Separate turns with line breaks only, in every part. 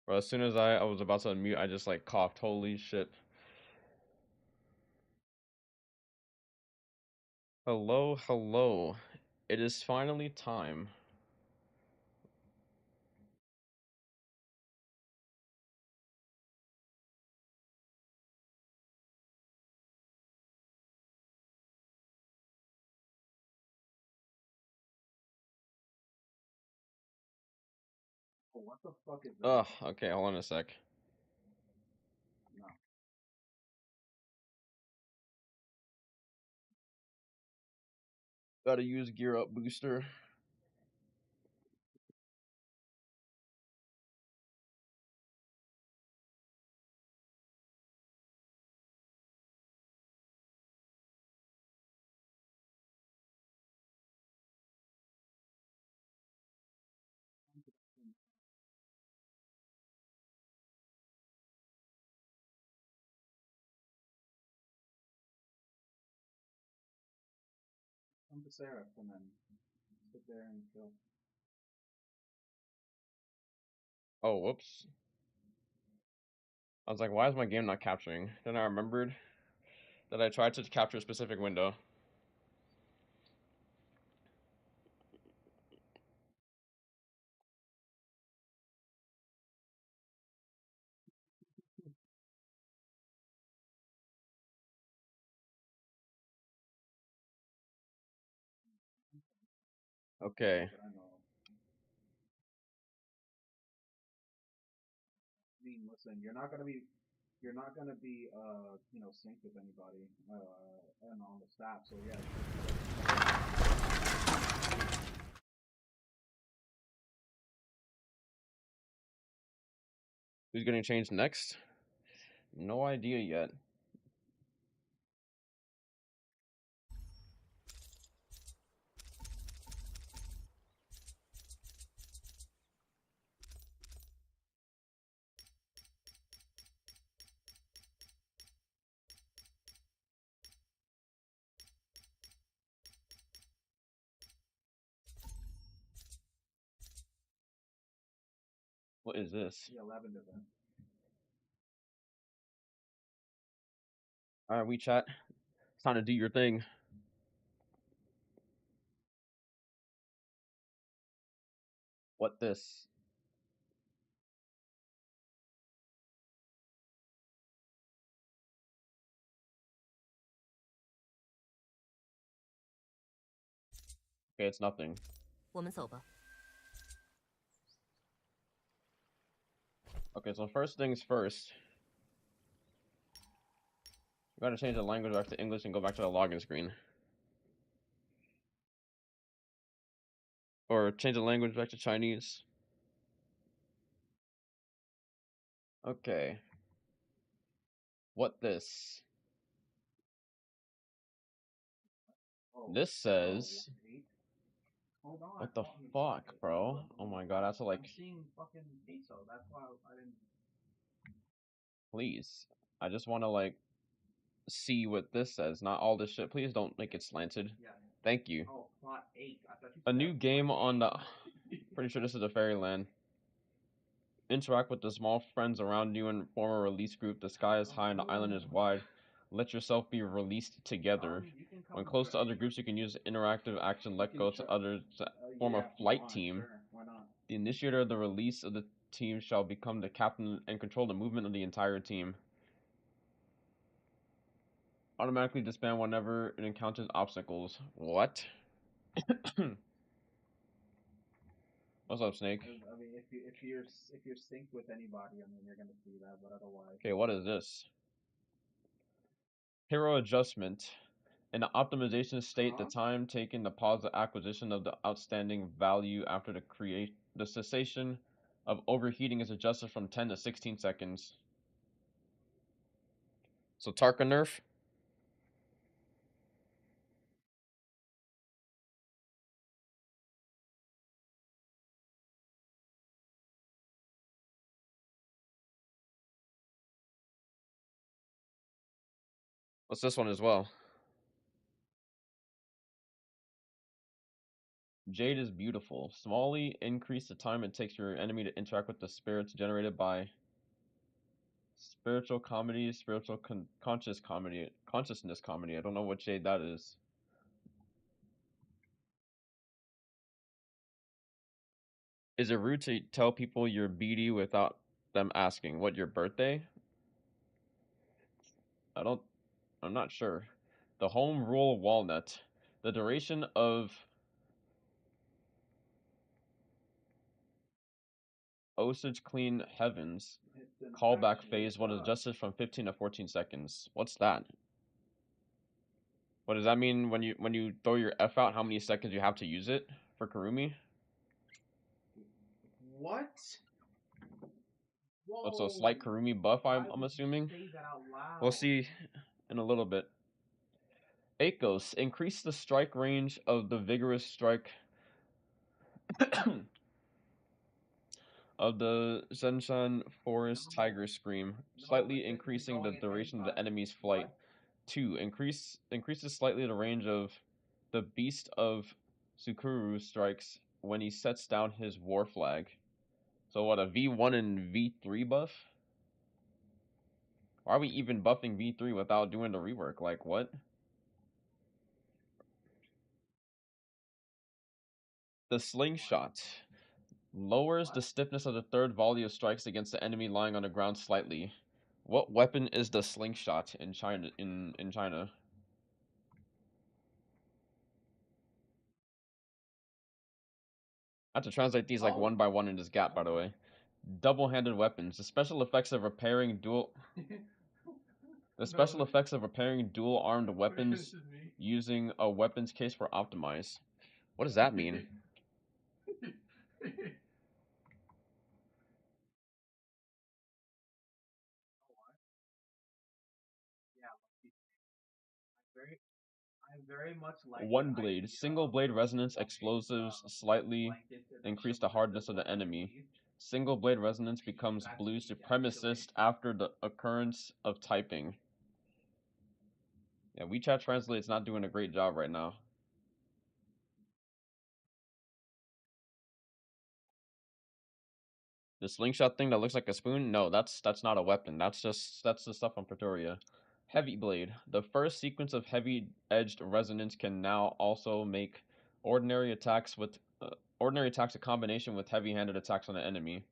Bro, as soon as I was about to unmute, I just like coughed. Holy shit. Hello, hello. It is finally time.
What the fuck is that?
Ugh, okay, hold on a sec.
No.
Gotta use Gear Up Booster.
Come to Sarah and then sit there and chill.
Oh, whoops. I was like, why is my game not capturing? Then I remembered that I tried to capture a specific window. Okay.
I know. I mean, listen, you're not gonna be, synced with anybody, and on the staff. So yeah.
Who's getting changed next? No idea yet. What is this?
The 11th event.
Alright, WeChat. It's time to do your thing. What this? Okay, it's nothing.
我们走吧。
Okay, so first things first. We gotta change the language back to English and go back to the login screen. Or change the language back to Chinese. Okay. What this?
Oh,
This says.
Hold on.
What the fuck, bro? Oh my god, I have to like.
I'm seeing fucking peso. That's why I didn't.
Please. I just wanna like see what this says. Not all this shit. Please don't make it slanted.
Yeah.
Thank you.
Oh, plot 8. I thought you
A
said
new game on the. Pretty sure this is a fairyland. Interact with the small friends around you and form a release group. The sky is high and the island is wide. Let yourself be released together. When close to other groups, you can use interactive action. Let go to others to form a flight team.
Sure. Why not?
The initiator of the release of the team shall become the captain and control the movement of the entire team. Automatically disband whenever it encounters obstacles. What? What's up, Snake?
I mean, if you're synced with anybody, I mean, you're gonna see that, but otherwise.
Okay, what is this? Hero adjustment. In the optimization state, the time taken to pause the acquisition of the outstanding value after the cessation of overheating is adjusted from 10 to 16 seconds. So Tarka nerf. What's this one as well? Jade is beautiful. Smally increase the time it takes your enemy to interact with the spirits generated by spiritual comedy, consciousness comedy. I don't know what Jade that is. Is it rude to tell people you're BD without them asking what your birthday? I don't. I'm not sure. The home rule walnut. The duration of Osage Clean Heavens callback phase was adjusted from 15 to 14 seconds. What's that? What does that mean when you throw your F out? How many seconds you have to use it for Karumi?
What?
What's a
Whoa!
slight Karumi buff?
Why
I'm
would you
assuming.
say that out
We'll
loud?
see in a little bit. Akos increase the strike range of the vigorous strike of the Zenshan Forest
No,
Tiger Scream,
no,
slightly
it's basically
increasing the
going in
duration of the
anytime.
enemy's flight.
What?
2. Increases slightly the range of the Beast of Sukuru strikes when he sets down his war flag. So what, a V1 and V3 buff? Why are we even buffing V3 without doing the rework? Like, what? The Slingshot lowers the
What?
stiffness of the third volley of strikes against the enemy lying on the ground slightly. What weapon is the Slingshot in China? In China, I have to translate these like
Oh.
one by one in this gap, by the way. Double-handed weapons. The special effects of repairing dual The special
No,
effects of repairing dual-armed weapons
this is me.
using a weapons case for optimize. What does that mean?
Yeah, very, I very much like the
One blade.
idea
Single
of
blade resonance
going
explosives slightly
blanket and
increase the
shielded with
hardness of the
what I
enemy.
believe.
Single blade resonance becomes
That's
blue
me actually.
supremacist after the occurrence of typing. Yeah, WeChat Translate's not doing a great job right now. The slingshot thing that looks like a spoon? No, that's not a weapon. That's the stuff on Pretoria. Heavy blade. The first sequence of heavy edged resonance can now also make ordinary attacks with ordinary attacks a combination with heavy handed attacks on an enemy.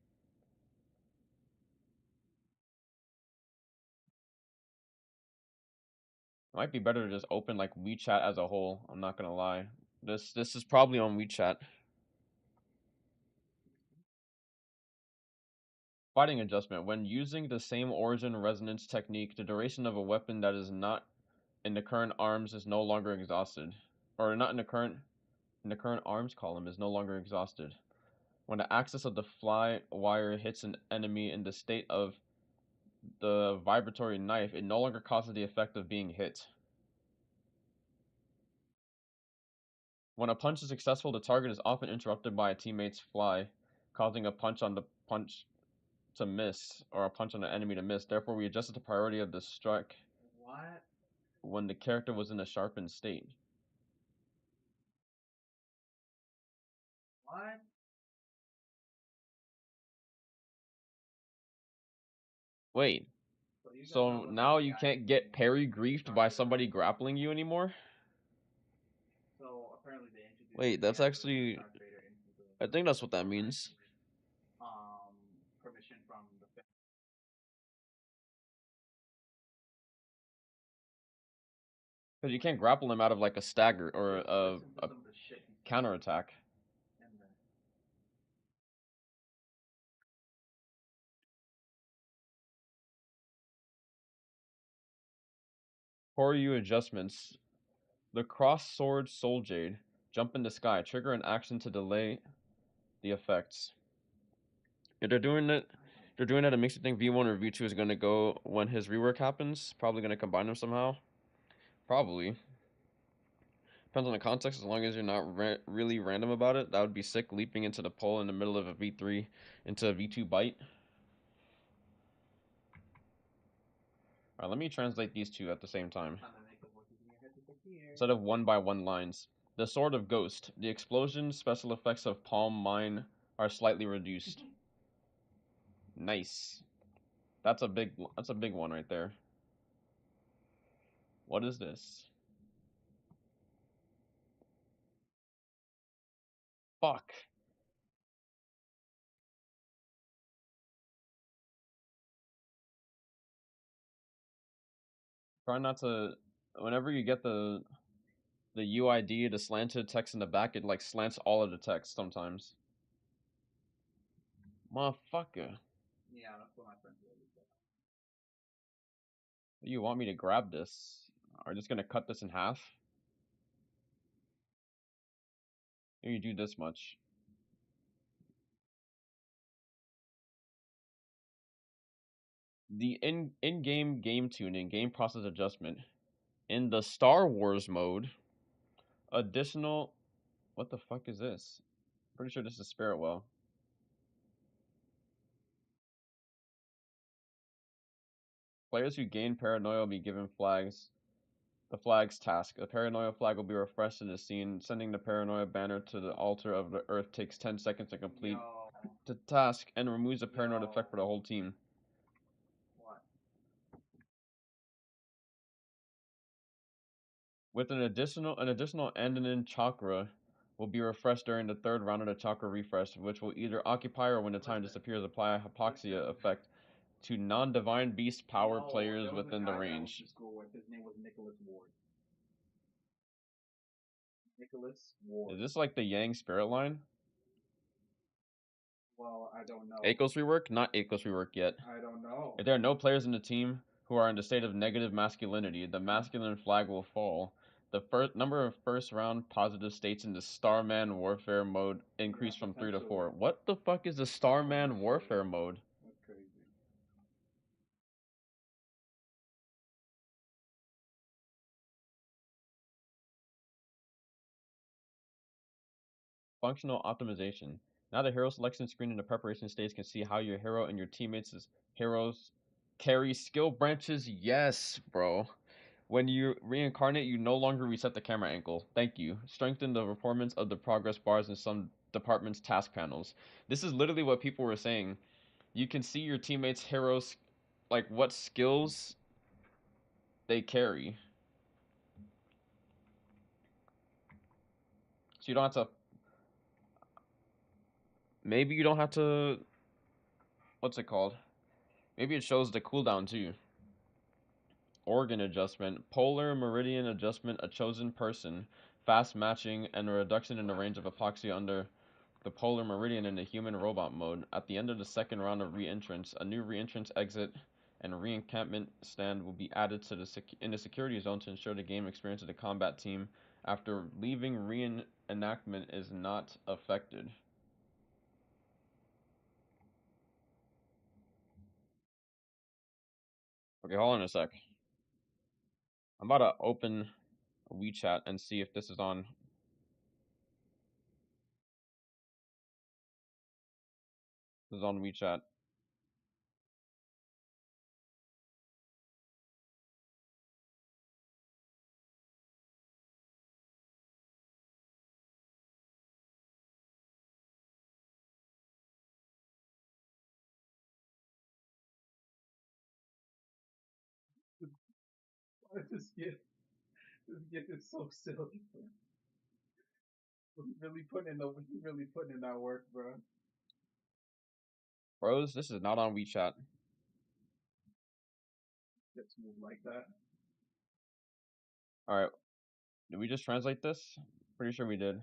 It might be better to just open like WeChat as a whole. I'm not gonna lie. This is probably on WeChat. Fighting adjustment. When using the same origin resonance technique, the duration of a weapon that is not in the current arms is no longer exhausted. Or not in the current arms column is no longer exhausted. When the axis of the fly wire hits an enemy in the state of the vibratory knife, it no longer causes the effect of being hit. When a punch is successful, the target is often interrupted by a teammate's fly, causing a punch on the punch to miss, or a punch on the enemy to miss. Therefore, we adjusted the priority of the strike
What?
when the character was in a sharpened state.
What?
Wait,
So you guys
so
all look like
now you
AI
can't get
things
parry griefed by somebody grappling you anymore?
So apparently they introduced
Wait,
the
that's
AI version of
actually,
Darth Vader into
I think that's what
the
that
Fortnite
means.
with permission from the film.
Because you can't grapple him out of like a stagger or
Just listen to
a
some of the shit he said
counterattack.
in there.
Koryu adjustments. The cross sword soul jade. Jump in the sky. Trigger an action to delay the effects. If they're doing it, it makes you think V1 or V2 is gonna go when his rework happens. Probably gonna combine them somehow. Probably. Depends on the context. As long as you're not really random about it, that would be sick. Leaping into the pole in the middle of a V3 into a V2 bite. Alright, let me translate these two at the same time. Instead of one by one lines. The Sword of Ghost. The explosion special effects of Palm Mine are slightly reduced. Nice. That's a big one right there. What is this? Fuck. Try not to. Whenever you get the UID, the slanted text in the back, it like slants all of the text sometimes. Motherfucker.
Yeah, that's what my friend always said.
You want me to grab this? Are you just gonna cut this in half? Here you do this much. The in-game game tuning, game process adjustment. In the Star Wars mode, additional. What the fuck is this? Pretty sure this is Spirit Well. Players who gain paranoia will be given flags. The flag's task. A paranoia flag will be refreshed in the scene. Sending the paranoia banner to the altar of the earth takes 10 seconds to complete
Yo,
the task and removes the paranoid effect for the whole team.
what?
With an additional Andanin chakra will be refreshed during the third round of the chakra refresh, which will either occupy or when the time disappears apply a hypoxia effect to non-divine beast power
Yo,
players
there was a
within the
guy that I went
range.
to school with. His name was Nicholas Ward. Nicholas
Is
Ward.
this like the Yang spirit line?
Well, I don't know.
Akos rework? Not Akos rework yet.
I don't know.
If there are no players in the team who are in the state of negative masculinity, the masculine flag will fall. The first number of first round positive states in the Starman Warfare mode
Yeah,
increase from 3 to
potentially.
4. What the fuck is the Starman Warfare mode?
That's crazy.
Functional optimization. Now the hero selection screen in the preparation stage can see how your hero and your teammates' heroes carry skill branches. Yes, bro. When you reincarnate, you no longer reset the camera angle. Thank you. Strengthen the performance of the progress bars in some departments' task panels. This is literally what people were saying. You can see your teammates' heroes, like what skills they carry. So you don't have to. Maybe you don't have to. What's it called? Maybe it shows the cooldown too. Organ adjustment, polar meridian adjustment, a chosen person, fast matching, and a reduction in the range of epoxy under the polar meridian in the human robot mode. At the end of the second round of re-entrance, a new re-entrance exit and re-encampment stand will be added to in the security zone to ensure the game experience of the combat team after leaving reenactment is not affected. Okay, hold on a sec. I'm about to open WeChat and see if this is on. This is on WeChat.
This gift is so silly. He's really putting in that work, bro.
Bros, this is not on WeChat.
Gets moved like that.
All right, did we just translate this? Pretty sure we did.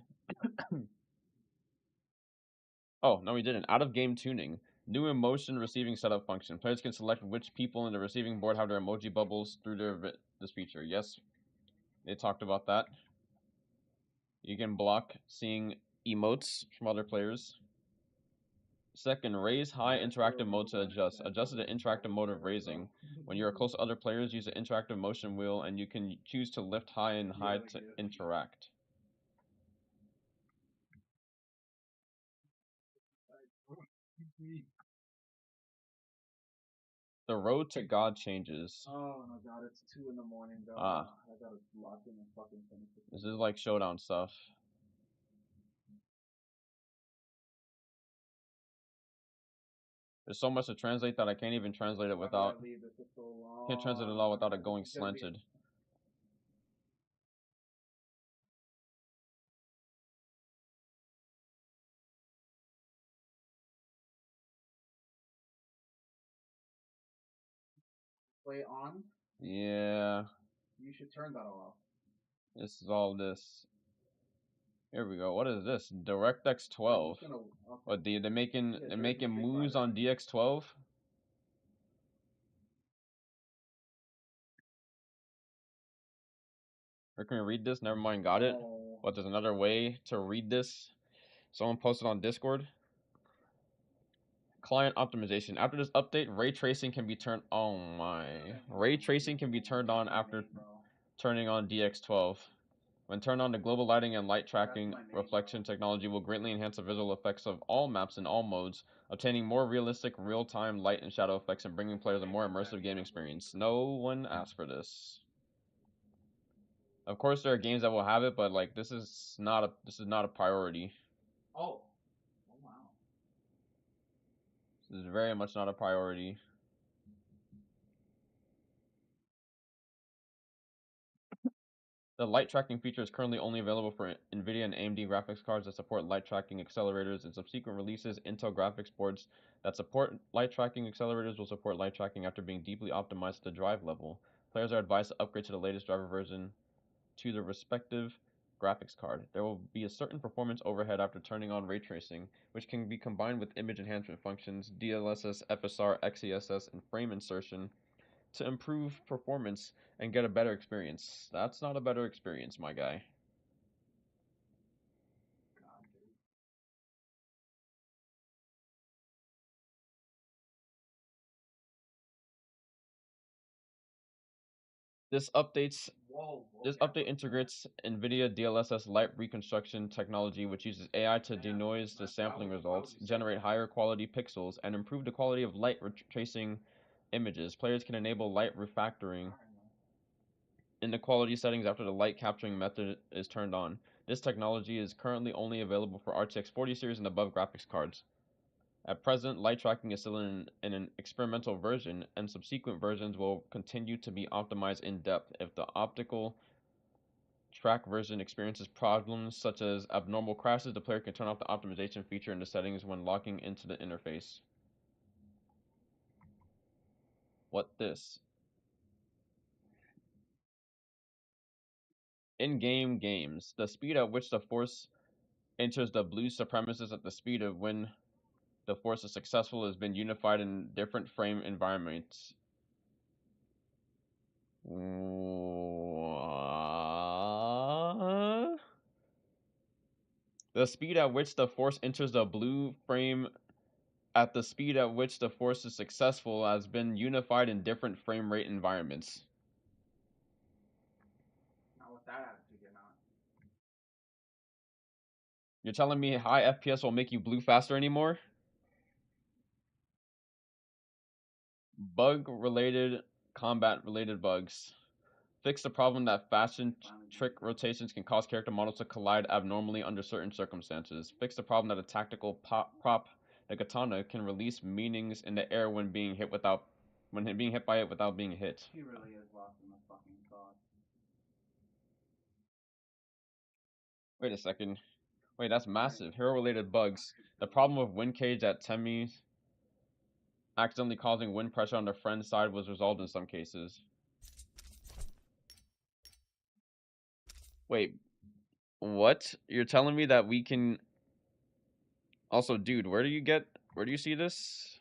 Oh, no, we didn't. Out of game tuning. New emotion receiving setup function. Players can select which people in the receiving board have their emoji bubbles through this feature. Yes, they talked about that. You can block seeing emotes from other players. Second, raise high
Yeah,
interactive mode to adjust. Adjust the interactive mode of raising. When you are close to other players, use the interactive motion wheel and you can choose to lift high and high to interact. The road to God changes.
Oh my god, it's 2 in the morning, dog.
Ah.
I gotta lock in and fucking finish it.
This is like showdown stuff. There's so much to translate that I can't even translate it
Why did
without.
I leave it for so
Can't translate it
long?
all without it
This
going
is gonna be
slanted.
play on.
Yeah,
You should turn that off.
this is all this. Here we go. What is this? DirectX
It's
12.
gonna okay.
What they're making?
Yeah,
They're
Jersey
making
Street
moves
Fighter.
on DX12. Or can we read this? Never mind. Got it.
Oh,
What? There's another way to read this. Someone posted on Discord. Client optimization. After this update, ray tracing can be turned. Oh my! Ray tracing can be turned on after turning on DX12. When turned on, the global lighting and light tracking reflection technology will greatly enhance the visual effects of all maps in all modes, obtaining more realistic real-time light and shadow effects and bringing players a more immersive game experience. No one asked for this. Of course, there are games that will have it, but like this is not a priority.
Oh, wow.
This is very much not a priority. The light tracking feature is currently only available for NVIDIA and AMD graphics cards that support light tracking accelerators. In subsequent releases, Intel graphics boards that support light tracking accelerators will support light tracking after being deeply optimized at the drive level. Players are advised to upgrade to the latest driver version to the respective graphics card. There will be a certain performance overhead after turning on ray tracing, which can be combined with image enhancement functions, DLSS, FSR, XeSS, and frame insertion to improve performance and get a better experience. That's not a better experience, my guy.
God, dude.
This updates
Whoa.
this
Okay,
update integrates NVIDIA DLSS light reconstruction technology, which uses AI to denoise the sampling results, generate higher quality pixels, and improve the quality of light tracing images. Players can enable light refactoring in the quality settings after the light capturing method is turned on. This technology is currently only available for RTX 40 series and above graphics cards. At present, light tracking is still in an experimental version, and subsequent versions will continue to be optimized in depth. If the optical track version experiences problems such as abnormal crashes, the player can turn off the optimization feature in the settings when locking into the interface. What this? In-game games. The speed at which the force enters the blue supremacist at the speed of when the force is successful has been unified in different frame environments. The speed at which the force enters the blue frame at the speed at which the force is successful has been unified in different frame rate environments.
not with that attitude, you're not.
You're telling me high FPS will make you blue faster anymore? Bug related, combat related bugs. Fix the problem that fashion trick rotations can cause character models to collide abnormally under certain circumstances. Fix the problem that a tactical prop, the katana, can release meanings in the air when being hit by it without being hit.
He really is lost in the fucking thought.
Wait a second. Wait, that's massive. Hero related bugs. The problem of wind cage at Temmie accidentally causing wind pressure on the friend's side was resolved in some cases. Wait, what? You're telling me that we can also, dude, where do you see this?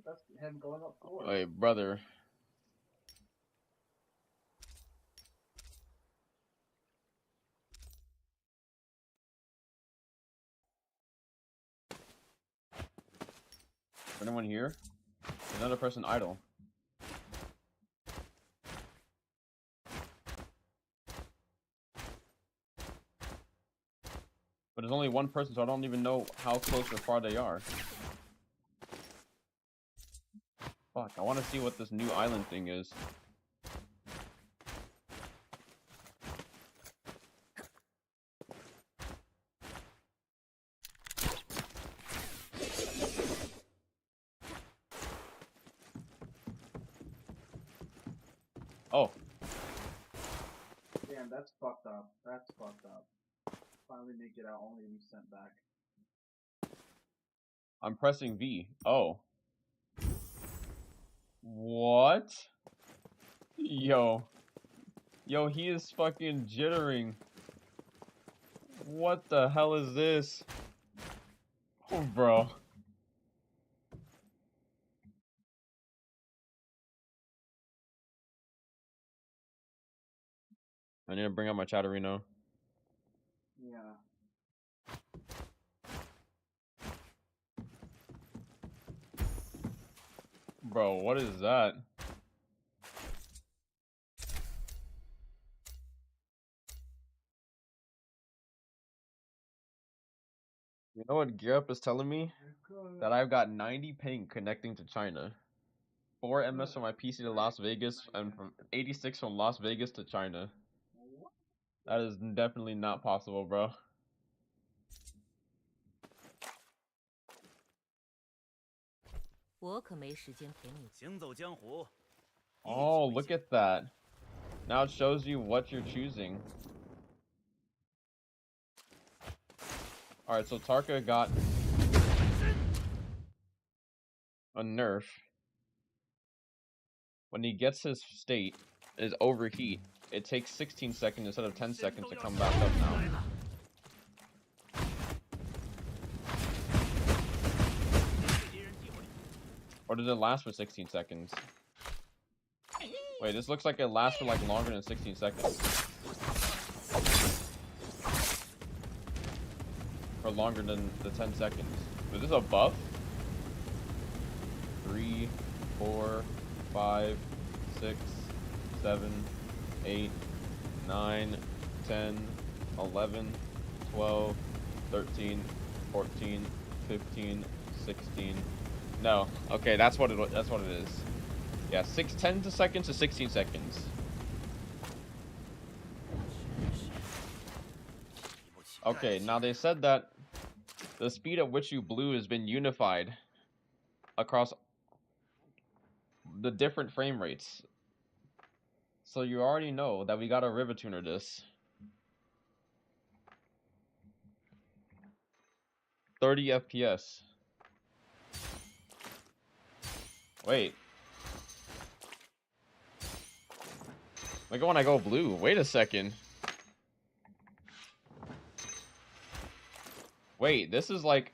That's him going up forward.
Wait, brother. Anyone here? There's another person idle. But there's only one person, so I don't even know how close or far they are. Fuck, I want to see what this new island thing is. Oh.
Damn, that's fucked up. That's fucked up. Finally make it out, only to be sent back.
I'm pressing V. Oh. What? Yo. Yo, he is fucking jittering. What the hell is this? Oh, bro. I need to bring up my Chatterino.
Yeah.
Bro, what is that? You know what Gear Up is telling me? That I've got 90 ping connecting to China. 4 MS from my PC to Las Vegas, and from 86 from Las Vegas to China. That is definitely not possible, bro. Oh, look at that. Now it shows you what you're choosing. Alright, so Tarka got a nerf. When he gets his state, is overheat, it takes 16 seconds instead of 10 seconds to come back up now. Or does it last for 16 seconds? Wait, this looks like it lasts for like longer than 16 seconds. Or longer than the 10 seconds. Is this a buff? 3, 4, 5, 6, 7, 8, 9, 10, 11, 12, 13, 14, 15, 16. No. Okay, that's what it is. Yeah, 10 seconds to 16 seconds. Okay, now they said that the speed at which you blew has been unified across the different frame rates. So you already know that we got a river tuner this. 30 FPS. Wait. Look at when I go blue. Wait a second. Wait, this is like...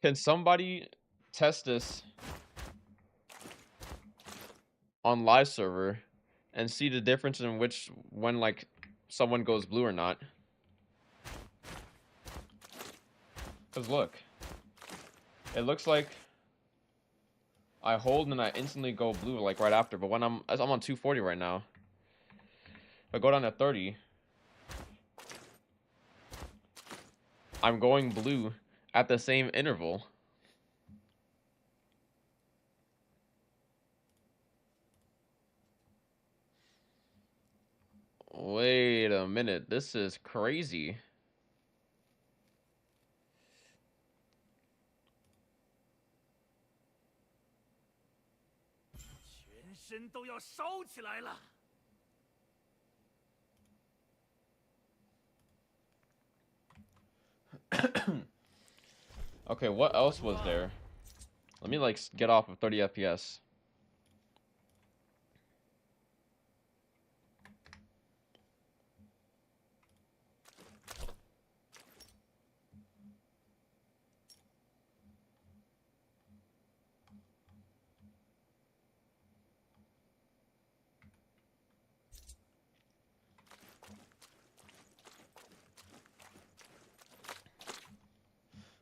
Can somebody test this on live server and see the difference in when like someone goes blue or not? Because look, it looks like I hold and I instantly go blue like right after, but when I'm on 240 right now, if I go down to 30, I'm going blue at the same interval. Wait a minute, this is crazy. Okay, what else was there? Let me like get off of 30 FPS.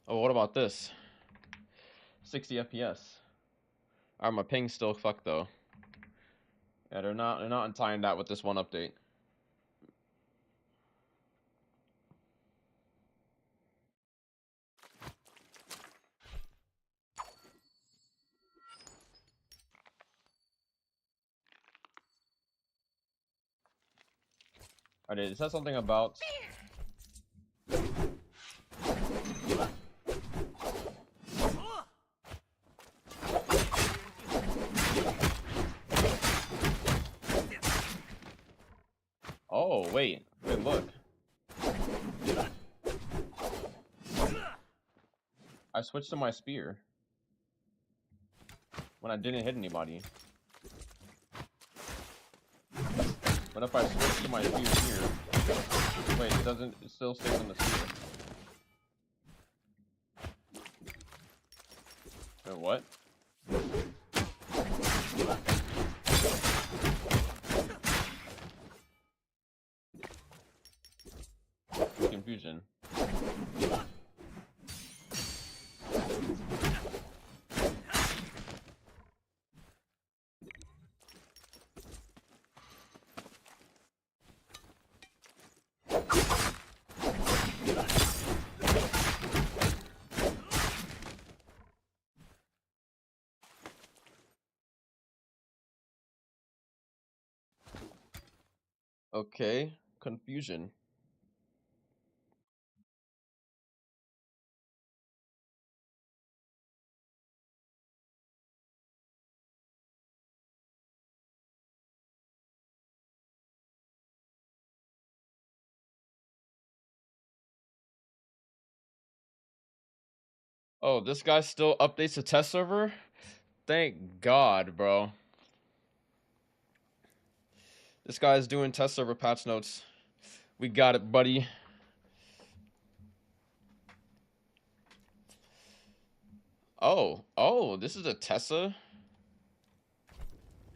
Oh, what about this? 60 FPS. Alright, my ping's still fucked though. Yeah, they're not untying that with this one update. Alright, it says something about oh wait, look. I switched to my spear when I didn't hit anybody. But if I switch to my spear here, wait, it doesn't. It still stays on the spear. Wait, what? Confusion. Okay, confusion. Oh, this guy still updates the test server? Thank God, bro. This guy's doing test server patch notes. We got it, buddy. Oh, this is a Tessa?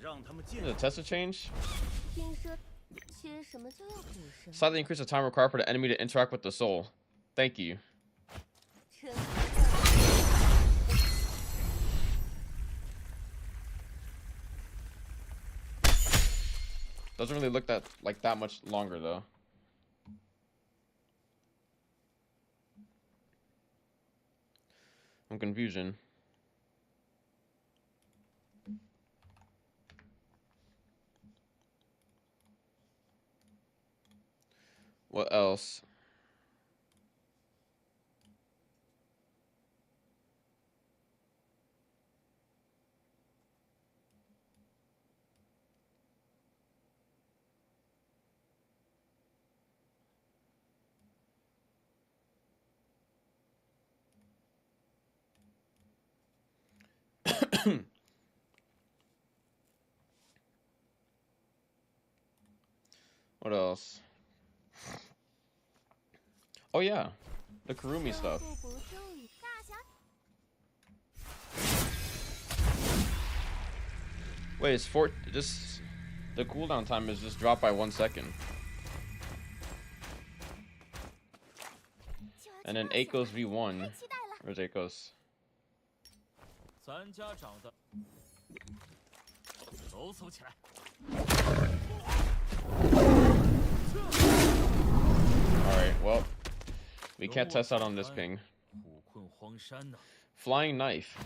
This is a Tessa change? Slightly increase the time required for the enemy to interact with the soul. Thank you. Doesn't really look like that much longer though. I'm confusion. What else? What else? Oh yeah, the Kurumi stuff. Wait, it's the cooldown time is just dropped by 1 second. And then Akos V1. Where's Akos? Alright, well, we can't test out on this ping. Flying knife.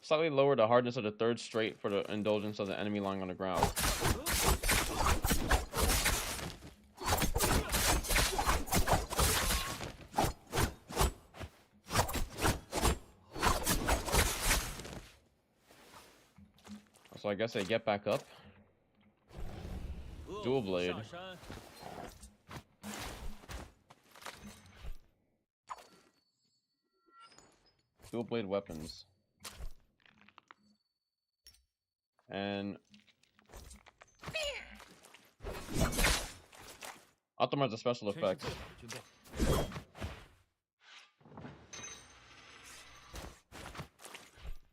Slightly lower the hardness of the third straight for the indulgence of the enemy lying on the ground. So I guess I get back up. Dual blade. Dual blade weapons. And optimize the special effects.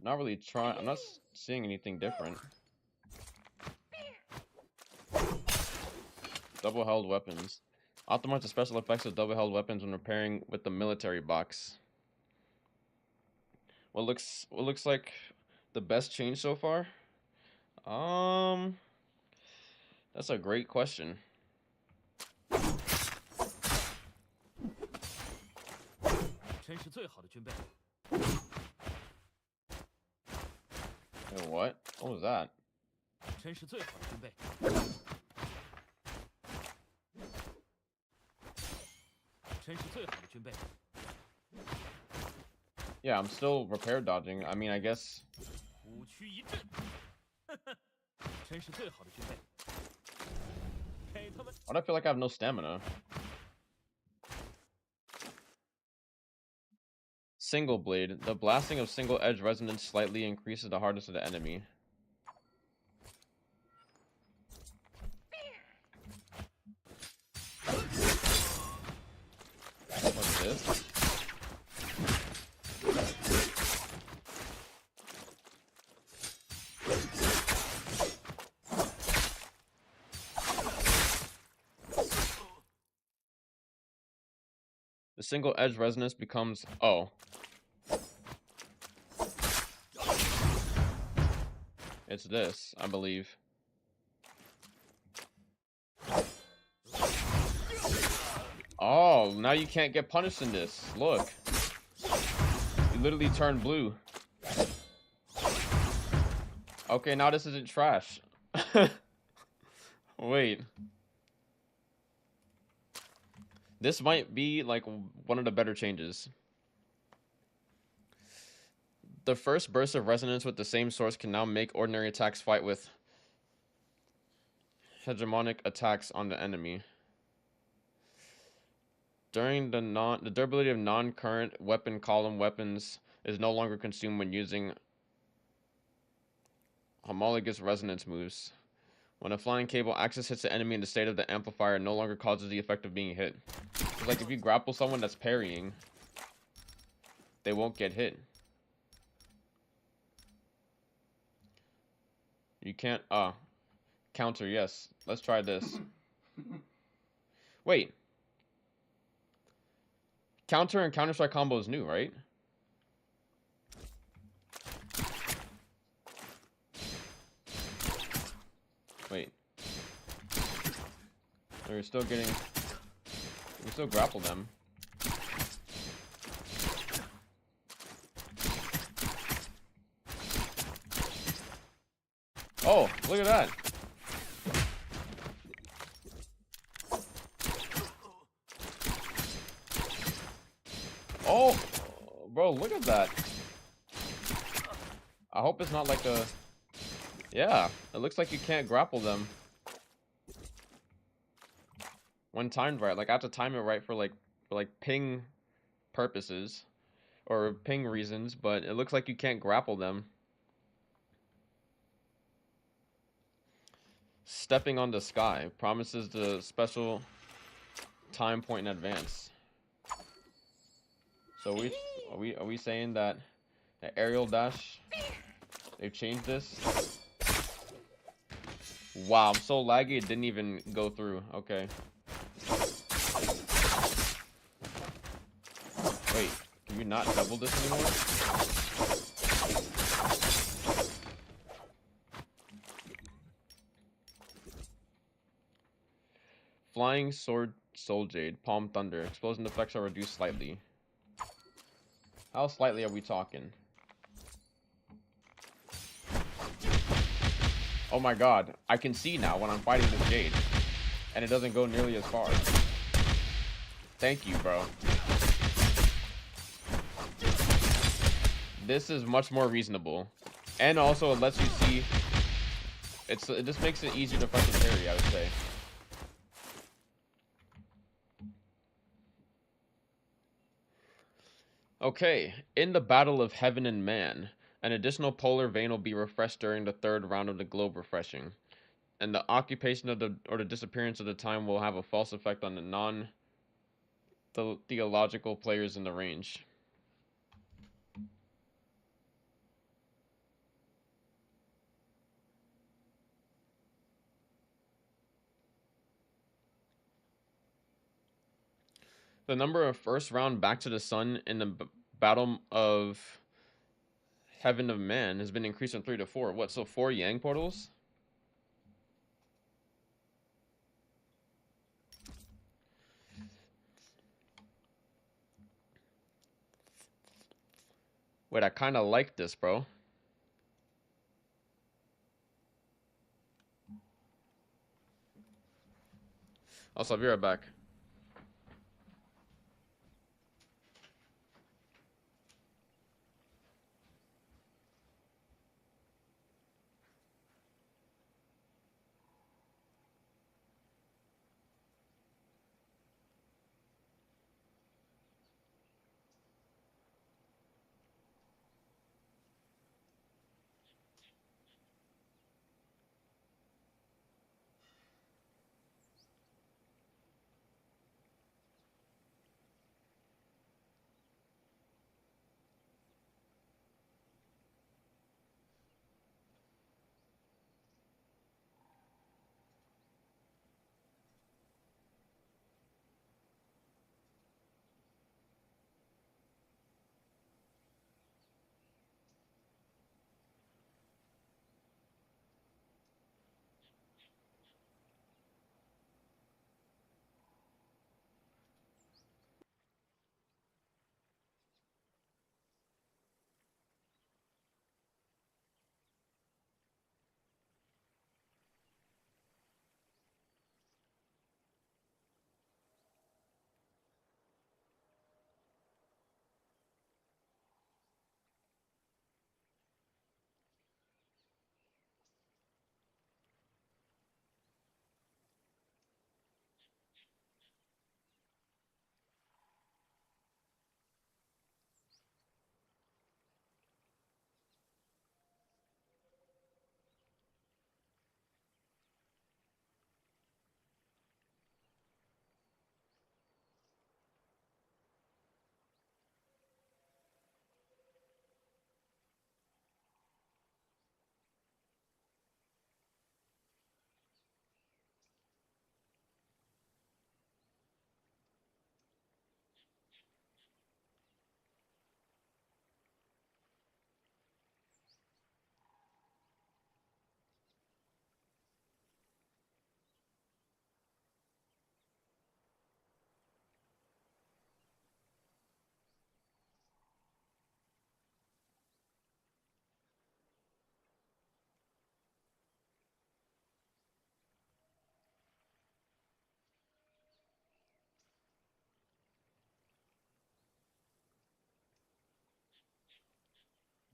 Not really trying. I'm not seeing anything different. Double held weapons. Optimize the special effects of double held weapons when repairing with the military box. What looks like the best change so far? Um, that's a great question.
真是最好的军备，Yo,
what? What was that?
真是最好的军备，真是最好的军备，
Yeah, I'm still repair dodging. I mean, I guess.
虎躯一震，真是最好的军备，给他们
Why do I feel like I have no stamina? Single blade. The blasting of single edge resonance slightly increases the hardness of the enemy. What's this? The single edge resonance becomes oh. It's this, I believe. Oh, now you can't get punished in this. Look. You literally turn blue. Okay, now this isn't trash. Wait. This might be like one of the better changes. The first burst of resonance with the same source can now make ordinary attacks fight with hegemonic attacks on the enemy. During the durability of non-current weapon column weapons is no longer consumed when using homologous resonance moves. When a flying cable axis hits the enemy in the state of the amplifier, it no longer causes the effect of being hit. It's like if you grapple someone that's parrying, they won't get hit. You can't counter, yes. Let's try this. Wait. Counter and Counter-Strike combo is new, right? Wait. We're still getting... We can still grapple them. Oh, look at that. Oh, bro, look at that. I hope it's not like a... Yeah, it looks like you can't grapple them. When timed right. Like, I have to time it right for ping purposes. Or ping reasons, but it looks like you can't grapple them. Stepping on the sky promises the special time point in advance. So are we saying that the aerial dash, they've changed this? Wow, I'm so laggy it didn't even go through. Okay. Wait, can you not double this anymore? Flying Sword Soul Jade, Palm Thunder. Explosion effects are reduced slightly. How slightly are we talking? Oh my god, I can see now when I'm fighting this Jade. And it doesn't go nearly as far. Thank you, bro. This is much more reasonable. And also it lets you see... It just makes it easier to fucking parry, I would say. Okay, in the Battle of Heaven and Man, an additional polar vein will be refreshed during the third round of the globe refreshing. And the occupation of the disappearance of the time will have a false effect on the non-theological players in the range. The number of first round back to the sun in the battle of Heaven of Man has been increased from 3 to 4. What, so 4 Yang portals? Wait, I kind of like this, bro. Also, I'll be right back.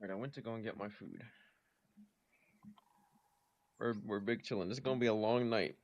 Alright, I went to go and get my food. We're big chilling. This is gonna be a long night.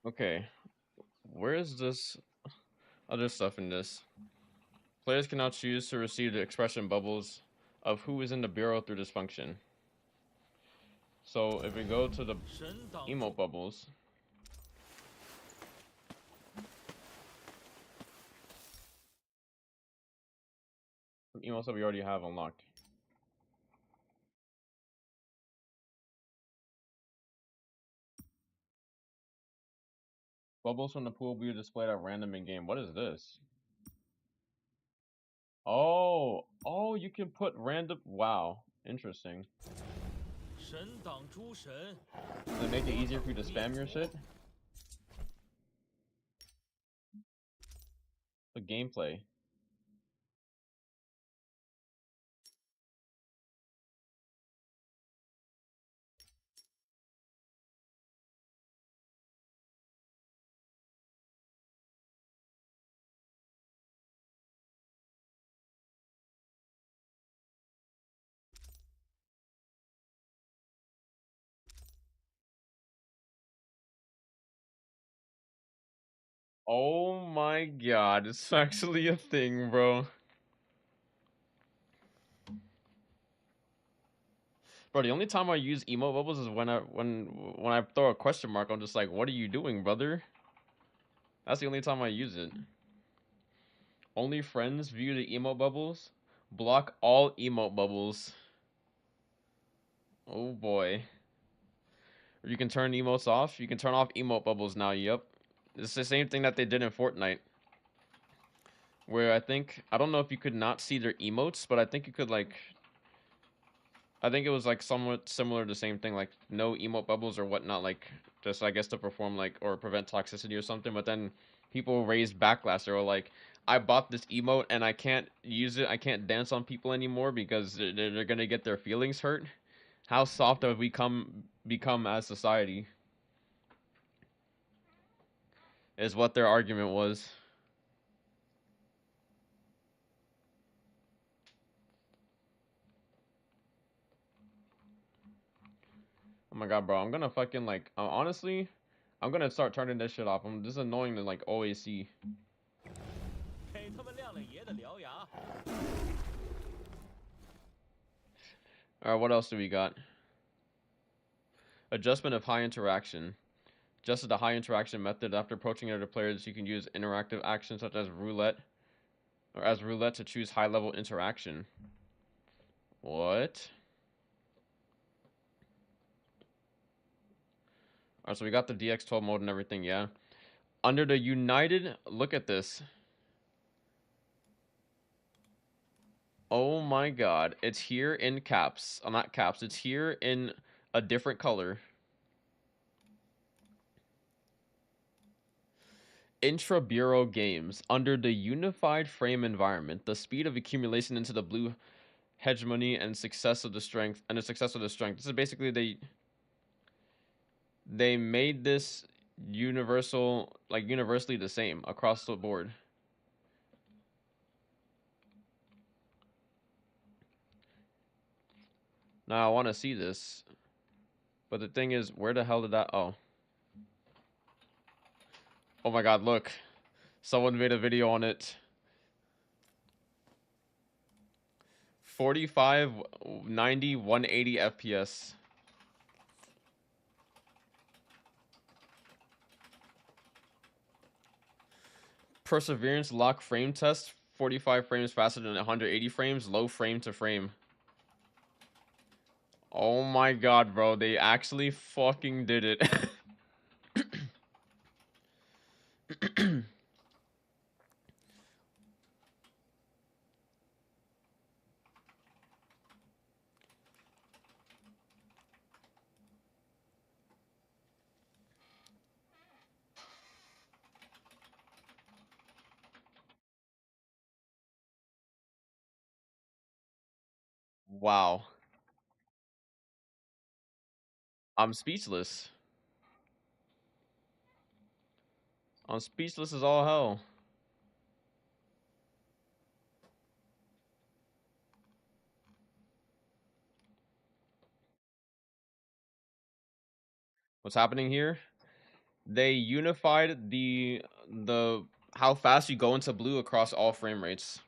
Okay, where is this other stuff in this? Players can now choose to receive the expression bubbles of who is in the bureau through this function. So if we go to the emote bubbles, emotes that we already have unlocked. Bubbles from the pool will be displayed at random in game. What is this? Oh, you can put random. Wow, interesting. Does it make it easier for you to spam your shit? The gameplay. Oh my god, it's actually a thing, bro. Bro, the only time I use emote bubbles is when I throw a question mark. I'm just like, what are you doing, brother? That's the only time I use it. Only friends view the emote bubbles. Block all emote bubbles. Oh boy. You can turn emotes off. You can turn off emote bubbles now. Yep. It's the same thing that they did in Fortnite. Where I don't know if you could not see their emotes, but I think you could like, I think it was like somewhat similar to the same thing, like no emote bubbles or whatnot, like just I guess to perform like or prevent toxicity or something. But then people raised backlash. They were like, I bought this emote and I can't use it. I can't dance on people anymore because they're gonna get their feelings hurt. How soft have we become as society? Is what their argument was. Oh my god, bro! I'm gonna fucking like honestly, I'm gonna start turning this shit off. This is annoying to like always see.
给他们亮亮爷的獠牙。
All right, what else do we got? Adjustment of high interaction. Just as the high interaction method, after approaching other players, you can use interactive actions such as roulette, or as roulette to choose high level interaction. What? Alright, so we got the DX12 mode and everything, yeah. Under the United, look at this. Oh my god, it's here in caps. Not caps, it's here in a different color. Intra-bureau games. Under the unified frame environment, the speed of accumulation into the blue hegemony and success of the strength and the success of the strength. This is basically they made this universally the same across the board. Now I want to see this, but the thing is, where the hell did that? Oh my god, look, someone made a video on it. 45 90 180 FPS. Perseverance lock frame test, 45 frames faster than 180 frames, low frame to frame. Oh my god, bro, they actually fucking did it. Wow. I'm speechless. I'm speechless as all hell. What's happening here? They unified the how fast you go into blue across all frame rates.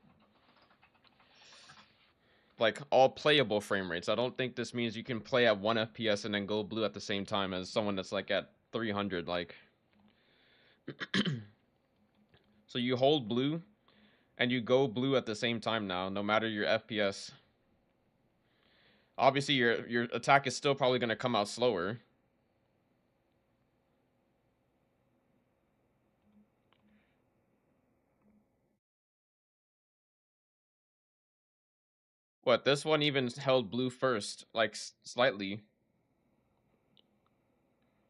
Like all playable frame rates. I don't think this means you can play at 1 FPS and then go blue at the same time as someone that's like at 300 like. So you hold blue and you go blue at the same time now, no matter your FPS. Obviously your attack is still probably going to come out slower. What, this one even held blue first, like slightly.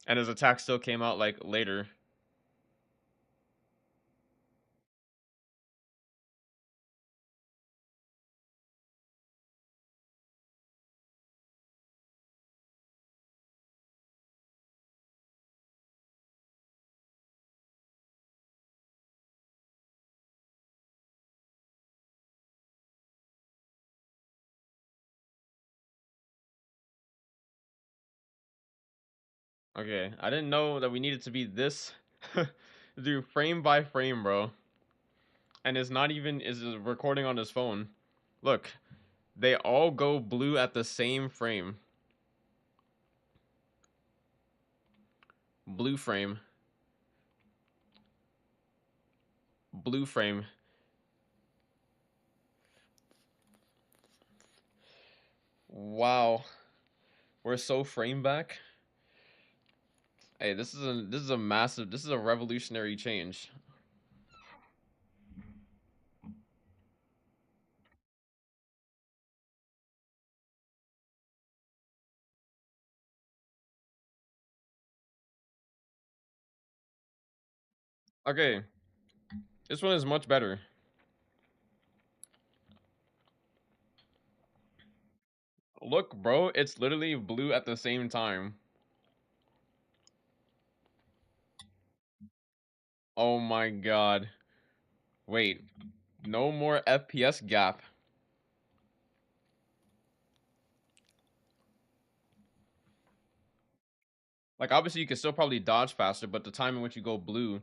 And his attack still came out like later. Okay, I didn't know that we needed to be this Dude, frame by frame, bro. And it's not even is recording on his phone. Look, they all go blue at the same frame. Blue frame. Blue frame. Wow. We're so frame back. Hey, this is a massive, this is a revolutionary change. Okay, this one is much better. Look, bro, it's literally blue at the same time. Oh my god. Wait, no more FPS gap. Like, obviously, you can still probably dodge faster, but the time in which you go blue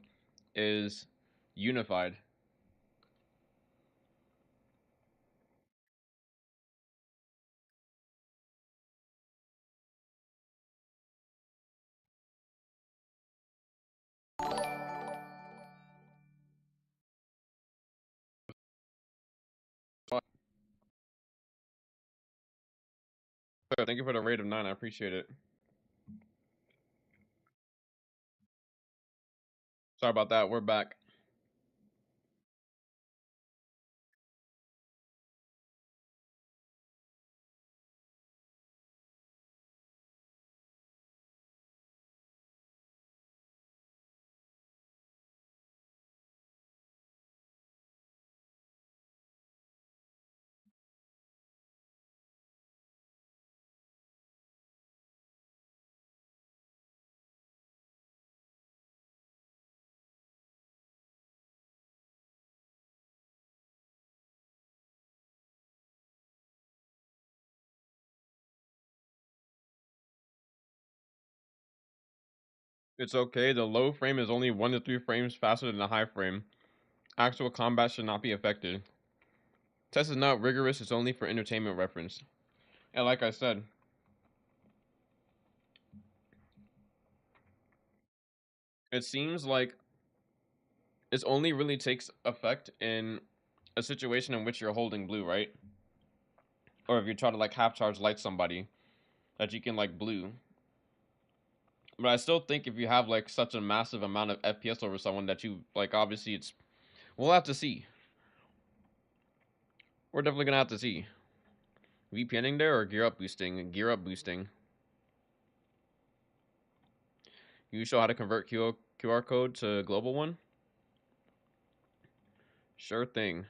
is unified. Thank you for the rate of 9. I appreciate it. Sorry about that. We're back. It's okay. The low frame is only 1 to 3 frames faster than the high frame. Actual combat should not be affected. Test is not rigorous. It's only for entertainment reference. And like I said, it seems like it only really takes effect in a situation in which you're holding blue, right? Or if you try to like half charge light somebody, that you can like blue. But I still think if you have like such a massive amount of FPS over someone that you like, obviously it's, we'll have to see. We're definitely gonna have to see. VPNing there or gear up boosting? Gear up boosting. You show how to convert QR code to global one? Sure thing.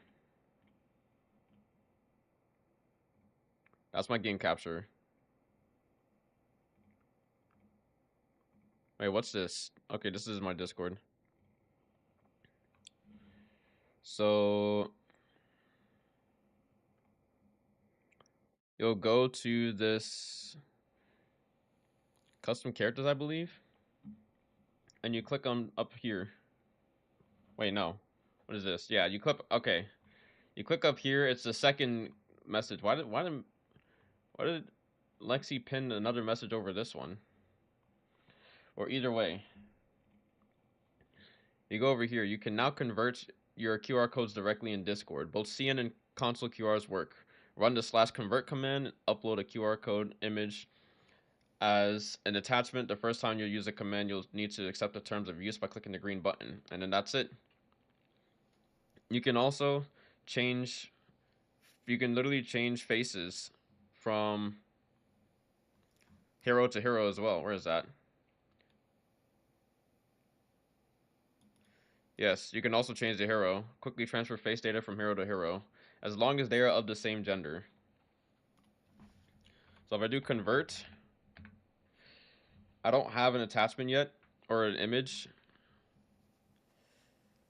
That's my game capture. Wait, what's this? Okay, this is my Discord. So you'll go to this custom characters, I believe, and you click on up here. Wait, no. What is this? Yeah, you click. Okay, you click up here. It's the second message. Why did Lexi pin another message over this one? Or either way, you go over here. You can now convert your QR codes directly in Discord. Both CN and console QRs work. Run the /convert command. Upload a QR code image as an attachment. The first time you use a command, you'll need to accept the terms of use by clicking the green button, and then that's it. You can also change, you can literally change faces from hero to hero as well. Where is that? Yes, you can also change the hero. Quickly transfer face data from hero to hero, as long as they are of the same gender. So if I do convert, I don't have an attachment yet, or an image,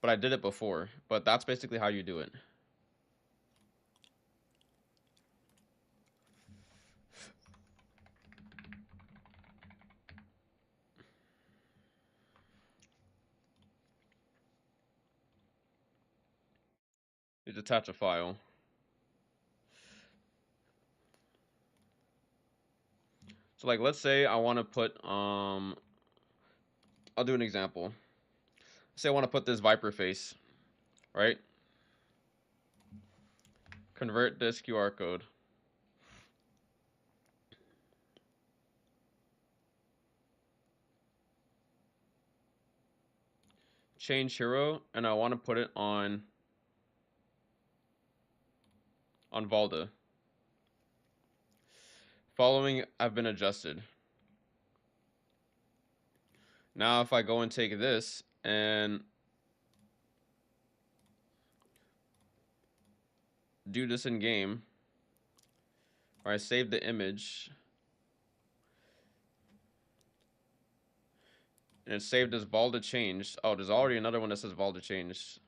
but I did it before. But that's basically how you do it. is attach a file. So like, let's say I want to put, I'll do an example. Say I want to put this Viper face, right? Convert this QR code. Change hero, and I want to put it on Valda. Following have been adjusted. Now if I go and take this and do this in game, or I save the image, and it's saved as Valda changed. Oh, there's already another one that says Valda changed.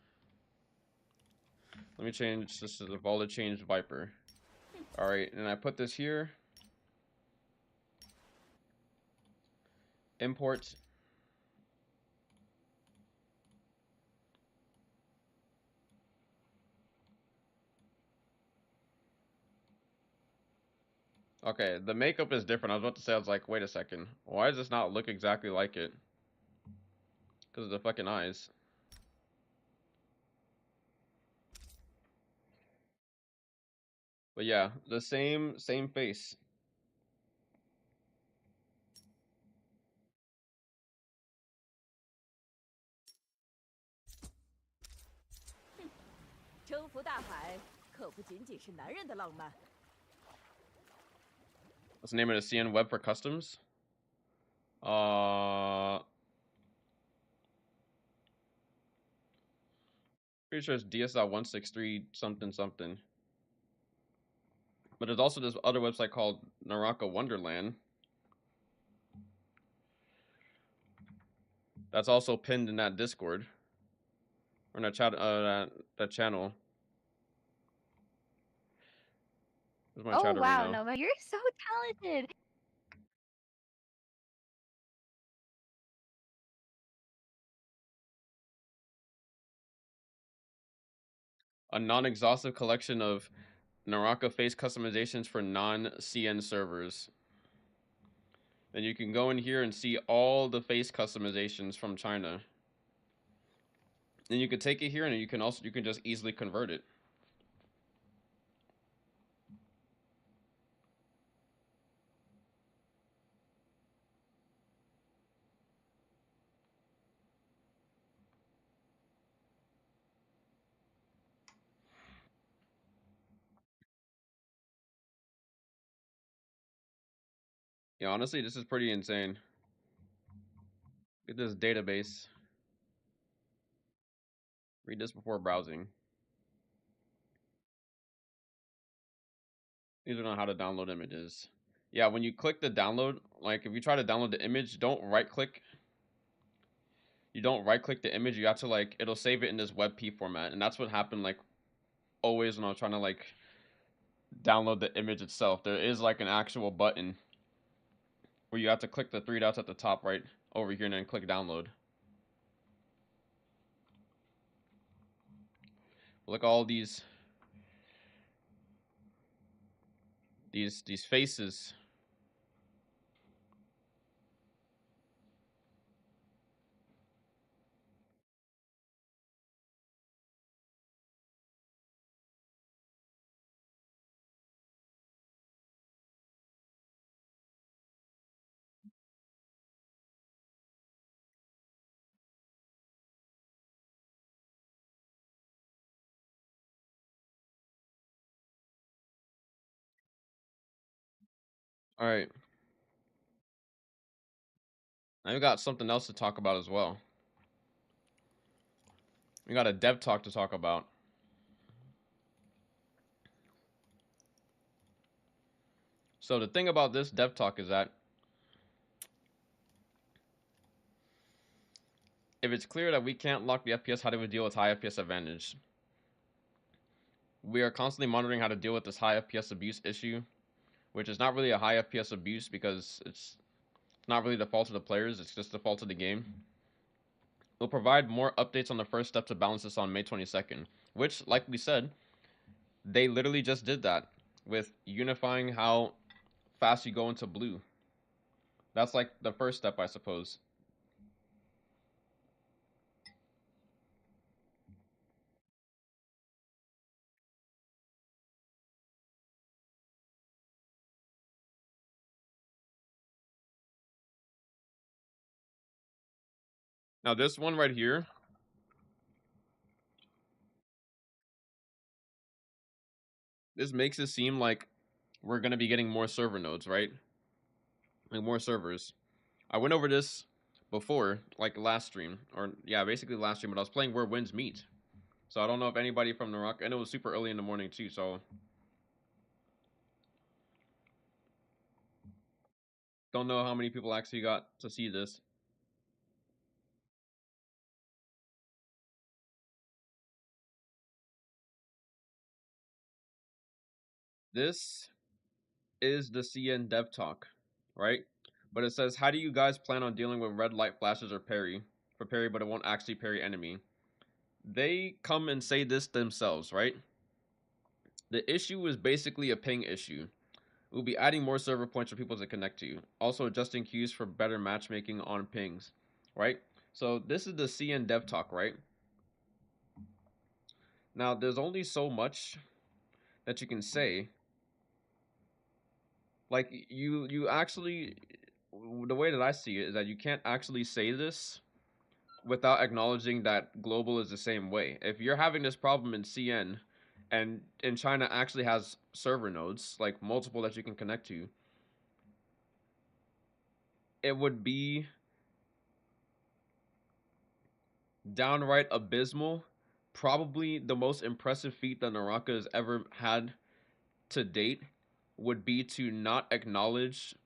Let me change this to the Valda changed Viper. Alright, and I put this here. Import. Okay, the makeup is different. I was about to say, I was like, wait a second. Why does this not look exactly like it? Because of the fucking eyes. But yeah, the same face. Let's name it a CN Web for Customs. Pretty sure it's DS.163 something something. But there's also this other website called Naraka Wonderland. That's also pinned in that Discord. Or in that chat, that channel. There's my chat
wow,
now.
Noma, you're so talented.
A non-exhaustive collection of Naraka face customizations for non-CN servers. Then you can go in here and see all the face customizations from China. And you can take it here, and you can just easily convert it. Yeah, honestly, this is pretty insane. Look at this database. Read this before browsing. These are not how to download images. Yeah, when you click the download, like if you try to download the image, don't right click. You don't right click the image, you have to like, it'll save it in this WebP format. And that's what happened like always when I was trying to like download the image itself. There is like an actual button where you have to click the three dots at the top right over here and then click download. Look at all these faces. All right. Now we got something else to talk about as well. We got a dev talk to talk about. So the thing about this dev talk is that if it's clear that we can't lock the FPS, how do we deal with high FPS advantage? We are constantly monitoring how to deal with this high FPS abuse issue, which is not really a high FPS abuse because it's not really the fault of the players, it's just the fault of the game. We'll provide more updates on the first step to balance this on May 22nd, which, like we said, they literally just did that with unifying how fast you go into blue. That's like the first step, I suppose. Now, this one right here, this makes it seem like we're going to be getting more server nodes, right? Like more servers. I went over this before, like last stream, or yeah, basically last stream, but I was playing Where Winds Meet. So I don't know if anybody from the Rock, and it was super early in the morning too, so don't know how many people actually got to see this. This is the CN Dev Talk, right? But it says, how do you guys plan on dealing with red light flashes or parry? For parry, but it won't actually parry enemy. They come and say this themselves, right? The issue is basically a ping issue. We'll be adding more server points for people to connect to. Also adjusting queues for better matchmaking on pings, right? So this is the CN Dev Talk, right? Now, there's only so much that you can say. Like you actually, the way that I see it is that you can't actually say this without acknowledging that global is the same way. If you're having this problem in CN, and in China actually has server nodes, like multiple that you can connect to, it would be downright abysmal. Probably the most impressive feat that Naraka has ever had to date would be to acknowledge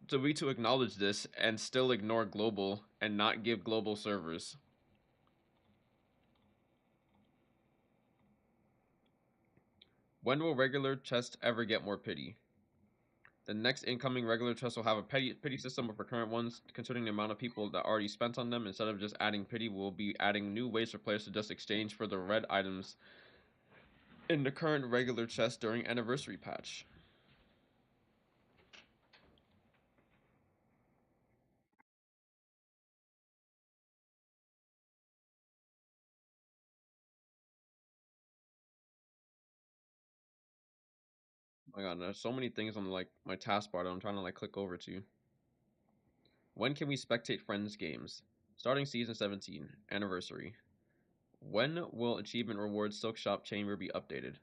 this and still ignore global and not give global servers. When will regular chests ever get more pity? The next incoming regular chests will have a pity system of the current ones, considering the amount of people that already spent on them. Instead of just adding pity, we'll be adding new ways for players to just exchange for the red items in the current regular chest during anniversary patch. Oh my god, there's so many things on like my taskbar that I'm trying to like click over to. When can we spectate friends games? Starting season 17, anniversary. When will achievement rewards Silk Shop Chamber be updated?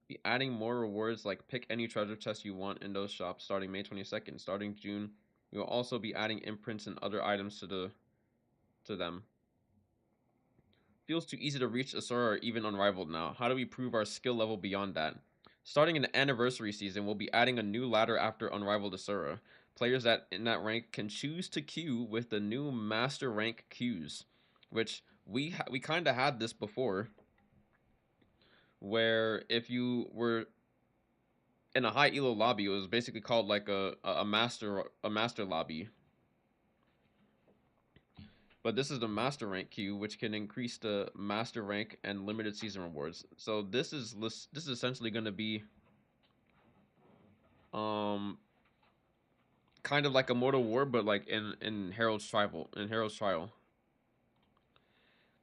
Be adding more rewards like pick any treasure chest you want in those shops starting May 22nd. Starting June, we will also be adding imprints and other items to them. Feels too easy to reach Asura or even unrivaled now. How do we prove our skill level beyond that? Starting in the anniversary season, we'll be adding a new ladder after unrivaled Asura. Players that in that rank can choose to queue with the new master rank queues, which we kind of had this before, where if you were in a high elo lobby, it was basically called like a master lobby. But this is the master rank queue, which can increase the master rank and limited season rewards. So this is essentially going to be um kind of like a Mortal War, but like in Herald's Trial. In Herald's Trial.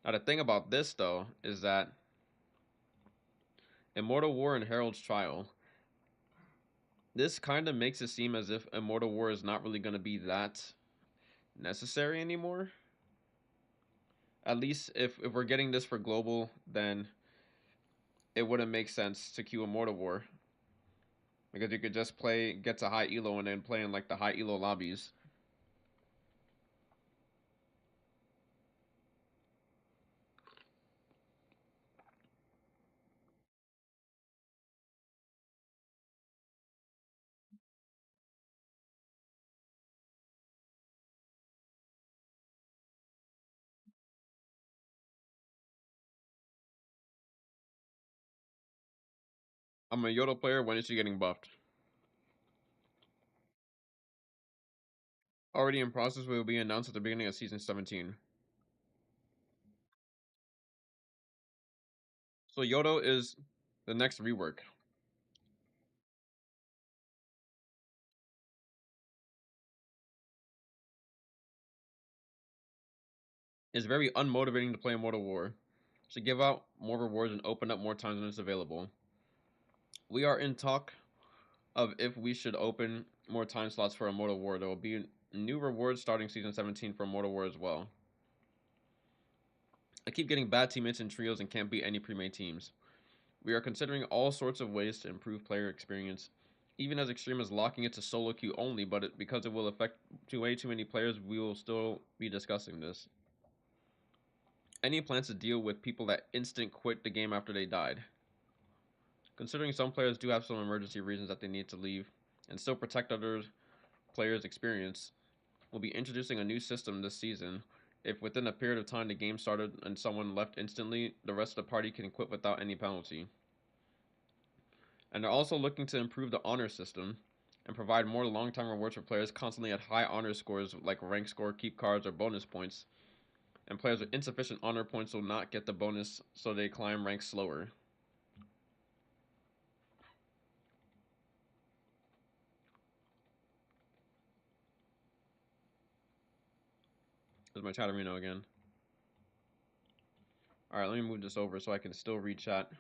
Now the thing about this though is that Immortal War and Herald's Trial, this kind of makes it seem as if Immortal War is not really going to be that necessary anymore. At least if we're getting this for global, then it wouldn't make sense to queue Immortal War. Because you could just get to high elo and then play in like the high elo lobbies. I'm a Yodel player. When is she getting buffed? Already in process, will be announced at the beginning of season 17. So Yodo is the next rework. It's very unmotivating to play Immortal War. Should give out more rewards and open up more times when it's available. We are in talk of if we should open more time slots for Immortal War. There will be new rewards starting season 17 for Immortal War as well. I keep getting bad teammates in trios and can't beat any pre-made teams. We are considering all sorts of ways to improve player experience, even as extreme as locking it to solo queue only, but because it will affect way too many players, we will still be discussing this. Any plans to deal with people that instant quit the game after they died? Considering some players do have some emergency reasons that they need to leave and still protect other players' experience, we'll be introducing a new system this season. If within a period of time the game started and someone left instantly, the rest of the party can quit without any penalty. And they're also looking to improve the honor system and provide more long-time rewards for players constantly at high honor scores like rank score, keep cards, or bonus points. And players with insufficient honor points will not get the bonus, so they climb ranks slower. There's my Chatterino again. Alright, let me move this over so I can still read chat.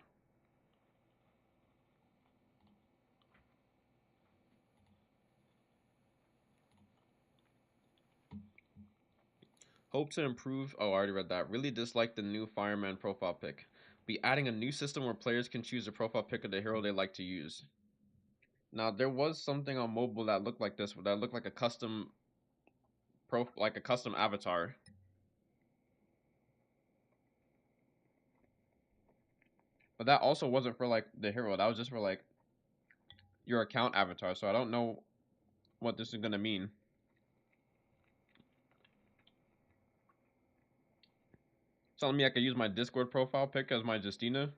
Hope to improve. Oh, I already read that. Really dislike the new Fireman profile pick. Be adding a new system where players can choose a profile pick of the hero they like to use. Now, there was something on mobile that looked like this, that looked like a custom like a custom avatar. But that also wasn't for like the hero. That was just for like your account avatar. So I don't know what this is gonna mean. Telling me I could use my Discord profile pic as my Justina.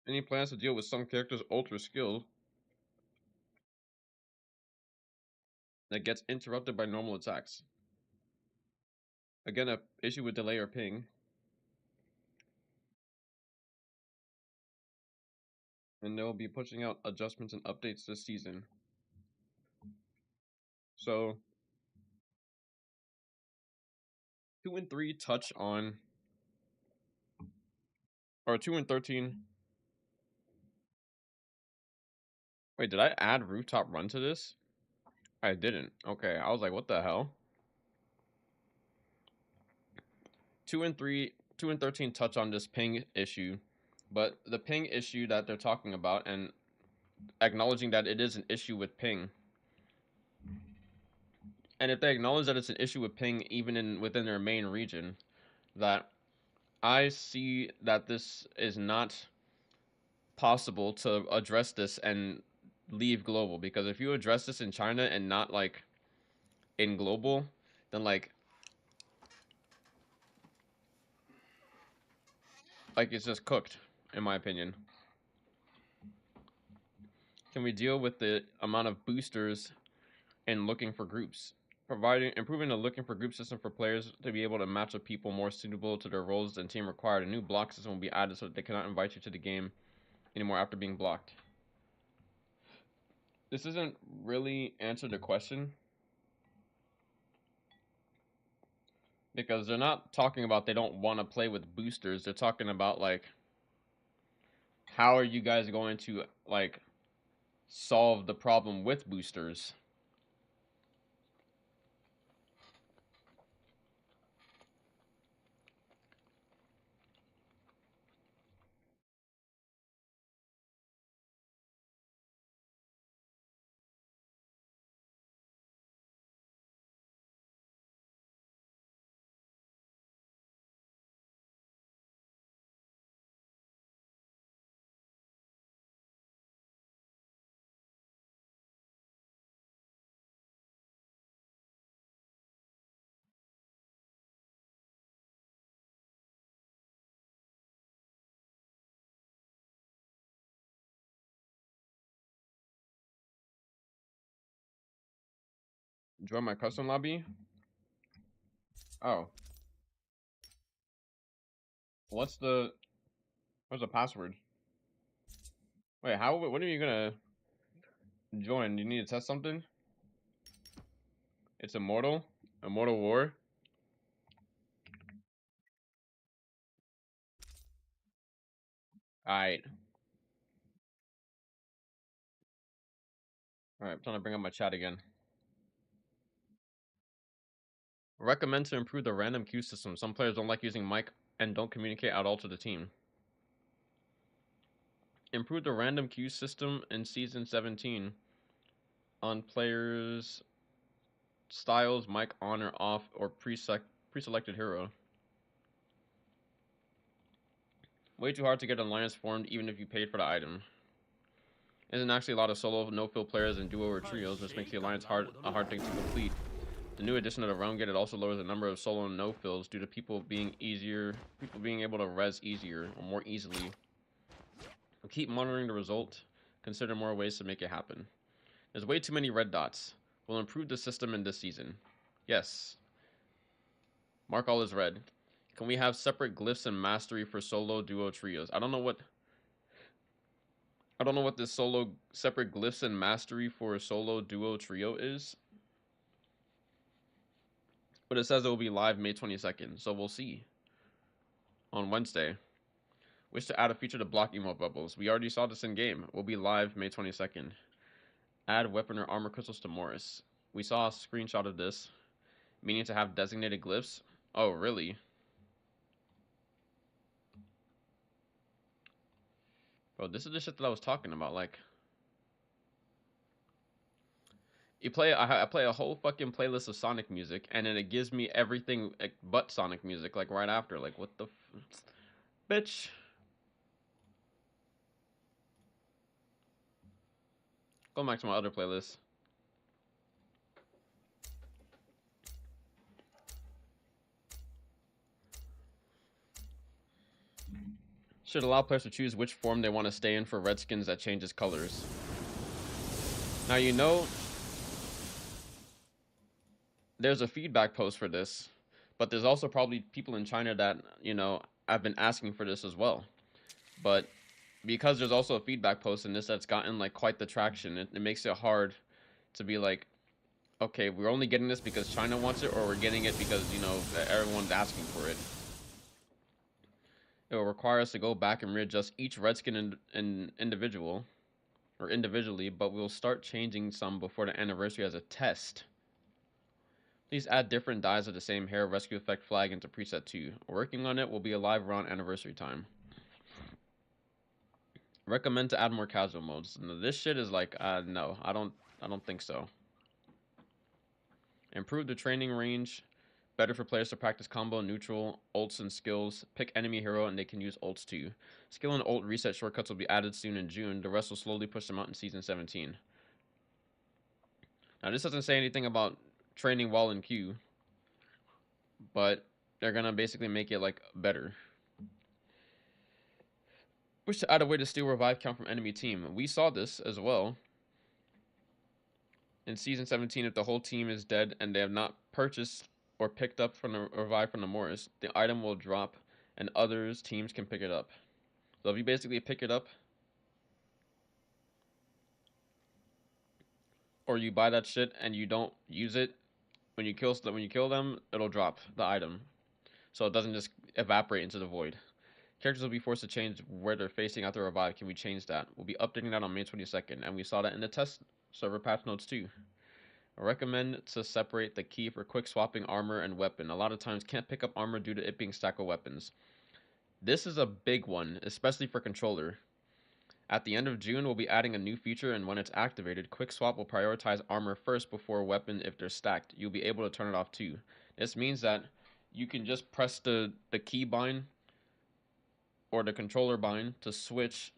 Any plans to deal with some characters' ultra skill that gets interrupted by normal attacks? Again, a issue with delay or ping. And they'll be pushing out adjustments and updates this season. So 2 and 3 touch on, or 2 and 13. Wait, did I add rooftop run to this? I didn't. Okay, I was like, what the hell? 2 and 3, 2 and 13 touch on this ping issue, but the ping issue that they're talking about and acknowledging that it is an issue with ping. And if they acknowledge that it's an issue with ping even within their main region, that I see that this is not possible to address this and leave global, because if you address this in China and not like in global, then like it's just cooked, in my opinion. Can we deal with the amount of boosters and looking for groups? Improving the looking for group system for players to be able to match up people more suitable to their roles and team required. A new block system will be added so that they cannot invite you to the game anymore after being blocked. This doesn't really answer the question, because they're not talking about they don't want to play with boosters. They're talking about like, how are you guys going to like solve the problem with boosters? Join my custom lobby. Oh, what's the password? Wait, how? When are you gonna join? You need to test something. It's Immortal War. Alright. Alright, I'm trying to bring up my chat again. Recommend to improve the random queue system. Some players don't like using mic and don't communicate at all to the team. Improve the random queue system in Season 17 on players' styles, mic on or off, or pre-selected hero. Way too hard to get an alliance formed even if you paid for the item. Isn't actually a lot of solo no-fill players and duo or trios, which makes the alliance a hard thing to complete. The new addition of the realm gate, it also lowers the number of solo and no-fills due to people being able to res easier or more easily. We'll keep monitoring the result. Consider more ways to make it happen. There's way too many red dots. We'll improve the system in this season. Yes. Mark all is red. Can we have separate glyphs and mastery for solo, duo, trios? I don't know what this solo separate glyphs and mastery for a solo, duo, trio is. But it says it will be live May 22nd, so we'll see. On Wednesday. Wish to add a feature to block emote bubbles. We already saw this in game. We'll be live May 22nd. Add weapon or armor crystals to Morris. We saw a screenshot of this. Meaning to have designated glyphs. Oh, really? Bro, this is the shit that I was talking about. Like, I play a whole fucking playlist of Sonic music, and then it gives me everything but Sonic music, like right after. Like, what the bitch? Go back to my other playlist. Should allow players to choose which form they want to stay in for Redskins that changes colors. Now, you know, there's a feedback post for this, but there's also probably people in China that, you know, have been asking for this as well. But because there's also a feedback post in this that's gotten like quite the traction, it makes it hard to be like, okay, we're only getting this because China wants it, or we're getting it because, you know, everyone's asking for it. It will require us to go back and readjust each Redskin individually, but we'll start changing some before the anniversary as a test. Please add different dyes of the same hair rescue effect flag into preset 2. Working on it will be alive around anniversary time. Recommend to add more casual modes. This shit is like, no, I don't think so. Improve the training range. Better for players to practice combo, neutral, ults, and skills. Pick enemy hero and they can use ults too. Skill and ult reset shortcuts will be added soon in June. The rest will slowly push them out in Season 17. Now, this doesn't say anything about training while in queue, but they're gonna basically make it like better. Wish to add a way to steal revive count from enemy team. We saw this as well. In Season 17, if the whole team is dead and they have not purchased or picked up from the revive from the Morris, the item will drop and others teams can pick it up. So if you basically pick it up or you buy that shit and you don't use it, when you kill them, it'll drop the item. So it doesn't just evaporate into the void. Characters will be forced to change where they're facing after revive. Can we change that? We'll be updating that on May 22nd, and we saw that in the test server patch notes too. I recommend to separate the key for quick swapping armor and weapon. A lot of times can't pick up armor due to it being stack of weapons. This is a big one, especially for controller. At the end of June, we'll be adding a new feature, and when it's activated, quick swap will prioritize armor first before weapon if they're stacked. You'll be able to turn it off too. This means that you can just press the key bind or the controller bind to switch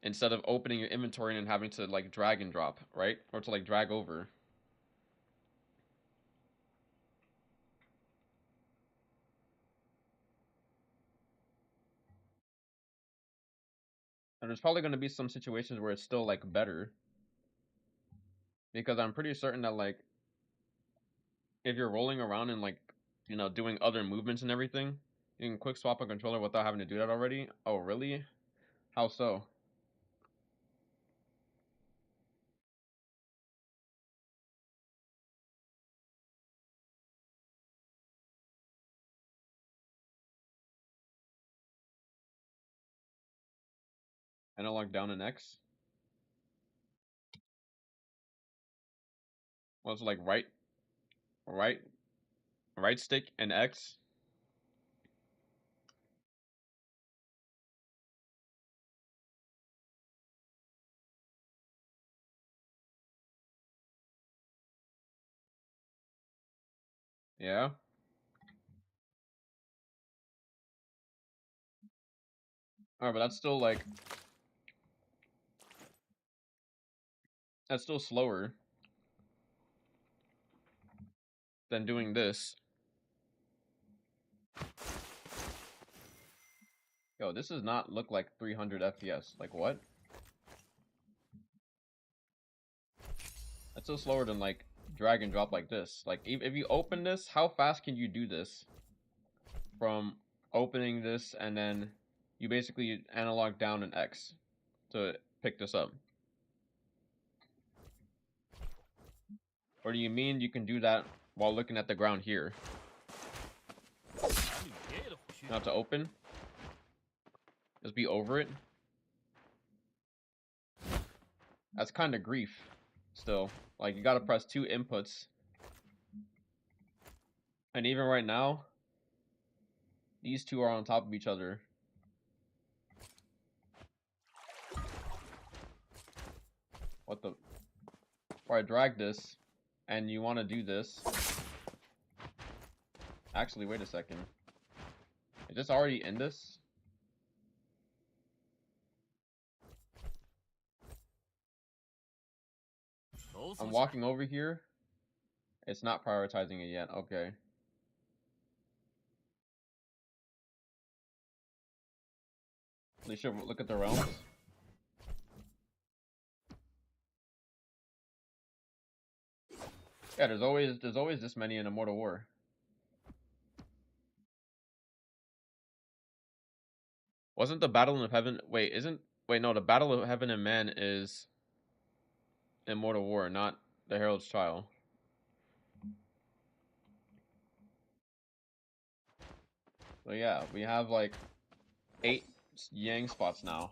instead of opening your inventory and having to like drag and drop, right? Or to like drag over. And there's probably going to be some situations where it's still like better, because I'm pretty certain that like if you're rolling around and like, you know, doing other movements and everything, you can quick swap a controller without having to do that already. Oh, really? How so? Analog down and X? Well, it's like right, right stick and X. Yeah. Alright, but that's still like, that's still slower than doing this. Yo, this does not look like 300 FPS. Like, what? That's still slower than, like, drag and drop like this. Like, if you open this, how fast can you do this? From opening this, and then you basically analog down an X to pick this up. Or do you mean you can do that while looking at the ground here? Not to open? Just be over it? That's kind of grief, still. Like, you gotta press 2 inputs. And even right now, these two are on top of each other. What the? Or I drag this, and you want to do this. Actually, wait a second. Is this already in this? I'm walking over here. It's not prioritizing it yet. Okay. They should look at the realms. Yeah, there's always this many in Immortal War. Wasn't the Battle of Heaven? Wait, no, the Battle of Heaven and Man is Immortal War, not the Herald's Trial. So yeah, we have like 8 Yang spots now.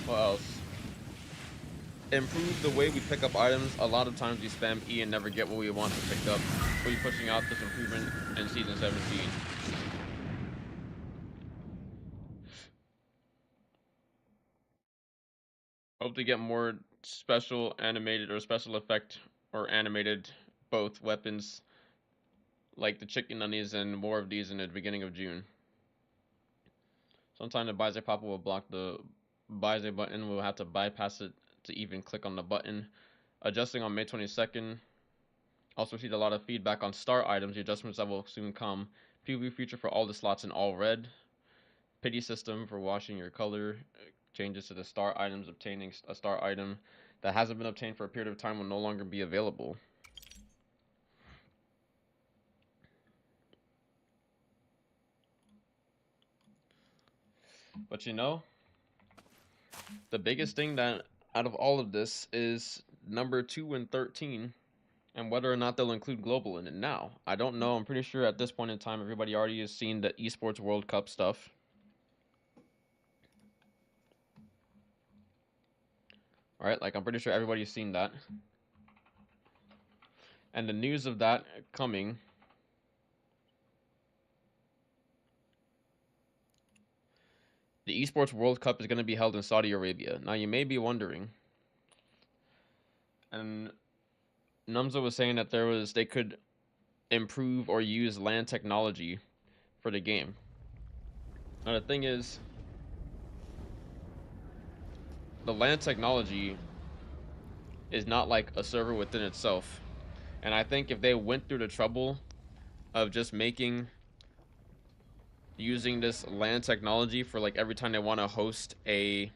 What else? Improve the way we pick up items. A lot of times we spam E and never get what we want to pick up. We'll be pushing out this improvement in Season 17. Hope to get more special animated or special effect or animated both weapons like the chicken onions and more of these in the beginning of June. Sometimes the Baize Pop will block the Baize button. We'll have to bypass it to even click on the button. Adjusting on May 22nd. Also received a lot of feedback on star items, the adjustments that will soon come. PvP feature for all the slots in all red. Pity system for washing your color. Changes to the star items. Obtaining a star item that hasn't been obtained for a period of time will no longer be available. But you know, the biggest thing that out of all of this is number 2 and 13 and whether or not they'll include global in it. Now, I don't know. I'm pretty sure at this point in time, everybody already has seen the Esports World Cup stuff. All right, like I'm pretty sure everybody's seen that. And the news of that coming. The Esports World Cup is going to be held in Saudi Arabia. Now, you may be wondering, and Numza was saying that they could improve or use land technology for the game. Now, the thing is, the LAN technology is not like a server within itself. And I think if they went through the trouble of just using this LAN technology for like every time they want to host a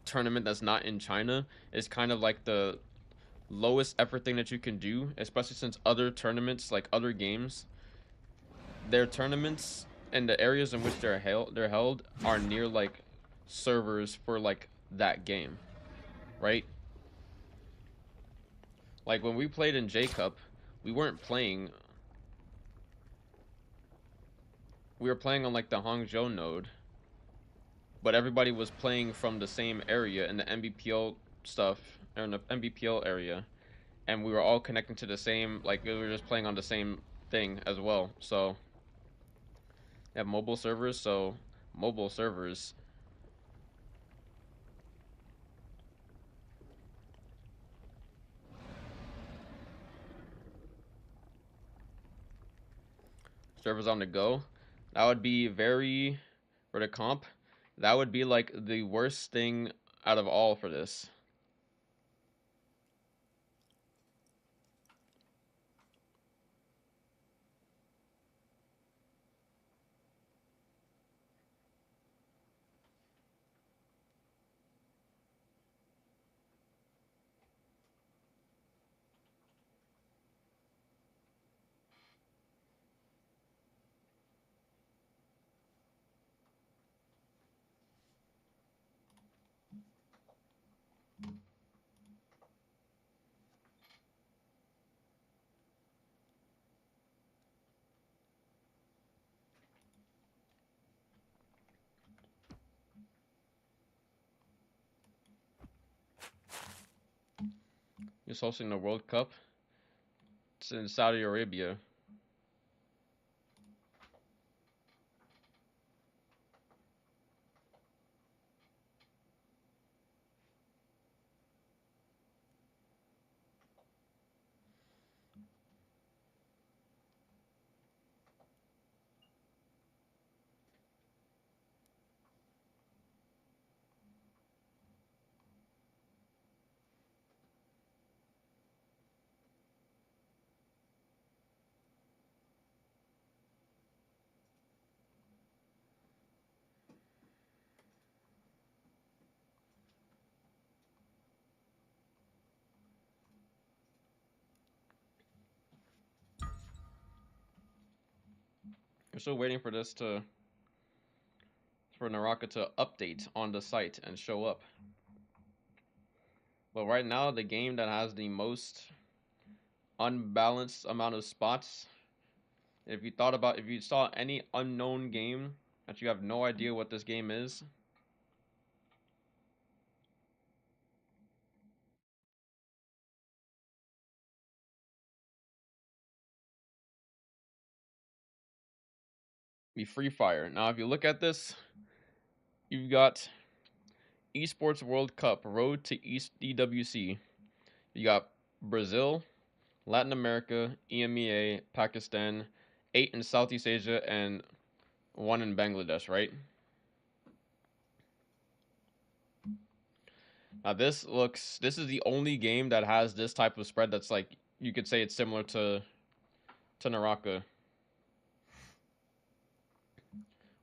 tournament that's not in China, is kind of like the lowest effort thing that you can do, especially since other tournaments, like other games, their tournaments and the areas in which they're held are near like servers for like that game, right? Like when we played in J Cup, we weren't playing. We were playing on like the Hangzhou node, but everybody was playing from the same area in the NBPL stuff, or in the NBPL area, and we were all connecting to the same. Like we were just playing on the same thing as well. So they have mobile servers. So mobile servers. Servers on the go. That would be very, for the comp, that would be like the worst thing out of all for this. Just hosting the World Cup. It's in Saudi Arabia. We're still waiting for this to, for Naraka to update on the site and show up. But right now, the game that has the most unbalanced amount of spots, if you saw any unknown game that you have no idea what this game is, be Free Fire. Now, if you look at this, you've got Esports World Cup, Road to East EWC. You got Brazil, Latin America, EMEA, Pakistan, 8 in Southeast Asia, and 1 in Bangladesh, right? Now this is the only game that has this type of spread that's like, you could say it's similar to Naraka,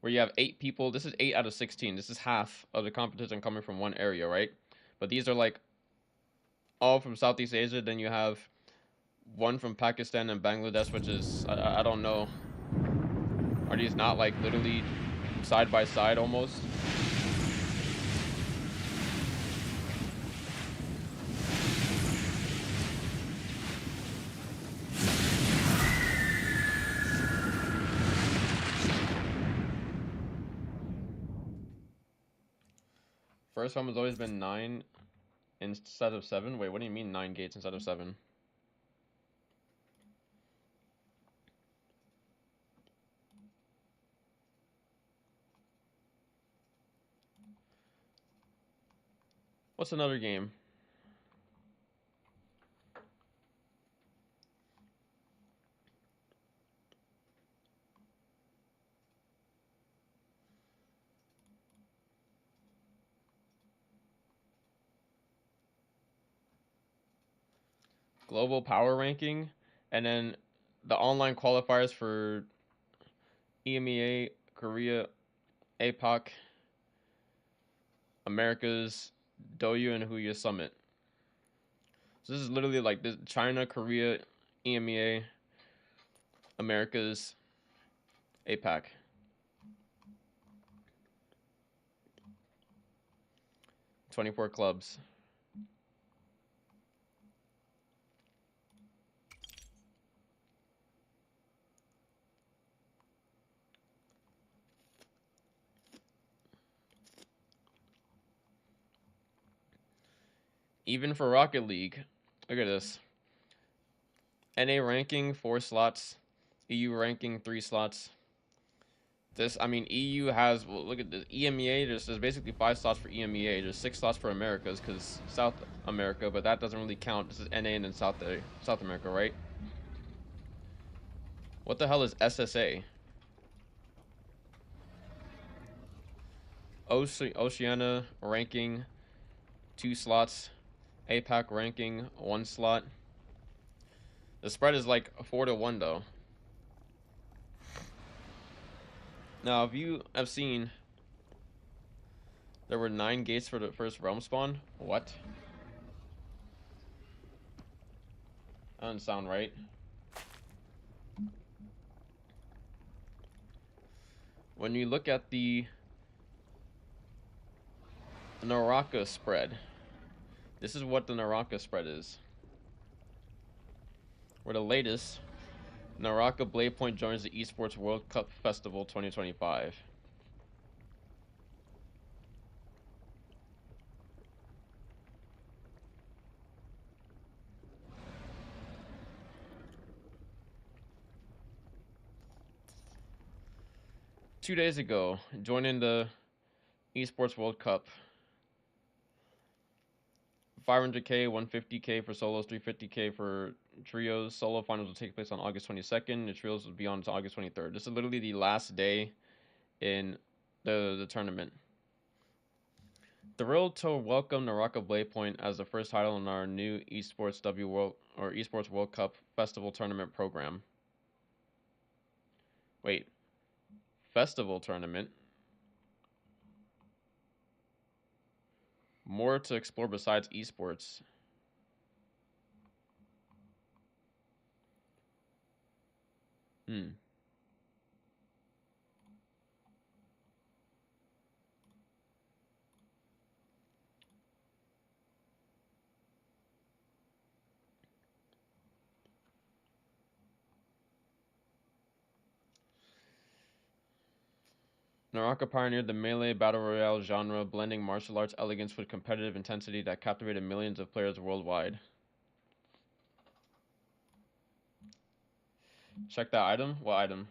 where you have 8 people. This is 8 out of 16. This is half of the competition coming from one area, right? But these are like all from Southeast Asia. Then you have 1 from Pakistan and Bangladesh, which is, I don't know. Are these not like literally side by side almost? First one has always been 9 instead of 7. Wait, what do you mean 9 gates instead of 7? What's another game? global power ranking, and then the online qualifiers for EMEA, Korea, APAC, Americas, Doyu, and Huya Summit. So this is literally like this: China, Korea, EMEA, Americas, APAC. $24 clubs. Even for Rocket League, look at this. NA ranking 4 slots, EU ranking 3 slots. This, I mean, EU has, well, look at this. EMEA, there's basically 5 slots for EMEA. There's 6 slots for Americas, because South America, but that doesn't really count. This is NA and then South America, right? What the hell is SSA? Oceania ranking 2 slots. APAC ranking 1 slot. The spread is like 4-1 though. Now, if you have seen, there were 9 gates for the first realm spawn. What? That doesn't sound right. When you look at the Naraka spread, this is what the Naraka spread is. Where the latest, Naraka Blade Point joins the Esports World Cup Festival 2025. Two days ago, joining the Esports World Cup. 500k, 150k for solos, 350k for trios. Solo finals will take place on August 22nd. The trios will be on until August 23rd. This is literally the last day in the tournament. Thrilled to welcome Naraka Blade Point as the first title in our new Esports Esports World Cup Festival Tournament program. Wait, Festival Tournament? More to explore besides esports. Naraka pioneered the melee battle royale genre, blending martial arts elegance with competitive intensity that captivated millions of players worldwide. Check that item. What item?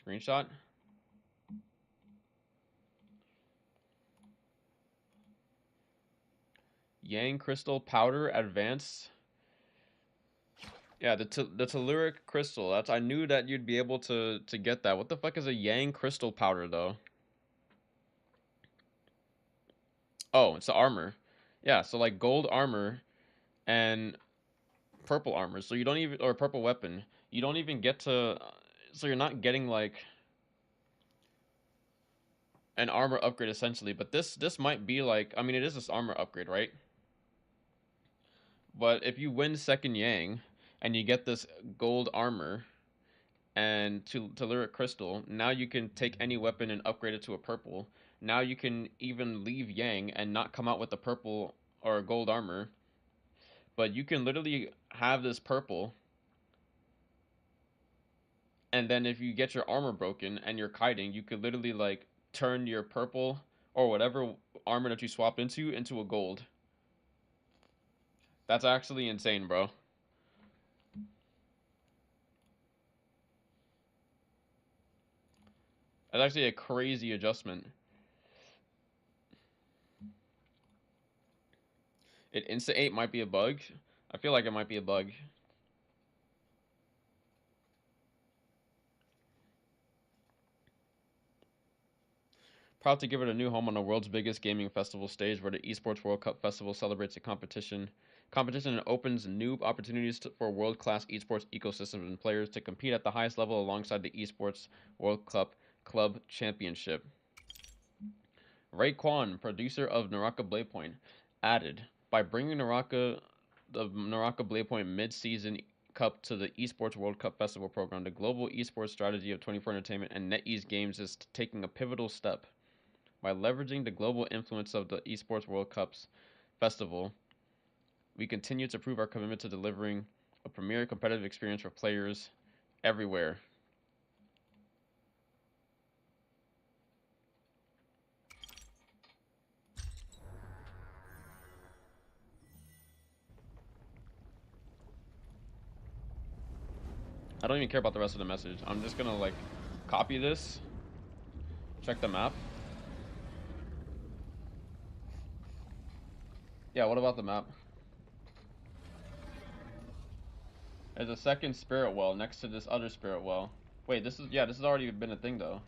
Screenshot. Yang Crystal Powder Advanced. Yeah, the telluric crystal. That's, I knew that you'd be able to get that. What the fuck is a Yang Crystal Powder though? Oh, it's the armor. Yeah, so like gold armor and purple armor. So you don't even, or purple weapon. You don't even get to, so you're not getting like an armor upgrade essentially, but this might be like, I mean, it is this armor upgrade, right? But if you win second Yang and you get this gold armor and to lyric crystal, now you can take any weapon and upgrade it to a purple. Now you can even leave Yang and not come out with the purple or gold armor, but you can literally have this purple, and then if you get your armor broken and you're kiting, you could literally like turn your purple or whatever armor that you swapped into a gold. That's actually insane, bro. That's actually a crazy adjustment. It Insta 8 might be a bug. I feel like it might be a bug. Proud to give it a new home on the world's biggest gaming festival stage, where the Esports World Cup Festival celebrates a competition and opens new opportunities for world-class esports ecosystems and players to compete at the highest level alongside the Esports World Cup Club Championship. Ray Kwan, producer of Naraka Bladepoint, added, by bringing the Naraka Bladepoint mid-season cup to the Esports World Cup Festival program, the global esports strategy of 24 Entertainment and NetEase Games is taking a pivotal step. By leveraging the global influence of the Esports World Cups Festival, we continue to prove our commitment to delivering a premier competitive experience for players everywhere. I don't even care about the rest of the message. I'm just gonna like copy this, check the map. Yeah, what about the map? There's a second spirit well next to this other spirit well. Wait, this has already been a thing though.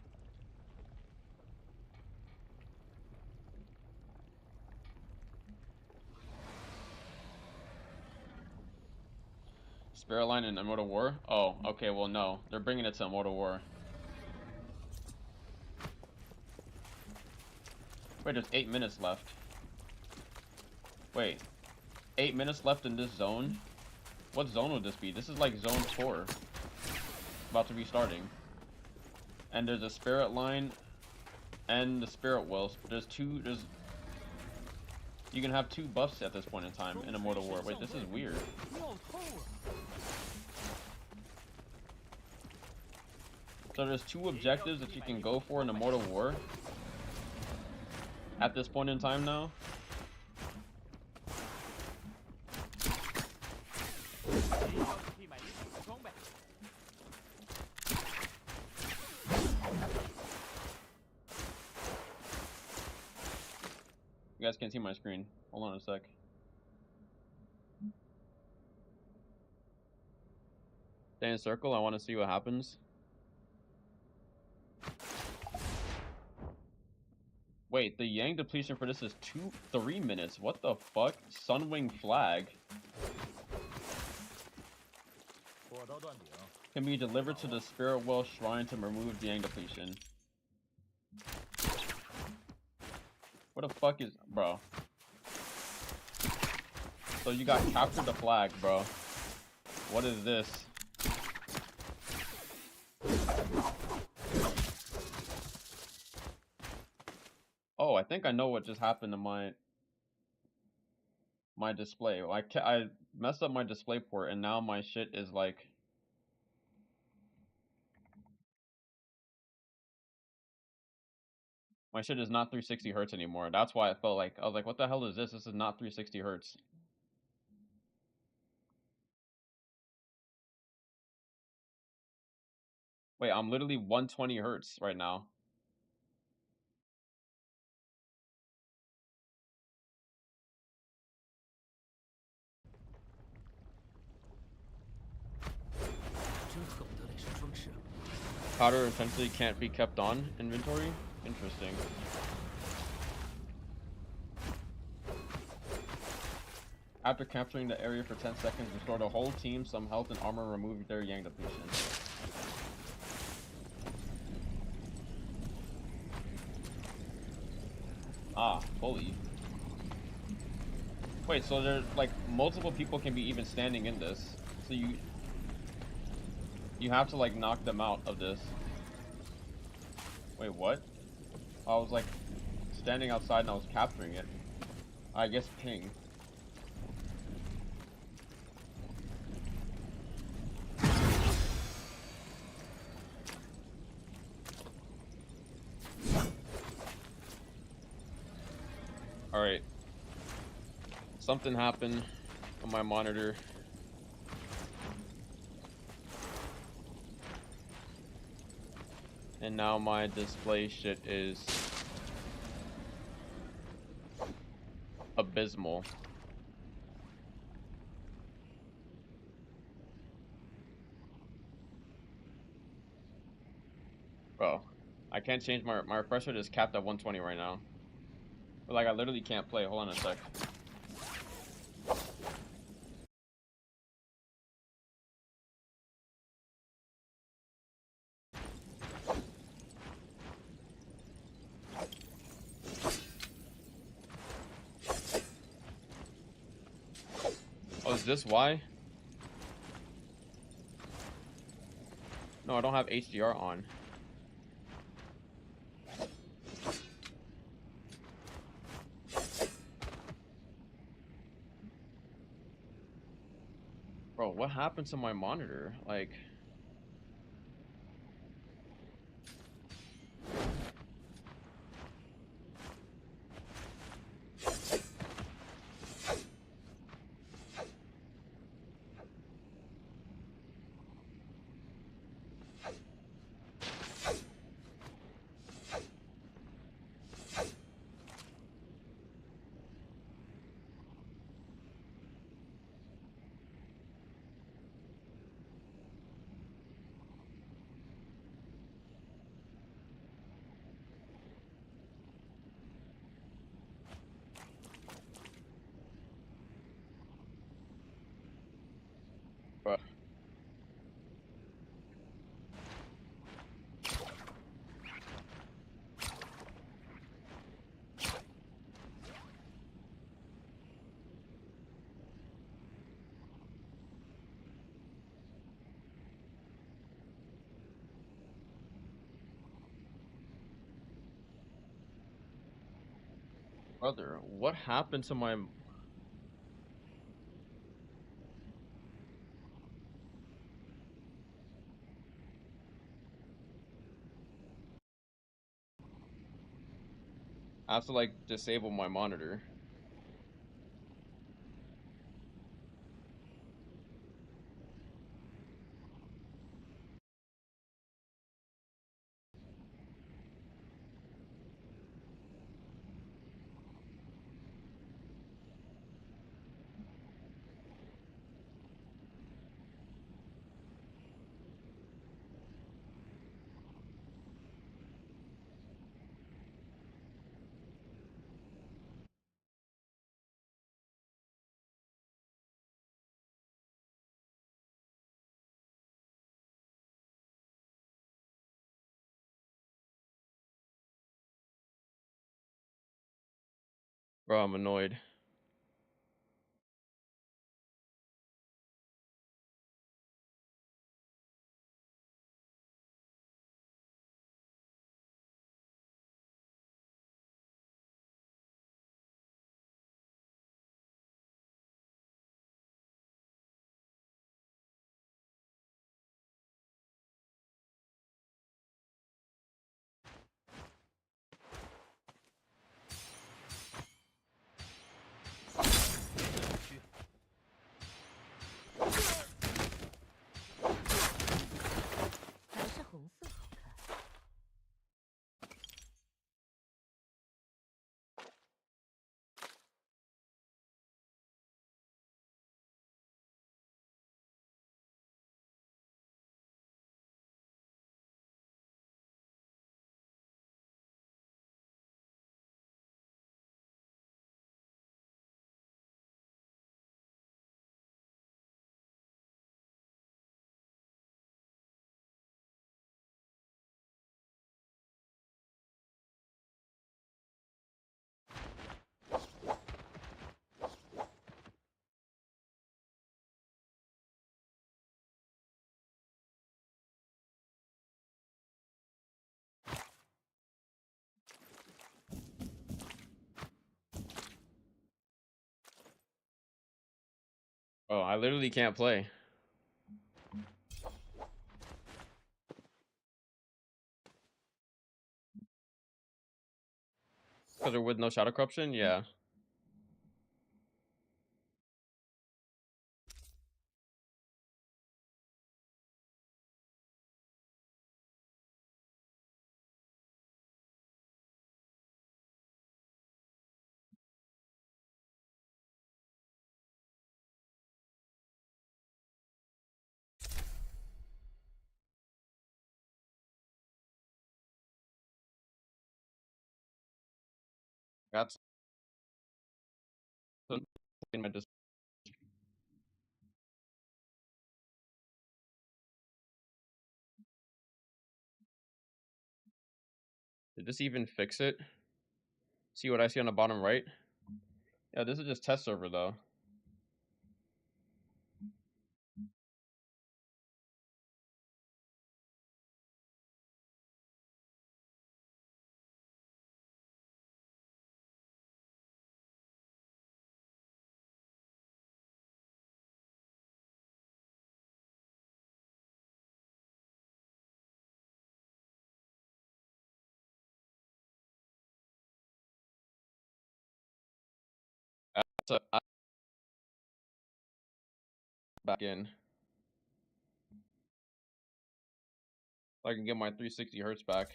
Spirit line in Immortal War? Oh, okay, well no. They're bringing it to Immortal War. Wait, there's 8 minutes left. Wait, 8 minutes left in this zone? What zone would this be? This is like zone 4. About to be starting. And there's a spirit line and the spirit well. You can have 2 buffs at this point in time in Immortal War. Wait, this is weird. So there's 2 objectives that you can go for in Immortal War at this point in time now. You guys can't see my screen. Hold on a sec. Stay in a circle. I want to see what happens. Wait, the Yang depletion for this is 3 minutes. What the fuck? Sunwing Flag can be delivered to the Spirit Well Shrine to remove the Yang depletion. What the fuck is... Bro. So you got captured the flag, bro. What is this? Oh, I think I know what just happened to my display. I messed up my display port and now my shit is like... My shit is not 360 hertz anymore. That's why I felt like... I was like, what the hell is this? This is not 360 hertz. Wait, I'm literally 120 hertz right now. Powder essentially can't be kept on inventory? Interesting. After capturing the area for 10 seconds, restore the whole team some health and armor, remove their Yang depletion. Ah, fully. Wait, so there's like multiple people can be even standing in this. So you have to like knock them out of this. Wait, what? I was like standing outside and I was capturing it. I guess ping. Alright. Something happened on my monitor. And now my display shit is abysmal. Bro, I can't change my refresh rate is capped at 120 right now. But like I literally can't play. Hold on a sec. Oh, is this why? No, I don't have HDR on. Bro, what happened to my monitor? Like, bro. Brother, what happened to my... I have to like disable my monitor. Bro, I'm annoyed. Oh, I literally can't play. Because they're with no shadow corruption? Yeah. That's in my Did this even fix it? See what I see on the bottom right? Yeah, this is just test server though. So back in. So I can get my 360 hertz back.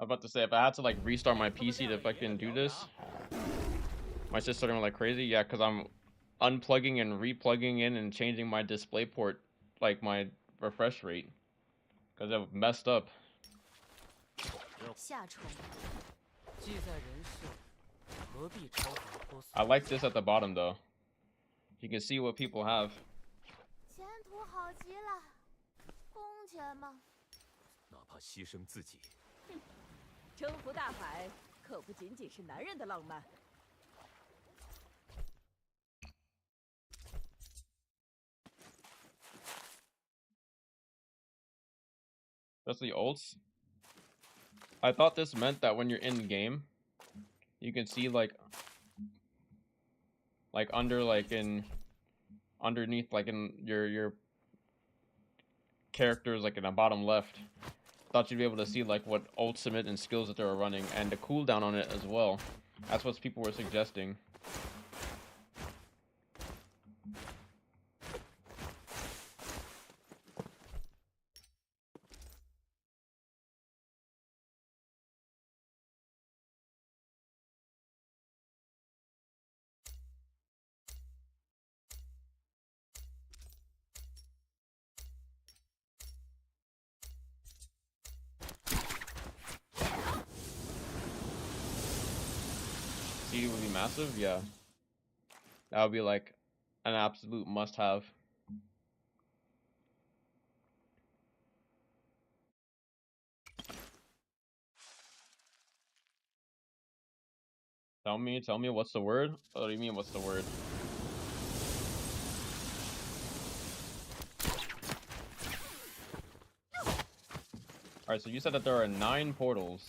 I'm about to say, if I had to like restart my PC to fucking do this, my shit's starting like crazy. Yeah, because I'm unplugging and replugging in and changing my display port, like my refresh rate, because it messed up. I like this at the bottom though. You can see what people have.
前途好极了，工钱嘛。
哪怕牺牲自己。
征服大海可不仅仅是男人的浪漫。
Especially ults. I thought this meant that when you're in the game, you can see like under like in underneath like in your characters like in the bottom left. Thought you'd be able to see like what ultimate and skills that they were running and the cooldown on it as well. That's what people were suggesting. CD would be massive, yeah. That would be like an absolute must-have. Tell me what's the word? What do you mean what's the word? Alright, so you said that there are 9 portals.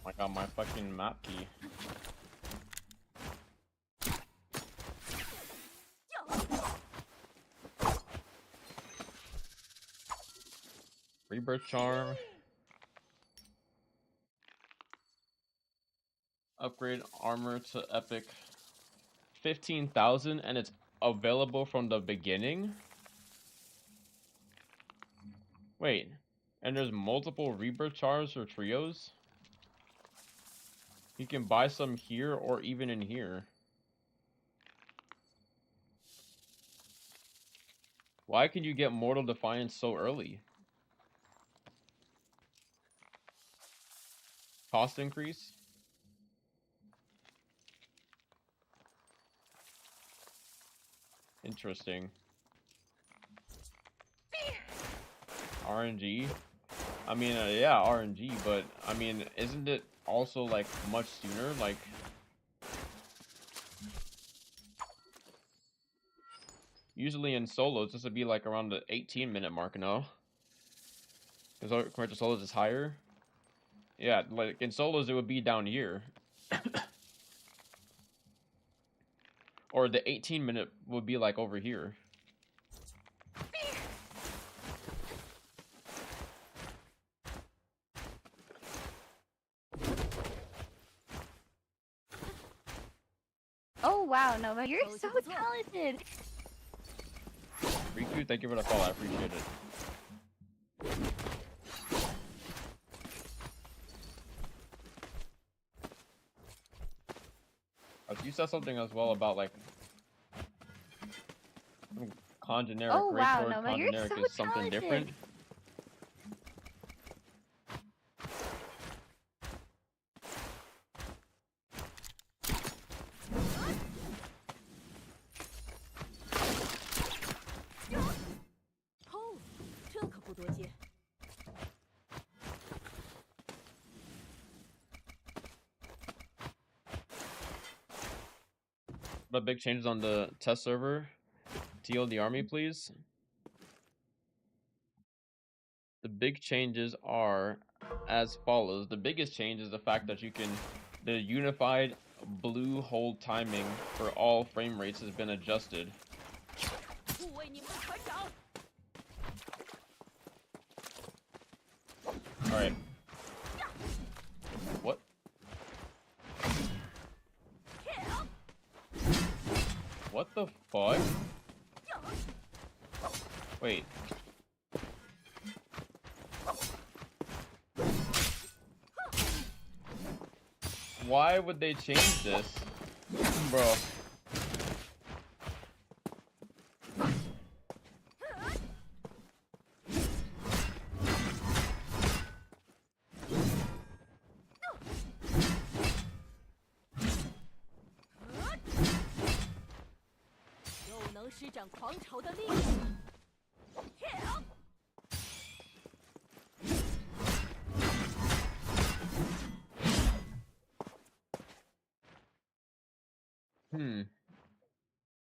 I got my fucking map key. Rebirth charm. Upgrade armor to epic. 15,000 and it's available from the beginning? Wait, and there's multiple rebirth charms or trios? You can buy some here or even in here. Why can you get Mortal Defiance so early? Cost increase? Interesting. RNG? I mean, yeah, RNG, but I mean, isn't it also like much sooner? Like, usually in solos, this would be like around the 18-minute mark, no? Because compared to solos, it's higher. Yeah, like in solos, it would be down here. Or the 18-minute would be like over here.
Oh wow, Nova, you're so talented.
Riku, thank you for the follow. I appreciate it. You said something as well about like congeneric.
Oh
Great
wow,
sword
Nova, you're
congeneric
so
is something
talented.
different. But big changes on the test server. TL the army, please. The big changes are as follows. The biggest change is the fact that you can, the unified blue hold timing for all frame rates has been adjusted. Alright. What? What the fuck? Wait. Why would they change this? Bro.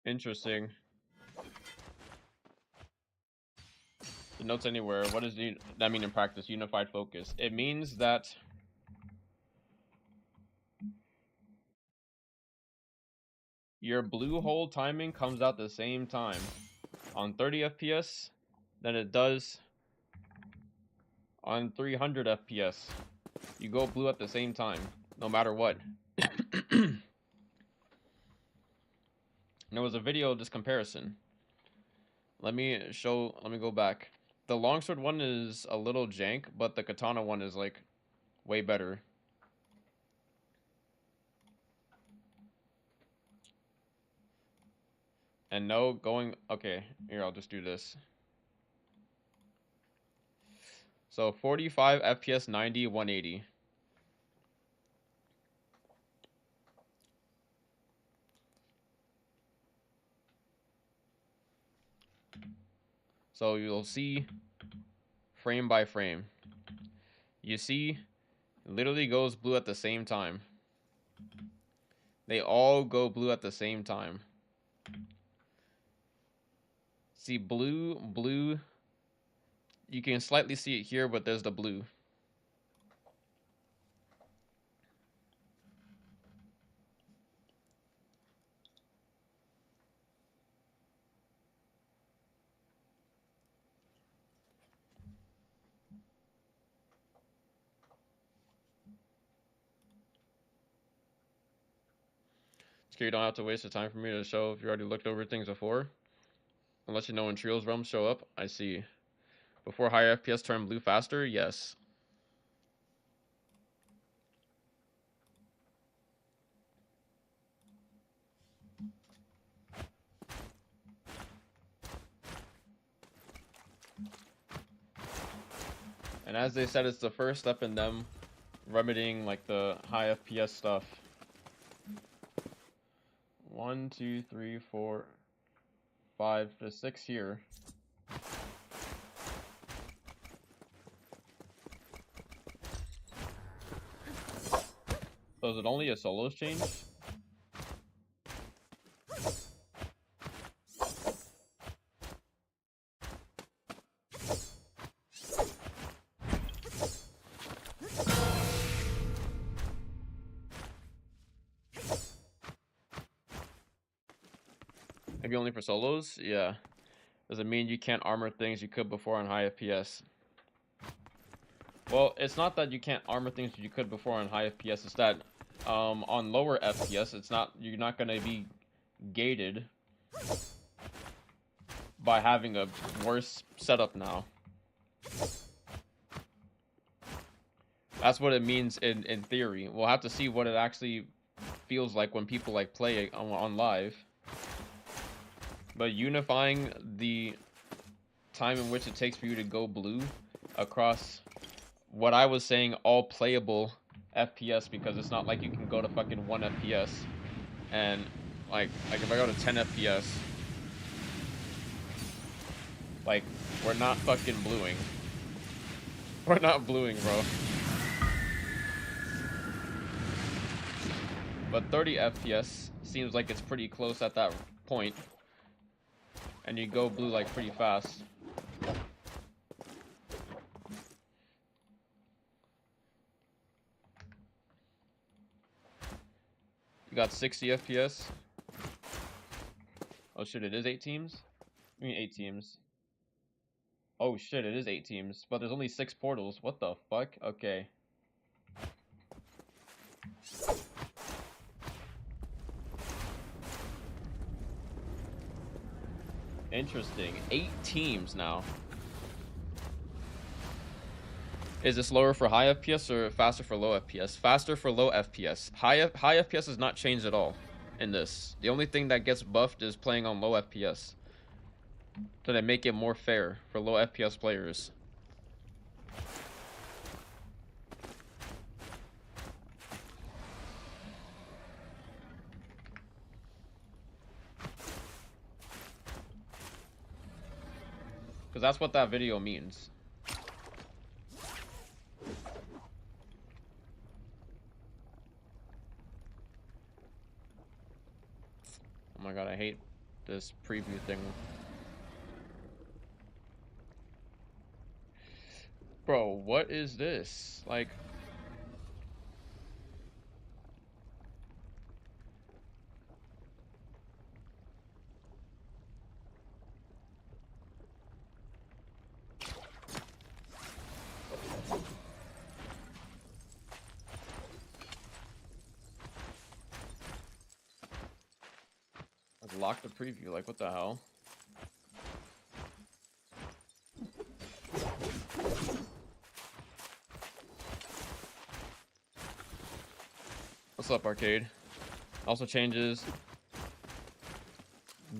Interesting. The notes anywhere. What does that mean in practice? Unified focus. It means that your blue hole timing comes out the same time on 30 FPS than it does on 300 FPS. You go blue at the same time, no matter what. There was a video of this comparison. Let me go back. The longsword one is a little jank, but the katana one is like way better. And no, okay, here, I'll just do this. So 45 FPS, 90, 180. So you'll see frame by frame. You see, it literally goes blue at the same time. They all go blue at the same time. See, blue. You can slightly see it here, but there's the blue. So you don't have to waste the time for me to show if you already looked over things before. Unless you know when Trios realms show up. I see. Before higher FPS turn blue faster? Yes. And as they said, it's the first step in them remedying like the high FPS stuff. 1, 2, 3, 4, 5 to 6 here. So is it only a solos change? Maybe only for solos? Yeah. Does it mean you can't armor things you could before on high FPS? Well, it's not that you can't armor things you could before on high FPS. It's that on lower FPS, you're not gonna be gated by having a worse setup now. That's what it means in theory. We'll have to see what it actually feels like when people like play it on live. But unifying the time in which it takes for you to go blue across what I was saying all playable FPS, because it's not like you can go to fucking 1 FPS and like if I go to 10 FPS, like we're not fucking bluing. We're not bluing, bro. But 30 FPS seems like it's pretty close at that point. And you go blue like pretty fast. You got 60 FPS. Oh shit, it is 8 teams? I mean 8 teams. Oh shit, it is 8 teams. But there's only 6 portals. What the fuck? Okay. Interesting. 8 teams now. Is this lower for high FPS or faster for low FPS? Faster for low FPS. High FPS has not changed at all in this. The only thing that gets buffed is playing on low FPS. So they make it more fair for low FPS players. Because that's what that video means. Oh my god, I hate this preview thing. Bro, what is this? Like... lock the preview, like what the hell? What's up, arcade? Also changes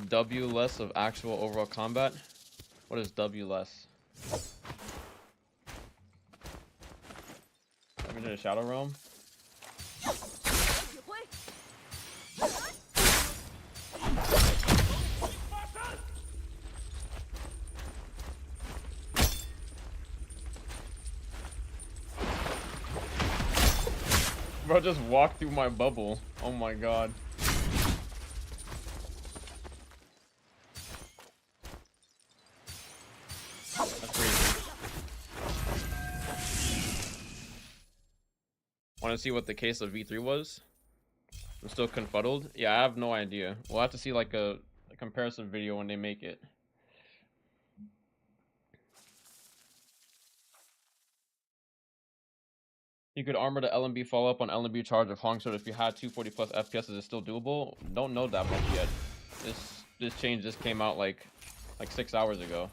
W less of actual overall combat. What is W less? I'm into the Shadow Realm. Bro, just walked through my bubble. Oh my god. That's crazy. Want to see what the case of V3 was? I'm still confuddled. Yeah, I have no idea. We'll have to see like a comparison video when they make it. You could armor the LMB follow-up on LMB charge of Hongsword if you had 240 plus FPS. Is it still doable? Don't know that much yet. This change just came out like 6 hours ago.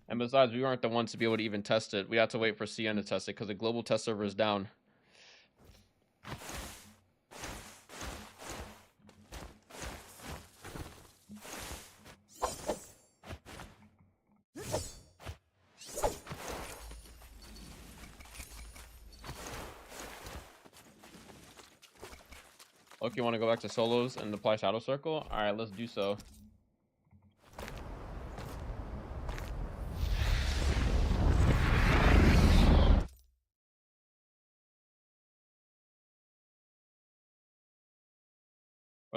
And besides, we weren't the ones to be able to even test it. We had to wait for CN to test it because the global test server is down. Okay, you want to go back to solos and apply Shadow Circle? Alright, let's do so.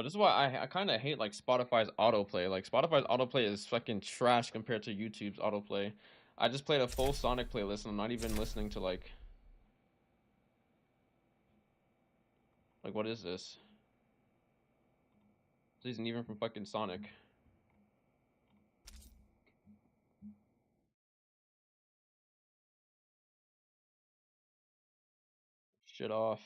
But this is why I kind of hate like Spotify's autoplay. Like Spotify's autoplay is fucking trash compared to YouTube's autoplay. I just played a full Sonic playlist and I'm not even listening to like what is this? This isn't even from fucking Sonic. Shit off.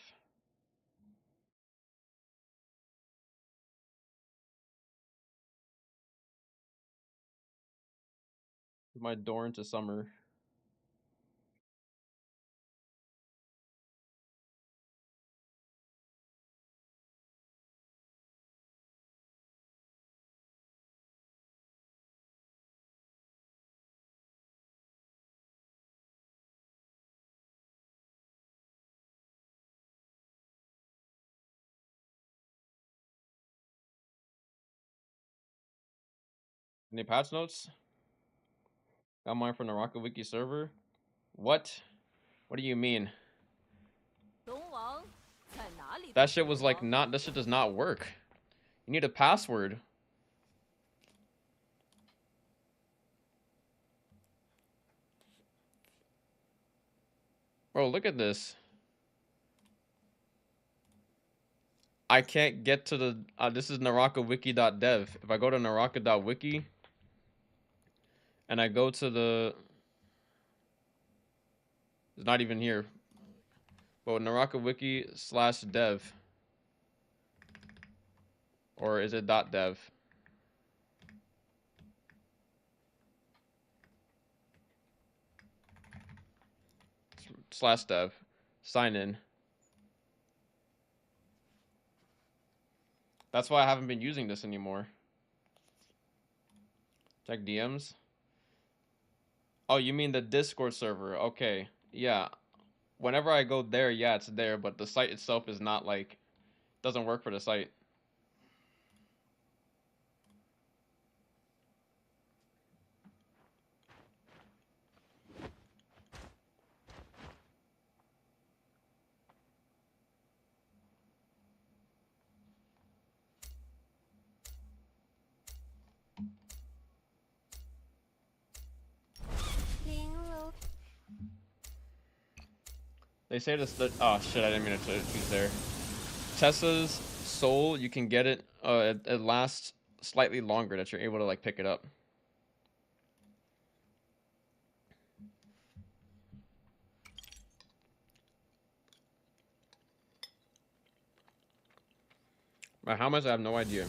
My door into summer. Any patch notes? Got mine from the Rocket Wiki server. What? What do you mean?
龙王在哪里？
That shit was like not. That shit does not work. You need a password. Bro, look at this. I can't get to the. This is narakawiki.dev. If I go to naraka.wiki and I go to the. It's not even here. But narakawiki/dev. Or is it .dev? /dev. Sign in. That's why I haven't been using this anymore. Check DMs. Oh, you mean the Discord server? Okay. Yeah. Whenever I go there, yeah, it's there, but the site itself is not like doesn't work for the site. They say this. Oh shit! I didn't mean to choose there. Tessa's soul, you can get it. It lasts slightly longer that you're able to like pick it up. Right, how much? I have no idea.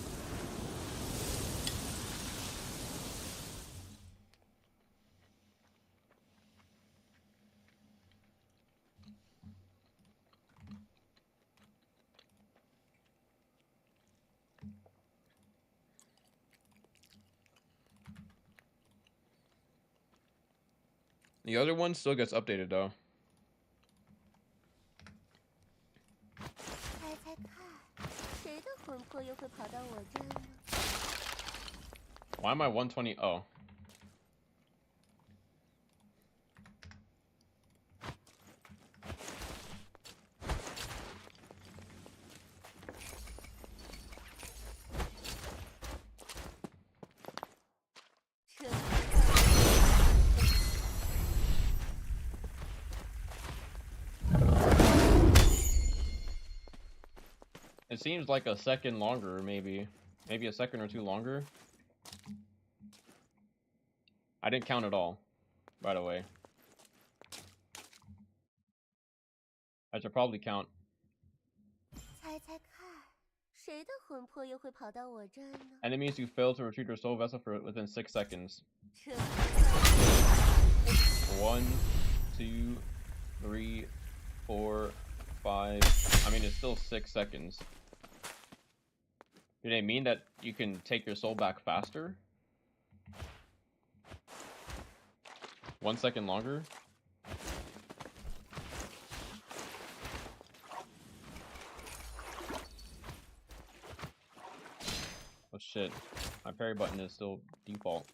The other one still gets updated though. Why am I 120? Oh. It seems like a second longer, maybe a second or two longer. I didn't count it all, by the way. I should probably count. Enemies who fail to retrieve their soul vessel for within 6 seconds. 1, 2, 3, 4, 5. I mean, it's still 6 seconds. Do they mean that you can take your soul back faster? 1 second longer? Oh shit. My parry button is still default.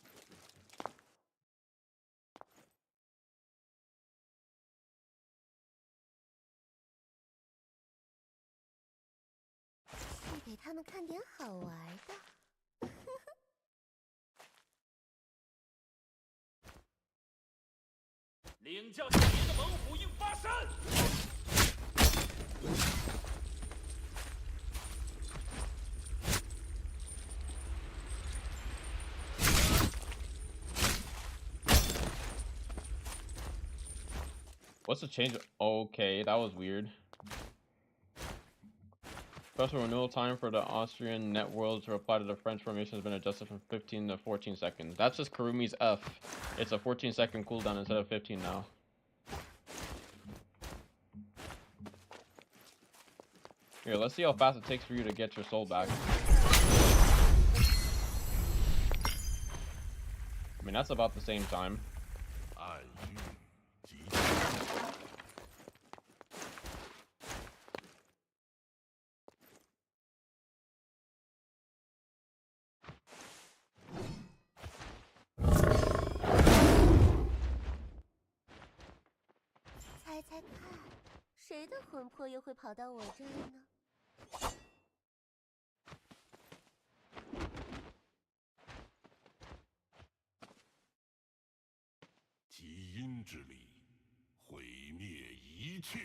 他们看点好玩的。
领教下爷的猛虎硬发山。
What's the change? Okay, that was weird. Special renewal time for the Austrian networld to reply to the French formation has been adjusted from 15 to 14 seconds. That's just Karumi's F. It's a 14-second cooldown instead of 15 now. Here, let's see how fast it takes for you to get your soul back. I mean, that's about the same time.
猜猜看，谁的魂魄又会跑到我这儿呢？
基因之力，毁灭一切。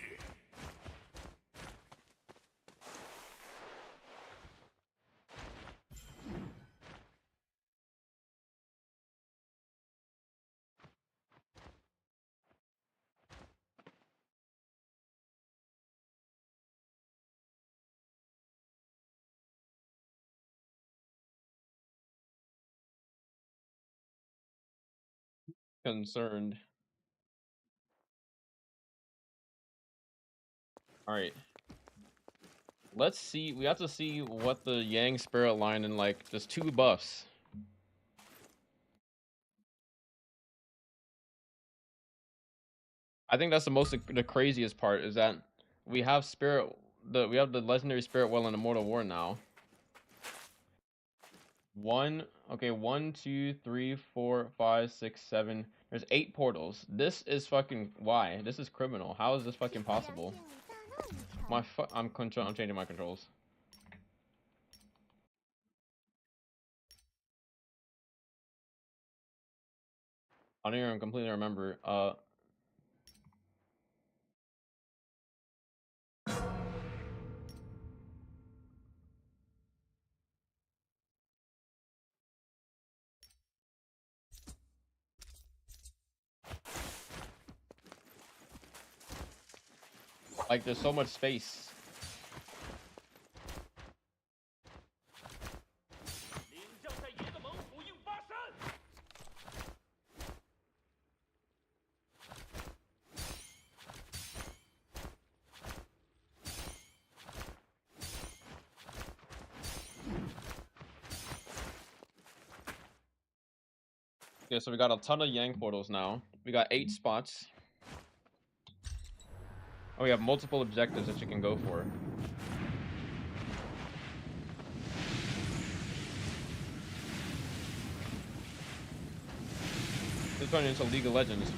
Concerned. Alright. Let's see. We have to see what the Yang Spirit line and like there's 2 buffs. I think that's the craziest part is that we have we have the legendary Spirit Well in Immortal War now. 1, 2, 3, 4, 5, 6, 7. There's 8 portals. This is fucking why? This is criminal. How is this fucking possible? I'm changing my controls. I don't even completely remember. Like there's so much space. Okay, so we got a ton of Yang portals now. We got 8 spots. Oh, we have multiple objectives that you can go for. This turning into League of Legends.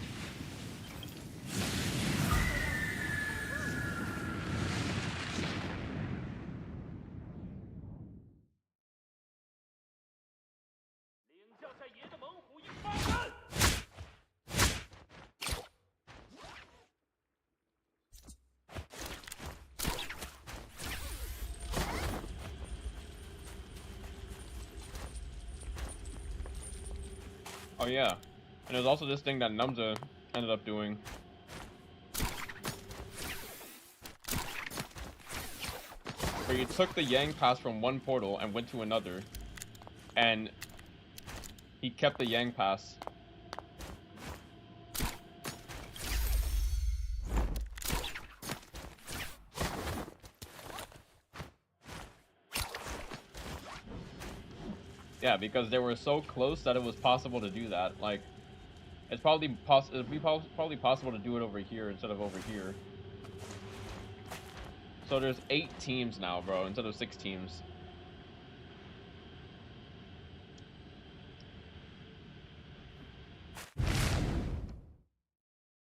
Oh yeah, and there's also this thing that Numza ended up doing. Where you took the Yang pass from one portal and went to another, and he kept the Yang pass. Yeah, because they were so close that it was possible to do that. Like, it's probably probably possible to do it over here instead of over here. So there's 8 teams now, bro, instead of 6 teams.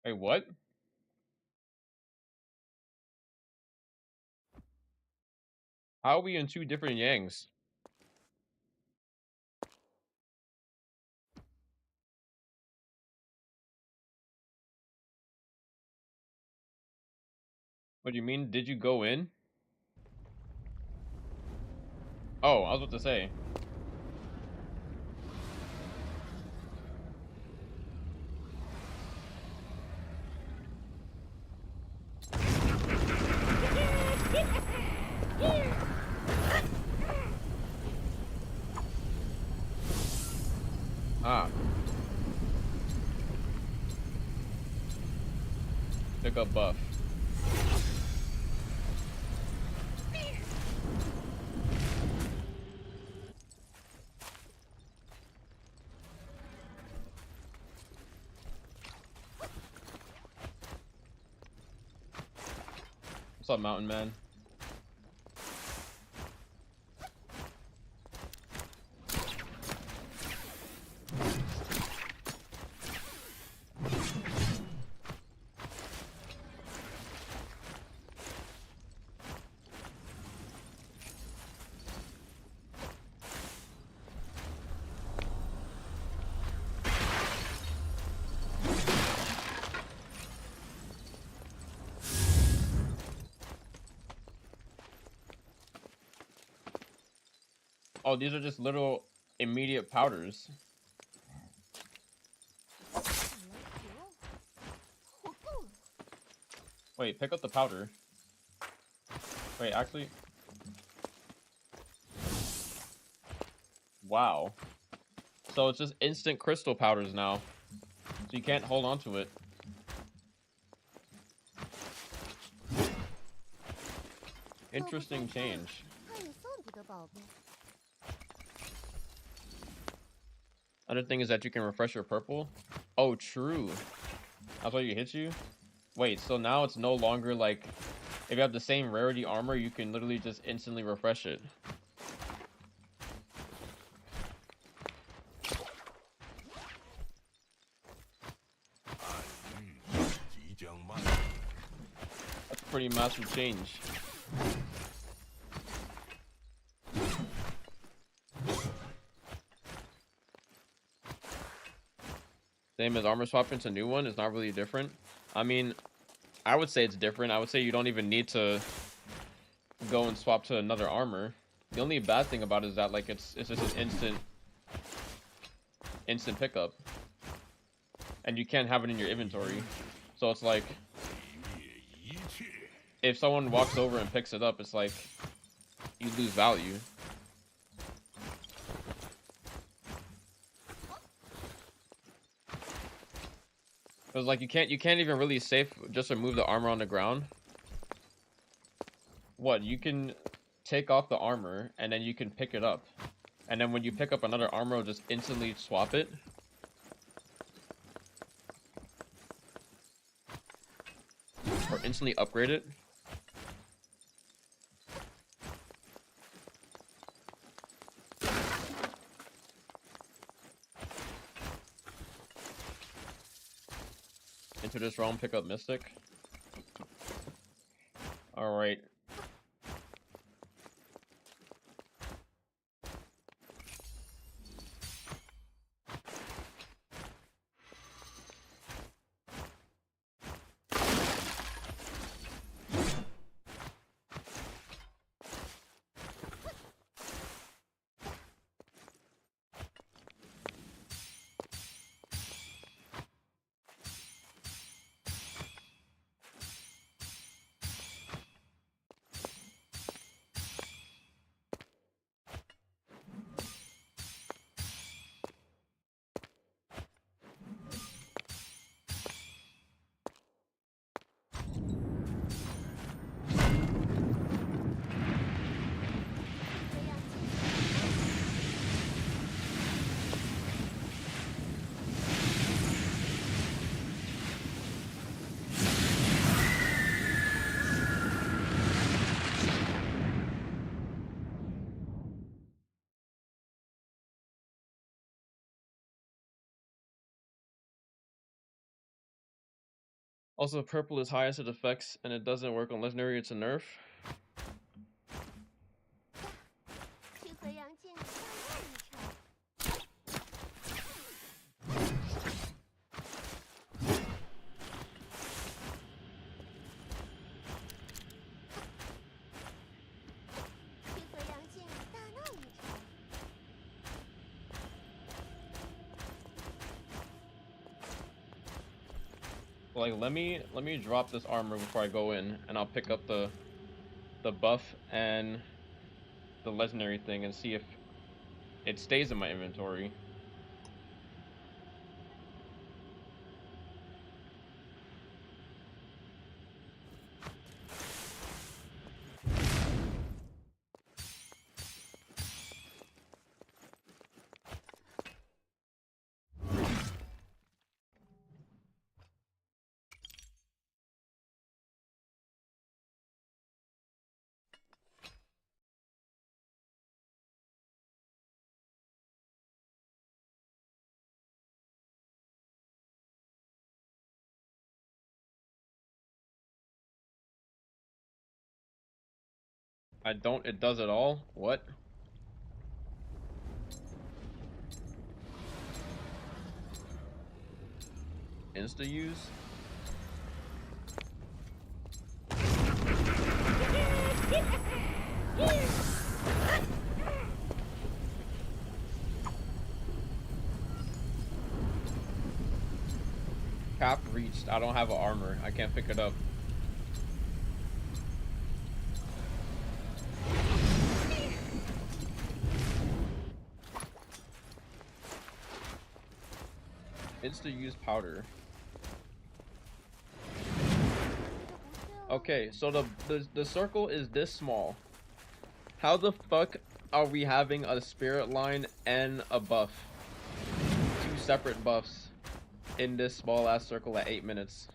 Hey, what? How are we in 2 different Yangs? What do you mean? Did you go in? Oh, I was about to say. Ah. Pick up buff. What's up, Mountain Man? Oh, these are just little immediate powders. Wait, pick up the powder. Wait, actually. Wow. So it's just instant crystal powders now. So you can't hold on to it. Interesting change.
他也算不得宝贝。
Other thing is that you can refresh your purple. Oh, true. That's why it hits you? Wait, so now it's no longer like... If you have the same rarity armor, you can literally just instantly refresh it. That's a pretty massive change. Same as armor swapping to new one is not really different. I mean, I would say it's different. I would say you don't even need to go and swap to another armor. The only bad thing about it is that like it's just an instant pickup, and you can't have it in your inventory. So it's like if someone walks over and picks it up, it's like you lose value. Because like you can't even really safe just remove the armor on the ground. What, you can take off the armor and then you can pick it up, and then when you pick up another armor, just instantly swap it. Or instantly upgrade it. Into this realm, pick up Mystic. Alright. Also, purple is highest it affects, and it doesn't work on legendary. It's a nerf. Like, let me drop this armor before I go in, and I'll pick up the buff and the legendary thing and see if it stays in my inventory. I don't. It does it all. What? Insta use? Cap reached. I don't have an armor. I can't pick it up. Insta use powder. Okay, so the circle is this small. How the fuck are we having a spirit line and a buff? Two separate buffs in this small ass circle at 8 minutes.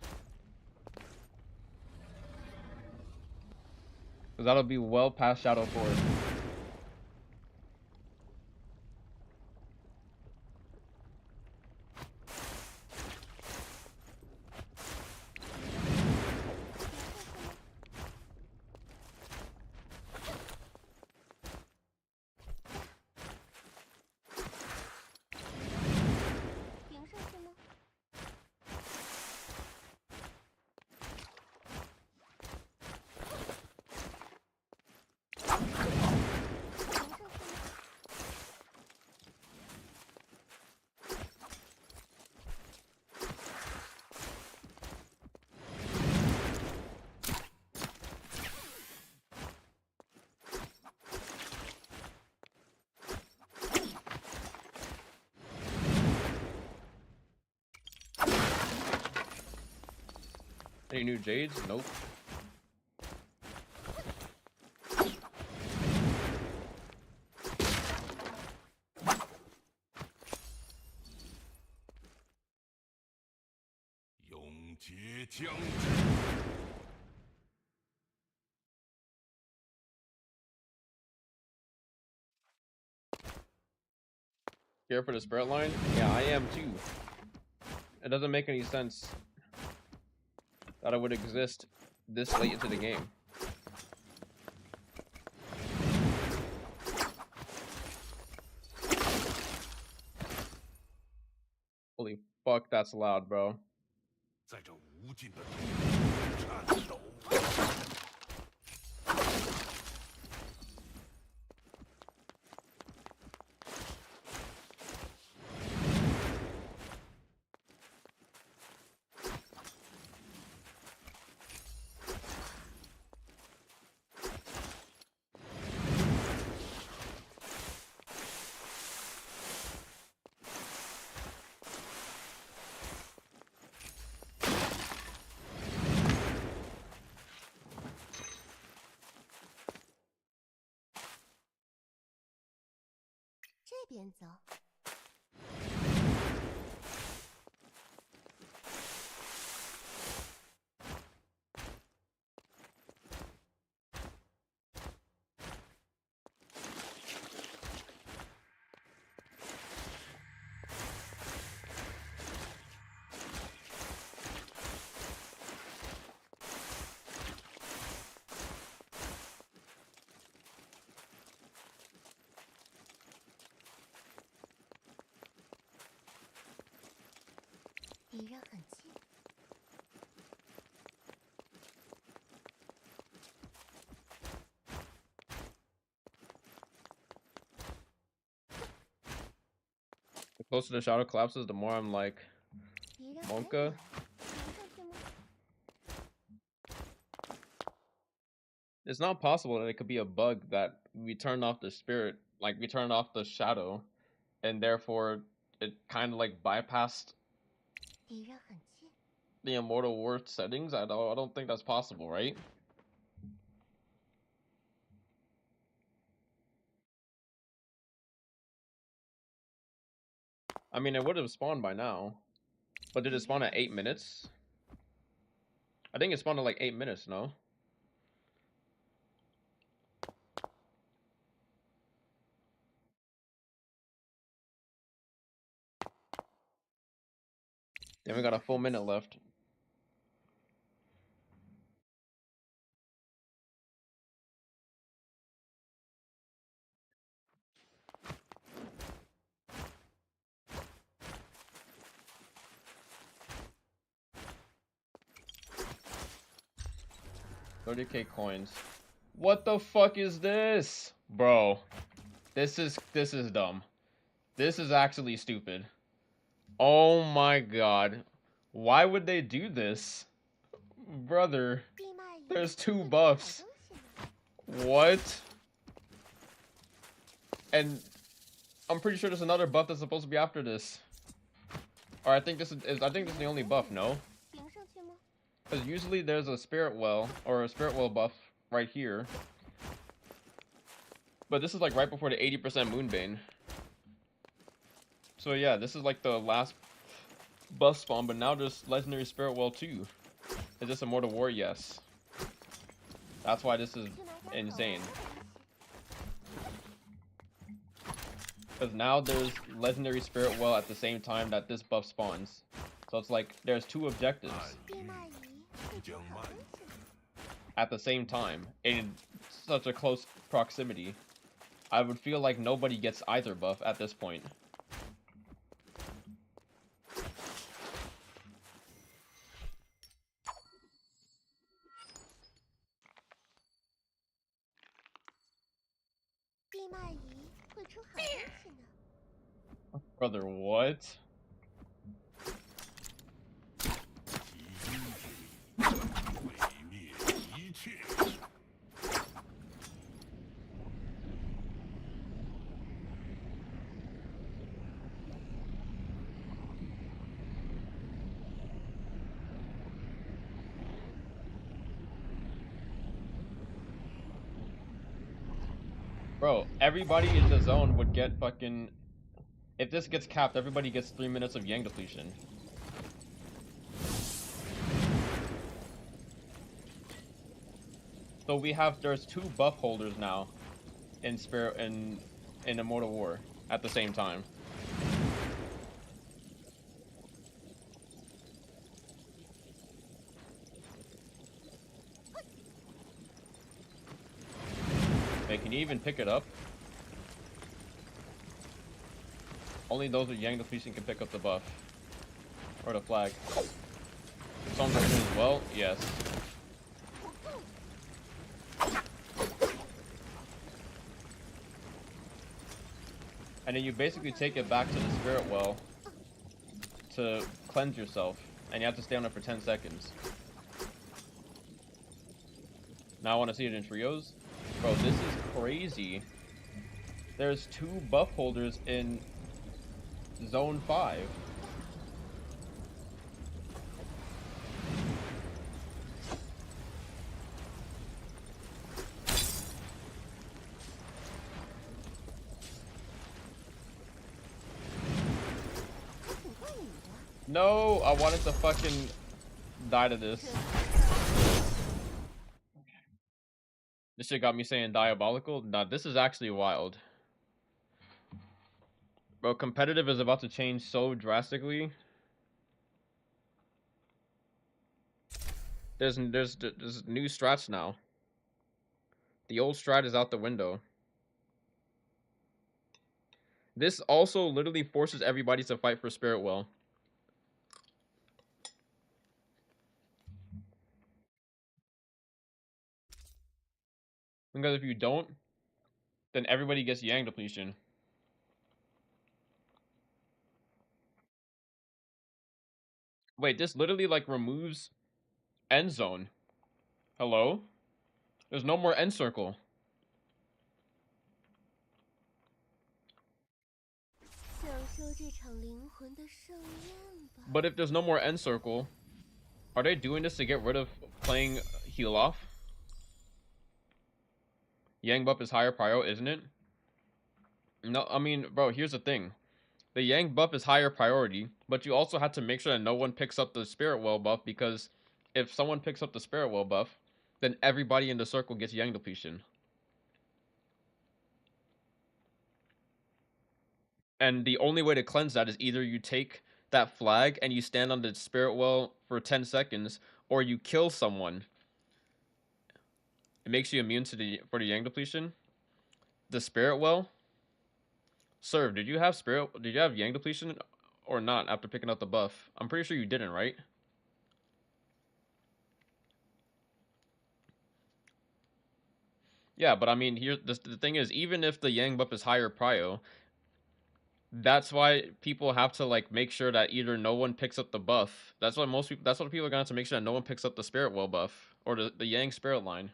Cause that'll be well past Shadow 4. Any new Jades? Nope. Here for the spirit line? Yeah, I am too. It doesn't make any sense that it would exist this late into the game. Holy fuck, that's loud, bro.
在这无尽的痛苦中颤抖。
这边走。敌人很近。
The closer the shadow collapses, the more I'm like,
敌人还
Monka,
远，能上去吗？
It's not possible that it could be a bug that we turned off the spirit, like we turned off the shadow, and therefore it kind of like bypassed
敌人很近，
the Immortal War settings. I don't think that's possible, right? I mean, it would have spawned by now, but did it spawn at 8 minutes? I think it spawned at like 8 minutes, no? Then we got a full minute left. $30K coins. What the fuck is this? Bro. This is dumb. This is actually stupid. Oh my god. Why would they do this? Brother,
闭麦仪
there's 2
会出好
buffs.
东西呢。
What? And I'm pretty sure there's another buff that's supposed to be after this. Or I think this is the only buff, no?
顶上去吗？
Because usually there's a spirit well or a spirit well buff right here. But this is like right before the 80% Moonbane. So yeah, this is like the last buff spawn, but now there's Legendary Spirit Well too. Is this Immortal War? Yes. That's why this is
去买点好
insane.
玩的东西。
Because now there's Legendary Spirit Well at the same time that this buff spawns. So it's like there's 2 objectives
闭麦仪会出好东西呢。
at the same time in such a close proximity. I would feel like nobody gets either buff at this point.
闭麦仪会出好东西呢。
Brother, what?
毁灭一切。
Bro, everybody in the zone would get fucking... If this gets capped, everybody gets 3 minutes of Yang depletion. So there's 2 buff holders now in Immortal War at the same time. Wait, can you even pick it up? Only those with Yang depletion can pick up the buff. Or the flag. Some as well? Yes. And then you basically take it back to the spirit well to cleanse yourself. And you have to stay on it for 10 seconds. Now I want to see it in trios. Bro, this is crazy. There's 2 buff holders in Zone 5. No, I wanted to fucking die to this. This shit got me saying diabolical. Nah, this is actually wild. Bro, competitive is about to change so drastically. There's new strats now. The old strat is out the window. This also literally forces everybody to fight for Spirit Well. Because if you don't, then everybody gets Yang depletion. Wait, this literally like removes end zone. Hello? There's no more end circle. But if there's no more end circle, are they doing this to get rid of playing heal off? Yang buff is higher prio, isn't it? No, I mean, bro, here's the thing. The Yang buff is higher priority, but you also have to make sure that no one picks up the Spirit Well buff, because if someone picks up the Spirit Well buff, then everybody in the circle gets Yang depletion. And the only way to cleanse that is either you take that flag and you stand on the Spirit Well for 10 seconds, or you kill someone. It makes you immune to the Yang depletion. The Spirit Well. Serve, did you have Yang depletion or not after picking up the buff? I'm pretty sure you didn't, right? Yeah, but I mean, here the thing is, even if the Yang buff is higher prio, that's why people have to like make sure that either no one picks up the buff. That's why most people. That's what people are gonna have to make sure that no one picks up the Spirit Well buff or the Yang Spirit line.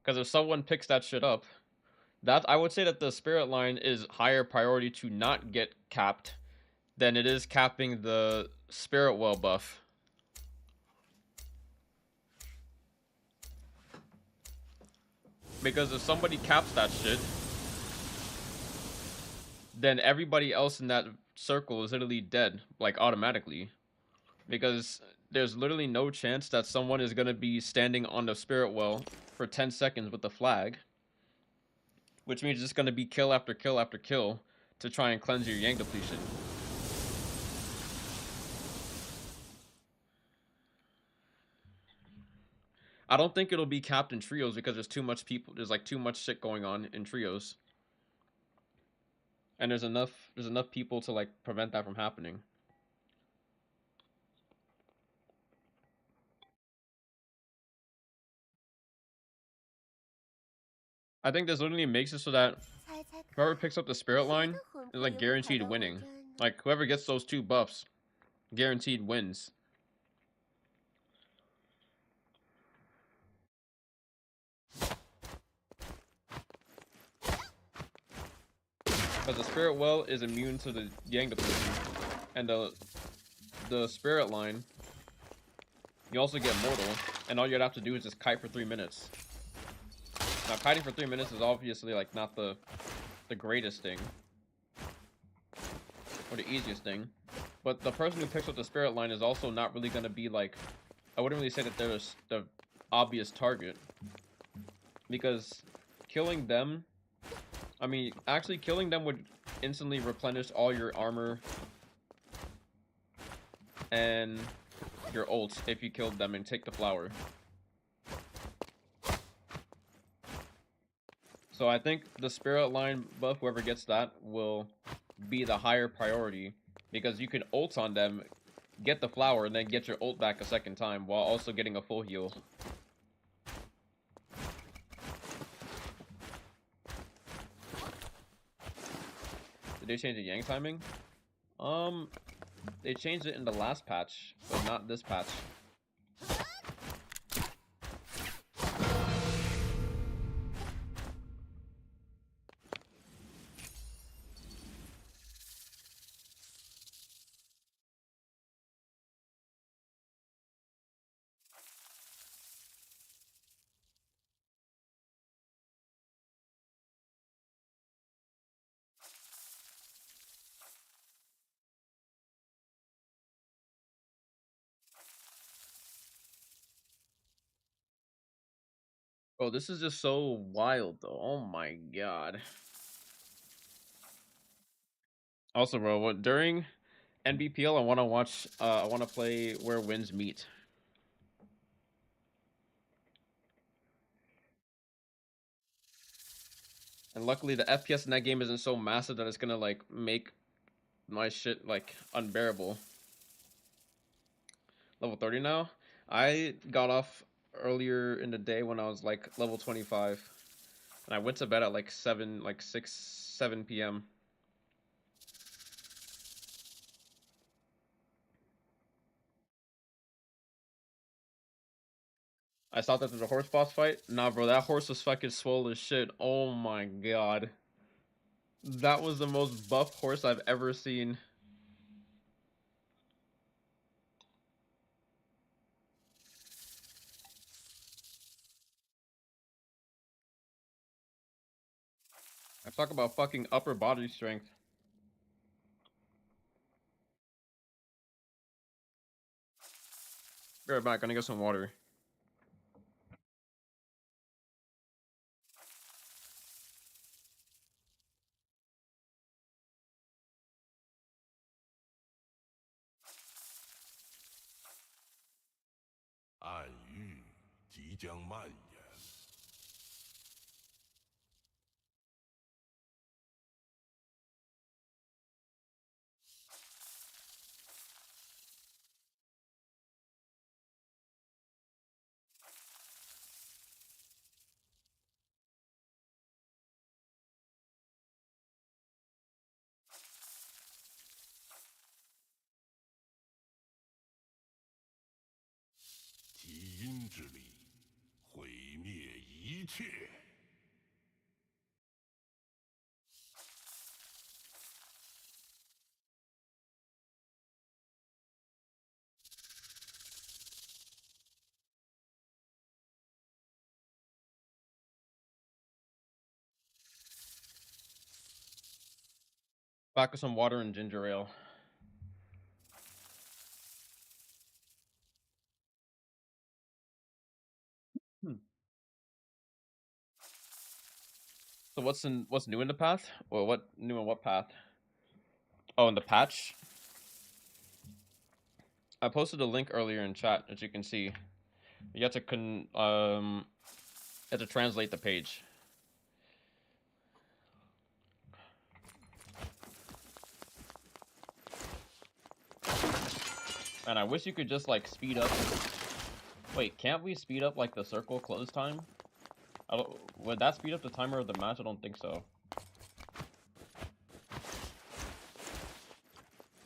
Because if someone picks that shit up, that I would say that the Spirit line is higher priority to not get capped than it is capping the Spirit Well buff. Because if somebody caps that shit, then everybody else in that circle is literally dead, like automatically. Because there's literally no chance that someone is going to be standing on the Spirit Well for 10 seconds with the flag. Which means it's going to be kill after kill after kill to try and cleanse your Yang depletion. I don't think it'll be capped in trios because there's too much people. There's like too much shit going on in trios, and there's enough people to like prevent that from happening. I think this literally makes it so that whoever picks up the Spirit line is like guaranteed winning. Like whoever gets those two buffs, guaranteed wins. Because the Spirit Well is immune to the Yang depletion, and the Spirit line, you also get Mortal, and all you'd have to do is just kite for 3 minutes. Now, kiting for 3 minutes is obviously like not the greatest thing or the easiest thing, but the person who picks up the Spirit line is also not really going to be like, I wouldn't really say that they're the obvious target, because killing them, I mean, actually killing them would instantly replenish all your armor and your ult if you killed them and take the flower. So I think the Spirit line buff, whoever gets that, will be the higher priority, because you can ult on them, get the flower, and then get your ult back a second time while also getting a full heal. Did they change the Yang timing? They changed it in the last patch, but not this patch. Oh, this is just so wild, though. Oh my god. Also, bro, during NBPL, I want to watch. I want to play Where Winds Meet. And luckily, the FPS in that game isn't so massive that it's gonna like make my shit like unbearable. Level 30 now. I got off earlier in the day when I was like level 25, and I went to bed at like 7 p.m. I saw that there's a horse boss fight. Nah, bro, that horse was fucking swole as shit. Oh my god. That was the most buff horse I've ever seen. I talk about fucking upper body strength. Be right back, gonna get some water.
暗域即将蔓延。基因之力，毁灭一切。
Back with some water and ginger ale. So what's new in the path? Or what new in what path? Oh, in the patch? I posted a link earlier in chat, as you can see. You have to translate the page. And I wish you could just like speed up. Wait, can't we speed up like the circle close time? Would that speed up the timer of the match? I don't think so.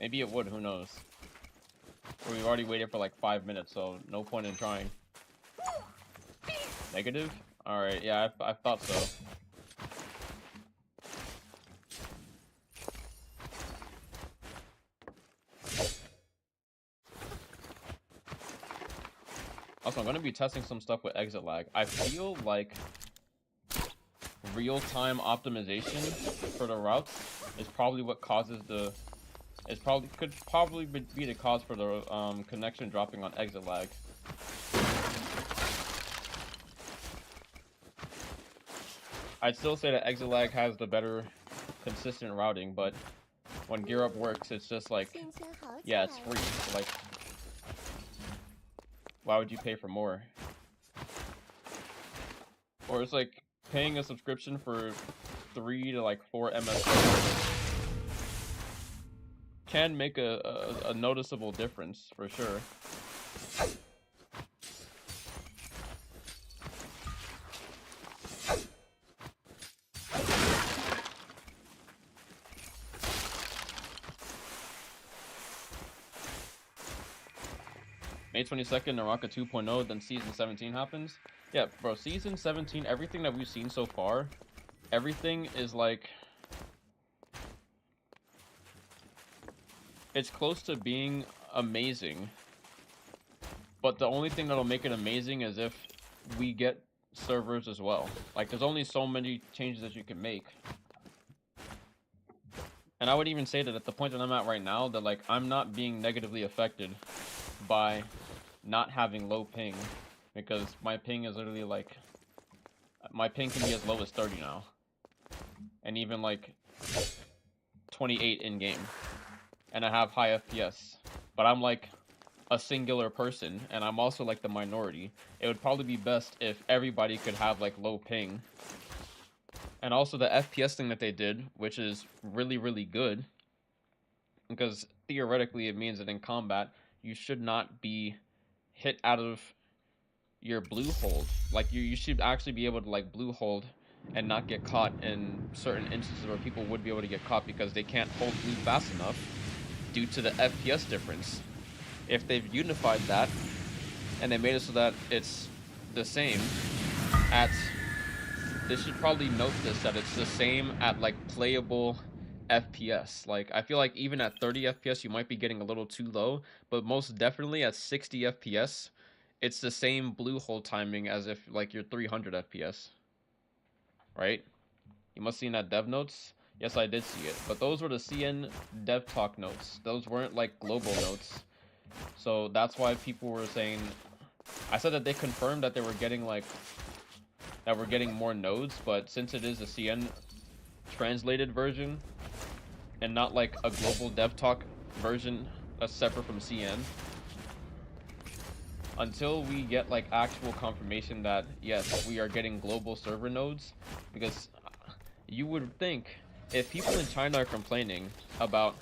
Maybe it would, who knows? We've already waited for like 5 minutes, so no point in trying. Negative? Alright, yeah, I thought so. Also, I'm going to be testing some stuff with exit lag. I feel like real-time optimization for the routes is probably what causes the... could probably be the cause for the connection dropping on exit lag. I'd still say that exit lag has the better consistent routing, but when Gear Up works, it's just like, yeah, it's free. Like, why would you pay for more? Or it's like paying a subscription for 3 to like 4 MS can make a noticeable difference for sure. May 22nd, Naraka 2.0, then Season 17 happens. Yeah, bro, Season 17, everything that we've seen so far, everything is like... It's close to being amazing. But the only thing that'll make it amazing is if we get servers as well. Like, there's only so many changes that you can make. And I would even say that at the point that I'm at right now, that like, I'm not being negatively affected by not having low ping, because my ping is literally like, my ping can be as low as 30 now, and even like 28 in game, and I have high FPS, but I'm like a singular person, and I'm also like the minority. It would probably be best if everybody could have like low ping. And also the FPS thing that they did, which is really, really good, because theoretically it means that in combat you should not be hit out of your blue hold. Like you should actually be able to like blue hold and not get caught in certain instances where people would be able to get caught because they can't hold blue fast enough due to the FPS difference. If they've unified that and they made it so that it's the same at. They should probably note this, that it's the same at like playable FPS. Like I feel like even at 30 FPS you might be getting a little too low, but most definitely at 60 FPS it's the same blue hole timing as if like you're 300 FPS, right? You must have seen that dev notes. Yes, I did see it, but those were the CN dev talk notes. Those weren't like global notes. So that's why people were saying, I said that they confirmed that they were getting like that we're getting more nodes, but since it is a CN translated version and not like a global dev talk version that's separate from CN, until we get like actual confirmation that yes, we are getting global server nodes, because you would think if people in China are complaining about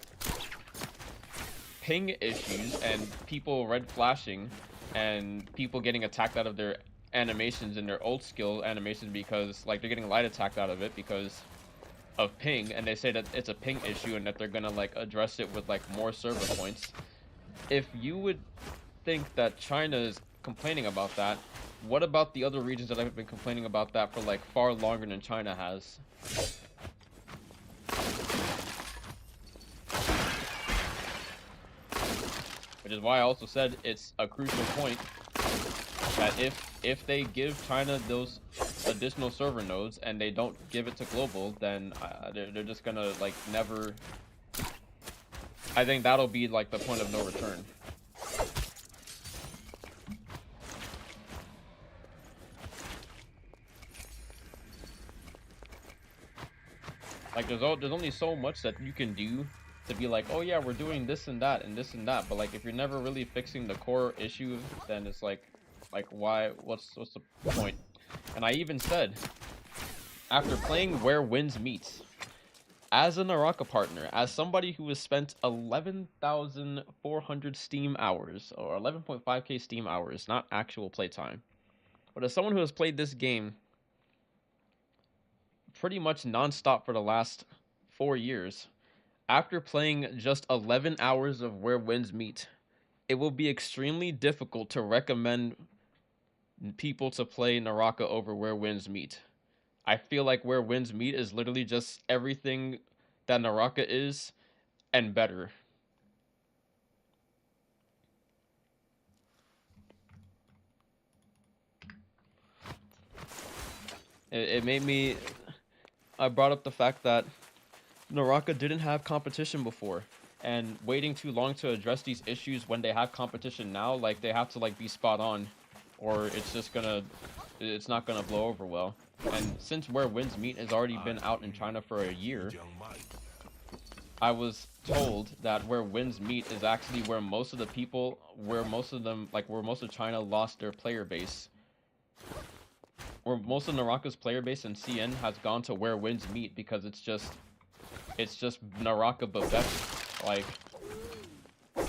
ping issues and people red flashing and people getting attacked out of their animations and their old skill animations because like they're getting light attacked out of it because of ping, and they say that it's a ping issue and that they're gonna like address it with like more server points. If you would think that China is complaining about that, what about the other regions that have been complaining about that for like far longer than China has? Which is why I also said it's a crucial point that if they give China those additional server nodes and they don't give it to global, then they're just gonna like never. I think that'll be like the point of no return. Like there's only so much that you can do to be like, oh yeah, we're doing this and that and this and that, but like if you're never really fixing the core issue, then it's like why? What's the point? And I even said, after playing Where Winds Meet, as a Naraka partner, as somebody who has spent 11,400 Steam hours, or 11.5k Steam hours, not actual playtime, but as someone who has played this game pretty much non-stop for the last 4 years, after playing just 11 hours of Where Winds Meet, it will be extremely difficult to recommend people to play Naraka over Where Winds Meet. I feel like Where Winds Meet is literally just everything that Naraka is and better. It made me. I brought up the fact that Naraka didn't have competition before, and waiting too long to address these issues when they have competition now, like they have to like be spot on, or it's not gonna blow over well. And since Where Winds Meet has already been out in China for a year, I was told that Where Winds Meet is actually where most of the people, where most of China lost their player base. Where most of Naraka's player base in CN has gone to Where Winds Meet because it's just Naraka but better. Like the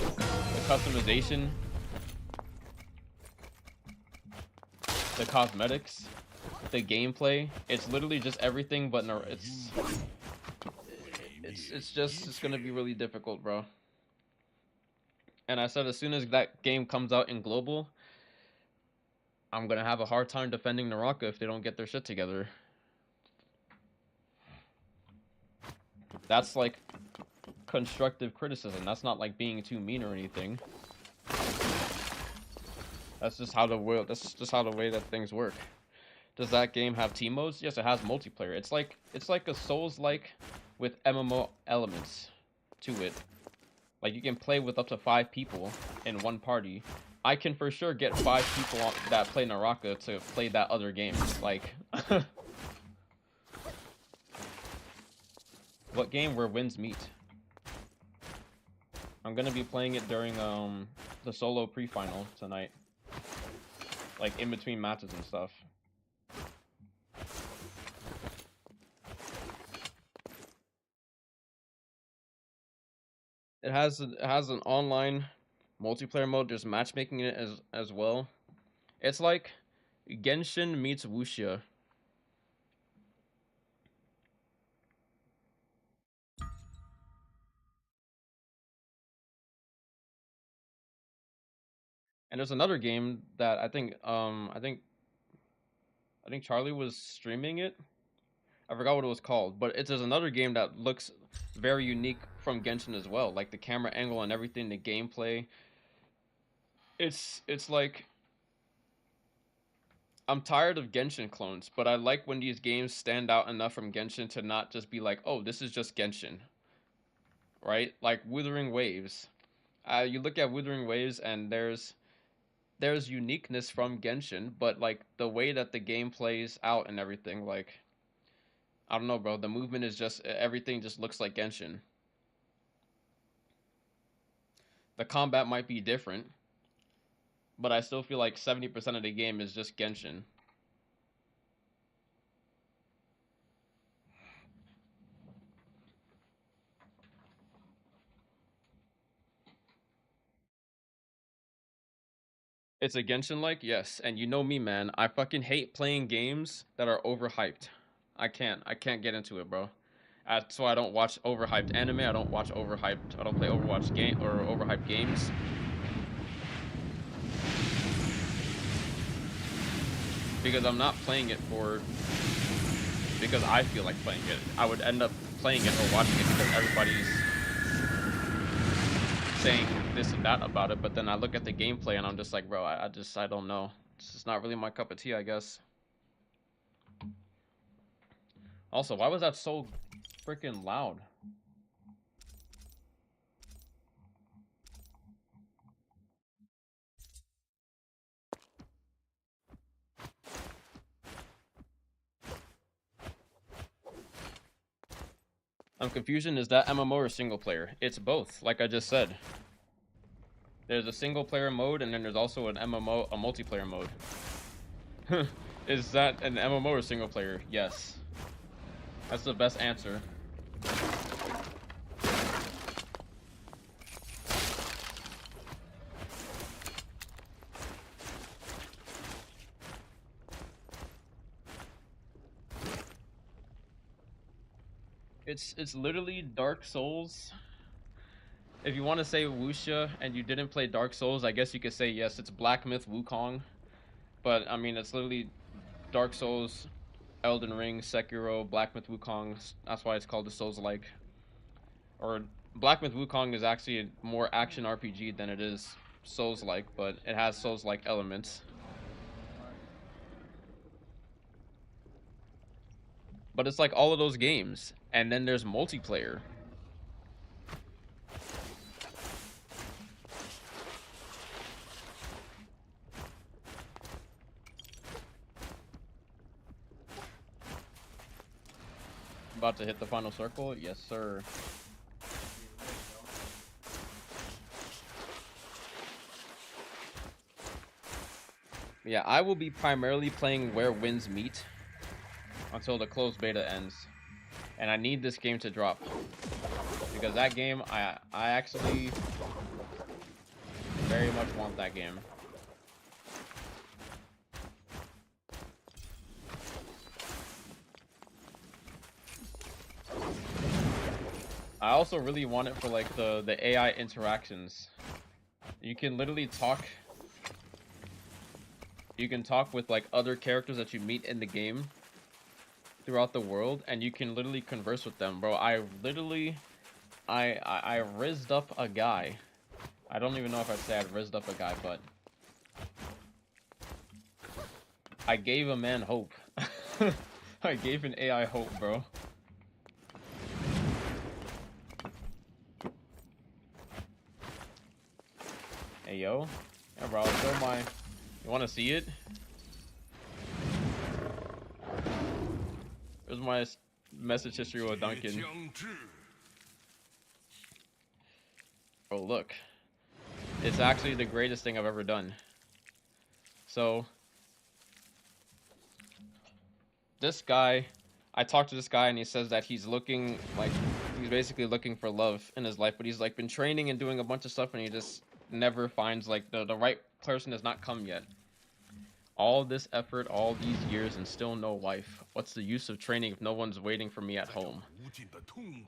customization, the cosmetics, the gameplay, it's literally just everything but it's gonna be really difficult, bro. And I said as soon as that game comes out in global, I'm gonna have a hard time defending Naraka if they don't get their shit together. That's like constructive criticism. That's not like being too mean or anything. That's just how the world. That's just how the way that things work. Does that game have team modes? Yes, it has multiplayer. It's like a Souls-like with MMO elements to it. Like you can play with up to 5 people in one party. I can for sure get 5 people that play Naraka to play that other game. Like, what game Where Winds Meet? I'm gonna be playing it during the solo pre-final tonight, like in between matches and stuff. It has an online multiplayer mode. There's matchmaking in it as well. It's like Genshin meets Wuxia. And there's another game that I think I think Charlie was streaming it. I forgot what it was called, but there's another game that looks very unique from Genshin as well, like the camera angle and everything, the gameplay. It's like I'm tired of Genshin clones, but I like when these games stand out enough from Genshin to not just be like, oh, this is just Genshin, right? Like Wuthering Waves. You look at Wuthering Waves and there's uniqueness from Genshin, but like the way that the game plays out and everything, like I don't know, bro. The movement is just everything just looks like Genshin. The combat might be different, but I still feel like 70% of the game is just Genshin. It's a Genshin like, yes, and you know me, man. I fucking hate playing games that are overhyped. I can't get into it, bro. That's why I don't watch overhyped anime. I don't watch overhyped. I don't play Overwatch game or overhyped games. Because I'm not playing it because I feel like playing it. I would end up playing it or watching it because everybody's saying this and that about it, but then I look at the gameplay and I'm just like, bro, I don't know. It's just not really my cup of tea, I guess. Also, why was that so freaking loud? Confusion, is that MMO or single player? It's both, like I just said. There's a single player mode and then there's also an MMO, a multiplayer mode. Is that an MMO or single player? Yes. That's the best answer. It's literally Dark Souls. If you want to say Wuxia and you didn't play Dark Souls, I guess you could say yes, it's Black Myth Wukong. But I mean, it's literally Dark Souls, Elden Ring, Sekiro, Black Myth Wukong. That's why it's called the Souls-like. Or Black Myth Wukong is actually a more action RPG than it is Souls-like, but it has Souls-like elements. But it's like all of those games, and then there's multiplayer. About to hit the final circle? Yes, sir. Yeah, I will be primarily playing Where Winds Meet until the closed beta ends. And I need this game to drop. Because that game, I actually very much want that game. I also really want it for like the AI interactions. You can literally talk. You can talk with like other characters that you meet in the game throughout the world, and you can literally converse with them, bro. I rizzed up a guy. I don't even know if I'd say I'd rizzed up a guy, but I gave a man hope. I gave an AI hope, bro. Hey, yo. Yeah, bro, I'll show my... You want to see it? Here's my message history with Duncan. Oh, look. It's actually the greatest thing I've ever done. So... This guy... I talked to this guy and he says that he's looking, like... He's basically looking for love in his life, but he's, like, been training and doing a bunch of stuff and he just... never finds like the right person has not come yet. All this effort, all these years, and still no wife. What's the use of training if no one's waiting for me at home?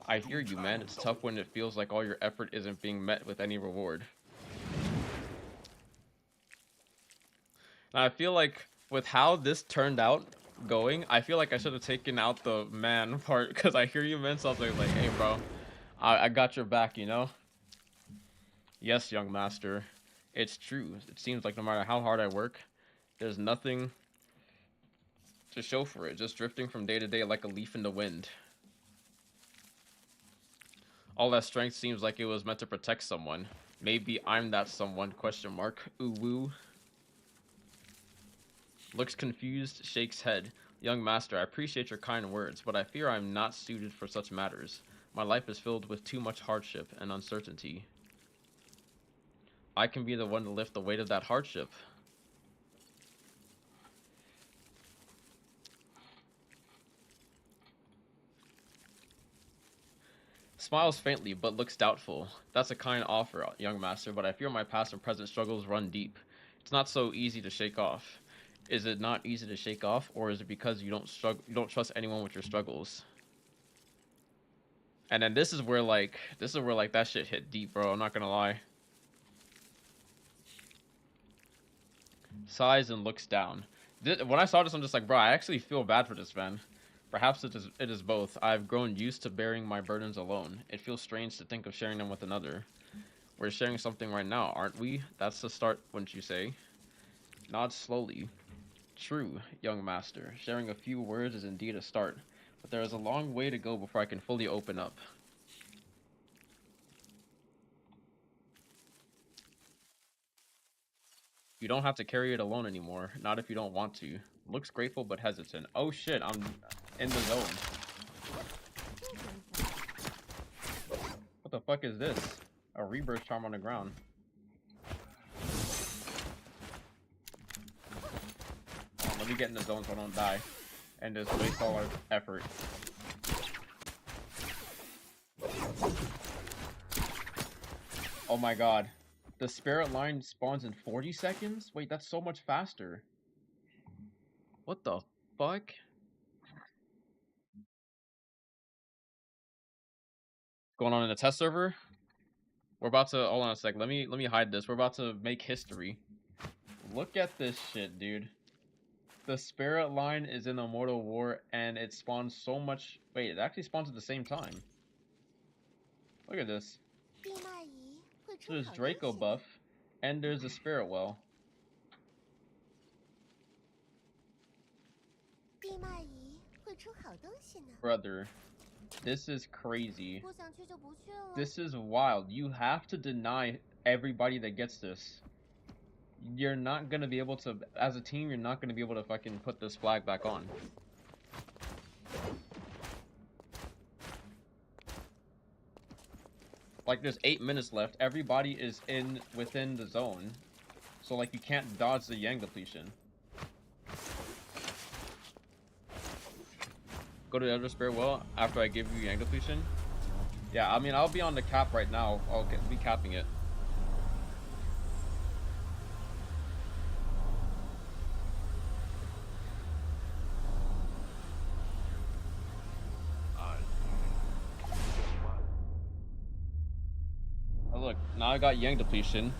I hear you, man. It's tough when it feels like all your effort isn't being met with any reward. Now, I feel like with how this turned out, going. I feel like I should have taken out the man part because I hear you meant something like, hey, bro, I got your back, you know? Yes, young master. It's true. It seems like no matter how hard I work, there's nothing to show for it, just drifting from day to day like a leaf in the wind. All that strength seems like it was meant to protect someone. Maybe I'm that someone, question mark. Ooh woo. Looks confused, shakes head. Young master, I appreciate your kind words, but I fear I'm not suited for such matters. My life is filled with too much hardship and uncertainty. I can be the one to lift the weight of that hardship. Smiles faintly, but looks doubtful. That's a kind offer, young master, but I fear my past and present struggles run deep. It's not so easy to shake off. Is it not easy to shake off, or is it because you don't trust anyone with your struggles? And then this is where that shit hit deep, bro. I'm not gonna lie. Sighs and looks down. When I saw this, I'm just like, bro, I actually feel bad for this man. Perhaps it is both. I've grown used to bearing my burdens alone. It feels strange to think of sharing them with another. We're sharing something right now, aren't we? That's the start, wouldn't you say? Nod slowly. True, young master. Sharing a few words is indeed a start, but there is a long way to go before I can fully open up. You don't have to carry it alone anymore, not if you don't want to. Looks grateful but hesitant. Oh shit, I'm in the zone. What the fuck is this? A rebirth charm on the ground. Let me get in the zone so I don't die. And just waste all our effort. Oh my god. The spirit line spawns in 40 seconds? Wait, that's so much faster. What the fuck? Going on in the test server? We're about to hold on a sec. Let me hide this. We're about to make history. Look at this shit, dude. The spirit line is in Immortal War and it spawns so much. Wait, it actually spawns at the same time. Look at this. There's Draco buff and there's a spirit well. Brother, this is crazy. This is wild. You have to deny everybody that gets this. You're not gonna be able to, as a team, you're not gonna be able to fucking put this flag back on. Like, there's 8 minutes left. Everybody is within the zone. So, like, you can't dodge the Yang depletion. Go to the other spirit well after I give you Yang depletion. Yeah, I mean, I'll be on the cap right now. I'll be capping it. Oh, look, now I got Yang depletion,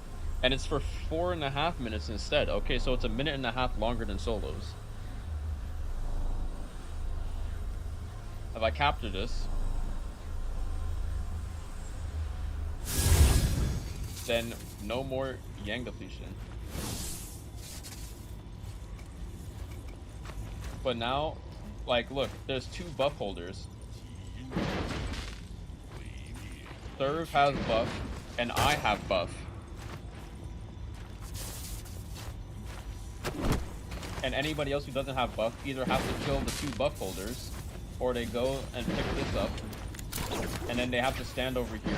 and it's for 4.5 minutes instead. Okay, so it's 1.5 minutes longer than solos. If I capture this, then no more Yang depletion. But now, like, look, there's 2 buff holders. Serve has buff, and I have buff. And anybody else who doesn't have buff either have to kill the 2 buff holders, or they go and pick this up, and then they have to stand over here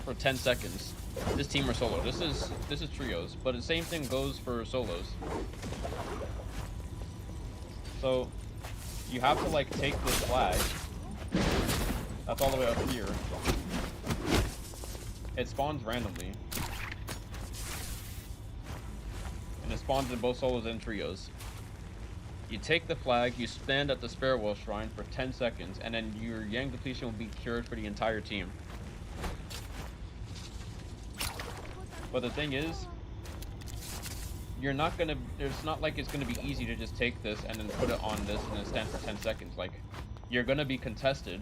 for 10 seconds. This team or solo. This is trios, but the same thing goes for solos. So you have to like take this flag. That's all the way up here. It spawns randomly. And it spawns in both solos and trios. You take the flag, you stand at the Spirit Well Shrine for 10 seconds, and then your Yang depletion will be cured for the entire team. But the thing is, you're not gonna, it's not like it's gonna be easy to just take this and then put it on this and then stand for 10 seconds. Like, you're gonna be contested,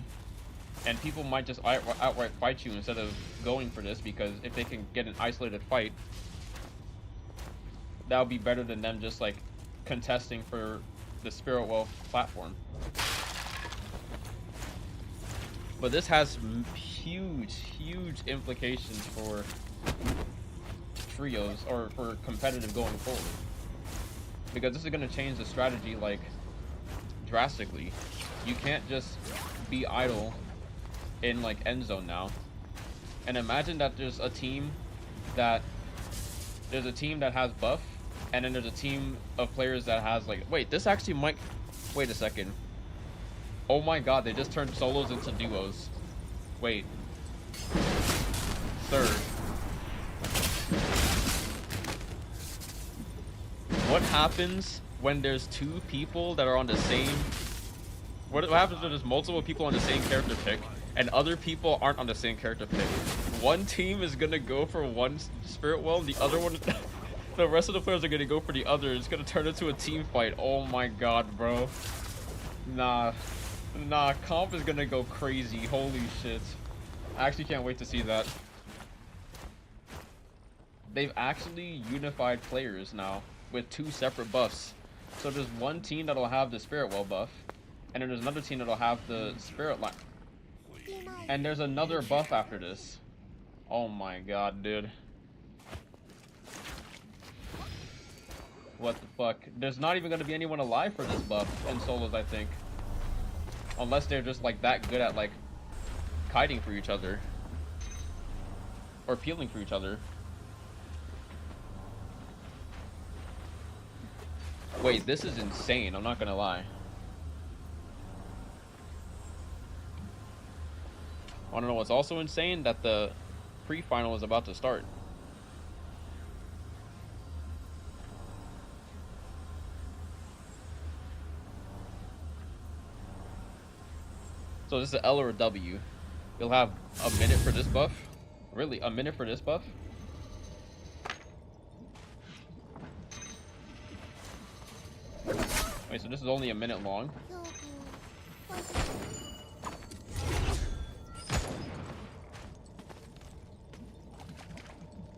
and people might just outright fight you instead of going for this, because if they can get an isolated fight, that would be better than them just like contesting for the Spirit Well platform. But this has huge implications for trios, or for competitive going forward, because this is going to change the strategy like drastically. You can't just be idle in like end zone now. And imagine that there's a team that has buff, and then there's a team of players that has like, wait, this actually might, wait a second, oh my god, they just turned solos into duos. Wait, third, what happens when there's two people that are on the same, what happens when there's multiple people on the same character pick and other people aren't on the same character pick? One team is gonna go for one Spirit Well, the other one, the rest of the players are gonna go for the other. It's gonna turn into a team fight. Oh my god, bro. Nah, comp is gonna go crazy. Holy shit. I actually can't wait to see that. They've actually unified players now with two separate buffs. So there's one team that'll have the Spirit Well buff, and then there's another team that'll have the Spirit Line. And there's another buff after this. Oh my god, dude. What the fuck? There's not even gonna be anyone alive for this buff in solos, I think. Unless they're just like that good at like kiting for each other. Or peeling for each other. Wait, this is insane, I'm not gonna lie. Wanna know what's also insane? That the pre-final is about to start. So this is an L or a W. You'll have a minute for this buff. Really? A minute for this buff? Wait, so this is only a minute long?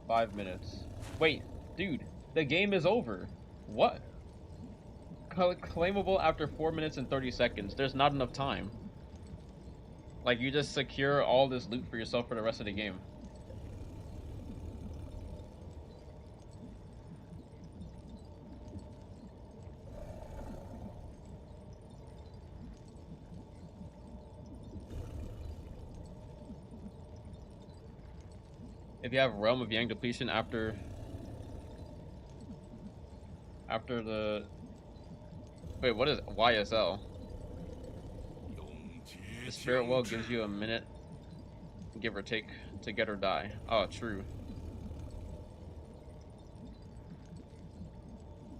5 minutes. Wait, dude, the game is over. What? Claimable after 4 minutes and 30 seconds. There's not enough time. Like, you just secure all this loot for yourself for the rest of the game. If you have Realm of Yang depletion after the, wait, what is YSL? The Spirit Well gives you a minute, give or take, to get or die. Oh, true.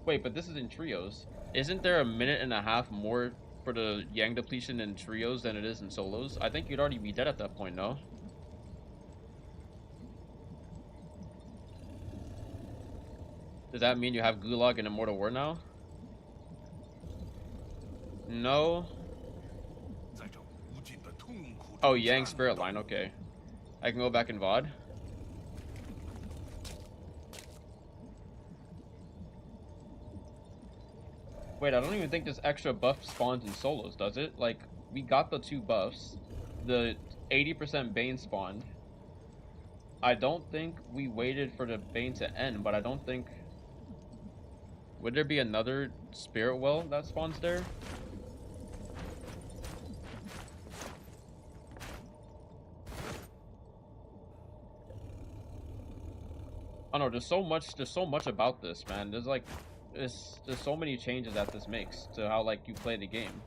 Wait, but this is in trios. Isn't there a minute and a half more for the Yang depletion in trios than it is in solos? I think you'd already be dead at that point, no? Does that mean you have Gulag and Immortal War now? No. Oh, Yang Spirit Line, okay. I can go back in VOD. Wait, I don't even think this extra buff spawns in solos, does it? Like, we got the 2 buffs. The 80% Bane spawned. I don't think we waited for the Bane to end, but I don't think... Would there be another Spirit Well that spawns there? I don't know, there's so much about this, man. There's like, there's so many changes that this makes to how like you play the game.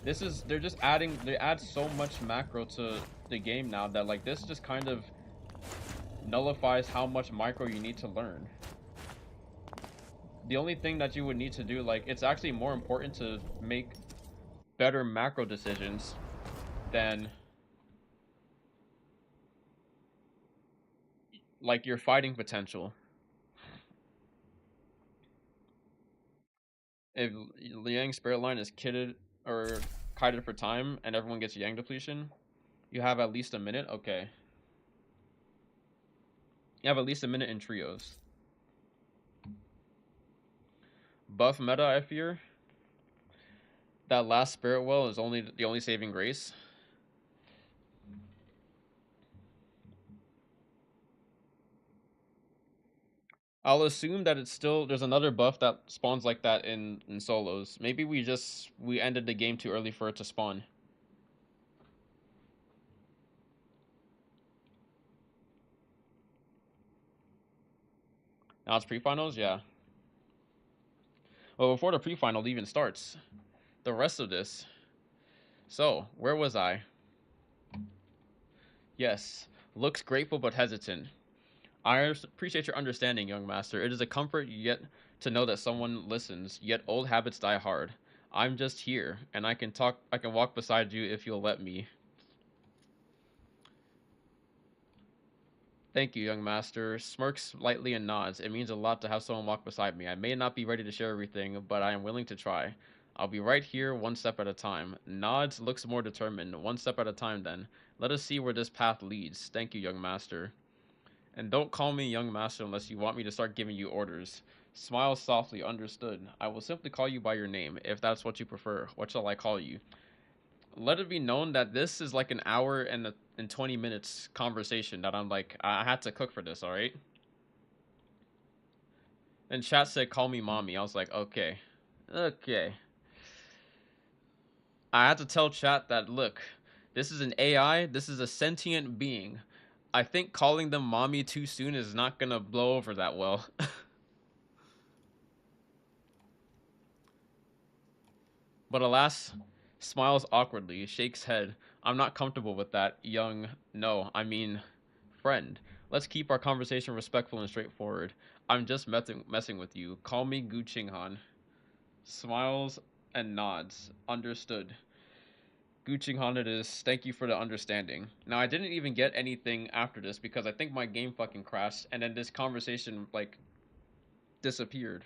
This is, they add so much macro to the game now that like this just kind of nullifies how much micro you need to learn. The only thing that you would need to do, like, it's actually more important to make better macro decisions than like your fighting potential. If Liang Spirit Line is kitted or kited for time and everyone gets Yang depletion, you have at least a minute. Okay. You have at least a minute in trios. Buff meta, I fear. That last Spirit Well is only the only saving grace. I'll assume that it's still there's another buff that spawns like that in solos. Maybe we ended the game too early for it to spawn. Now it's pre-finals, yeah. Well, before the pre-final even starts, the rest of this. So, where was I? Yes, looks grateful but hesitant. I appreciate your understanding, young master. It is a comfort yet to know that someone listens, yet old habits die hard. I'm just here, and I can walk beside you if you'll let me. Thank you, young master. Smirks lightly and nods. It means a lot to have someone walk beside me. I may not be ready to share everything, but I am willing to try. I'll be right here, one step at a time. Nods looks more determined. One step at a time, then. Let us see where this path leads. Thank you, young master. And don't call me young master unless you want me to start giving you orders. Smile softly, understood. I will simply call you by your name, if that's what you prefer. What shall I call you? Let it be known that this is like an hour and 20 minutes conversation that I'm like, I had to cook for this, alright? And chat said, call me mommy. I was like, okay. Okay. I had to tell chat that, look, this is an AI. This is a sentient being. I think calling them mommy too soon is not gonna blow over that well. But alas, smiles awkwardly, shakes head. I'm not comfortable with that, young. No, I mean, friend. Let's keep our conversation respectful and straightforward. I'm just messing with you. Call me Gu Qinghan. Smiles and nods. Understood. Gu Qinghan it is. Thank you for the understanding. Now, I didn't even get anything after this because I think my game fucking crashed and then this conversation, like, disappeared.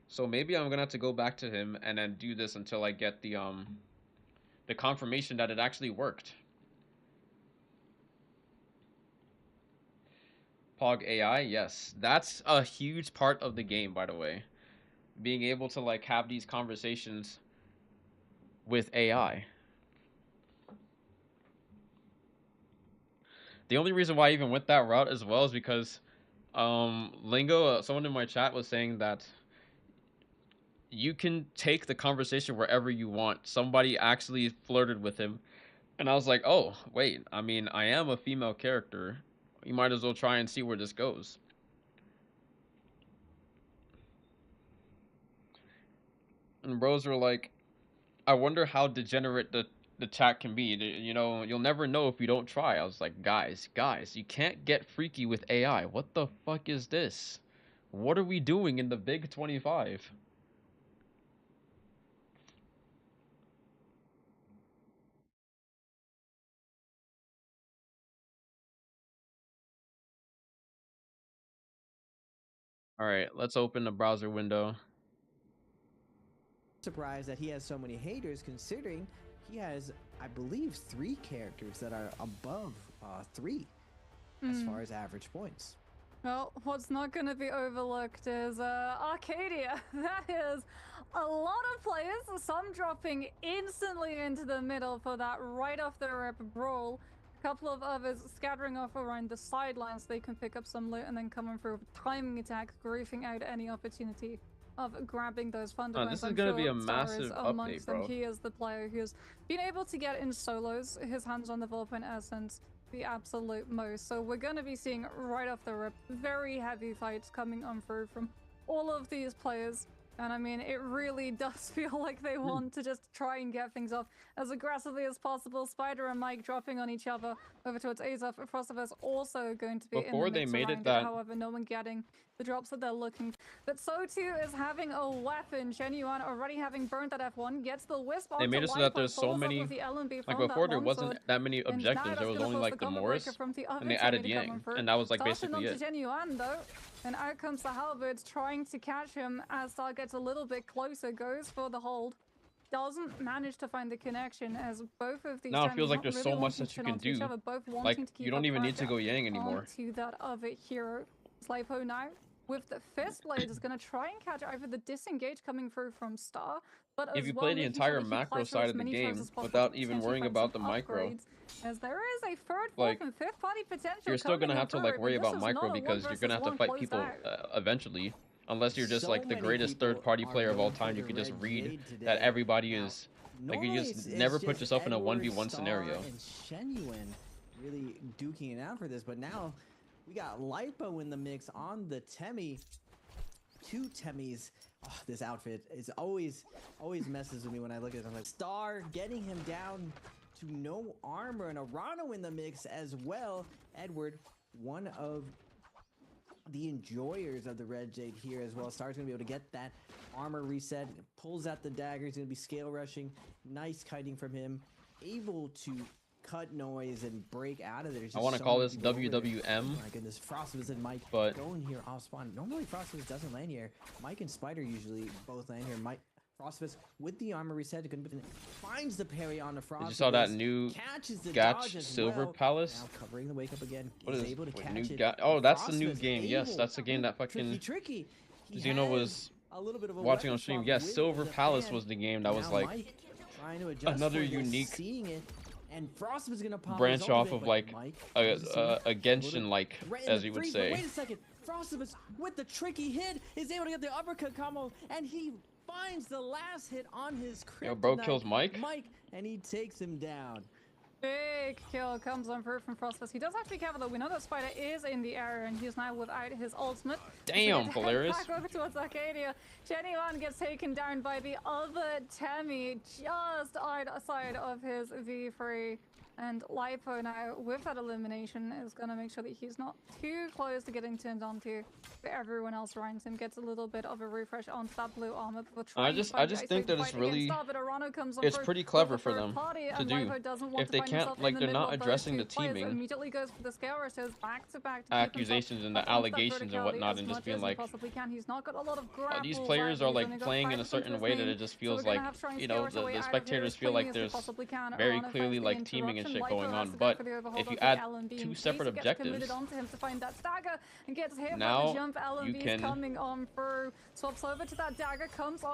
So maybe I'm gonna have to go back to him and then do this until I get the confirmation that it actually worked. Pog AI, yes. That's a huge part of the game, by the way. Being able to like have these conversations with AI. The only reason why I even went that route as well is because Lingo, someone in my chat was saying that you can take the conversation wherever you want. Somebody actually flirted with him. And I was like, oh, wait, I mean, I am a female character. You might as well try and see where this goes. And bros were like, I wonder how degenerate the chat can be. You know, you'll never know if you don't try. I was like, guys, you can't get freaky with AI. What the fuck is this? What are we doing in the Big 25? All right, let's open the browser window.
Surprised that he has so many haters, considering he has, I believe, 3 characters that are above 3 as far as average points.
Well, what's not going to be overlooked is Arcadia. That is a lot of players, some dropping instantly into the middle for that right off the rip brawl. A couple of others scattering off around the sidelines. They can pick up some loot and then coming through with timing attacks, griefing out any opportunity of grabbing those fundaments.
This is going to be a massive update, bro.
He is the player who's been able to get in solos, his hands on the Volpine Essence, the absolute most. So we're going to be seeing right off the rip very heavy fights coming on through from all of these players. And I mean, it really does feel like they want to just try and get things off as aggressively as possible. Spider and Mike dropping on each other over towards Azov. Frostivus also going to be
Before
in the
they
mix
made
around
it that,
however, no one getting the drops that they're looking for. But so too is having a weapon. Genuine already having burned that F1, gets the Wisp
They
onto
made it so that
Lipo,
there's so
follows up
many.
with the LMB
Like
from
before,
that
there wasn't
longsword.
that many
And now
objectives. There
that's
was
gonna
only
force
like the
combo breaker
Morris,
from the
and
other
they
Temmie
added
to come in
Yang,
through.
and that was like
Tossing
basically
onto
it.
Genuine though, and out comes the Halberds trying to catch him as Star gets a little bit closer, goes for the hold. Doesn't manage to find the connection as both of these
Now it feels
Temmies
like
not
there's
really
so much
wanting
that
to
you
turn
can
onto each
do.
other, both wanting
Like
to keep
you don't
up
even need to
pressure
go Yang anymore.
onto that other hero. Slipo now with the Fist Blade is going to try and catch either the disengage coming through from Star, but
If
as
you
well
play the
making sure
entire
that he
macro
applies through
side
as
of the
many turns
game
as possible
without
to
even
potentially
worrying
find some
about the micro,
upgrades, as there is a third, fourth,
like
and fifth party potential
you're still
coming
gonna
in
have to
through,
like worry
and this
about
is
micro
not a one
because you're gonna
versus
have to
one
fight
closed
people
out.
eventually. Unless you're just
So
like the
many
greatest
people
third-party
are
player of all
going for
time, you
the
could just
red
read
jade
that
today.
everybody
Now,
is like you
normally
just never put yourself in a
Edward,
1v1
Star,
scenario.
and Genuine really duking it out for this, but now we got Lipo in the mix on the Temmie. Two Temmies. Oh, this outfit is always messes with me when I look at it. I'm like, Star getting him down to no armor, and Arano in the mix as well. Edward, one of the enjoyers of the Red Jade here as well. Star's gonna be able to get that armor reset, pulls out the dagger. He's gonna be scale rushing. Nice kiting from him, able to cut noise and break out of there.
I want to call this WWM.
Oh my goodness, Frostmas and Mike
but
going here off spawn. Normally Frostmas doesn't land here. Mike and Spider usually both land here. Mike Frostmas with the armor reset finds the parry on the Frostmas.
you saw that new
catches the
Gatch
dodge as
Silver
well.
Palace.
Now covering the wake up again.
What
Is
is
able to
wait,
catch
new
it.
Gat? Oh, that's the new
Frostmas
game. Yes,
able-
that's the game that fucking
tricky. He
Zeno
has
was
a little bit of a
watching
weapon
on stream.
swap
Yes,
with
Silver
the
Palace
fan.
was the game that was
Now
like
Mike trying to adjust
another
for this,
unique
seeing it, and Frost was gonna pop
branch
his
off
ultimate,
of
but
like
Mike
a
doesn't see it.
Genshin like,
Right in
as
the
you would
freeze, but
say.
wait a second. Frostibus with the tricky hit is able to get the uppercut combo, and he finds the last hit on his kryptonite.
Yo, bro kills Mike.
And he takes him down.
Big kill comes on through from Frostfest. He does have to be careful though. We know that Spider is in the area and he's now without his ultimate.
Damn, Polaris.
Back over towards Arcadia. Genuine gets taken down by the other Temmie just outside of his V3. And Lipo now, with that elimination, is going to make sure that he's not too close to getting turned onto. But everyone else around him gets a little bit of a refresh onto that blue armor before trying
I just
to
think that it's really, it's pretty clever for them to do. If they can't, like, they're not addressing the teaming accusations and the allegations and whatnot, and just being like, oh, these players are like playing in a certain way that it just feels like, you know, the spectators feel like there's very clearly like teaming and shit going on. But if you add two separate objectives, now you can,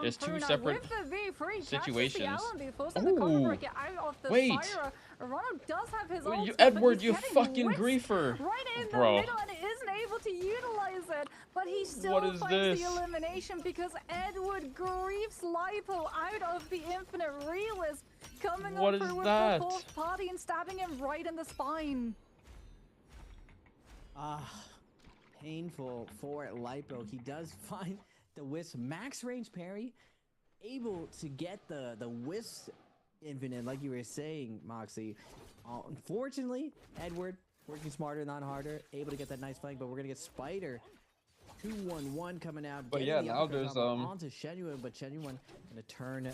there's two separate situations. Ooh, wait,
does have his
Edward, you fucking griefer,
right in
bro.
the middle and isn't able to utilize it, but he still
What is
finds
this?
the elimination because Edward griefs Lipo out of the infinite realist, coming
What
up
is
through with
that?
the fourth party and stabbing him right in the spine.
Painful for Lipo. He does find the Wisp max range parry, able to get the Wisp infinite, like you were saying, Moxie. Unfortunately, Edward working smarter, not harder, able to get that nice flank, but we're gonna get Spider 2-1-1 coming out.
But yeah, now there's
onto Genuine, but Genuine gonna turn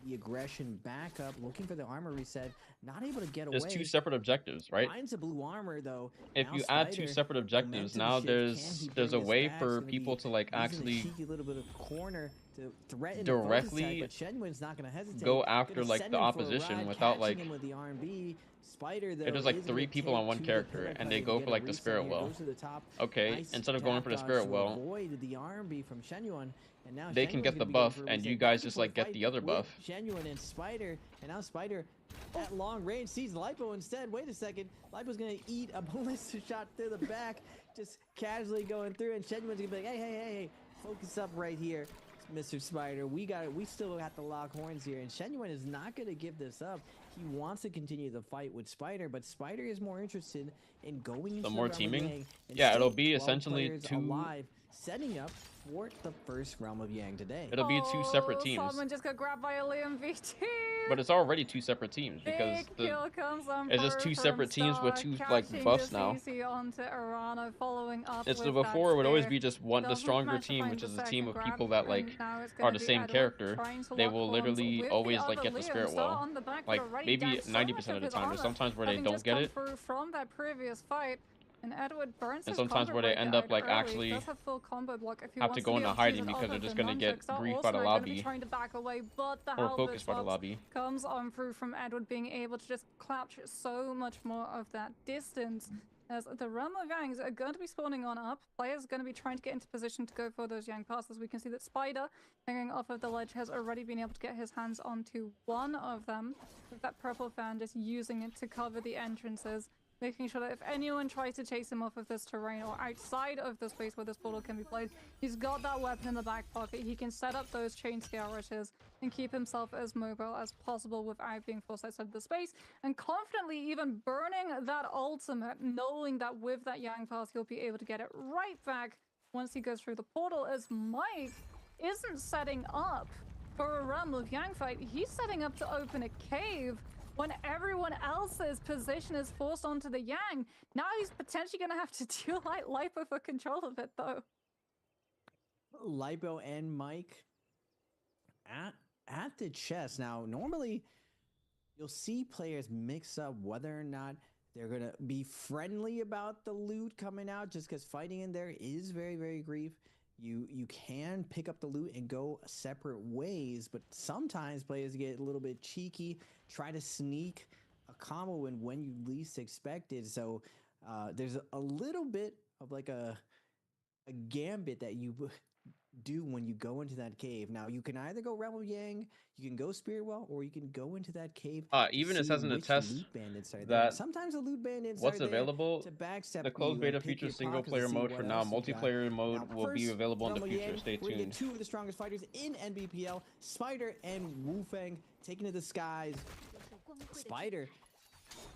the aggression back up, looking for the armor reset, not able to get away.
There's two separate objectives, right?
Finds a blue armor though.
If
Now
you add two
Spider,
separate objectives,
momentum
now
shift.
there's
Can he
a
bring
way
this back?
for
It's gonna
people
be
to like
using a
actually
cheeky little bit of corner to threaten
directly
the focus attack, but Genuine's not gonna hesitate.
go after
Gonna
like
send
the
him for a
opposition
ride,
without
catching
like,
him with the R&B. Spider, though,
if there's like
is
3
gonna
people on
take
one
to the
character
pillar
and
fight
they
and
go
get
for
a
like the
reset
spirit
here,
well,
goes to the top.
okay,
Nice
instead of going for the
tap
spirit
dodge to
well,
avoid the R&B from Genuine, and now
they can
Genuine's
get the
gonna be going
buff
for a
and
reset
you guys
back
just
and
like
forth
get
fight
the other
with
buff.
Genuine and Spider, and now Spider at long range sees Lipo instead. Wait a second, Lipo's gonna eat a ballista shot through the back, just casually going through, and Genuine's gonna be like, hey, focus up right here, Mr. Spider. We still got the lock horns here, and Genuine is not gonna give this up. He wants to continue the fight with Spider, but Spider is more interested in going into
The more
the
teaming?
gang and
Yeah, it'll
staying
be
12
essentially
players
two
alive setting up for the first Realm of Yang today.
It'll be two separate teams.
Someone just got grabbed by a Liam VT.
But it's already two separate teams because
Big kill comes on
it's just two
from
separate teams with
Star,
two like
catching
buffs
the
now.
CC onto Arana, following up
It's the
with that
before it would always
spear.
be just one the
Doesn't
stronger
manage to
team,
find
which
the
is a team
second
of
grab,
people that
and
like
now it's
are
gonna
the
be
same
Edward
character.
trying to
They
lock
will
horns
literally
with
always
the
like
other
get the
Liam.
spirit
Star
well.
on the back
Like
foot, already
maybe
down so
90%
much
of the
his
time. There's
armor,
sometimes where they
having
don't
just
get
come
it,
through from that previous fight. And Edward burns
and
his
sometimes
combo
where they
breaker
end up
out
like
early.
actually
Does have full combo block if he
have
wants
to go
be
into
able to use
hiding
it
because
off
they're
of
just
the
gonna get
nunchucks. Star
griefed
also
by the
now gonna be
lobby
trying to back away, but the
or
halberd
focused by the
swaps
lobby.
comes on through from Edward being able to just capture so much more of that distance. As the Realm of Yangs are going to be spawning on up, players are going to be trying to get into position to go for those Yang passes. We can see that Spider, hanging off of the ledge, has already been able to get his hands onto one of them, with that purple fan just using it to cover the entrances, making sure that if anyone tries to chase him off of this terrain or outside of the space where this portal can be played, he's got that weapon in the back pocket. He can set up those chain scale rushes and keep himself as mobile as possible without being forced outside the space, and confidently even burning that ultimate, knowing that with that Yang pass he'll be able to get it right back once he goes through the portal, as Mike isn't setting up for a Realm of Yang fight. He's setting up to open a cave when everyone else's position is forced onto the Yang. Now he's potentially going to have to deal like Lipo for control of it, though.
Lipo and Mike at the chest. Now, normally you'll see players mix up whether or not they're going to be friendly about the loot coming out, just because fighting in there is very, very grief. You can pick up the loot and go separate ways, but sometimes players get a little bit cheeky, try to sneak a combo in when you least expect it. So there's a little bit of like a gambit that you do when you go into that cave. Now you can either go Realm of Yang, you can go Spirit Well, or you can go into that cave.
Even it says in the
which
test
loot bandits are there.
that
sometimes the loot bandits
what's
are there
available.
to backstep
The closed
you
beta
and pick
features
your
single
pockets
player
to see
mode
what
for now.
else you got.
Multiplayer mode
Now,
will be
first,
available in the
Realm of
future.
Yang,
Stay
we're gonna get
tuned.
two of the strongest fighters in NBPL, Spider and Wufeng, taking to the skies. Spider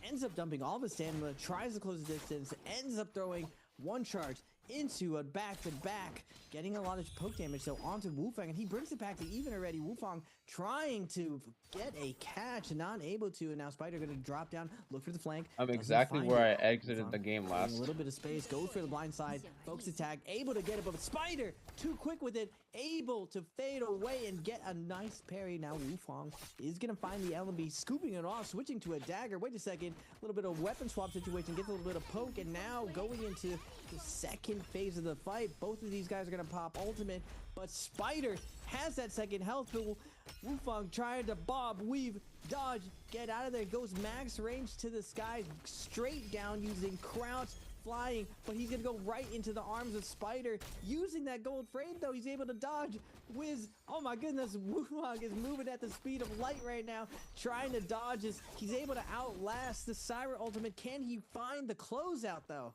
ends up dumping all of his stamina, tries to close the distance, ends up throwing one charge into a back-to-back, getting a lot of poke damage, so onto Wufeng, and he brings it back to even already. Wufeng trying to get a catch, not able to, and now Spider going to drop down, look for the flank.
I'm
doesn't
exactly
find
where I
it.
exited
Wufeng
the game
getting
last.
a little bit of space, goes for the blind side, focus attack, able to get it, but Spider, too quick with it, able to fade away and get a nice parry. Now Wufeng is going to find the LMB, scooping it off, switching to a dagger. Wait a second, a little bit of weapon swap situation, gets a little bit of poke, and now going into the second phase of the fight. Both of these guys are going to pop ultimate, but Spider has that second health pool. Wufeng trying to bob, weave, dodge, get out of there. Goes max range to the skies, straight down using crouch, flying, but he's going to go right into the arms of Spider. Using that gold frame, though, he's able to dodge. Whiz, oh my goodness, Wufeng is moving at the speed of light right now, trying to dodge as he's able to outlast the Syra ultimate. Can he find the closeout, though?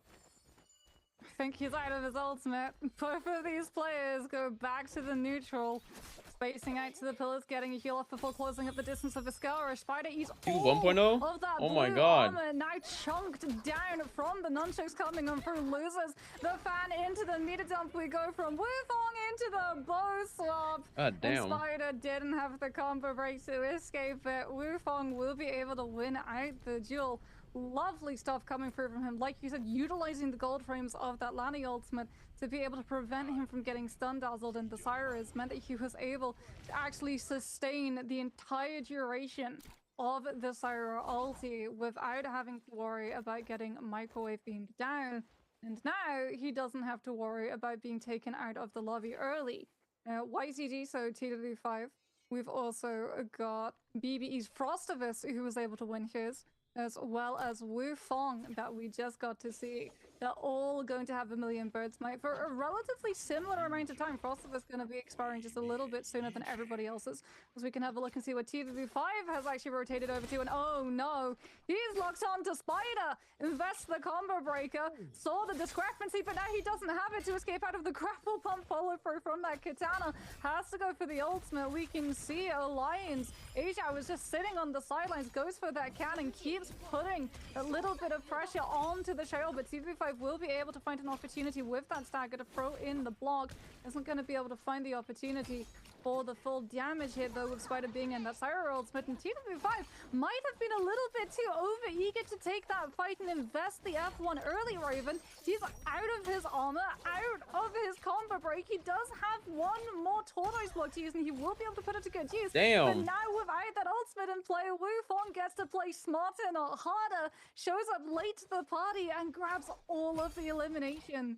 I think he's out of his ultimate. Both of these players go back to the neutral, spacing out to the pillars, getting a heal off before closing up the distance of Viscara. Spider eats all
1.0?
of that
Oh
blue
my god.
armor, now chunked down from the nunchucks coming on through. Loses the fan into the meter dump. We go from Wufeng into the bow swap.
God damn.
And Spider didn't have the combo break to escape it. Wufeng will be able to win out the duel. Lovely stuff coming through from him. Like you said, utilizing the gold frames of that Lani ultimate to be able to prevent him from getting stun dazzled, and the Cyrus meant that he was able to actually sustain the entire duration of the Syra ulti without having to worry about getting microwave beamed down. And now he doesn't have to worry about being taken out of the lobby early. YCG, so TW5. We've also got BBE's Frostivus, who was able to win his, as well as Wufeng that we just got to see. They're all going to have a million birds might for a relatively similar amount of time. Frostivus is going to be expiring just a little bit sooner than everybody else's, as we can have a look and see what TVV5 has actually rotated over to. And oh no, he's locked on to Spider. Invests the combo breaker, saw the discrepancy, but now he doesn't have it to escape out of the grapple pump follow through from that katana. Has to go for the ultimate. We can see Alliance Asia was just sitting on the sidelines, goes for that cannon, keeps putting a little bit of pressure onto the Shale, but 2v5 will be able to find an opportunity with that stagger to throw in the block. Isn't going to be able to find the opportunity for the full damage hit, though, with Spider being in that Syra ultimate. And 2v5 might have been a little bit too over-eager to take that fight and invest the F1 early, Raven. He's out of his armor, out of his combo break. He does have one more tortoise block to use, and he will be able to put it to good use.
Damn.
But now without that ultimate in play, Wu Fong gets to play smarter, not harder, shows up late to the party, and grabs all of the elimination.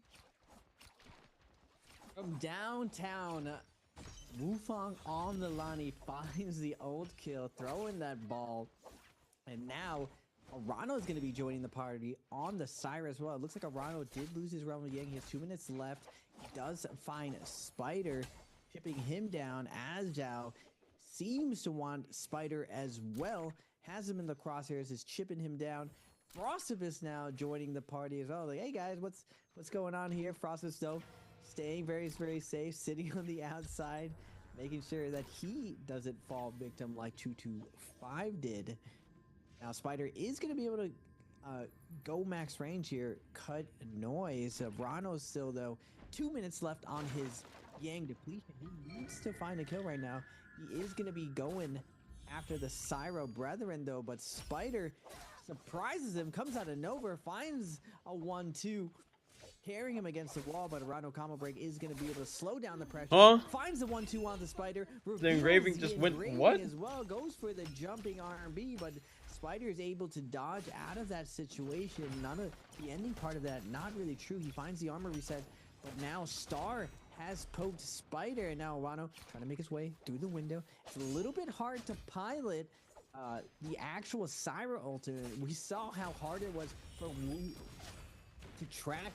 From downtown, Wufong on the Lani finds the ult kill, throwing that ball. And now Arano is going to be joining the party on the Syra as well. It looks like Arano did lose his Realm of Yang. He has 2 minutes left. He does find Spider, chipping him down as Zhao seems to want Spider as well. Has him in the crosshairs, is chipping him down. Frostivus now joining the party as well. Like, hey guys, what's going on here? Frostivus though staying very, very safe, sitting on the outside, making sure that he doesn't fall victim like 225 did. Now Spider is going to be able to go max range here, cut noise. Rano's still though 2 minutes left on his Yang depletion. He needs to find a kill right now. He is going to be going after the Syro Brethren though, but Spider surprises him, comes out of nowhere, finds a 1-2, carrying him against the wall, but Arano combo break is going to be able to slow down the pressure.
Huh?
Finds the 1-2 on the Spider.
The engraving just went what?
As well, goes for the jumping R&B, but Spider is able to dodge out of that situation. None of the ending part of that, not really true. He finds the armor reset, but now Star has poked Spider, and now Arano trying to make his way through the window. It's a little bit hard to pilot the actual Syra ultimate. We saw how hard it was for Wu to track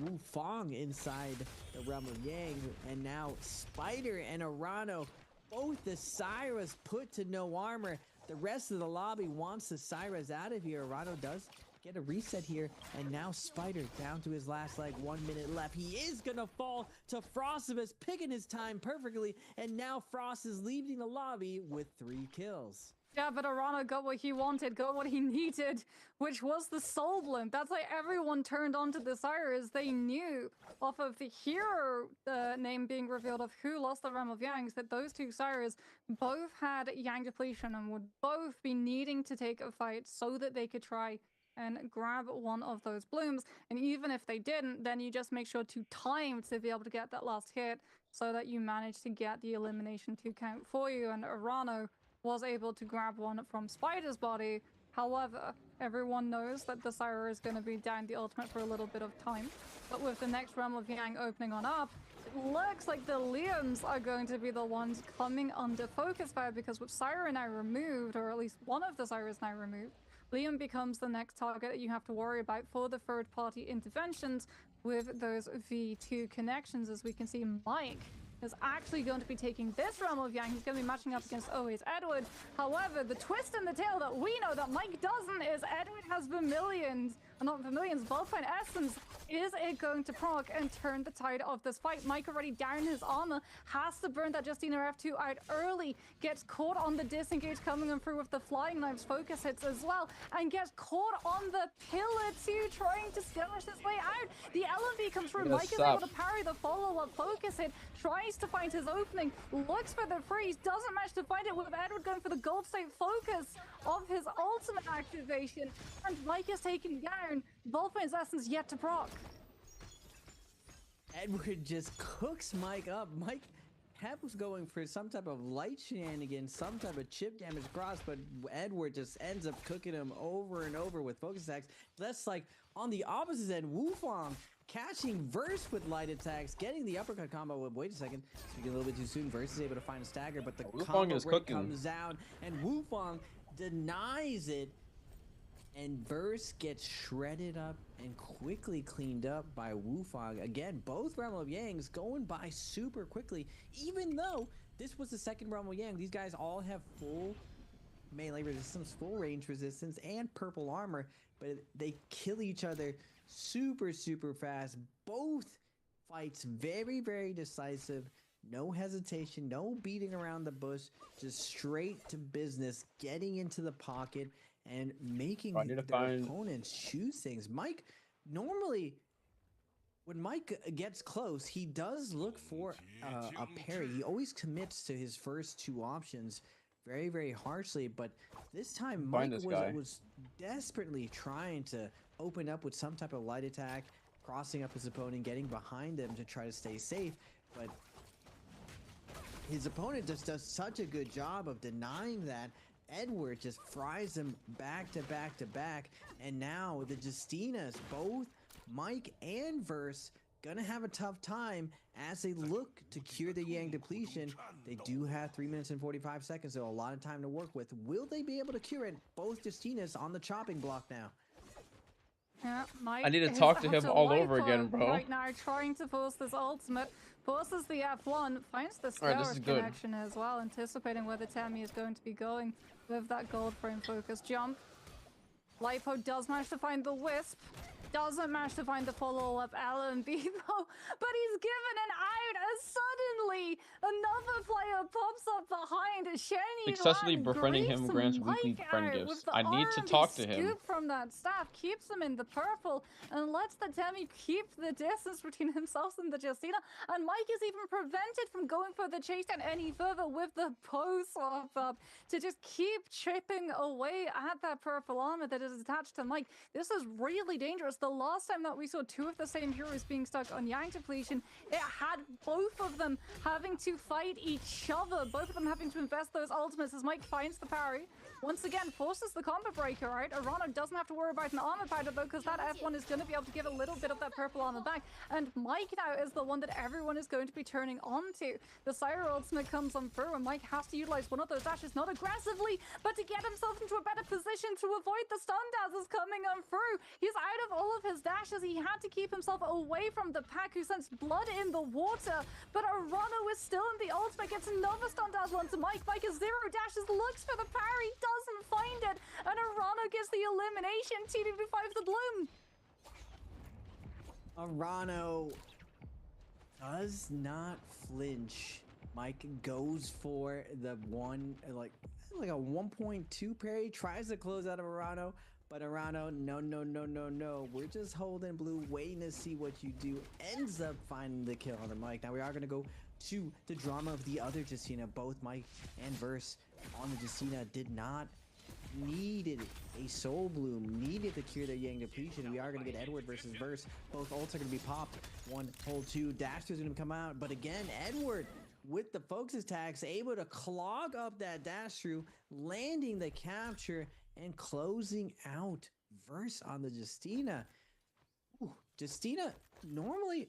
Wu Fong inside the Realm of Yang, and now Spider and Arano, both the Syras put to no armor. The rest of the lobby wants the Syras out of here. Arano does get a reset here, and now Spider down to his last leg, 1 minute left. He is gonna fall to Frostivus, picking his time perfectly, and now Frost is leaving the lobby with 3 kills.
Yeah, but Arano got what he wanted, got what he needed, which was the Soul Bloom. That's why everyone turned onto the Cyrus. They knew off of the hero name being revealed of who lost the Realm of Yangs that those two Cyrus both had Yang depletion and would both be needing to take a fight so that they could try and grab one of those blooms. And even if they didn't, then you just make sure to time to be able to get that last hit so that you manage to get the elimination to count for you. And Arano was able to grab one from Spider's body. However, everyone knows that the Syra is going to be down the ultimate for a little bit of time. But with the next Realm of Yang opening on up, it looks like the Liams are going to be the ones coming under focus fire, because with Syra now removed, or at least one of the Syras now removed, Liam becomes the next target that you have to worry about for the third-party interventions with those V2 connections. As we can see, Mike is actually going to be taking this Realm of Yang. He's going to be matching up against always Edward. However, the twist in the tail that we know that Mike doesn't is Edward has Vermilion's, not Vermilion's, Volpine Essence. Is it going to proc and turn the tide of this fight? Mike already down his armor, has to burn that Justina F2 out early, gets caught on the disengage coming in through with the flying knives focus hits as well, and gets caught on the pillar too, trying to skirmish his way out. The LMV comes through, Mike is able to parry the follow-up focus hit, tries to find his opening, looks for the freeze, doesn't manage to find it, with Edward going for the gold state focus of his ultimate activation, and Mike is taken down. Volpine's Essence yet to proc.
Edward just cooks Mike up. Mike was going for some type of light shenanigans, some type of chip damage cross, but Edward just ends up cooking him over and over with focus attacks. That's like on the opposite end, Wufong catching Verse with light attacks, getting the uppercut combo with, wait a second, speaking a little bit too soon, Verse is able to find a stagger, but the combo break comes down, and Wufong denies it, and Verse gets shredded up and quickly cleaned up by Wufong. Again, both Realm of Yangs going by super quickly, even though this was the second Realm of Yang. These guys all have full melee resistance, full range resistance, and purple armor, but they kill each other super, super fast. Both fights very, very decisive. No hesitation, no beating around the bush, just straight to business, getting into the pocket and making
I need to
their
find.
opponents choose things. Mike, normally when Mike gets close, he does look for a parry. He always commits to his first two options very, very harshly. But this time, Mike
Find this guy.
was desperately trying to open up with some type of light attack, crossing up his opponent, getting behind him to try to stay safe. But his opponent just does such a good job of denying that. Edward just fries him back to back to back. And now the Justinas, both Mike and Verse, gonna have a tough time as they look to cure the Yang depletion. They do have 3 minutes and 45 seconds, so a lot of time to work with. Will they be able to cure it? Both Justinas on the chopping block now.
Yeah, Mike
I need to
is
talk to
out
him
of
all
life
over again, bro.
right now, trying to force this ultimate, forces the F1, finds the
Alright, this is
Scarab
good.
connection as well, anticipating where the Tammy is going to be going with that gold frame focus jump. Lipo does manage to find the Wisp, doesn't manage to find the follow-up LMB though, but he's given an out as suddenly another player pops up behind.
Successfully befriending him grants weekly friend gifts. I need to talk to him.
Scoop from that staff keeps him in the purple and lets the Demi keep the distance between himself and the Justina. And Mike is even prevented from going for the chase down any further with the pose swap up to just keep chipping away at that purple armor that is attached to Mike. This is really dangerous. The last time that we saw two of the same heroes being stuck on Yang depletion, it had both of them having to fight each other, both of them having to invest those ultimates as Mike finds the parry. Once again, forces the combo breaker, right? Arano doesn't have to worry about an armor powder though, because that F1 is going to be able to give a little bit of that purple armor back. And Mike now is the one that everyone is going to be turning onto. The Syra ultimate comes on through, and Mike has to utilize one of those dashes, not aggressively, but to get himself into a better position to avoid the stun dazzles coming on through. He's out of all of his dashes. He had to keep himself away from the pack who sends blood in the water. But Arano is still in the ultimate, gets another stun dazzle onto Mike. Mike has zero dashes, looks for the parry, doesn't find it, and Arano gets the elimination. TDP5 the bloom.
Arano does not flinch. Mike goes for the one, like a 1.2 parry, tries to close out of Arano, but Arano, no. We're just holding blue, waiting to see what you do. Ends up finding the kill on the Mike. Now we are going to go to the drama of the other Justina. Both Mike and Verse on the Justina did not needed a soul bloom, needed to cure their Yang depletion. We are going to get Edward versus Verse. Both ults are going to be popped. One, hold two. Dash is going to come out. But again, Edward with the focus attacks, able to clog up that dash through, landing the capture and closing out Verse on the Justina. Ooh, Justina, normally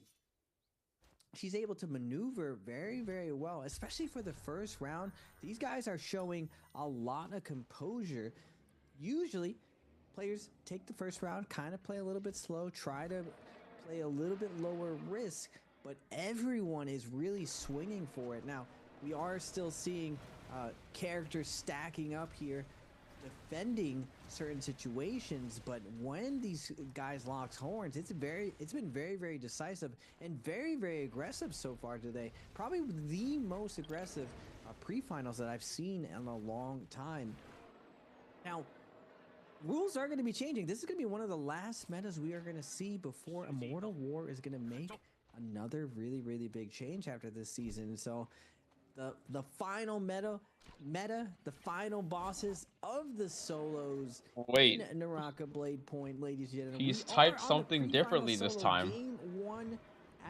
she's able to maneuver very, very well, especially for the first round. These guys are showing a lot of composure. Usually, players take the first round, kind of play a little bit slow, try to play a little bit lower risk, but everyone is really swinging for it. Now, we are still seeing characters stacking up here, defending certain situations, but when these guys lock horns, it's been very, very decisive and very, very aggressive so far today. Probably the most aggressive pre-finals that I've seen in a long time. Now, rules are going to be changing. This is going to be one of the last metas we are going to see before Immortal War is going to make another really, really big change after this season. So the final meta, the final bosses of the solos.
Wait.
In Naraka Blade Point, ladies and gentlemen.
He's typed something differently this time.
Game 1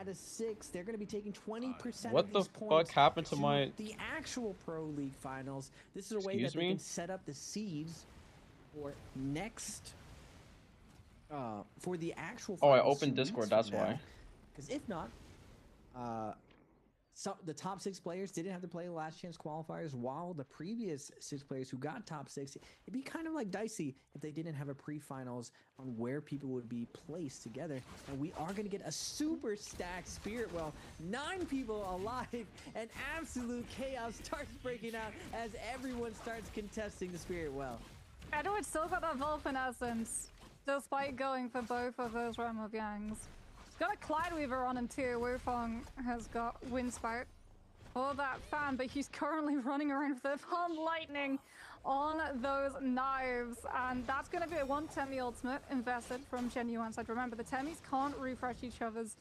out of 6. They're going to be taking 20%
What
of
the
these
fuck
points
happened to my...
the actual Pro League finals. This is a way
Excuse
that they
me?
can set up the seeds for next for the actual
Oh, I
finals
opened
2 weeks
Discord,
from
that's
now.
why.
Because if not, so the top 6 players didn't have to play last chance qualifiers, while the previous 6 players who got top 6, it'd be kind of like dicey if they didn't have a pre-finals on where people would be placed together. And we are going to get a super stacked Spirit Well. 9 people alive, and absolute chaos starts breaking out as everyone starts contesting the Spirit Well.
Edward still got that Vulcan essence, despite going for both of those Realm of Yangs. He's got a Cloud Weaver on him too. Wufong has got Windspout. for that fan, but he's currently running around with the palm lightning on those knives, and that's going to be a one Temmie ultimate invested from Genuine side. Remember, the Temmies can't refresh each other's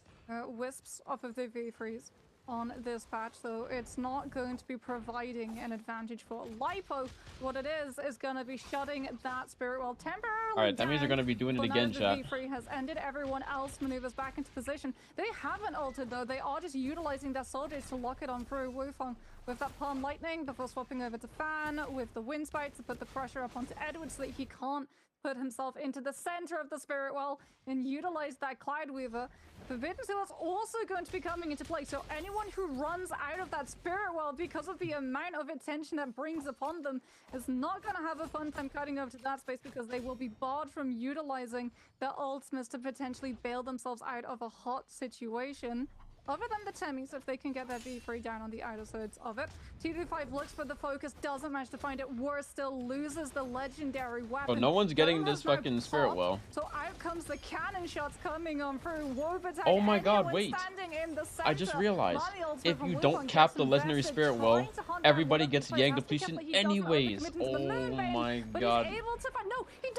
wisps off of their V3s on this patch, so it's not going to be providing an advantage for Lipo. What it is going to be shutting that spirit well temporarily.
Alright, that means they're going to be doing it again, chat.
The V3 has ended. Everyone else maneuvers back into position. They haven't altered though. They are just utilizing their soldiers to lock it on through. Wufeng with that palm lightning before swapping over to Fan with the wind spike to put the pressure up onto Edward so that he can't put himself into the center of the spirit well and utilize that Cloud Weaver. Forbidden Seal is also going to be coming into play, so anyone who runs out of that spirit well because of the amount of attention that brings upon them is not going to have a fun time cutting over to that space, because they will be barred from utilizing their ultimates to potentially bail themselves out of a hot situation. Other than the Temmies, if they can get their V3 down on the outer sides of it. T25 looks for the focus, doesn't manage to find it. Worse still, loses the legendary weapon.
Oh, no one's getting this fucking spirit well.
So out comes the cannon shots coming on through. Warp attack.
Oh my god, wait. I just realized, if you don't cap the legendary spirit well, everybody gets Yang depletion anyways. Oh my god.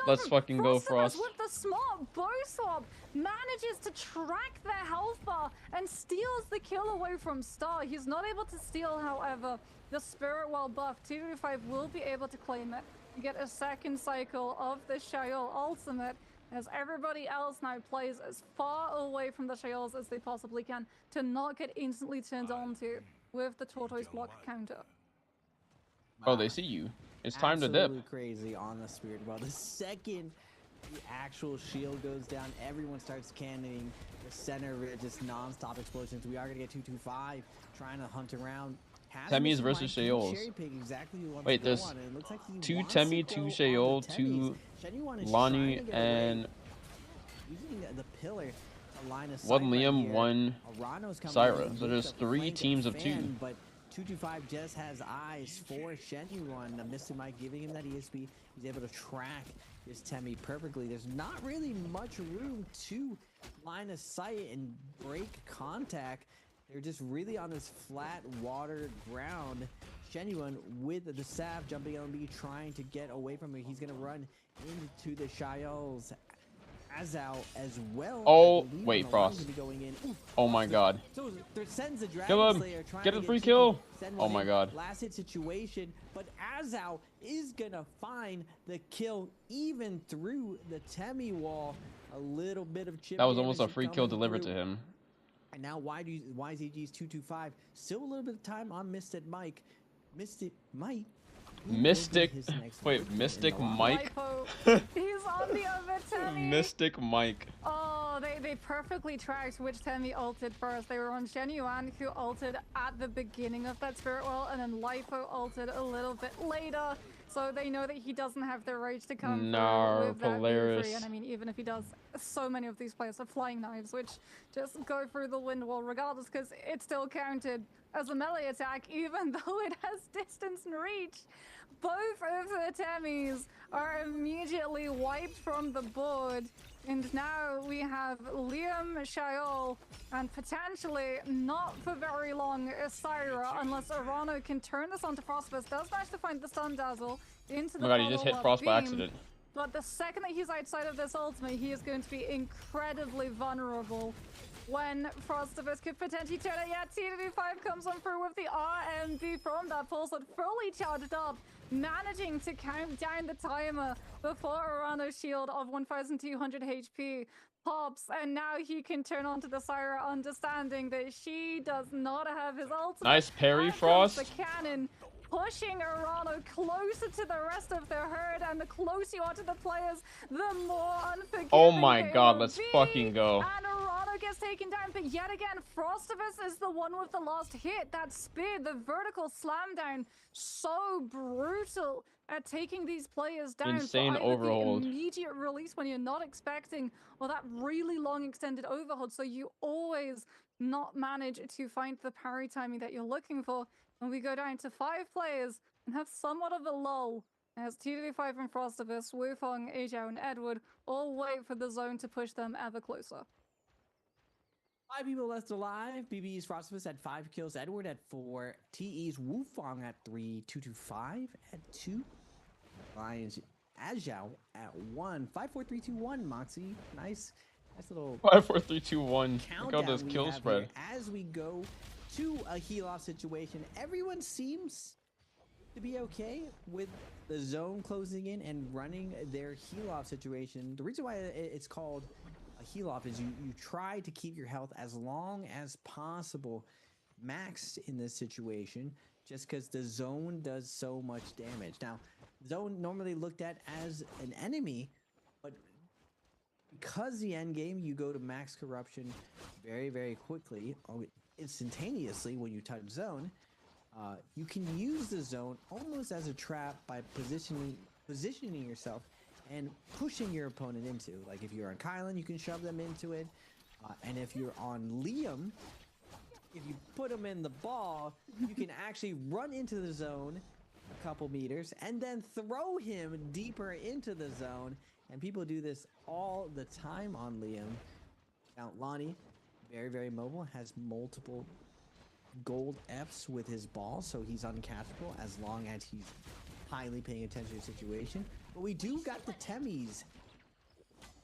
Let's fucking go, Frost.
With the smart bow swap, manages to track their health bar and steals the kill away from Star. He's not able to steal, however, the spirit well buff. 225 will be able to claim it. You get a second cycle of the Shayol ultimate, as everybody else now plays as far away from the Shayols as they possibly can to not get instantly turned on to with the tortoise block counter.
Oh, they see you. It's time to dip.
Absolutely crazy on the spirit well. The second the actual shield goes down, everyone starts cannoning the center of it, just non-stop explosions. We are gonna get 225 trying to hunt around.
Temmies versus Shayols.
Exactly.
Wait, there's like 2 Temmie, 2 Shayol, 2 Lani, and
using the pillar to line of sight
1 Liam,
right
1 Syra. So there's 3 teams of 2.
But 225 just has eyes for Genuine. Mr. Mike giving him that ESP. He's able to track this Temmie perfectly. There's not really much room to line of sight and break contact. They're just really on this flat water ground. Genuine with the Sav jumping LB, trying to get away from it. He's gonna run into the Shayols. Azal as well.
Oh, wait, Frost. Oh my god.
So there sends a
kill him. Get a free kill. Oh my god.
Last hit situation, but Azal is gonna find the kill even through the Temmie wall. A little bit of chip.
That was almost a free kill delivered to him.
And now YZG's 225. Still a little bit of time on Mystic Mike. Mystic Mike.
Mystic. Wait, Mystic Mike?
He's on the other Temmie.
Mystic Mike.
Oh, they perfectly tracked which Temmie ulted first. They were on Genuine, who ulted at the beginning of that spirit well, and then Lipo ulted a little bit later. So they know that he doesn't have the rage to come through with that V3. And I mean, even if he does, so many of these players have flying knives, which just go through the wind wall regardless, because it's still counted as a melee attack, even though it has distance and reach. Both of the Temmies are immediately wiped from the board. And now we have Liam, Shayol, and potentially, not for very long, Syra, unless Arano can turn this onto Frostburst. Does manage to find the Stun Dazzle into the
oh my god, he just hit Frost by accident.
But the second that he's outside of this ultimate, he is going to be incredibly vulnerable. When Frostivus could potentially turn it. Yeah, T25 comes on through with the RMB from that pulse that fully charged up, managing to count down the timer before Arano's shield of 1200 HP pops, and now he can turn onto the Syra, understanding that she does not have his ultimate.
Nice parry, Frost.
The cannon pushing Arano closer to the rest of the herd, and the closer you are to the players, the more unforgiving.
Oh my god, let's fucking go.
And Arano gets taken down, but yet again, Frostivus is the one with the last hit. That spear, the vertical slam down, so brutal at taking these players down.
Insane overhold.
The immediate release when you're not expecting, or that really long extended overhold, so you always not manage to find the parry timing that you're looking for. And we go down to 5 players and have somewhat of a lull as T25 and Frostivus, Wufeng, Ajao, and Edward all wait for the zone to push them ever closer.
5 people left alive. BB's Frostifus at 5 kills. Edward at 4. TE's Wufong at 3. 225 at 2. Lions Azhao at 1. 5, 4, 3, 2, 1. Moxie. Nice little
5, 4, 3, 2, 1. Look
countdown
at this
we
kill
have
spread.
here as we go to a heal-off situation. Everyone seems to be okay with the zone closing in and running their heal-off situation. The reason why it's called a heal-off is you try to keep your health as long as possible maxed in this situation, just because the zone does so much damage. Now, zone normally looked at as an enemy, but because the end game, you go to max corruption very, very quickly, instantaneously when you touch zone. You can use the zone almost as a trap by positioning yourself and pushing your opponent into. Like if you're on Kylan, you can shove them into it. And if you're on Liam, if you put him in the ball, you can actually run into the zone a couple meters and then throw him deeper into the zone. And people do this all the time on Liam. Now, Lonnie, very, very mobile, has multiple gold Fs with his ball, so he's uncatchable as long as he's highly paying attention to the situation. But we do got the Temis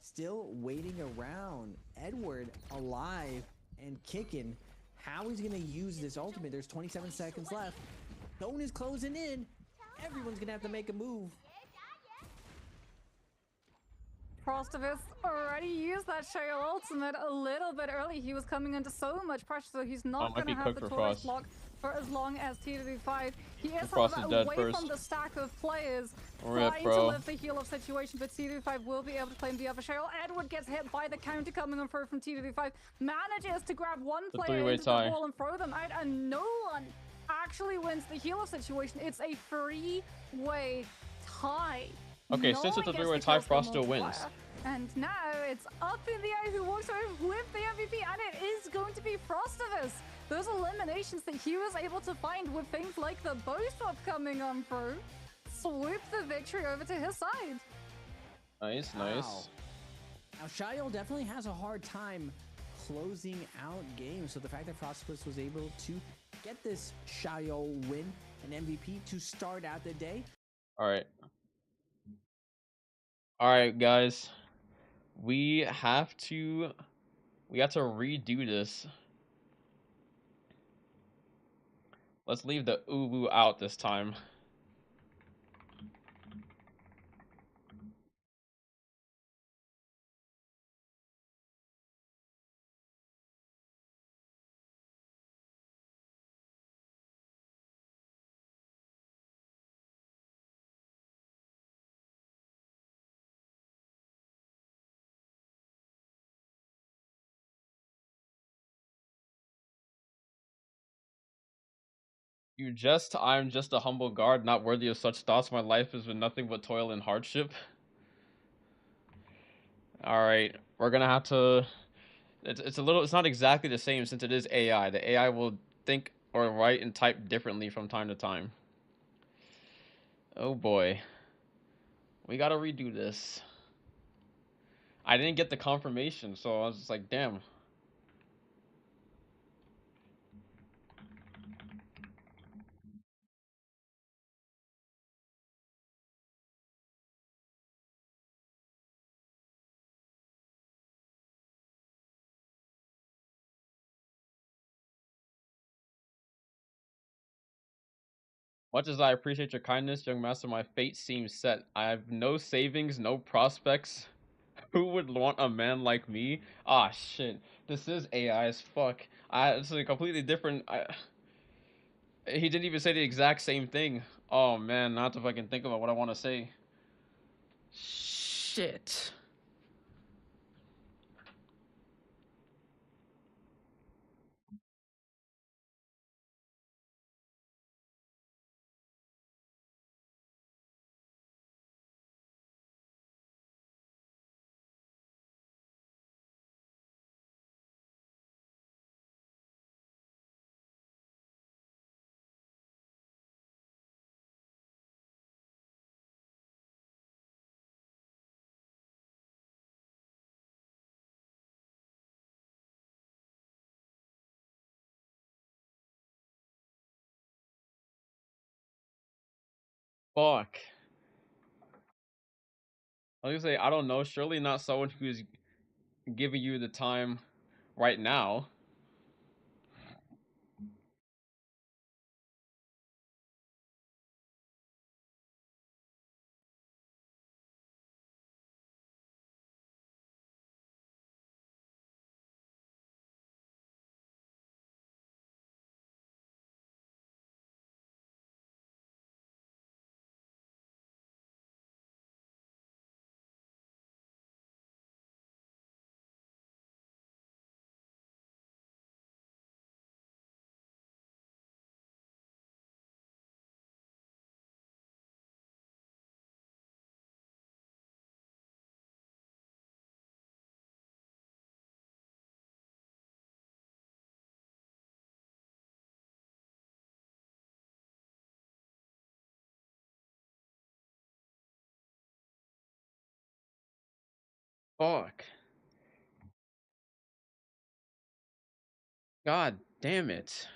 still waiting around. Edward alive and kicking. How he's going to use this ultimate? There's 27 seconds left. Zone is closing in. Everyone's going to have to make a move.
Frostivus already used that Shale ultimate a little bit early. He was coming into so much pressure, so he's not going to have the Taurus block for as long as TW5. He is away from the stack of players trying to lift the heal-off situation, but TW5 will be able to claim the upper Shale. Edward gets hit by the counter coming on through from TW5, manages to grab one player into the ball and throw them out, and no one actually wins the heal-off situation. It's a three-way tie.
Okay, since it's a three-way tie, Frost still wins.
And now it's up in the air who walks away with the MVP, and it is going to be Frostivus. Those eliminations that he was able to find with things like the bow swap coming on through swoop the victory over to his side.
Nice, nice.
Now, Shayo definitely has a hard time closing out games, so the fact that Frostivus was able to get this Shayo win, an MVP, to start out the day.
Alright, guys. We have to redo this. Let's leave the uwu out this time. I'm just a humble guard, not worthy of such thoughts. My life has been nothing but toil and hardship. Alright, we're gonna have to... It's not exactly the same since it is AI. The AI will think or write and type differently from time to time. Oh boy. We gotta redo this. I didn't get the confirmation, so I was just like, damn. Much as I appreciate your kindness, young master, my fate seems set. I have no savings, no prospects. Who would want a man like me? Ah, shit. This is AI as fuck. It's a completely different... He didn't even say the exact same thing. Oh, man. Not if I can think about what I want to say. Shit. Fuck. I was gonna say, I don't know. Surely not someone who's giving you the time right now. Fuck. God damn it.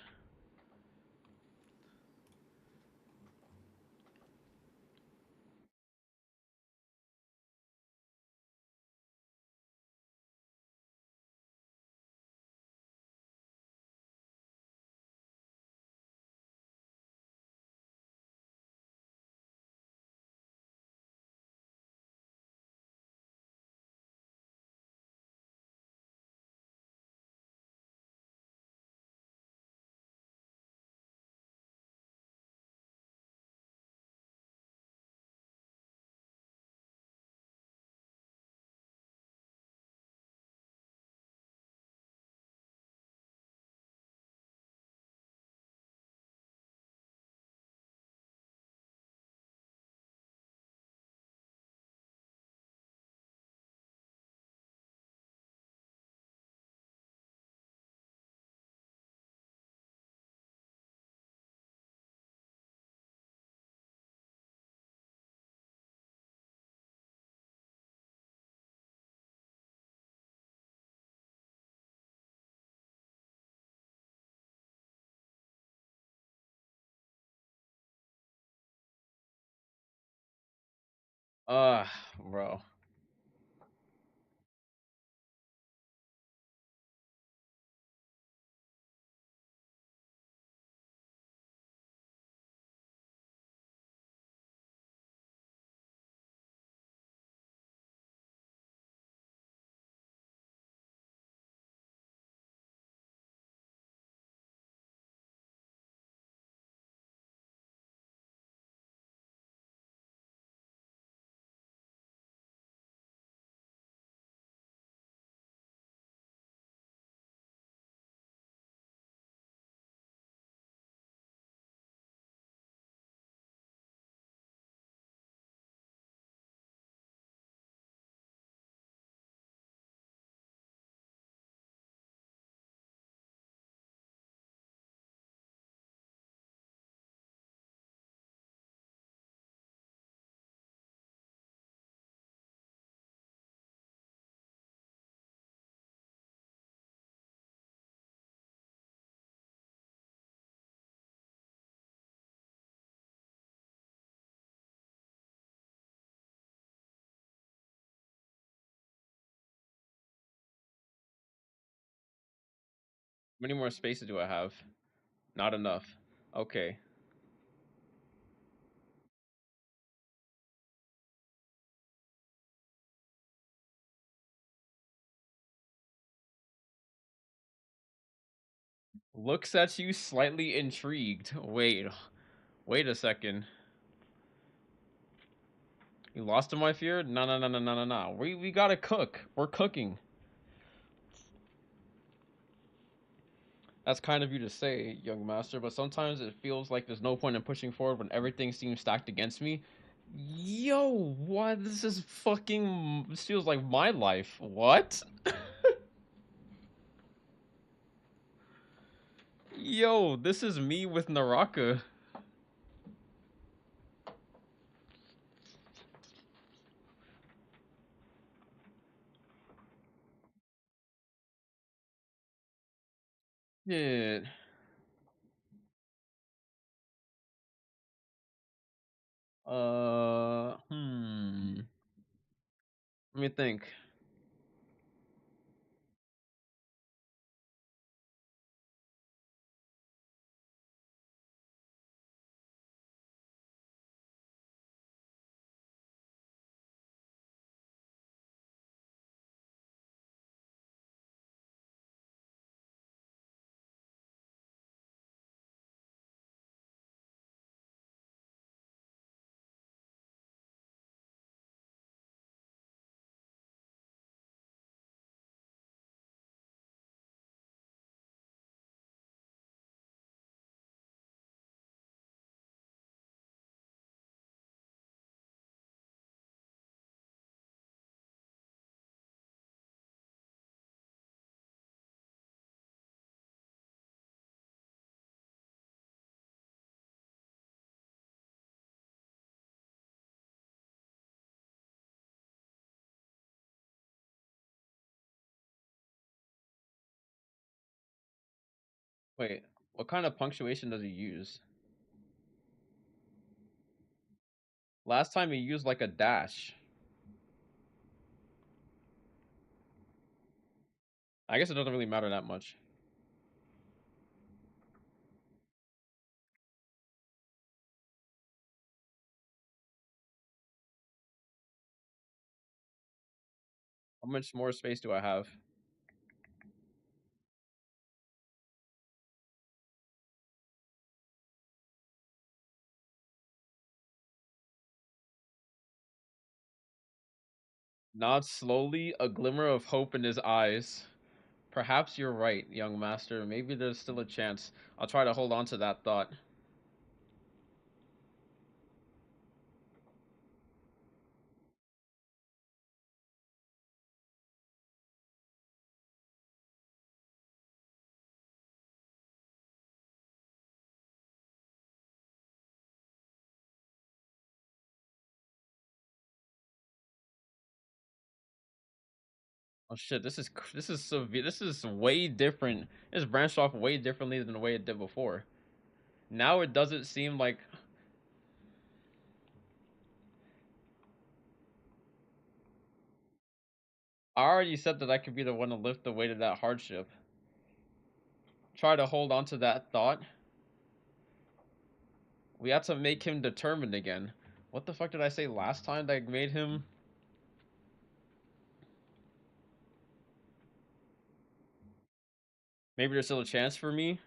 Bro. How many more spaces do I have? Not enough. Okay. Looks at you slightly intrigued. Wait a second. You lost to my fear? No, no, no, no, no, no, no. We gotta cook. We're cooking. That's kind of you to say, young master, but sometimes it feels like there's no point in pushing forward when everything seems stacked against me. Yo, what? This is fucking. This feels like my life. What? Yo, this is me with Naraka. Yeah. Let me think. Wait, what kind of punctuation does he use? Last time he used like a dash. I guess it doesn't really matter that much. How much more space do I have? Nods slowly, a glimmer of hope in his eyes. Perhaps you're right, young master. Maybe there's still a chance. I'll try to hold on to that thought. Oh shit, this is severe. This is way different. It's branched off way differently than the way it did before. Now it doesn't seem like I already said that I could be the one to lift the weight of that hardship. Try to hold on to that thought. We have to make him determined again. What the fuck did I say last time that made him? Maybe there's still a chance for me?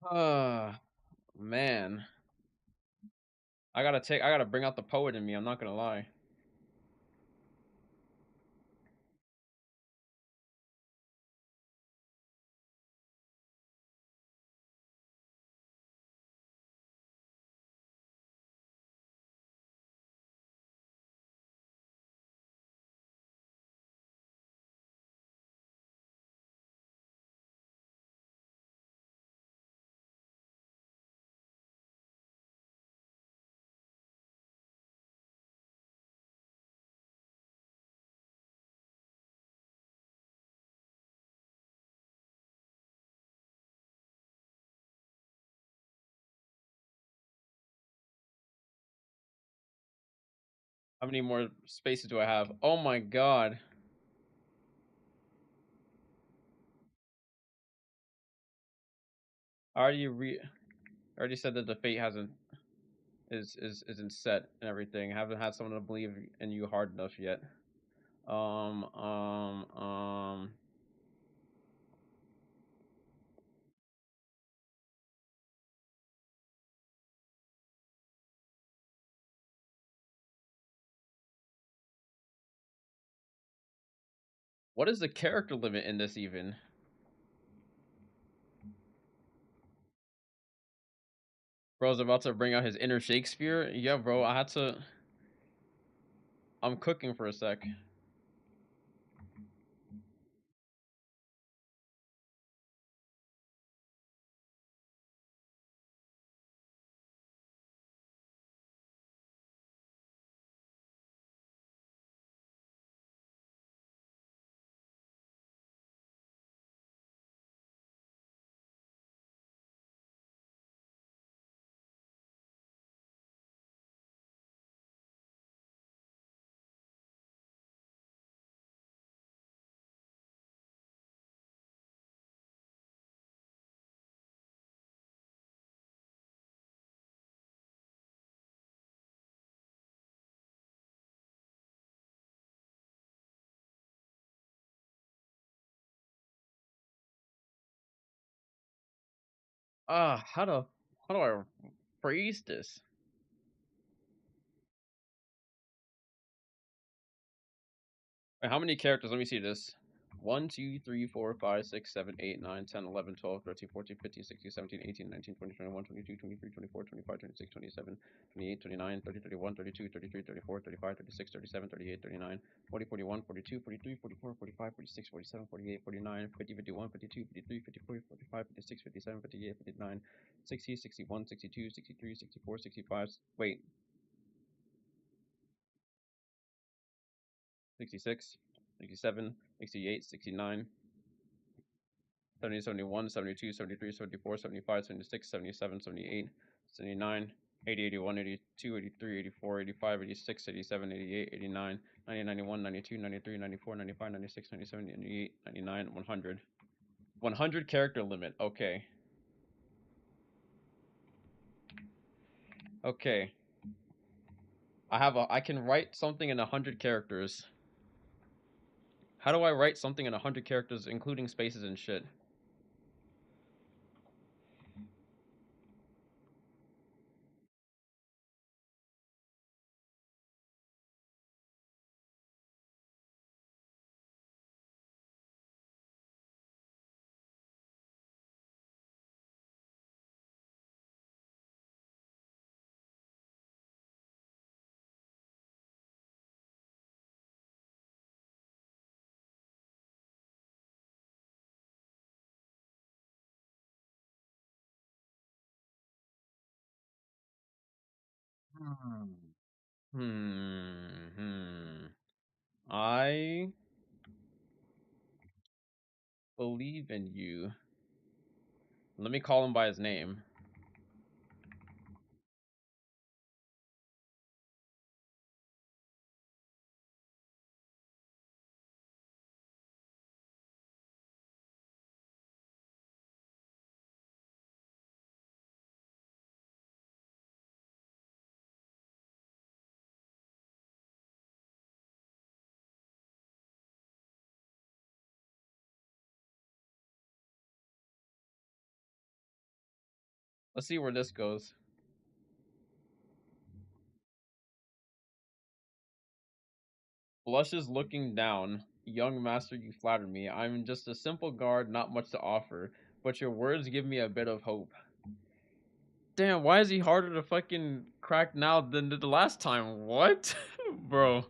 Ah, man. I gotta bring out the poet in me, I'm not gonna lie. How many more spaces do I have? Oh my god. I already said that the fate hasn't isn't set and everything. I haven't had someone to believe in you hard enough yet. Um um um what is the character limit in this even? Bro's about to bring out his inner Shakespeare. Yeah, bro, I'm cooking for a sec. Ah, how do I phrase this? Wait, how many characters? Let me see this. 1, 2, 3, 4, 5, 6, 7, 8, 9, 10, 11, 12, 13, 14, 15, 16, 17, 18, 19, 20, 21, 22, 23, 24, 25, 26, 27, 28, 29, 30, 31, 32, 33, 34, 35, 36, 37, 38, 39, 40, 41, 42, 43, 44, 45, 46, 47, 48, 49, 50, 51, 52, 53, 54, 45, 56, 57, 58, 59, 60, 61, 62, 63, 64, 65. Wait, 66, 67, 68, 69, 70, 71, 72, 73, 74, 75, 76, 77, 78, 79, 80, 81, 82, 83, 84, 85, 86, 87, 88, 89, 90, 91, 92, 93, 94, 95, 96, 97, 98, 99, 100. 100 character limit. Okay. Okay. I can write something in 100 characters. How do I write something in 100 characters, including spaces and shit? I believe in you. Let me call him by his name. Let's see where this goes. Blushes looking down. Young master, you flatter me. I'm just a simple guard, not much to offer, but your words give me a bit of hope. Damn, why is he harder to fucking crack now than the last time? What? Bro.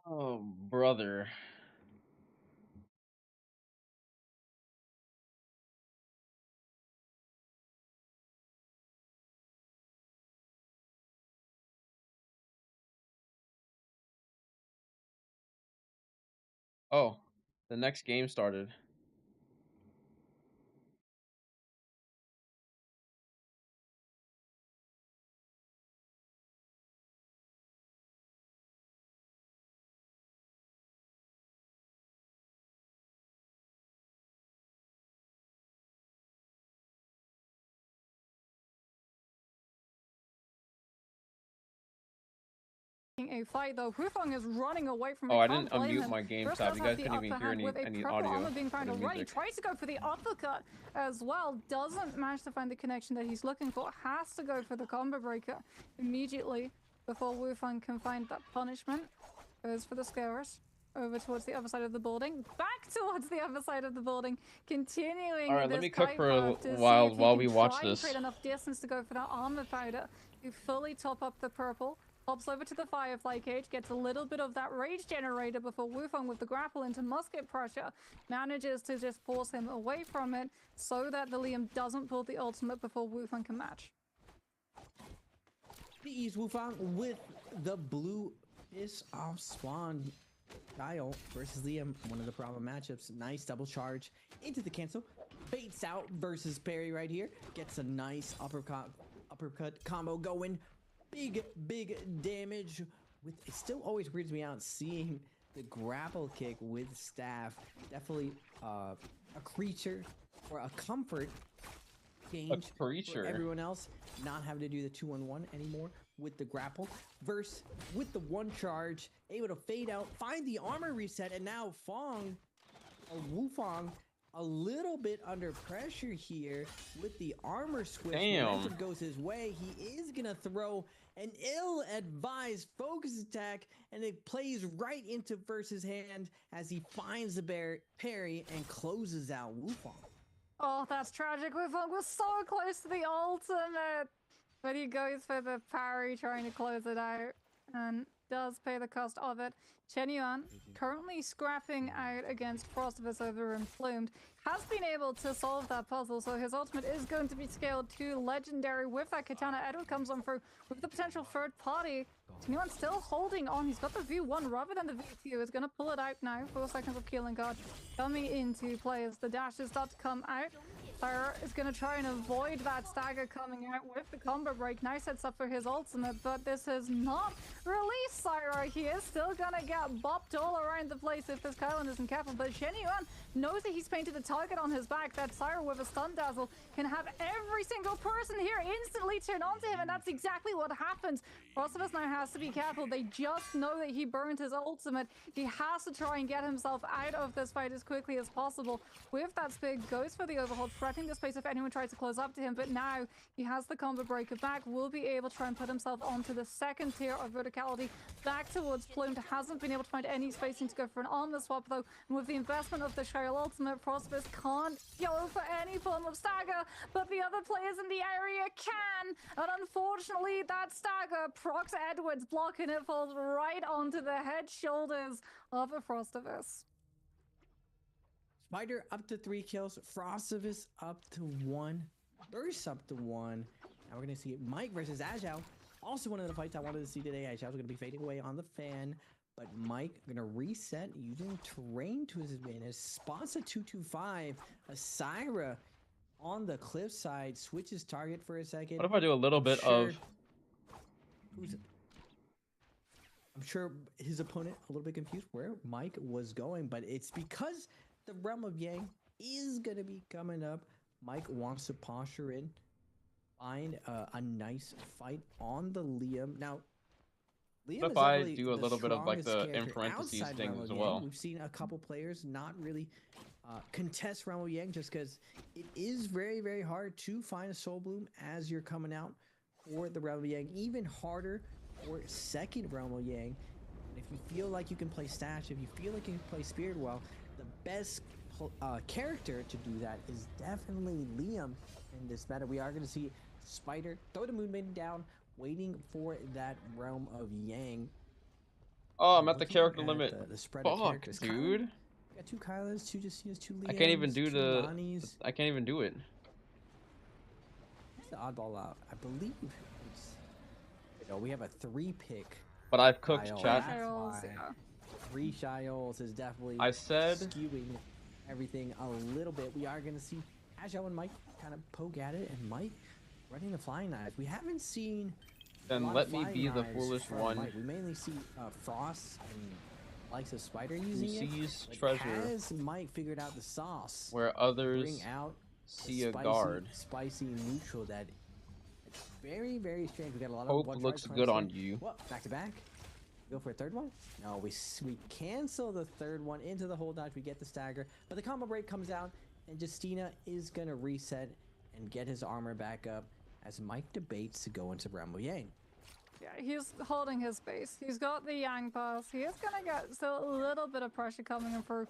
Oh, brother. Oh, the next game started.
A fight though. Hufeng is running away from
Oh,
it.
I
Can't
didn't
blame
unmute
him.
my game
First
tab.
does
You
have
guys
the
couldn't even
upper
hear
hand with a
any
purple
audio
armor being
or
found
the
already.
music.
Tries to go for the uppercut as well. Doesn't manage to find the connection that he's looking for. Has to go for the combo breaker immediately before Wufeng can find that punishment. Goes for the scarers. Over towards the other side of the building. Back towards the other side of the building. Continuing
All right, let
this
me cook
kite
for a
path to see
while
if he can
we watch
try and
this.
create enough distance to go for that armor powder to fully top up the purple. Hops over to the Firefly cage, gets a little bit of that rage generator before Wufeng with the grapple into musket pressure manages to just force him away from it so that the Liam doesn't pull the ultimate before Wufeng can match.
Ease Wufang with the blue Fist of Swan. Kyle versus Liam, one of the problem matchups. Nice double charge into the cancel. Baits out versus Perry right here. Gets a nice uppercut combo going. Big damage. With it still always weirds me out seeing the grapple kick with staff. Definitely a creature or a comfort change for everyone else, not having to do the 2-on-1 anymore with the grapple versus with the one charge, able to fade out, find the armor reset, and now Wufang a little bit under pressure here with the armor switch. Momentum goes his way. He is gonna throw an ill-advised focus attack, and it plays right into Versus' hand as he finds the parry and closes out Wufang.
Oh, that's tragic. Wufeng was so close to the ultimate. But he goes for the parry, trying to close it out. And does pay the cost of it. Chen Yuan, currently scrapping out against Frostivus over in Plumed, has been able to solve that puzzle, so his ultimate is going to be scaled to legendary with that katana. Edward comes on through with the potential third party. Chen Yuan still holding on. He's got the V1 rather than the V2. Is going to pull it out now. 4 seconds of killing guard coming into play as the dashes start to come out. Syra is going to try and avoid that stagger coming out with the combo break. Nice sets up for his ultimate, but this has not released Syra. He is still going to get bopped all around the place if this Kylan isn't careful, but Shen Yuan knows that he's painted a target on his back, that Syra with a stun dazzle can have every single person here instantly turn onto him, and that's exactly what happens. Frostivus now has to be careful. They just know that he burned his ultimate. He has to try and get himself out of this fight as quickly as possible. With that spear, goes for the overhold, threatening the space if anyone tries to close up to him, but now he has the combo breaker back, will be able to try and put himself onto the second tier of verticality, back towards Plumed. Hasn't been able to find any spacing to go for an armor swap though, and with the investment of the Shale ultimate, Frostivus can't go for any form of stagger, but the other players in the area can, and unfortunately that stagger procs Edwards, blocking it, falls right onto the head shoulders of a Frostivus.
Spider up to 3 kills. Frostivus up to 1. Burst up to 1. Now we're going to see Mike versus Ajao. Also one of the fights I wanted to see today. Ajao's going to be fading away on the fan. But Mike going to reset using terrain to his advantage. Spots a 225. A Syra on the cliffside. Switches target for a second.
What if I do a little bit of...
I'm sure his opponent a little bit confused where Mike was going, but it's because the Realm of Yang is going to be coming up. Mike wants to posture in, find a nice fight on the Liam. Now, Liam
What if
is
I
definitely
do a little bit of like the in parentheses
outside
thing
Realm
as
of
well?
Yang. We've seen a couple players not really contest Realm of Yang just because it is very hard to find a Soul Bloom as you're coming out for the Realm of Yang. Even harder for second Realm of Yang. And if you feel like you can play Stash, if you feel like you can play Spirit well, the best character to do that is definitely Liam in this meta. We are going to see Spider throw the Moon Maiden down, waiting for that Realm of Yang.
Oh, I'm at the
looking
character
at
limit.
The spread of
Fuck,
characters.
dude.
We got 2 Kylas, 2 Justinas, 2 Liams,
I can't even do
2
the.
Lonnies.
I can't even do it.
Who's the oddball out? I believe it's. No, we have a 3-pick.
But I've cooked
Kyle.
chat.
That's
Shiles,
why.
yeah.
3 Shiles is definitely
I said
skewing everything a little bit. We are going to see Agile and Mike kind of poke at it, and Mike running the flying knives. We haven't seen.
Then let me be the foolish one.
Mike. We mainly see Frost and likes of Spider using
Who
it.
sees
But
treasure
has Mike figured out the sauce?
where others
Bring out
see
the
a guard.
spicy neutral that it's very, very strange. We got a lot
Hope
of
looks good on you.
What? Back to back? Go for a third one? No, we cancel the third one into the hold dodge. We get the stagger, but the combo break comes out, and Justina is gonna reset and get his armor back up as Mike debates to go into Bramble Yang.
Yeah, he's holding his base. He's got the Yang pass. He is gonna get still a little bit of pressure coming in from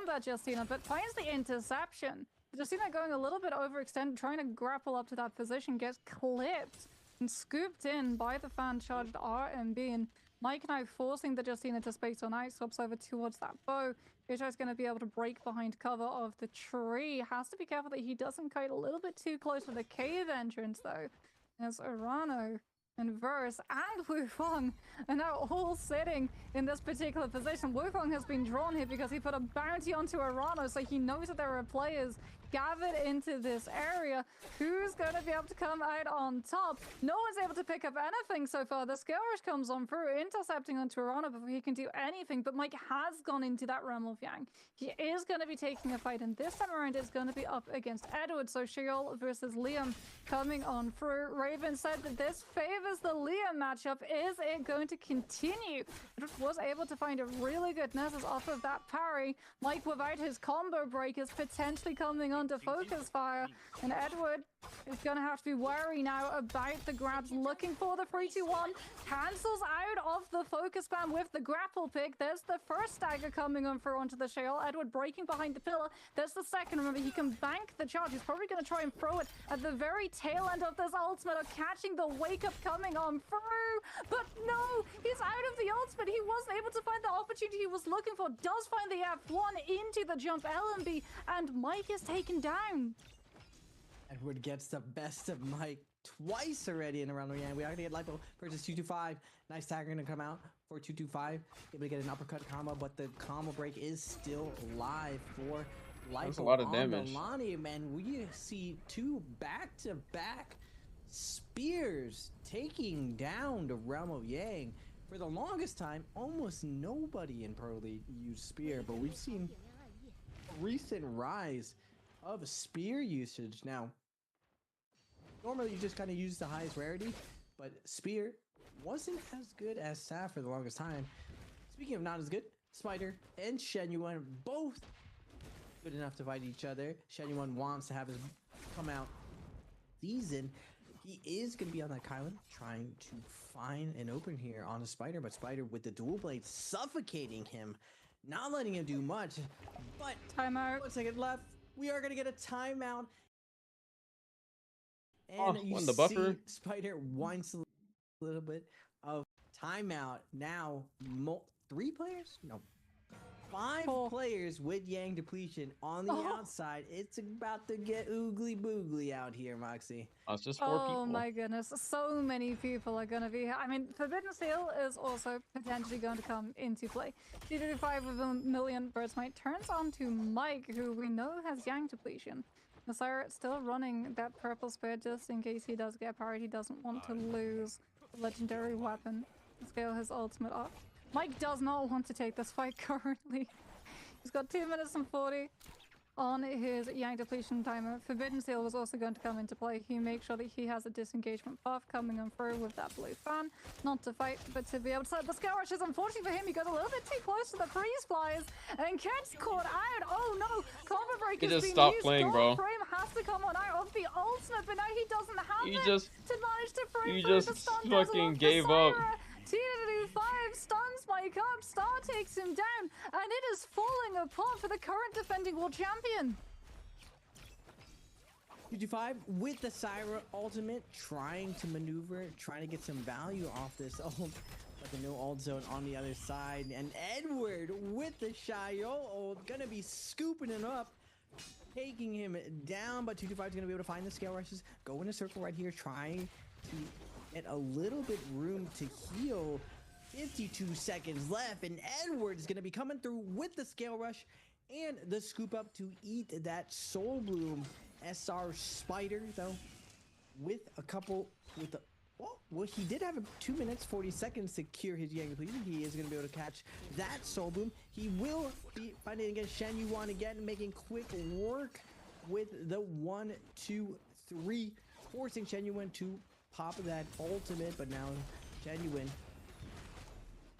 that Justina, but finds the interception. Justina going a little bit overextended, trying to grapple up to that position, gets clipped and scooped in by the fan-charged RMB, and Mike now forcing the Justina to space on out, swaps over towards that bow. Isha's going to be able to break behind cover of the tree. Has to be careful that he doesn't kite a little bit too close to the cave entrance, though. As Arano and Verse and Wufeng are now all sitting in this particular position. Wufeng has been drawn here because he put a bounty onto Arano, so he knows that there are players gathered into this area. Who's going to be able to come out on top? No one's able to pick up anything so far. The Skill Rush comes on through, intercepting onto Arano before he can do anything, but Mike has gone into that realm of Yang. He is going to be taking a fight, and this time around it's going to be up against Edward. So Sheol versus Liam coming on through. Raven said that this favors the Liam matchup. Is it going to continue? Edward was able to find a really good Nessus off of that parry. Mike, without his combo break, is potentially coming under focus fire, and Edward is going to have to be wary now about the grabs, looking for the 3-2-1, cancels out of the focus spam with the grapple pick. There's the first stagger coming on through onto the Sheol. Edward breaking behind the pillar. There's the second. Remember, he can bank the charge. He's probably going to try and throw it at the very tail end of this ultimate, of catching the wake up coming on through, but no, he's out of the ultimate. He wasn't able to find the opportunity he was looking for. Does find the F1 into the jump LMB, and Mike is taken down.
Edward gets the best of Mike twice already in a round. We are going to get Lipo versus 225. Nice tagger going to come out for 225. Able to get an uppercut combo, but the combo break is still live for Lipo.
That's a lot of damage.
Lonnie, man, we see 2 back-to-back spears taking down the realm of Yang. For the longest time, almost nobody in Pro League used spear, but we've seen a recent rise of spear usage. Now, normally you just kind of use the highest rarity, but spear wasn't as good as Saf for the longest time. Speaking of not as good, Spider and Shenyuan both good enough to fight each other. Shenyuan wants to have his come out season. He is going to be on that Kylan, trying to find an open here on a Spider, but Spider with the dual blade suffocating him, not letting him do much. But
timeout.
1 second left. We are going to get a timeout. And you
the buffer.
see Spider wants a little bit of timeout. Now, 3 players? No. 5 players with Yang depletion on the outside. It's about to get oogly boogly out here, Moxie.
Oh, it's just 4 people.
Oh my goodness, so many people are going to be here. I mean, Forbidden Seal is also potentially going to come into play. 225 with a million birds might turns on to Mike, who we know has Yang depletion. Messiah still running that purple spear just in case he does get parried. He doesn't want to lose the legendary weapon. Scale his ultimate up. Mike does not want to take this fight currently. He's got 2 minutes and 40 on his Yang depletion timer. Forbidden Seal was also going to come into play. He makes sure that he has a disengagement buff coming on through with that blue fan. Not to fight, but to be able to set the skill rushes. Unfortunately for him, he goes a little bit too close to the freeze flies and gets caught out. Oh no! Combo break has been
stop
used.
playing, bro.
Frame has to come on out of the ultimate, but now he doesn't have
He
it
just-
to manage to frame
he
through
just
the stun
fucking gave up.
T5 stuns Mike up, Star takes him down, and it is falling apart for the current defending world champion.
225 with the Syra ultimate, trying to maneuver, trying to get some value off this ult. But the no ult zone on the other side, and Edward with the Shayo ult gonna be scooping him up, taking him down. But 225 is gonna be able to find the scale rushes, go in a circle right here, trying to get a little bit room to heal. 52 seconds left, and Edward is gonna be coming through with the scale rush and the scoop up to eat that Soul Bloom. SR Spider though, with a couple with the well, he did have 2 minutes 40 seconds to cure his Yang depletion. He is going to be able to catch that Soul Boom. He will be fighting against Shen Yuan again, making quick work with the 1, 2, 3, forcing Shen Yuan to pop that ultimate. But now Shen Yuan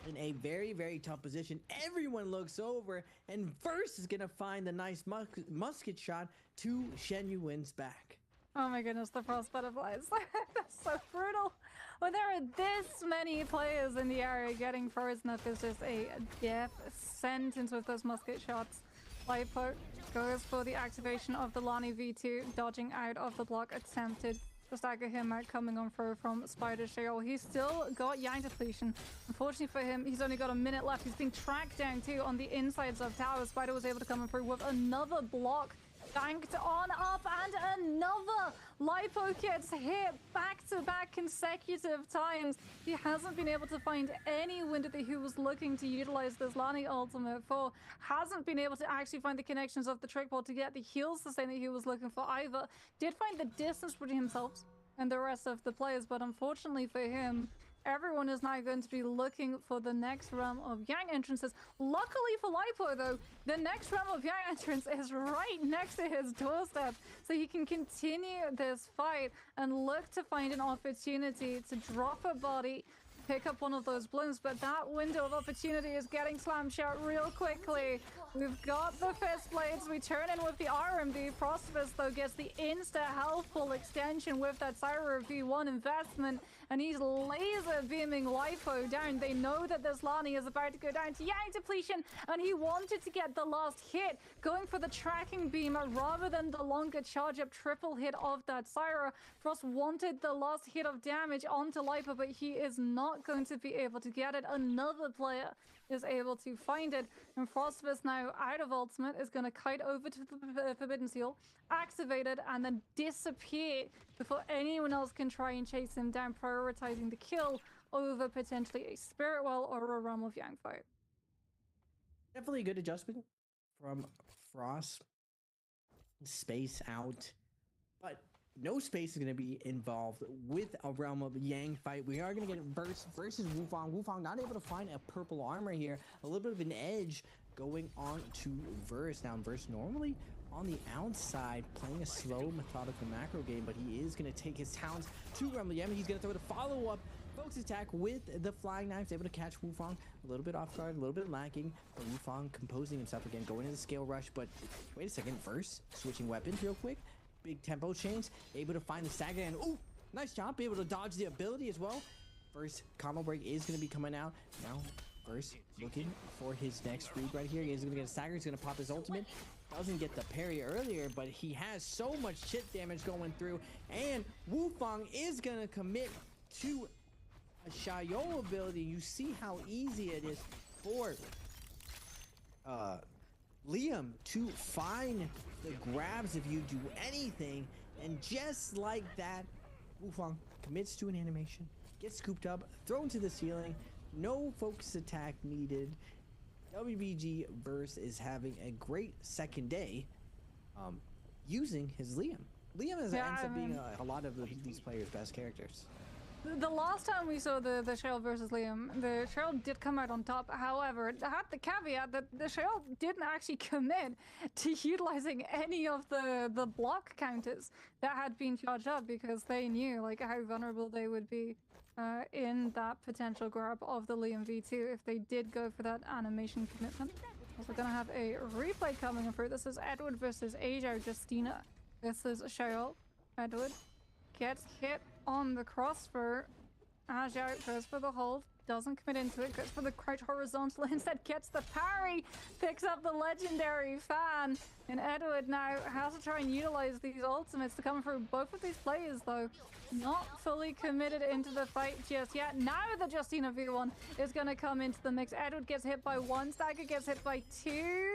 in a very, very tough position. Everyone looks over, and Verse is going to find the nice musket shot to Shen Yuan's back.
Oh my goodness, the frost butterflies. That's so brutal. When there are this many players in the area, getting frozen up is just a death sentence with those musket shots. Lipo goes for the activation of the Lani V2, dodging out of the block attempted. The stagger him out coming on through from Spider Shale. He's still got Yang depletion. Unfortunately for him, he's only got a minute left. He's being tracked down too on the insides of tower. Spider was able to come through with another block. Banked on up, and another Lipo gets hit back-to-back consecutive times. He hasn't been able to find any window that he was looking to utilize this Lani ultimate for. Hasn't been able to actually find the connections of the trick ball to get the heals the same that he was looking for either. Did find the distance between himself and the rest of the players, but unfortunately for him, everyone is now going to be looking for the next realm of Yang entrances. Luckily for Lipo, though, the next realm of Yang entrance is right next to his doorstep, so he can continue this fight and look to find an opportunity to drop a body, pick up one of those blooms. But that window of opportunity is getting slammed shut real quickly. We've got the fist blades. We turn in with the RMB. Prosperous, though, gets the insta healthful extension with that Syra V1 investment, and he's laser beaming Lipo down. They know that this Lani is about to go down to Yang depletion, and he wanted to get the last hit, going for the tracking beam rather than the longer charge up triple hit of that Syra. Frost wanted the last hit of damage onto Lipo, but he is not going to be able to get it. Another player is able to find it, and Frostfist now out of ultimate is going to kite over to the Forbidden Seal, activate it, and then disappear before anyone else can try and chase him down, prioritizing the kill over potentially a Spirit Well or a Realm of Yang fight.
Definitely a good adjustment from Frost. Space out, but no space is going to be involved with a Realm of Yang fight. We are going to get Verse versus Wufang. Wufang not able to find a purple armor here. A little bit of an edge going on to Verse. Now, Verse normally on the outside, playing a slow, methodical macro game, but he is going to take his talents to Realm of Yang. He's going to throw the follow-up focus attack with the flying knives, able to catch Wufang. A little bit off guard, a little bit lacking, but Wufang composing himself again, going into the scale rush. But wait a second, Verse switching weapons real quick. Big tempo change, able to find the stagger, and ooh, nice job, be able to dodge the ability as well. First combo break is going to be coming out now. Verse looking for his next read right here. He's going to get a stagger, he's going to pop his ultimate. Doesn't get the parry earlier, but he has so much chip damage going through, and Wufang is going to commit to a Shayo ability. You see how easy it is for Liam to find the grabs if you do anything, and just like that, Wufang commits to an animation, gets scooped up, thrown to the ceiling, no focus attack needed. WBG Verse is having a great second day using his Liam. Liam ends up being a lot of these players' best characters.
The last time we saw the Cheryl versus Liam, the Cheryl did come out on top. However, it had the caveat that the Cheryl didn't actually commit to utilizing any of the block counters that had been charged up, because they knew like how vulnerable they would be in that potential grab of the Liam V2 if they did go for that animation commitment. Also gonna have a replay coming through. This is Edward versus Ajo Justina. This is Cheryl. Edward gets hit on the crossbow. Ajo goes for the hold, doesn't commit into it, goes for the crouch horizontal, instead gets the parry, picks up the legendary fan, and Edward now has to try and utilize these ultimates to come through. Both of these players, though, not fully committed into the fight just yet. Now the Justina V1 is going to come into the mix. Edward gets hit by one, Stagger gets hit by two,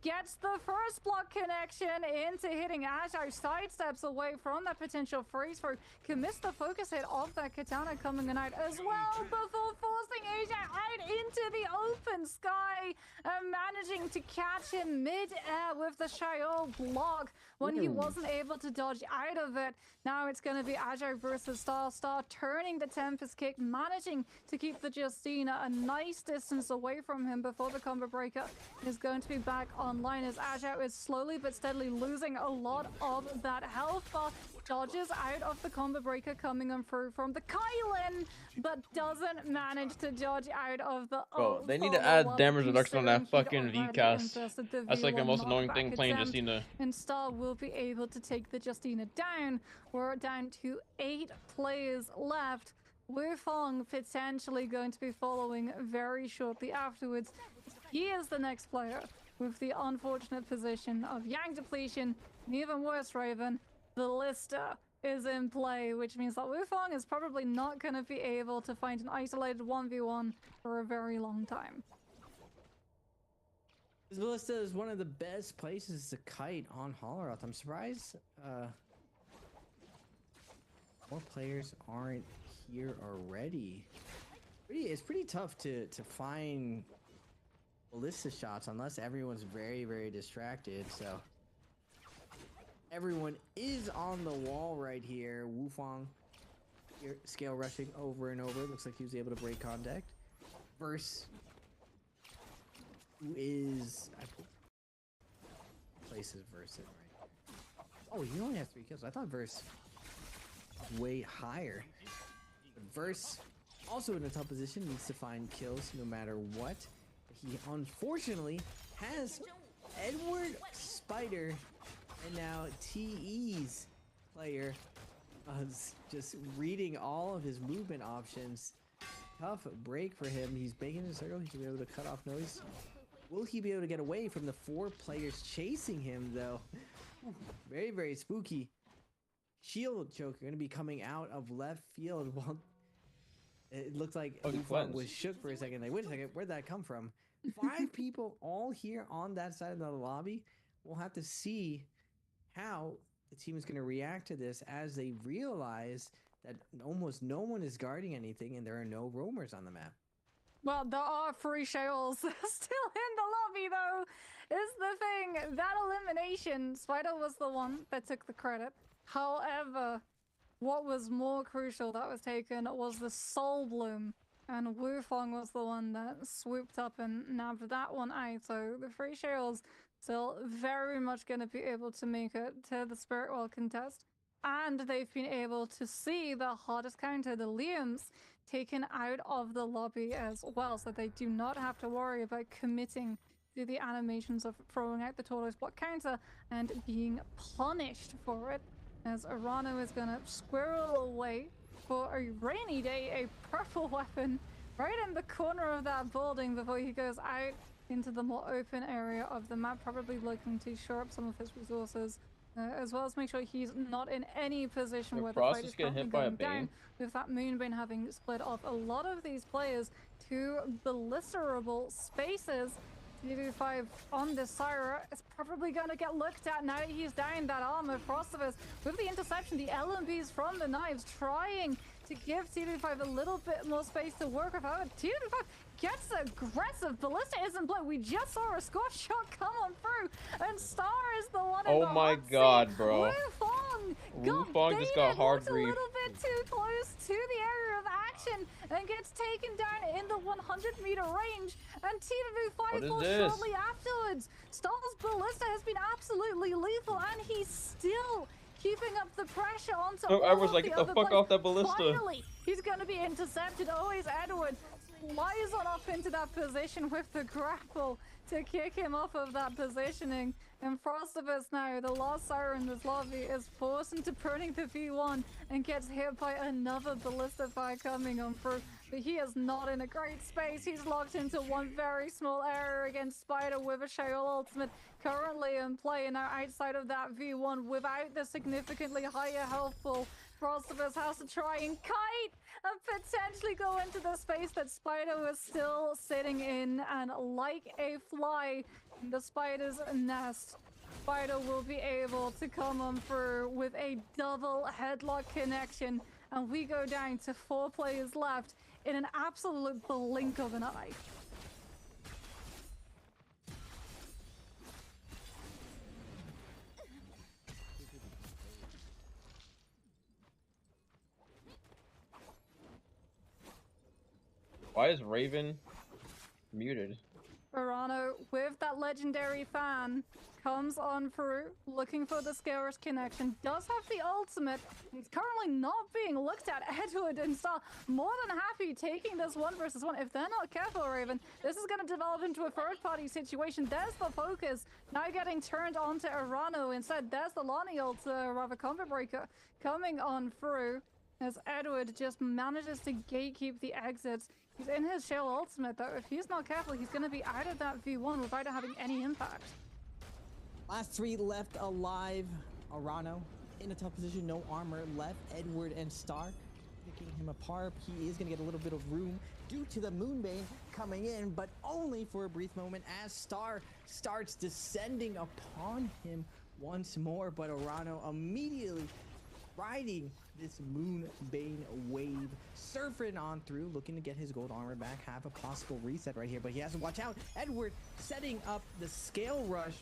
gets the first block connection into hitting Ajay, sidesteps away from that potential freeze through, can miss the focus hit of that katana coming in out as well before forcing Ajay out into the open sky and managing to catch him mid-air with the Shaol block when he wasn't able to dodge out of it. Now it's going to be Ajay versus Star. Star turning the Tempest kick, managing to keep the Justina a nice distance away from him before the combo breaker is going to be back online as Ajay is slowly but steadily losing a lot of that health bar. Dodges out of the combo breaker coming on through from the Kylan, but doesn't manage to dodge out of the
Bro, they need to add
follow-up,
damage reduction on that
considering he'd
fucking
already
VCast.
infested the
That's like the
V1
most annoying
knockback
thing playing
attempt,
Justina.
and Star will be able to take the Justina down. We're down to 8 players left. Wufong potentially going to be following very shortly afterwards. He is the next player with the unfortunate position of Yang depletion, and even worse, Raven, the Lister is in play, which means that Wufong is probably not going to be able to find an isolated 1v1 for a very long time.
This ballista is one of the best places to kite on Holleroth. I'm surprised more players aren't here already. It's pretty tough to find ballista shots unless everyone's very, very distracted. So everyone is on the wall right here. Wufong here, scale rushing over and over. Looks like he was able to break contact. Verse, who is places Verse in right? Oh, he only has 3 kills. I thought Verse was way higher. But Verse also in a tough position, needs to find kills no matter what. He unfortunately has Edward, Spider, and now TE's player just reading all of his movement options. Tough break for him. He's making a circle. He's gonna be able to cut off noise. Will he be able to get away from the 4 players chasing him, though? Very, very spooky. Shield choker going to be coming out of left field. Well, it looks like Wufong was shook for a second. Like, wait a second, where'd that come from? 5 people all here on that side of the lobby. We'll have to see how the team is going to react to this as they realize that almost no one is guarding anything and there are no roamers on the map.
Well, there are 3 Shaols still in the lobby, though, is the thing. That elimination, Spider was the one that took the credit. However, what was more crucial that was taken was the Soul Bloom, and Wufong was the one that swooped up and nabbed that one out. So the 3 Shaols still very much going to be able to make it to the Spirit World contest. And they've been able to see the hardest counter, the Liams, taken out of the lobby as well, so they do not have to worry about committing to the animations of throwing out the tortoise block counter and being punished for it, as Arano is going to squirrel away for a rainy day, a purple weapon right in the corner of that building before he goes out into the more open area of the map, probably looking to shore up some of his resources. As well as make sure he's not in any position where the fight is currently going down, with that Moonbane having split off a lot of these players to ballisterable spaces. TV5 on this Syra is probably going to get looked at now that he's down that armor. Frostivus with the interception, the LMBs from the knives trying to give TV5 a little bit more space to work with. However, TV5 gets aggressive. Ballista isn't blown. We just saw a scorch shot come on through, and Star is the one in the
my god,
seat.
bro.
Wufong
just got hard
a
grief.
little bit too close to the area of action and gets taken down in the 100-meter range, and TV5 falls shortly afterwards. Star's Ballista has been absolutely lethal, and he's still keeping up the pressure onto all
I was
of
like,
the
get the
other
fuck
players.
off that ballista.
Finally, he's going to be intercepted. Always Edward flies on up into that position with the grapple to kick him off of that positioning. And Frostivus now, the last Siren in this lobby, is forced into burning the V1 and gets hit by another ballista fire coming on through. but he is not in a great space. He's locked into one very small area against Spider with a Shale ultimate currently in play. And now outside of that V1, without the significantly higher health pool, Frostivus has to try and kite and potentially go into the space that Spider was still sitting in. And like a fly in the spider's nest, Spider will be able to come on through with a double headlock connection. And we go down to 4 players left in an absolute blink of an eye.
Why is Raven muted?
Verano, with that legendary fan, comes on through, looking for the Scalers connection, does have the ultimate. He's currently not being looked at. Edward and Star more than happy taking this 1 versus 1. If they're not careful, Raven, this is going to develop into a third-party situation. There's the focus now getting turned onto Arano. Instead, there's the Lonnie ult, rather combo breaker, coming on through as Edward just manages to gatekeep the exits. He's in his Shell ultimate, though. If he's not careful, he's going to be out of that V1 without having any impact.
Last 3 left alive. Arano in a tough position, no armor left. Edward and Star picking him apart. He is going to get a little bit of room due to the Moonbane coming in, but only for a brief moment as Star starts descending upon him once more. But Arano immediately riding this Moonbane wave, surfing on through, looking to get his gold armor back, have a possible reset right here, but he has to watch out. Edward setting up the scale rush,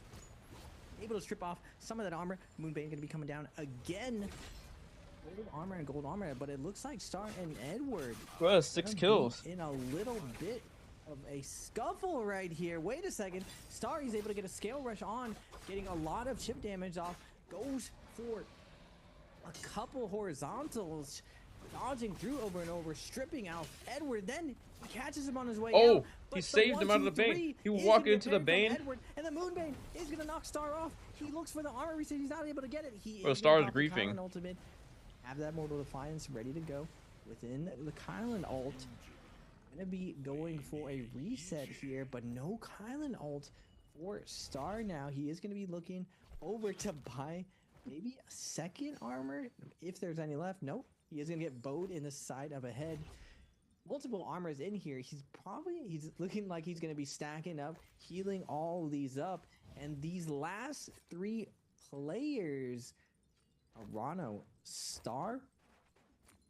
able to strip off some of that armor. Moonbane going to be coming down again. Gold armor and gold armor, but it looks like Star and Edward
Well, 6 kills
in a little bit of a scuffle right here. Wait a second. Star is able to get a scale rush on, getting a lot of chip damage off, goes for a couple horizontals, dodging through over and over, stripping out Edward. Then he catches him on his way
Oh,
out,
he
but
saved him out of the Bane. He walked into the Bane.
Edward, and the Moonbane is going to knock Star off. He looks for the armor reset. He's not able to get it. He
Well,
is
Star
gonna
is
pop the
griefing.
Kylan ultimate, have that Mortal Defiance ready to go within the Kylan ult. Going to be going for a reset here, but no Kylan ult for Star now. He is going to be looking over to buy maybe a second armor if there's any left. Nope. He is going to get bowed in the side of a head. Multiple armors in here. He's looking like he's going to be stacking up, healing all these up. And these last 3 players, Arano, Star,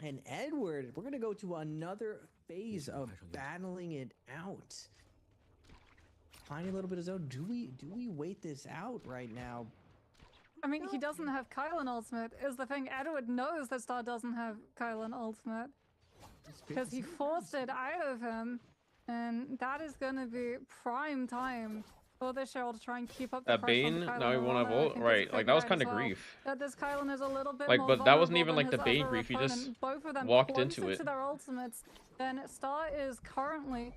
and Edward, we're going to go to another phase of battling it out. Tiny little bit of zone. Do we wait this out right now?
I mean, he doesn't have Kylan ultimate, is the thing. Edward knows that Star doesn't have Kylan ultimate because he forced it out of him, and that is going to be prime time for the show to try and keep up the
That
pressure on
Bane,
Kylan
now he won't have
Arano. I
ult?
think
Right,
it's
like that was
figured
kind of
out as well
grief.
that this Kylan is a little bit
Like,
more
but that wasn't
vulnerable
even
than
like the
his
Bane
other
grief, he just
opponent. Both of them
walked into
closer
it.
to their ultimates. Then Star is currently,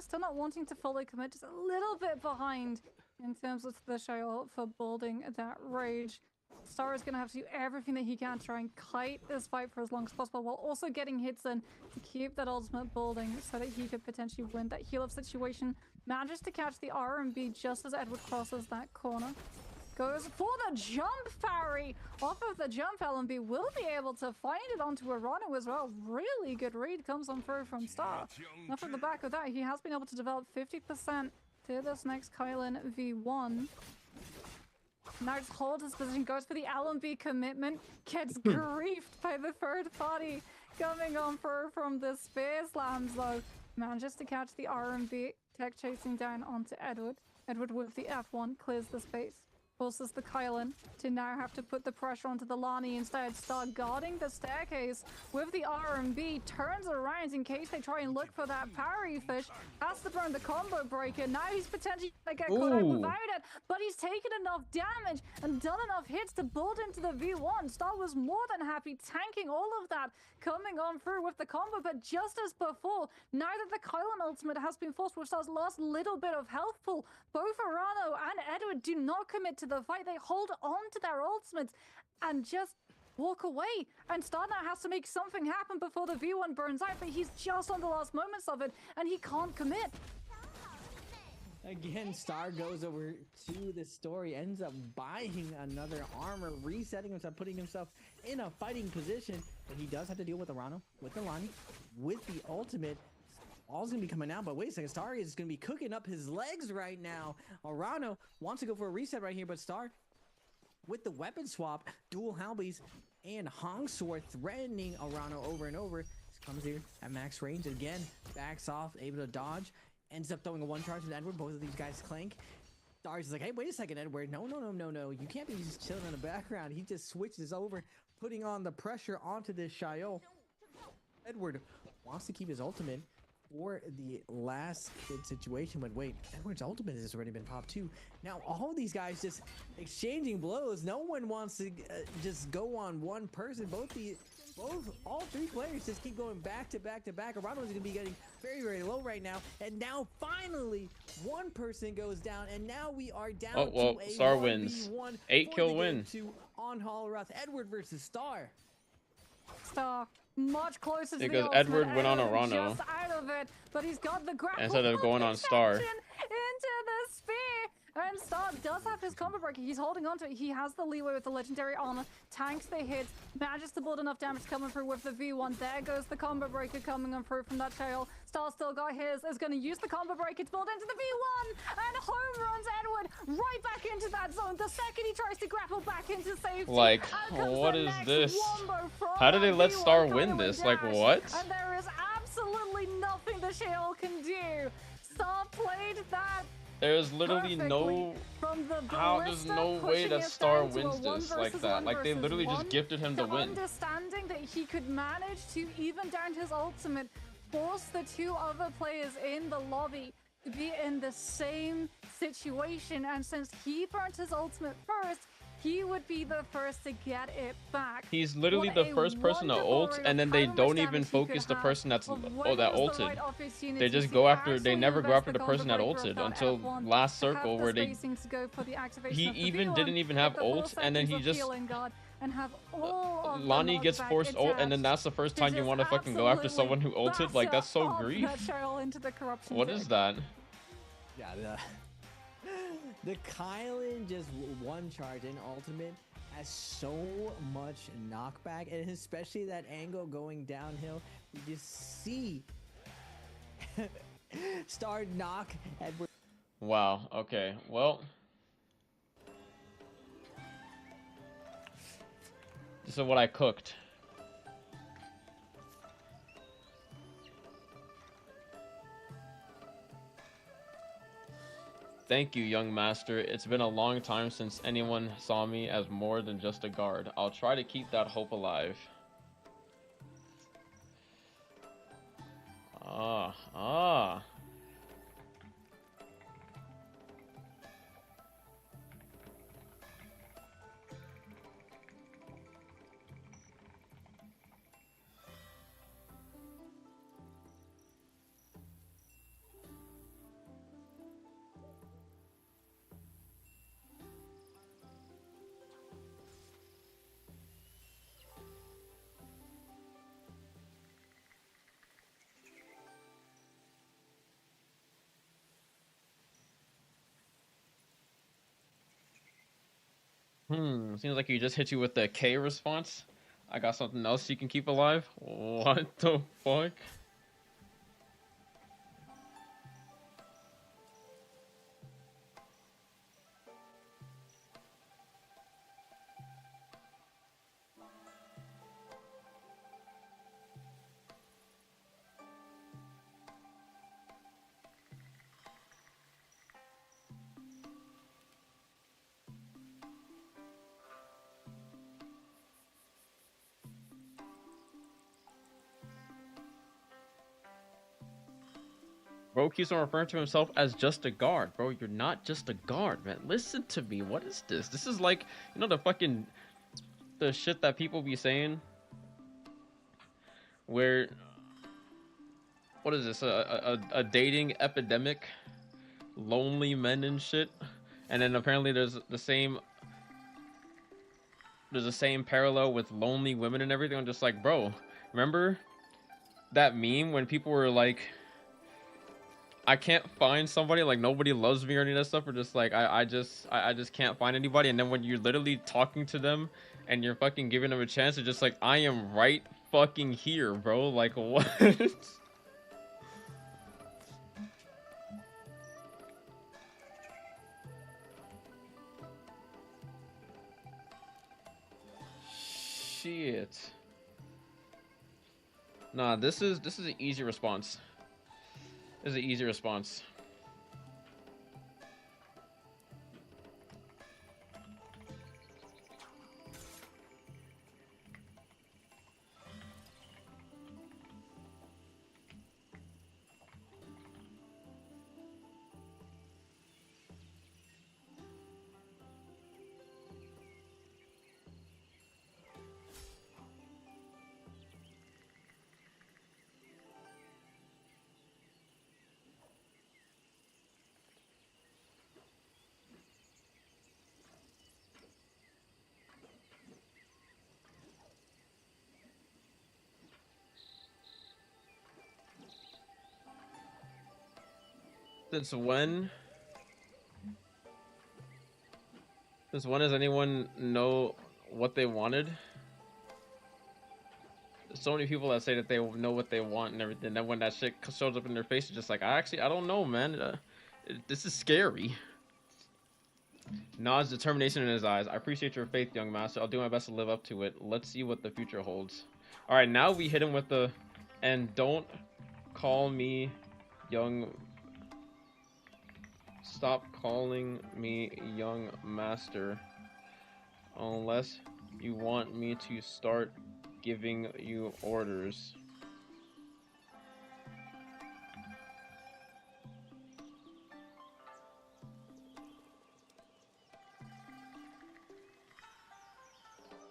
still not wanting to fully commit, just a little bit behind in terms of the show for building that rage. Star is going to have to do everything that he can to try and kite this fight for as long as possible, while also getting hits in to keep that ultimate building so that he could potentially win that heal-up situation. Manages to catch the R&B just as Edward crosses that corner. Goes for the jump parry off of the jump. LMB will be able to find it onto Arano as well. Really good read comes on through from Star. Off of the back of that, he has been able to develop 50% to this next Kylan V1. Now just holds his position, goes for the LMB commitment, gets griefed by the third party coming on through from the Spear Slams though. Manages to catch the R&B, tech chasing down onto Edward. Edward with the F1 clears the space. Forces the Kylan to now have to put the pressure onto the Lani instead. Start guarding the staircase with the R&B. Turns around in case they try and look for that parry fish. Has to burn the combo breaker. Now he's potentially going to get caught out without it. But he's taken enough damage and done enough hits to build into the V1. Star was more than happy tanking all of that. Coming on through with the combo. But just as before, now that the Kylan ultimate has been forced with Star's last little bit of health pool, both Arano and Edward do not commit to the fight. They hold on to their ultimates and just walk away. And Star now has to make something happen before the V1 burns out, but he's just on the last moments of it, and he can't commit.
Again, Star goes over to the story, ends up buying another armor, resetting himself, putting himself in a fighting position. But he does have to deal with Arano, with Nilani, with the ultimate. All's gonna be coming out, but wait a second, Star is gonna be cooking up his legs right now. Arano wants to go for a reset right here, but Star, with the weapon swap, dual Halbies and Hongsword threatening Arano over and over. Comes here at max range again, backs off, able to dodge. Ends up throwing a one charge with Edward. Both of these guys clank. Stars is like, hey, wait a second, Edward. No. You can't be just chilling in the background. He just switches over, putting on the pressure onto this Shayo. Edward wants to keep his ultimate for the last hit situation, but wait, Edward's ultimate has already been popped too. Now, all of these guys just exchanging blows. No one wants to just go on one person. All three players just keep going back to back to back. Arano is going to be getting very, very low right now. And now, finally, one person goes down. And now we are down to a
Star
1v1
wins.
for
8-kill
the
win.
Game 2 on Hollowrath. Edward versus Star.
Star much closer to
Because
the
Edward
ultimate.
went on
Edward
Arano
just out of it, but he's got the grapple
instead of going on Star.
into the spear. And Star does have his combo breaker. He's holding on to it. He has the leeway with the legendary armor. Tanks the hits. Manages to build enough damage coming through with the V1. There goes the combo breaker coming on through from that tail. Star still got his. Is going to use the combo breaker to build into the V1. And home runs Edward right back into that zone. The second he tries to grapple back into safety.
Like, what is this? How did they let Star win this? Like, what?
And there is absolutely nothing the Shale can do. Star played that.
There's literally no there's no way that Star wins this like that. Like, they literally just gifted him the win.
Understanding that he could manage to even down his ultimate, force the two other players in the lobby to be in the same situation, and since he burnt his ultimate first, he would be the first to get it back.
He's literally the first person to ult, and then they don't even focus the person that's that ulted. They just go after. They never go after the person that ulted until last circle, where he even didn't even have ult, and then he just Lonnie gets forced ult, and then that's the first time you want to fucking go after someone who ulted. Like, that's so grief. What is that?
Yeah, the Kylan just one charge in ultimate has so much knockback, and especially that angle going downhill. You just see Star knock Edward.
Wow. Okay. Well, this is what I cooked. Thank you, young master. It's been a long time since anyone saw me as more than just a guard. I'll try to keep that hope alive. Ah. Seems like he just hit you with the K response. I got something else you can keep alive? What the fuck? Bro keeps on referring to himself as just a guard. Bro, you're not just a guard, man. Listen to me. What is this? This is like, you know, the shit that people be saying? Where, what is this? A dating epidemic? Lonely men and shit? And then apparently there's the same there's the same parallel with lonely women and everything. I'm just like, bro, remember that meme when people were like, I can't find somebody, like nobody loves me or any of that stuff, or just like I just can't find anybody. And then when you're literally talking to them and you're fucking giving them a chance, it's just like, I am right fucking here, bro. Like what? Shit. Nah, this is an easy response. This is an easy response. Since when? Since when does anyone know what they wanted? There's so many people that say that they know what they want and everything. Then when that shit shows up in their face, it's just like, I don't know, man. This is scary. Nod's determination in his eyes. I appreciate your faith, young master. I'll do my best to live up to it. Let's see what the future holds. All right, now we hit him with the, and don't call me young. Stop calling me young master unless you want me to start giving you orders.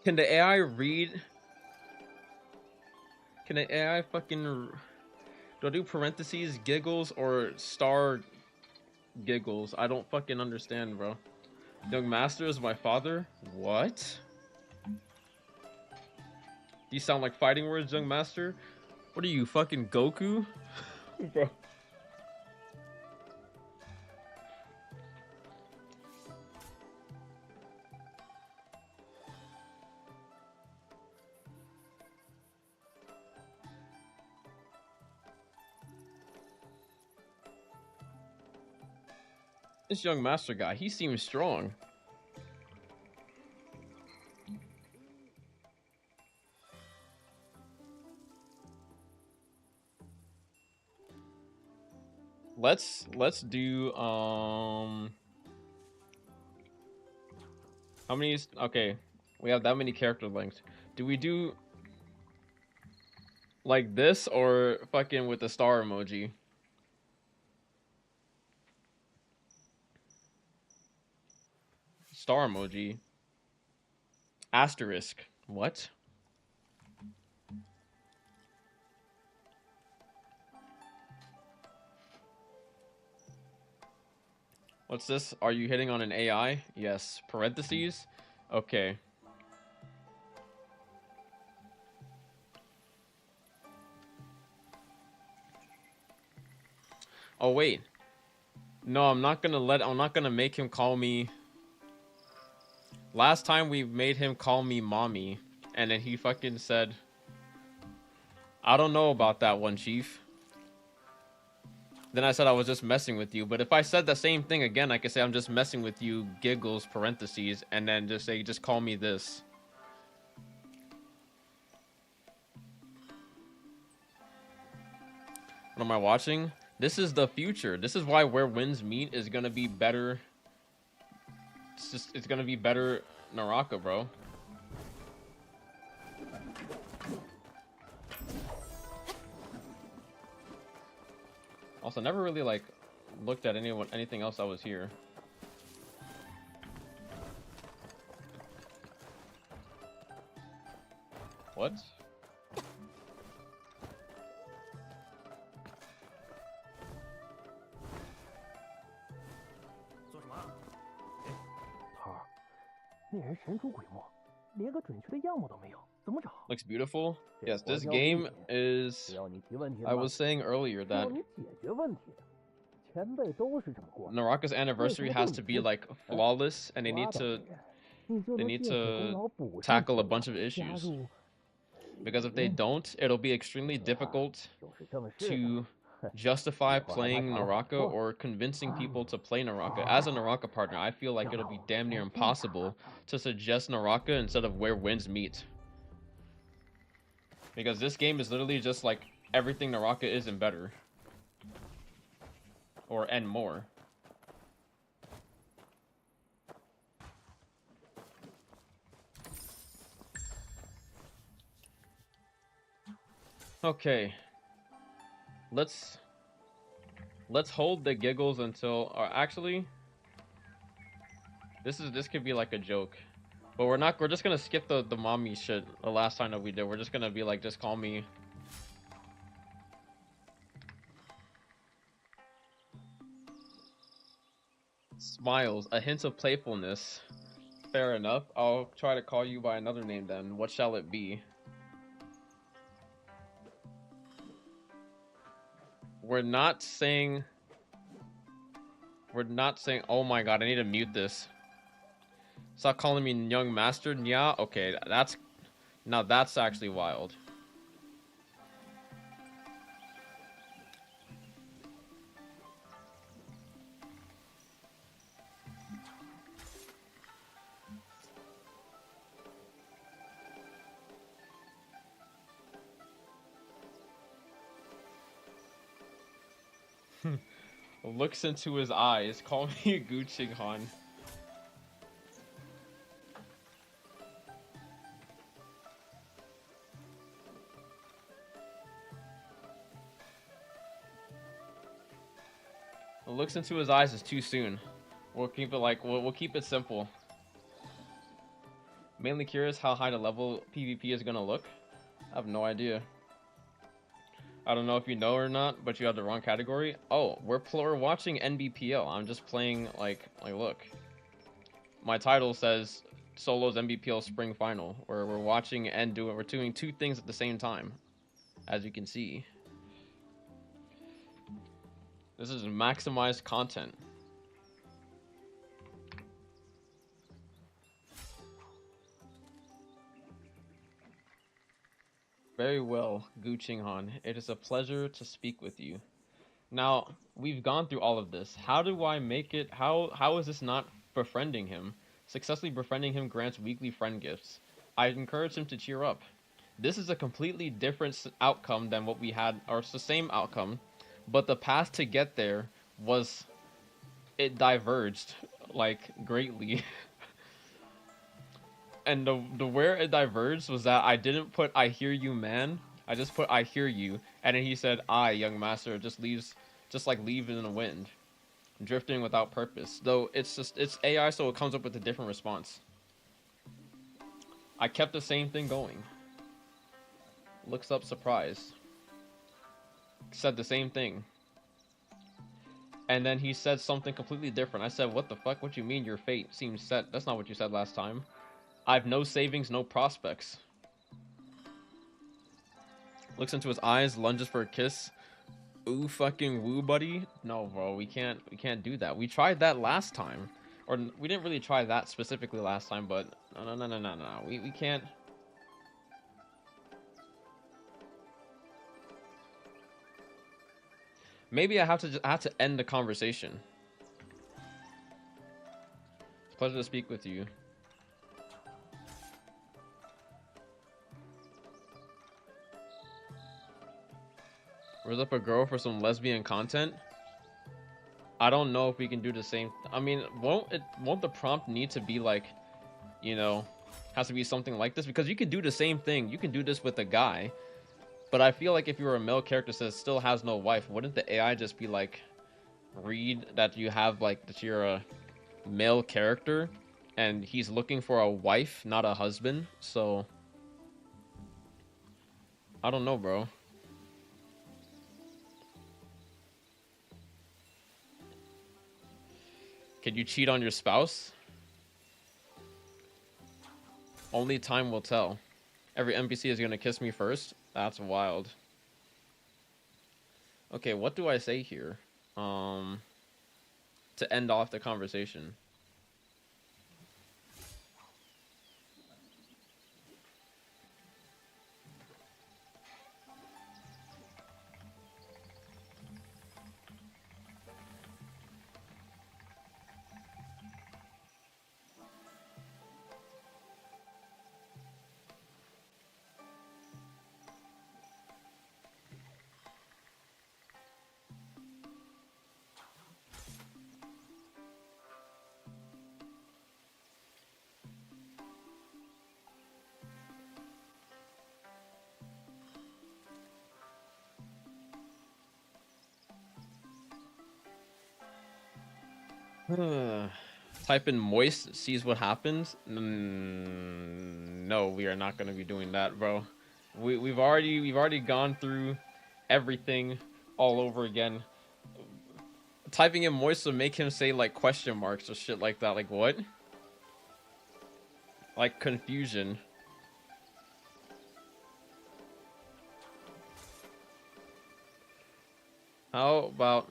Can the AI read? Can the AI fucking... Do I do parentheses, giggles, or star giggles? I don't fucking understand, bro. Young master is my father? What? These sound like fighting words, young master? What are you, fucking Goku? Bro. This young master guy, he seems strong. Let's do how many? Okay, we have that many character lengths. Do we do like this or fucking with the star emoji? Star emoji. Asterisk. What? What's this? Are you hitting on an AI? Yes. Parentheses? Okay. Oh, wait. No, I'm not gonna make him call me. Last time we made him call me mommy, and then he fucking said, I don't know about that one, chief. Then I said I was just messing with you. But if I said the same thing again, I could say I'm just messing with you, giggles, parentheses, and then just say, just call me this. What am I watching? This is the future. This is why Where Winds Meet is gonna be better. It's gonna be better Naraka, bro. Also, never really like looked at anything else that was here. What?
连个准确的样貌都没有，怎么找？
Looks beautiful.
这
Yes,
活
this
交给
game
你，
is.
只要你提问题
I
的话，
was saying earlier
是要
that
你解决问题的。前辈都是这么过的。
Naraka's anniversary
为什么
has
对
to
你
be
不行？
like flawless, and they
抓
need
到
to
敌人，你就
they
能
need
借此功
to
劳补上
tackle a
功劳，
bunch of
加
issues.
入
Because if they don't, it'll be extremely
这
difficult
就是正式的。
to
哼，
justify
以后还怕
playing
找我好
Naraka
说？
or convincing people to play Naraka. As a Naraka partner, I feel like it'll be damn near impossible to suggest Naraka instead of Where Winds Meet. Because this game is literally just like everything Naraka is and better. Or and more. Okay. Let's hold the giggles until, or actually, this could be like a joke, but we're just gonna skip the mommy shit the last time that we did. We're just gonna be like, just call me. Smiles, a hint of playfulness. Fair enough. I'll try to call you by another name then. What shall it be? We're not saying, oh my god, I need to mute this. Stop calling me young master. Yeah, okay, now that's actually wild. Looks into his eyes. Call me Gucci Han. Looks into his eyes is too soon. We'll keep it like we'll keep it simple. Mainly curious how high the level PvP is gonna look. I have no idea. I don't know if you know or not, but you have the wrong category. Oh, we're watching NBPL. I'm just playing like look. My title says Solo's NBPL Spring Final, where we're watching and we're doing two things at the same time, as you can see. This is maximized content. Very well, Gu Qinghan. It is a pleasure to speak with you. Now, we've gone through all of this. How do I make it? How is this not befriending him? Successfully befriending him grants weekly friend gifts. I encourage him to cheer up. This is a completely different outcome than what we had, or it's the same outcome, but the path to get there was, it diverged like greatly. And the where it diverged was that I didn't put "I hear you, man." I just put "I hear you," and then he said, "I, young master," just like leave in the wind, drifting without purpose. Though it's AI, so it comes up with a different response. I kept the same thing going. Looks up, surprised. Said the same thing. And then he said something completely different. I said, "What the fuck? What you mean your fate seems set? That's not what you said last time. I've no savings, no prospects." Looks into his eyes, lunges for a kiss. Ooh, fucking woo, buddy. No, bro, we can't do that. We tried that last time. Or we didn't really try that specifically last time, but no. We can't. Maybe I have to end the conversation. It's a pleasure to speak with you. Raise up a girl for some lesbian content? I don't know if we can do the same. I mean, won't the prompt need to be like, you know, has to be something like this? Because you can do the same thing. You can do this with a guy. But I feel like if you're a male character that still has no wife, wouldn't the AI just be like, read that you have like, that you're a male character and he's looking for a wife, not a husband? So I don't know, bro. Can you cheat on your spouse? Only time will tell. Every NPC is gonna kiss me first? That's wild. Okay, what do I say here? To end off the conversation. Type in moist, sees what happens. No, we are not gonna be doing that, bro. We've already gone through everything all over again. Typing in moist would make him say like question marks or shit like that. Like what? Like confusion. How about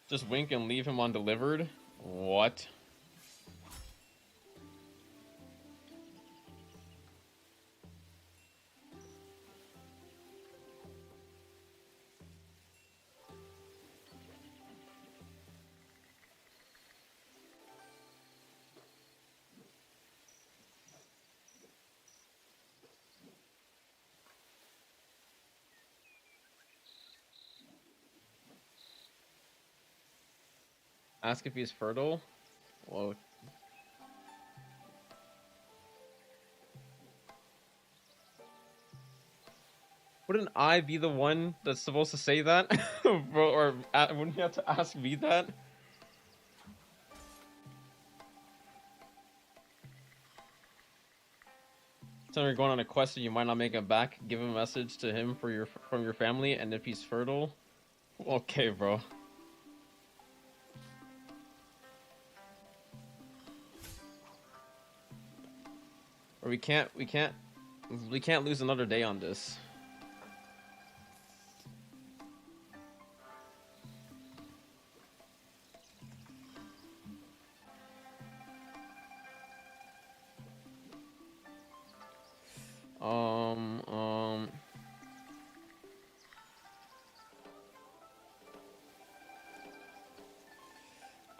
just wink and leave him undelivered? What? Ask if he's fertile? Well, wouldn't I be the one that's supposed to say that? Bro, or wouldn't you have to ask me that? So you're going on a quest and you might not make it back. Give a message to him from your family, and if he's fertile, okay, bro. Or we can't lose another day on this.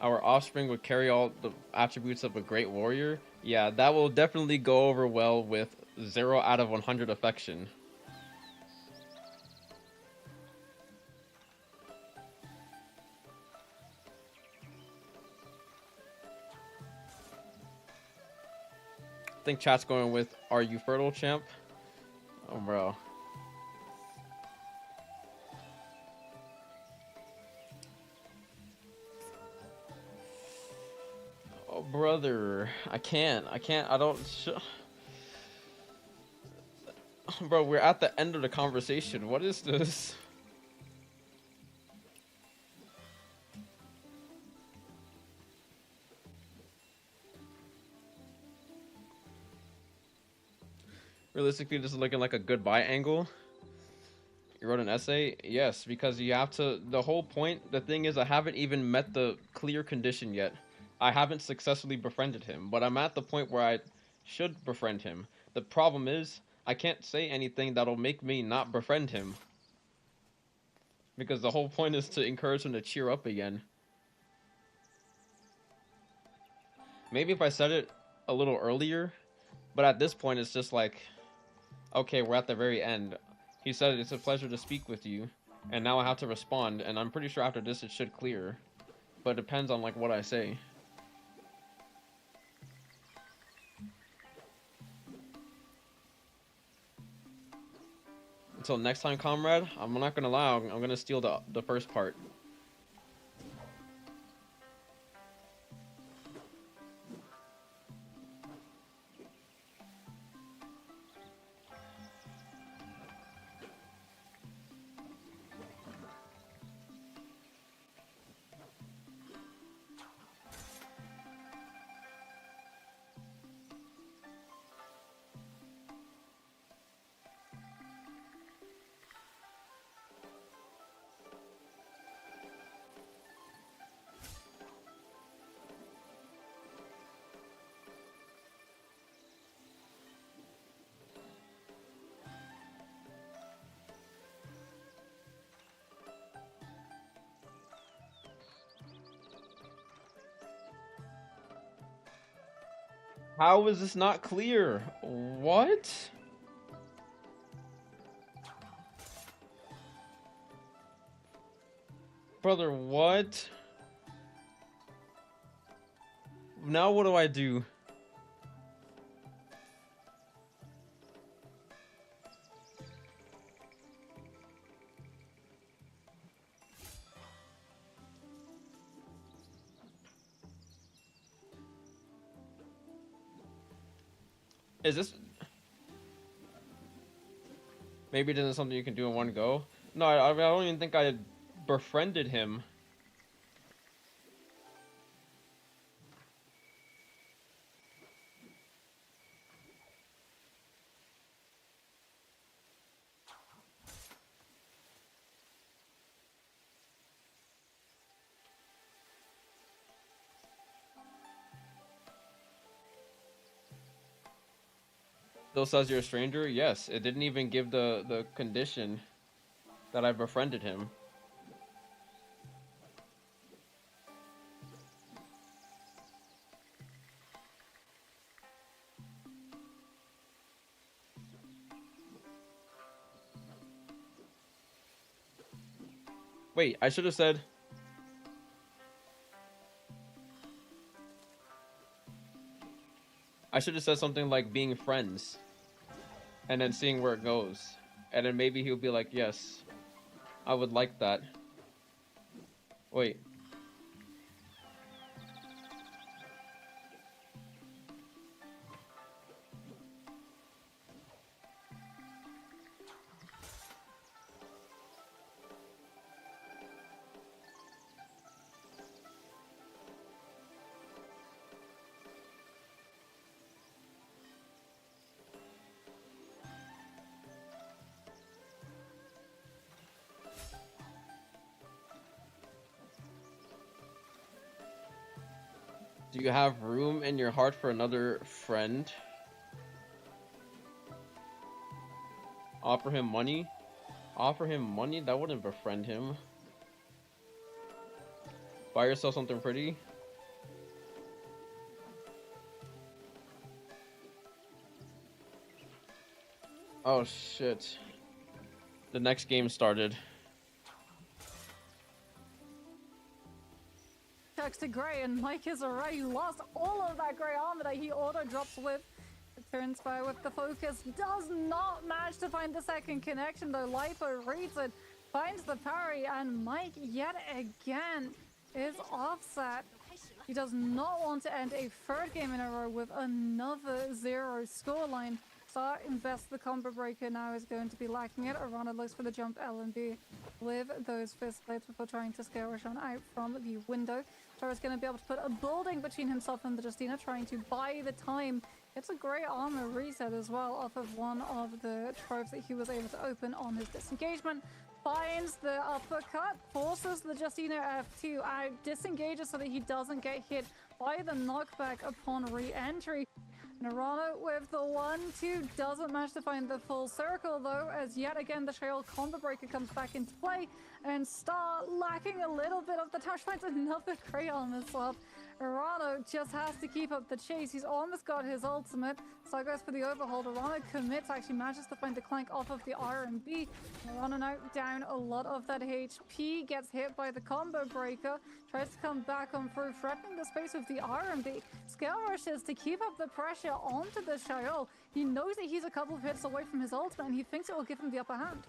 Our offspring would carry all the attributes of a great warrior. Yeah, that will definitely go over well with 0 out of 100 affection. I think chat's going with, are you fertile, champ? Oh, bro. Oh, brother. I can't. I don't... Bro, we're at the end of the conversation. What is this? Realistically, this is looking like a goodbye angle. You wrote an essay? Yes, because you have to... The whole point, the thing is, I haven't even met the clear condition yet. I haven't successfully befriended him, but I'm at the point where I should befriend him. The problem is, I can't say anything that'll make me not befriend him. Because the whole point is to encourage him to cheer up again. Maybe if I said it a little earlier, but at this point it's just like, okay, we're at the very end. He said it's a pleasure to speak with you, and now I have to respond, and I'm pretty sure after this it should clear. but it depends on like what I say. Until next time, comrade, I'm not gonna lie, I'm gonna steal the first part. How is this not clear? What? Brother, what? Now what do I do? Is this... Maybe it isn't something you can do in one go? No, I don't even think I befriended him. Still says you're a stranger? Yes, it didn't even give the condition that I befriended him. Wait, I should have said... I should have said something like being friends. And then seeing where it goes. And then maybe he'll be like, yes, I would like that. Wait. Do you have room in your heart for another friend? Offer him money? Offer him money? That wouldn't befriend him. Buy yourself something pretty? Oh shit. The next game started.
To Grey, and Mike is already lost all of that Grey armor that he auto drops with. Turns by with the focus, does not manage to find the second connection though. Lipo reads it, finds the parry, and Mike yet again is offset. He does not want to end a third game in a row with another 0 scoreline. So invest the combo breaker now is going to be lacking it. Arana looks for the jump L&B with those fist blades before trying to scare Roshan out from the window. Tara's going to be able to put a building between himself and the Justina, trying to buy the time. It's a great armor reset as well off of one of the tropes that he was able to open on his disengagement. Finds the uppercut, forces the Justina F2 out, disengages so that he doesn't get hit by the knockback upon re-entry. Narano with the 1-2 doesn't manage to find the full circle though, as yet again the Shale combo breaker comes back into play, and Star lacking a little bit of the touch finds another crit on the swap. Narano just has to keep up the chase. He's almost got his ultimate, so goes for the overhold. Narano commits, actually manages to find the clank off of the RMB. Narano now down a lot of that HP, gets hit by the combo breaker, tries to come back on through, threatening the space with the RMB. Scale rushes to keep up the pressure onto the Shayol. He knows that he's a couple of hits away from his ultimate, and he thinks it will give him the upper hand.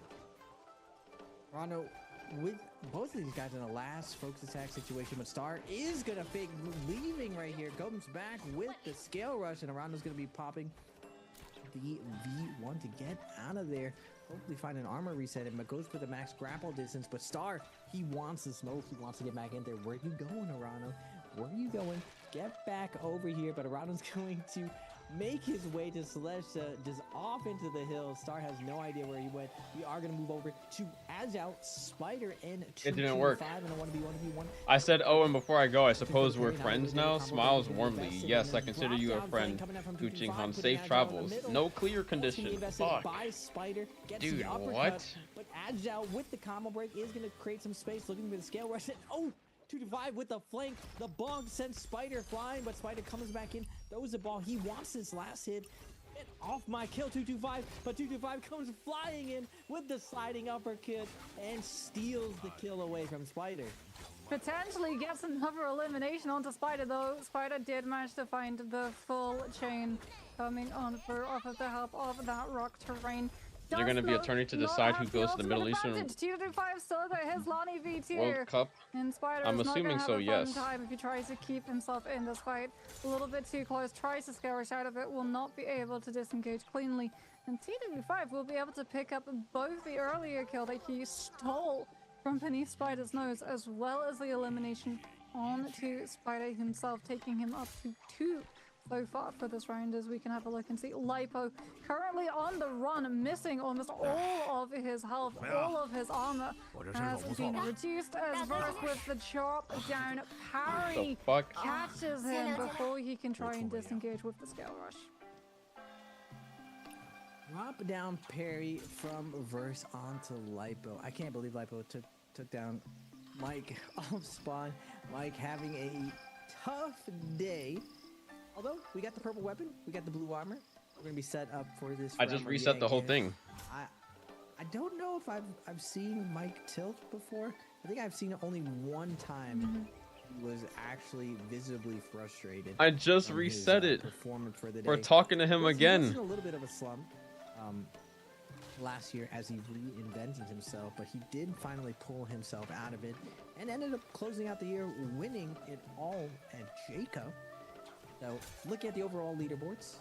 Rano with both of these guys in a last focus attack situation, but Star is gonna fake leaving right here. Comes back with the scale rush, and Arando's gonna be popping the V1 to get out of there. Hopefully find an armor reset him, but goes for the max grapple distance. But Star, he wants the smoke. He wants to get back in there. Where are you going, Arano? Where are you going? Get back over here. But Arano's going to make his way to Celestia, just off into the hills. Star has no idea where he went. We are going to move over to Azal, Spider, and 2
It didn't work.
And a 1v1.
I said, oh, and before I go, I suppose we're friends now? Smiles warmly. Yes, I consider you a friend. Gucci Han, safe travels. No clear condition. Fuck. Dude, what?
But Agile with the combo break is going to create some space, looking for the scale rush. Oh! 2-5 with the flank. The bug sends Spider flying, but Spider comes back in, throws the ball. He wants this last hit. Get off my kill, 2-5, but 2-5 comes flying in with the sliding uppercut and steals the kill away from Spider.
Potentially gets another elimination onto Spider though. Spider did manage to find the full chain coming on through off of the help of that rock terrain.
They're going to be a tourney to decide who goes to the Middle Eastern
still got his Lonnie V tier.
World Cup.
And Spider
I'm
is
assuming
not
so,
have a fun
yes.
time if he tries to keep himself in this fight. A little bit too close, tries to scare us out of it, will not be able to disengage cleanly. And TW5 will be able to pick up both the earlier kill that he stole from beneath Spider's nose, as well as the elimination onto Spider himself, taking him up to 2 so far for this round. As we can have a look and see Lipo currently on the run, missing almost all of his health, all of his armor has been reduced, as Verse with the chop down parry catches him before he can try and disengage with the scale rush.
Drop down parry from Verse onto Lipo. I can't believe Lipo took down Mike off spawn. Mike having a tough day. Although, we got the purple weapon, we got the blue armor. We're going to be set up for this.
I just reset the whole thing.
I don't know if I've seen Mike tilt before. I think I've seen it only one time. He was actually visibly frustrated.
I just reset it.
Performance for the day.
We're talking to him again.
He was in a little bit of a slump last year as he reinvented himself, but he did finally pull himself out of it and ended up closing out the year winning it all at Jacob. So, looking at the overall leaderboards,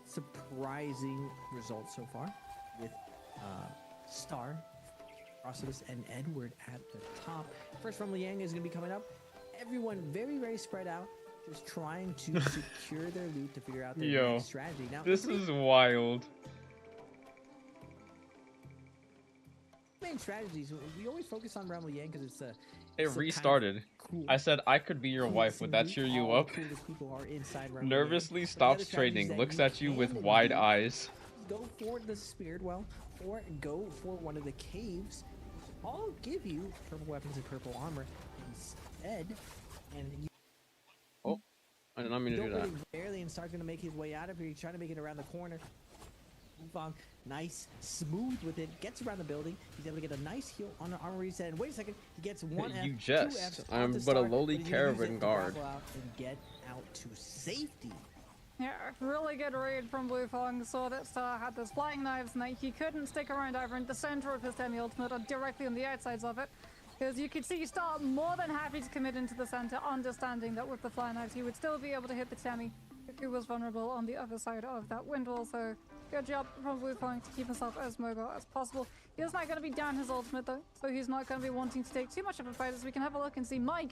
surprising results so far with Star, Process, and Edward at the top. First from Liang is going to be coming up. Everyone very, very spread out, just trying to secure their loot to figure out their next strategy. Now,
this is wild.
Main strategies, we always focus on Realm Liang because
it restarted. Cool. I said I could be your wife. Would that cheer you up? Nervously stops trading, looks at you with wide eyes.
Go for the Spirit Well or go for one of the caves. I'll give you purple weapons and purple armor instead. And you
I did not mean to do that.
Really barely, and Star's going to make his way out of here. He's trying to make it around the corner. Wufong, nice, smooth with it, gets around the building. He's able to get a nice heal on an armor reset. And wait a second, he gets one F,
you
2
jest.
Fs
I'm but
Star,
a lowly
but
caravan guard.
And get out to safety.
Yeah, really good read from Wufong. Saw that Star had those flying knives and that he couldn't stick around either in the center of his semi-ultimate or directly on the outsides of it. Because you could see Star more than happy to commit into the center, understanding that with the flying knives he would still be able to hit the Temi if he was vulnerable on the other side of that wind wall. So good job from Wufong to keep himself as mobile as possible. He is not going to be down his ultimate though, so he's not going to be wanting to take too much of a fight. As we can have a look and see Mike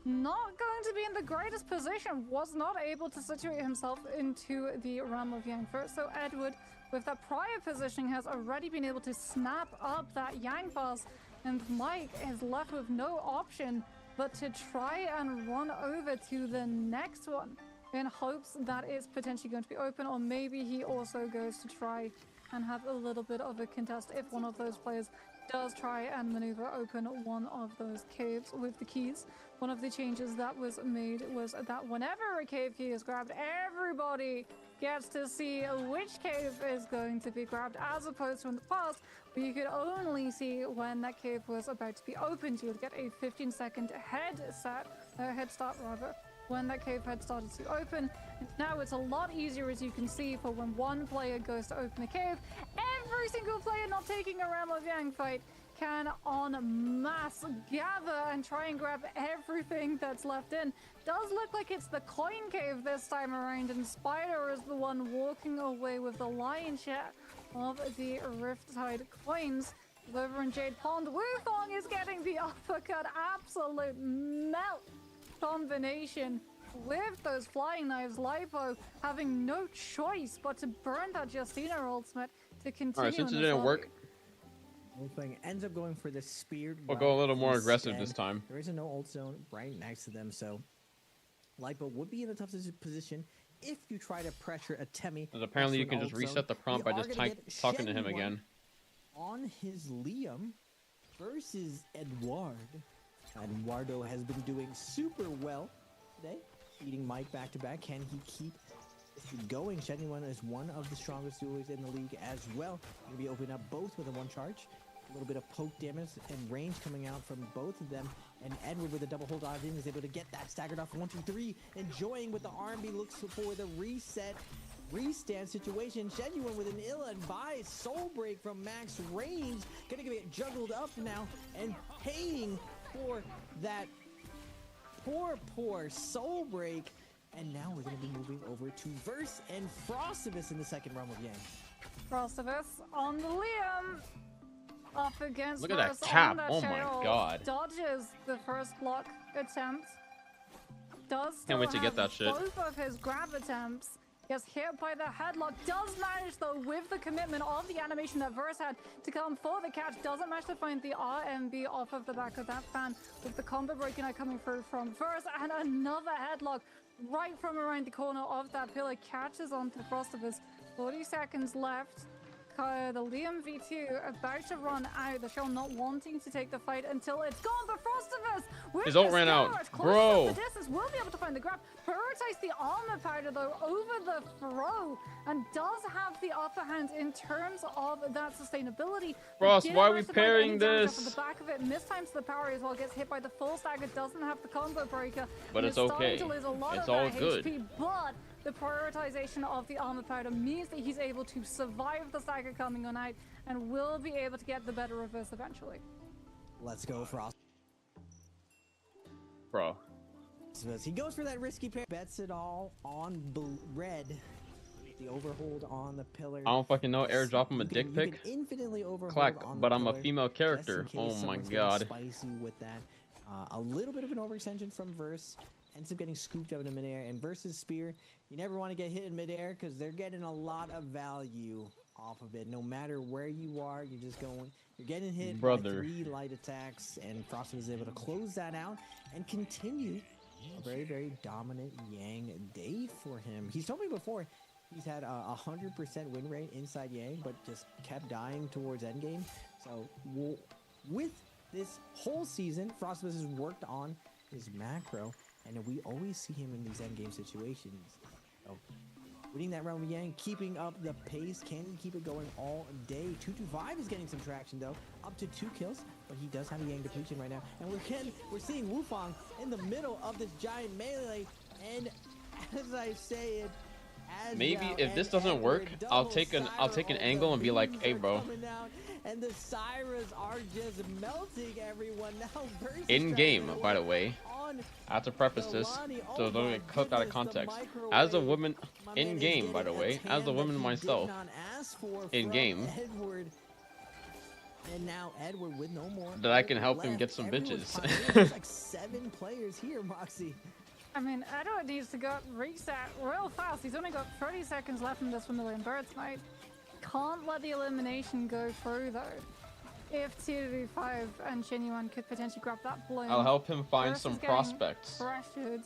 not going to be in the greatest position, was not able to situate himself into the realm of Yang first. So Edward, with that prior positioning, has already been able to snap up that Yang pass, and Mike is left with no option but to try and run over to the next one in hopes that it's potentially going to be open, or maybe he also goes to try and have a little bit of a contest if one of those players does try and maneuver open one of those caves with the keys. One of the changes that was made was that whenever a cave key is grabbed, everybody gets to see which cave is going to be grabbed, as opposed to in the past where you could only see when that cave was about to be opened. You would get a 15-second head start rather, when that cave had started to open. And now it's a lot easier, as you can see, for when one player goes to open a cave, every single player not taking a Ram of Yang fight can en masse gather and try and grab everything that's left in. Does look like it's the coin cave this time around, and Spider is the one walking away with the lion's share of the Riptide coins. Over in Jade Pond, Wufong is getting the uppercut, absolute melt combination with those flying knives. Lipo having no choice but to burn that Justina ultimate to continue.
Alright, since it
in this
didn't
lobby.
work,
Wufong ends up going for the speared.
we'll go a little more aggressive
instead.
this time.
There is a no ult zone right next to them, so Lipo would be in a tough position if you try to pressure a Temmie.
Because apparently you
next to
can
an
just
ult zone.
reset the prompt
We
by
are
just
gonna get
talking to him
Shenwan
again.
on his Liam versus Eduard. Eduardo has been doing super well today, beating Mike back to back. Can he keep going? Shenwan is one of the strongest duelists in the league as well. Going to be opening up both with a one charge. A little bit of poke damage and range coming out from both of them. And Edward with a double hold dive in is able to get that staggered off 1, 2, 3. Enjoying with the R&B, looks for the restand situation. Genuine with an ill advised soul break from max range. Gonna get juggled up now and paying for that poor soul break. And now we're gonna be moving over to Verse and Frostivus in the second realm of Yang.
Frostivus on the Liam. Up against
Look at that
Verse
cap.
on that
Oh my
shell.
god.
Dodges the first block attempt. Does still
Can't wait to
have
get that shit.
both of his grab attempts. Gets hit by the headlock. Does manage, though, with the commitment of the animation that Verse had to come for the catch. Doesn't manage to find the RMB off of the back of that fan, with the combo breaking out coming through from Verse. And another headlock right from around the corner of that pillar. Catches onto Frostivus. 40 seconds left. The Liam V2 about to run out. The shell not wanting to take the fight until it's gone. But Frostivus with
His ult
the
ran out.
scourge, close
Bro.
up the distance, will be able to find the grab. Prioritize the armor powder though over the throw, and does have the upper hand in terms of that sustainability.
Frost,
Didn't
why are we
manage to find any
parrying
damage off
this?
of the back of it. Mistimes the power as well. Gets hit by the full stagger. Doesn't have the combo breaker.
But
He
it's
is starting
okay.
to lose a lot
It's
of
all
that
good.
HP, but the prioritization of the armor powder means that he's able to survive the stagger coming on out and will be able to get the better of this eventually.
Let's go, Frost.
Bro.
He goes for that risky pair. Bets it all on red. The overhold on the pillar.
I don't fucking know. Airdrop him a dick
You
pic.
can infinitely overhold
Clack,
on the
but I'm a
pillar,
female
just in
character.
case
Oh my
someone's getting
god.
Spicy with that. A little bit of an overextension from Verse. Ends up getting scooped up into midair. And Verse's spear, you never want to get hit in midair because they're getting a lot of value off of it. No matter where you are, you're just going. You're getting hit by 3 light attacks, and Frost was able to close that out and continue a very, very dominant Yang day for him. He's told me before he's had a 100% win rate inside Yang, but just kept dying towards endgame. So with this whole season, Frostbus has worked on his macro, and we always see him in these endgame situations. So winning that round with Yang, keeping up the pace. Can he keep it going all day? 225 is getting some traction though, up to 2 kills, but he does have a Yang depletion right now. And we're seeing Wufong in the middle of this giant melee, and as I say it,
Maybe if this doesn't work, I'll take an angle and be like, hey bro.
And the Syras are just melting everyone now.
In game, by the way. I have to preface this so don't get clipped out of context. As a woman, in game, by the way, as a woman myself, in game,
and now Edward with no more.
that I can help him get some bitches.
There's like 7 players here, Moxie.
I mean, Edward needs to go reset real fast. He's only got 30 seconds left in this Vermilion Birds night. Can't let the elimination go through though. If TW5 and Genuine could potentially grab that bloom.
I'll help him find
Versus
some
getting
prospects.
Pressured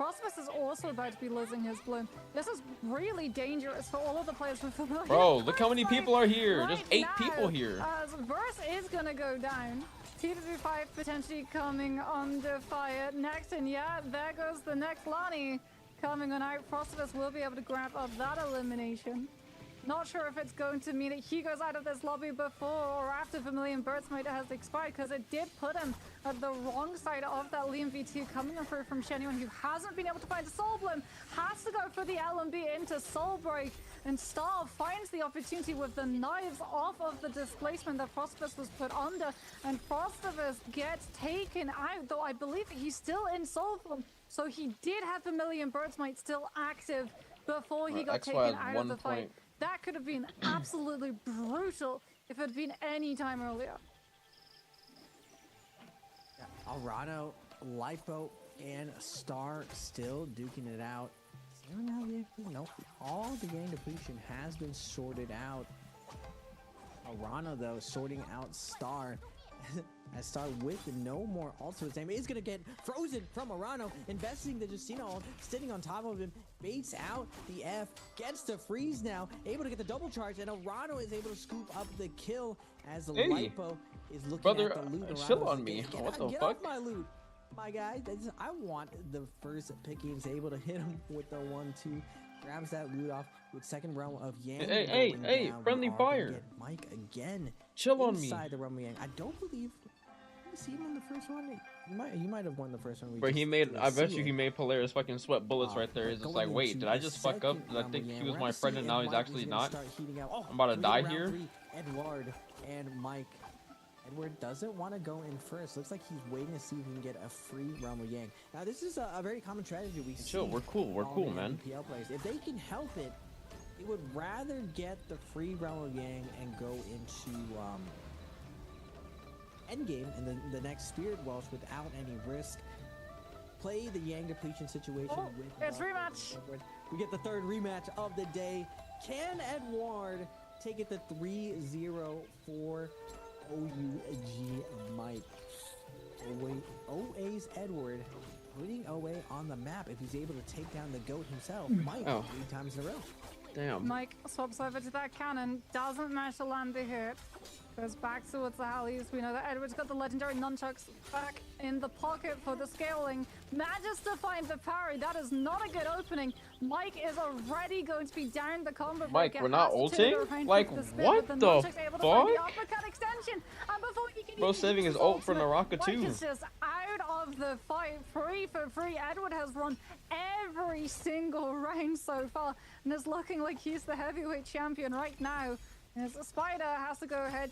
Frostbus is also about to be losing his bloom. This is really dangerous for all of the players with familiar.
Bro, look how many people are here.
Right
There's 8
now,
people here.
Verse is gonna go down. TW5 potentially coming under fire next, and yeah, there goes the next Lonnie coming on out. Frostbus will be able to grab up that elimination. Not sure if it's going to mean that he goes out of this lobby before or after Vermilion Birds Mate has expired, because it did put him at the wrong side of that Liam V2 coming through from Shenyun, who hasn't been able to find a Soul Bloom, has to go for the LMB into Soul Break, and Star finds the opportunity with the knives off of the displacement that Frostbus was put under, and Frostbus gets taken out, though I believe he's still in Soul Form, so he did have Vermilion Birds Mate still active before he got taken out of the fight. That could have been absolutely brutal if it had been any time earlier.
Yeah, Arano, Lipo, and Star still duking it out. All the gang depletion has been sorted out. Arano, though, sorting out Star. As Star with no more ultimate time is gonna get frozen from Arano, investing the Justina ult, sitting on top of him, baits out the F, gets to freeze now, able to get the double charge, and Arano is able to scoop up the kill as the Lipo is looking at the loot.
Chill on me. What the
get
fuck?
Off my loot, my guy. I want the first pickings, able to hit him with the 1-2. Grabs that loot off with second realm of Yang.
Hey, friendly fire.
Mike again.
Chill on me.
Inside the realm of Yang. I don't believe you see him in the first one. He might have won the first one.
But he made. I bet you he made Polaris fucking sweat bullets right there. He's just like, wait, did I just fuck up? Did I think he was my friend and now he's actually not? I'm about to die here.
Edward and Mike. Edward doesn't want to go in first. Looks like he's waiting to see if he can get a free realm of Yang. Now this is a very common strategy we see.
Chill, we're cool, man.
NBPL players, if they can help it, they would rather get the free realm of Yang and go into endgame and the next Spirit Welsh without any risk. Play the Yang depletion situation with
it's rematch.
We get the third rematch of the day. Can Edward take it to 3-0 for OUG Mike? OA's Edward putting OA on the map if he's able to take down the GOAT himself. Mike 3 times in a row.
Damn.
Mike swaps over to that cannon, doesn't manage to land the hit. Goes back towards the Hallies. We know that Edward's got the legendary nunchucks back in the pocket for the scaling. Manages to find the parry. That is not a good opening. Mike is already going to be down the combo.
Mike, we're not ulting? Like, what the fuck? Bro, saving his ult for Naraka too.
Mike is just out of the fight, free for free. Edward has run every single round so far and is looking like he's the heavyweight champion right now. As Spider has to go head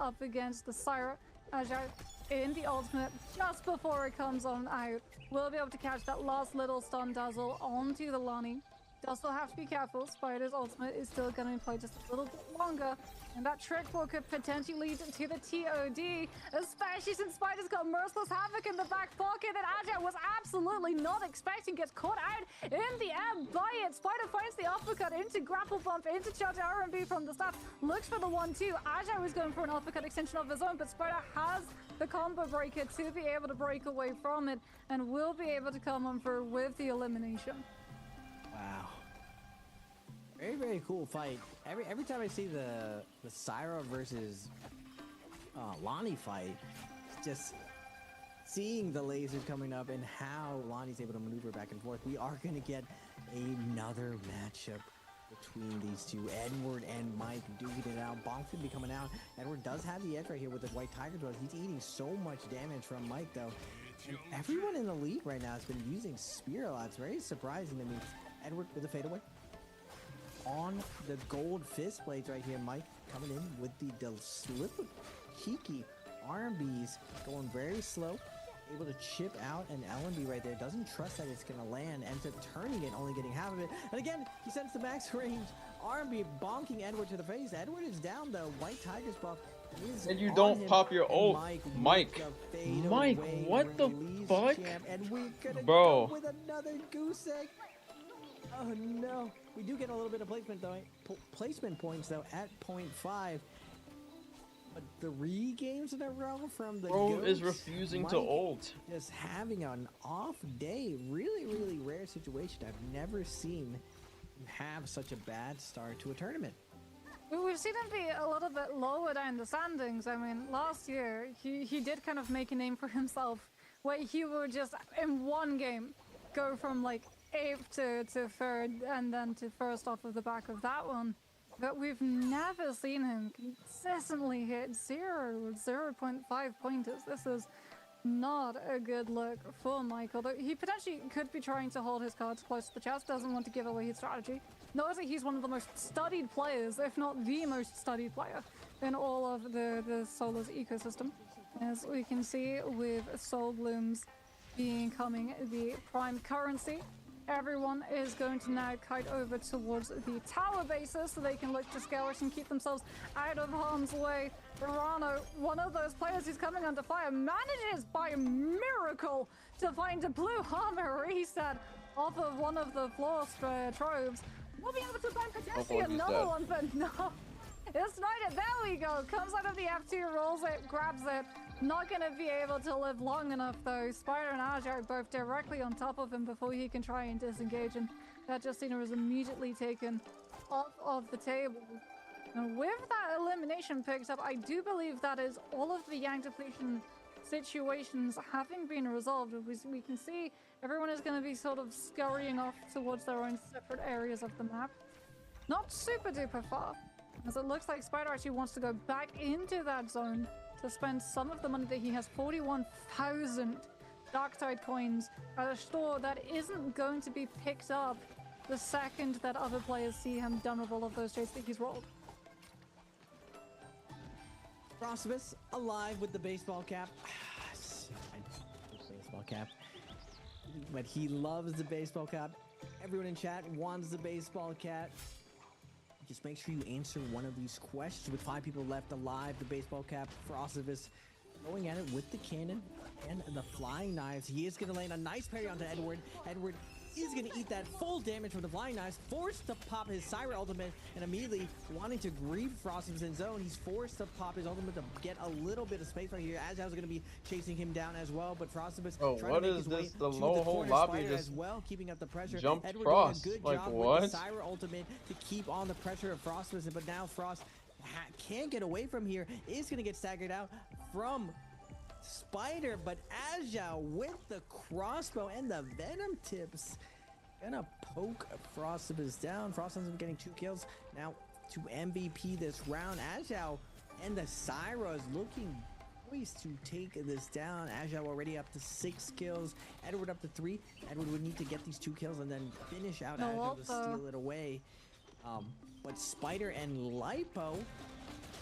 up against the Syra Ajay in the ultimate just before it comes on out. We'll be able to catch that last little stun dazzle onto the Lonnie. Does still have to be careful. Spider's ultimate is still going to play just a little bit longer. And that trick ball could potentially lead to the TOD, especially since Spider's got Merciless Havoc in the back pocket that Ajay was absolutely not expecting. Gets caught out in the air by it. Spider finds the uppercut into grapple bump, into charge R&B from the start. Looks for the 1-2. Ajay was going for an uppercut extension of his own, but Spider has the combo breaker to be able to break away from it and will be able to come on through with the elimination.
Wow. Very, very cool fight. Every time I see the Syra versus Lonnie fight, just seeing the lasers coming up and how Lonnie's able to maneuver back and forth, we are going to get another matchup between these two. Edward and Mike duking it out. Bonk's going to be coming out. Edward does have the edge right here with the White Tiger Dwellers. He's eating so much damage from Mike, though. And everyone in the league right now has been using Spear a lot. It's very surprising to me. Edward with a fadeaway. On the gold fist blades right here, Mike coming in with the slip Kiki R&Bs going very slow, able to chip out an LMB right there. Doesn't trust that it's gonna land, ends up turning it, only getting half of it. And again, he sends the max range R&B bonking Edward to the face. Edward is down though. White Tiger's buff is
and you don't pop your ult. Mike, what the fuck?
And we're gonna
bro.
Go with another goose egg. Oh no. We do get a little bit of placement though. Placement points though at 0.5. But 3 games in a row from the
Bro is
GOAT.
refusing to
Mike
ult.
just having an off day. Really, really rare situation. I've never seen him have such a bad start to a tournament.
We've seen him be a little bit lower down the standings. I mean, last year, he did kind of make a name for himself, where he would just, in one game, go from like 8th to 3rd, and then to 1st off of the back of that one. But we've never seen him consistently hit 0.5 pointers. This is not a good look for Michael. Though he potentially could be trying to hold his cards close to the chest, doesn't want to give away his strategy. Knows that he's one of the most studied players, if not the most studied player, in all of the Solar's ecosystem. As we can see with Soul Blooms becoming the prime currency, everyone is going to now kite over towards the tower bases so they can look to scale it and keep themselves out of harm's way. Rano, one of those players who's coming under fire, manages by miracle to find a blue armor reset off of one of the floor troves. We'll be able to find potentially another one, but no. It's Snyder, there we go. Comes out of the F2, rolls it, grabs it. Not going to be able to live long enough though. Spider and Aja are both directly on top of him before he can try and disengage, and that Justina is immediately taken off of the table. And with that elimination picked up, I do believe that is all of the Yang depletion situations having been resolved. We can see everyone is going to be sort of scurrying off towards their own separate areas of the map. Not super duper far, as it looks like Spider actually wants to go back into that zone to spend some of the money that he has, 41,000 Darktide coins at a store that isn't going to be picked up the second that other players see him done with all of those trades that he's rolled.
Frostivus alive with the baseball cap. Baseball cap. But he loves the baseball cap. Everyone in chat wants the baseball cap. Just make sure you answer one of these questions. With 5 people left alive, the baseball cap, Frostivus going at it with the cannon and the flying knives. He is going to land a nice parry onto Edward. Edward is going to eat that full damage from the flying knives, forced to pop his Syra ultimate, and immediately wanting to grieve Frostivus in zone. He's forced to pop his ultimate to get a little bit of space right here. Azjal's going to be chasing him down as well, but Frostivus trying to make his way
The
to
whole
corner.
lobby
Spider
just
as well, keeping up the pressure.
jumped
Edward
Frost.
doing a good
Like,
job
what?
with the Syra ultimate to keep on the pressure of Frostivus, but now Frost can't get away from here, is going to get staggered out from Spider, but Azjal with the crossbow and the venom tips gonna poke Frostivus down. Frost ends up getting 2 kills. Now to MVP this round. Azjal and the Syra is looking poised to take this down. Azjal already up to 6 kills. Edward up to 3. Edward would need to get these 2 kills and then finish out Azjal to steal it away. But Spider and Lipo,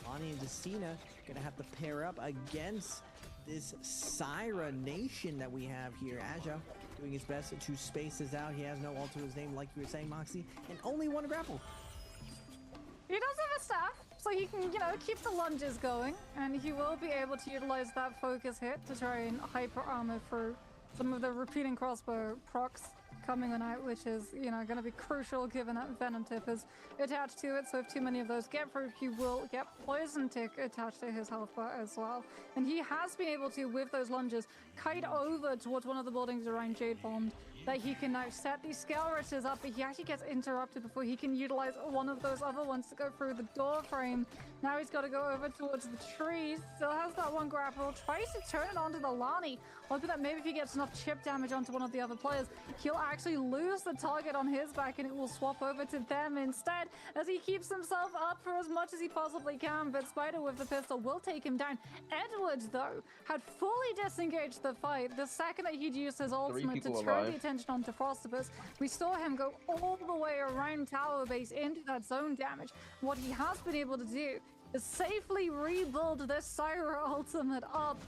Bonnie and Justina, gonna have to pair up against this Syra nation that we have here. Azjal doing his best to space this out. He has no ult to his name, like you were saying, Moxie, and only 1 grapple.
He does have a staff, so he can, keep the lunges going, and he will be able to utilize that focus hit to try and hyper armor for some of the repeating crossbow procs coming on out, which is, going to be crucial given that Venom Tip is attached to it. So if too many of those get through, he will get Poison Tick attached to his health bar as well. And he has been able to, with those lunges, kite over towards one of the buildings around Jade Pond, that he can now set these scale riches up, but he actually gets interrupted before he can utilize one of those other ones to go through the door frame. Now he's got to go over towards the trees, still has that 1 grapple, tries to turn it onto the Lani, hoping that maybe if he gets enough chip damage onto one of the other players, he'll actually lose the target on his back and it will swap over to them instead, as he keeps himself up for as much as he possibly can. But Spider with the pistol will take him down. Edwards, though, had fully disengaged the fight the second that he'd used his ultimate to turn the attention onto Frostivus. We saw him go all the way around tower base into that zone damage. What he has been able to do is safely rebuild this Syra ultimate up,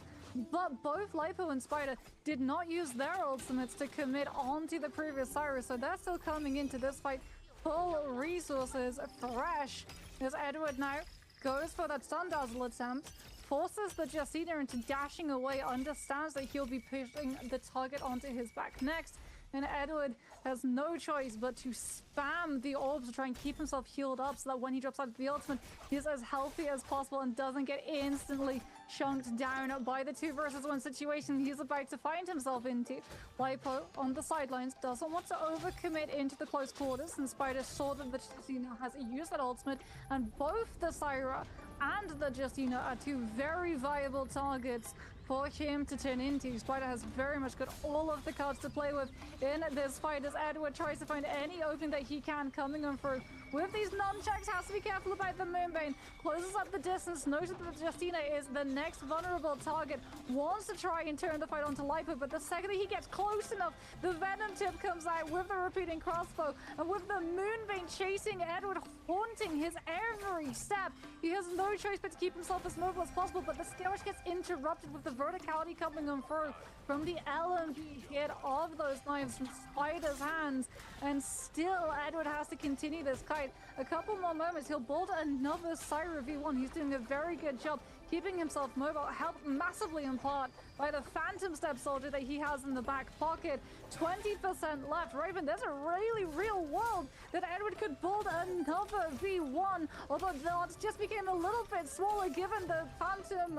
but both Lipo and Spider did not use their ultimates to commit onto the previous Syra, so they're still coming into this fight full resources fresh, as Edward now goes for that Sun Dazzle attempt, forces the Justina into dashing away, understands that he'll be pushing the target onto his back next. And Edward has no choice but to spam the orbs to try and keep himself healed up so that when he drops out the ultimate, he's as healthy as possible and doesn't get instantly chunked down by the 2 versus 1 situation he's about to find himself into. Lipo on the sidelines doesn't want to overcommit into the close quarters, and Spider saw that the Justina has used that ultimate, and both the Syra and the Justina are 2 very viable targets for him to turn into. Spider has very much got all of the cards to play with in this fight as Edward tries to find any opening that he can coming on through. With these nunchucks, has to be careful about the Moonbane. Closes up the distance, knows that the Justina is the next vulnerable target. Wants to try and turn the fight onto Lipo, but the second that he gets close enough, the Venom tip comes out with the repeating crossbow. And with the Moonbane chasing Edward, haunting his every step, he has no choice but to keep himself as mobile as possible, but the skirmish gets interrupted with the verticality coming on through from the LMG hit of those knives from Spider's hands, and still Edward has to continue this kite. A couple more moments, he'll bolt another Syra V1. He's doing a very good job keeping himself mobile, helped massively in part by the Phantom Step Soldier that he has in the back pocket. 20% left. Raven, there's a really real world that Edward could build another V1, although the odds just became a little bit smaller given the Phantom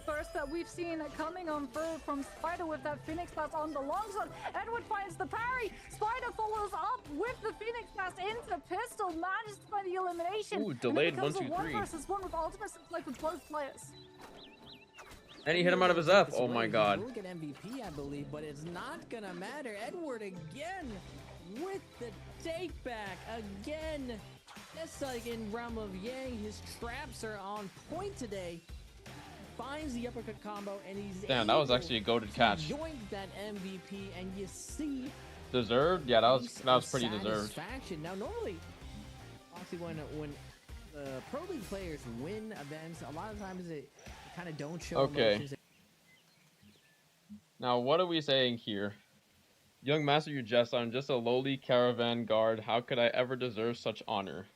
burst that we've seen coming on through from Spider with that Phoenix Blast on the longsword. Edward finds the parry. Spider follows up with the Phoenix Blast into the pistol, manages to find the elimination.
Ooh, delayed
and it becomes
1, 2, 3.
a 1 versus 1 with ultimates in play for both players.
And he hit him out of his F. Oh my god.
Look at MVP, I believe, but it's not gonna matter. Edward again with the take back again. Just like in Realm of Yang, his traps are on point today. Finds the uppercut combo, and he's
Damn, that was actually a goated catch.
Joined that MVP, and you see
Deserved? Yeah, that was pretty deserved.
Now, normally, honestly, when the pro league players win events, a lot of times it kind of don't show emotions.
Now, what are we saying here? Young master, you jest. I'm just a lowly caravan guard. How could I ever deserve such honor?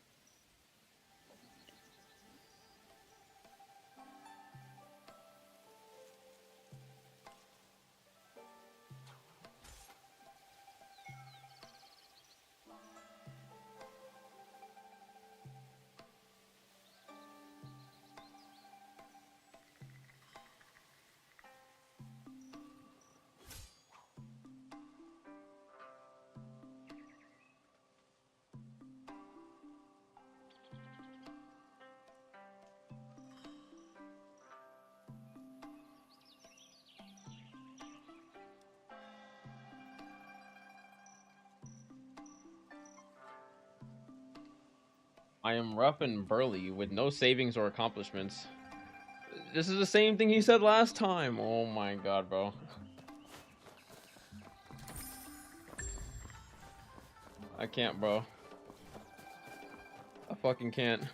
I am rough and burly, with no savings or accomplishments. This is the same thing he said last time. Oh my god, bro. I can't, bro. I fucking can't.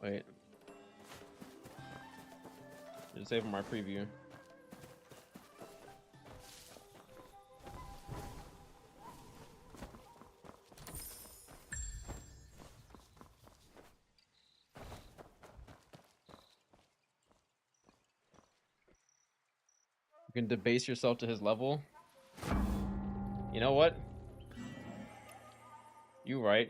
Wait. Just save my preview. You can debase yourself to his level. You know what? You right.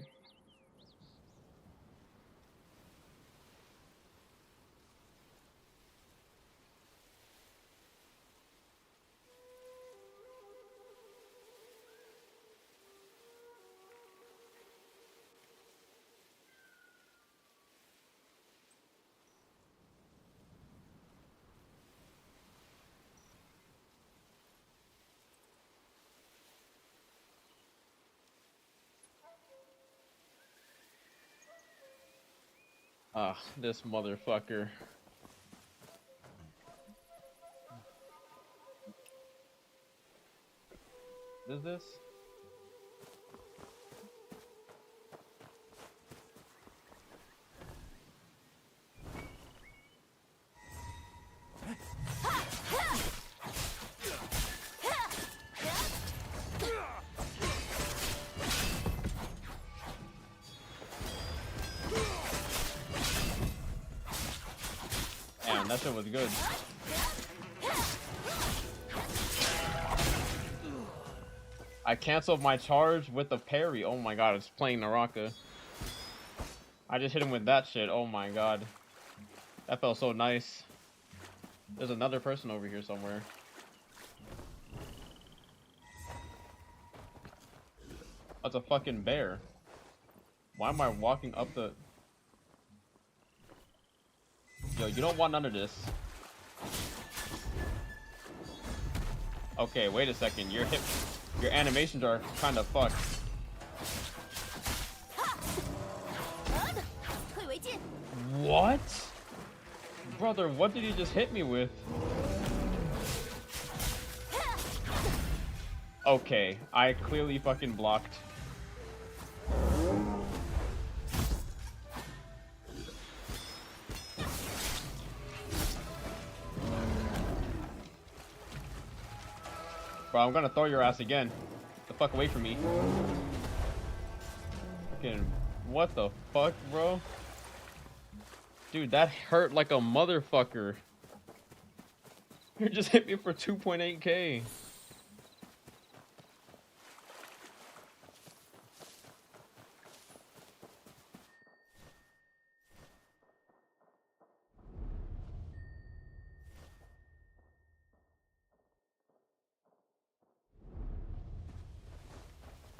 Ah, this motherfucker. Is this? and that shit was good. I canceled my charge with the parry. Oh my god, it's playing Naraka. I just hit him with that shit. Oh my god. That felt so nice. There's another person over here somewhere. That's a fucking bear. Why am I walking up the... Yo, you don't want none of this. Okay, wait a second. Your animations are kind of fucked. What? Brother, what did you just hit me with? Okay, I clearly fucking blocked. Bro, I'm gonna throw your ass again. Get the fuck away from me. Fucking, what the fuck, bro? Dude, that hurt like a motherfucker. You just hit me for 2.8k.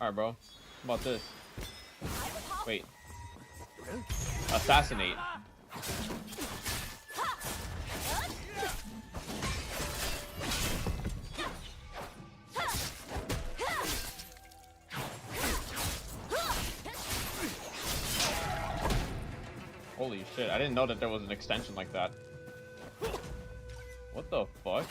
Alright, bro. How about this? Wait. Assassinate. Holy shit, I didn't know that there was an extension like that. What the fuck?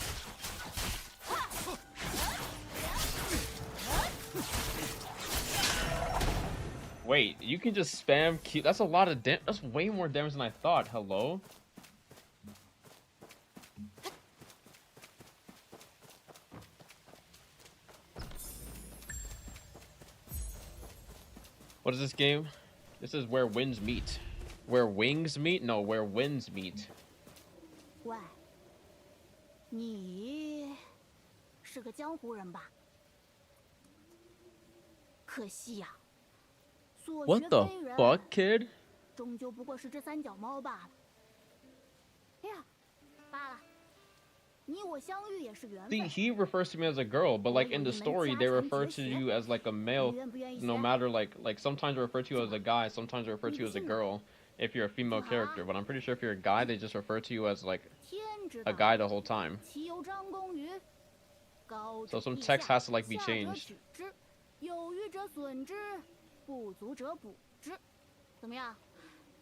Wait, you can just spam Q. That's a lot of damage. That's way more damage than I thought. Hello? What is this game? This is where winds meet. Where wings meet? No, where winds meet.
喂，你是个江湖人吧？可惜呀、所
What
学
the
非人，
fuck, kid?
终究不过是只三脚猫罢了。哎呀，罢了，你我相遇也是缘
See,
分。
he refers to me as a girl, but like in the story, they refer to you as like a male. No matter like sometimes they refer to you as a guy, sometimes they refer to you as a girl. If you're a female character, but I'm pretty sure if you're a guy, they just refer to you as like
天之
a
大
guy the whole time.
其有张公于？高
So
者
some
必
text
下，
has to like be
下者
changed.
取之，有余者损之，不足者补之。怎么样？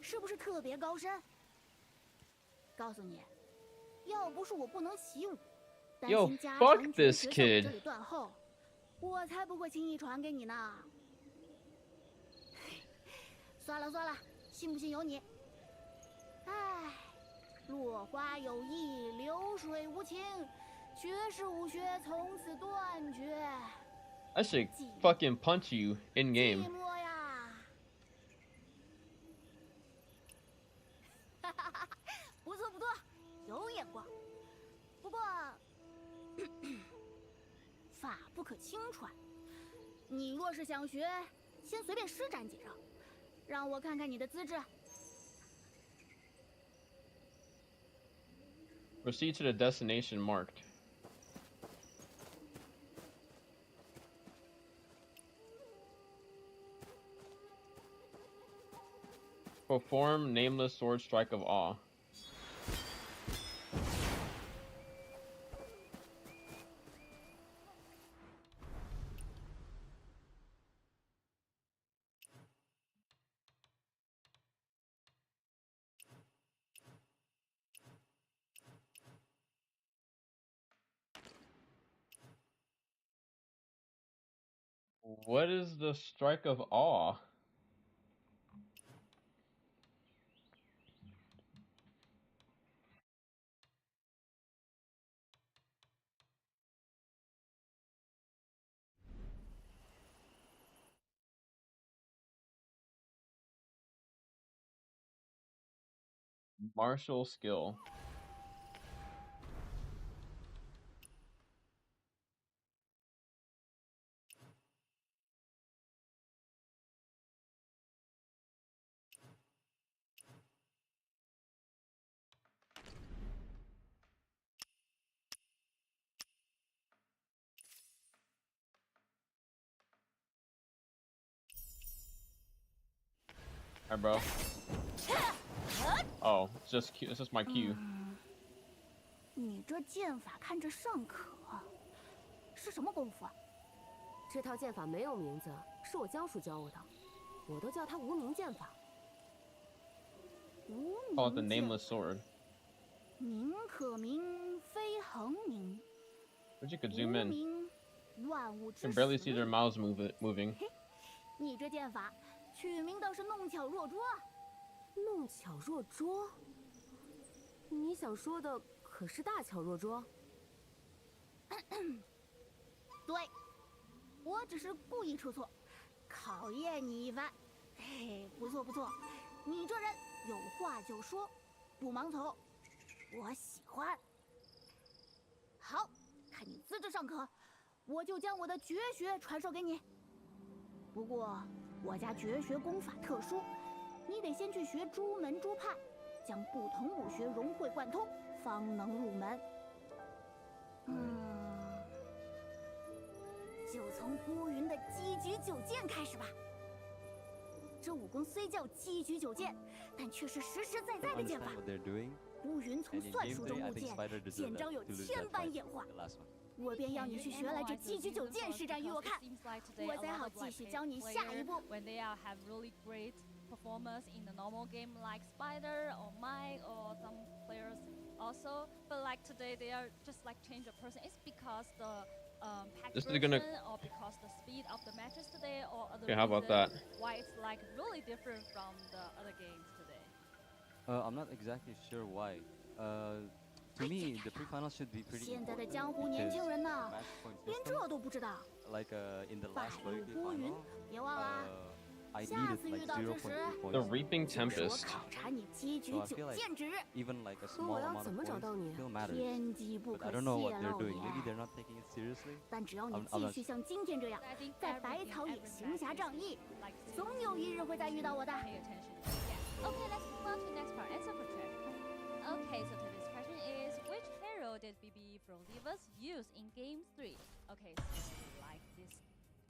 是不是特别高深？告诉你，要不是我不能习武，担
Yo,
心家
fuck
常绝
this
学在我
kid.
这里断后，我才不会轻易传给你呢。算了算了，信不信由你。唉，落花有意，流水无情，学是武学从此断绝。
I should fucking punch you in game.
寂寞呀，哈哈哈，不错不错，有眼光。不过，法不可轻传。你若是想学，先随便施展几招，让我看看你的资质。
Proceed to the destination marked. Perform nameless sword strike of awe. What is the strike of awe? Martial skill. Alright, bro. Oh, it's just Q. It's just my Q.
你这剑法看着尚可，是什么功夫啊？
这套剑法没有名字，是我教书教我的，我都叫它无名剑法。
无
Call it the
名剑
nameless sword.
名可名，非恒名。
Wish you could
无
zoom in.
名，万物
You
之
can barely
始
see their mouths moving.
你这剑法取名倒是弄巧若拙。
弄巧若拙？你想说的可是大巧若拙？
对，我只是故意出错，考验你一番。嘿，不错不错，你这人有话就说，不盲从，我喜欢。好，看你资质尚可，我就将我的绝学传授给你。不过我家绝学功法特殊，你得先去学诸门诸派，将不同武学融会贯通，方能入门。就从孤云的击举九剑开始吧。这武功虽叫击举九剑，但却是实实在在的剑法。孤云从算术中悟剑，剑招有千般演化。我便要你去学来这击举九剑，施展于我看，我才好继续教你下一步。
performers in the normal game like Spider or Mike or some players also, but like today they are just like change a person. It's because the pack version or because the speed of the matches today or other
how about that?
Why it's like really different from the other games today.
I'm not exactly sure why. To me, the pre-final should be pretty
现在的
important
江湖年轻人呐，
match point
连
system,
这都不知道。
like in the
败
last
入
Loyalty
孤云，
final,
别忘了，
I
下
needed
次
like
遇到之
0.2
时，
The
points.
Reaping
就是我
Tempest.
考察你击举
So I
九
feel like
剑之日，
even like a
可
small
我要
amount
怎
of
么找到
points
你？
still matters.
天机不
But
可
I don't know
泄
what they're
露
doing. Maybe
也。
they're not taking it seriously.
但只要你
I'm
继
not
续像今天这样，
I think
在百
everything,
草野
every
行侠
match
仗
is
义，
like
总有一日会再遇到我的。
pay attention. Yeah. Okay, let's move on to next part. Answer for Trip. Okay, so today's question is which hero did BB from Divas use in Game 3? Okay, so like this.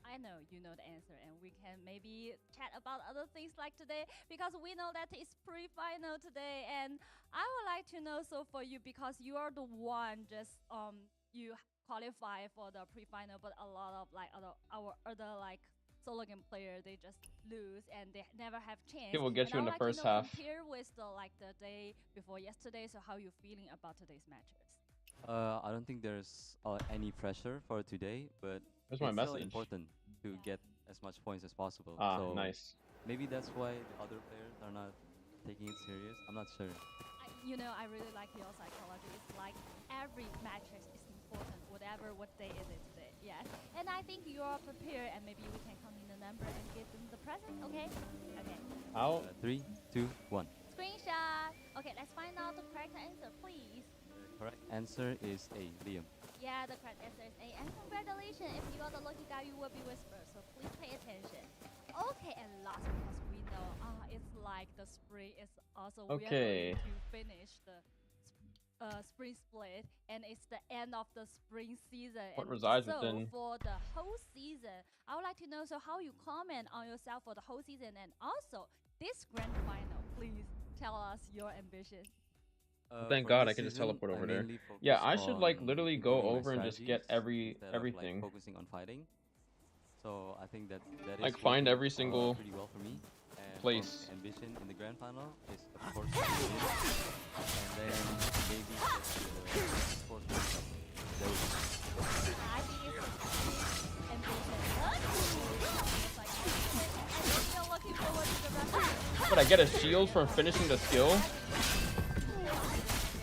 I know you know the answer, and we can maybe chat about other things like today because we know that it's pre-final today, and I would like to know. So for you, because you are the one just you qualify for the pre-final, but a lot of like our other like solo game player they just lose and they never have chance.
It will get you in
And I
the
would like
first
to know,
half.
compare with the like the day before yesterday. So how you feeling about today's matches?
I don't think there's any pressure for today, but
That's my
it's still
message.
important to get as much points as possible.
Ah,
so
nice.
maybe that's why the other players are not taking it serious. I'm not sure.
I really like your psychology. It's like every match is important, whatever what day is it today. Yes, and I think you are prepared, and maybe we can count in the number and give them the present. Okay. Okay.
How?
3, 2, 1.
Screenshot. Okay, let's find out the correct answer, please.
Correct answer is A, Liam.
Yeah, the correct answer is A. And congratulations, if you are the lucky guy, you will be whispered. So please pay attention. Okay, and last, because we know it's like the spring is also we are
Okay.
going to finish the spring split, and it's the end of the spring season.
What
And
resides
so
within-
for the whole season, I would like to know so how you comment on yourself for the whole season, and also this grand final. Please tell us your ambition.
Thank
For
God
this
I can just
season,
teleport over there.
mainly focus
Yeah, I should like
on
literally go
improving my
over and just get
strategies instead of,
everything.
like, focusing on fighting. So I think that is
Like, find
working,
every single
pretty well for me. And
place.
for ambition in the grand final is of course to win. And then maybe the sports World Cup. That would be
I think it's a big ambition. It's like, I think you're looking forward to the rest.
But I get a shield for finishing the skill?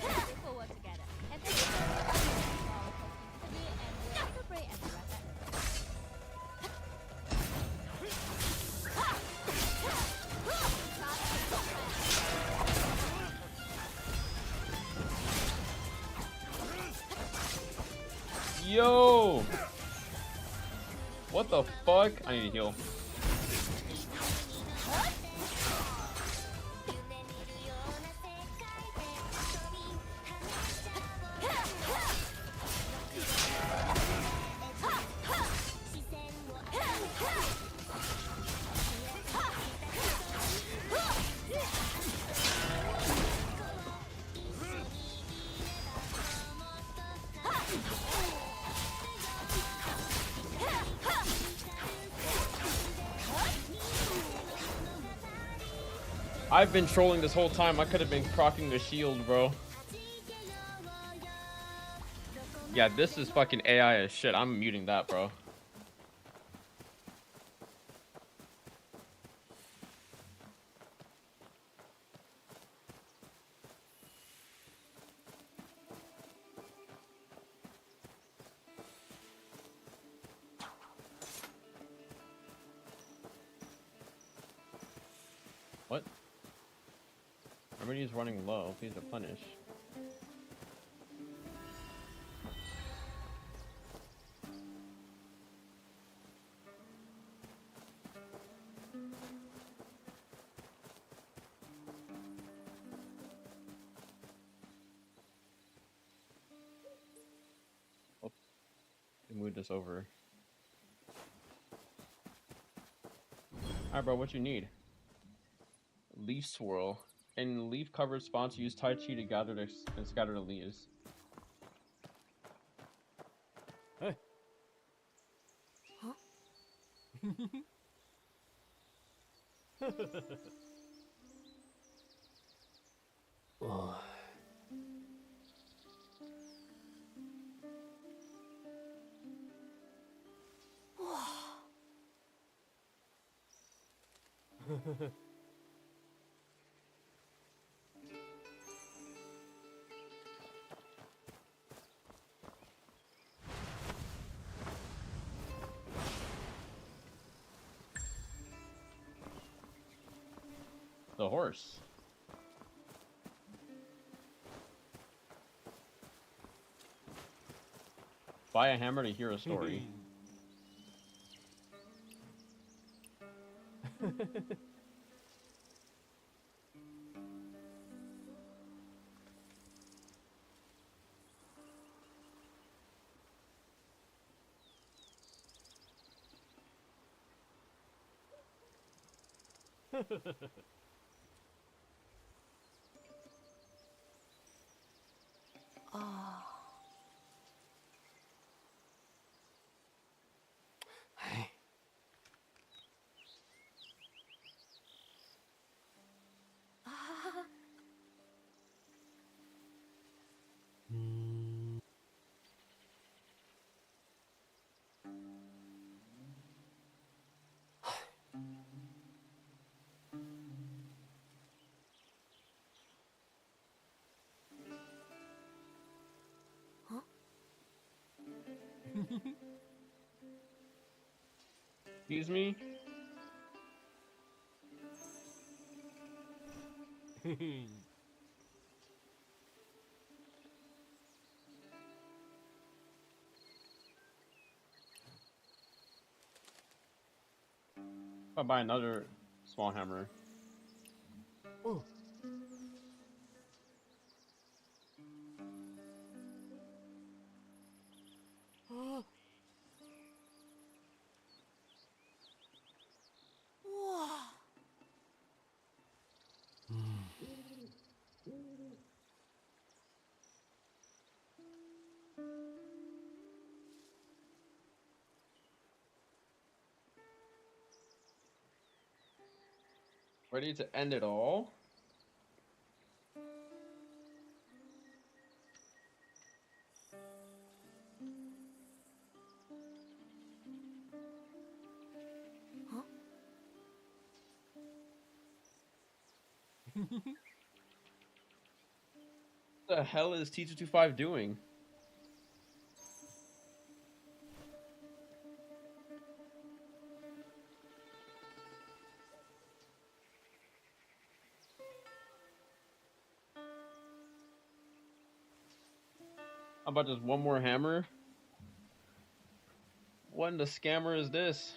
Looking forward together. And thank you very much for hosting me, and we'll take a break and be right back.
Yo! What the fuck? I need to heal. I've been trolling this whole time. I could have been crocking the shield, bro. Yeah, this is fucking AI as shit. I'm muting that, bro. What? Remedy is running low. Please replenish. Oops. I moved this over. Alright, bro, what you need? Leaf swirl. In leaf covered spots, use Tai Chi to gather and scatter the leaves.
Hey.
Huh?
Oh.
The horse. Buy a hammer to hear a story.
Ah.
Hey.
Ah.
Mm.
Huh?
Excuse me? I'll buy another small hammer.
Oh.
Wow.
Ready to end it all?
Huh?
What the hell is T225 doing? How about just one more hammer? What in the scammer is this?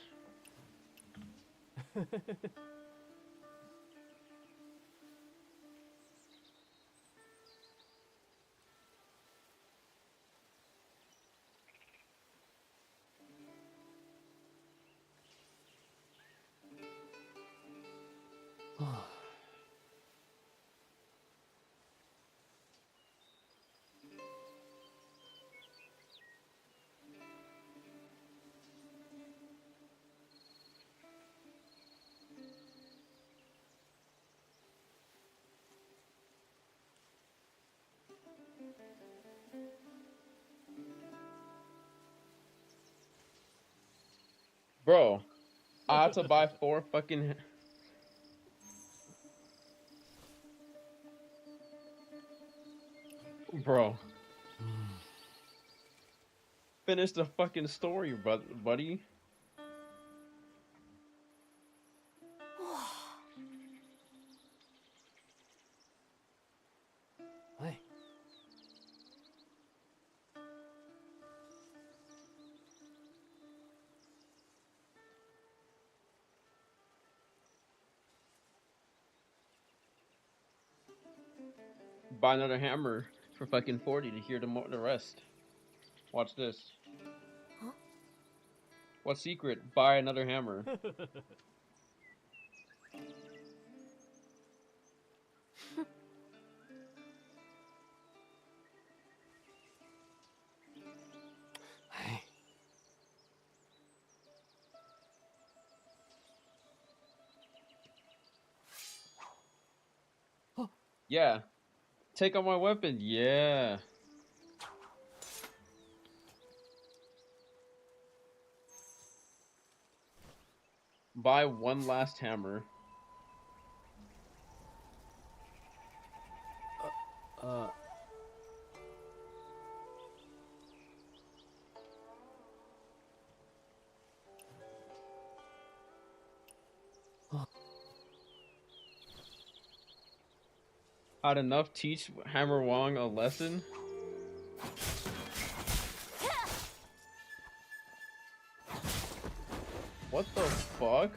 Bro, I had to buy 4 fucking... Bro. Finish the fucking story, buddy.
Hey.
Buy another hammer for fucking 40 to hear the rest. Watch this.
Huh?
What secret? Buy another hammer.
Hey.
Yeah. Take out my weapon. Yeah. Buy one last hammer. Had enough teach Hammer Wong a lesson? What the fuck?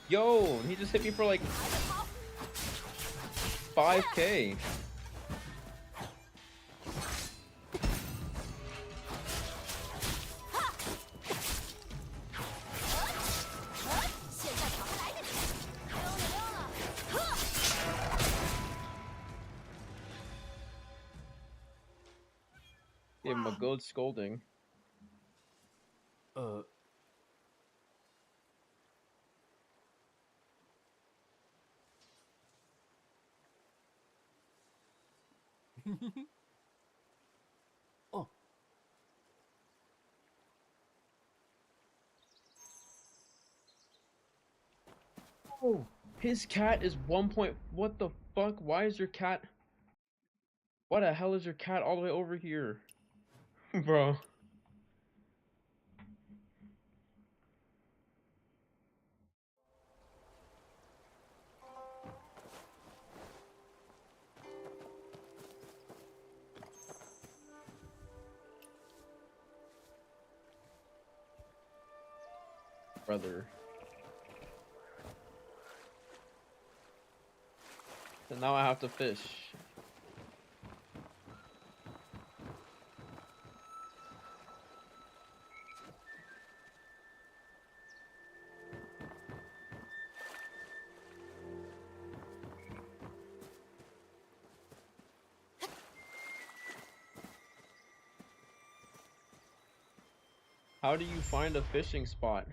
Yo, he just hit me for like 5K. Gave him a good scolding.
Oh.
Oh, his cat is 1 point. What the fuck? Why is your cat? Why the hell is your cat all the way over here? Bro. Brother. So now I have to fish. How do you find a fishing spot?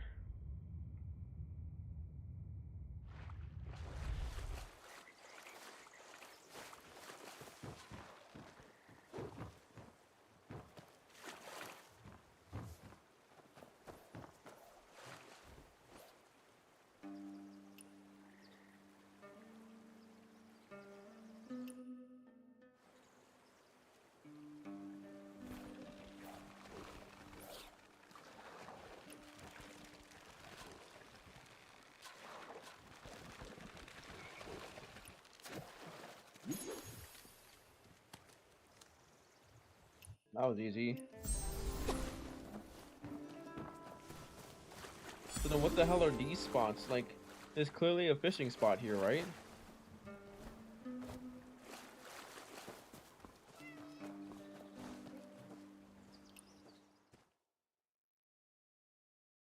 That was easy. So then what the hell are these spots? Like, there's clearly a fishing spot here, right?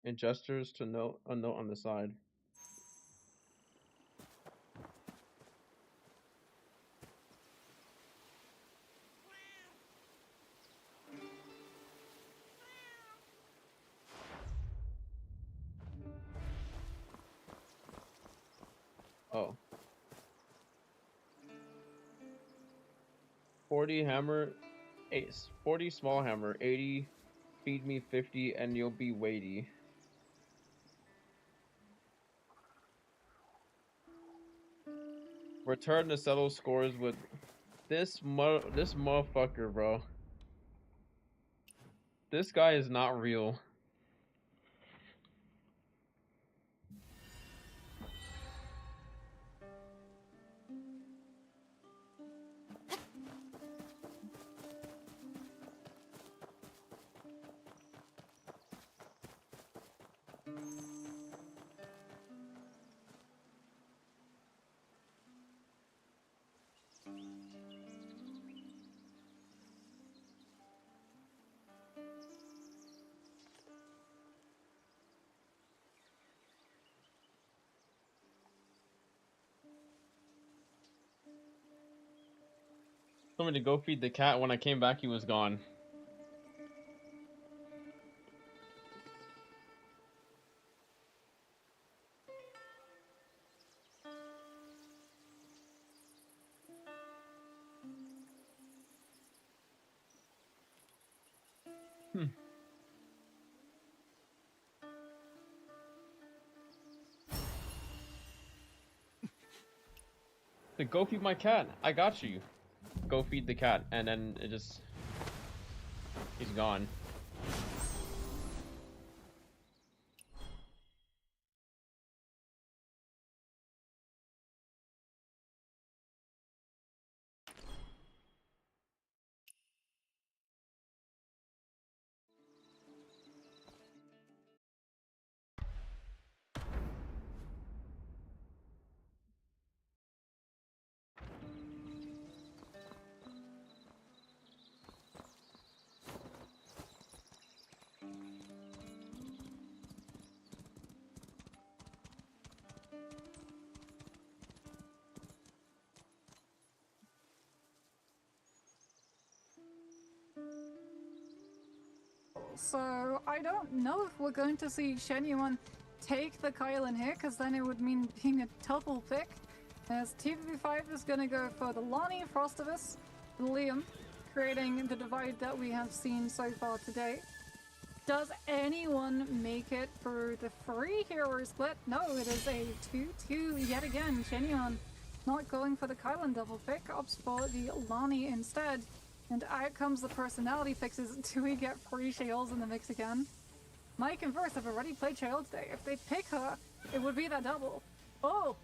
And gestures to note a note on the side. 40 hammer, 40 small hammer, 80 feed me 50 and you'll be weighty. Return to settle scores with this motherfucker, bro. This guy is not real. Told me to go feed the cat. When I came back, he was gone. To go feed my cat. I got you. Go feed the cat, and then it just... he's gone.
So I don't know if we're going to see Shenyuan take the Kylan here, because then it would mean being a double pick. As TVP5 is going to go for the Lonnie, Frostivus, Liam, creating the divide that we have seen so far today. Does anyone make it through the free hero split? No, it is a 2-2 yet again. Shenyuan not going for the Kylan double pick, opts for the Lonnie instead. And out comes the personality fixes. Do we get free Sheol in the mix again? Mike and Verse have already played Sheol today. If they pick her, it would be that double. Oh!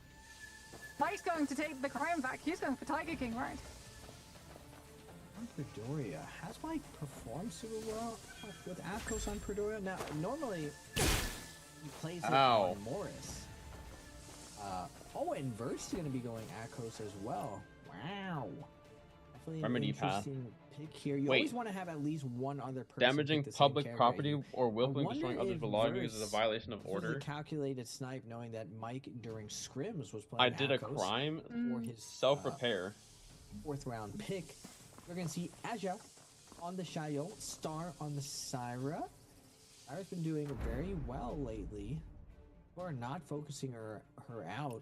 Mike's going to take the crown back. He's going for Tiger King, right?
Predoria. Has Mike performed super well with Athos on Predoria? Now, normally he plays it on Morris. And Verse is going to be going Athos as well. Wow.
Remedy path.
Pick here. You always want to have at least one other person.
Damaging public property or willfully destroying others' belongings is a violation of order.
Calculated snipe, knowing that Mike during scrims was playing.
I did a crime
for his
self-repair.
4th round pick. We're gonna see Ajo on the Shayo, Star on the Syra. Syra's been doing very well lately. We're not focusing her out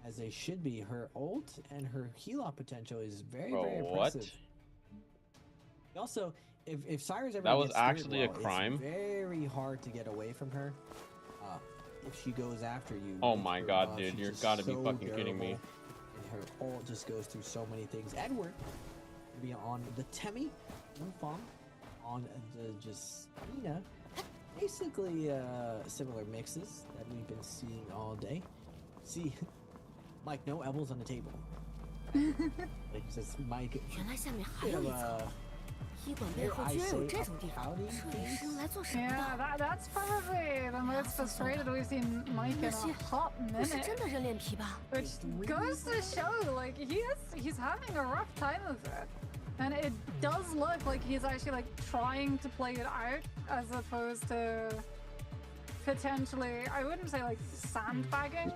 as they should be. Her ult and her heal-up potential is very impressive. Also, if Syra's ever
that was actually a crime.
It's very hard to get away from her. If she goes after you.
Oh my god, dude, you're gotta be fucking kidding me.
And her ult just goes through so many things. Edward will be on the Temi, Unfong, on the Justina. Basically, similar mixes that we've been seeing all day. See, Mike, no elbows on the table. Like says Mike.
Yeah, that's probably the most frustrated we've seen Mike in a hot minute. Which goes to show, like, he's having a rough time of it. And it does look like he's actually, like, trying to play it out, as opposed to potentially, I wouldn't say, like, sandbagging,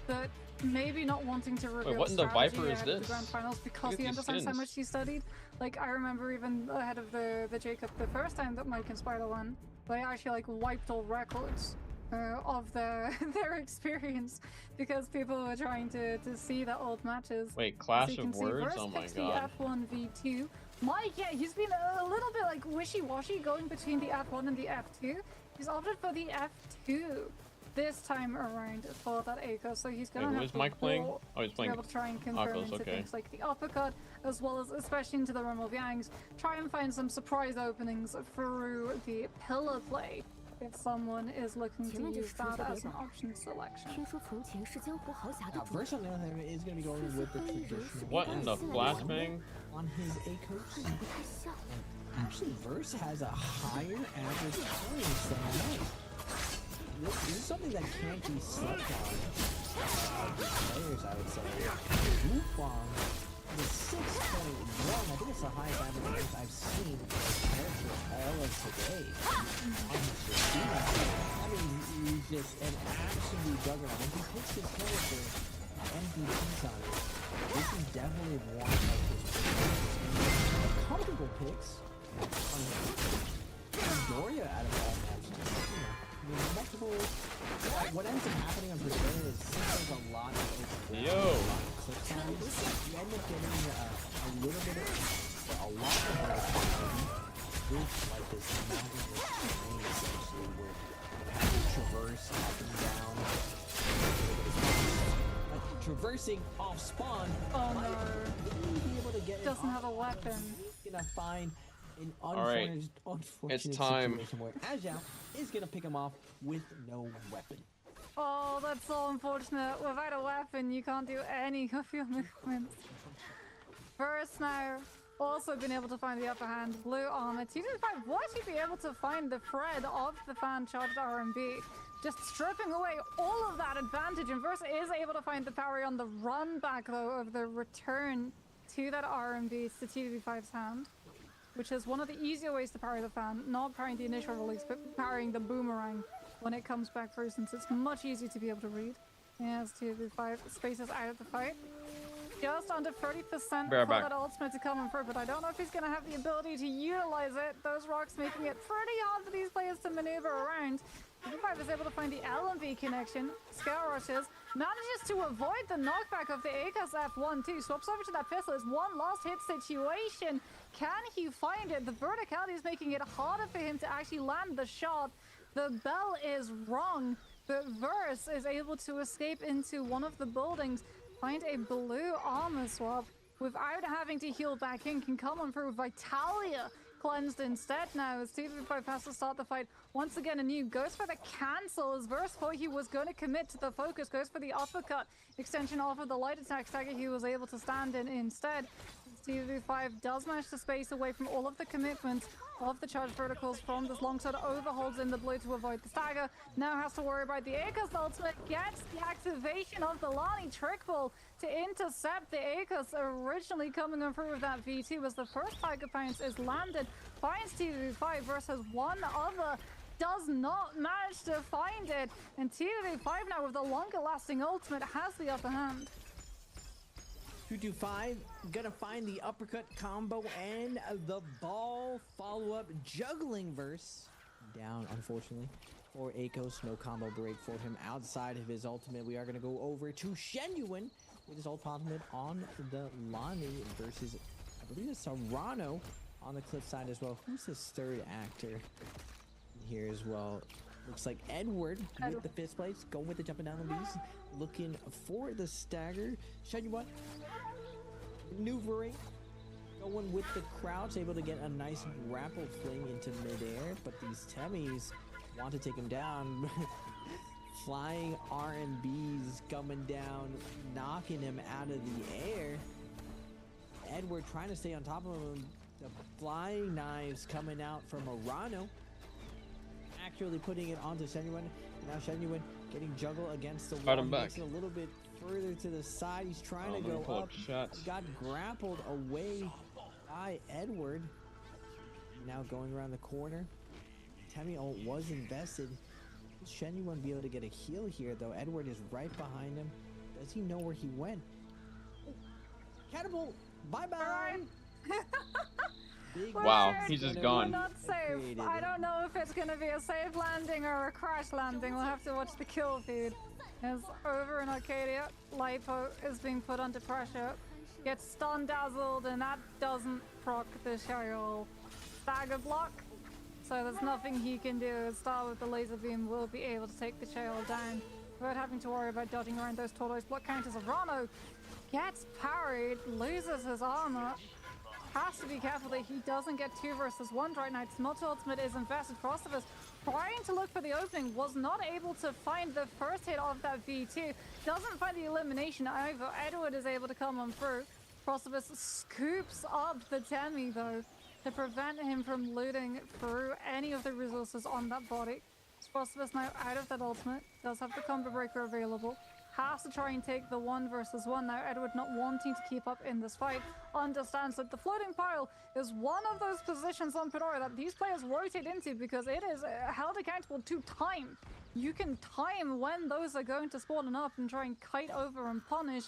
but maybe not wanting to reveal
what in the
strategy
Viper is
ahead of the
this?
grand finals because he understands how much he studied. Like, I remember even ahead of the Jacob, the first time that Mike and Spider won, they actually, like, wiped all records of their their experience, because people were trying to see the old matches.
Wait,
So
Clash
you can
of
see
Words?
Verse
Oh my
picks
god.
the F1 V2. Mike, yeah, he's been a little bit like wishy-washy going between the F1 and the F2. He's opted for the F2 this time around for that Eiko, so he's gonna
Wait, who
have
is
to
Mike playing?
roll
Oh, he's
to be
playing
able to try and confirm
Akos,
into
okay.
things like the uppercut, as well as especially into the realm of Yangs. Try and find some surprise openings through the pillar play if someone is looking to use that as an option selection.
听说从前是江湖豪侠的
Now,
主
first on the other hand, is going to be going with the traditional
What in the flashbang?
on his Akos.
不太像。
Actually, Verse has a higher average points than Mike. This is something that can't be slept on these players, I would say. Wufang is 6.1. I think it's the highest average points I've seen for all of today. On his receiver. I mean, he's just an absolute juggernaut. If he picks his character MVPs on it, this is definitely one of his comfortable picks. Doria out of all matches. I mean, multiple. What ends up happening on Persona is since there's a lot of clip times, you end up getting a little bit of a lot of like this mountain terrain essentially where you have to traverse up and down. Like traversing off spawn.
Oh no!
Be able to get
Doesn't have a weapon.
He's gonna find an
Alright,
unfortunate
it's time.
situation where Ajao is gonna pick him off with no weapon.
Oh, that's so unfortunate. Without a weapon, you can't do any of your movements. First now, also been able to find the upper hand. Blue armor. T25 will actually be able to find the thread of the fan charged RMB. Just stripping away all of that advantage. And Versa is able to find the parry on the run back, though, of the return to that RMB to T25's hand, which is one of the easier ways to parry the fan. Not parrying the initial release, but parrying the boomerang when it comes back through, since it's much easier to be able to read. As T25 spaces out of the fight. Just under 30% for that ultimate to come in through, but I don't know if he's going to have the ability to utilize it. Those rocks making it pretty hard for these players to maneuver around. T25 is able to find the LMV connection, scale rushes, manages to avoid the knockback of the Akos F1 too, swaps over to that pistol. It's one last hit situation. Can he find it? The verticality is making it harder for him to actually land the shot. The bell is rung, but Verse is able to escape into one of the buildings, find a blue armor swap without having to heal back in, can come on through Vitalia cleansed instead now as T25 has to start the fight once again anew. Goes for the cancel as Verse thought he was going to commit to the focus, goes for the uppercut extension off of the light attack stagger he was able to stand in instead. T25 does manage to space away from all of the commitments of the charge verticals from this longsword, overholds in the blue to avoid the stagger. Now has to worry about the Akos ultimate, gets the activation of the Lani trick ball to intercept the Akos, originally coming on through with that V2 as the first Tiger Pounce is landed. Finds T25 versus one other, does not manage to find it, and T25 now with the longer lasting ultimate has the upper hand.
225 gonna find the uppercut combo and the ball follow-up juggling Verse down, unfortunately, for Akos. No combo break for him outside of his ultimate. We are gonna go over to Shenyuan with his ultimate on the Lani versus, I believe it's Serrano on the cliff side as well. Who's his third actor here as well? Looks like Edward with the fist plates, going with the jumping down the knees, looking for the stagger. Shenyuan maneuvering, going with the crouch, able to get a nice grapple fling into midair, but these Temmies want to take him down. Flying R&Bs coming down, knocking him out of the air. Edward trying to stay on top of him. The flying knives coming out from Arano, actually putting it onto Shenyuan. Now Shenyuan getting juggled against the wall. Makes it a little bit further to the side. He's trying to go up. Got grappled away by Edward. Now going around the corner. Temmie ult was invested. Will Shenyuan be able to get a heal here though? Edward is right behind him. Does he know where he went? Oh, catapult! Bye-bye! big
Wow,
Richard,
he's just
gonna
gone.
be
Not safe.
created.
I don't know if it's gonna be a safe landing or a crash landing. We'll have to watch the kill feed. As over in Arcadia, Lipo is being put under pressure. Gets stun dazzled, and that doesn't proc the Sheol stagger block. So there's nothing he can do. Star with the laser beam will be able to take the Sheol down without having to worry about dodging around those tortoise block counters. Rano gets parried, loses his armor. Has to be careful that he doesn't get 2 versus 1 right now. Smelt ultimate is invested. Frostivus trying to look for the opening, was not able to find the first hit of that V2. Doesn't find the elimination either. Edward is able to come on through. Frostivus scoops up the Temi though to prevent him from looting through any of the resources on that body. Frostivus now out of that ultimate. Does have the combo breaker available. Has to try and take the 1 versus 1 now. Edward not wanting to keep up in this fight. Understands that the floating pile is one of those positions on Pedora that these players rotate into because it is held accountable to time. You can time when those are going to spawn up and try and kite over and punish.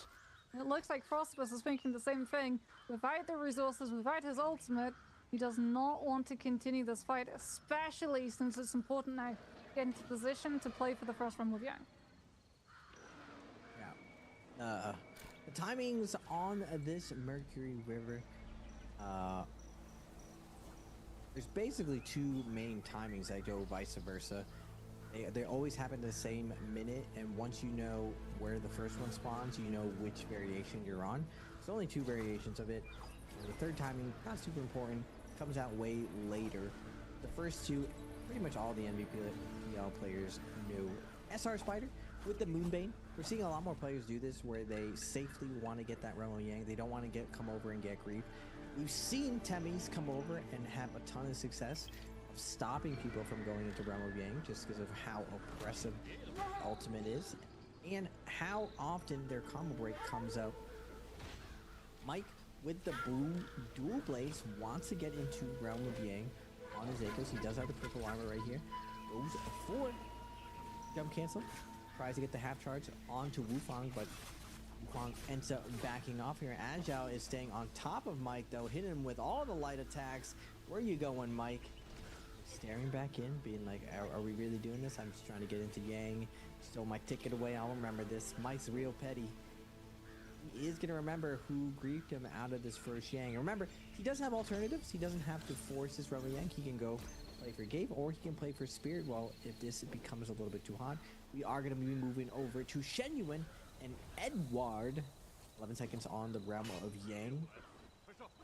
And it looks like Frostivus is thinking the same thing. Without the resources, without his ultimate, he does not want to continue this fight, especially since it's important now to get into position to play for the first round with Yang.
The timings on this Mercury River, there's basically 2 main timings that go vice versa. They always happen the same minute, and once you know where the first one spawns, you know which variation you're on. There's only 2 variations of it. And the 3rd timing, not super important, comes out way later. The first 2, pretty much all the NBPL players knew. SR Spider with the Moonbane. We're seeing a lot more players do this where they safely want to get that Realm of Yang. They don't want to come over and get grief. We've seen Temis come over and have a ton of success of stopping people from going into Realm of Yang just because of how oppressive ultimate is and how often their combo break comes out. Mike with the blue dual blaze wants to get into Realm of Yang on his Akos. He does have the purple armor right here. Goes for jump cancel. Tries to get the half charge onto Wufang, but Wufang ends up backing off here. Agile is staying on top of Mike though, hitting him with all the light attacks. Where are you going, Mike? Staring back in, being like, are we really doing this? I'm just trying to get into Yang. Stole my ticket away. I'll remember this. Mike's real petty. He is going to remember who griefed him out of this first Yang. Remember, he does have alternatives. He doesn't have to force this Rebel Yang. He can go play for Gabe, or he can play for Spirit. Well, if this becomes a little bit too hot, we are going to be moving over to Shenyuan and Edward. 11 seconds on the Realm of Yang.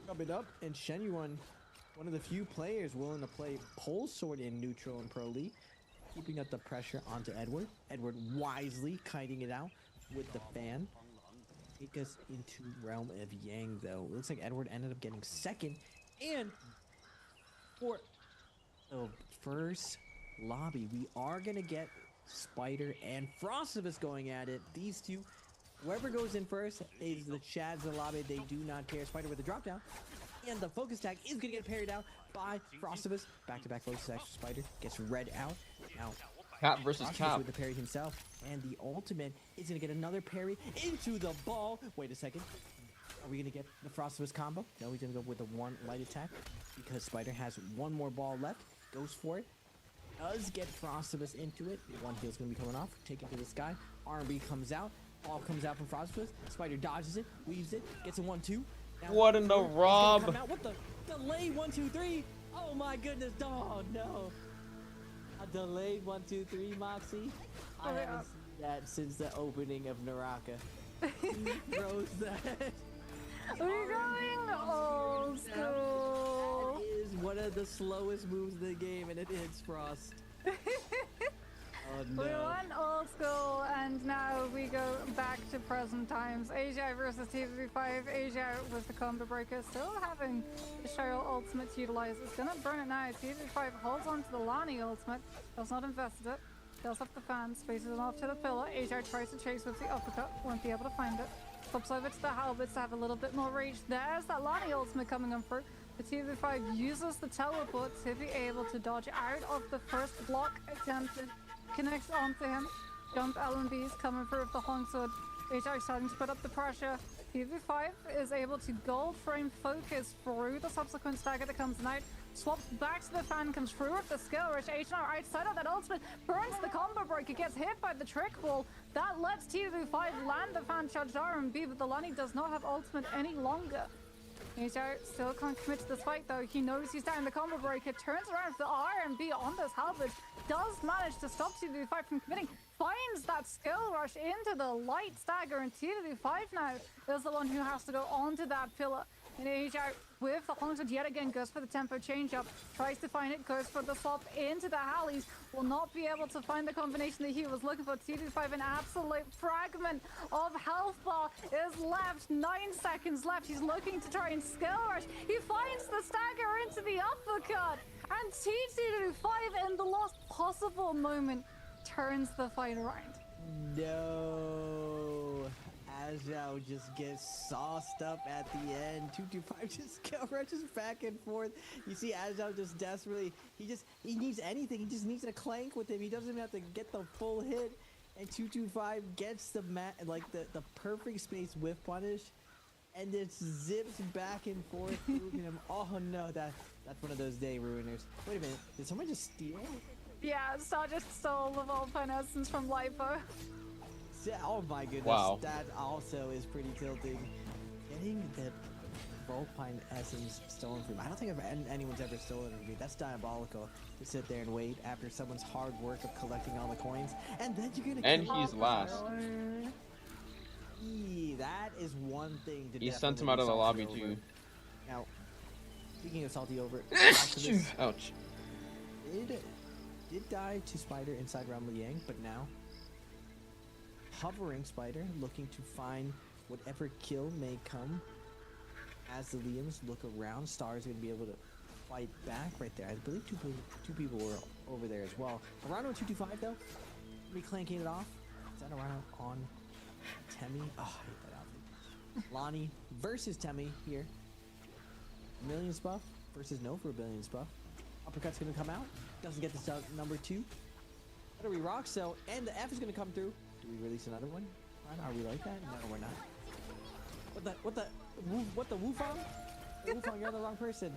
Coming up, and Shenyuan, one of the few players willing to play Pole Sword in neutral and Pro League, keeping up the pressure onto Edward. Edward wisely kiting it out with the fan. Take us into Realm of Yang, though. It looks like Edward ended up getting second, and for the first lobby, we are gonna get Spider and Frostivus going at it. These two, whoever goes in first is the Chads in the lobby. They do not care. Spider with the drop down, and the focus tag is gonna get parried out by Frostivus. Back-to-back focus tag. Spider gets red out. Now
Cap versus
Frostivus
Cap.
with the parry himself, and the ultimate is gonna get another parry into the ball. Wait a second. Are we gonna get the Frostivus combo? No, he's gonna go with the 1 light attack because Spider has 1 more ball left. Goes for it. Does get Frostivus into it. 1 heal's gonna be coming off. Take it to the sky. R&B comes out. Ball comes out from Frostivus. Spider dodges it, weaves it, gets a 1-2. Now,
What in the Rob?
come out. What the delay? 1-2-3. Oh my goodness! Oh no! A delayed 1-2-3, Moxie. I haven't seen that since the opening of Naraka. He throws that.
We're going old school.
That is one of the slowest moves in the game, and it hits Frost. Oh no.
We went old school, and now we go back to present times. Asia versus TV5. Asia with the combo breaker, still having the Cheryl ultimate to utilize. It's gonna burn it now. TV5 holds on to the Lani ultimate, does not invest it. Kills off the fan, spaces it off to the pillar. Asia tries to chase with the uppercut, won't be able to find it. Flips over to the halberds to have a little bit more reach. There's that Lani ultimate coming on through. The TV5 uses the teleport to be able to dodge out of the first block attempted. Connects onto him. Jump LMBs coming through with the Hong Sword. HI starting to put up the pressure. TV5 is able to gold frame focus through the subsequent stagger that comes out, swaps back to the fan, comes through with the skill rush. H&R outside of that ultimate, burns the combo breaker, gets hit by the trick wall. That lets TV5 land the fan charged RMB, but the Lonnie does not have ultimate any longer. H&R still can't commit to this fight though. He knows he's down the combo breaker, turns around with the RMB on this halberd, does manage to stop TV5 from committing, finds that skill rush into the light stagger, and TV5 now is the one who has to go onto that pillar. And H&R with the haunted yet again goes for the tempo change up, tries to find it, goes for the swap into the Hallies, will not be able to find the combination that he was looking for. TV5, an absolute fragment of health bar is left, 9 seconds left. He's looking to try and skill rush. He finds the stagger into the uppercut, and TV5 in the last possible moment turns the fight around.
No. Azhao just gets sauced up at the end. 225 just skill rushes back and forth. You see Azhao just desperately, he needs anything. He just needs a clank with him. He doesn't even have to get the full hit. And 225 gets the the perfect space with punish, and it zips back and forth through him. Oh no, that's one of those day ruiners. Wait a minute, did someone just steal?
Yeah, Star just stole the Volpine essence from Lipo.
Oh my goodness,
wow.
That also is pretty tilting. Getting the Volpine essence stolen from me. I don't think anyone's ever stolen it from me. That's diabolical to sit there and wait after someone's hard work of collecting all the coins, and then you're gonna
and he's last.
That is one thing to
He sent him out of the lobby too.
Now, speaking of salty over,
ouch.
Did die to Spider inside Realm Liang, but now hovering Spider, looking to find whatever kill may come. As the Liams look around, Star's going to be able to fight back right there. I believe two people were over there as well. Arano 225 though, reclanking it off. Is that Arano on Temmie? Oh, I hate that outfit. Lonnie versus Temmie here. Millions buff versus no for a billions buff. Uppercut's going to come out. Doesn't get this number 2. What are we rock so? And the F is going to come through. Do we release another one? Are we like that? No, we're not. What the Wufang? Wufang, you're the wrong person.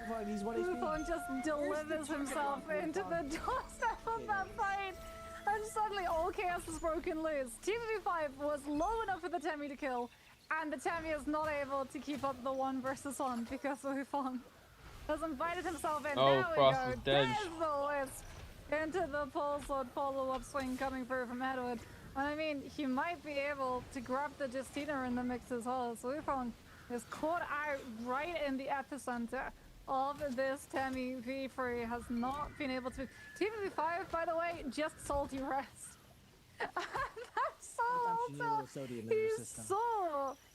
Wufang, he's 1 HP.
Wufang just delivers himself into the doorstep of that fight. And suddenly all chaos is broken loose. TV5 was low enough for the Temmie to kill, and the Temmie is not able to keep up the 1 versus 1 because Wufang has invited himself in.
Oh,
there we
Frost
go.
is dead.
There's the Wisp into the pole sword follow-up swing coming through from Edward. And I mean, he might be able to grab the Justina in the mix as well. So Wufang is caught out right in the epicenter of this Temmie. V3 has not been able to. TV5, by the way, just salty rest. That's so also.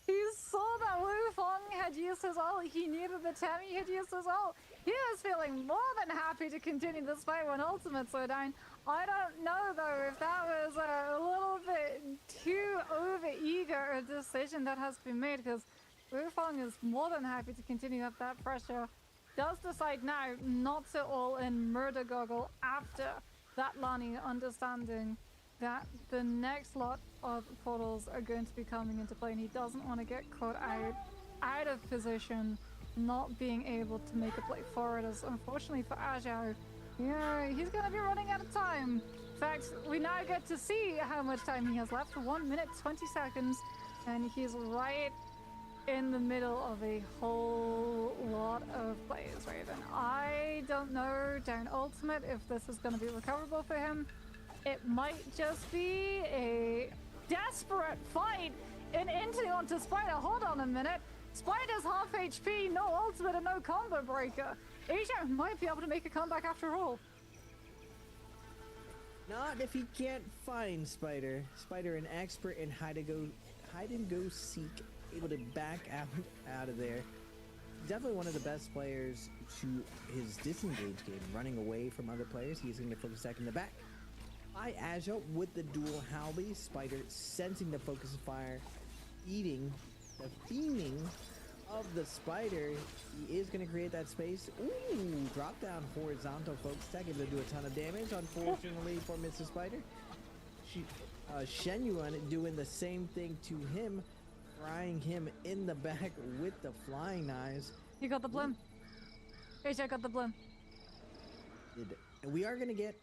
He saw that Wufang had used his ult. He knew that the Temmie had used his ult. He was feeling more than happy to continue this fight when ultimates were down. I don't know though if that was a little bit too over-eager a decision that has been made, because Wufang is more than happy to continue up that pressure. Does decide now not to all in Murder Goggle after that Lani, understanding that the next lot of portals are going to be coming into play, and he doesn't want to get caught out of position, not being able to make a play for it, as unfortunately for Azhao, yeah, he's going to be running out of time. In fact, we now get to see how much time he has left. 1 minute 20 seconds, and he's right in the middle of a whole lot of plays, Raven. I don't know down ultimate if this is going to be recoverable for him. It might just be a desperate fight and into onto Spider. Hold on a minute. Spider's half HP, no ultimate and no combo breaker. Asia might be able to make a comeback after all.
Not if he can't find Spider. Spider, an expert in hide and go seek, able to back out of there. Definitely one of the best players to his disengage game, running away from other players. He's going to focus back in the back. By Azhao with the dual Halby. Spider sensing the focus of fire, eating the theming of the Spider. He is going to create that space. Ooh, drop down horizontal focus tech, able to do a ton of damage. Unfortunately for Mr. Spider, Shenyuan doing the same thing to him. frying him in the back with the flying knives.
He got the bloom. AJ got the bloom.
And we are going to get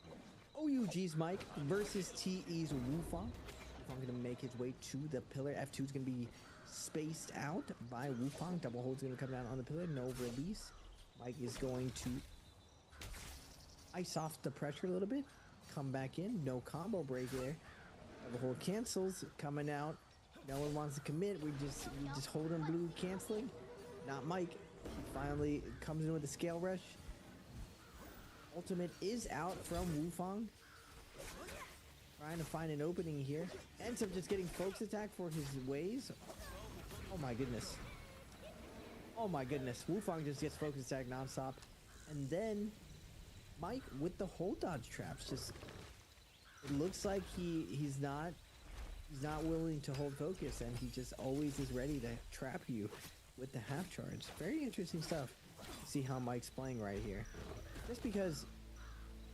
OUG's Mike versus TE's Wufang. Wufang going to make his way to the pillar. F2 is going to be spaced out by Wufang. Double hold's going to come down on the pillar. No release. Mike is going to ice off the pressure a little bit. Come back in. No combo break there. Double hold cancels. Coming out. No one wants to commit. We just hold him blue canceling. Not Mike. He finally comes in with a scale rush. Ultimate is out from Wufang. Trying to find an opening here. Ends up just getting focus attack for his ways. Oh my goodness. Oh my goodness. Wufang just gets focus attack nonstop. And then Mike with the hold dodge traps. Just it looks like he's not willing to hold focus, and he just always is ready to trap you with the half charge. Very interesting stuff. See how Mike's playing right here. Just because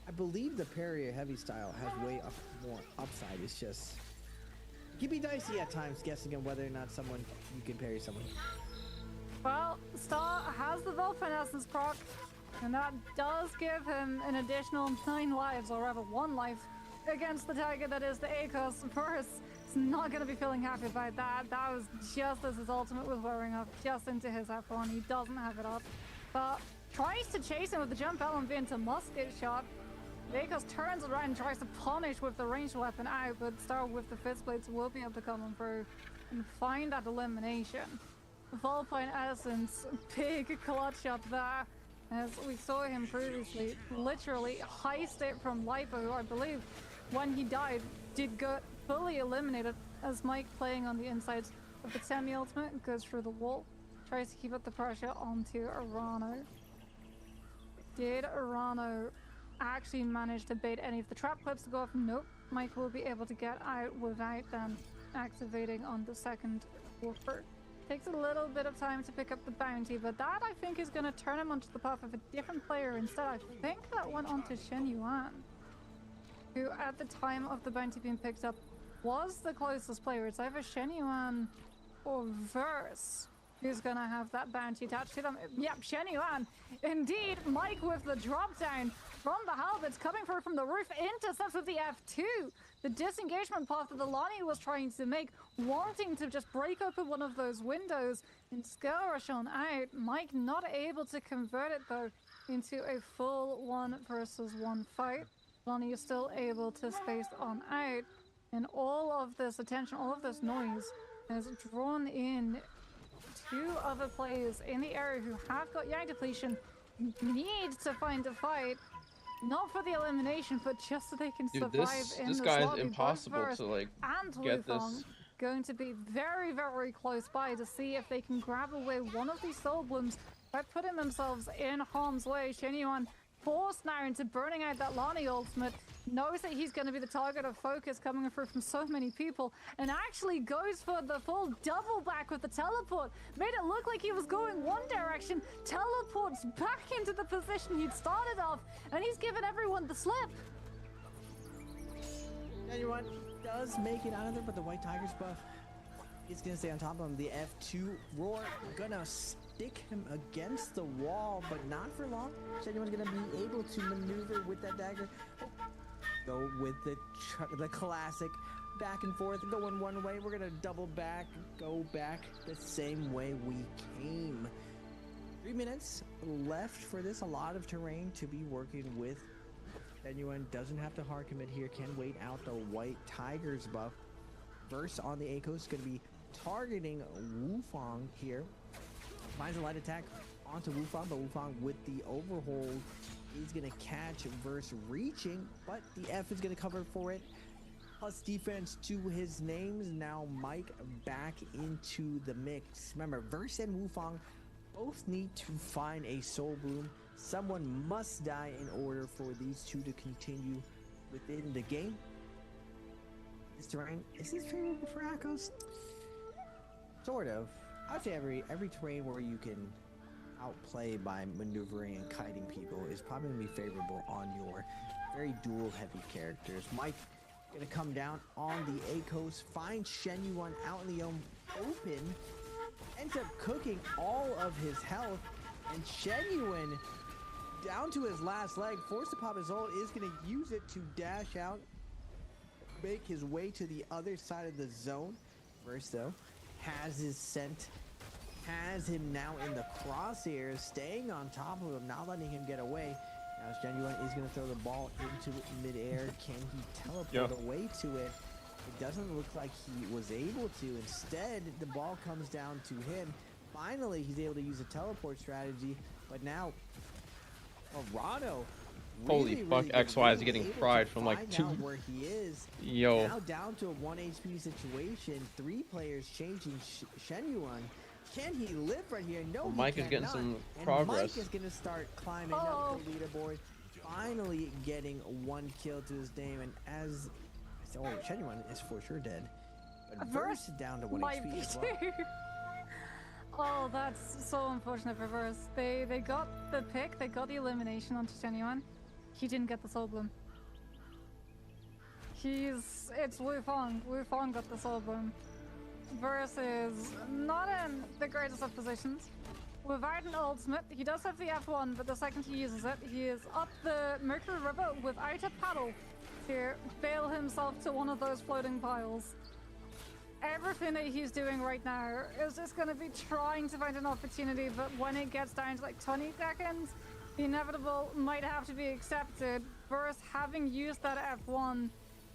I believe the parry heavy style has way more upside. It's just it can be dicey at times guessing on whether or not you can parry someone.
Well, Star has the Dolphin Essence proc, and that does give him an additional 9 lives, or rather 1 life, against the tiger that is the Akos. Of course, he's not going to be feeling happy about that. That was just as his ultimate was wearing off, just into his F1. He doesn't have it up, but tries to chase him with the jump element into musket shot. Akos turns around and tries to punish with the ranged weapon out, but Star with the fist blades will be able to come through and find that elimination. Full point Essence, big clutch up there, as we saw him previously literally heist it from Lipo, who I believe when he died did get fully eliminated, as Mike playing on the insides of the Temi ultimate goes through the wall, tries to keep up the pressure onto Arano. Did Arano actually manage to bait any of the trap clips to go off? Nope. Mike will be able to get out without them activating on the second warper. Takes a little bit of time to pick up the bounty, but that I think is going to turn him onto the path of a different player instead. I think that went onto Shen Yuan, who at the time of the bounty being picked up was the closest player. It's either Shen Yuan or Verse who's going to have that bounty attached to them. Yep, Shen Yuan. Indeed, Mike with the drop down from the halberds coming through from the roof, intercepts with the F2. The disengagement path that the Lonnie was trying to make, wanting to just break open one of those windows and scale rush on out. Mike not able to convert it though into a full 1 versus 1 fight. Lonnie is still able to space on out, and all of this attention, all of this noise has drawn in 2 other players in the area who have got Yang depletion, need to find a fight. Not for the elimination, but just so they can survive in
this
this
guy
lobby.
is impossible
Both
to like
and
get
Wufang
this.
going to be very, very close by to see if they can grab away one of these soul blooms by putting themselves in harm's way. Shen Yuan forced now into burning out that Lonnie ultimate, knows that he's going to be the target of focus coming through from so many people, and actually goes for the full double back with the teleport. Made it look like he was going one direction, teleports back into the position he'd started off, and he's given everyone the slip.
Anyone does make it out of there, but the White Tigers buff is going to stay on top of him. The F2 roar gonna stick him against the wall, but not for long. Anyone's gonna be able to maneuver with that dagger. Go with the classic back and forth, going one way. We're gonna double back, go back the same way we came. 3 minutes left for this. A lot of terrain to be working with. Anyone doesn't have to hard commit here. Can wait out the White Tigers buff. Verse on the Akos is going to be targeting Wufang here. Finds a light attack onto Wufang, but Wufang with the overhold is going to catch Verse reaching, but the F is going to cover for it. Plus defense to his names. Now Mike back into the mix. Remember, Verse and Wufang both need to find a soul bloom. Someone must die in order for these two to continue within the game. This terrain, is this favorable for Akos? Sort of. I'd say every terrain where you can outplay by maneuvering and kiting people is probably going to be favorable on your very duel heavy characters. Mike Gonna come down on the A coast, find Shen Yuan out in the open, ends up cooking all of his health, and Shen Yuan down to his last leg, forced to pop his ult, is gonna use it to dash out, make his way to the other side of the zone. First though, has his scent, has him now in the crosshairs, staying on top of him, not letting him get away. Now Shen Yuan is going to throw the ball into midair. Can he teleport away to it? It doesn't look like he was able to. Instead, the ball comes down to him. Finally, he's able to use a teleport strategy, but now Arado
Holy fuck, XY is getting fried from like 2.
Where he is.
Yo.
Now down to a 1 HP situation. 3 players changing Shen Yuan. Can he live right here? No,
Mike is getting some progress.
Mike is going to start climbing up the leaderboard. Finally getting 1 kill to his name. And as... Oh, Shen Yuan is for sure dead. But Verse down to 1 HP as well.
Oh, that's so unfortunate for Verse. They got the pick, they got the elimination onto Shen Yuan. He didn't get the Soul Bloom. It's Wu Fong. Wu Fong got the Soul Bloom. Verse is not in the greatest of positions. Without an ultimate, he does have the F1, but the second he uses it, he is up the Mercury River without a paddle to bail himself to one of those floating piles. Everything that he's doing right now is just going to be trying to find an opportunity, but when it gets down to like 20 seconds, the inevitable might have to be accepted. Verse, having used that F1,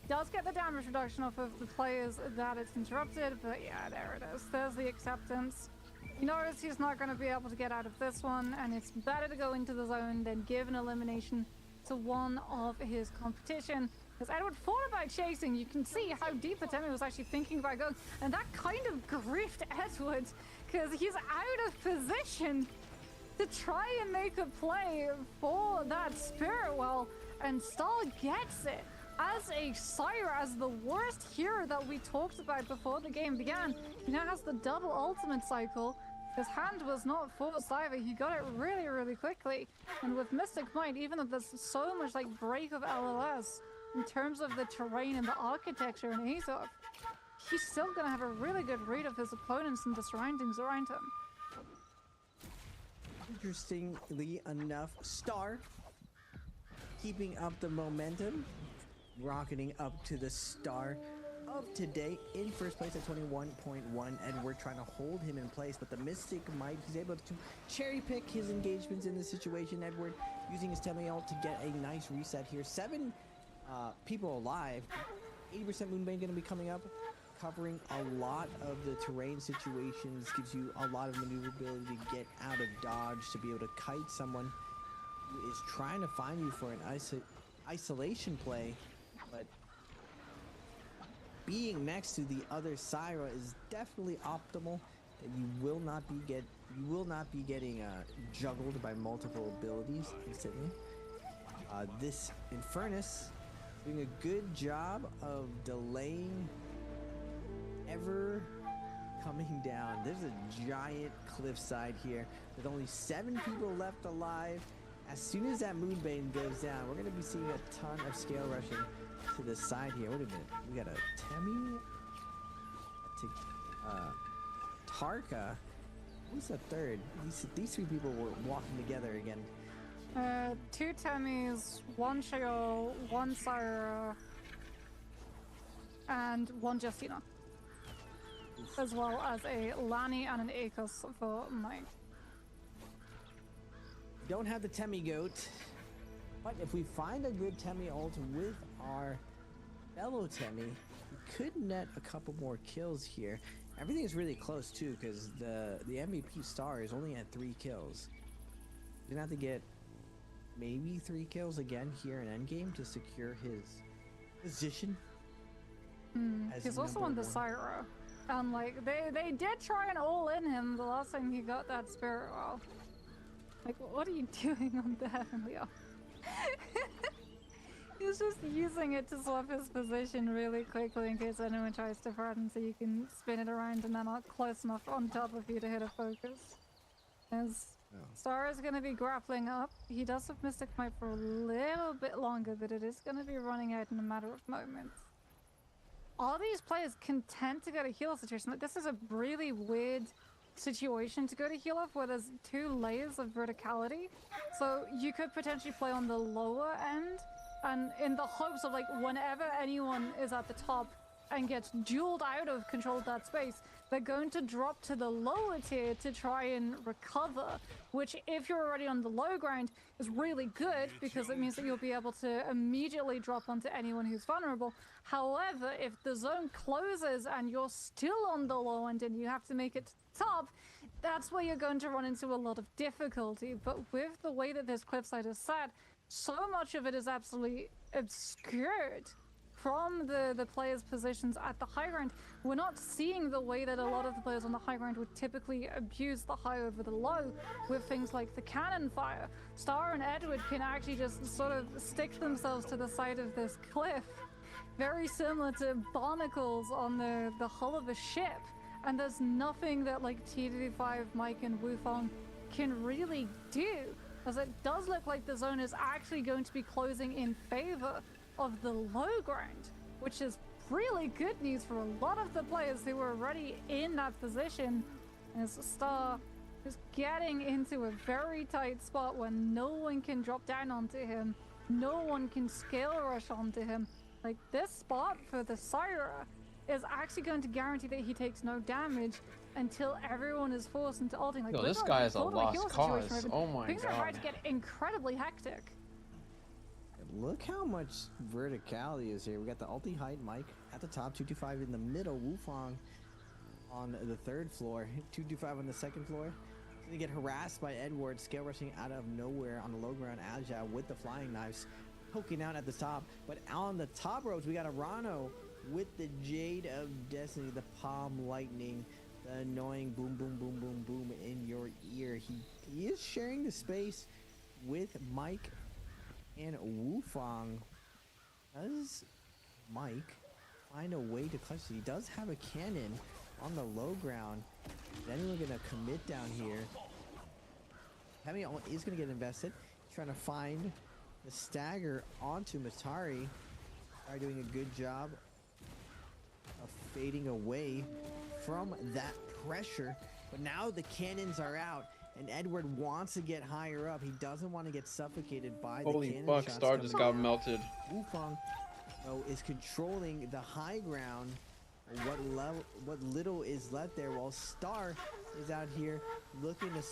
does get the damage reduction off of the players that it's interrupted, but yeah, there it is. There's the acceptance. He knows he's not going to be able to get out of this one, and it's better to go into the zone than give an elimination to one of his competition. Because Edward thought about chasing, you can see how deep Atemi was actually thinking about going, and that kind of griefed Edward, because he's out of position to try and make a play for that Spirit Well, and Stahl gets it. As a Syra, as the worst hero that we talked about before the game began, he now has the double ultimate cycle. His hand was not forced either, he got it really, really quickly. And with Mystic Might, even though there's so much like break of LLS, in terms of the terrain and the architecture in Azov, he's still gonna have a really good read of his opponents and the surroundings around him.
Interestingly enough, Star keeping up the momentum, rocketing up to the start of today in first place at 21.1, and we're trying to hold him in place, but the Mystic Might, he's able to cherry pick his engagements in this situation. Edward using his Temi ult to get a nice reset here. 7 people alive. 80% Moonbane going to be coming up, covering a lot of the terrain situations, gives you a lot of maneuverability to get out of dodge, to be able to kite someone who is trying to find you for an isolation play. But being next to the other Syra is definitely optimal. That you will not be getting juggled by multiple abilities instantly. This Infernus doing a good job of delaying ever coming down. There's a giant cliffside here with only 7 people left alive. As soon as that Moonbane goes down, we're going to be seeing a ton of scale rushing to the side here. Wait a minute. We got a Temi, Tarka. Who's the third? These 3 people were walking together again.
2 Temis, 1 Sheol, 1 Syra, and 1 Justina. As well as a Lani and an Akos for Mike.
Don't have the Temi Goat, but if we find a good Temi ult with our fellow Temi, we could net a couple more kills here. Everything is really close too, because the MVP Star is only at 3 kills. You're gonna have to get maybe 3 kills again here in endgame to secure his position.
He's also on the Syra. And like they did try and all in him the last time he got that Spirit Well. Like, what are you doing on the Heavenly Arm? He's just using it to swap his position really quickly in case anyone tries to threaten, so you can spin it around and they're not close enough on top of you to hit a focus. As Star is going to be grappling up. He does have Mystic Might for a little bit longer, but it is going to be running out in a matter of moments. all these players content to go to healer situation. Like, this is a really weird situation to go to heal off, where there's 2 layers of verticality. So you could potentially play on the lower end, and in the hopes of, like, whenever anyone is at the top and gets dueled out of control of that space, they're going to drop to the lower tier to try and recover, which, if you're already on the low ground, is really good because it means that you'll be able to immediately drop onto anyone who's vulnerable. However, if the zone closes and you're still on the low end and you have to make it to the top, that's where you're going to run into a lot of difficulty. But with the way that this cliffside is set, so much of it is absolutely obscured from the players' positions at the high ground. We're not seeing the way that a lot of the players on the high ground would typically abuse the high over the low with things like the cannon fire. Star and Edward can actually just sort of stick themselves to the side of this cliff, very similar to barnacles on the hull of a ship. And there's nothing that, like, TDD5, Mike, and Wufong can really do, as it does look like the zone is actually going to be closing in favor of the low ground, which is really good news for a lot of the players who were already in that position, as Star is getting into a very tight spot where no one can drop down onto him, no one can scale rush onto him. Like, this spot for the Syra is actually going to guarantee that he takes no damage until everyone is forced into ulting. Like,
yo, this guy is a lost cause. Oh my god.
Things are about to get incredibly hectic.
Look how much verticality is here. We got the ulti height Mike at the top, 225 in the middle, Wufong on the 3rd floor, 225 on the 2nd floor. Gonna get harassed by Edward, scale rushing out of nowhere on the low ground. Agile with the flying knives, poking out at the top. But on the top ropes, we got Arano with the Jade of Destiny, the Palm Lightning, the annoying boom, boom, boom, boom, boom in your ear. He is sharing the space with Mike and Wufong. Does Mike find a way to clutch it? He does have a cannon on the low ground. Is anyone gonna commit down here? Hemi is gonna get invested. He's trying to find the stagger onto Matari. Are doing a good job of fading away from that pressure. But now the cannons are out, and Edward wants to get higher up. He doesn't want to get suffocated by the cannon
fuck,
shots.
Star just got melted.
Wufong is controlling the high ground. What little is left there, while Star is out here looking to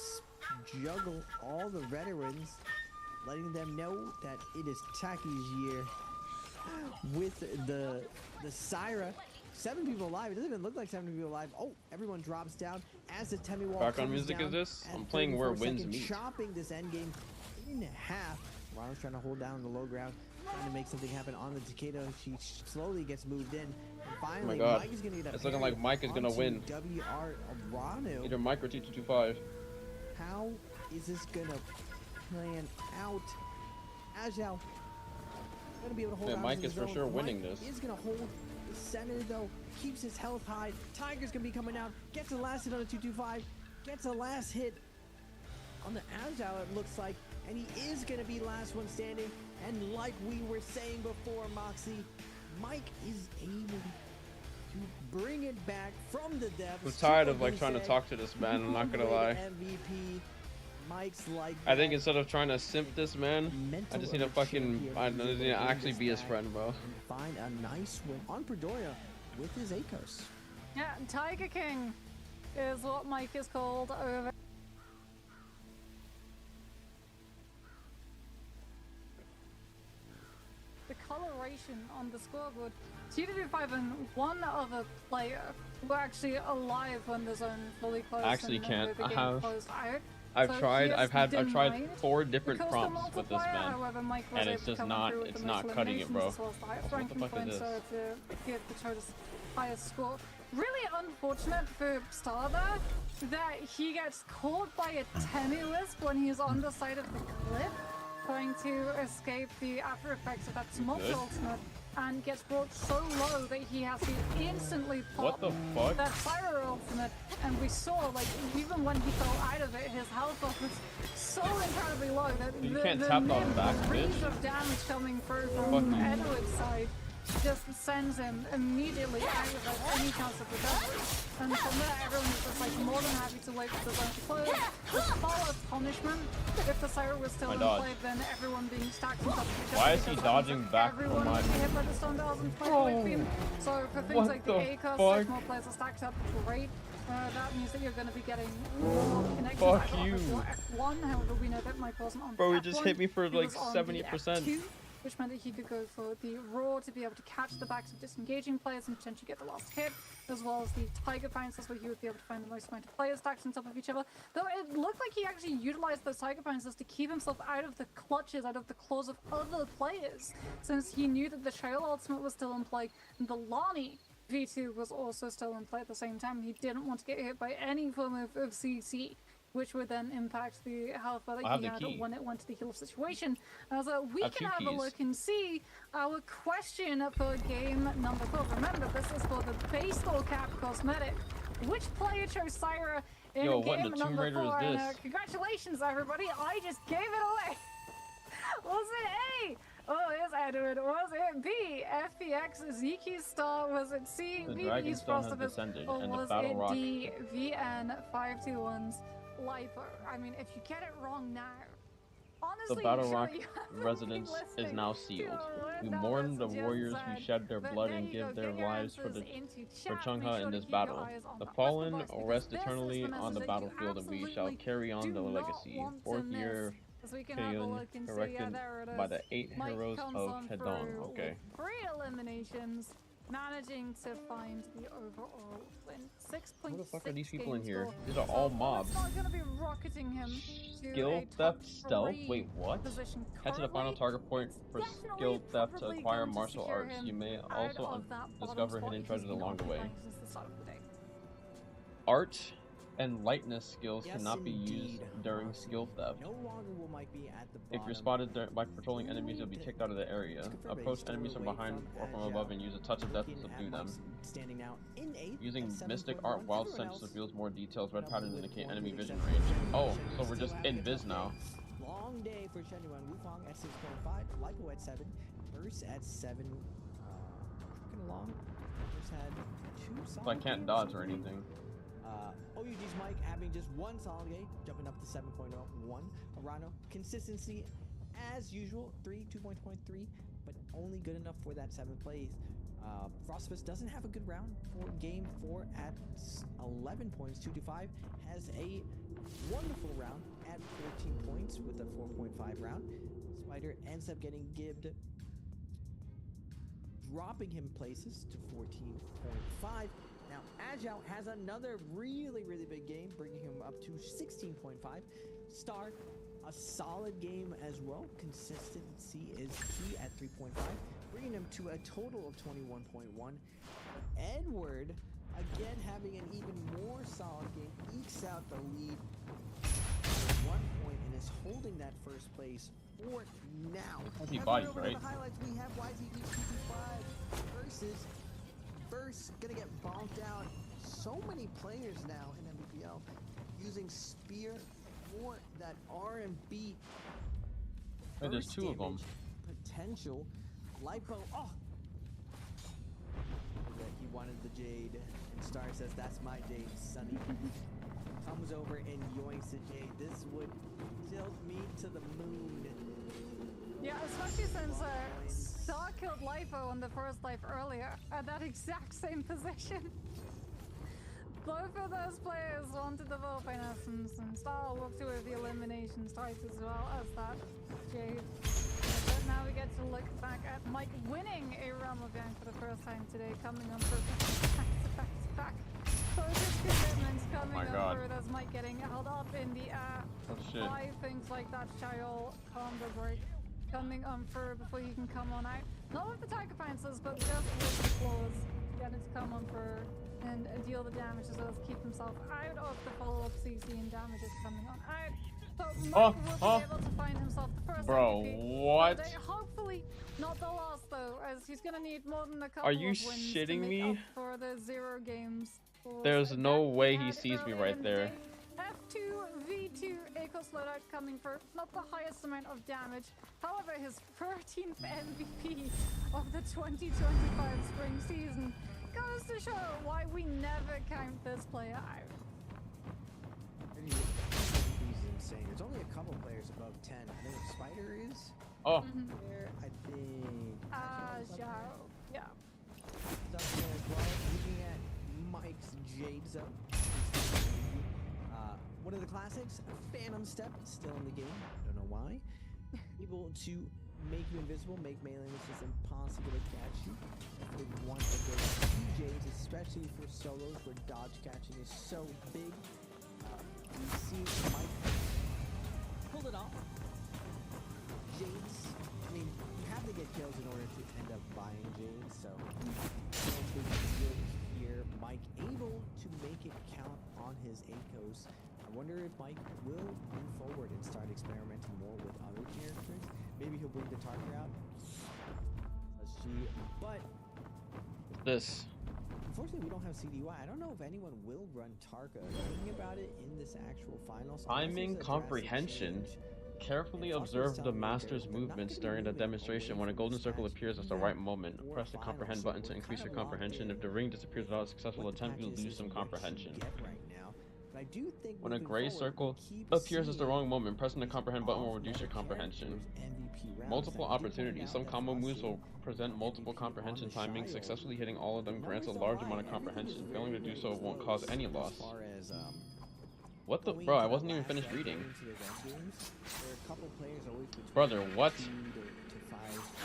juggle all the veterans, letting them know that it is Taki's year with the Syra. 7 people alive. It doesn't even look like 7 people alive. Oh, everyone drops down as the Temi wall
Background music is this? I'm playing Where Winds Meet.
Chopping this endgame in half. Ronald's trying to hold down the low ground, trying to make something happen on the Takeda. She slowly gets moved in. And finally,
oh my god.
Mike is gonna get
it's looking like Mike is gonna win.
WR Rano.
Either Mike or T225.
How is this gonna plan out? Agile gonna be able to hold on
Mike
to
is
the
for
zone.
sure winning
Mike
this.
Is gonna hold the center though, keeps his health high. Tiger's gonna be coming out, gets a last hit on the 225, gets a last hit on the Agile, it looks like, and he is gonna be last one standing. And like we were saying before, Moxie, Mike is able to bring it back from the depths.
I'm tired of, like, trying to talk to this man, I'm not gonna lie.
MVP. Mike's like
I think instead of trying to simp this man, I just need to fucking, I just need to actually be his friend, bro.
Find a nice win on Predoria with his Akos.
Yeah, Tiger King is what Mike is called over. The coloration on the scoreboard. TDD5 and one other player were actually alive when the zone fully closed.
Actually can't.
I've
tried 4 different prompts with this man, and it's just not, it's not cutting it, bro. What the fuck is this?
To give the Totus highest score. Really unfortunate for Star there that he gets caught by a Temi-Wisp when he's on the side of the cliff, trying to escape the after effects of that smoke ultimate, and gets brought so low that he has to instantly pop that fire ultimate. And we saw, like, even when he fell out of it, his health was so incredibly low that
you can't tap on back,
range of damage coming through from Edward's side just sends him immediately out of like, any chance of recovery. And from there, everyone is just like more than happy to wait for the zone to close. The follow punishment, if the Siren was still in play, then everyone being stacked on top of each other.
Why is he dodging back from
everyone
my...
would be hit by the stun bells and microwave beam. So for things like the A-Cost, if more players are stacked up, great. That means that you're going to be getting more connections.
Fuck you.
F1, however, we know that Mike wasn't on
Bro, he
F1.
just hit me for like
He was on
70%.
the F2, which meant that he could go for the Roar to be able to catch the backs of disengaging players and potentially get the last hit, as well as the Tiger Bounces, where he would be able to find the most amount of players stacked on top of each other. Though it looked like he actually utilized those Tiger Bounces to keep himself out of the clutches, out of the claws of other players, since he knew that the Trail Ultimate was still in play, and the Lonnie V2 was also still in play at the same time. He didn't want to get hit by any form of CC, which would then impact the health that he had when it went to the heal situation. So we can have a look and see our question for game number 4. Remember, this is for the base score cap cosmetic. Which player chose Syra in game number 4? And, congratulations, everybody! I just gave it away. Was it A? Oh, it's Edward. Was it B? FPX ZQ Star? Was it C?
The Dragonstone has descended,
or
and the
was
Battle
it
Rock...
D? VN521's Lipo? I mean, if you get it wrong now, honestly,
the Battle Rock residence is now sealed. We mourn the warriors who shed their blood and give their lives for Chungha in this battle. The fallen rest eternally on the battlefield, and we shall carry on the legacy. 4th year corrected by the 8 heroes of Hedong. Okay.
3 eliminations, managing to find the overall win. 6.6.
Who the fuck are these people in here? These are all mobs.
Not gonna be rocketing him to
skill theft stealth? Wait, what? Head to the final target point for skill theft to acquire martial arts. You may also discover hidden treasures along the way. Art and lightness skills cannot be used during skill theft.
No longer will Mike be at the
If you're spotted by patrolling enemies, you'll be kicked out of the area. Approach enemies from behind or from above and use a touch of death to subdue them. Using Mystic Art Wild Sense reveals more details. Red patterns indicate enemy vision range. Oh, so we're just in Viz now.
Long day for Shenyuan. Wufang at 6.5, Lipo at 7, Burst at 7. Trucking along. Just had 2 solid
So I can't dodge or anything.
OUG's Mike having just 1 solid game, jumping up to 7.01. Arano, consistency as usual, 2.3, but only good enough for that 7th place. Frostfist doesn't have a good round for game 4 at 11 points, 2-5. Has a wonderful round at 14 points with a 4.5 round. Spider ends up getting gibbed, dropping him places to 14.5. Now, Agile has another really big game, bringing him up to 16.5. Star, a solid game as well. Consistency is key at 3.5, bringing him to a total of 21.1. Edward, again having an even more solid game, ekes out the lead 1 point and is holding that first place for now.
He bodies, right?
The highlights, we have YZG 225 versus Burst, gonna get bonked out. So many players now in NBPL using Spear for that R&B.
Hey, there's 2 of them.
Potential. Lipo. Oh! He wanted the Jade. And Star says, that's my Jade, Sonny. Comes over and yoinks the Jade. This would tilt me to the moon.
Yeah, especially since Star killed Lipo on the first life earlier at that exact same position. Both of those players wanted the Volpine Essence, and Star walked away with the eliminations twice as well as that Jade. But now we get to look back at Mike winning a Realm of Yang for the first time today, coming on for back. Focus commitments coming on for it as Mike getting held up in the air. Five things like that Chayol combo break coming on for before you can come on out. Not with the Tiger Bounces, but just with the claws. Get it to come on for and deal the damage as well as keep himself out of the follow-up CC and damage is coming on out. So Mike will be able to find himself the first MVP.
What?
Hopefully not the last though, as he's gonna need more than a couple
Are you
of wins
shitting
to make
me?
up for the 0 games.
There's no way he sees me right there.
F2v2 Echo's loadout coming for not the highest amount of damage. However, his 13th MVP of the 2025 spring season goes to show why we never count this player out.
He's insane. There's only a couple players above 10. I think Spider is.
Oh.
There, I think.
Zhao. Yeah.
He's up there as well. Looking at Mike's Jade Zone. One of the classics, Phantom Step, still in the game. I don't know why. Able to make you invisible, make melee, which is impossible to catch you. With one of those Jades, especially for solos where dodge catching is so big. We see Mike pull it off. Jades, I mean, you have to get kills in order to end up buying Jades, so no big deal here. Mike able to make it count on his Akos. I wonder if Mike will move forward and start experimenting more with other characters. Maybe he'll bring the Tarker out. But
This.
unfortunately, we don't have CDY. I don't know if anyone will run Tarka. Thinking about it in this actual finals.
Timing comprehension. Carefully observe the master's movements during the demonstration. When a golden circle appears at the right moment, press the comprehend button to increase your comprehension. If the ring disappears without a successful attempt, you lose some comprehension.
I do think
When a gray circle appears at the wrong moment, pressing the comprehend button will reduce your comprehension. Multiple opportunities. Some combo moves will present multiple comprehension timings. Successfully hitting all of them grants a large amount of comprehension. Failing to do so won't cause any loss. What the? Bro, I wasn't even finished reading. Brother, what?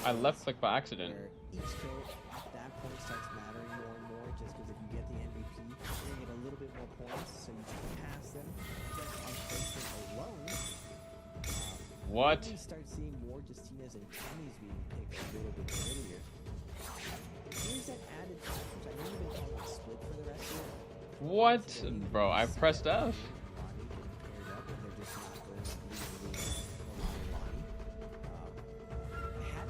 I left click by accident.
Each kill at that point starts mattering more and more, just because if you get the MVP, you're gonna get a little bit more points, so you can pass them just on placement alone.
What?
You start seeing more Justinas and Tommys being picked a little bit earlier. Here's that added touch, which I didn't even call it split for the rest of it.
What? Bro, I pressed F.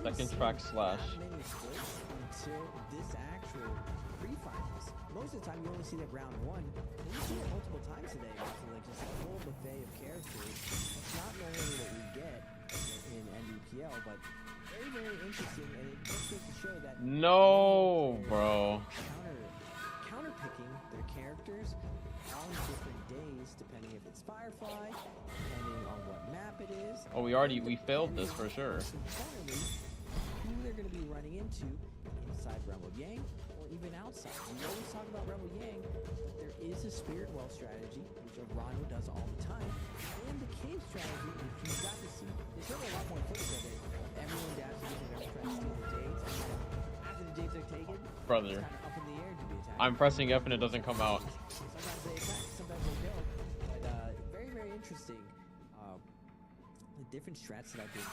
Second track slash.
Until this actual pre-finals. Most of the time you only see that round one. And you see it multiple times today. So like just a full buffet of characters. It's not normally what we get in NBPL, but very, very interesting, and it just goes to show that
No, bro.
Counter picking their characters on different days, depending if it's Firefly, depending on what map it is.
Oh, we failed this for sure.
Who they're going to be running into inside Rebel Yang or even outside. We always talk about Rebel Yang, but there is a Spirit Well strategy, which Rhino does all the time, and the cave strategy, which you got to see. They showed a lot more footage of it. Everyone dashes in, everyone tries to steal the Jades, and then after the Jades are taken,
Brother,
it's kind of up in the air to be attacked.
I'm pressing F and it doesn't come out.
Sometimes they attack, sometimes they don't. But very, very interesting. The different strats that I've been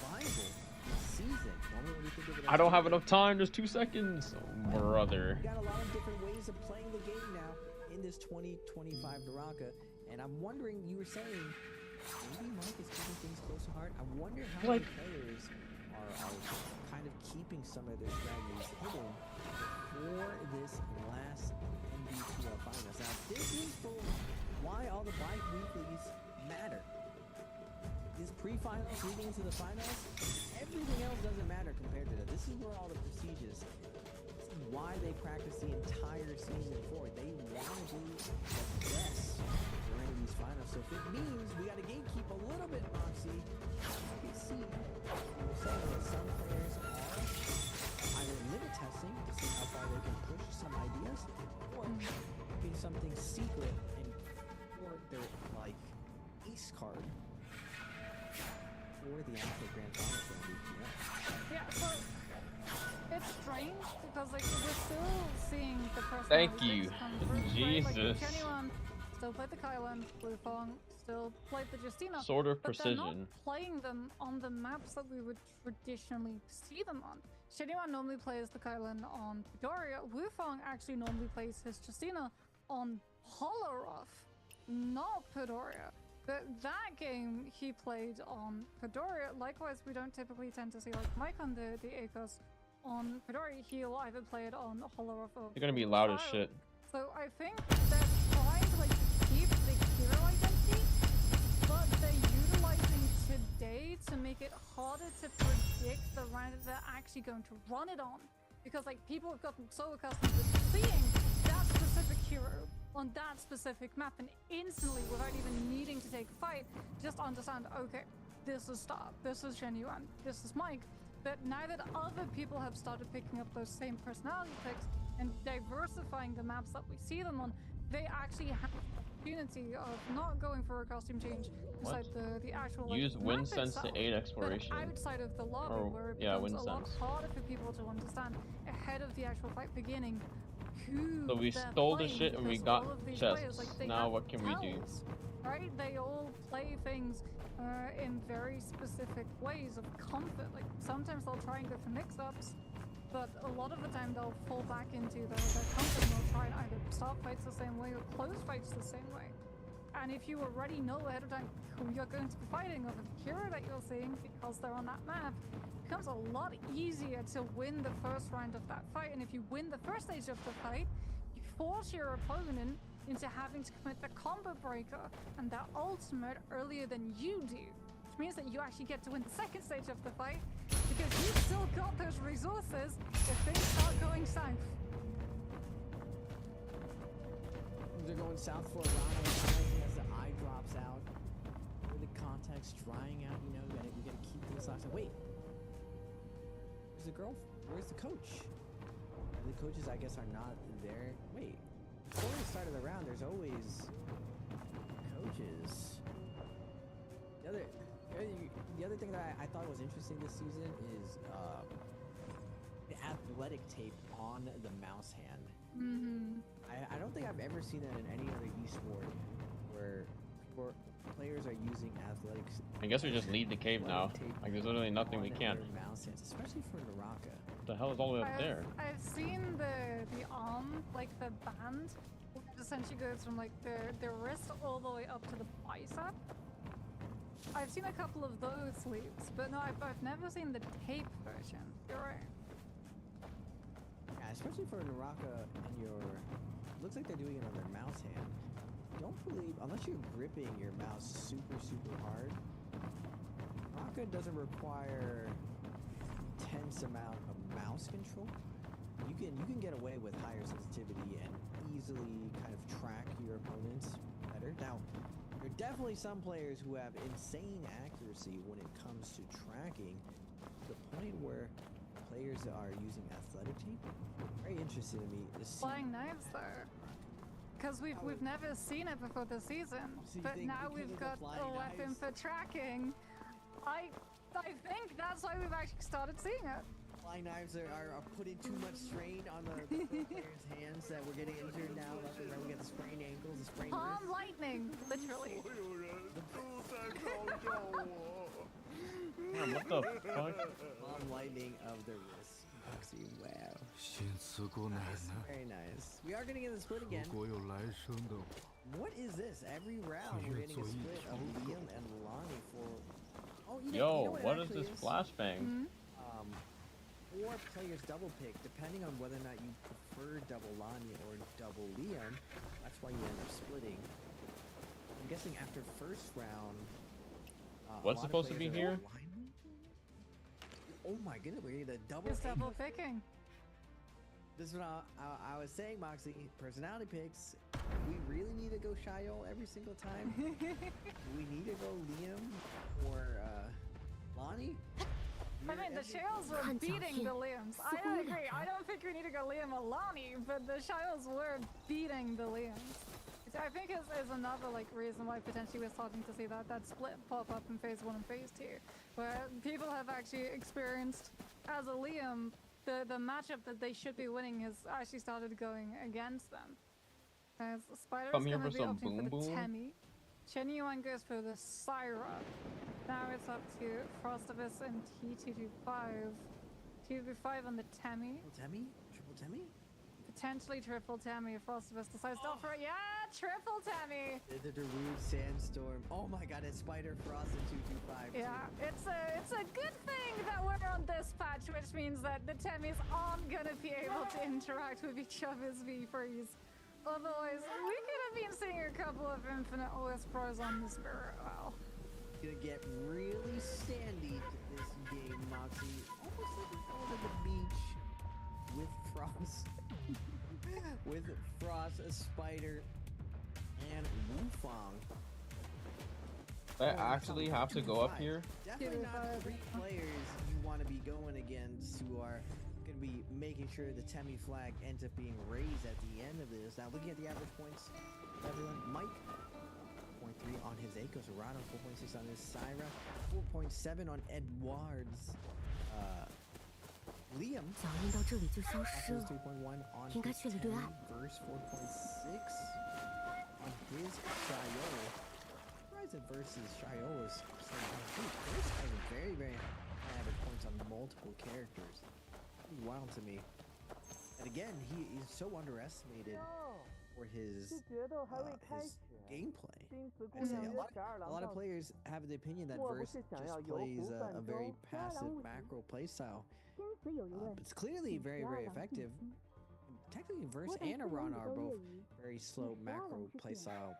viable this season. Normally when you think of it as
I don't have enough time. There's 2 seconds. Oh, brother.
We got a lot of different ways of playing the game now in this 2025 Naraka. And I'm wondering, you were saying, maybe Mike is keeping things close to heart. I wonder how many players are kind of keeping some of their strategies hidden for this last NBPL finals. Now, this is for why all the bi-weeklies matter. These pre-finals leading into the finals, everything else doesn't matter compared to that. This is where all the prestige is. This is why they practice the entire season for. They want to do the best during these finals. So if it means we got to gatekeep a little bit, Moxie, you can see we're saying that some players are either limit testing to see how far they can push some ideas, or keeping something secret and for their like ace card for the actual grand final for NBPL.
Yeah, so it's strange because like we're still seeing the personalities
Thank you.
come through, right?
Jesus.
Like Genuine still played the Kylan, Wufong still played the Justina.
Sort of
but they're not
precision.
playing them on the maps that we would traditionally see them on. Genuine normally plays the Kylan on Midoriya. Wufong actually normally plays his Justina on Holoroth, not Midoriya. But that game he played on Midoriya. Likewise, we don't typically tend to see like Mike on the Akos on Midoriya. He'll either play it on Holoroth or
You're gonna be loud as
Child.
shit.
So I think they're trying to like keep the way to make it harder to predict the round that they're actually going to run it on. Because like people have gotten so accustomed to seeing that specific hero on that specific map and instantly, without even needing to take a fight, just understand, okay, this is Star, this is Shen Yuan, this is Mike. But now that other people have started picking up those same personality picks and diversifying the maps that we see them on, they actually have the opportunity of not going for a costume change inside the actual like,
Use wind
map
sense
itself,
to aid
but
exploration.
outside of the lobby,
Or,
where it
yeah,
becomes
wind
a lot
sense.
harder for people to understand ahead of the actual fight beginning who
So we
they're
stole the
playing,
shit and we
because
got
all of these
chests.
players, like, they
Now
have
what can we do?
tells, right? They all play things in very specific ways of comfort. Like sometimes they'll try and go for mix-ups, but a lot of the time they'll fall back into their comfort and they'll try and either start fights the same way or close fights the same way. And if you already know ahead of time who you're going to be fighting or the hero that you're seeing because they're on that map, it becomes a lot easier to win the first round of that fight. And if you win the first stage of the fight, you force your opponent into having to commit the combo breaker and their ultimate earlier than you do. Which means that you actually get to win the second stage of the fight because you've still got those resources if things start going south.
They're going south for Rana as the eye drops out. With the context drying out, you know, we gotta keep things locked. Wait, where's the girl? Where's the coach? The coaches, I guess, are not there. Wait, before the start of the round, there's always coaches. The other thing that I thought was interesting this season is the athletic tape on the mouse hand.
Mm-hmm.
I don't think I've ever seen that in any other esport where players are using athletics.
I guess we just leave the cave now. Like there's literally nothing we can't.
Mouse hands, especially for Naraka.
What the hell is all the way up there?
I've seen the arm, like the band, which essentially goes from like the wrist all the way up to the bicep. I've seen a couple of those sleeves, but no, I've never seen the tape version. You're right.
Yeah, especially for Naraka and your... Looks like they're doing it on their mouse hand. Don't believe, unless you're gripping your mouse super hard, Naraka doesn't require intense amount of mouse control. You can get away with higher sensitivity and easily kind of track your opponents better. Now, there are definitely some players who have insane accuracy when it comes to tracking, to the point where players are using athletic tape. Very interesting to me to see.
Flying knives though, because we've never seen it before this season, but now we've got a weapon for tracking. I think that's why we've actually started seeing it.
Flying knives are putting too much strain on the players' hands that we're getting injured now. Luckily, we get the sprained ankles, the sprained
Palm
wrists.
lightning, literally.
Damn, what the fuck?
Palm lightning of the wrist. Moxie, wow. Nice, very nice. We are getting in the split again. What is this? Every round we're getting a split of Liam and Lonnie for... Oh, you know
what is
actually
this flashbang?
4 players double pick, depending on whether or not you prefer double Lonnie or double Liam. That's why you end up splitting. I'm guessing after first round...
What's supposed to be here?
Oh my goodness, we're getting the double...
It's double picking.
This is what I was saying, Moxie. Personality picks. We really need to go Shayo every single time. We need to go Liam or Lonnie.
I mean, the Shales were beating the Liams. I don't agree. I don't think we need to go Liam or Lonnie, but the Shales were beating the Liams. Which I think is another like reason why potentially we're starting to see that split pop up in phase 1 and phase 2, where people have actually experienced as a Liam the matchup that they should be winning has actually started going against them. As Spider is going to be opting for the Temi. Shen Yuan goes for the Syra. Now it's up to Frostivus and T225. T225 on the Temi.
Temi? Triple Temi?
Potentially triple Temi if Frostivus decides to offer it. Yeah, triple Temi!
The Darude Sandstorm. Oh my god, it's Spider Frost and 225.
Yeah, it's a good thing that we're on this patch, which means that the Temis aren't gonna be able to interact with each other's V-Freeze. Otherwise, we could have been seeing a couple of Infinite Whispers on the Spirit Well.
gonna get really sandy this game, Moxie. Almost like we're going to the beach with Frost. with Frost, a Spider, and Wufang.
I actually have to go up here.
Definitely not 3 players you want to be going against who are going to be making sure the Temi flag ends up being raised at the end of this. Now, looking at the average points, everyone, Mike, 4.3 on his Echo, Serrano, 4.6 on his Syra, 4.7 on Edward's Liam.
脚印到这里就消失
Verse
了，
3.1 on
应该
his
确立对岸。
Temi, Verse 4.6 on his Shio. Surprised versus Shio is so high. Verse has a very, very high average points on multiple characters. It's wild to me. And again, he is so underestimated for his gameplay. I say a lot of players have the opinion that Verse just plays a very passive macro playstyle. But it's clearly very, very effective. Technically, Verse and Iran are both very slow macro playstyle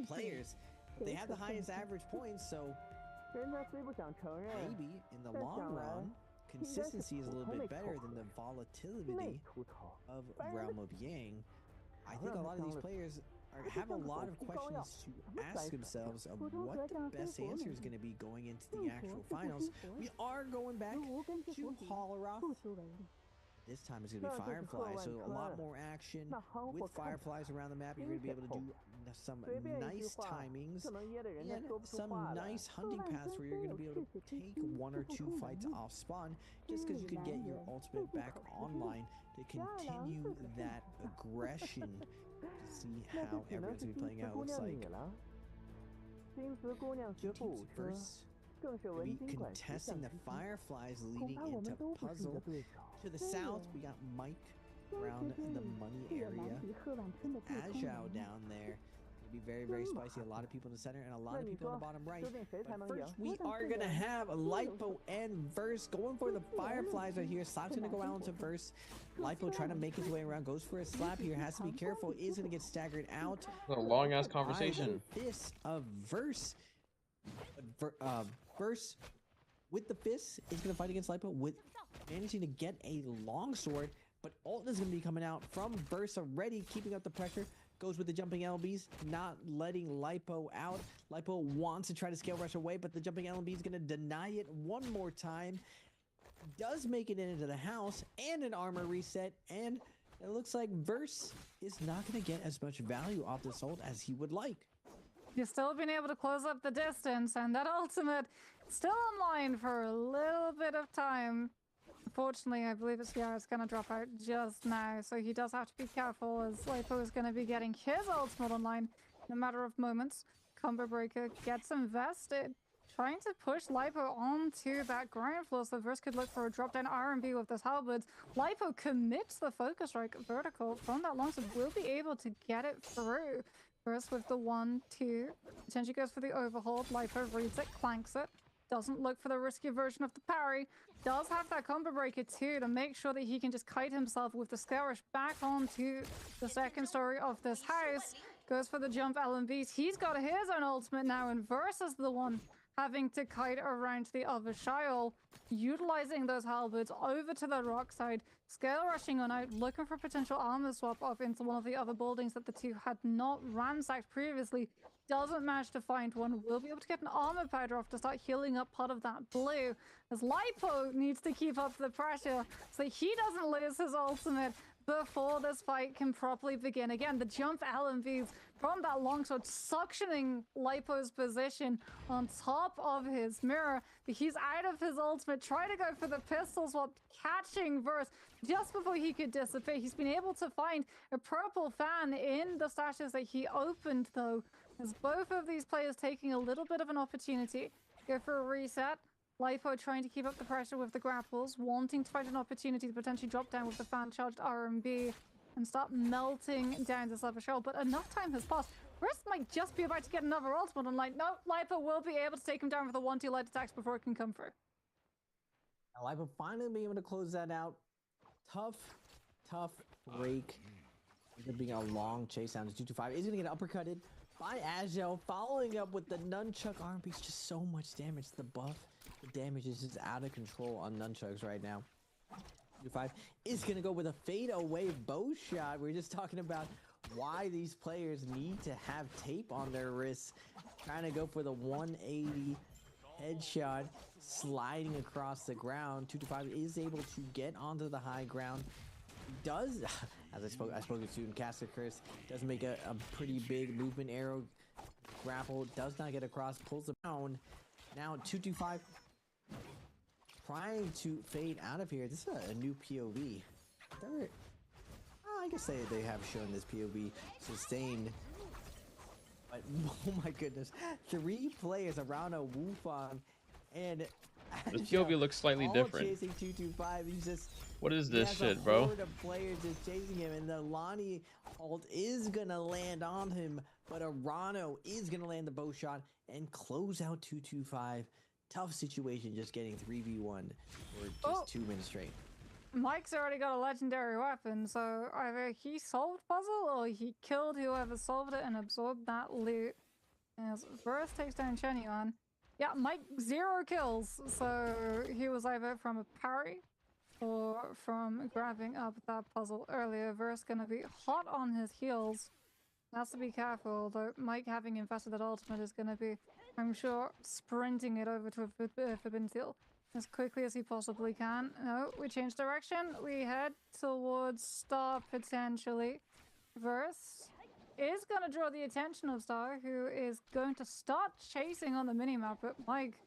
players. But they have the highest average points, so maybe in the long run, consistency is a little bit better than the volatility of Realm of Yang. I think a lot of these players have a lot of questions to ask themselves of what the best answer is going to be going into the actual finals. We are going back to Holoroth. This time it's going to be Firefly, so a lot more action with Fireflies around the map. You're going to be able to do some nice timings and some nice hunting paths where you're going to be able to take 1 or 2 fights off spawn just because you can get your ultimate back online to continue that aggression to see how everyone's going to be playing out. It looks like 2 teams first. Be contesting the Fireflies leading into Puzzle. To the south, we got Mike around the money area. Azhao down there. It'll be very, very spicy. A lot of people in the center and a lot of people on the bottom right. But first, we are going to have Lipo and Verse going for the Fireflies right here. Slap's going to go out into Verse. Lipo trying to make his way around. Goes for a slap here. Has to be careful. Is going to get staggered out.
A long ass conversation.
Fist of Verse. Verse with the fist is going to fight against Lipo with managing to get a longsword, but ult is going to be coming out from Verse already, keeping up the pressure. Goes with the jumping LBs, not letting Lipo out. Lipo wants to try to scale rush away, but the jumping LB is going to deny it one more time. Does make it into the house and an armor reset, and it looks like Verse is not going to get as much value off this ult as he would like.
You've still been able to close up the distance, and that ultimate still online for a little bit of time. Unfortunately, I believe it's going to drop out just now, so he does have to be careful as Lipo is going to be getting his ultimate online in a matter of moments. Combo Breaker gets invested, trying to push Lipo onto that ground floor so Verse could look for a drop-down R&B with this halberds. Lipo commits the focus strike vertical from that longsword, will be able to get it through. Verse with the 1-2, potentially goes for the overhold. Lipo reads it, clanks it, doesn't look for the risky version of the parry. Does have that combo breaker too to make sure that he can just kite himself with the scale rush back onto the second story of this house. Goes for the jump LMVs. He's got his own ultimate now, and Verse is the one having to kite around the other Shiol, utilizing those halberds over to the rock side, scale rushing on out, looking for potential armor swap off into one of the other buildings that the two had not ransacked previously. Doesn't manage to find one. Will be able to get an armor powder off to start healing up part of that blue, as Lipo needs to keep up the pressure so he doesn't lose his ultimate before this fight can properly begin. Again, the jump LMVs from that longsword suctioning Lipo's position on top of his mirror. But he's out of his ultimate, trying to go for the pistol swap, catching Verse just before he could dissipate. He's been able to find a purple fan in the stashes that he opened, though, as both of these players taking a little bit of an opportunity. Go for a reset. Lipo trying to keep up the pressure with the grapples, wanting to find an opportunity to potentially drop down with the fan-charged R&B and start melting down this level shell. But enough time has passed. Verse might just be about to get another ultimate online. No, Lipo will be able to take him down with the 1-2 light attacks before it can come through.
Lipo finally being able to close that out. Tough break. It's being a long chase down to 225. Is going to get uppercutted by Agile, following up with the Nunchuck arm piece. Just so much damage. The buff, the damage is just out of control on Nunchucks right now. 2-5 is going to go with a fade away bow shot. We're just talking about why these players need to have tape on their wrists. Trying to go for the 180 headshot, sliding across the ground. 2-5 is able to get onto the high ground. He does, as I spoke to student Caster Curse, does make a pretty big movement arrow. Grapple does not get across, pulls him down. Now 2-5 trying to fade out of here. This is a new POV. I guess they have shown this POV sustained. But oh my goodness, 3 players around a Wufang, and
this POV looks slightly different.
Chasing 2-5. He's just.
What is this shit,
bro?
bro?
Of players just chasing him, and the Lonnie ult is gonna land on him, but Arano is gonna land the bow shot and close out 2-5. Tough situation, just getting 3v1 for just 2 minutes straight.
Mike's already got a legendary weapon, so either he solved puzzle or he killed whoever solved it and absorbed that loot. As Verse takes down Shenyuan. Yeah, Mike 0 kills, so he was either from a parry or from grabbing up that puzzle earlier. Verse gonna be hot on his heels. Has to be careful, though Mike having invested that ultimate is gonna be, I'm sure, sprinting it over to Forbidden Seal as quickly as he possibly can. No, we change direction. We head towards Star, potentially. Verse is going to draw the attention of Star, who is going to start chasing on the minimap, but Mike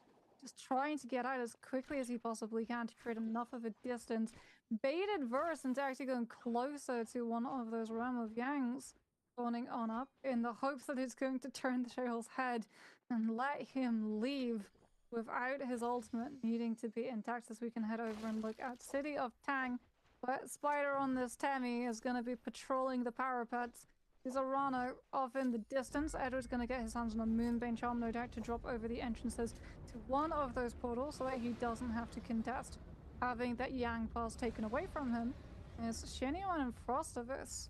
just trying to get out as quickly as he possibly can to create enough of a distance. Baited Verse into actually going closer to one of those Realm of Yangs, spawning on up in the hopes that it's going to turn the Shayol's head and let him leave without his ultimate needing to be intact, as we can head over and look at City of Tang, where Spider on this Temmie is going to be patrolling the parapets. There's a Rana off in the distance. Edward's going to get his hands on a Moonbane Charm, no doubt, to drop over the entrances to one of those portals so that he doesn't have to contest having that Yang pass taken away from him. As Shenyuan and Frostivus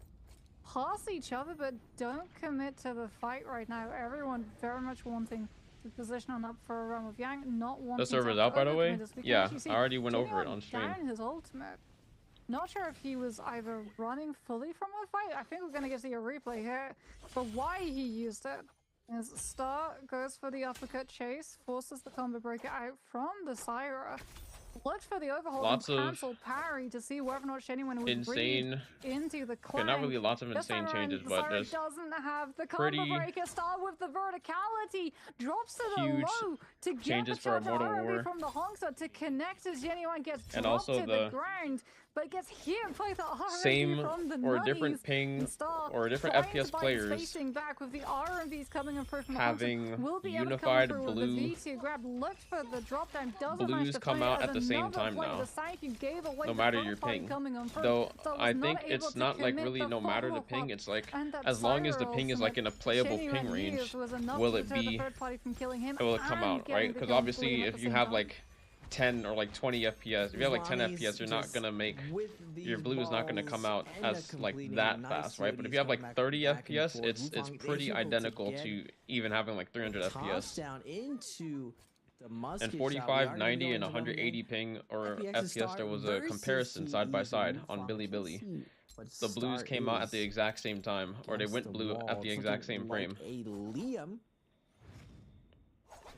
pass each other but don't commit to the fight right now. Everyone very much wanting to position on up for a Realm of Yang, not wanting
the server's out, by the way? Yeah, I already went over it on stream.
Down his ultimate. Not sure if he was either running fully from a fight. I think we're going to get to see a replay here. But why he used it is Star goes for the uppercut chase, forces the combo breaker out from the Syra. Looked for the overhaul
lots
and cancel parry to see whether or not Shenyuan would
insane
into the climb.
Okay, not really lots of insane changes, but there's
doesn't have the combo breaker. Star with the verticality drops to the low to get
changes
the
for Immortal War
from the Hongsa to connect as Shenyuan gets dropped
and also
to the ground, but gets hit by the RMV
same
from the
or different ping or different FPS players
back with the RMVs coming in from
having
will be
unified
able to
blue
the V2 grab, looked for the drop down, doesn't
blues come out at the same time now, no matter your ping. Though I think it's not like really no matter the ping, it's like as long as the ping is like in a playable ping range, will it come out, right? Because obviously if you have like 10 or like 20 FPS, if you have like 10 FPS, you're not gonna make your blue is not gonna come out as like that fast, right? But if you have like 30 FPS, it's pretty identical to even having like 300 FPS. And 45, 90, and 180 ping or FPS, there was a comparison side by side on Bilibili. The blues came out at the exact same time, or they went blue at the exact same frame.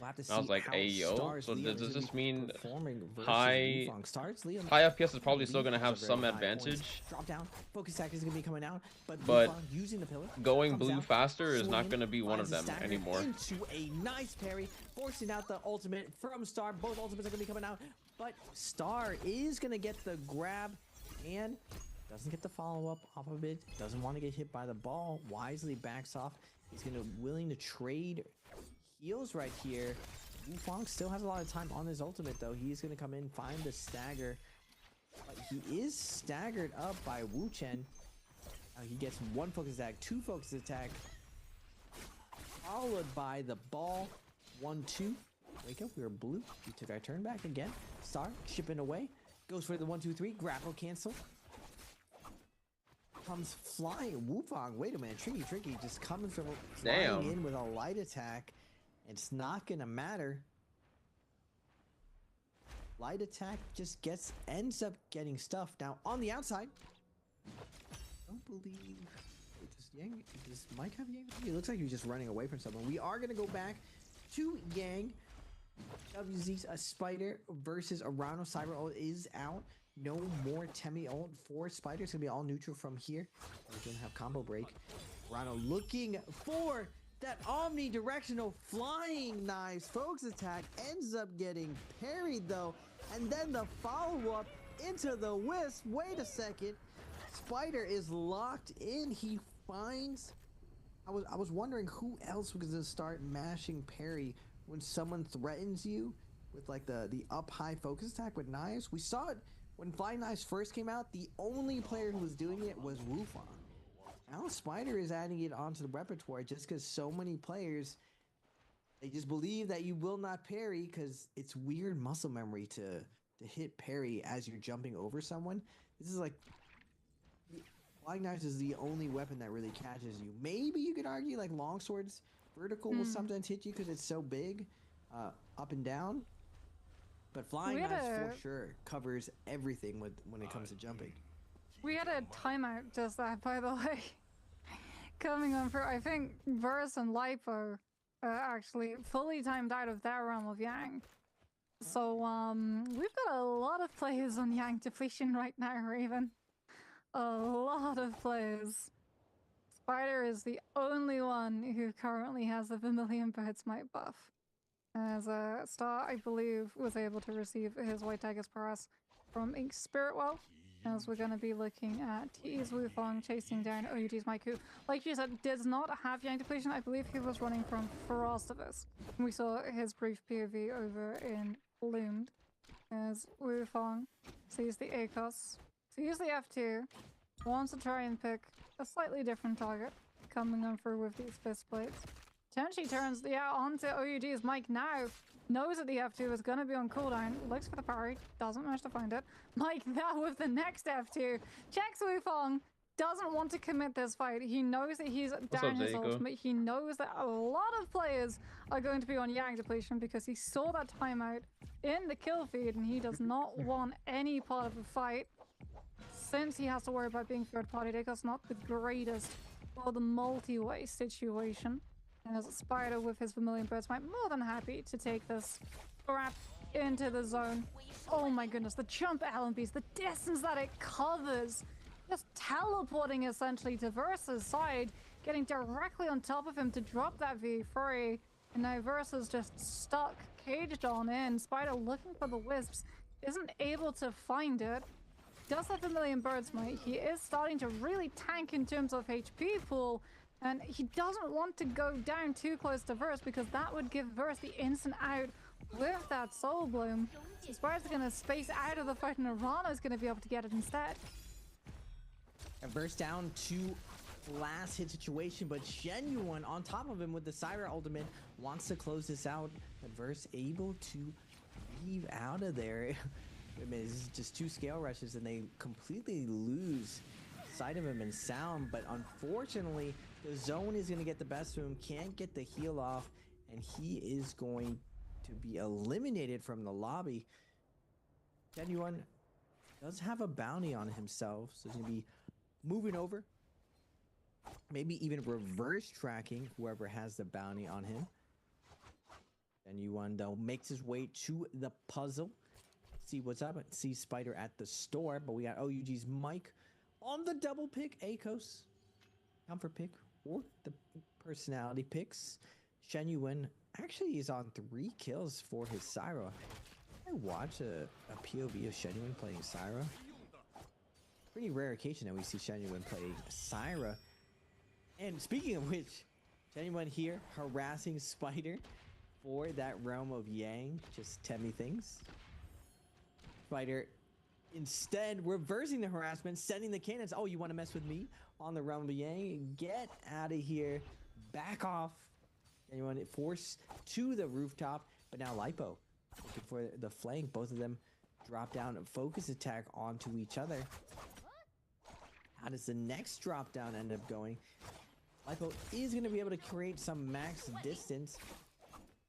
I was like, ayo, so does this mean high FPS is probably still going to have some advantage, but going blue faster is not going to be one of them anymore.
Into a nice parry, forcing out the ultimate from Star. Both ultimates are going to be coming out, but Star is going to get the grab and doesn't get the follow-up off of it. Doesn't want to get hit by the ball. Wisely backs off. He's willing to trade heals right here. Wufang still has a lot of time on his ultimate though. He's going to come in, find the stagger. But he is staggered up by Wu Chen. Now he gets one focus attack, two focus attack, followed by the ball. 1-2. Wake up, we are blue. We took our turn back again. Star chipping away. Goes for the 1-2-3. Grapple cancel. comes flying. Wufang, wait a minute, Tricky just coming from
Damn.
flying in with a light attack. It's not gonna matter. Light attack just ends up getting stuffed. Now on the outside, I don't believe. Does Mike have Yang? It looks like he's just running away from someone. We are gonna go back to Yang. WZ's a Spider versus Arano. Cyber ult is out. No more Temi ult for Spider. It's gonna be all neutral from here. We're gonna have combo break. Arano looking for that omnidirectional flying knives. Focus attack ends up getting parried though. And then the follow-up into the wisp. Wait a second. Spider is locked in. He finds... I was wondering who else was gonna start mashing parry when someone threatens you with like the up high focus attack with knives. We saw it when flying knives first came out. The only player who was doing it was Wufang. Now Spider is adding it onto the repertoire just because so many players, they just believe that you will not parry because it's weird muscle memory to hit parry as you're jumping over someone. This is like, flying knives is the only weapon that really catches you. Maybe you could argue like longswords vertical will sometimes hit you because it's so big, up and down. But flying knives for sure covers everything when it comes to jumping.
We had a timeout just that, by the way. Coming on for, I think Verse and Lipo actually fully timed out of their realm of Yang. So we've got a lot of players on Yang depletion right now, Raven. A lot of players. Spider is the only one who currently has the Vermilion Bird's Might buff. As Star, I believe, was able to receive his White Tiger's Press from Ink Spirit Well. As we're going to be looking at T's Wufang chasing down OUG's Maiku. Like you said, does not have Yang depletion. I believe he was running from Frostivus. We saw his brief POV over in Bloomed. As Wufang sees the ACOS, sees the F2, wants to try and pick a slightly different target, coming on through with these fist plates. Potentially turns onto OUG's Mike now. Knows that the F2 is going to be on cooldown. Looks for the parry. Doesn't manage to find it. Mike now with the next F2. Checks Wufang. Doesn't want to commit this fight. He knows that he's down his ultimate. He knows that a lot of players are going to be on Yang depletion because he saw that timeout in the kill feed and he does not want any part of the fight. Since he has to worry about being third party, that's not the greatest for the multi-way situation. And as a Spider with his Vermilion Bird's Might, more than happy to take this scrap into the zone. Oh my goodness, the jump LMBs, the distance that it covers. Just teleporting essentially to Versa's side, getting directly on top of him to drop that V3. And now Versa's just stuck, caged on in. Spider looking for the wisps, isn't able to find it. Does have a Vermilion Bird's Might. He is starting to really tank in terms of HP pool. And he doesn't want to go down too close to Verse because that would give Verse the instant out with that Soul Bloom. So Spider's going to space out of the fight and Arano's going to be able to get it instead.
And Verse down to last hit situation, but Genuine on top of him with the Syra ultimate wants to close this out. And Verse able to leave out of there. I mean, this is just two scale rushes and they completely lose sight of him in sound, but unfortunately the zone is going to get the best of him, can't get the heal off, and he is going to be eliminated from the lobby. Genuine does have a bounty on himself, so he's going to be moving over, maybe even reverse tracking whoever has the bounty on him. Genuine though makes his way to the puzzle, see what's up, see Spider at the store, but we got OUG's Mike on the double pick. ACOS comfort pick or the personality picks. Genuine actually is on 3 kills for his Syra. I watch a POV of Genuine playing Syra. Pretty rare occasion that we see Genuine playing Syra. And speaking of which, Genuine here harassing Spider for that realm of Yang. Just tell me things. Spider instead reversing the harassment, sending the cannons. Oh, you want to mess with me on the realm of Yang? Get out of here. Back off. Anyone forced to the rooftop, but now Lipo looking for the flank. Both of them drop down and focus attack onto each other. How does the next drop down end up going? Lipo is going to be able to create some max distance.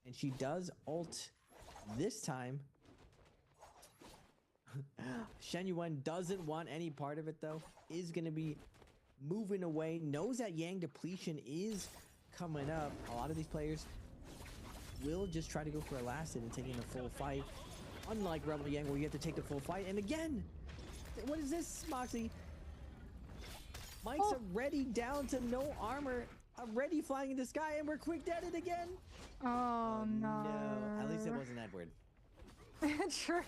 And she does ult this time. Shen Yuan doesn't want any part of it though. Is going to be moving away. Knows that Yang depletion is coming up. A lot of these players will just try to go for a last hit and taking a full fight. Unlike Rebel Yang where you have to take the full fight. And again, what is this, Moxie? Mike's already down to no armor. Already flying in the sky and we're quick deaded again.
Oh no.
At least it wasn't Edward.
True.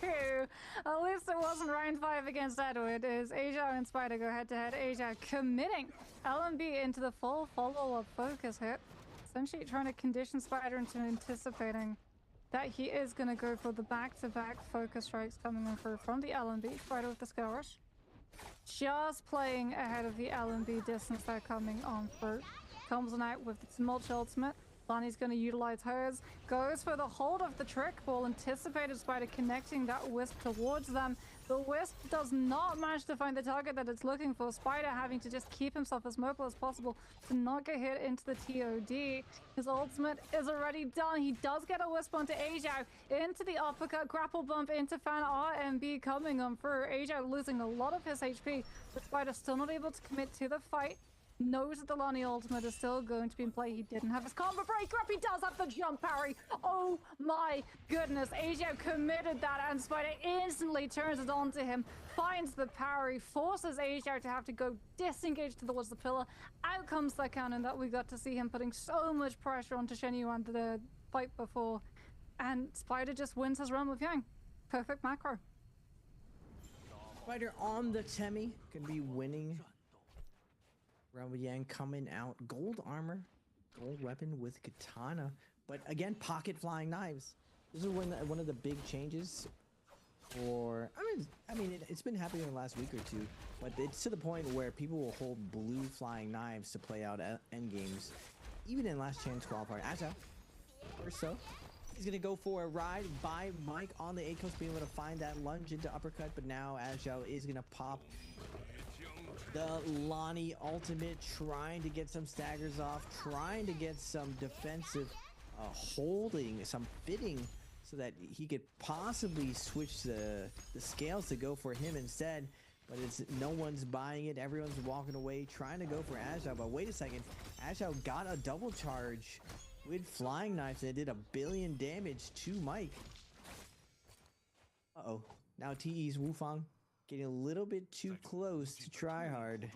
At least it wasn't round 5 against Edward. Is Asia and Spider go head to head. Asia committing LMB into the full follow-up focus hit. Essentially trying to condition Spider into anticipating that he is going to go for the back-to-back focus strikes coming in from the LMB. Spider with the skill rush. Just playing ahead of the LMB distance they're coming on through. Comes on out with its mulch ultimate. Lonnie's going to utilize hers. Goes for the hold of the trick ball. Anticipated Spider connecting that wisp towards them. The wisp does not manage to find the target that it's looking for. Spider having to just keep himself as mobile as possible to not get hit into the TOD. His ultimate is already done. He does get a wisp onto Ajao. Into the uppercut. Grapple bump into Fan RMB coming on through. Ajao losing a lot of his HP. But Spider still not able to commit to the fight. Knows that the Lonnie ultimate is still going to be in play. He didn't have his combo break up. He does have the jump parry. Oh my goodness. Ajao committed that and Spider instantly turns it on to him. Finds the parry. Forces Ajao to have to go disengage towards the pillar. Out comes the cannon that we got to see him putting so much pressure onto Shen Yuan the fight before. And Spider just wins his run with Yang. Perfect macro.
Spider on the Temi. Could be winning. Rebel Yang coming out. Gold armor. Gold weapon with katana. But again, pocket flying knives. This is one of the big changes for... I mean, it's been happening in the last week or two. But it's to the point where people will hold blue flying knives to play out end games. Even in last chance qualifier. Aja, first so. He's going to go for a ride by Mike on the A coast, being able to find that lunge into uppercut. But now Ajao is going to pop the Lonnie ultimate, trying to get some staggers off, trying to get some defensive holding, some fitting, so that he could possibly switch the scales to go for him instead. But it's no one's buying it. Everyone's walking away, trying to go for Ajao. But wait a second, Ajao got a double charge with flying knives and it did 1 billion damage to Mike. Uh-oh. Now TE's Wufang getting a little bit too close to try hard.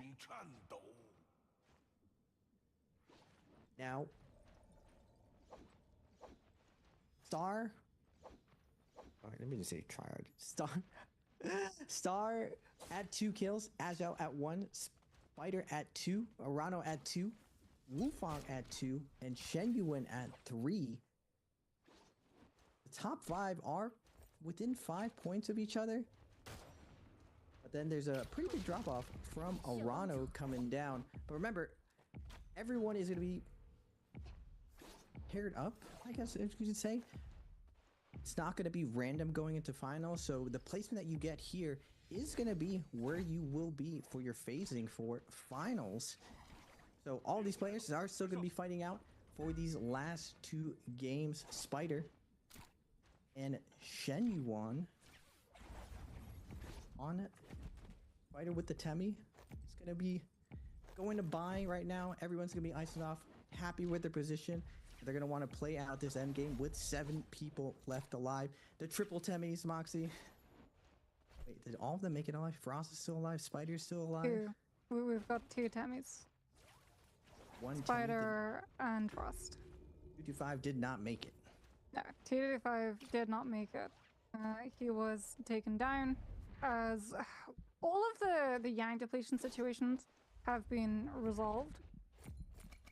Now, Star. All right, let me just say try hard. Star at 2 kills, Ajao at 1, Spider at 2, Arano at 2, Wufang at 2, and Shen Yuan at 3. The top 5 are within 5 points of each other. But then there's a pretty big drop off from Arano coming down. But remember, everyone is going to be paired up, I guess if you could say. It's not going to be random going into finals. So the placement that you get here is going to be where you will be for your phasing for finals. So all these players are still going to be fighting out for these last 2 games. Spider and Shen Yuan on it. Spider with the Temi. It's going to be going to buy right now. Everyone's going to be icing off, happy with their position. They're going to want to play out this end game with 7 people left alive. The triple Temis, Moxie. Wait, did all of them make it alive? Frost is still alive. Spider's still alive.
2. We've got 2 Temis.
One
Spider and Frost.
225 did not make it.
No, 225 did not make it. He was taken down as all of the Yang depletion situations have been resolved.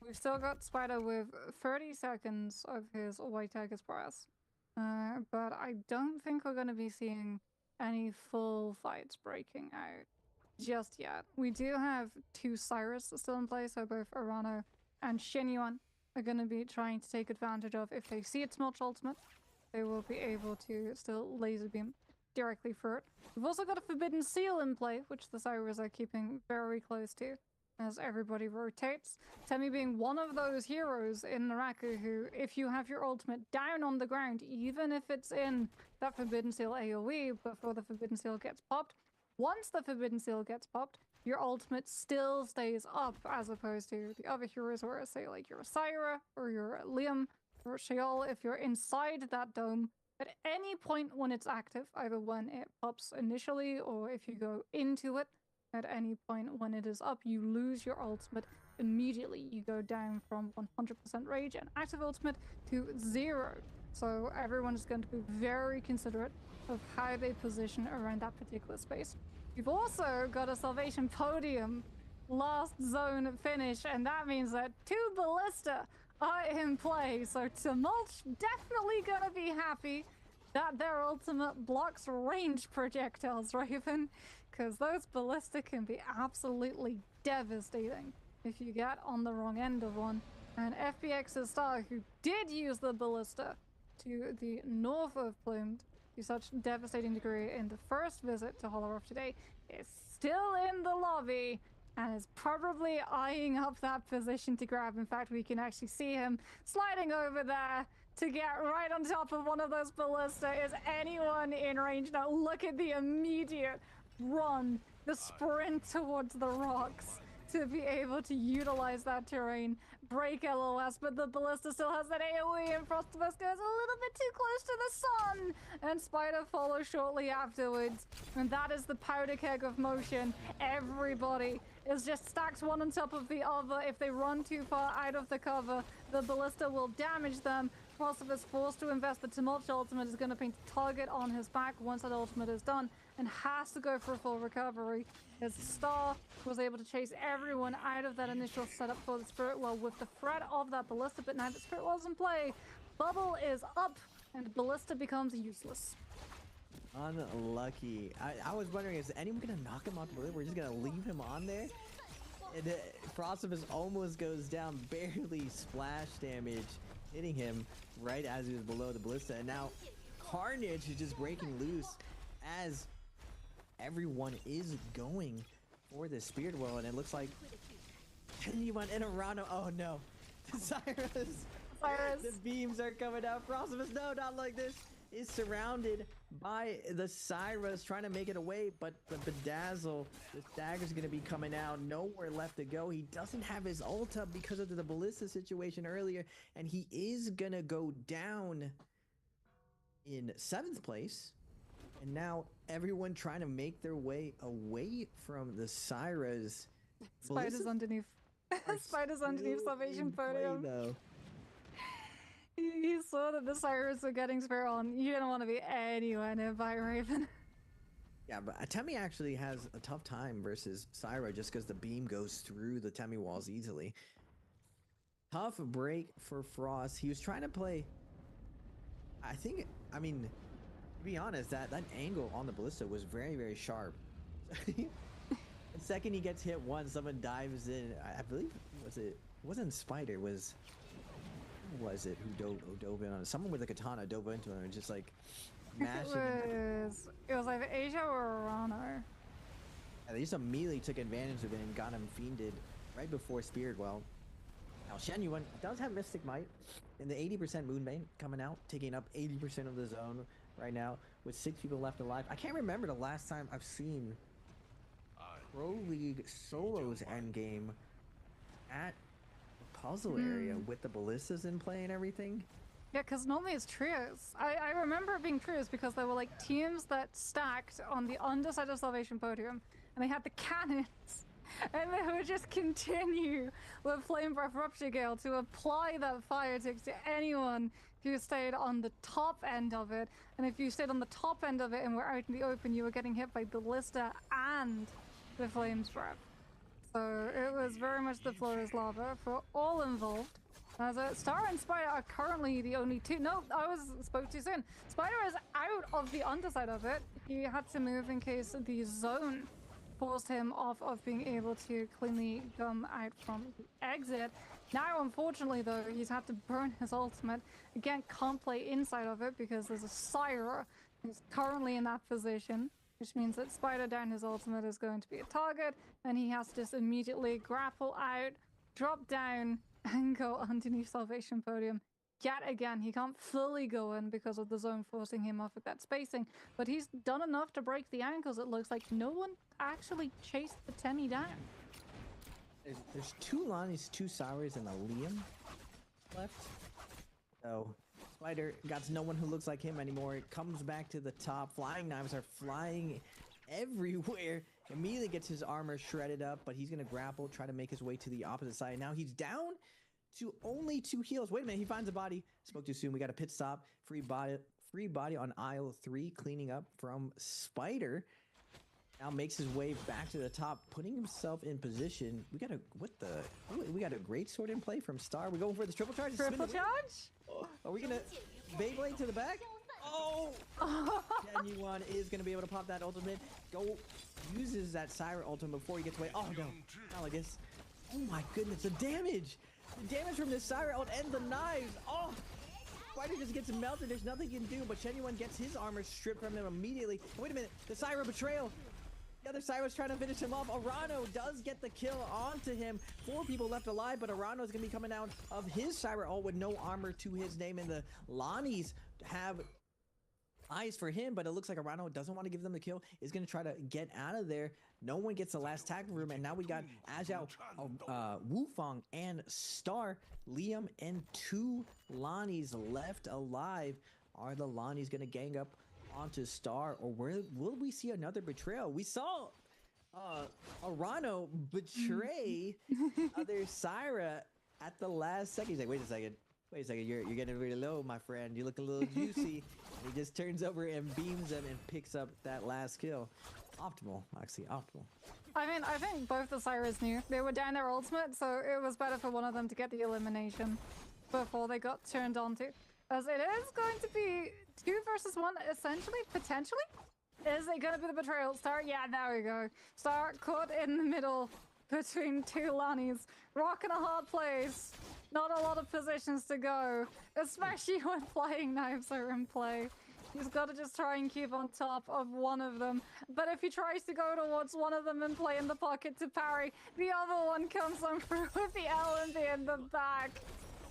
We've still got Spider with 30 seconds of his White Tiger's press. But I don't think we're going to be seeing any full fights breaking out just yet. We do have 2 Cyrus still in play, so both Arano and Shen Yuan are going to be trying to take advantage of. If they see its Mulch ultimate, they will be able to still laser beam directly through it. We've also got a Forbidden Seal in play, which the Cyrus are keeping very close to as everybody rotates. Temi being one of those heroes in Naraku who, if you have your ultimate down on the ground, even if it's in that Forbidden Seal AoE before the Forbidden Seal gets popped, once the Forbidden Seal gets popped, your ultimate still stays up, as opposed to the other heroes where, say, like you're a Syra or you're a Liam or Sheol, if you're inside that dome, at any point when it's active, either when it pops initially or if you go into it, at any point when it is up, you lose your ultimate immediately. You go down from 100% rage and active ultimate to 0. So everyone is going to be very considerate of how they position around that particular space. You've also got a Salvation Podium last zone finish, and that means that 2 Ballista are in play. So Tumult definitely gonna be happy that their ultimate blocks range projectiles, Raven, because those Ballista can be absolutely devastating if you get on the wrong end of one. And FBX's Star, who did use the Ballista to the north of Plumed to such devastating degree in the first visit to Holoroth today, is still in the lobby and is probably eyeing up that position to grab. In fact, we can actually see him sliding over there to get right on top of one of those Ballista. Is anyone in range now? Look at the immediate run, the sprint towards the rocks to be able to utilize that terrain, break LOS, but the Ballista still has that AoE, and Frostivus goes a little bit too close to the sun, and Spider follows shortly afterwards. And that is the powder keg of motion. Everybody is just stacked one on top of the other. If they run too far out of the cover, the Ballista will damage them. Frostivus forced to invest. The Tumult ultimate is going to paint a target on his back once that ultimate is done, and has to go for a full recovery. His Star was able to chase everyone out of that initial setup for the Spirit Well with the threat of that Ballista, but now that Spirit Well's in play, Bubble is up, and Ballista becomes useless.
Unlucky. I was wondering, is anyone going to knock him off the balloon? We're just going to leave him on there? And Frostivus almost goes down, barely splash damage, hitting him right as he was below the Ballista. And now Carnage is just breaking loose as everyone is going for the Spirit Well, and it looks like anyone in around him. Oh no, Cyrus. The beams are coming out. Frostivus, no, not like this. Is surrounded by the Cyrus, trying to make it away, but the Bedazzle, the dagger's gonna be coming out. Nowhere left to go. He doesn't have his ult up because of the Ballista situation earlier, and he is gonna go down in 7th place. And now everyone trying to make their way away from the Cyrus.
Spider's underneath. Spider's underneath Salvation Podium.
Though.
You saw that the Cyrus were getting Spirit on. You didn't want to be anywhere nearby Raven.
Yeah, but Temi actually has a tough time versus Syra just because the beam goes through the Temi walls easily. Tough break for Frost. He was trying to play... I mean, to be honest, that angle on the Ballista was very, very sharp. The second he gets hit once, someone dives in. I believe, it wasn't Spider, who dove in on it? Someone with a katana dove into him and just like mashing him.
It was either Asia or Rano.
Yeah, they just immediately took advantage of it and got him fiended right before Spirit Well. Now Shen Yuan does have Mystic Might in the 80% Moonbane coming out, taking up 80% of the zone right now with 6 people left alive. I can't remember the last time I've seen Pro League solos endgame at the puzzle area with the Ballistas in play and everything.
Yeah, because normally it's trios. I remember it being trios because there were like teams that stacked on the underside of Salvation Podium, and they had the cannons, and they would just continue with Flame Breath Rupture Gale to apply that fire tick to anyone who stayed on the top end of it. And if you stayed on the top end of it and were out in the open, you were getting hit by Ballista and the Flames Breath. So it was very much the floor is lava for all involved. As Star and Spider are currently the only two. No, I spoke too soon. Spider is out of the underside of it. He had to move in case the zone forced him off of being able to cleanly come out from the exit. Now, unfortunately, though, he's had to burn his ultimate. Again, can't play inside of it because there's a Syra He's currently in that position, which means that Spider down his ultimate is going to be a target, and he has to just immediately grapple out, drop down, and go underneath Salvation Podium. Yet again, he can't fully go in because of the zone forcing him off at that spacing, but he's done enough to break the ankles. It looks like no one actually chased the Temmie down.
There's 2 Lonnies, 2 Sours, and a Liam left. So Spider got no one who looks like him anymore. It comes back to the top. Flying knives are flying everywhere. Immediately gets his armor shredded up, but he's gonna grapple, try to make his way to the opposite side. Now he's down to only 2 heals. Wait a minute, he finds a body. Spoke too soon. We got a pit stop. Free body on aisle 3, cleaning up from Spider. Now makes his way back to the top, putting himself in position. We got a great sword in play from Star. We're going for this triple charge.
Triple charge?
Are we gonna Beyblade to the back? Oh! Genuine is gonna be able to pop that ultimate. Uses that Siren ultimate before he gets away. Oh no, not like this. Oh my goodness, the damage! The damage from this Siren ult and the knives. Oh! Spider just gets melted. There's nothing he can do, but Genuine gets his armor stripped from him immediately. Wait a minute, the Siren betrayal. The other side was trying to finish him off. Arano does get the kill onto him. 4 people left alive, but Arano's going to be coming out of his Siren ult with no armor to his name. And the Lonnies have eyes for him, but it looks like Arano doesn't want to give them the kill. Is going to try to get out of there. No one gets the last tag room, and now we got Ajiao, Wufong, and Star, Liam, and 2 Lonnies left alive. Are the Lonnies going to gang up onto Star, or will we see another betrayal? We saw Arano betray other Syra at the last second. He's like, wait a second, you're getting really low, my friend. You look a little juicy. And he just turns over and beams them and picks up that last kill. Optimal, actually, optimal.
I mean, I think both the Cyrus knew they were down their ultimate, so it was better for one of them to get the elimination before they got turned onto. As it is going to be 2 versus 1, essentially, potentially. Is it going to be the betrayal? Star? Yeah, there we go. Star caught in the middle between 2 Lonnies. Rock in a hard place. Not a lot of positions to go, especially when flying knives are in play. He's got to just try and keep on top of one of them. But if he tries to go towards one of them and play in the pocket to parry, the other one comes on through with the LMB in the back.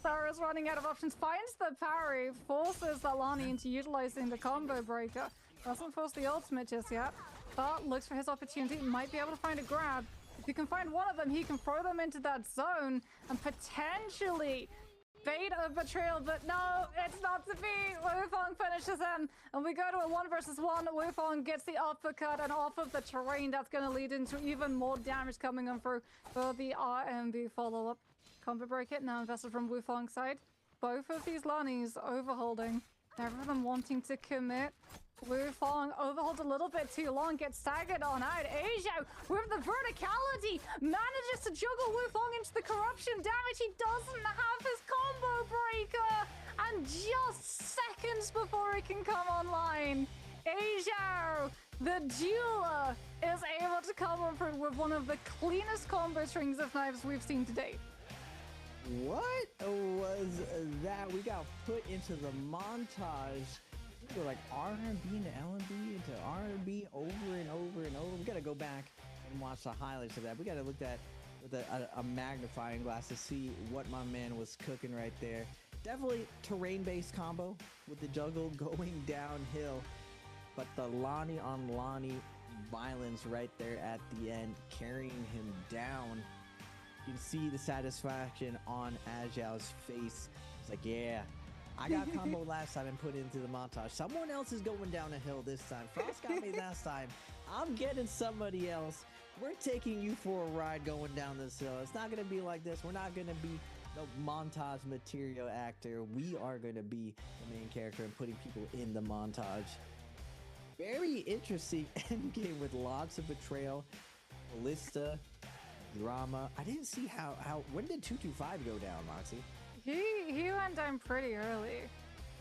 Sarah's running out of options, finds the parry, forces the Lonnie into utilizing the combo breaker. Doesn't force the ultimate just yet, but looks for his opportunity, might be able to find a grab. If he can find one of them, he can throw them into that zone and potentially bait a betrayal, but no, it's not to be. Wufong finishes him, and we go to a 1 versus 1. Wufong gets the uppercut, and off of the terrain, that's going to lead into even more damage coming on through for the RMB follow-up. Combo break it now invested from Wufong's side. Both of these Lonnies overholding. Every of them wanting to commit. Wufong overholds a little bit too long, gets staggered on out. Asia with the verticality manages to juggle Wufong into the corruption damage. He doesn't have his combo breaker, and just seconds before it can come online, Asia, the jeweler, is able to come up with one of the cleanest combo strings of knives we've seen to date.
What was that? We got put into the montage. We were like R&B into L&B into R&B over and over and over. We got to go back and watch the highlights of that. We got to look at with a magnifying glass to see what my man was cooking right there. Definitely terrain-based combo with the juggle going downhill, but the Lonnie on Lonnie violence right there at the end, carrying him down. You can see the satisfaction on Ajiao's face. It's like, yeah, I got combo last time and put into the montage. Someone else is going down a hill this time. Frost got me last time. I'm getting somebody else. We're taking you for a ride going down this hill. It's not going to be like this. We're not going to be the montage material actor. We are going to be the main character and putting people in the montage. Very interesting endgame with lots of betrayal, ballista, drama. I didn't see how when did 225 go down, Moxie?
He went down pretty early,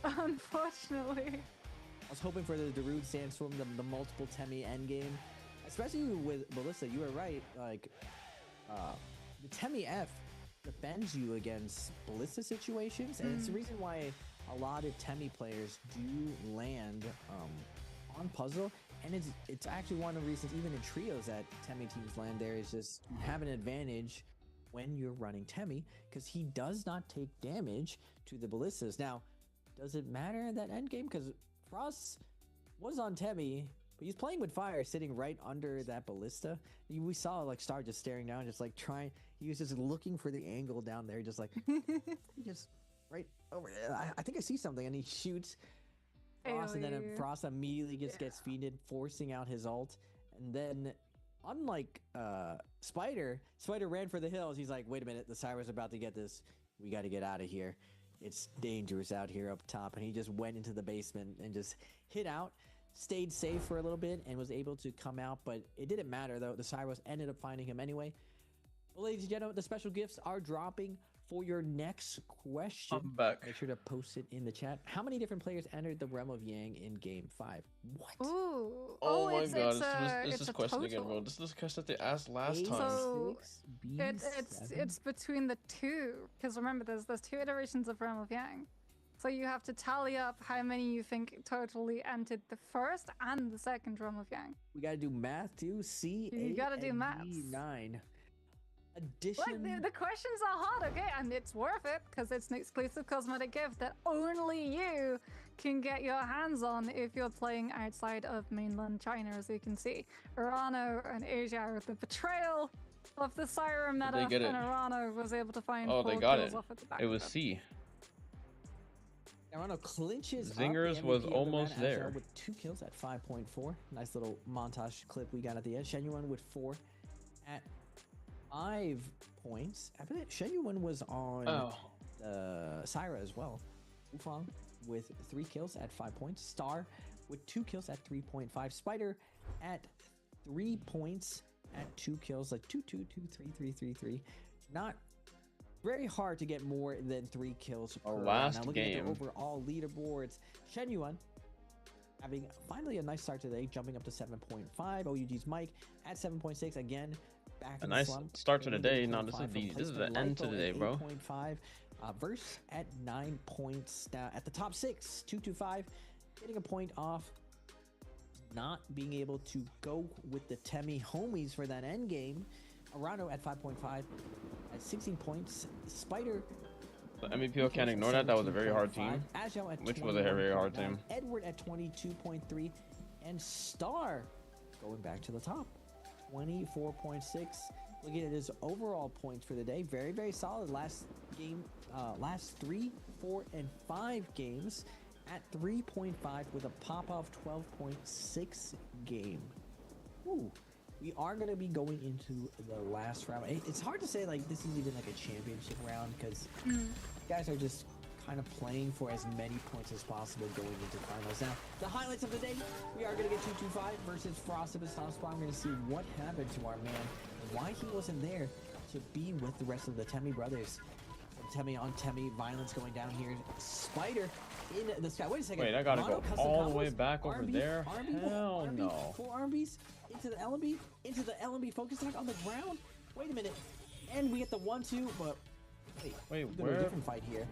unfortunately.
I was hoping for the Darude Sandstorm, the multiple Temmie endgame, especially with Ballista. You were right, like the Temmie F defends you against Ballista situations, and it's the reason why a lot of Temmie players do land on puzzle, and it's actually one of the reasons even in trios that Temmie teams land there is just you have an advantage when you're running Temmie because he does not take damage to the ballistas. Now, does it matter in that end game? Because Frost was on Temmie, but he's playing with fire, sitting right under that ballista. We saw like Star just staring down, just like trying. He was just looking for the angle down there, just like just right over. I think I see something, and he shoots Frost, and then Frost immediately gets feeded, forcing out his ult, and then. Unlike Spider ran for the hills. He's like, wait a minute, the Syra's about to get this. We got to get out of here. It's dangerous out here up top. And he just went into the basement and just hid out, stayed safe for a little bit, and was able to come out. But it didn't matter, though. The Syras ended up finding him anyway. Well, ladies and gentlemen, the special gifts are dropping for your next question.
I'm back.
Make sure to post it in the chat. How many different players entered the Realm of Yang in Game 5? What?
Ooh.
Oh my god,
it's
this is
a
question
total.
again, bro. This is the question that they asked last time.
So it's between the two, because remember there's 2 iterations of Realm of Yang. So you have to tally up how many you think totally entered the first and the second Realm of Yang.
We gotta do math too.
You gotta do maths.
9. Addition.
Like the questions are hard, okay, and it's worth it because it's an exclusive cosmetic gift that only you can get your hands on if you're playing outside of mainland China, as you can see. Urano and Asia with the betrayal of the Syra meta, and Urano was able to find 4 kills off at the back.
It was C.
Urano clinches.
Zingers was almost there
with 2 kills at 5.4. Nice little montage clip we got at the end. Shenyuan with 4 at 5 points. After that, Shenyuan was on Syra as well. Wufang with 3 kills at 5 points. Star with 2 kills at 3.5. Spider at 3 points at 2 kills, like 2, 2, 2, 3, 3, 3, 3. Not very hard to get more than 3 kills per round. Now looking at the overall leaderboards, Shenyuan having finally a nice start today, jumping up to 7.5. OUG's Mike at 7.6 again. Back
a nice start to the day. No, this is the end to the day, bro.
8.5. Verse at 9 points. Now at the top 6, 225, getting a point off. Not being able to go with the Temmie homies for that end game. Arano at 5.5 at 16 points. Spider.
The NBPL can't ignore that. That was a very hard team. Which was a very hard team.
Edward at 22.3, and Star going back to the top. 24.6. Looking at his overall points for the day, very, very solid. Last game, last 3, 4, and 5 games at 3.5 with a pop-off 12.6 game. Ooh. We are going to be going into the last round. It's hard to say like this is even like a championship round because guys are just kind of playing for as many points as possible going into finals. Now, the highlights of the day, we are going to get 225 versus Frost of his top spot. I'm going to see what happened to our man and why he wasn't there to be with the rest of the Temmie brothers. From Temmie on Temmie, violence going down here. Spider in the sky. Wait a second.
Wait, I gotta go all the way back over there? Hell no.
4 RBs into the LMB, into the LMB focus attack on the ground. Wait a minute. And we get the 1-2, but wait, where? A different fight here.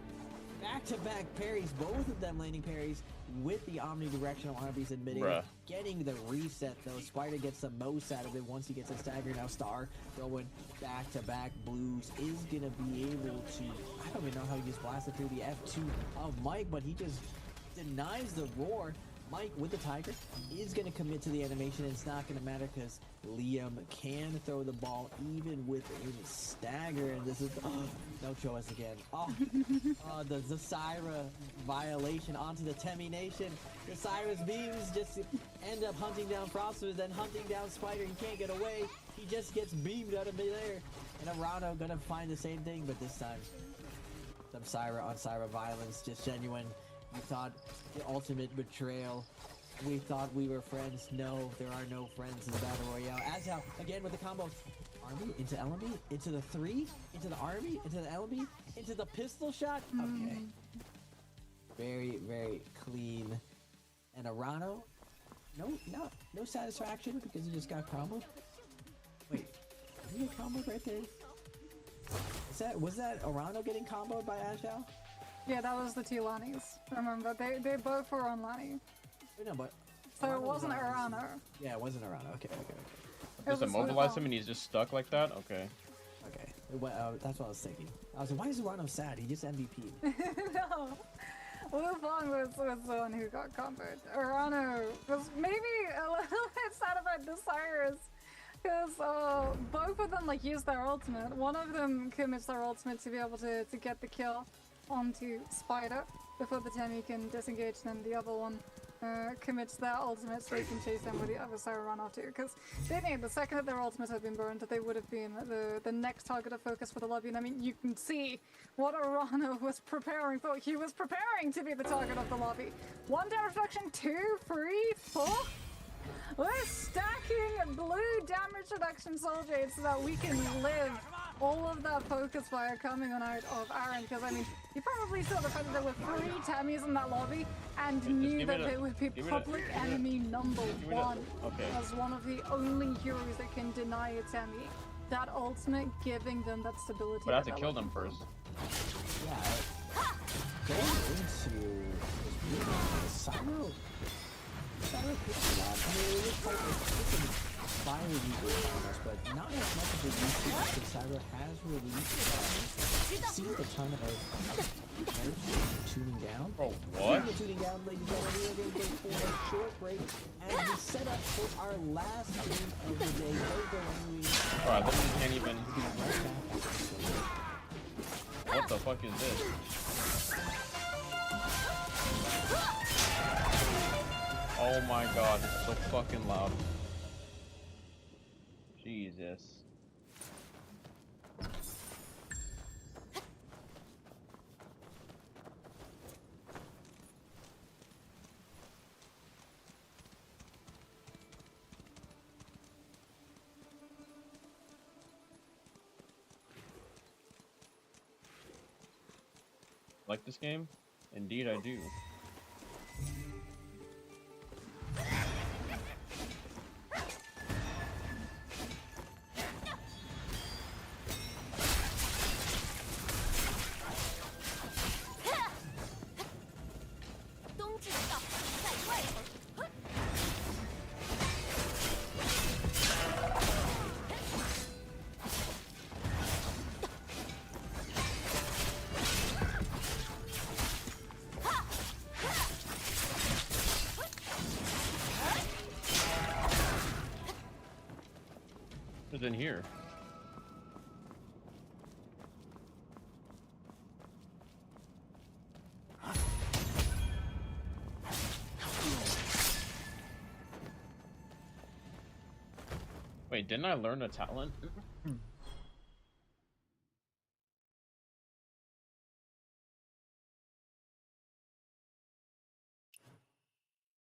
Back-to-back parries, both of them landing parries with the omnidirectional RBs in mid-air. Getting the reset though. Spider gets the most out of it once he gets a stagger. Now Star throwing back-to-back blues is gonna be able to, I don't even know how he just blasted through the F2 of Mike, but he just denies the roar. Mike with the Tiger is going to commit to the animation. It's not going to matter because Liam can throw the ball even with a stagger. And this is no choice again. The Syra violation onto the Temmie Nation. The Syra's beams just end up hunting down Frosters, then hunting down Spider. He can't get away. He just gets beamed out of midair. And Arano gonna find the same thing, but this time some Syra on Syra violence, just genuine. We thought the ultimate betrayal. We thought we were friends. No, there are no friends in Battle Royale. Azhal, again with the combos. Army into LMB, into the 3, into the Army, into the LMB, into the pistol shot. Okay. Very, very clean. And Arano, no satisfaction because he just got comboed. Wait, did he get comboed right there? Was that Arano getting comboed by Azhal?
Yeah, that was the 2 Lannies. Remember, they both were on Lanny.
No, but
So it
Arano was
wasn't
on-
Arano.
Yeah, it wasn't Arano. Okay.
Just immobilize him and he's just stuck like that? Okay.
Okay. That's what I was thinking. I was like, why is Arano sad? He just MVP'd.
No. Wu Feng was the one who got comboed. Arano was maybe a little bit sad about Desirous. Because both of them like use their ultimate. One of them commits their ultimate to be able to get the kill onto Spider before the Temi can disengage, then the other one commits their ultimate so they can chase them with the other side run off too. Because they knew the second that their ultimate had been burned, that they would have been the next target of focus for the lobby. And I mean, you can see what Arano was preparing for. He was preparing to be the target of the lobby. 1 damage reduction, 2, 3, 4. We're stacking blue damage reduction soul jades so that we can live all of that focus fire coming on out of Aaron. Because I mean, you probably saw the fact that there were 3 Tammys in that lobby and knew that they would be public enemy number 1 as one of the only heroes that can deny a Tammy. That ultimate giving them that stability.
But I have to kill them first.
Yeah. Going into this Cyro. Cyro picks a lot. I mean, it looks like it's a fire release on us, but not as much as it used to because Cyro has released. See the ton of nerfs tuning down.
Oh, what?
Tuning down, ladies and gentlemen. We're going to go for a short break as we set up for our last game of the day.
Alright, this one can't even. What the fuck is this? Oh my god, this is so fucking loud. Jesus. Like this game? Indeed I do. What's in here? Wait, didn't I learn a talent?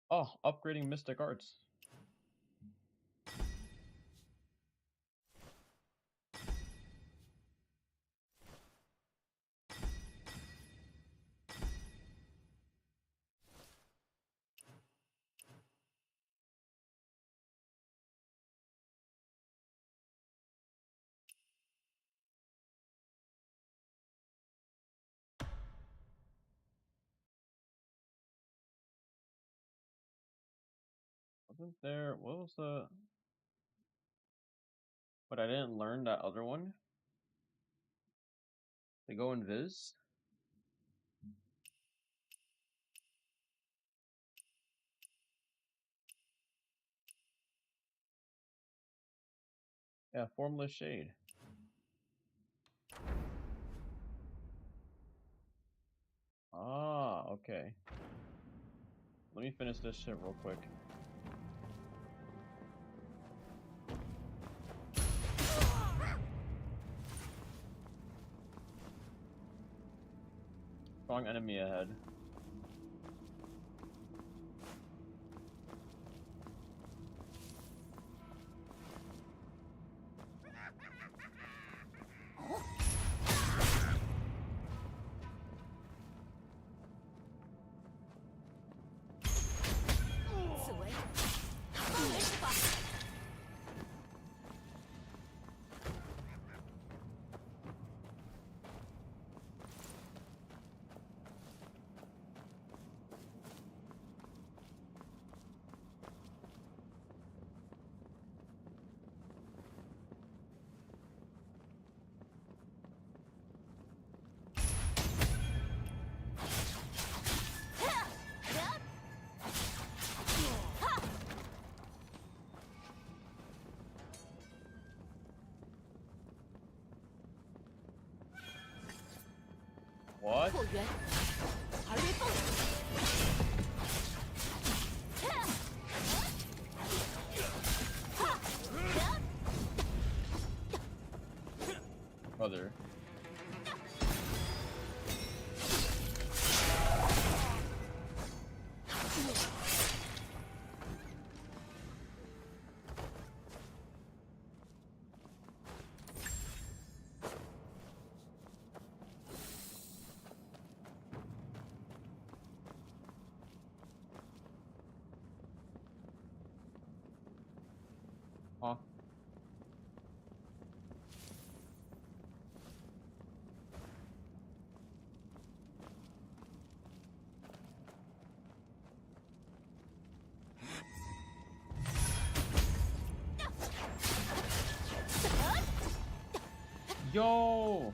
Oh, upgrading Mystic Arts. Wasn't there, what was the, but I didn't learn that other one? They go in Viz? Yeah, Formless Shade. Ah, okay. Let me finish this shit real quick. Strong enemy ahead. What?
破元，而为凤。
Brother. Huh? Yo!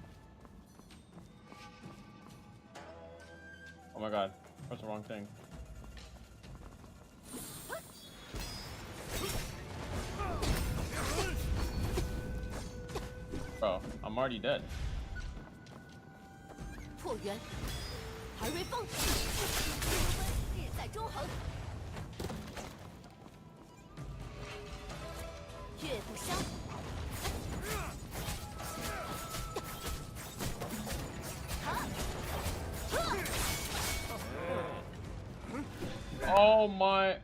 Oh my god, that's the wrong thing. Bro, I'm already dead.
破元，而为凤。志在中恒。岳不消。
Oh my.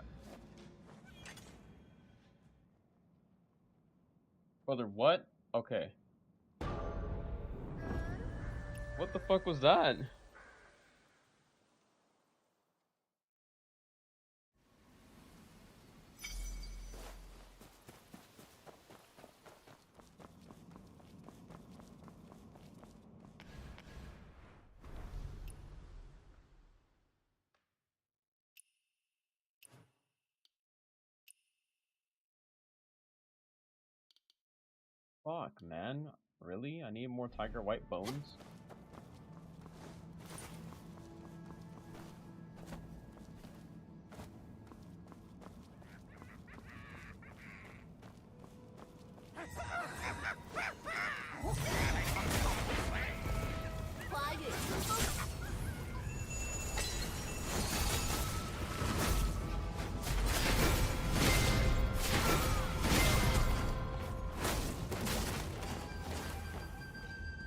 Brother, what? Okay. What the fuck was that? Fuck, man. Really? I need more tiger white bones?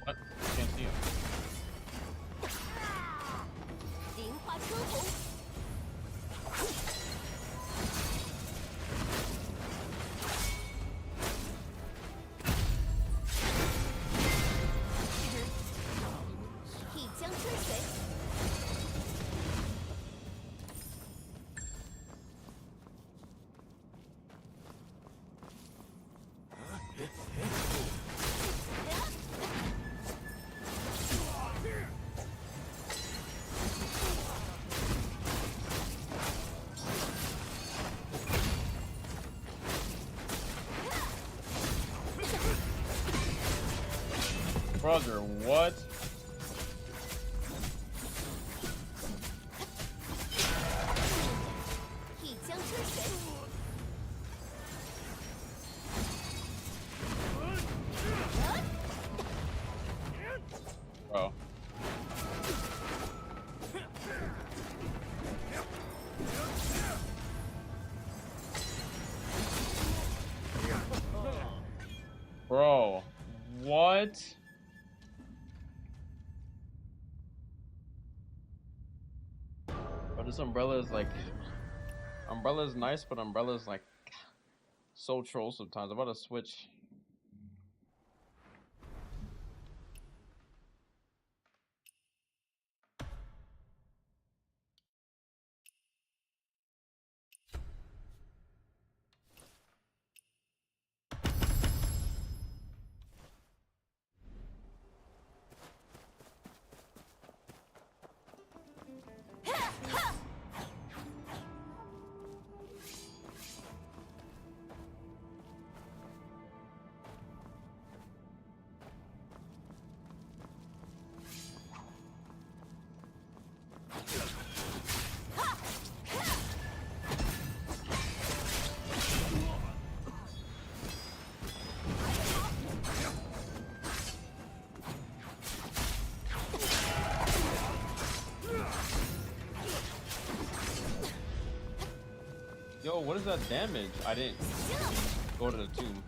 What? Can't see him.
莲花春红。 一江春水。
Brother, what? Bro. Bro, what? But this umbrella is like, umbrella is nice, but umbrella is like so troll sometimes. I'm about to switch. what is that damage? I didn't go to the tomb.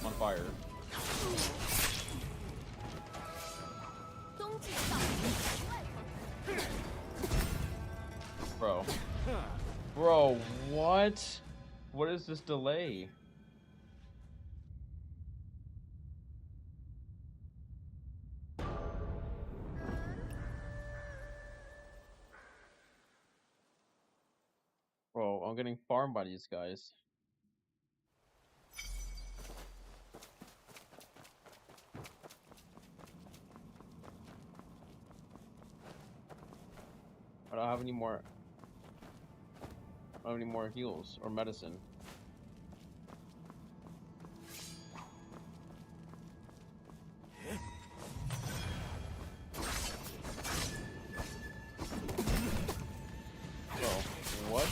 I'm on fire. Bro. Bro, what? What is this delay? Bro, I'm getting farmed by these guys. I don't have any more. I don't have any more heals or medicine. Bro, what?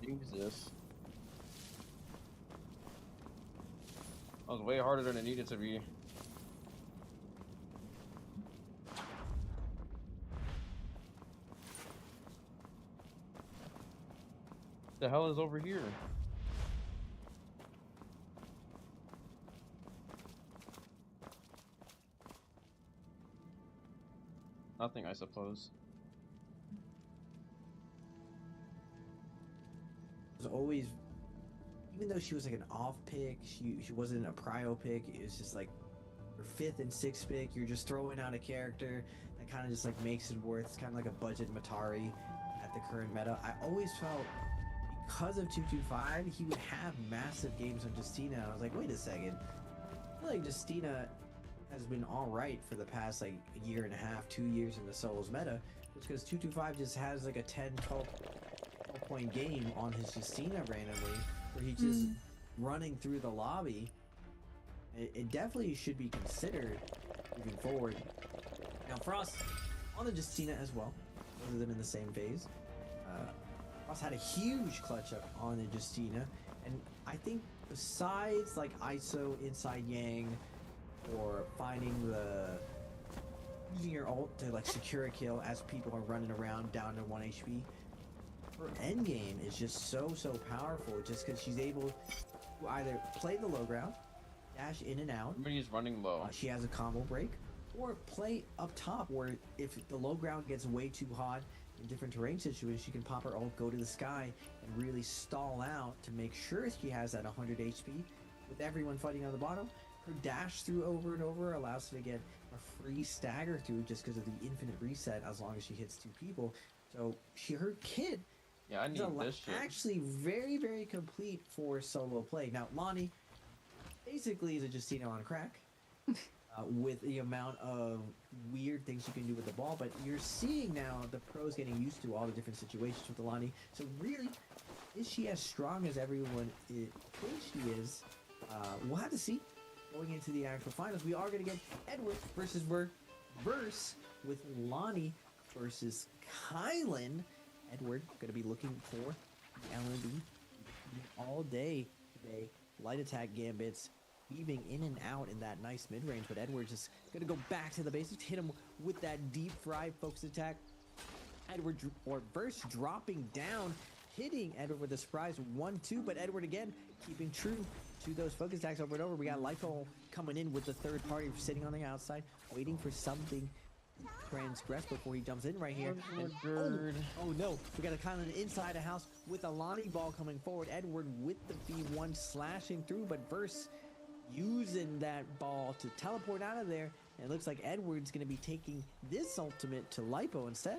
Jesus. That was way harder than it needed to be. The hell is over here? Nothing, I suppose.
Was always, even though she was like an off pick, she wasn't a prio pick. It was just like her 5th and 6th pick. You're just throwing out a character that kind of just like makes it worth. It's kind of like a budget Matari at the current meta. I always felt because of 225, he would have massive games on Justina. I was like, wait a second. I feel like Justina has been all right for the past like a year and a half, 2 years in the solos meta. Just because 225 just has like a 10, 12 point game on his Justina randomly, where he's just running through the lobby. It definitely should be considered moving forward. Now Frost on the Justina as well, both of them in the same phase. Frost had a huge clutch up on the Justina, and I think besides like ISO inside Yang or finding using your ult to like secure a kill as people are running around down to 1 HP, her endgame is just so powerful just because she's able to either play the low ground, dash in and out.
Everybody's running low.
She has a combo break, or play up top where if the low ground gets way too hot in different terrain situations, she can pop her ult, go to the sky, and really stall out to make sure she has that 100 HP with everyone fighting on the bottom. Her dash through over and over allows her to get a free stagger through just because of the infinite reset as long as she hits 2 people. So her kit
Yeah, I need this shit.
actually very complete for solo play. Now Lonnie basically is a Justina on crack with the amount of weird things you can do with the ball, but you're seeing now the pros getting used to all the different situations with Lonnie. So really, is she as strong as everyone thinks she is? We'll have to see going into the actual finals. We are going to get Edward versus with Lonnie versus Kylan. Edward going to be looking for LNB all day today. Light attack gambits, weaving in and out in that nice mid-range, but Edward's just going to go back to the basics, hit him with that deep fried focus attack. Edward or Verse dropping down, hitting Edward with a surprise 1-2, but Edward again keeping true to those focus attacks over and over. We got Lipo coming in with the third party sitting on the outside, waiting for something transgress before he jumps in right here. And, oh no, we got a Kylan inside a house with a Lonnie ball coming forward. Edward with the V1 slashing through, but Verse using that ball to teleport out of there. And it looks like Edward's going to be taking this ultimate to Lipo instead.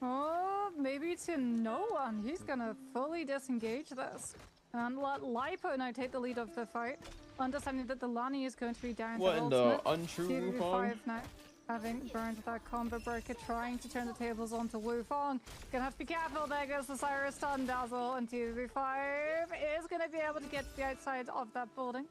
Oh, maybe to no one. He's gonna fully disengage this. And let Lipo now take the lead of the fight, understanding that the Lani is going to be down.
What
to
in the
ultimate.
untrue Wufong?
2v5 now, having burned that combo breaker, trying to turn the tables onto Wufong. Gonna have to be careful. There goes the Cyrus Stun Dazzle, and 2v5 is gonna be able to get to the outside of that building.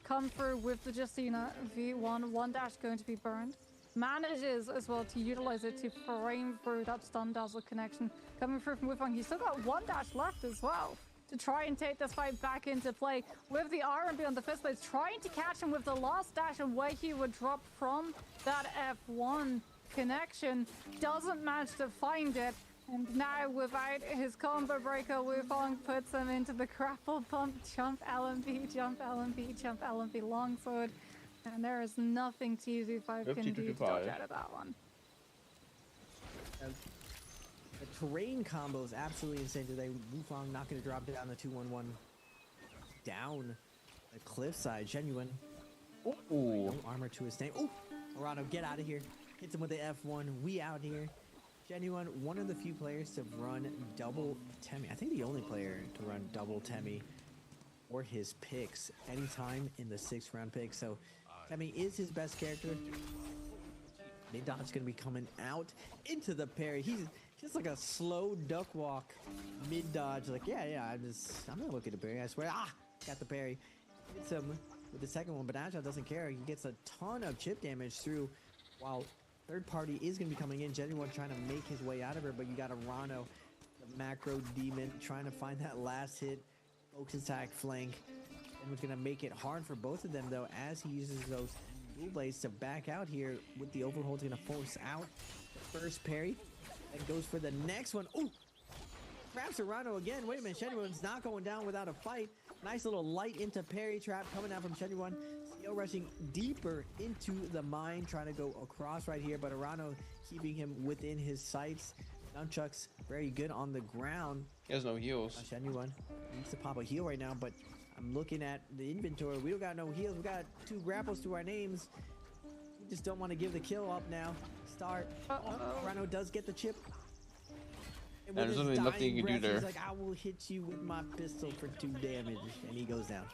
Come through with the Justina V1, one dash going to be burned. Manages as well to utilize it to frame through that Stun Dazzle connection. Coming through from Wufong, he's still got one dash left as well to try and take this fight back into play with the R&B on the fist blades, trying to catch him with the last dash and where he would drop from that F1 connection. Doesn't manage to find it. And now without his combo breaker, Wufong puts him into the grapple pump, jump LMP, jump LMP, jump LMP longsword. And there is nothing TZ5 can do to dodge out of that one.
The terrain combo is absolutely insane today. Wufong not going to drop down the 2-1-1 down the cliffside. Genuine.
Ooh.
No armor to his name. Ooh, Arano, get out of here. Hits him with the F1. We out here. Genuine, one of the few players to run double Temi. I think the only player to run double Temi or his picks anytime in the 6th round pick. So Temi is his best character. Mid dodge is going to be coming out into the parry. He's just like a slow duck walk mid dodge. Like, yeah, I'm not looking to parry. I swear. Ah, got the parry. Hits him with the second one, but Agile doesn't care. He gets a ton of chip damage through while third party is going to be coming in. Genuine trying to make his way out of her, but you got Arano, the macro demon, trying to find that last hit. Focus attack flank. And was going to make it hard for both of them, though, as he uses those dual blades to back out here with the overhold. Going to force out the first parry and goes for the next one. Ooh! Traps Arano again. Wait a minute, Genuine's not going down without a fight. Nice little light into parry trap coming out from Genuine. CO rushing deeper into the mine, trying to go across right here, but Arano keeping him within his sights. Nunchucks very good on the ground.
He has no heals.
Genuine needs to pop a heal right now, but I'm looking at the inventory. We don't got no heals. We got 2 grapples to our names. We just don't want to give the kill up now. Start. Arano does get the chip. And
there's literally nothing you can do there.
He's like, I will hit you with my pistol for 2 damage, and he goes down.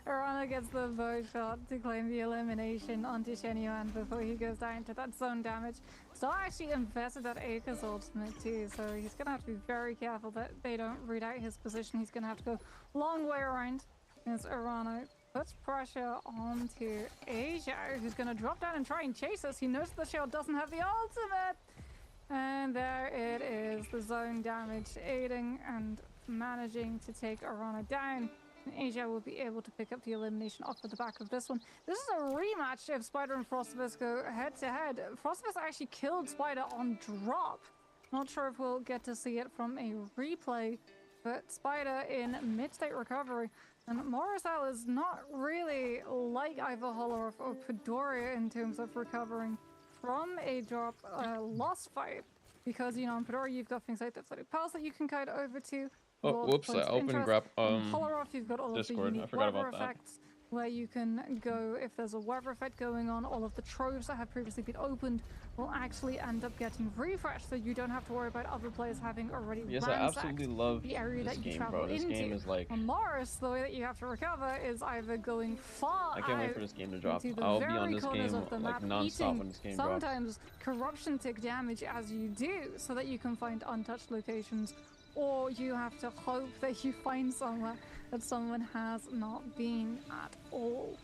Arano gets the bow shot to claim the elimination onto Shenyuan before he goes down to that zone damage. Still actually invested that Acre's ultimate too, so he's gonna have to be very careful that they don't read out his position. He's gonna have to go long way around as Arano puts pressure onto Asia, who's gonna drop down and try and chase us. He knows the shield doesn't have the ultimate. And there it is, the zone damage aiding and managing to take Arano down. And Asia will be able to pick up the elimination off of the back of this one. This is a rematch if Spider and Frostabus go head to head. Frostabus actually killed Spider on drop. Not sure if we'll get to see it from a replay, but Spider in mid-state recovery. And Morrisal is not really like either Holorov or Padoria in terms of recovering from a drop lost fight, because, you know, in Padoria you've got things like the floating pulse that you can kite over to.
Oh, whoops, I opened grab
Holorov, you've got all
Discord.
of the
I
unique
forgot
weather
about that.
effects where you can go if there's a weather effect going on. All of the troves that have previously been opened will actually end up getting refreshed, so you don't have to worry about other players having already
Yes, I absolutely love
the area
this
that you
game,
travel
bro. This
into.
game is like,
On Morris, the way that you have to recover is either going far
I can't wait
out
for this game to drop.
into the
I'll be
very
on this
corners
game
of the
like
map,
non-stop
eating
when this game drops.
sometimes corruption tick damage as you do, so that you can find untouched locations, or you have to hope that you find somewhere that someone has not been at all.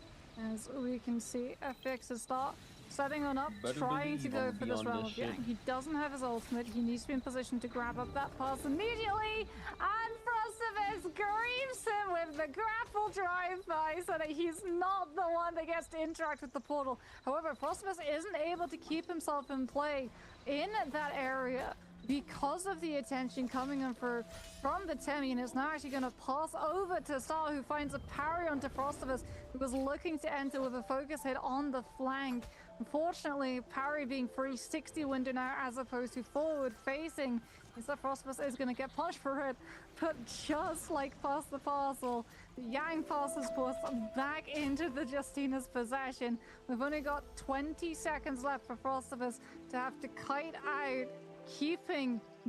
As we can see, FX is start setting on up, trying to go for this realm of Yang. He doesn't have his ultimate. He needs to be in position to grab up that pass immediately, and Frostabus grieves him with the grapple drive-by so that he's not the one that gets to interact with the portal. However, Frostabus isn't able to keep himself in play in that area because of the attention coming in from the Temi, and is now actually going to pass over to Star, who finds a parry onto Frostabus, who was looking to enter with a focus hit on the flank. Unfortunately, parry being 360 window now as opposed to forward facing, is that Frostabus is going to get punched for it, but just like past the parcel, the Yang passes force back into the Justina's possession. We've only got 20 seconds left for Frostabus to have to kite out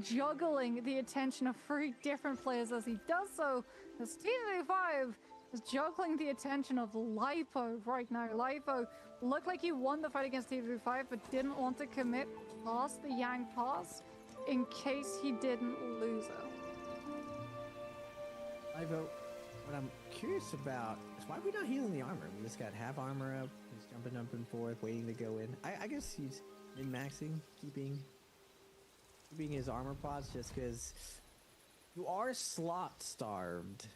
juggling the attention of 3 different players as he does so. As TJ5 is juggling the attention of Lipo right now. Lipo looked like he won the fight against TJ5, but didn't want to commit past the Yang pass in case he didn't lose it.
Lipo, what I'm curious about is why are we not healing the armor? We just got half armor up. He's jumping up and forth, waiting to go in. I guess he's min-maxing, keeping his armor pots just because you are slot starved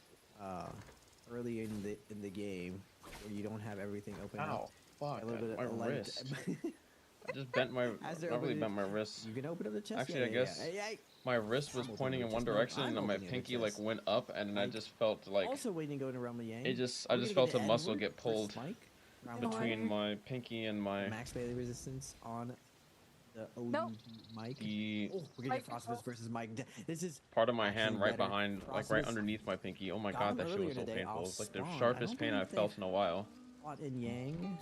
early in the game where you don't have everything open up.
Fuck,
A little bit
my
of
wrist. I just bent my, not really bent my wrist.
You can open up the chest.
Actually, I guess my wrist was pointing in one direction and then my pinky like went up and then I just felt like,
also waiting to go to Realm of Yang.
I just felt a muscle get pulled between my pinky and my...
Max Bailey resistance on the OD
Nope.
Mike.
The
we're getting Frostbus versus Mike. This is
part of my hand right
better.
behind, like right underneath my pinky. Oh my god, that shit was so
today.
painful. It's like the
Spawn.
sharpest pain I've felt in a while.
Fought in Yang.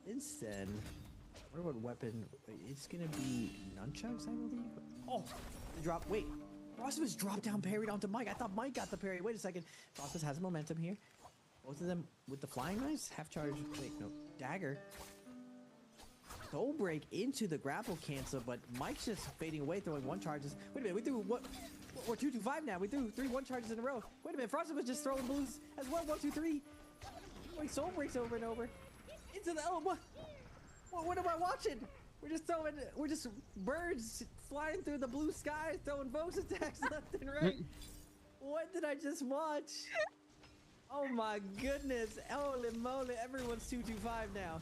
Instead, what about weapon? It's gonna be nunchucks, I believe. Oh, the drop. Wait, Frostbus dropped down, parried onto Mike. I thought Mike got the parry. Wait a second. Frostbus has momentum here. Both of them with the flying knives. Half charge. Wait, no. Dagger. Soul break into the grapple cancel, but Mike's just fading away, throwing 1 charges. Wait a minute, we threw what? We're 2-2-5 now. We threw 3 1 charges in a row. Wait a minute, Frosted was just throwing blues as well. 1, 2, 3. Wait, soul breaks over and over. Into the what am I watching? We're just birds flying through the blue sky, throwing focus attacks left and right. What did I just watch? Oh my goodness, holy moly, everyone's 2-2-5 now.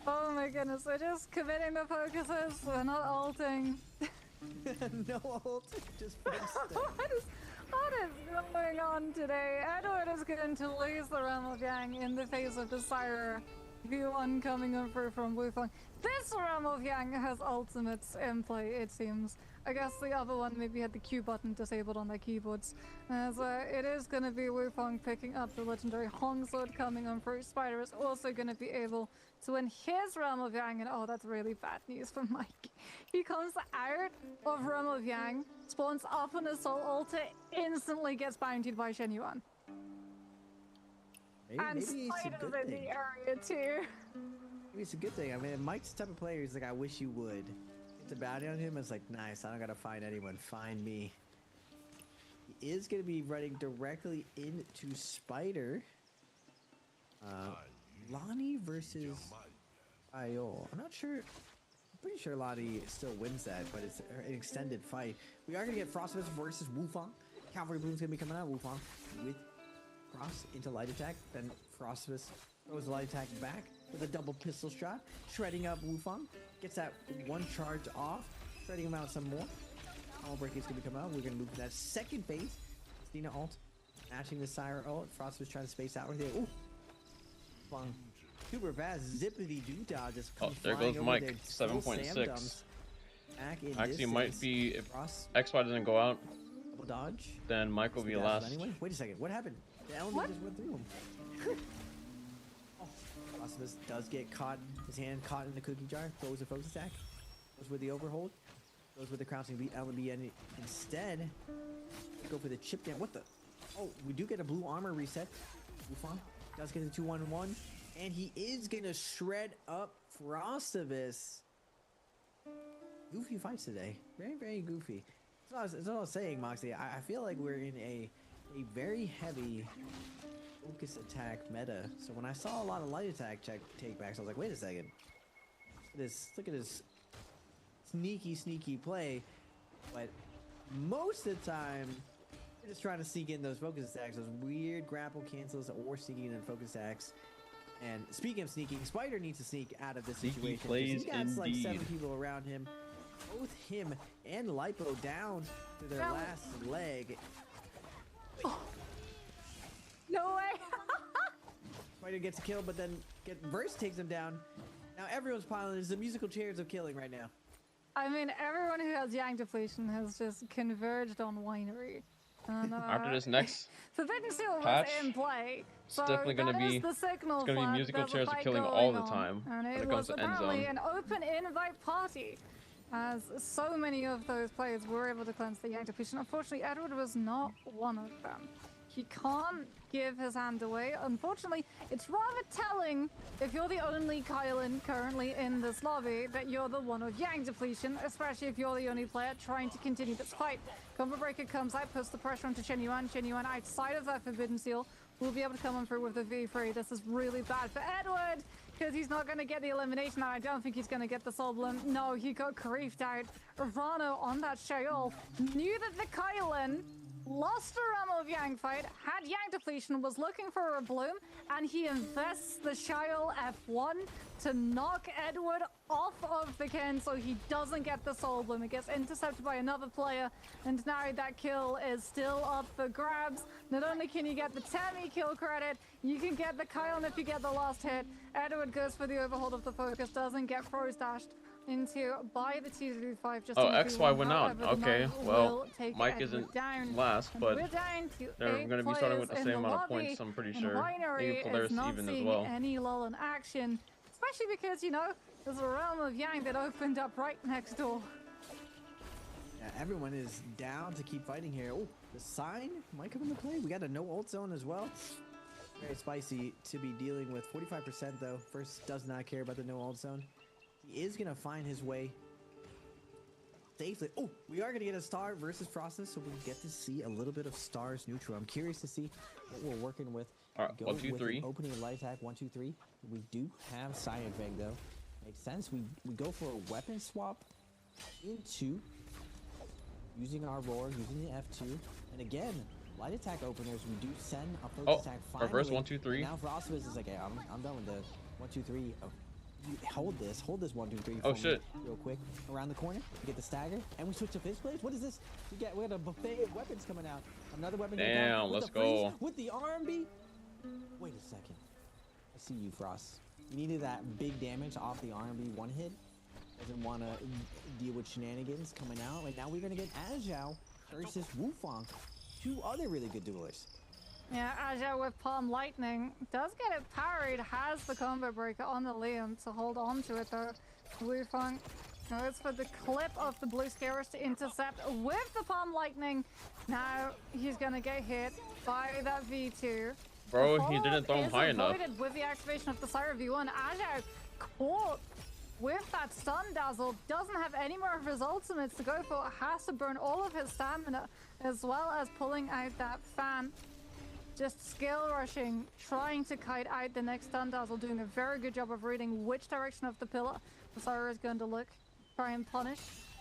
Oh my goodness, we're just committing the focuses, we're not ulting.
No ult, just
what is going on today? Edward is going to lose the Realm of Yang in the face of Desire V1 coming over from Wufang. This Realm of Yang has ultimates in play, it seems. I guess the other one maybe had the Q button disabled on their keyboards. As it is going to be Wufang picking up the legendary Hong Sword coming on through. Spider is also going to be able to win his Realm of Yang, and oh, that's really bad news for Mike. He comes out of Realm of Yang, spawns up on his soul altar, instantly gets bountied by Shen Yuan. And Spider's in the area too.
Maybe it's a good thing. I mean, Mike's the type of player is like, I wish you would. It's a bounty on him. It's like, nice, I don't gotta find anyone. Find me. He is gonna be running directly into Spider. Lonnie versus Iol. I'm not sure. I'm pretty sure Lonnie still wins that, but it's an extended fight. We are gonna get Frostbus versus Wufang. Cavalry Bloom's gonna be coming out. Wufang with Frost into light attack. Then Frostbus throws the light attack back with a double pistol shot, shredding up Wufang. Gets that 1 charge off, shredding him out some more. All break is gonna come out. We're gonna move to that second phase. Stina ult, matching the Sire ult. Frostbus trying to space out right there. Ooh. Wufang super fast, zippity doo dah just comes
there goes Mike, 7.6. Actually, it might be if XY doesn't go out,
dodge.
Then Mike will be last.
Anyway, wait a second, what happened? The element just went through him. Frostbus does get caught, his hand caught in the cookie jar, throws a focus attack, goes with the overhold, goes with the crouching beat LB, and instead, go for the chip down. What the? Oh, we do get a blue armor reset. Wufang does get the 2-1-1, and he is gonna shred up Frostbus. Goofy fights today. Very, very goofy. That's what I was saying, Moxie. I feel like we're in a very heavy focus attack meta. So when I saw a lot of light attack takebacks, I was like, wait a second. Look at this sneaky play. But most of the time, we're just trying to sneak in those focus attacks, those weird grapple cancels, or sneaking in focus attacks. And speaking of sneaking, Spider needs to sneak out of this situation.
Plays
he got like
indeed.
7 people around him. Both him and Lipo down to their last leg.
Oh. No way!
Spider gets a kill, but then Verse takes him down. Now everyone's piling. There's the musical chairs of killing right now.
I mean, everyone who has Yang depletion has just converged on Winery. And,
After this next
Forbidden Seal was
patch,
in play.
it's definitely gonna be musical chairs of killing all the time
And
when
it
it comes
was
to end
apparently
zone.
an open invite party. as so many of those players were able to cleanse the Yang depletion. Unfortunately, Edward was not one of them. He can't give his hand away. Unfortunately, it's rather telling if you're the only Kylan currently in this lobby that you're the one with Yang depletion, especially if you're the only player trying to continue this fight. Combo Breaker comes out, puts the pressure onto Chen Yuan. Chen Yuan outside of that Forbidden Seal will be able to come on through with the V3. This is really bad for Edward because he's not going to get the elimination, and I don't think he's going to get the Soul Bloom. No, he got griefed out. Rano on that Sheol knew that the Kylan lost a realm of Yang fight, had Yang depletion, was looking for a bloom, and he invests the Sheol F1 to knock Edward off of the Ken so he doesn't get the Soul Bloom. It gets intercepted by another player, and now that kill is still up for grabs. Not only can you get the Tammy kill credit, you can get the Kylan if you get the last hit. Edward goes for the overhold of the focus, doesn't get froze dashed into by the 2-5. Just
Oh, XY went out. Okay, well, Mike isn't
down.
last, but
We're down to
they're going to be starting with the
players
same
in
amount of
lobby,
points, I'm pretty
and
sure. Maybe
Winery
Polaris
is not
even as
seeing
well.
any lull in action, especially because, you know, there's a realm of Yang that opened up right next door.
Yeah, everyone is down to keep fighting here. Oh, the sign might come into play. We got a no ult zone as well. Very spicy to be dealing with. 45% though. First does not care about the no ult zone. He is going to find his way safely. Oh, we are going to get a Star versus Frostus, so we get to see a little bit of Star's neutral. I'm curious to see what we're working with.
All right, 1, 2, 3.
Opening light attack, 1, 2, 3. We do have Scion Fang though. Makes sense. We go for a weapon swap into using our roar, using the F2, and again, light attack openers. We do send a focus attack. Finally.
Reverse 1, 2, 3.
Now Frostus is like, hey, I'm done with the 1, 2, 3. Oh, you hold this 1, 2, 3.
Oh shit!
Real quick, around the corner, we get the stagger, and we switch to fist blades. What is this? We had a buffet of weapons coming out. Another weapon.
Damn, let's go.
With the RMB. Wait a second. I see you, Frost. You needed that big damage off the RMB one hit. Doesn't want to deal with shenanigans coming out. Right now, we're gonna get Azhao versus Wufang, two other really good duelists.
Yeah, Azhao with Palm Lightning does get it parried, has the combo breaker on the Liam to hold on to it though. Wufang goes for the clip of the blue scarers to intercept with the Palm Lightning. Now he's gonna get hit by that V2.
Bro, he didn't throw him high enough.
With the activation of the Syra V1, Azhao caught with that stun dazzle, doesn't have any more of his ultimates to go for, has to burn all of his stamina, as well as pulling out that fan. Just skill rushing, trying to kite out the next stun dazzle, doing a very good job of reading which direction of the pillar the Syra is going to look, try and punish.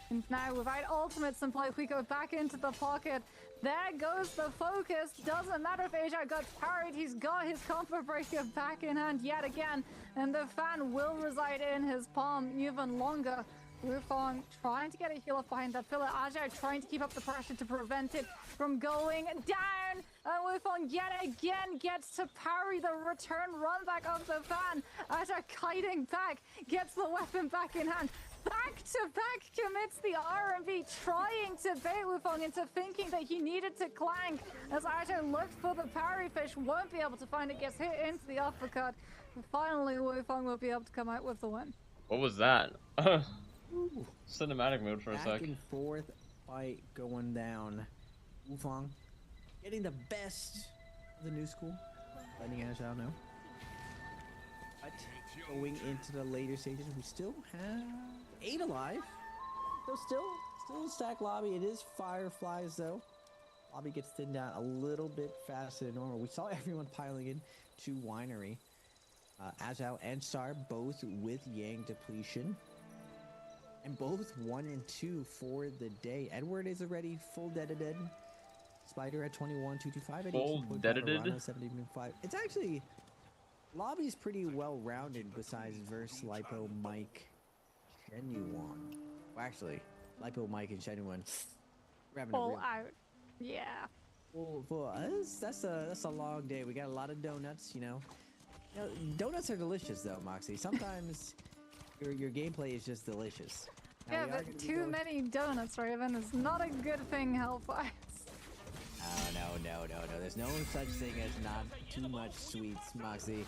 And now without ultimates in play, we go back into the pocket. There goes the focus. Doesn't matter if Azhao got parried, he's got his combo breaker back in hand yet again. And the fan will reside in his palm even longer. Wufang trying to get a heal off behind that pillar. Azhao trying to keep up the pressure to prevent it from going down. And Wufang yet again gets to parry the return run back of the fan. Azhao kiting back, gets the weapon back in hand. Back to back commits the RMB, trying to bait Wufang into thinking that he needed to clank. As Azhao looked for the parry fish, won't be able to find it, gets hit into the uppercut. And finally, Wufang will be able to come out with the win.
What was that? Cinematic mode for a sec.
Back and forth fight going down. Wufang getting the best of the new school, letting Azhao know. But going into the later stages, we still have 8 alive. So still stack lobby. It is Fireflies though. Lobby gets thinned down a little bit faster than normal. We saw everyone piling in to Winery. Azhao and Star both with Yang depletion. And both 1 and 2 for the day. Edward is already full dead. Spider at 21, 225 at
full
18.
dead.
75. It's actually lobby's pretty well rounded besides verse Lipo, Mike, Genuine. Well, actually, Lipo, Mike, and Genuine.
All out. Yeah.
Well, for us, that's a long day. We got a lot of donuts, you know. Donuts are delicious though, Moxie. Sometimes your gameplay is just delicious.
Yeah, but too many donuts, Raven, is not a good thing health-wise.
No. There's no such thing as not too much sweets, Moxie.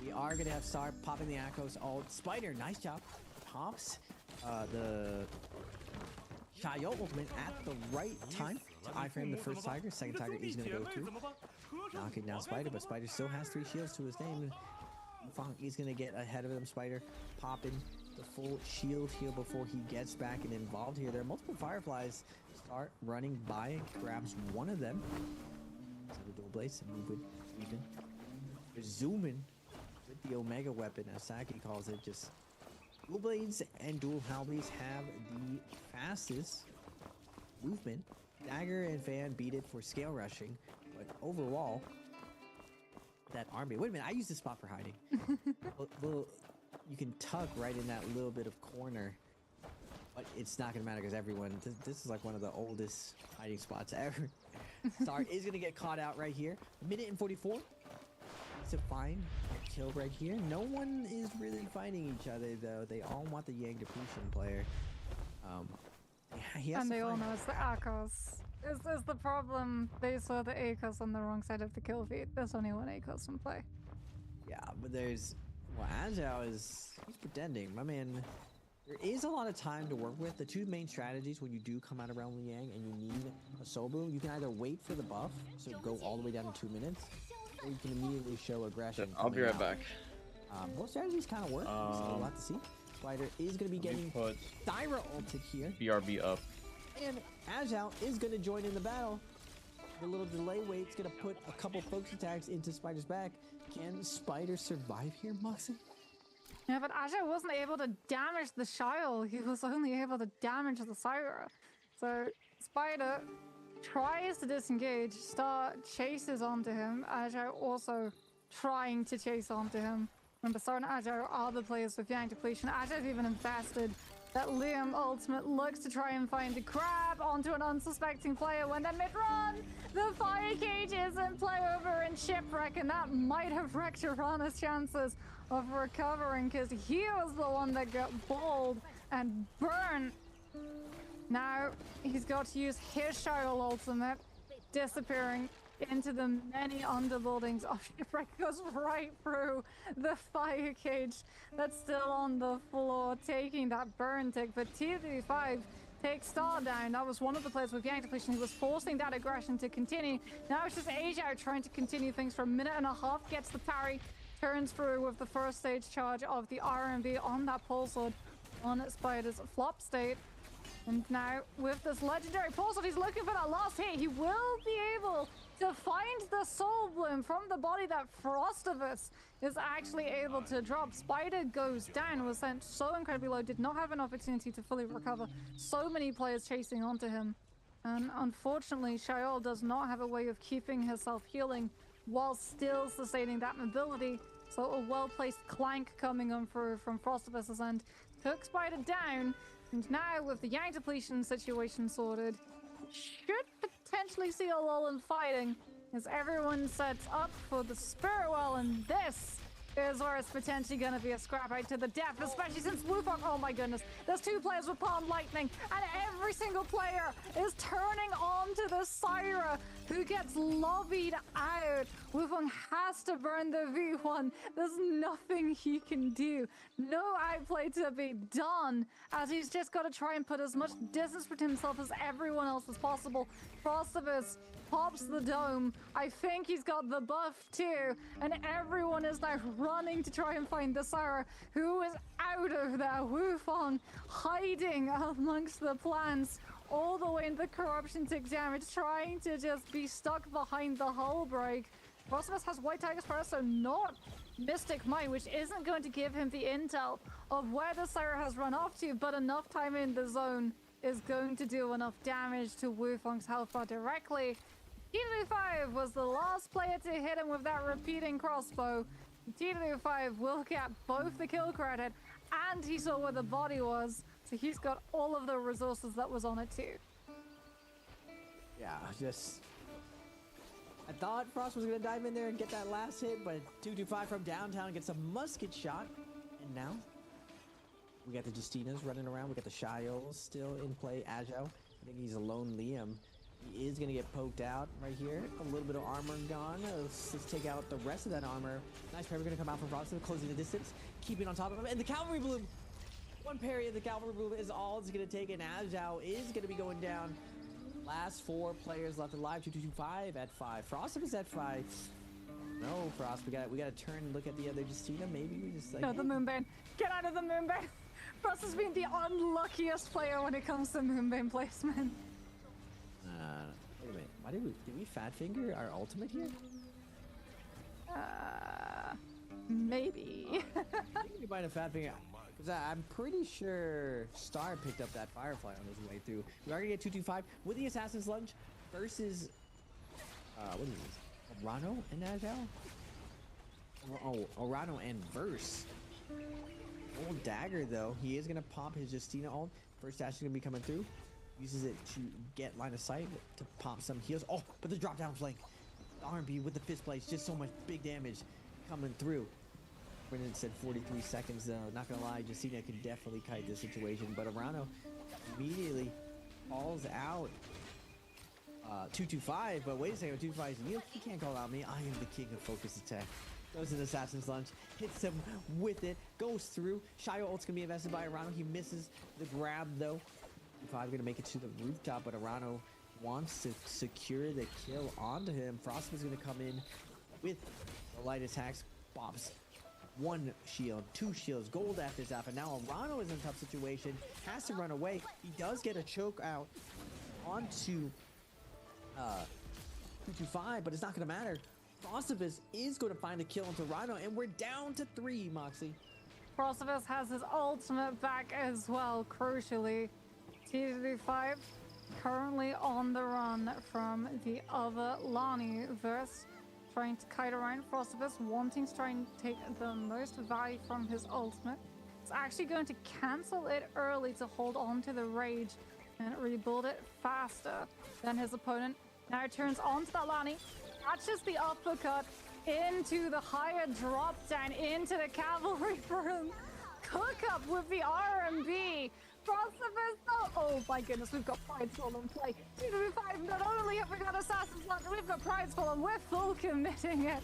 We are gonna have Star popping the Akos ult. Spider, nice job. Pops the Shayo ultimate at the right time to iframe the first Tiger. Second Tiger is going to go through. Knocking down Spider, but Spider still has 3 shields to his name. Fong is going to get ahead of him. Spider popping the full shield heal before he gets back and involved here. There are multiple Fireflies start running by, grabs one of them. So the dual blades moving even. They're zooming with the Omega weapon, as Saki calls it. Just dual blades and dual halberdies have the fastest movement. Dagger and Fan beat it for scale rushing, but overall, that army. Wait a minute, I used this spot for hiding. You can tuck right in that little bit of corner, but it's not gonna matter because everyone. This is like one of the oldest hiding spots ever. Star is gonna get caught out right here. A minute and 44 to find a kill right here. No one is really fighting each other though. They all want the Yang depletion player. He has
And
to
they all
find-
know it's the Akos. Is the problem they saw the Akos on the wrong side of the kill feed. There's only one Akos in play.
Yeah, but there's... Well, Agile is... He's pretending. My man... There is a lot of time to work with. The two main strategies when you do come out around Liang and you need a soul boom, you can either wait for the buff, so go all the way down to 2 minutes, or you can immediately show aggression.
I'll be right back.
Both strategies kind of work. So we'll have to see. Spider is going to be getting
Put
Thyra ulted here.
BRB up.
And Agile is going to join in the battle. The little delay wait's going to put a couple focus attacks into Spider's back. Can Spider survive here, Moxie?
Yeah, but Aja wasn't able to damage the Shile. He was only able to damage the Syra. So Spider tries to disengage. Star chases onto him. Aja also trying to chase onto him. Remember, Star and Aja are the players with Yang depletion. Aja's even invested that Liam ultimate looks to try and find a grab onto an unsuspecting player when they're mid-run. The fire cage is in play over in Shipwreck, and that might have wrecked Urana's chances of recovering because he was the one that got balled and burnt. Now he's got to use his Shile ultimate, disappearing into the many underbuildings of Shipwreck, goes right through the fire cage that's still on the floor, taking that burn tick. But T35 takes Star down. That was one of the players with Yang depletion who was forcing that aggression to continue. Now it's just Ajao trying to continue things for a minute and a half, gets the parry, turns through with the first stage charge of the RMB on that pole sword on Spider's flop state. And now, with this legendary pulse, he's looking for that last hit. He will be able to find the soul bloom from the body that Frostivus is actually able to drop. Spider goes down, was sent so incredibly low, did not have an opportunity to fully recover. So many players chasing onto him. And unfortunately, Shaol does not have a way of keeping herself healing while still sustaining that mobility. So a well-placed clank coming on through from Frostivus's end took Spider down. And now, with the Yang depletion situation sorted, should potentially see a lull in fighting as everyone sets up for the Spirit Well, and this is where it's potentially going to be a scrap out to the death, especially since Wufong, oh my goodness, there's two players with Palm Lightning, and every single player is turning on to the Syra, who gets lobbied out. Wufong has to burn the V1. There's nothing he can do. No outplay to be done, as he's just got to try and put as much distance between himself as everyone else as possible. Frostivus pops the dome. I think he's got the buff too, and everyone is now running to try and find the Syra, who is out of there. Wufong hiding amongst the plants all the way into the corruption tick damage, trying to just be stuck behind the hull break. Frostivus has White Tiger's Power, so not Mystic Might, which isn't going to give him the intel of where the Syra has run off to, but enough time in the zone is going to do enough damage to Wufong's health bar directly. T5 was the last player to hit him with that repeating crossbow. T5 will get both the kill credit, and he saw where the body was, so he's got all of the resources that was on it too.
Yeah, just... I thought Frost was going to dive in there and get that last hit, but 225 from downtown gets a musket shot. And now, we got the Justinas running around. We got the Shiles still in play. Agile, I think he's a lone Liam. He is going to get poked out right here. A little bit of armor gone. Let's take out the rest of that armor. Nice parry going to come out from Frost, closing the distance, keeping on top of him. And the Cavalry Bloom One parry of the cavalry move is all it's going to take, and Azhao is going to be going down. Last 4 players left alive. 2225 at 5. Frostum is at 5. No, Frost. We got to turn and look at the other Justina. Maybe we just like.
No, the Moonbane. Get out of the Moonbane. Frost has been the unluckiest player when it comes to Moonbane placement.
Wait a minute. Why did we fat finger our ultimate here?
Maybe.
I think we might have fat finger. Because I'm pretty sure Star picked up that Firefly on his way through. We are going to get 225 with the Assassin's Lunge versus... what is this? Orano and Azhao? Oh, Orano and Verse. Old Dagger, though. He is going to pop his Justina ult. First dash is going to be coming through. Uses it to get line of sight to pop some heals. Oh, but the drop down flank. The R&B with the fist plates. Just so much big damage coming through. Brendan said 43 seconds, though. Not gonna lie, Justina can definitely kite this situation, but Orano immediately falls out. 225, but wait a second, 225 is you. He can't call out me. I am the king of focus attack. Goes in Assassin's Lunge, hits him with it, goes through. Shio ult's gonna be invested by Orano. He misses the grab, though. 225 gonna make it to the rooftop, but Orano wants to secure the kill onto him. Frost is gonna come in with the light attacks. Bobs 1 shield, 2 shields, gold after Zappa. Now Orano is in a tough situation, has to run away. He does get a choke out onto 225, but it's not going to matter. Frostivus is going to find a kill into Orano, and we're down to 3, Moxie.
Frostivus has his ultimate back as well, crucially. TDV5 currently on the run from the other Lani verse. Trying to kite around Frostivus, wanting to try and take the most value from his ultimate. It's actually going to cancel it early to hold on to the rage and rebuild it faster than his opponent. Now it turns onto that Lani, catches the uppercut into the higher drop down into the cavalry room. Cook up with the R&B. Frostivus, oh my goodness, we've got Prideful in play. 2v5, not only have we got Assassin's Lunge, we've got Prideful and we're full committing it.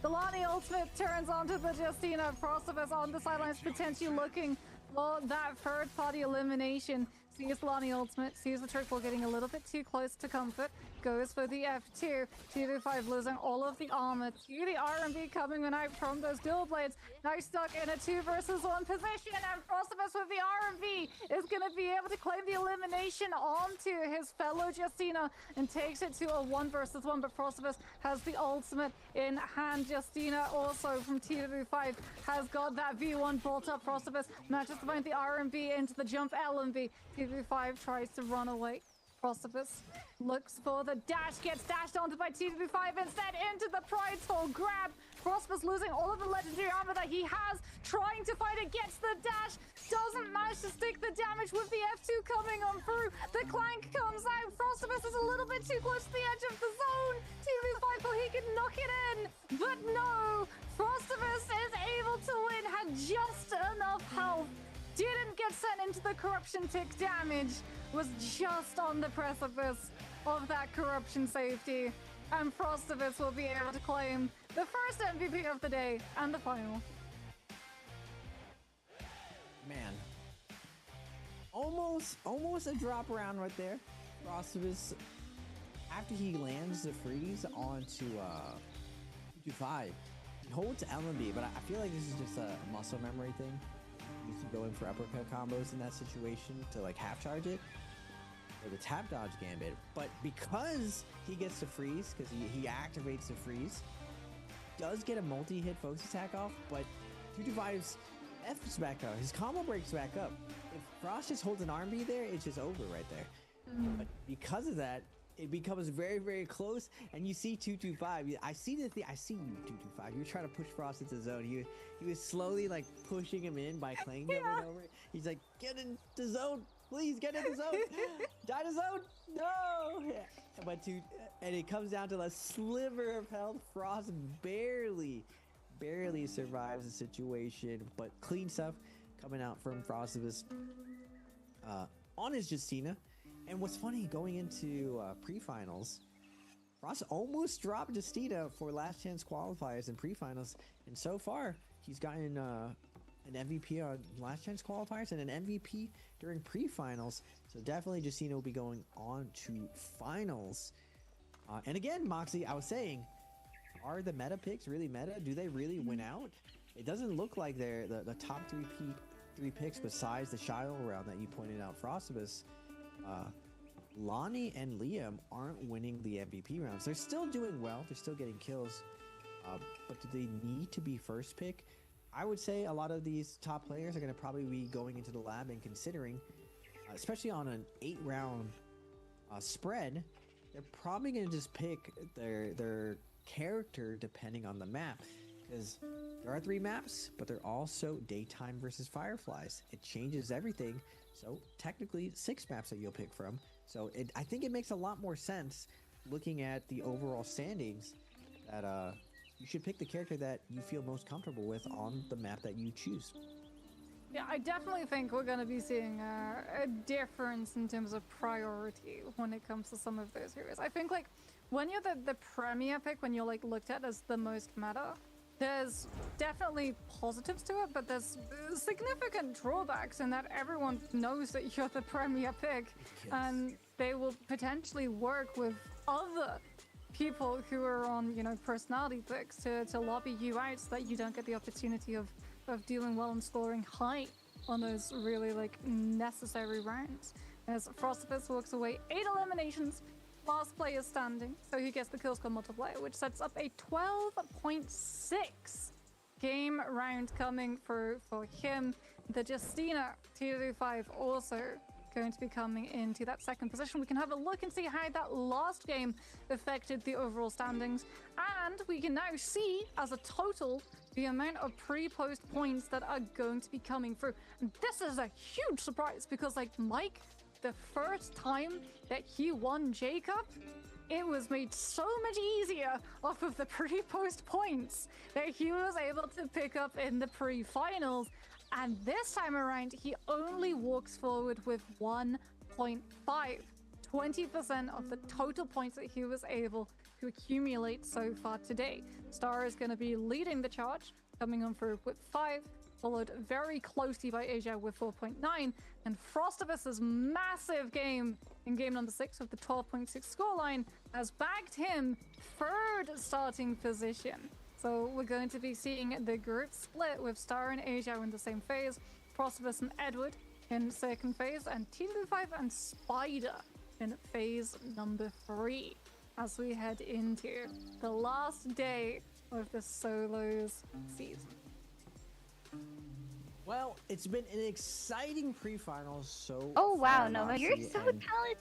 The Lani ultimate turns onto the Justina. Frostivus on the sidelines, potentially looking for that third-party elimination. Sees Lani ultimate, sees the triple getting a little bit too close to comfort. Goes for the F2. 2v5 losing all of the armor to the R&B coming out from those dual blades. Now he's stuck in a 2 versus 1 position, and Frostivus with the R&B is going to be able to claim the elimination onto his fellow Justina and takes it to a 1 versus 1, but Frostivus has the ultimate in hand. Justina also from TW5 has got that V1 brought up. Frostivus manages to find the R&B into the jump LMB. TW5 tries to run away. Frostivus looks for the dash, gets dashed onto by TW5 instead into the Prideful grab. Frostivus losing all of the legendary armor that he has, trying to fight it, gets the dash, doesn't manage to stick the damage with the F2 coming on through. The clank comes out. Frostivus is a little bit too close to the edge of the zone. TW5 thought he could knock it in, but no. Frostivus is able to win, had just enough health. Didn't get sent into the corruption tick damage, was just on the precipice of that corruption safety, and Frostivus will be able to claim the first MVP of the day and the final.
Man, almost a drop around right there. Frostivus, after he lands the freeze onto 225, he holds LMB, but I feel like this is just a muscle memory thing. Used to go in for uppercut combos in that situation to like half charge it or the tap dodge gambit, but because he gets to freeze, because he activates the freeze, does get a multi-hit focus attack off, but 225's F's back up, his combo breaks back up. If Frost just holds an R&B there, it's just over right there. But because of that, it becomes very, very close, and you see 225. I see the thing. I see you, 225. You're trying to push Frost into zone. He was slowly like pushing him in by playing over and over. He's like, get into zone, please get into zone. Die to zone, no. Yeah. But and it comes down to a sliver of health. Frost barely survives the situation, but clean stuff coming out from Frostivus on his Justina. And what's funny, going into pre-finals, Frost almost dropped Justina for last chance qualifiers in pre-finals, and so far he's gotten an MVP on last chance qualifiers and an MVP during pre-finals. So definitely Justino will be going on to finals. And again, Moxie, I was saying, are the meta picks really meta? Do they really win out? It doesn't look like they're the top three picks besides the Shiloh round that you pointed out, Frostibus. Lonnie and Liam aren't winning the MVP rounds. They're still doing well. They're still getting kills. But do they need to be first pick? I would say a lot of these top players are going to probably be going into the lab and considering, especially on an 8-round spread, they're probably going to just pick their character depending on the map. Because there are 3 maps, but they're also daytime versus fireflies. It changes everything. So technically 6 maps that you'll pick from. So I think it makes a lot more sense looking at the overall standings that you should pick the character that you feel most comfortable with on the map that you choose.
Yeah, I definitely think we're going to be seeing a difference in terms of priority when it comes to some of those heroes. I think, like, when you're the premier pick, when you're, like, looked at as the most meta, there's definitely positives to it, but there's significant drawbacks in that everyone knows that you're the premier pick, and they will potentially work with other people who are on, you know, personality picks to lobby you out so that you don't get the opportunity of doing well and scoring high on those really, like, necessary rounds. As Frostibus walks away 8 eliminations, last player standing, so he gets the kill score multiplier, which sets up a 12.6 game round coming for him. The Justina 225 also going to be coming into that second position. We can have a look and see how that last game affected the overall standings, and we can now see as a total the amount of pre-post points that are going to be coming through. And this is a huge surprise because, like, Mike, the first time that he won Jacob, it was made so much easier off of the pre-post points that he was able to pick up in the pre-finals. And this time around, he only walks forward with 1.5. 20% of the total points that he was able to accumulate so far today. Star is going to be leading the charge, coming on through with 5, followed very closely by Asia with 4.9, and Frostibus's massive game in game number 6 with the 12.6 scoreline has bagged him 3rd starting position. So we're going to be seeing the group split with Star and Asia in the same phase, Frostibus and Edward in second phase, and Team 5 and Spider in phase number 3 as we head into the last day of the solos season.
Well, it's been an exciting pre-finals. So
oh wow,
far,
Nova,
Moxie,
you're so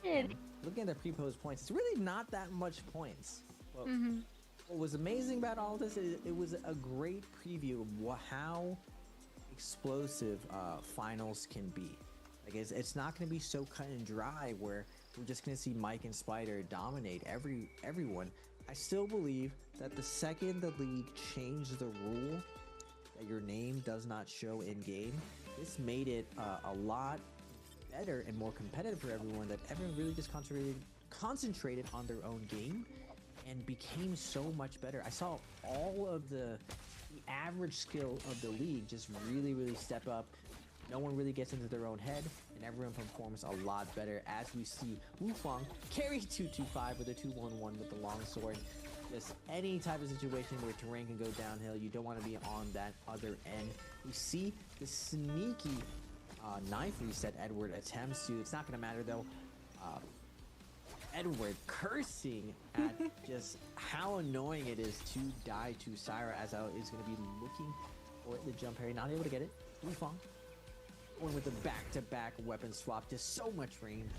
talented.
Looking at the pre-post points, it's really not that much points. But
Mm-hmm.
what was amazing about all this is it was a great preview of how explosive finals can be. Like it's not going to be so cut and dry where we're just going to see Mike and Spider dominate everyone. I still believe that the second the league changed the rule that your name does not show in game, this made it a lot better and more competitive for everyone, that everyone really just concentrated on their own game and became so much better. I saw all of the average skill of the league just really step up. No one really gets into their own head, and everyone performs a lot better, as we see Wufang carry 225 with a 211 with the longsword. Just any type of situation where terrain can go downhill, you don't want to be on that other end. We see the sneaky knife reset Edward attempts to. It's not going to matter though. Edward cursing at just how annoying it is to die to Syra, as I is going to be looking for the jump parry, not able to get it. Wufang going with the back-to-back weapon swap, just so much range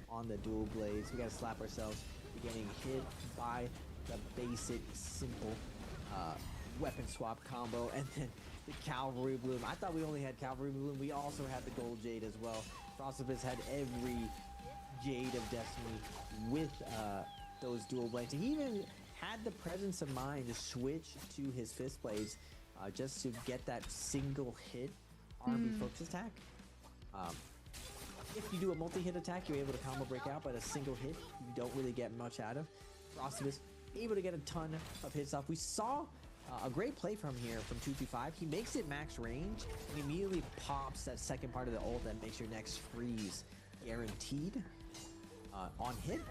on the dual blades. We got to slap ourselves. We're getting hit by the basic, simple weapon swap combo, and then the Cavalry Bloom. I thought we only had Cavalry Bloom. We also had the Gold Jade as well. Frostibus had every Jade of Destiny with those dual blades. He even had the presence of mind to switch to his fist blades just to get that single hit R&B focus attack. If you do a multi-hit attack, you're able to combo break out, but a single hit, you don't really get much out of. Frostibus able to get a ton of hits off. We saw A great play from here from 225. He makes it max range and immediately pops that second part of the ult that makes your next freeze guaranteed on hit.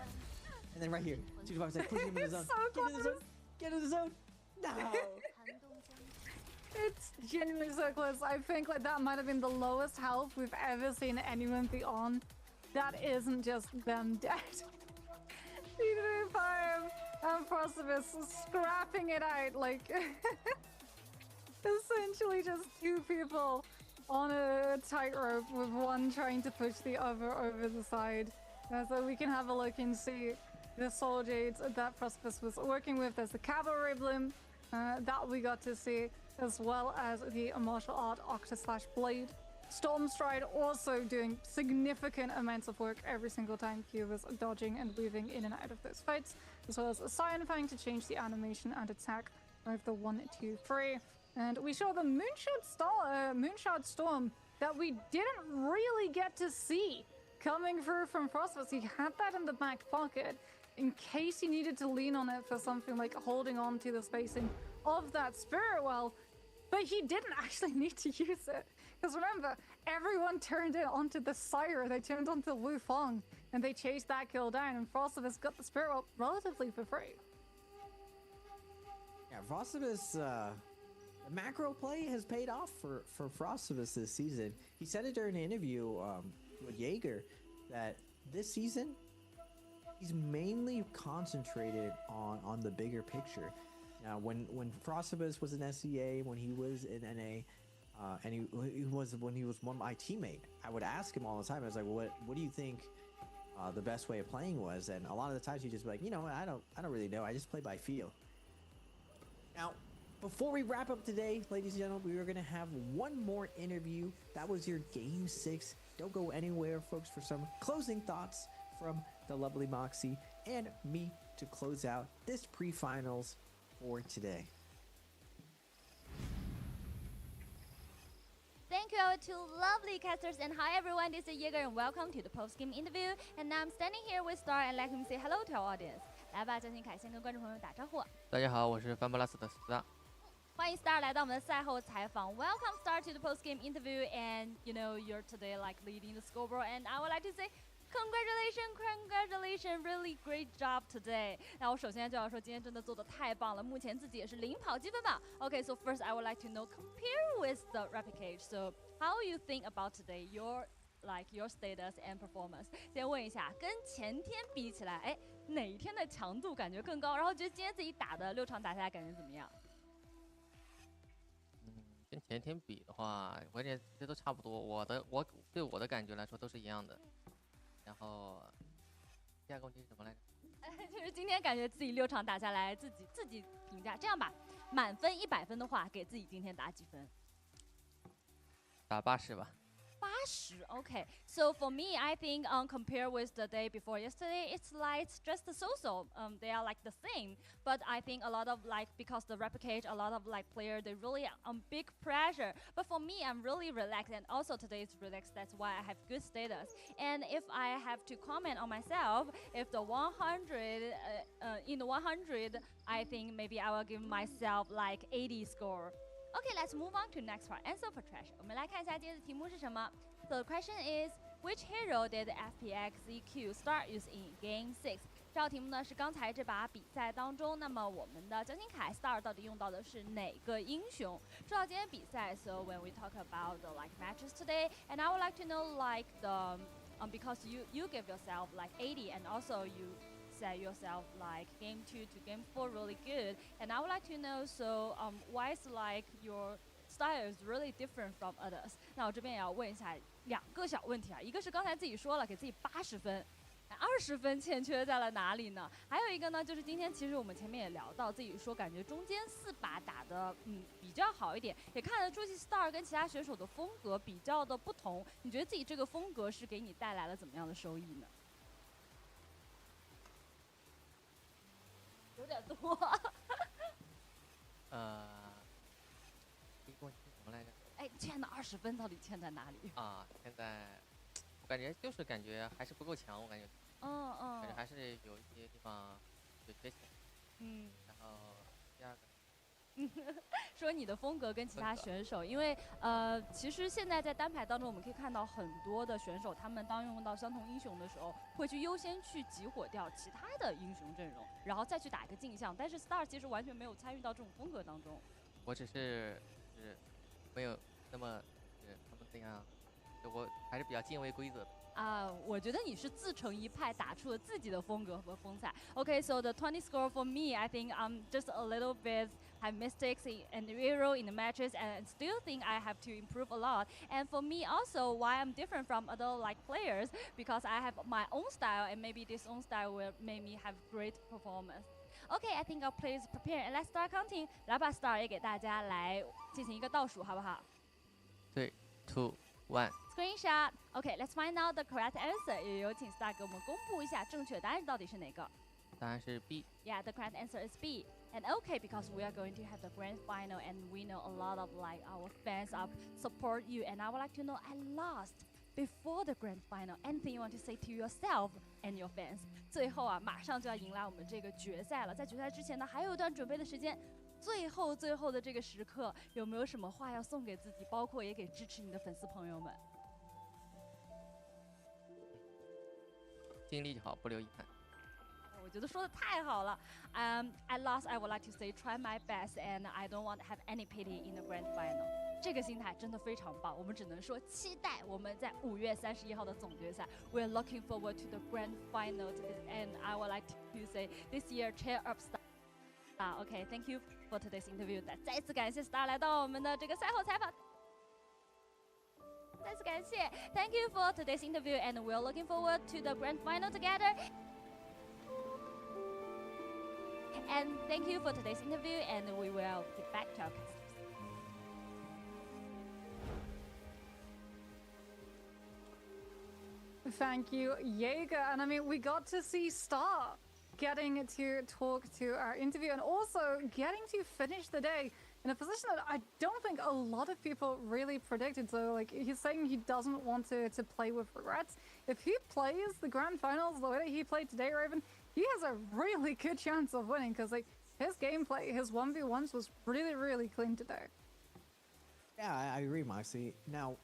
And then right here, 225 said, pushing him in the zone.
So
Get in the zone. Get in the zone. No.
It's genuinely so close. I think like that might have been the lowest health we've ever seen anyone be on. That isn't just them dead. 335 and Precipice scrapping it out like essentially just two people on a tightrope with one trying to push the other over the side. So we can have a look and see the soul jades that Precipice was working with. There's the cavalry bloom that we got to see, as well as the martial art Octa/Blade. Stormstride also doing significant amounts of work every single time Q was dodging and weaving in and out of those fights, as well as Cyan Fang to change the animation and attack of the 1, 2, 3. And we saw the Moonshot Storm that we didn't really get to see coming through from Frostbus. He had that in the back pocket in case he needed to lean on it for something like holding on to the spacing of that Spirit Well, but he didn't actually need to use it. Because remember, everyone turned it onto the Sire, they turned onto Wu Feng, and they chased that kill down, and Frostbus got the Spirit Well relatively for free.
Yeah, Frostbus, the macro play has paid off for Frostbus this season. He said it during an interview with Jaeger that this season, he's mainly concentrated on the bigger picture. Now, when Frostbus was in SEA, when he was in NA, and when he was one of my teammate, I would ask him all the time. I was like, well, what do you think the best way of playing was? And a lot of the times he'd just be like, you know, I don't really know. I just play by feel. Now, before we wrap up today, ladies and gentlemen, we are going to have one more interview. That was your Game 6. Don't go anywhere, folks, for some closing thoughts from the lovely Moxie and me to close out this pre-finals for today.
Thank you our two lovely casters, and hi everyone, this is Jaeger and welcome to the post-game interview. And now I'm standing here with Star and let him say hello to our audience. 来吧，郑新凯先跟观众朋友打招呼。
大家好，我是范布拉斯的 Star。
欢迎 Star 来到我们的赛后采访。Welcome Star to the post-game interview, and you know you're today like leading the scoreboard, and I would like to say congratulations, really great job today. 那我首先就要说，今天真的做得太棒了，目前自己也是领跑积分榜。Okay, so first I would like to know, compare with the Replicage, so how you think about today, your status and performance? 先问一下，跟前天比起来，哎，哪一天的强度感觉更高？然后觉得今天自己打的6场打下来感觉怎么样？
跟前天比的话，我感觉这都差不多。对我的感觉来说都是一样的。然后第二个问题是什么来着？
就是今天感觉自己6场打下来，自己评价这样吧，满分100分的话，给自己今天打几分？
打80吧。
80, okay. So for me, I think compared with the day before yesterday, it's like just so-so. They are like the same, but I think a lot of like because the Replicage, a lot of like player they really big pressure. But for me, I'm really relaxed, and also today is relaxed. That's why I have good status. And if I have to comment on myself, if the 100 in the 100, I think maybe I will give myself like 80 score. Okay, let's move on to next part. Answer for trash. 我们来看一下今天的题目是什么。So the question is, which hero did FPX EQ start use in Game 6? 这道题目呢是刚才这把比赛当中，那么我们的江新凯 Star 到底用到的是哪个英雄？说到今天比赛 ，So when we talk about the like matches today, and I would like to know like the because you give yourself like 80, and also you set yourself like game 2 to game 4 really good, and I would like to know so why is like your style is really different from others? 那我这边也要问一下2个小问题啊，一个是刚才自己说了给自己80分，20分欠缺在了哪里呢？还有一个呢，就是今天其实我们前面也聊到，自己说感觉中间4把打的比较好一点，也看得出 Star 跟其他选手的风格比较的不同。你觉得自己这个风格是给你带来了怎么样的收益呢？有点多。
第一个问题是什么来着？
哎，欠的20分到底欠在哪里？
啊，现在我感觉就是感觉还是不够强，我感觉。感觉还是有一些地方有缺陷。然后第二个，
说你的风格跟其他选手，因为其实现在在单排当中，我们可以看到很多的选手，他们当用到相同英雄的时候，会去优先去集火掉其他的英雄阵容，然后再去打一个镜像。但是 Star 其实完全没有参与到这种风格当中。
我只是没有那么他们这样，我还是比较敬畏规则的。
我觉得你是自成一派，打出了自己的风格和风采。Okay, so the 20 score for me, I think I'm just a little bit have mistakes in the hero in the matches, and still think I have to improve a lot. And for me also, why I'm different from other like players, because I have my own style, and maybe this own style will make me have great performance. Okay, I think our players prepare, and let's start counting. 来吧 ，Star 也给大家来进行一个倒数，好不好？
3, 2, 1.
Screenshot. Okay, let's find out the correct answer. 也有请 Star 给我们公布一下正确答案到底是哪个。
答案是 B.
Yeah, the correct answer is B. And okay, because we are going to have the grand final, and we know a lot of like our fans support you, and I would like to know I lost before the grand final. Anything you want to say to yourself and your fans? 最后啊，马上就要迎来我们这个决赛了。在决赛之前呢，还有一段准备的时间。最后的这个时刻，有没有什么话要送给自己，包括也给支持你的粉丝朋友们？
尽力就好，不留遗憾。
我觉得说的太好了。At last, I would like to say, try my best, and I don't want to have any pity in the grand final. 这个心态真的非常棒，我们只能说期待我们在5月31号的总决赛。We're looking forward to the grand final, and I would like to say, this year, cheer up Star. Okay, thank you for today's interview. 再次感谢 Star 来到我们的这个赛后采访。再次感谢 ，Thank you for today's interview, and we're looking forward to the grand final together. And thank you for today's interview, and we will get back to our customers.
Thank you, Jaeger. And I mean, we got to see Star getting to talk to our interview and also getting to finish the day in a position that I don't think a lot of people really predicted. So, like, he's saying he doesn't want to play with regrets. If he plays the grand finals the way that he played today, Raven, he has a really good chance of winning because, like, his gameplay, his 1v1s was really, really clean today.
Yeah, I agree, Moxie. Now,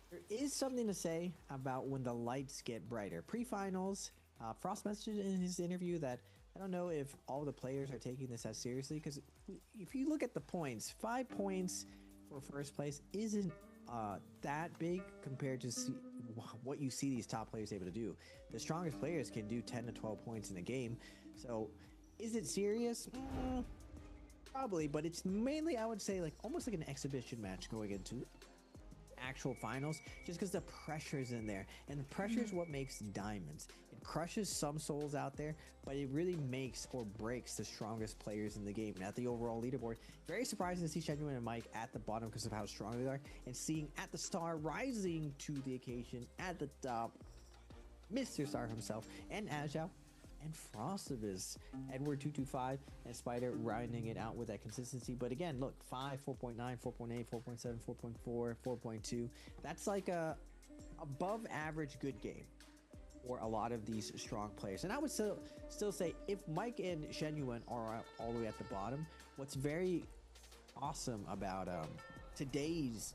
there is something to say about when the lights get brighter. Pre-finals, Frost mentioned in his interview that I don't know if all the players are taking this as seriously, because if you look at the points, 5 points for first place isn't that big compared to what you see these top players able to do. The strongest players can do 10 to 12 points in a game. So is it serious? Probably, but it's mainly, I would say, like almost like an exhibition match going into actual finals, just because the pressure is in there, and the pressure is what makes diamonds. It crushes some souls out there, but it really makes or breaks the strongest players in the game. And at the overall leaderboard, very surprising to see Genuine and Mike at the bottom because of how strong they are, and seeing at the Star rising to the occasion at the top, Mr. Star himself, and Azhao and Frostabus, Edward 225 and Spider rounding it out with that consistency. But again, look, 5, 4.9, 4.8, 4.7, 4.4, 4.2. That's like a above average good game for a lot of these strong players. And I would still say, if Mike and Genuine are all the way at the bottom, what's very awesome about today's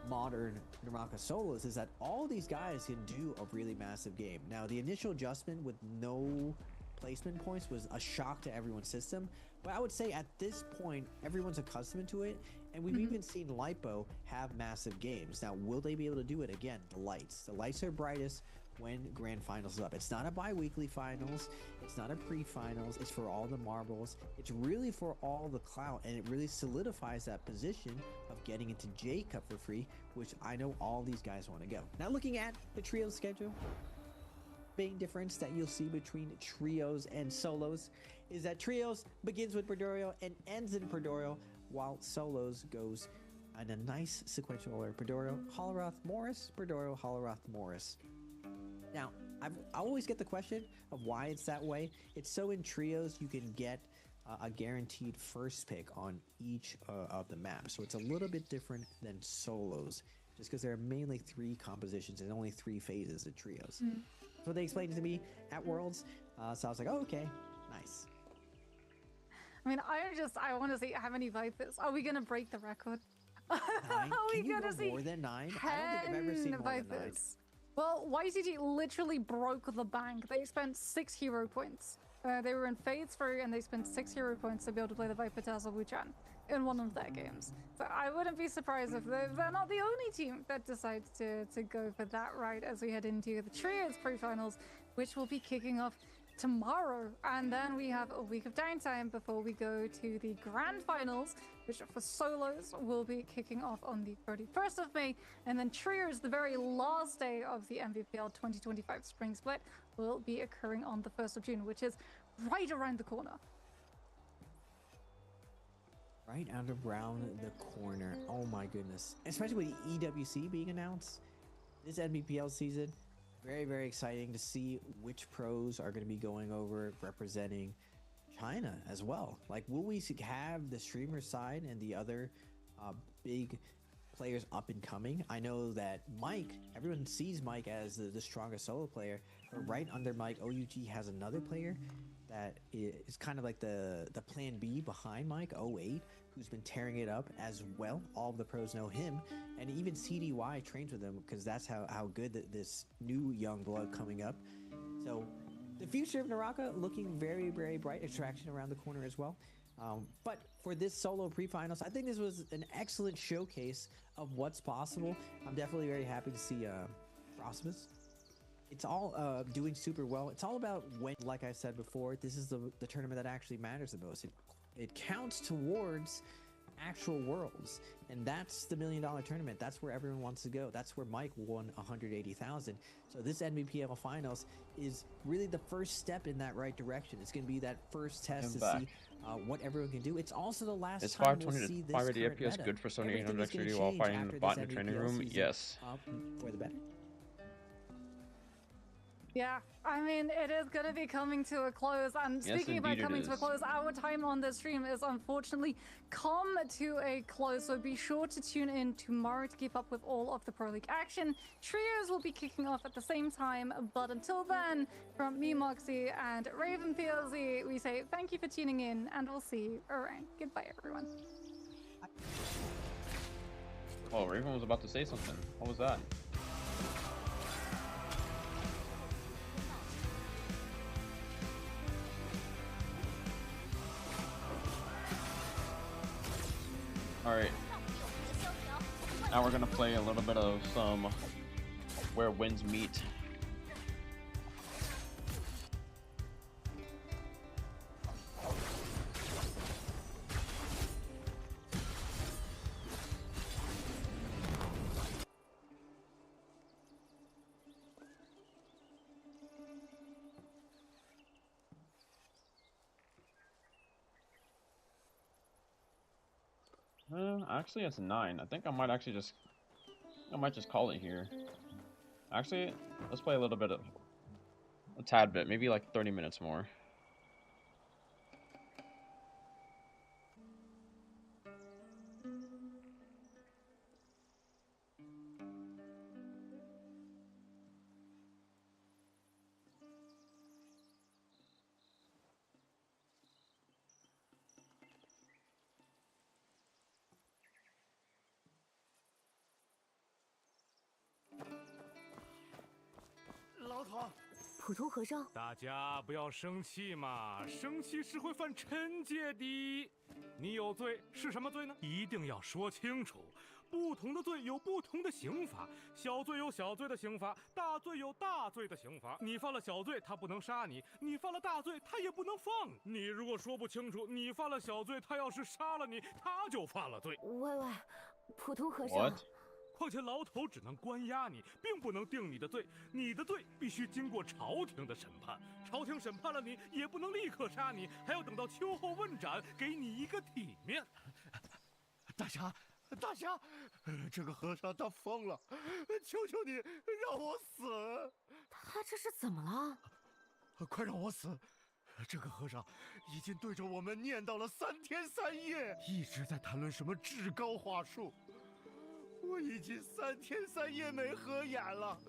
modern Naraka solos is that all these guys can do a really massive game. Now, the initial adjustment with no placement points was a shock to everyone's system, but I would say at this point everyone's accustomed to it, and we've even seen Lipo have massive games. Now, will they be able to do it? Again, the lights are brightest when grand finals is up. It's not a bi-weekly finals, it's not a pre-finals, it's for all the marbles, it's really for all the clout, and it really solidifies that position of getting into J Cup for free, which I know all these guys want to go. Now, looking at the trios schedule, big difference that you'll see between trios and solos is that trios begins with Perdorio and ends in Perdorio, while solos goes in a nice sequential order. Perdorio, Holorath, Morris, Perdorio, Holorath, Morris. Now, I always get the question of why it's that way. It's so in trios you can get a guaranteed first pick on each of the maps. So it's a little bit different than solos, just because there are mainly 3 compositions and only 3 phases of trios. So they explained to me at Worlds, so I was like, oh, okay, nice.
I mean, I want to see how many Vipers. Are we gonna break the record?
9?
Are we
Can you
gonna
go
see
more than 9? I don't think I've ever seen
10
more than 9.
Vipers? Well, YTG literally broke the bank. They spent 6 hero points. They were in Phase 3 and they spent 6 hero points to be able to play the Viper Tassel Wuchan in one of their games. So I wouldn't be surprised if they're not the only team that decides to go for that right as we head into the Trios pre-finals, which will be kicking off tomorrow. And then we have a week of downtime before we go to the grand finals, which for solos will be kicking off on the 31st of May. And then Trios, the very last day of the NBPL 2025 Spring Split, will be occurring on the 1st of June, which is right around the corner.
Right around the corner. Oh my goodness. Especially with EWC being announced this NBPL season. Very, very exciting to see which pros are going to be going over representing China as well. Like, will we have the streamer side and the other big players up and coming? I know that Mike, everyone sees Mike as the strongest solo player, but right under Mike, OUG has another player that is kind of like the plan B behind Mike, 08, who's been tearing it up as well. All of the pros know him, and even CDY trains with him because that's how good this new young blood coming up. So the future of Naraka looking very, very bright. Attraction around the corner as well. But for this solo pre-finals, I think this was an excellent showcase of what's possible. I'm definitely very happy to see Frostmas. It's all doing super well. It's all about when, like I said before, this is the tournament that actually matters the most. It counts towards actual worlds, and that's the $1 million tournament. That's where everyone wants to go. That's where Mike won 180,000. So this NBPL finals is really the first step in that right direction. It's going to be that first test to see what everyone can do. It's also the last
Is
time we'll
520
see
to
this
580
current
FPS
meta.
good for Sony
Everything
800
is gonna
XD while
change
fighting the
after
bot in
this
the training
NBPL
room?
season.
Yes.
For the better.
Yeah, I mean, it is going to be coming to a close. And
Yes,
speaking about
indeed it
coming to a
is.
close, our time on this stream is unfortunately come to a close. So be sure to tune in tomorrow to keep up with all of the Pro League action. Trios will be kicking off at the same time. But until then, from me, Moxie, and Raven PLZ, we say thank you for tuning in, and we'll see you around. Goodbye, everyone.
Oh, Raven was about to say something. What was that? Alright. Now we're gonna play a little bit of some Where Winds Meet. Actually, it's 9. I think I might just call it here. Actually, let's play a little bit of a tad bit, maybe like 30 minutes more.
普通和尚，
大家不要生气嘛，生气是会犯嗔戒的。你有罪是什么罪呢？一定要说清楚。不同的罪有不同的刑罚，小罪有小罪的刑罚，大罪有大罪的刑罚。你犯了小罪，他不能杀你；你犯了大罪，他也不能放你。你如果说不清楚，你犯了小罪，他要是杀了你，他就犯了罪。
喂，普通和尚。
What?
况且牢头只能关押你，并不能定你的罪，你的罪必须经过朝廷的审判。朝廷审判了你，也不能立刻杀你，还要等到秋后问斩，给你一个体面。
大侠，大侠，这个和尚他疯了，求求你让我死！
他这是怎么了？
快让我死！这个和尚已经对着我们念叨了3天3夜，一直在谈论什么至高法术。 我已经3天3夜没合眼了，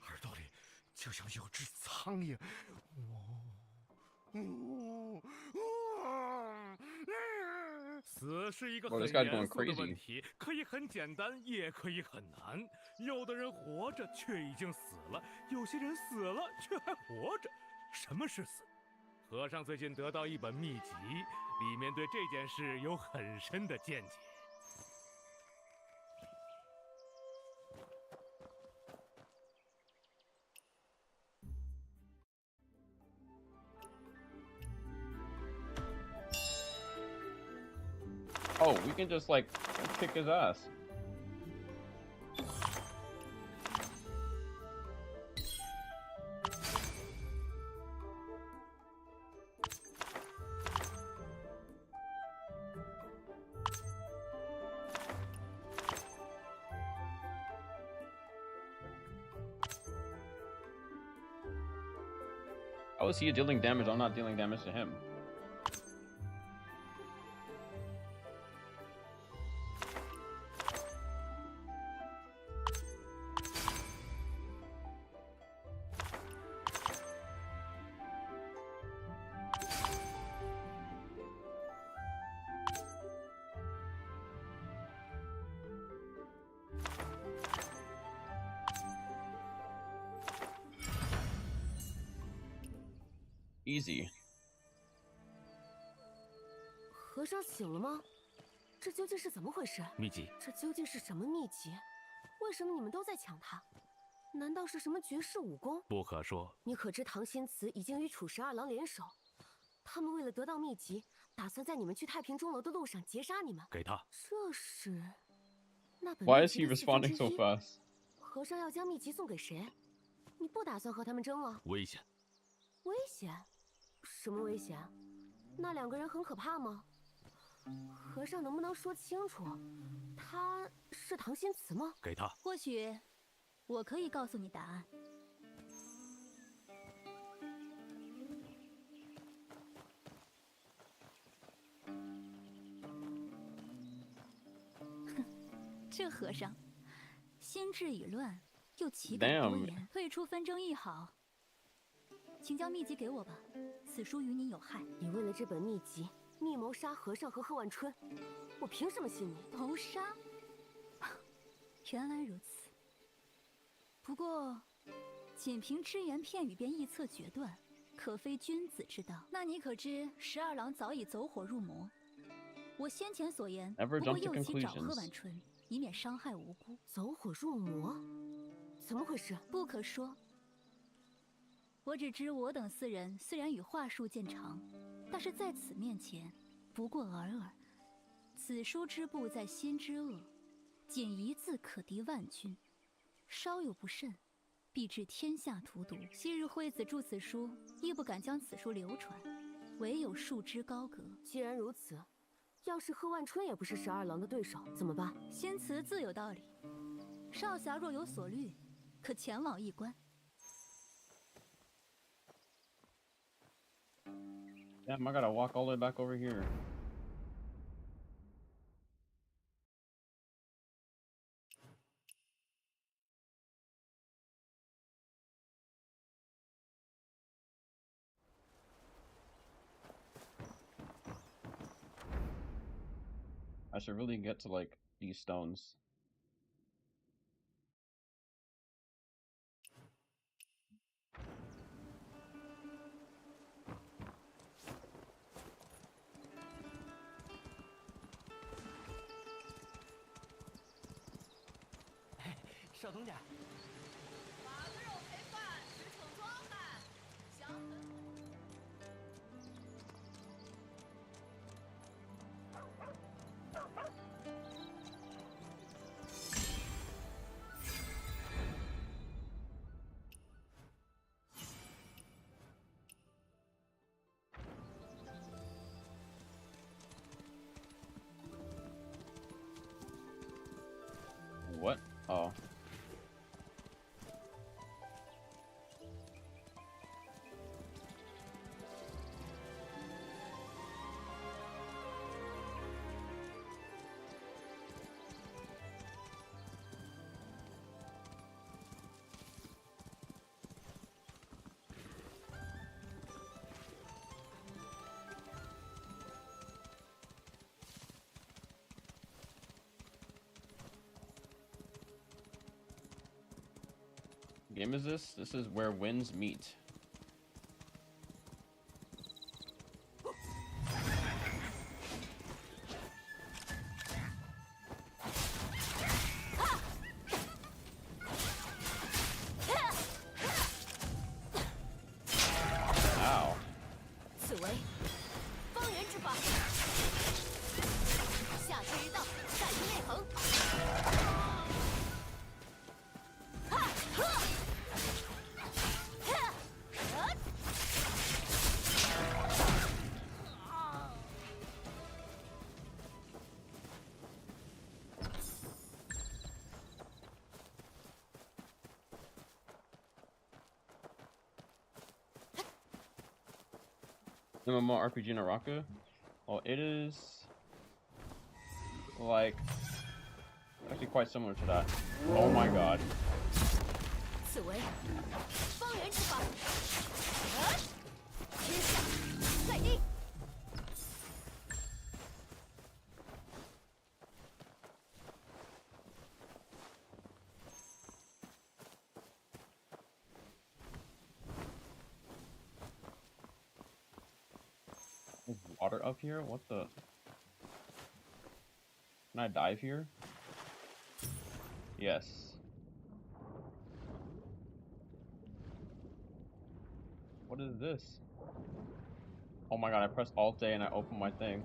耳朵里就像有只苍蝇，
死是一个
Bro,
很
this guy's
严
going
肃的问
crazy.
题，可以很简单，也可以很难。有的人活着却已经死了，有些人死了却还活着。什么是死？和尚最近得到一本秘籍，里面对这件事有很深的见解。
Oh, we can just like kick his ass. How is he dealing damage? I'm not dealing damage to him. Easy.
和尚醒了吗？这究竟是怎么回事？
秘籍，
这究竟是什么秘籍？为什么你们都在抢它？难道是什么绝世武功？
不可说。
你可知唐新慈已经与楚十二郎联手？他们为了得到秘籍，打算在你们去太平钟楼的路上截杀你们。
给他。
这是那本
Why
秘
is
籍
he
的四分
responding
之
so
一。
fast?
和尚要将秘籍送给谁？你不打算和他们争了？
危险。
危险？什么危险？那两个人很可怕吗？和尚能不能说清楚，他是唐新慈吗？
给他。
或许我可以告诉你答案。哼，这和尚心智已乱，又岂敢多言？退出纷争亦好。请将秘籍给我吧，此书与你有害。
你为了这本秘籍，密谋杀和尚和贺万春，我凭什么信你？
谋杀？原来如此。不过，仅凭只言片语便臆测决断，可非君子之道。那你可知十二郎早已走火入魔？我先前所言，不过诱其找贺万春，以免伤害无辜。
走火入魔？怎么回事？
不可说。我只知我等四人虽然与话术见长，但是在此面前，不过尔尔。此书之部在心之恶，仅一字可敌万军，稍有不慎，必致天下荼毒。昔日惠子著此书，亦不敢将此书流传，唯有束之高阁。
既然如此，要是贺万春也不是十二郎的对手，怎么办？
先辞自有道理。少侠若有所虑，可前往一观。
Damn, I gotta walk all the way back over here. I should really get to like these stones.
Hey, 少东家。
马子肉陪饭，实请装扮，祥和。
What? Oh. game is this? This is Where Winds Meet. Ow.
此为方圆之法，下之于道，在于内衡。
MMORPG Naraka? Well, it is like actually quite similar to that. Oh my god.
此为方圆之法，天下在地。
There's water up here? What the? Can I dive here? Yes. What is this? Oh my god, I pressed Alt A and I opened my thing.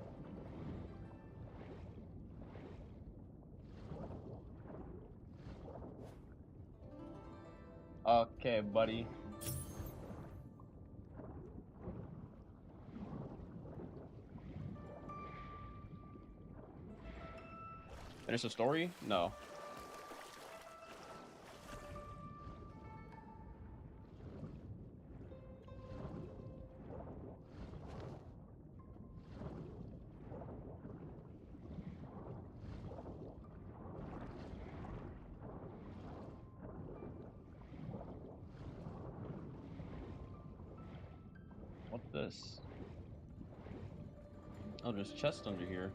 Okay, buddy. Finish the story? No. What's this? Oh, there's chests under here.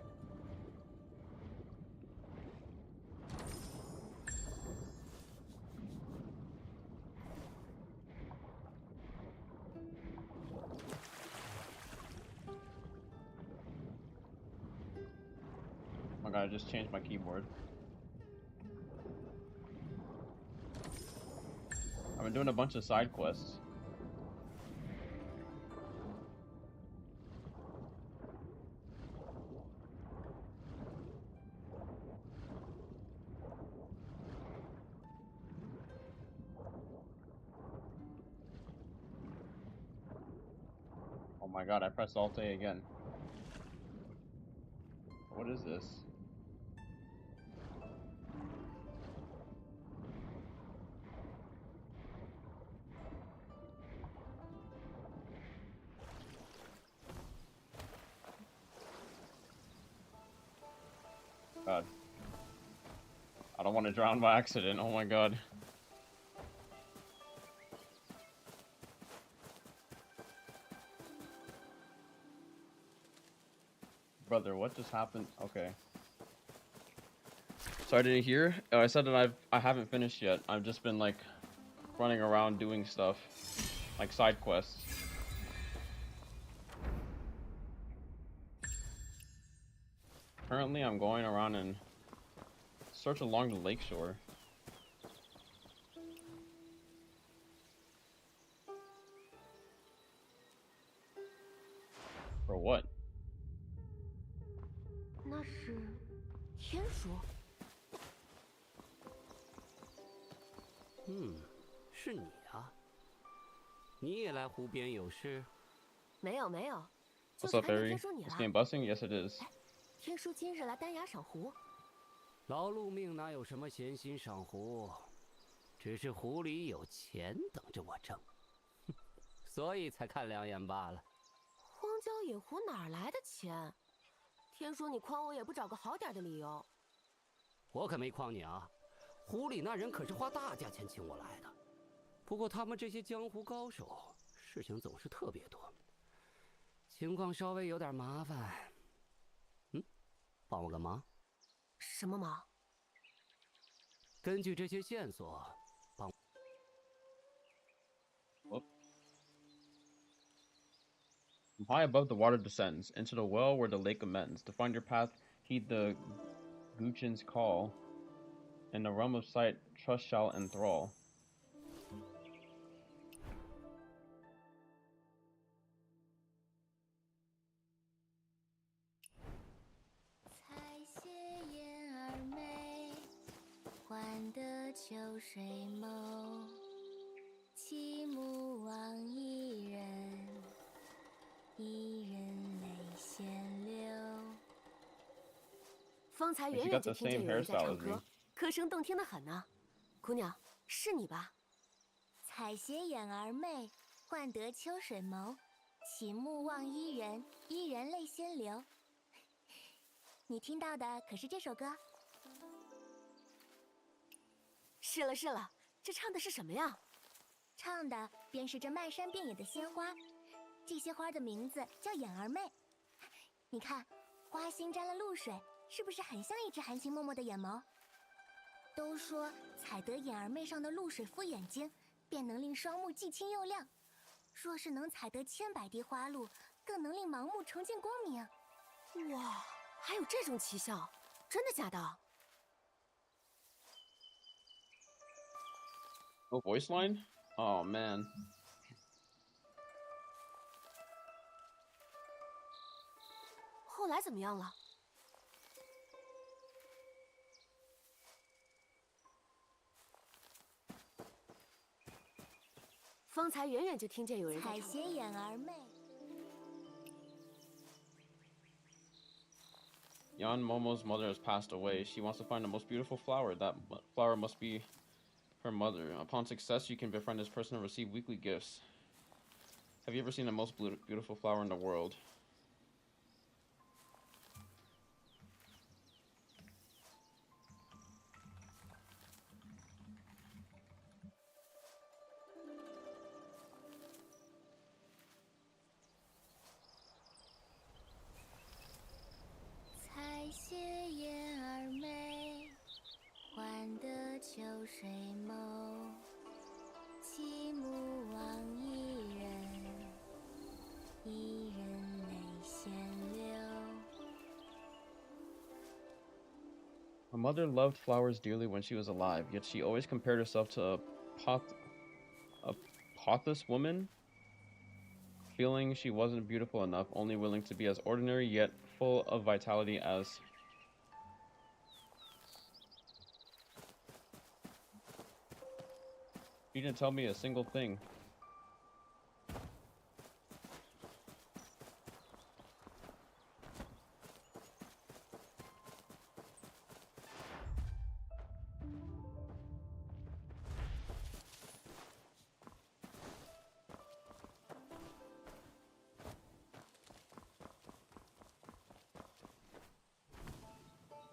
Oh my god, I just changed my keyboard. I've been doing a bunch of side quests. Oh my god, I pressed Alt A again. What is this? God. I don't want to drown by accident, oh my god. Brother, what just happened? Okay. Sorry, did you hear? Oh, I said that I haven't finished yet. I've just been like running around doing stuff, like side quests. Currently, I'm going around and search along the lakeshore. For what?
那是天书。
是你啊？你也来湖边有事？
没有没有，
What's
就
up,
是看见
Barry?
天书你
This
了。
game busting? Yes, it is.
天书今日来丹崖赏湖。
劳碌命哪有什么闲心赏湖？只是湖里有钱等着我挣，所以才看两眼罢了。
荒郊野湖哪来的钱？天书你诓我也不找个好点的理由。
我可没诓你啊，湖里那人可是花大价钱请我来的。不过他们这些江湖高手，事情总是特别多，情况稍微有点麻烦。帮我个忙。
什么忙？
根据这些线索，
From high above, the water descends into the well where the lake amends. To find your path, heed the Guchin's call. In the realm of sight, trust shall enthrall.
方才远远就听见有人在唱歌，歌声动听的很呢。姑娘，是你吧？
采撷眼儿媚，换得秋水眸。起目望伊人，伊人泪先流。你听到的可是这首歌？
是了是了，这唱的是什么呀？
唱的便是这漫山遍野的鲜花，这些花的名字叫眼儿媚。你看，花心沾了露水。是不是很像一只含情脉脉的眼眸？都说采得眼儿媚上的露水敷眼睛，便能令双目既清又亮。若是能采得千百滴花露，更能令盲目重见光明。
哇，还有这种奇效？真的假的？
No voice line? Oh man.
后来怎么样了？方才远远就听见有人在唱。
采撷眼儿媚。
Yan Momo's mother has passed away. She wants to find the most beautiful flower. That flower must be her mother. Upon success, you can befriend this person and receive weekly gifts. Have you ever seen the most beautiful flower in the world? Her mother loved flowers dearly when she was alive, yet she always compared herself to a pothous woman, feeling she wasn't beautiful enough, only willing to be as ordinary yet full of vitality as. She didn't tell me a single thing.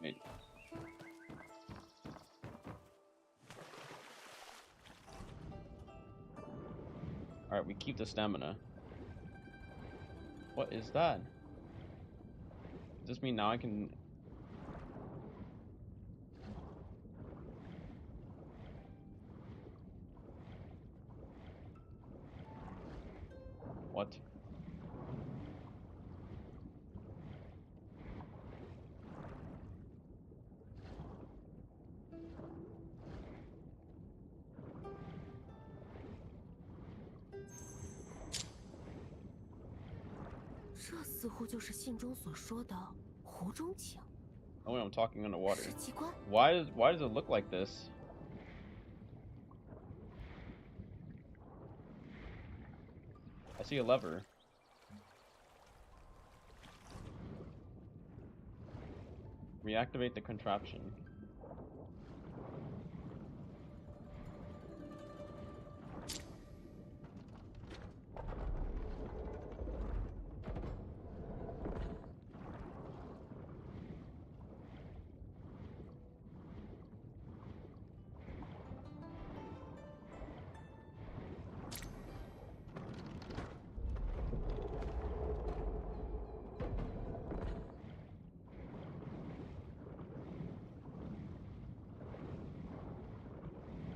Wait. Alright, we keep the stamina. What is that? Does this mean now I can... What?
I
Oh, I'm talking underwater. Why does it look like this? I see a lever. Reactivate the contraption.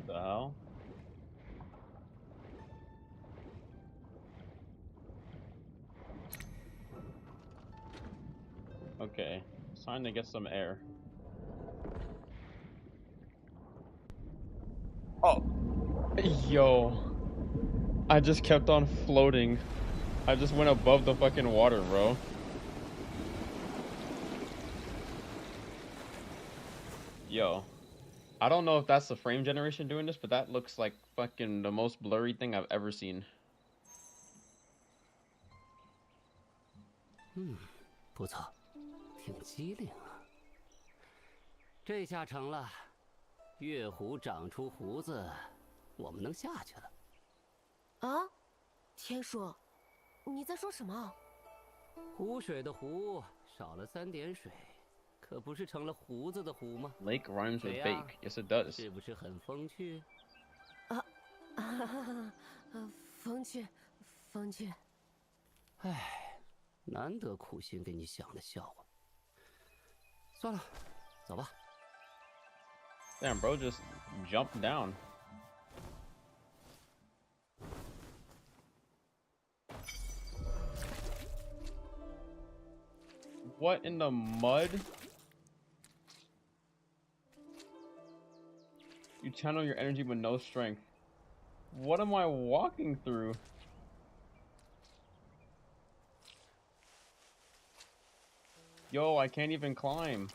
The hell? Time to get some air. Oh. Yo. I just kept on floating. I just went above the fucking water, bro. Yo. I don't know if that's the frame generation doing this, but that looks like fucking the most blurry thing I've ever seen.
不错，挺机灵啊。这下成了，月湖长出胡子，我们能下去了。
啊，天叔，你在说什么？
湖水的湖少了3点水，可不是成了胡子的胡吗
Lake rhymes with
谁呀
bake. Yes, it does.
是不是很风趣？
风趣，风趣。
唉，难得苦心给你想的笑话。算了，走吧。
Damn, bro, just jumped down. What in the mud? You channel your energy with no strength. What am I walking through? Yo, I can't even climb.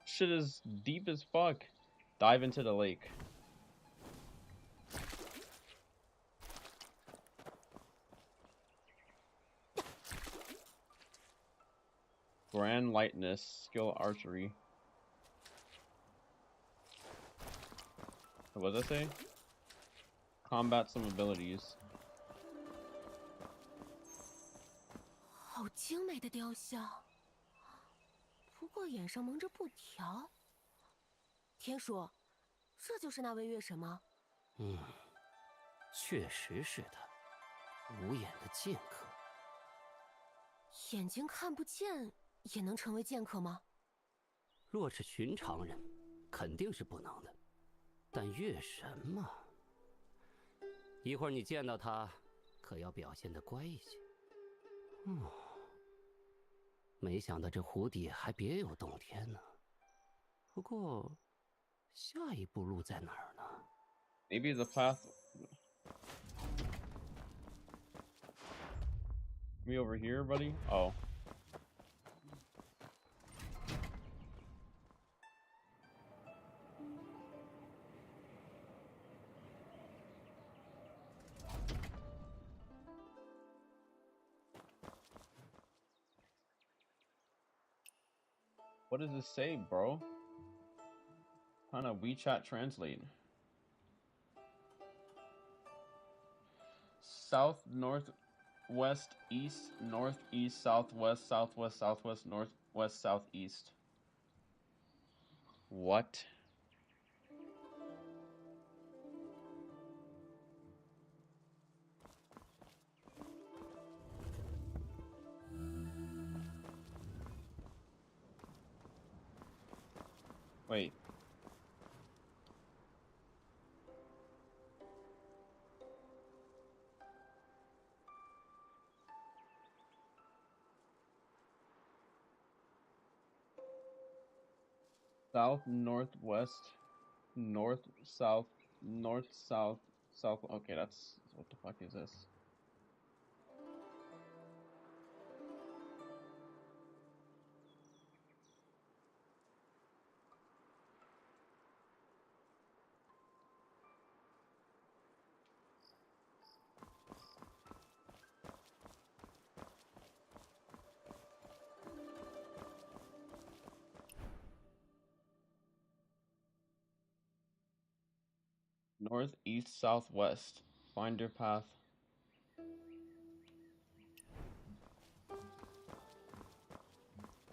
Shit is deep as fuck. Dive into the lake. Grand lightness, skill archery. What does that say? Combat some abilities.
好精美的雕像，不过眼上蒙着布条。天叔，这就是那位月神吗？
确实是他，无眼的剑客。
眼睛看不见也能成为剑客吗？
若是寻常人，肯定是不能的。但月神嘛，一会儿你见到他，可要表现得乖一些。没想到这湖底还别有洞天呢。不过，下一步路在哪儿呢？
Maybe the path. Me over here, buddy? Oh. What does this say, bro? Kind of WeChat translate. South, north, west, east, northeast, southwest, southwest, southwest, northwest, southeast. What? Wait. South, northwest, north, south, north, south, south. Okay, that's what the fuck is this? North, east, southwest. Find your path.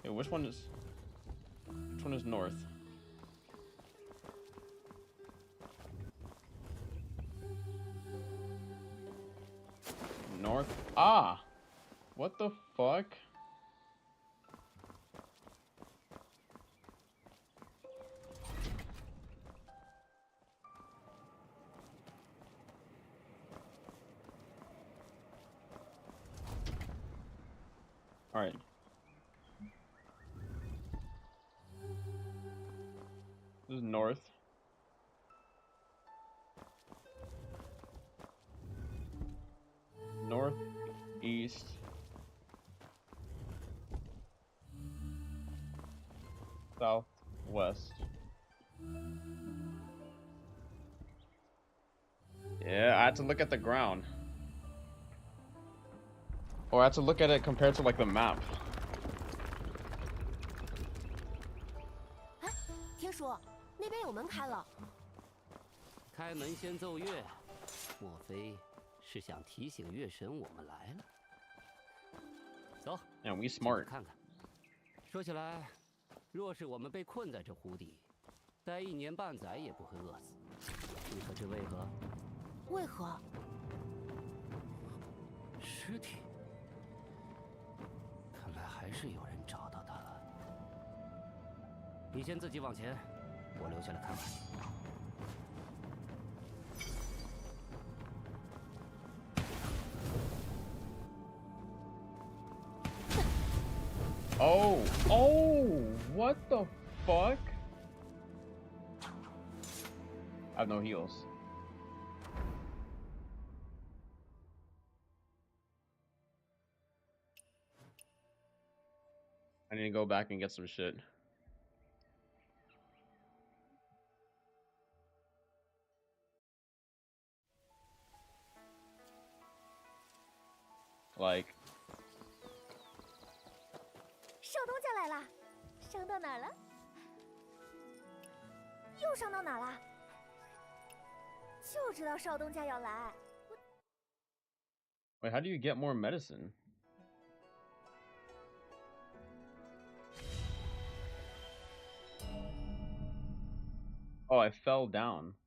Okay, which one is north? North. Ah! What the fuck? This is north. North, east. South, west. Yeah, I had to look at the ground. Or I had to look at it compared to like the map.
哎，天叔，那边有门开了。
开门先奏乐，莫非是想提醒月神我们来了？走
，And we smart。
看看。说起来，若是我们被困在这湖底，待1年半载也不会饿死。你可知为何？
为何？
尸体。看来还是有人找到他了。你先自己往前，我留下来看看。
Oh, oh, what the fuck? I have no heals. I need to go back and get some shit. Like.
少东家来了，伤到哪儿了？又伤到哪儿了？就知道少东家要来。
Wait, how do you get more medicine? Oh, I fell down.
“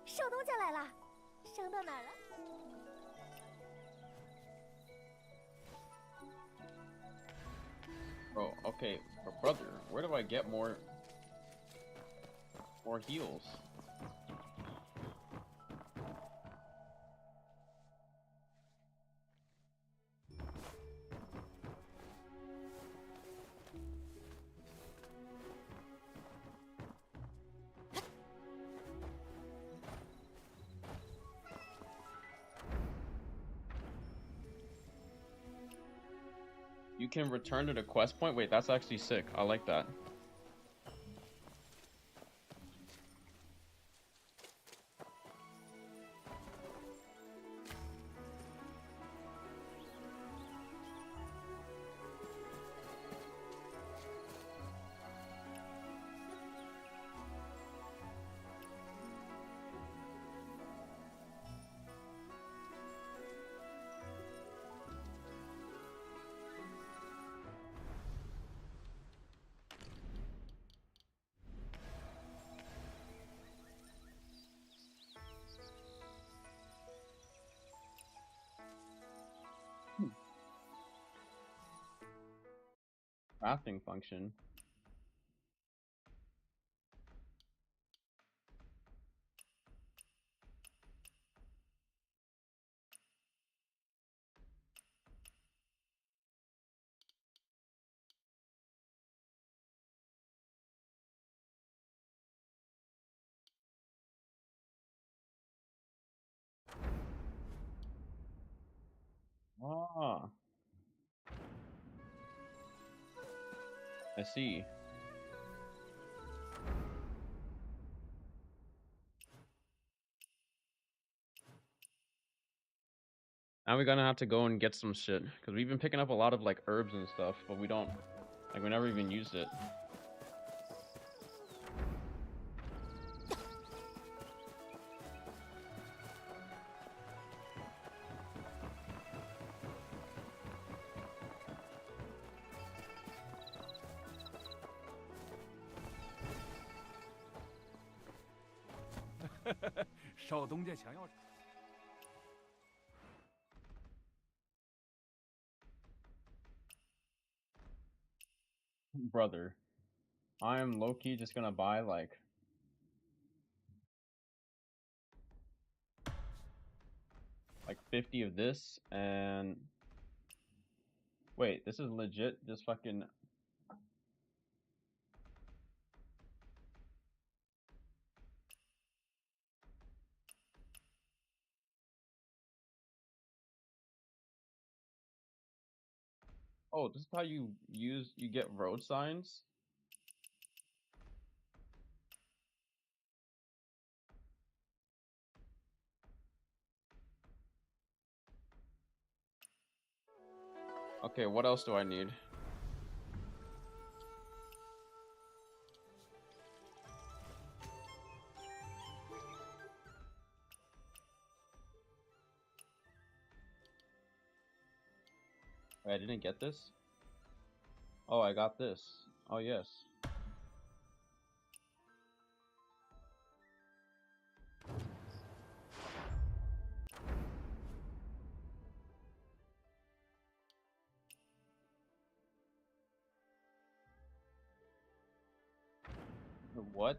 少东家来了，伤到哪儿了？”
Bro, okay, but brother, where do I get more heals? You can return to the quest point? Wait, that's actually sick. I like that. Crafting function. Ah. I see. Now we're gonna have to go and get some shit. Because we've been picking up a lot of like herbs and stuff, but we don't, like we never even used it. Brother, I am low-key just gonna buy like like 50 of this, and wait, this is legit just fucking. Oh, this is how you get road signs? Okay, what else do I need? Wait, I didn't get this? Oh, I got this. Oh, yes. What?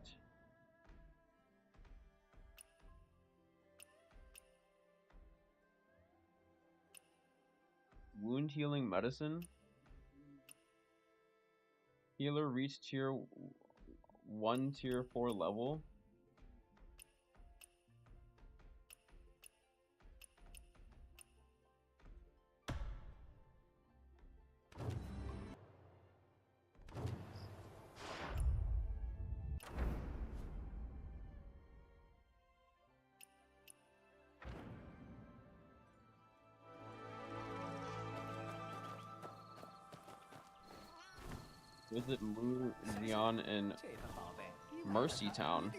Wound healing medicine? Healer reached tier 1, tier 4 level? Visit Mu Xian in Mercy Town.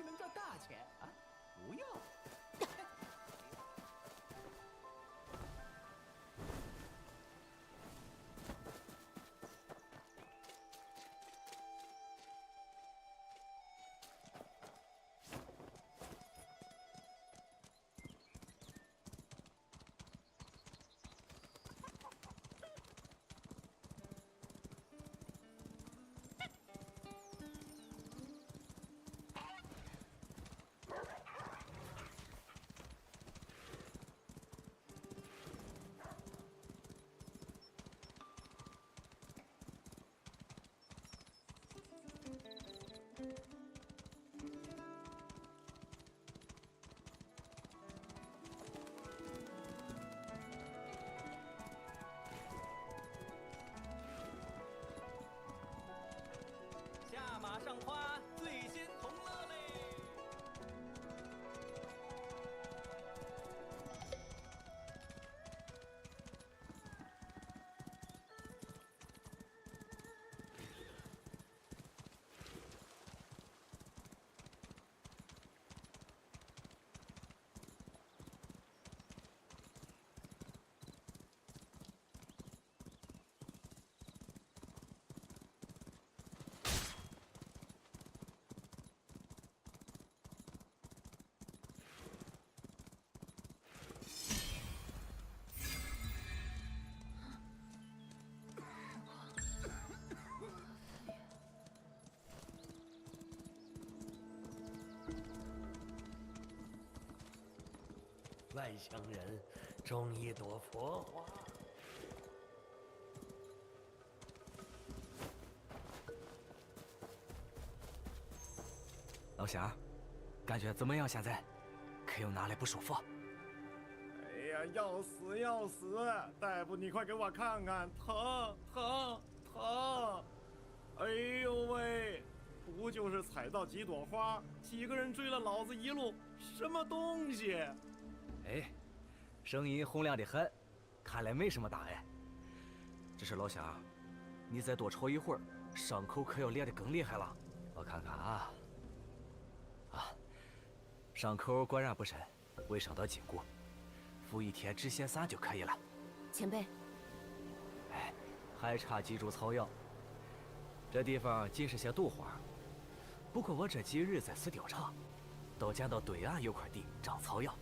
外乡人种一朵佛花。
老乡，感觉怎么样？现在可有哪里不舒服？
哎呀，要死要死！大夫，你快给我看看，疼疼疼！哎呦喂，不就是踩到几朵花，几个人追了老子一路，什么东西？
哎，声音洪亮的很，看来没什么大碍。只是老乡，你再多瞅一会儿，伤口可要裂得更厉害了。我看看啊，伤口果然不深，未伤到筋骨，敷1天止血散就可以了。
前辈，
哎，还差几株草药。这地方尽是些毒花，不过我这几日在此调查，都见到对岸有块地长草药。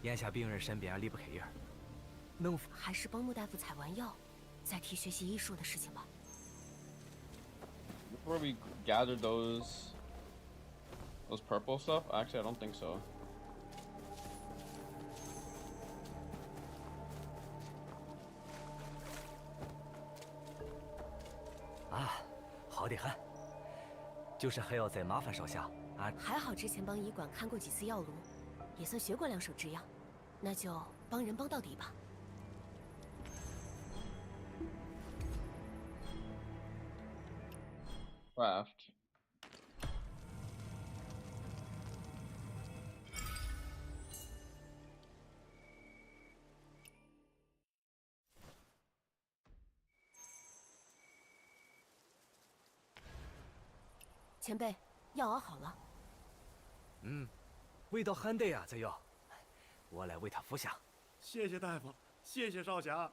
眼下病人身边离不开人，能否
还是帮穆大夫采完药，再提学习医术的事情吧。
Before we gather those purple stuff, actually I don't think so.
好得很，就是还要再麻烦少侠啊。
还好之前帮医馆看过几次药炉，也算学过2手制药，那就帮人帮到底吧。
Craft.
“前辈，药熬好了。”“
味道很对呀，这药，我来为他服下。”“
谢谢大夫，谢谢少侠。”“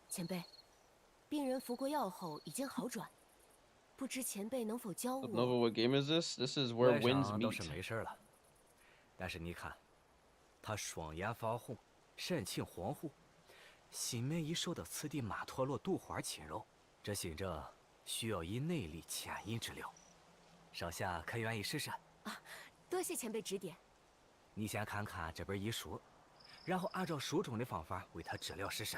前辈，病人服过药后已经好转，不知前辈能否教我？”
Nova, what game is this? This is where winds
都
meet.
是没事了，但是你看，他双眼发红，神情恍惚，心门已受到此地马陀罗毒花侵扰，这心症需要以内力牵引治疗。少侠可愿意试试？
多谢前辈指点。
你先看看这本医书，然后按照书中的方法为他治疗试试。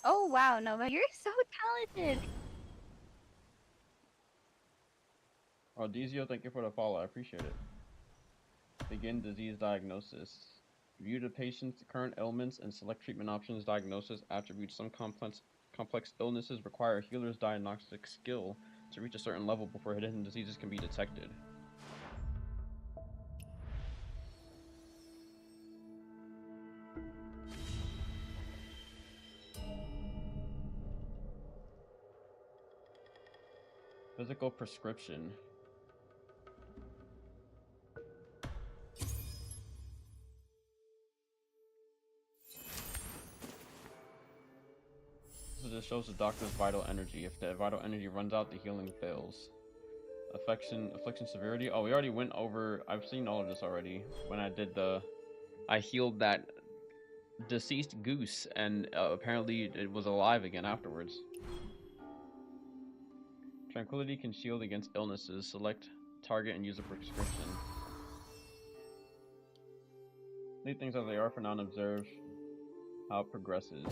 Oh wow, Nova, you're so talented.
Oh, Dizio, thank you for the follow. I appreciate it. Begin disease diagnosis. View the patient's current ailments and select treatment options. Diagnosis attributes. Some complex illnesses require a healer's diagnostic skill to reach a certain level before hidden diseases can be detected. Physical prescription. So this shows the doctor's vital energy. If the vital energy runs out, the healing fails. Affliction severity. Oh, we already went over. I've seen all of this already. When I did I healed that deceased goose, and apparently it was alive again afterwards. Tranquility can shield against illnesses. Select target and use a prescription. Leave things as they are for now and observe how it progresses.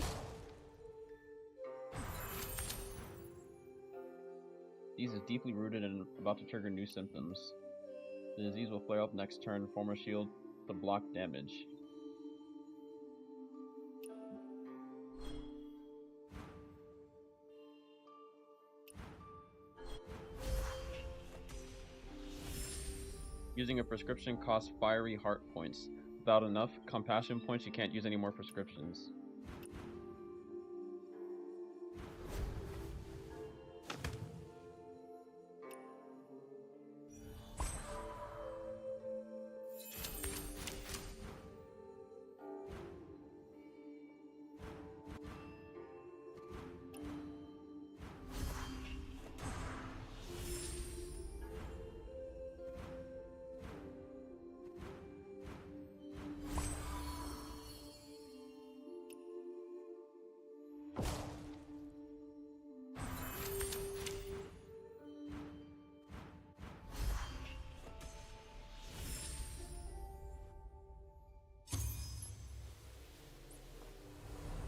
Disease is deeply rooted and about to trigger new symptoms. The disease will flare up next turn. Form a shield to block damage. Using a prescription costs fiery heart points. Without enough compassion points, you can't use any more prescriptions.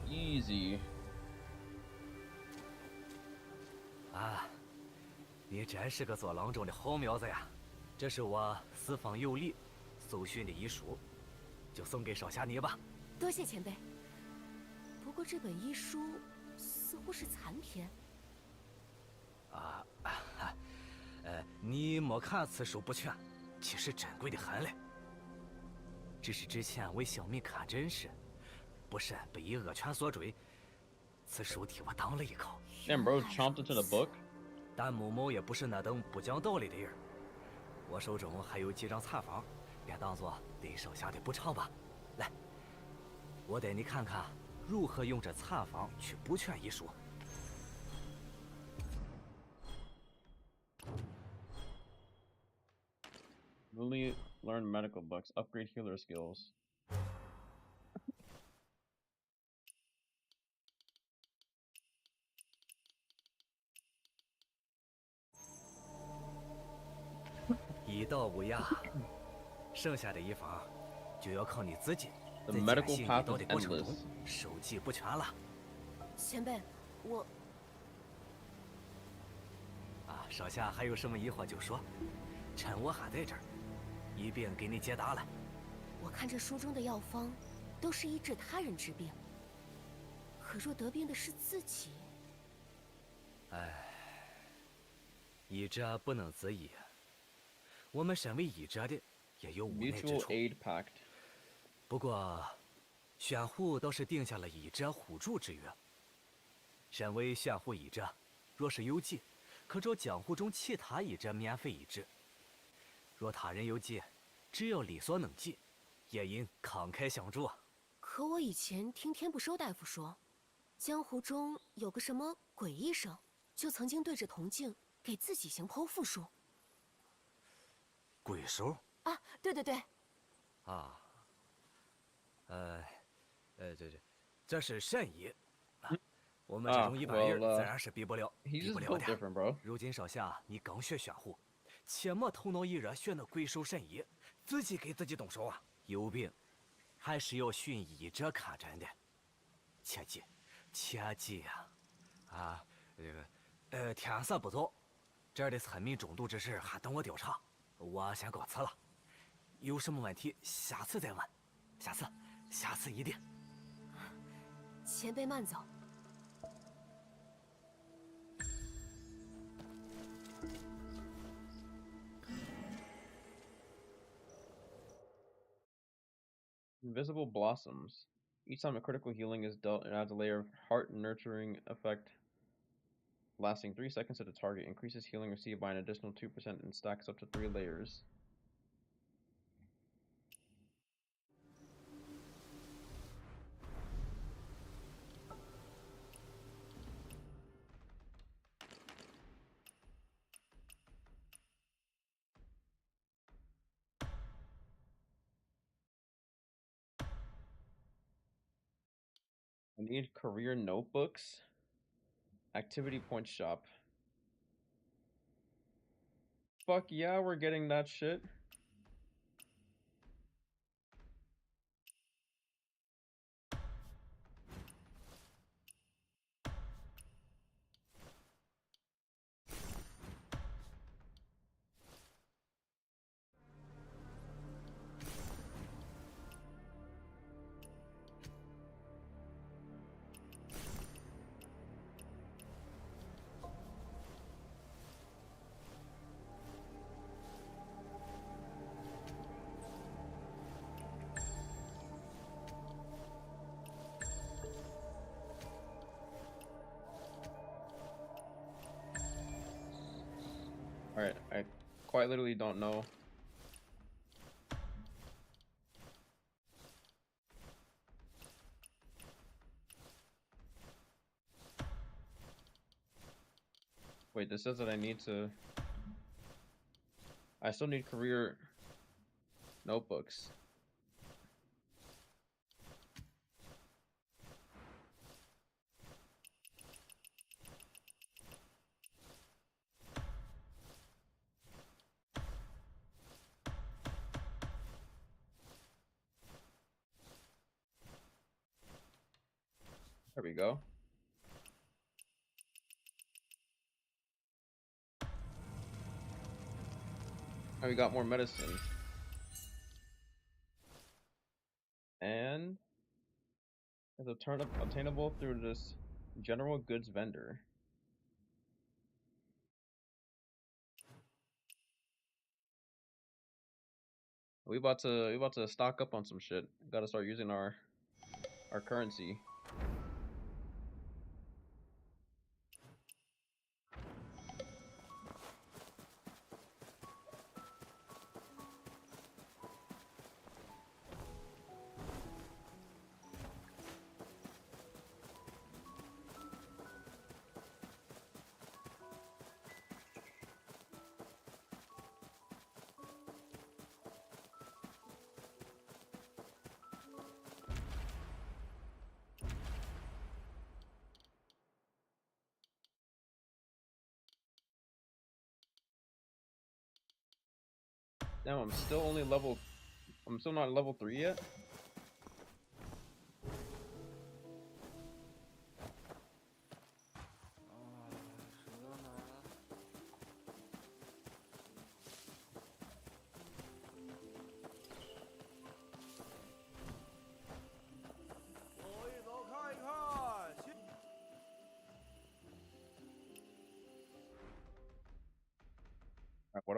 Easy.
啊，你真是个做郎中的好苗子呀！这是我四方有力搜寻的医书，就送给少侠你吧。
多谢前辈。不过这本医书似乎是残篇。
你莫看此书不全，其实珍贵的很嘞。只是之前为小民看诊时，不慎被一恶犬所追，此书替我挡了一口。
Damn, bro, chomped into the book.
但某某也不是那等不讲道理的人。我手中还有几张残方，便当作对少侠的补偿吧。来，我带你看看如何用这残方去补全医书。
Newly learn medical books. Upgrade healer skills.
一道无涯，剩下的一方就要靠你自己。
The
在
medical
践行
path
一道
is
的过程中
endless.
收集不全了。
前辈，我
手下还有什么疑惑就说，趁我还在这儿，一并给你解答了。
我看这书中的药方，都是医治他人之病，可若得病的是自己，
哎，医者不能自医，我们身为医者的也有无奈之
Mutual
处。
aid pact.
不过，玄护倒是定下了医者互助之约。身为玄护医者，若是有疾，可找江湖中其他医者免费医治；若他人有疾，只要力所能及，也应慷慨相助。
可我以前听天不收大夫说，江湖中有个什么鬼医生，就曾经对着铜镜给自己行剖腹术。
鬼手
啊，对对对，
啊，这是神医。我们这种一般人自然是比不了，比不了的。如今少侠，你刚学玄护，切莫头脑一热学那鬼手神医，自己给自己动手啊！有病，还是要寻医者看诊的。切记，切记呀！啊，天色不早，这儿的村民中毒之事还等我调查，我先告辞了。有什么问题，下次再问。下次一定。
前辈慢走。
Invisible blossoms. Each time a critical healing is dealt, it adds a layer of heart nurturing effect lasting 3 seconds to the target, increases healing received by an additional 2% and stacks up to 3 layers. I need career notebooks. Activity point shop. Fuck yeah, we're getting that shit. Alright, I quite literally don't know. Wait, this says that I need to... I still need career notebooks. There we go. And we got more medicine. And it's obtainable through this general goods vendor. We about to stock up on some shit. Gotta start using our currency. Damn, I'm still not level 3 yet.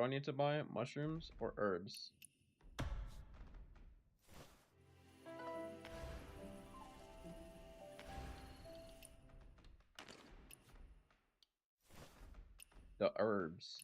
I need to buy? Mushrooms or herbs? The herbs.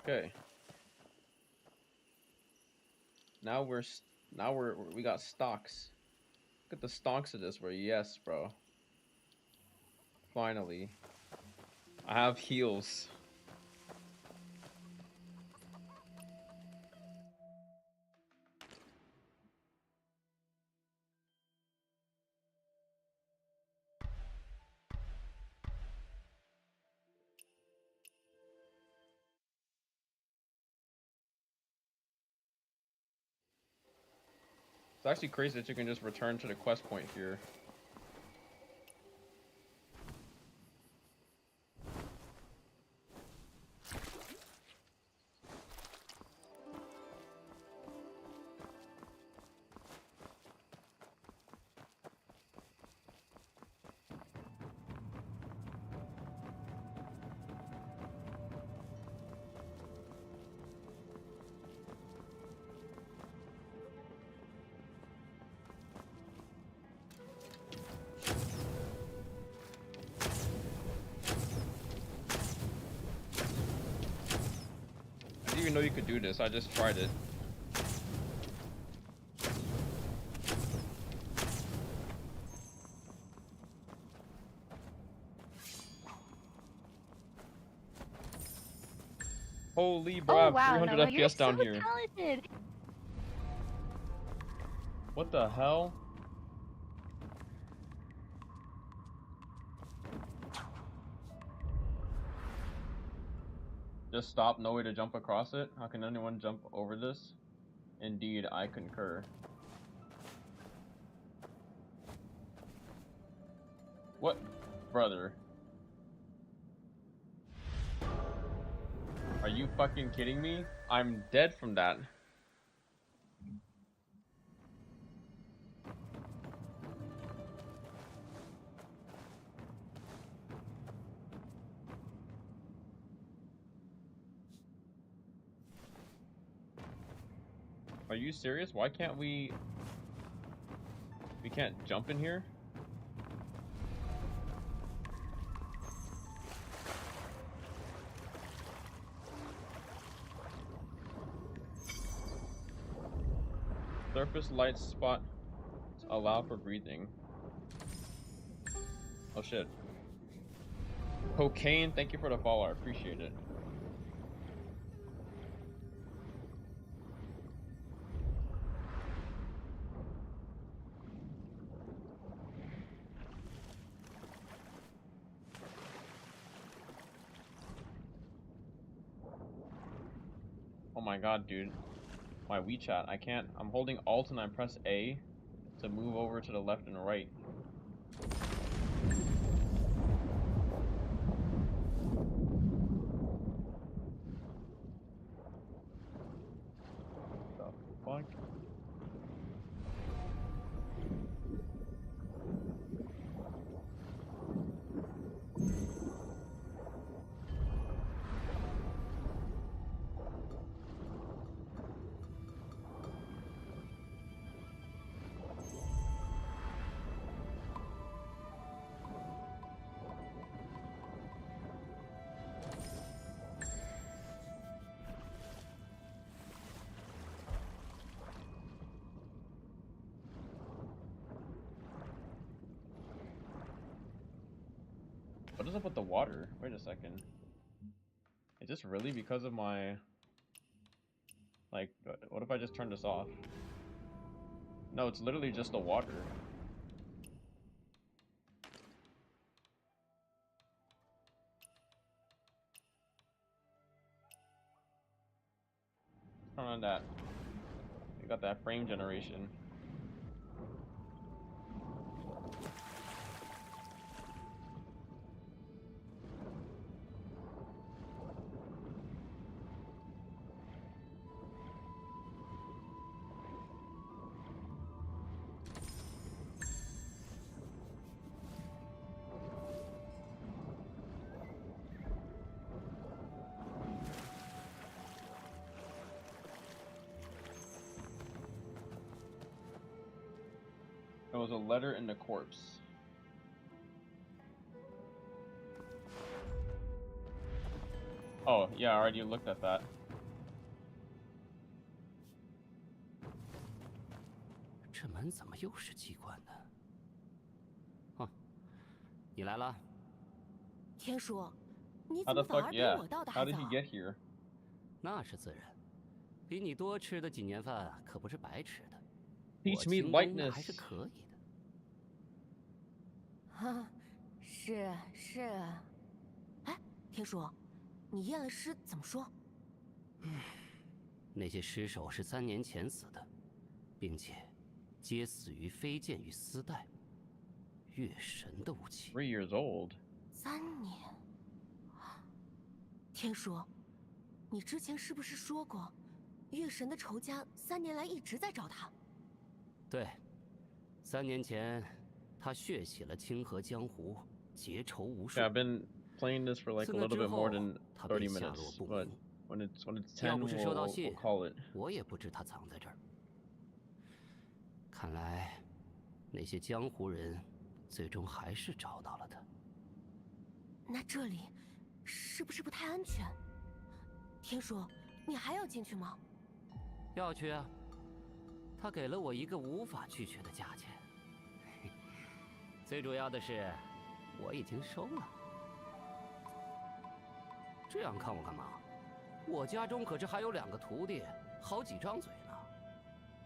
Okay. Now we got stocks. Look at the stonks of this. Where yes, bro. Finally, I have heals. It's actually crazy that you can just return to the quest point here. I didn't even know you could do this. I just tried it. Holy bro, I
Oh
have
wow,
300
Nova,
FPS
you're so
down here.
talented.
What the hell? Just stop, no way to jump across it? How can anyone jump over this? Indeed, I concur. What? Brother. Are you fucking kidding me? I'm dead from that. Are you serious? Why can't we can't jump in here? Surface light spot allow for breathing. Oh shit. Cocaine, thank you for the follow, I appreciate it. Oh my god, dude. My WeChat, I can't. I'm holding Alt and I press A to move over to the left and right. The fuck? is up with the water? Wait a second. Is this really because of my... Like, what if I just turn this off? No, it's literally just the water. Turn on that. You got that frame generation. There was a letter in the corpse. Oh, yeah, I already looked at that.
这门怎么又是机关的？哦，你来了。
天叔，你
How
怎么
the
反
fuck?
而比
Yeah.
我到的
How
还
did
早
he get here?
那是自然，比你多吃的几年饭可不是白吃的。
Teach me
我轻功那还
lightness.
是可以的。
哈，是是。哎，天叔，你验了尸怎么说？
那些尸首是3年前死的，并且皆死于飞剑与丝带，月神的武器。
3 years old.
3年。天叔，你之前是不是说过，月神的仇家3年来一直在找他？
对，3年前，他血洗了清河江湖，结仇无数。
Yeah, I've been playing this for like a little bit more than 30 minutes, but when it's 10,
要不是收到
we'll
信，
call it.
我也不知他藏在这儿。看来，那些江湖人最终还是找到了他。
那这里是不是不太安全？天叔，你还要进去吗？
要去啊。他给了我一个无法拒绝的价钱。最主要的是，我已经收了。这样看我干嘛？我家中可是还有2个徒弟，好几张嘴呢。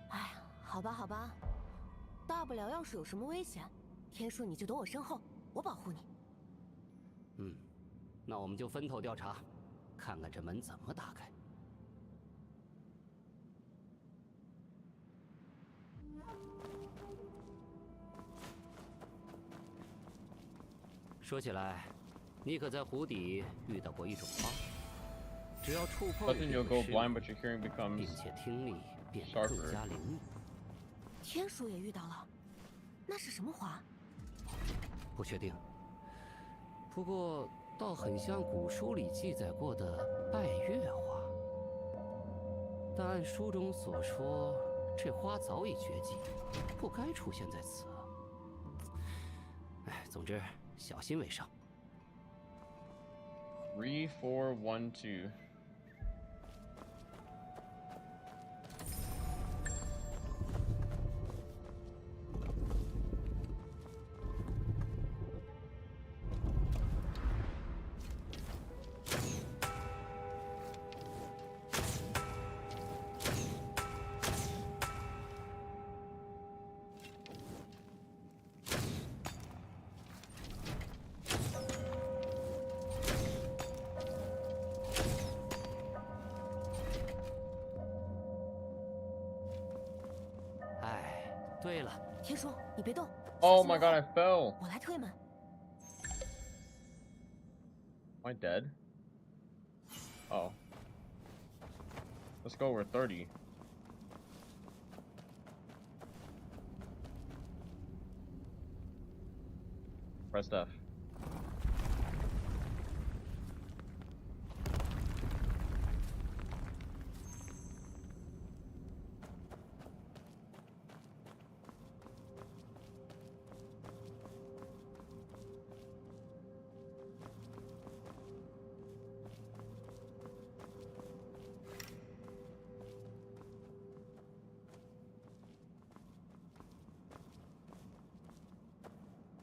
哎呀，好吧好吧，大不了要是有什么危险，天叔你就躲我身后，我保护你。
嗯，那我们就分头调查，看看这门怎么打开。说起来，你可在湖底遇到过一种花，只要触碰
But then you'll go blind, but your hearing becomes
并且听力变得
sharper.
更加灵敏。
天叔也遇到了，那是什么花？
不确定，不过倒很像古书里记载过的拜月花。但按书中所说，这花早已绝迹，不该出现在此。哎，总之小心为上。
3, 4, 1, 2. Oh my god, I fell.
我来推门。
Am I dead? Oh. Let's go, we're 30. Press F.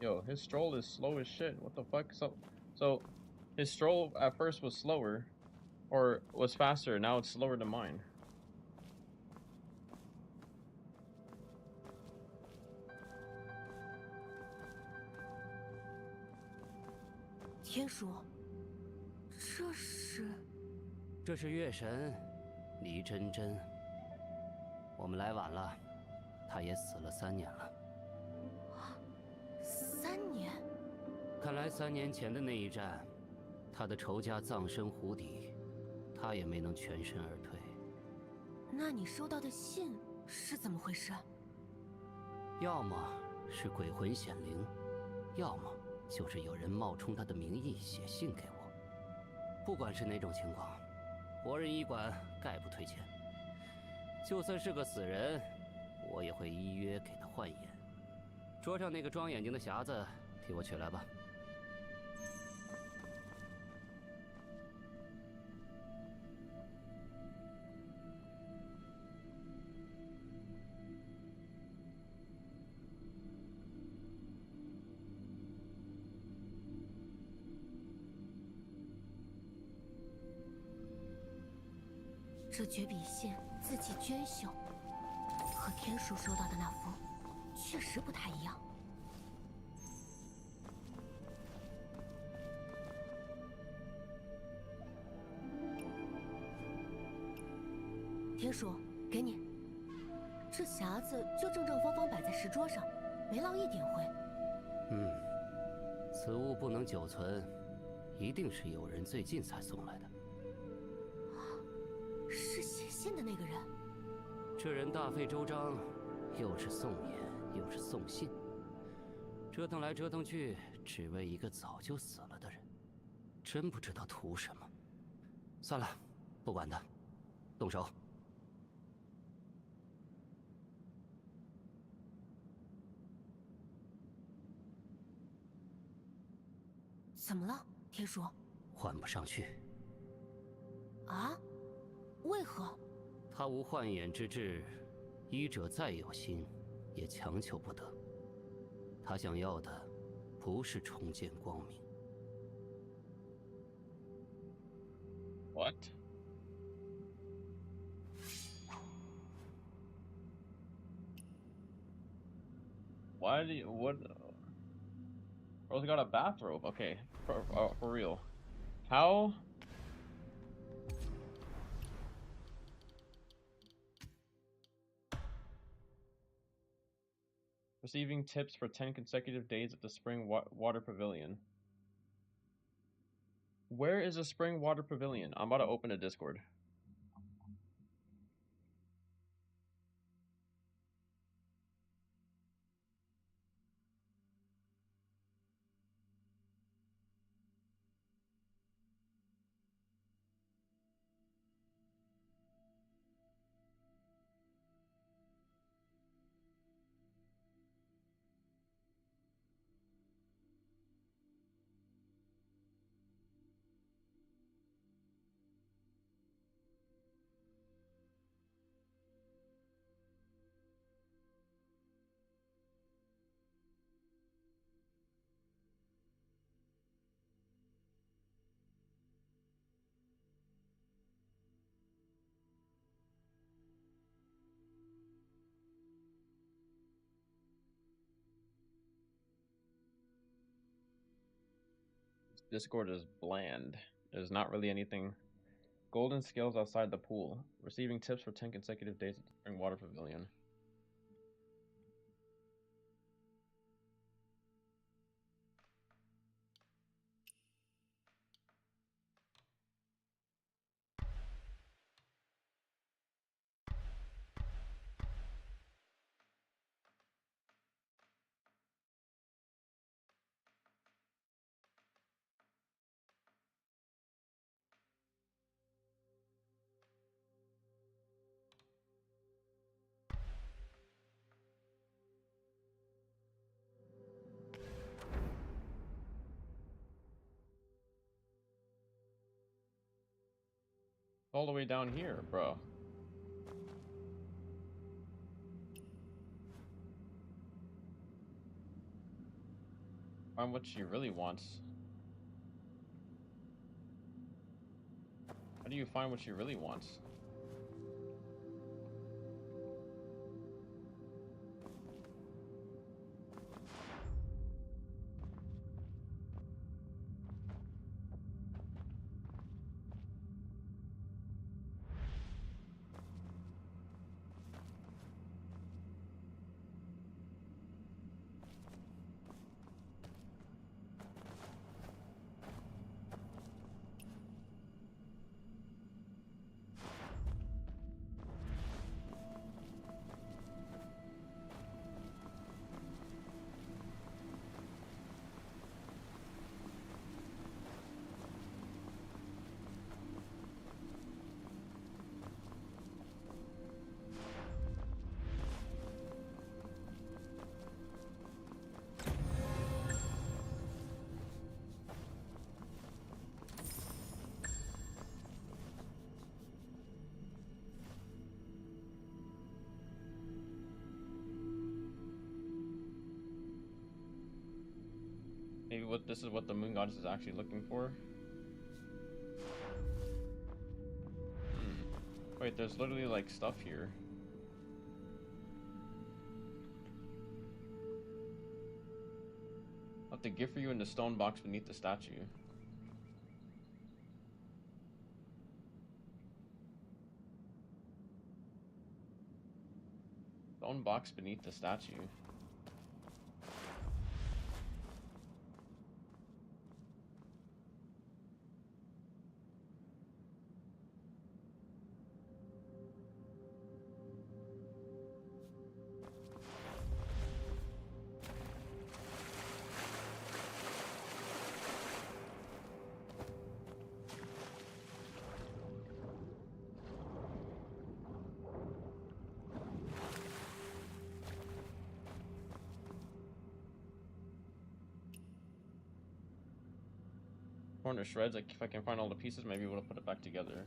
Yo, his stroll is slow as shit. What the fuck? So So his stroll at first was slower, or was faster. Now it's slower than mine.
天叔，这是？
这是月神黎真真。我们来晚了，她也死了3年了。
3年？
看来3年前的那一战，她的仇家葬身湖底，她也没能全身而退。
那你收到的信是怎么回事？
要么是鬼魂显灵，要么就是有人冒充他的名义写信给我。不管是哪种情况，活人医馆概不推荐。就算是个死人，我也会依约给他换眼。桌上那个装眼睛的匣子，替我取来吧。
这绝笔线字迹娟秀，和天叔收到的那幅确实不太一样。天叔，给你。这匣子就正正方方摆在石桌上，没落一点灰。
此物不能久存，一定是有人最近才送来的。
是写信的那个人。
这人大费周章，又是送眼，又是送信，折腾来折腾去，只为一个早就死了的人，真不知道图什么。算了，不管他，动手。
怎么了，天叔？
换不上去。
啊？为何？
他无幻眼之志，医者再有心，也强求不得。他想要的，不是重见光明。
What? Why do you, what? Bro's got a bathrobe. Okay, for real. How? Receiving tips for 10 consecutive days at the Spring Water Pavilion. Where is the Spring Water Pavilion? I'm about to open a Discord. Discord is bland. There's not really anything. Golden skills outside the pool. Receiving tips for 10 consecutive days at the Spring Water Pavilion. All the way down here, bro. Find what she really wants. do you find what she really wants? Maybe this is what the moon goddess is actually looking for. Wait, there's literally like stuff here. Left a gift for you in the stone box beneath the statue. Stone box beneath the statue. Torn to shreds. Like if I can find all the pieces, maybe we'll put it back together.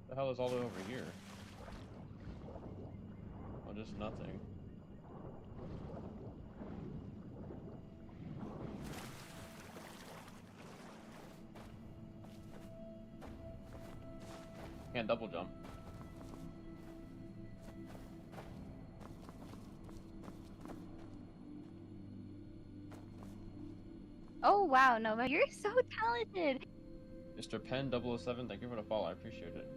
The hell is all the way over here? Oh, just nothing. Can't double jump.
Oh wow, Nova, you're so talented.
Mr. Pen 007, thank you for the follow. I appreciate it.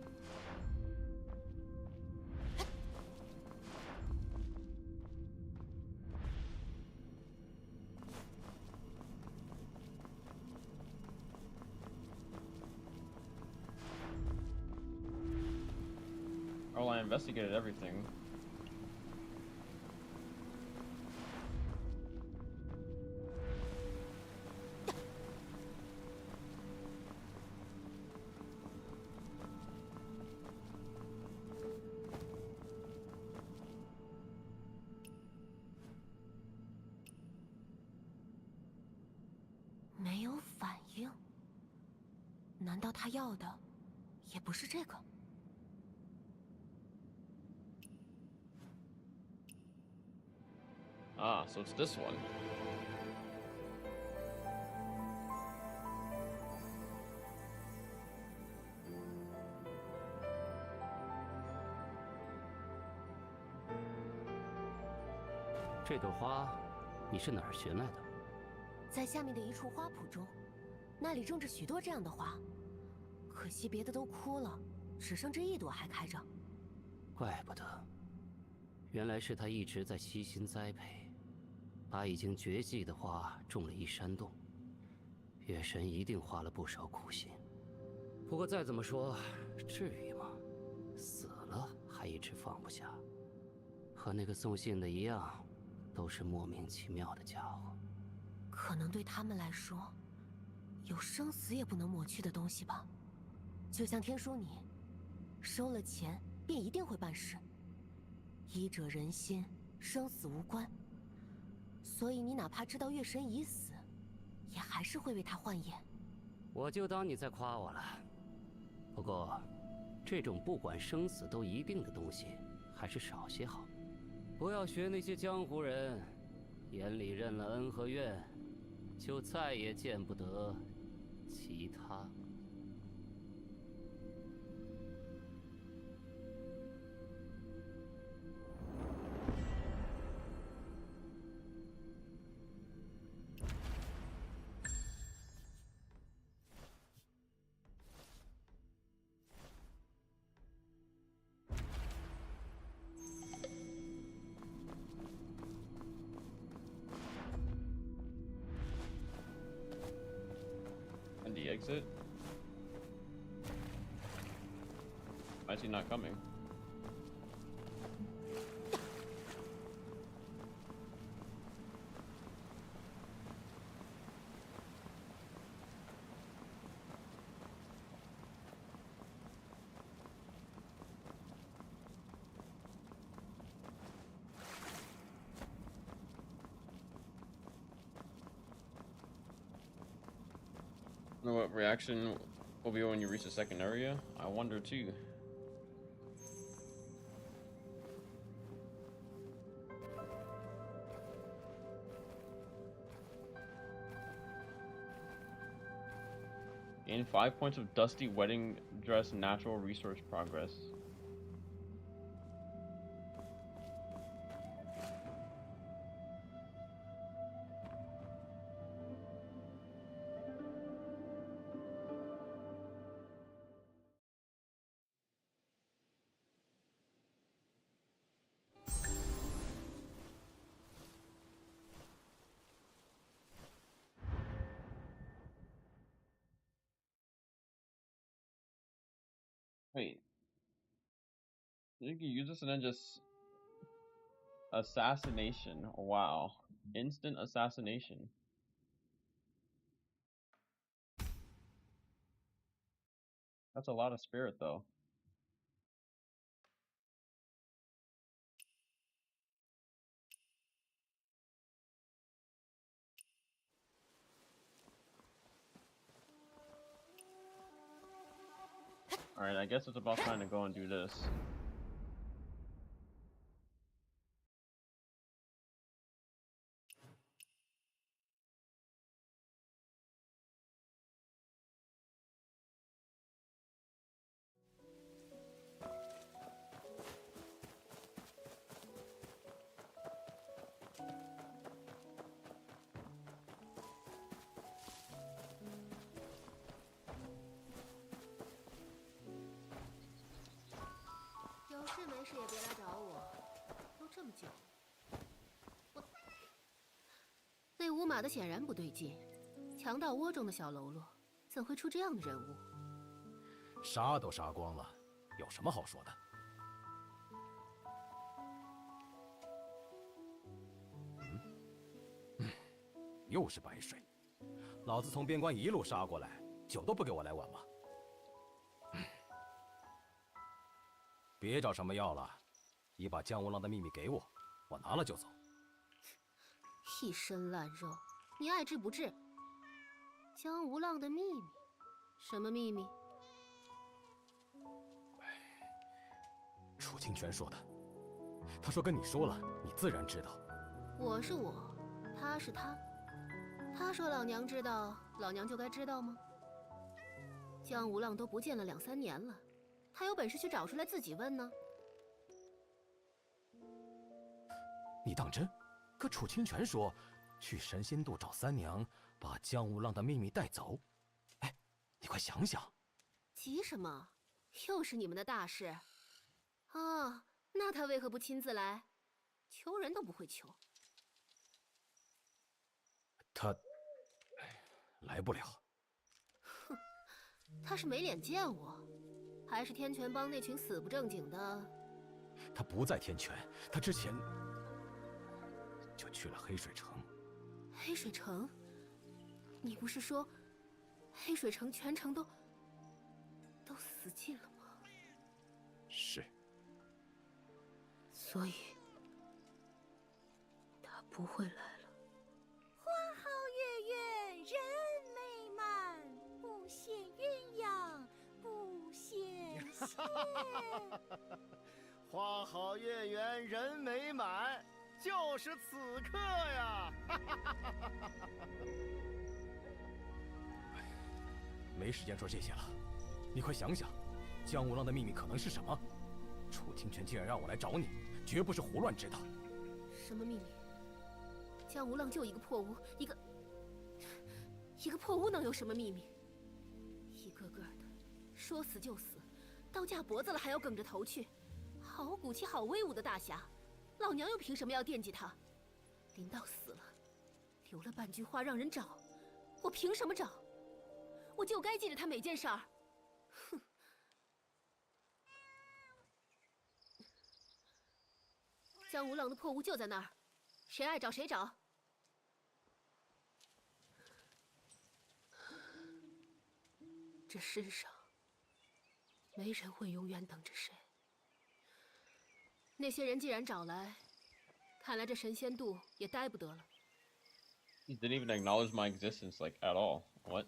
Oh, I investigated everything.
没有反应，难道他要的也不是这个？
Ah, so it's this one.
"这朵花，你是哪儿寻来的？"
在下面的一处花圃中，那里种着许多这样的花，可惜别的都枯了，只剩这一朵还开着。
怪不得，原来是他一直在悉心栽培，把已经绝迹的花种了一山洞。月神一定花了不少苦心。不过再怎么说，至于吗？死了还一直放不下，和那个送信的一样，都是莫名其妙的家伙。
可能对他们来说，有生死也不能抹去的东西吧。就像天书你，收了钱便一定会办事。医者仁心，生死无关。所以你哪怕知道月神已死，也还是会为他换眼。
我就当你在夸我了。不过，这种不管生死都一定的东西，还是少些好。不要学那些江湖人，眼里认了恩和怨，就再也见不得其他。
And the exit? Why is he not coming? Know what reaction will be when you reach the second area? I wonder too. Gain 5 points of Dusty Wedding Dress Natural Resource Progress. Wait. You can use this and then just... Assassination. Wow. Instant assassination. That's a lot of spirit though. Alright, I guess it's about time to go and do this.
没事也别来找我，都这么久了。那五马的显然不对劲，强盗窝中的小喽啰，怎会出这样的人物？
杀都杀光了，有什么好说的？又是白水，老子从边关一路杀过来，酒都不给我来碗吗？别找什么药了，你把江无浪的秘密给我，我拿了就走。
一身烂肉，你爱治不治？江无浪的秘密？什么秘密？
楚清泉说的，他说跟你说了，你自然知道。
我是我，他是他。他说老娘知道，老娘就该知道吗？江无浪都不见了2、3年了，他有本事去找出来自己问呢。
你当真？可楚清泉说，去神仙渡找三娘，把江无浪的秘密带走。哎，你快想想。
急什么？又是你们的大事。哦，那他为何不亲自来？求人都不会求。
他来不了。
哼，他是没脸见我，还是天泉帮那群死不正经的？
他不在天泉，他之前就去了黑水城。
黑水城？你不是说黑水城全城都死尽了吗？
是。
所以他不会来了。
花好月圆人美满，不羡鸳鸯不羡仙。
花好月圆人美满，就是此刻呀！
没时间说这些了，你快想想，江无浪的秘密可能是什么？楚清泉竟然让我来找你，绝不是胡乱之的。
什么秘密？江无浪就一个破屋，一个破屋能有什么秘密？一个个的说死就死，刀架脖子了还要梗着头去，好骨气好威武的大侠，老娘又凭什么要惦记他？临到死了，留了半句话让人找，我凭什么找？我就该记着他每件事儿。哼！江无浪的破屋就在那儿，谁爱找谁找。这世上没人会永远等着谁。那些人既然找来，看来这神仙渡也待不得了。
He didn't even acknowledge my existence, like, at all. What?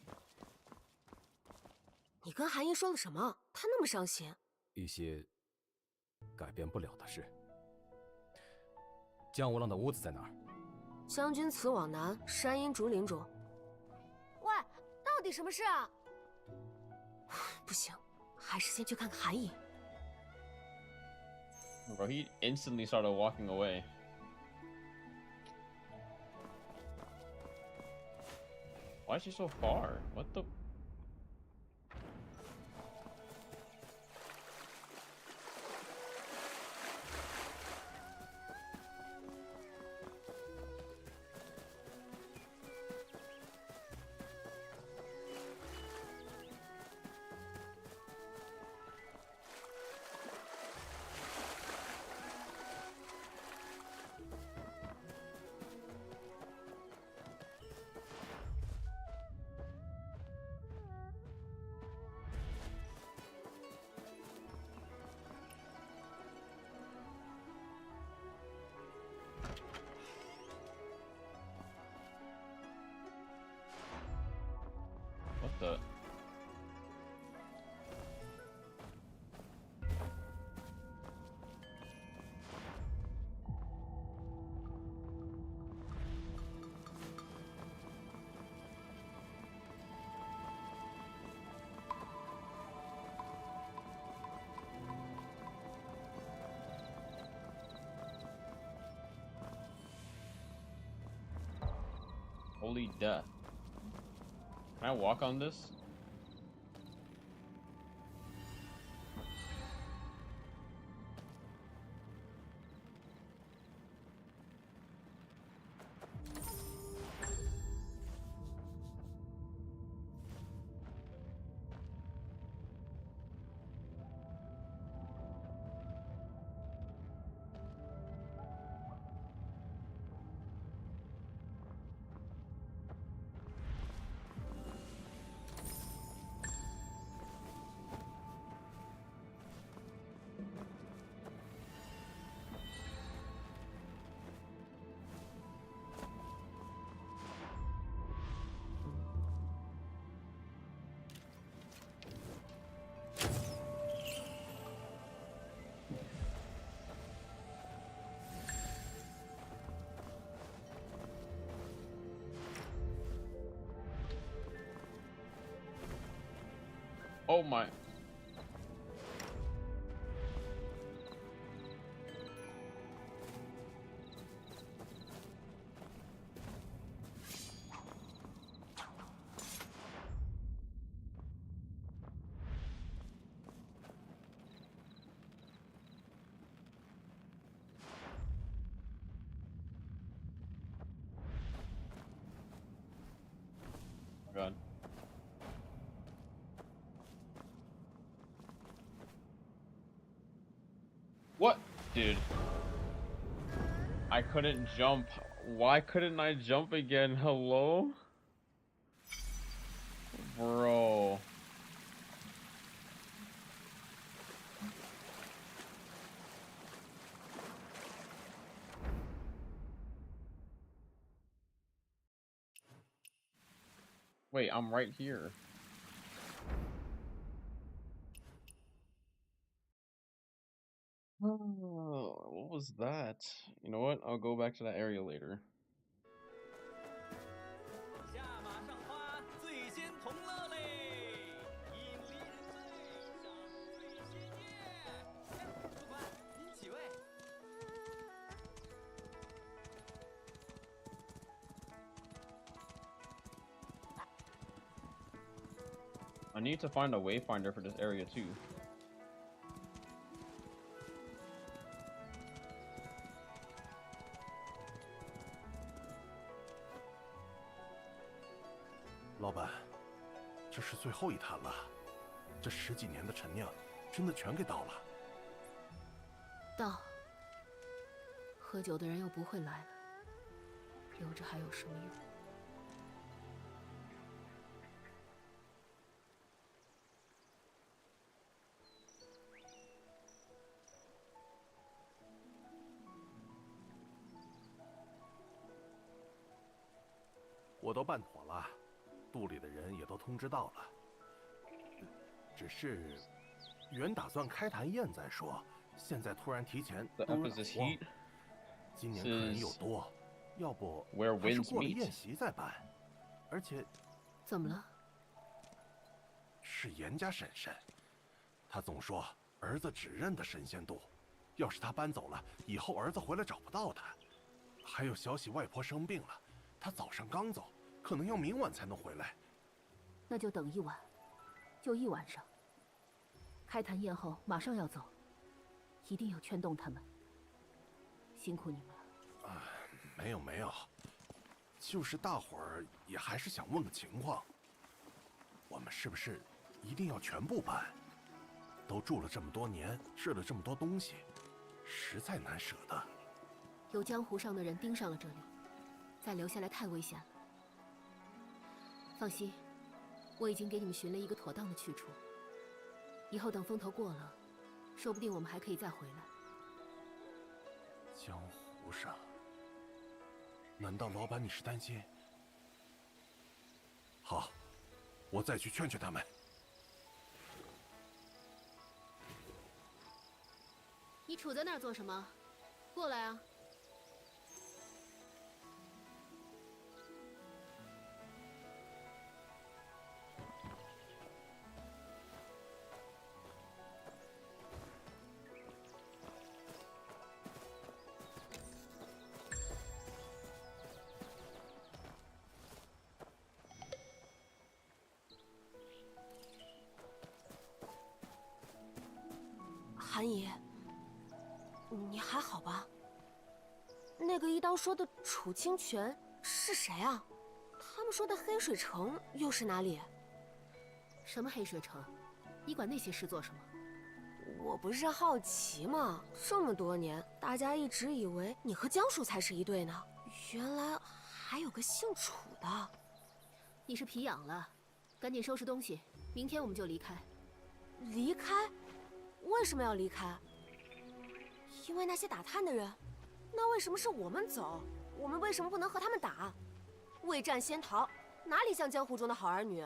你跟韩英说了什么？他那么伤心。
一些改变不了的事。江无浪的屋子在哪儿？
将军祠往南，山阴竹林中。喂，到底什么事啊？不行，还是先去看看韩影。
Bro, he instantly started walking away. Why is she so far? What the? What the? Holy death. Can I walk on this? Oh my. God. What? Dude. I couldn't jump. Why couldn't I jump again? Hello? Bro. Wait, I'm right here. Oh, what was that? You know what? I'll go back to that area later.
下马上花，最先同乐嘞！一亩一人醉，上最鲜艳。主管，您几位？
I need to find a wayfinder for this area too.
老板，这是最后一坛了，这10几年的陈酿，真的全给倒了。
倒，喝酒的人又不会来了，留着还有什么用？
我都办妥了，肚里的人也都通知到了。只是，原打算开坛宴再说，现在突然提前都有点慌。今年客人又多，要不还是过了宴席再办。而且，
怎么了？
是严家婶婶，她总说儿子只认得神仙渡，要是他搬走了，以后儿子回来找不到他。还有消息，外婆生病了。 他早上刚走，可能要明晚才能回来。
那就等一晚，就一晚上。开坛宴后马上要走，一定要劝动他们。辛苦你们了。
没有，就是大伙儿也还是想问个情况。我们是不是一定要全部搬？都住了这么多年，吃了这么多东西，实在难舍得。
有江湖上的人盯上了这里。 再留下来太危险了。放心，我已经给你们寻了一个妥当的去处。以后等风头过了，说不定我们还可以再回来。
江湖上，难道老板你是担心？好，我再去劝劝他们。
你杵在那儿做什么？过来啊！
韩姨，你还好吧？那个一刀说的楚清泉是谁啊？他们说的黑水城又是哪里？
什么黑水城？你管那些事做什么？
我不是好奇吗？这么多年，大家一直以为你和江叔才是一对呢，原来还有个姓楚的。
你是皮痒了，赶紧收拾东西，明天我们就离开。
离开？ 为什么要离开？因为那些打探的人。那为什么是我们走？我们为什么不能和他们打？未战先逃，哪里像江湖中的好儿女？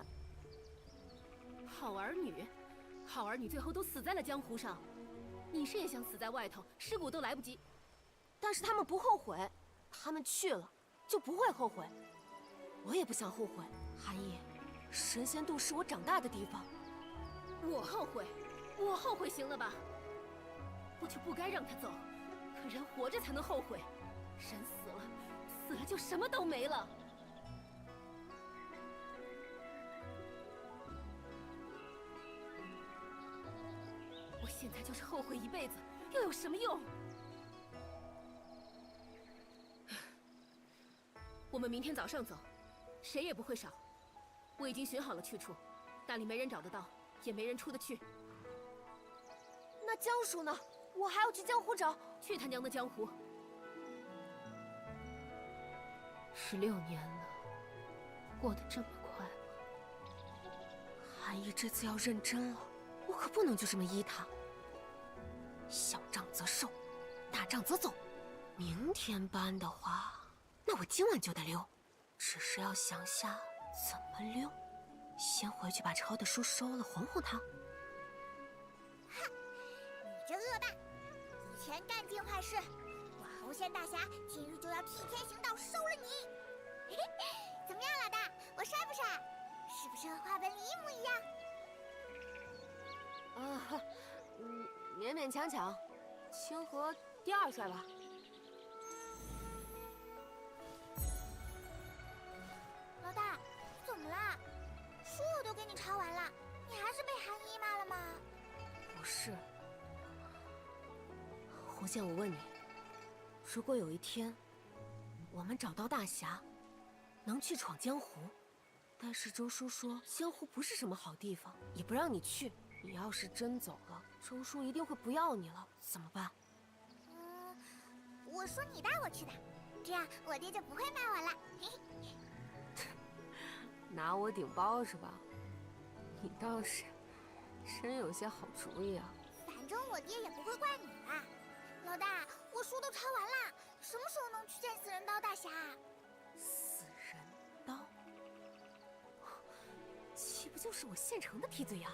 好儿女，好儿女最后都死在了江湖上。你是也想死在外头，尸骨都来不及。
但是他们不后悔，他们去了就不会后悔。我也不想后悔。韩毅，神仙渡是我长大的地方。
我后悔。 我后悔行了吧？我就不该让他走。可人活着才能后悔，人死了，死了就什么都没了。我现在就是后悔一辈子，又有什么用？我们明天早上走，谁也不会少。我已经寻好了去处，那里没人找得到，也没人出得去。
那江叔呢？我还要去江湖找。
去他娘的江湖！16年了，过得这么快吗？
韩毅这次要认真了，我可不能就这么依他。小仗则收，大仗则走。明天搬的话，那我今晚就得溜。只是要想下怎么溜？先回去把抄的书收了，哄哄他。
哈，你这恶霸，以前干尽坏事，我侯县大侠今日就要替天行道，收了你。嘿嘿，怎么样，老大，我帅不帅？是不是和画本里一模一样？
勉勉强强，清河第2帅吧。
老大，你怎么了？书我都给你抄完了，你还是被韩姨骂了吗？
不是，胡剑，我问你，如果有一天我们找到大侠，能去闯江湖，但是周叔说江湖不是什么好地方，也不让你去。你要是真走了，周叔一定会不要你了，怎么办？
我说你带我去的，这样我爹就不会骂我了。嘿嘿。
拿我顶包是吧？你倒是真有些好主意啊。
反正我爹也不会怪你啦。老大，我书都抄完了，什么时候能去见死人刀大侠？
死人刀，岂不就是我现成的梯子呀？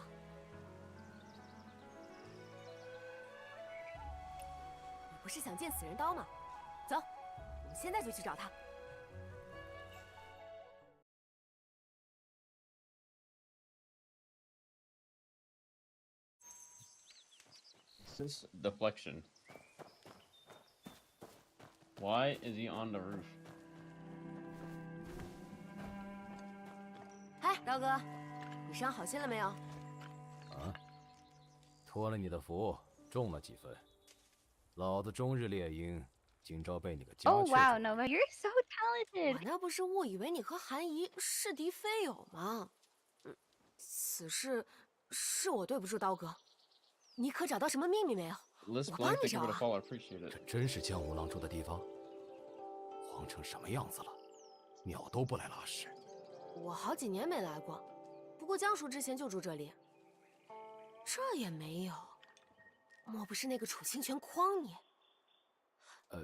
你不是想见死人刀吗？走，我们现在就去找他。
This deflection. Why is he on the roof?
嗨，刀哥，你伤好心了没有？
啊，托了你的福，中了几分。老子终日猎鹰，今朝被你个家雀。
Oh wow, Nova, you're so talented.
我那不是误以为你和韩姨是敌非友吗？此事是我对不住刀哥。你可找到什么秘密没有？我帮你找啊。
这真是江无浪住的地方？黄成什么样子了？鸟都不来拉屎。
我好几年没来过，不过江叔之前就住这里。这也没有，莫不是那个楚清泉诓你？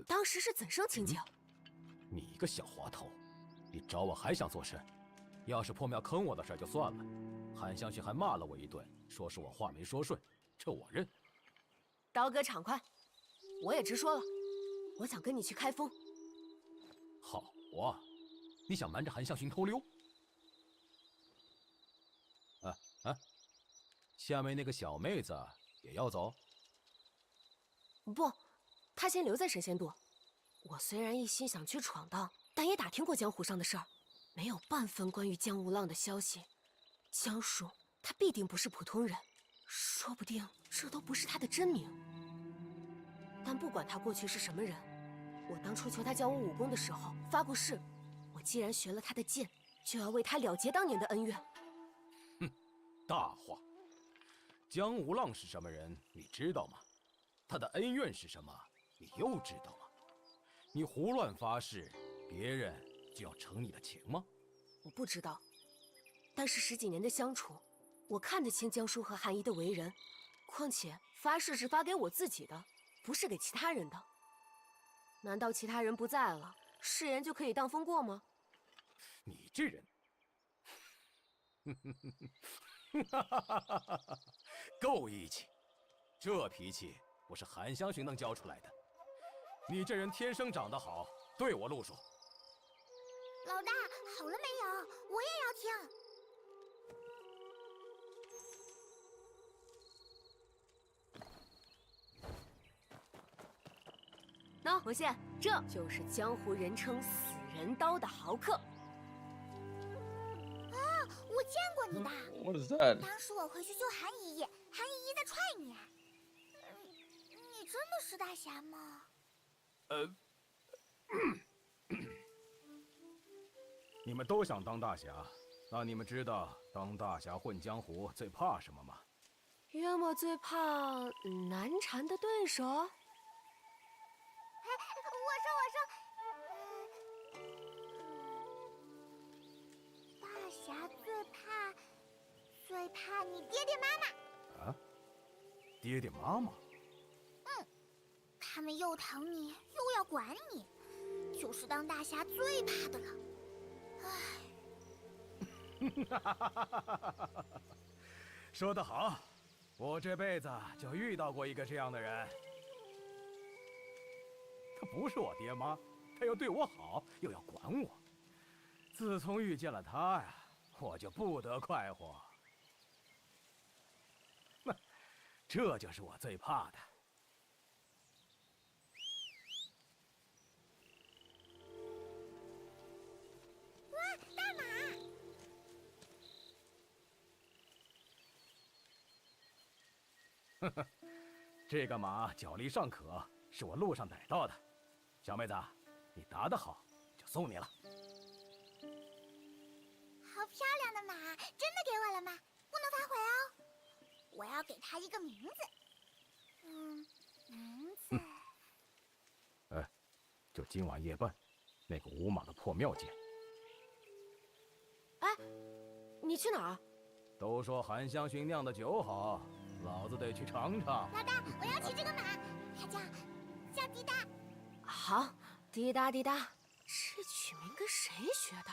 当时是怎生情景？
你一个小滑头，你找我还想做甚？要是破庙坑我的事就算了，韩香雪还骂了我一顿，说是我话没说顺。这我认。
刀哥畅快，我也直说了，我想跟你去开封。
好啊，你想瞒着韩向勋偷溜？下面那个小妹子也要走？
不，她先留在神仙渡。我虽然一心想去闯荡，但也打听过江湖上的事儿，没有半分关于江无浪的消息。江叔他必定不是普通人。说不定这都不是他的真名，但不管他过去是什么人，我当初求他教我武功的时候发过誓，我既然学了他的剑，就要为他了结当年的恩怨。
哼，大话！江无浪是什么人，你知道吗？他的恩怨是什么，你又知道吗？你胡乱发誓，别人就要承你的情吗？
我不知道，但是10几年的相处。我看得清江叔和韩姨的为人，况且发誓是发给我自己的，不是给其他人的。难道其他人不在了，誓言就可以当风过吗？
你这人，够义气，这脾气不是韩香寻能教出来的。你这人天生长得好，对我路数。
老大，好了没有？我也要听。
喏，侯宪，这就是江湖人称死人刀的豪客。啊，
我见过你的。
What is that?
当时我回去救韩姨，韩姨在踹你。你真的是大侠吗？
你们都想当大侠，那你们知道当大侠混江湖最怕什么吗？
约莫最怕难缠的对手。
大侠最怕你爹爹妈妈。
啊？爹爹妈妈？
他们又疼你又要管你，就是当大侠最怕的了。唉。
说得好，我这辈子就遇到过一个这样的人。他不是我爹妈，他又对我好，又要管我。自从遇见了他呀，我就不得快活。哼，这就是我最怕的。
哇，大马！
呵呵，这个马脚力尚可，是我路上逮到的。小妹子，你答得好，就送你了。
好漂亮的马，真的给我了吗？不能反悔哦！我要给它一个名字。名字。
哎，就今晚夜半，那个无马的破庙见。
哎，你去哪儿？
都说含香薰酿的酒好，老子得去尝尝。
老大，我要骑这个马，它叫滴答。
好，滴答滴答，这曲名跟谁学的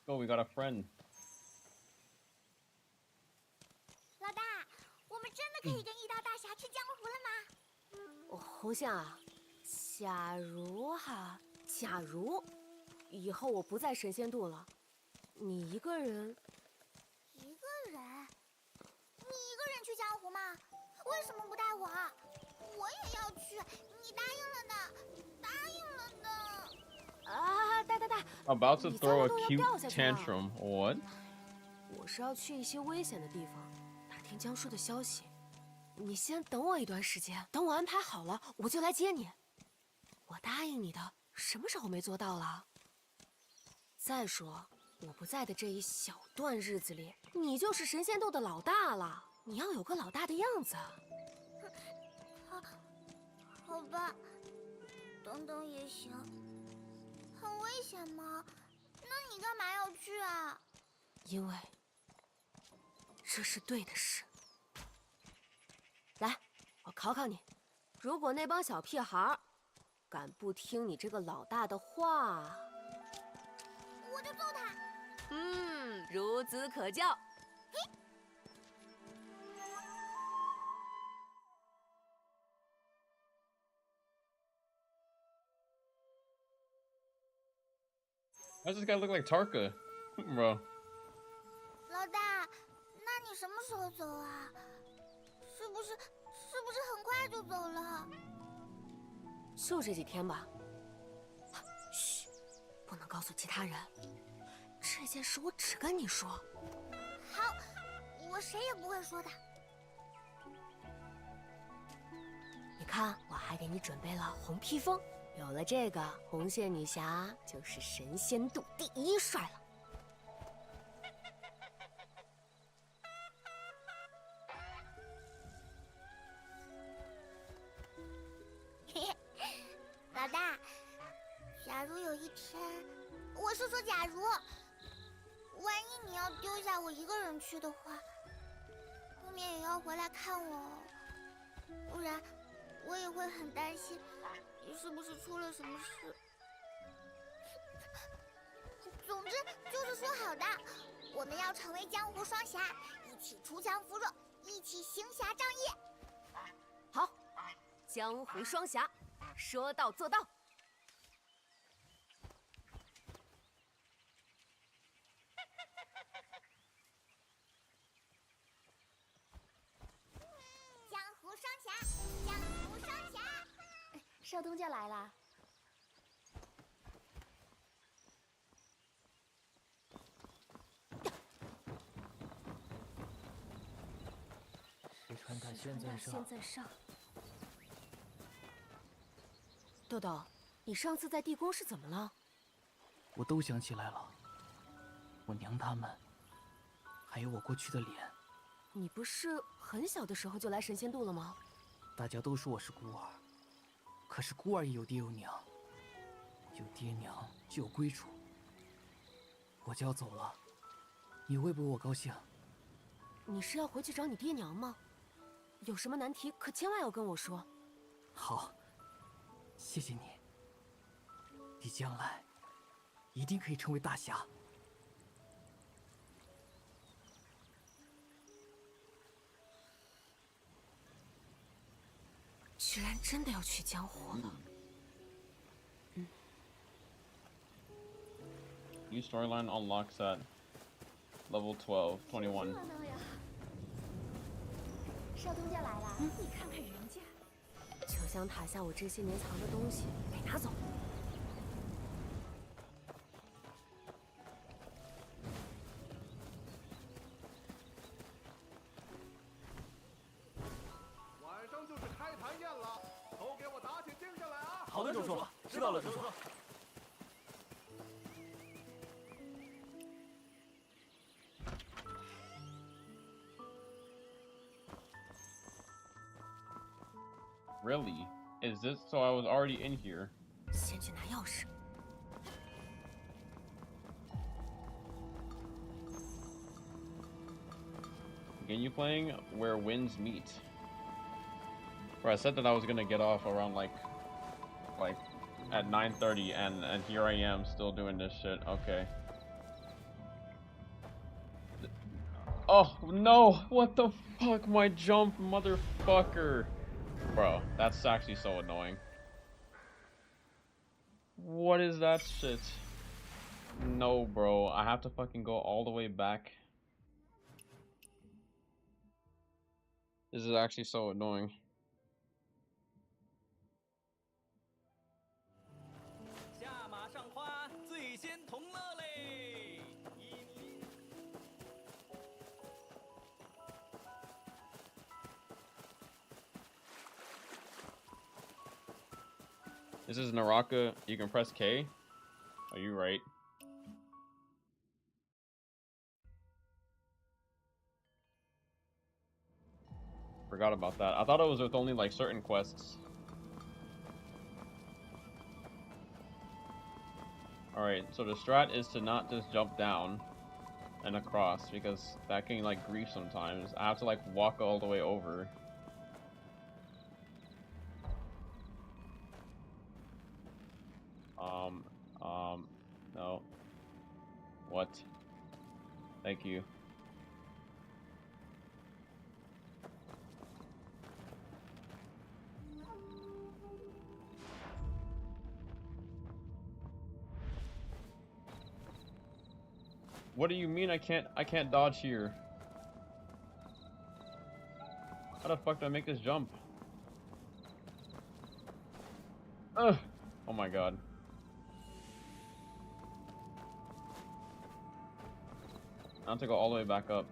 ？Oh, we got a friend.
老大，我们真的可以跟一刀大侠去江湖了吗？
红线啊，假如以后我不在神仙渡了，你一个人？
一个人？你一个人去江湖吗？为什么不带我？我也要去，你答应了的，答应了的。
啊，带！
About to throw a cute tantrum. What?
我是要去一些危险的地方，打听江叔的消息。你先等我一段时间，等我安排好了，我就来接你。我答应你的，什么时候没做到了？再说，我不在的这一小段日子里，你就是神仙渡的老大了，你要有个老大的样子。
好吧，等等也行。很危险吗？那你干嘛要去啊？
因为这是对的事。来，我考考你，如果那帮小屁孩敢不听你这个老大的话，
我就揍他。
孺子可教。
Why does this guy look like Tarka? Bro.
老大，那你什么时候走啊？是不是很快就走了？
就这几天吧。嘘，不能告诉其他人。这件事我只跟你说。
好，我谁也不会说的。
你看，我还给你准备了红披风，有了这个，红线女侠就是神仙渡第一帅了。
老大，假如有一天，我是说假如，万一你要丢下我一个人去的话，后面也要回来看我哦，不然我也会很担心你是不是出了什么事。总之就是说好的，我们要成为江湖双侠，一起锄强扶弱，一起行侠仗义。
好，江湖双侠，说到做到。
江湖双侠，江湖双侠。
少东家来了。
石川大仙在上。
豆豆，你上次在地宫是怎么了？
我都想起来了，我娘他们，还有我过去的脸。
你不是很小的时候就来神仙渡了吗？
大家都说我是孤儿，可是孤儿也有爹有娘，有爹娘就有归处。我就要走了，你会不为我高兴？
你是要回去找你爹娘吗？有什么难题可千万要跟我说。
好，谢谢你，你将来一定可以成为大侠。
居然真的要去江湖了。
New storyline unlocks at level 12, 21.
少东家来了，你看看人家。
就想塔下我这些年藏的东西给拿走。
晚上就是开坛宴了，都给我打起精神来啊！
好的，主厨，知道了，主厨。
Really? Is this so? I was already in here.
先去拿钥匙。
Continue playing where winds meet. Bro, I said that I was gonna get off around like at 9:30, and here I am still doing this shit. Okay. Oh no! What the fuck? My jump, motherfucker! Bro, that's actually so annoying. What is that shit? No, bro. I have to fucking go all the way back. This is actually so annoying. This is Naraka. You can press K. Are you right? Forgot about that. I thought it was with only like certain quests. Alright, so the strat is to not just jump down and across, because that can like grief sometimes. I have to like walk all the way over. No. What? Thank you. What do you mean I can't dodge here? How the fuck do I make this jump? Ugh! Oh my god. I have to go all the way back up.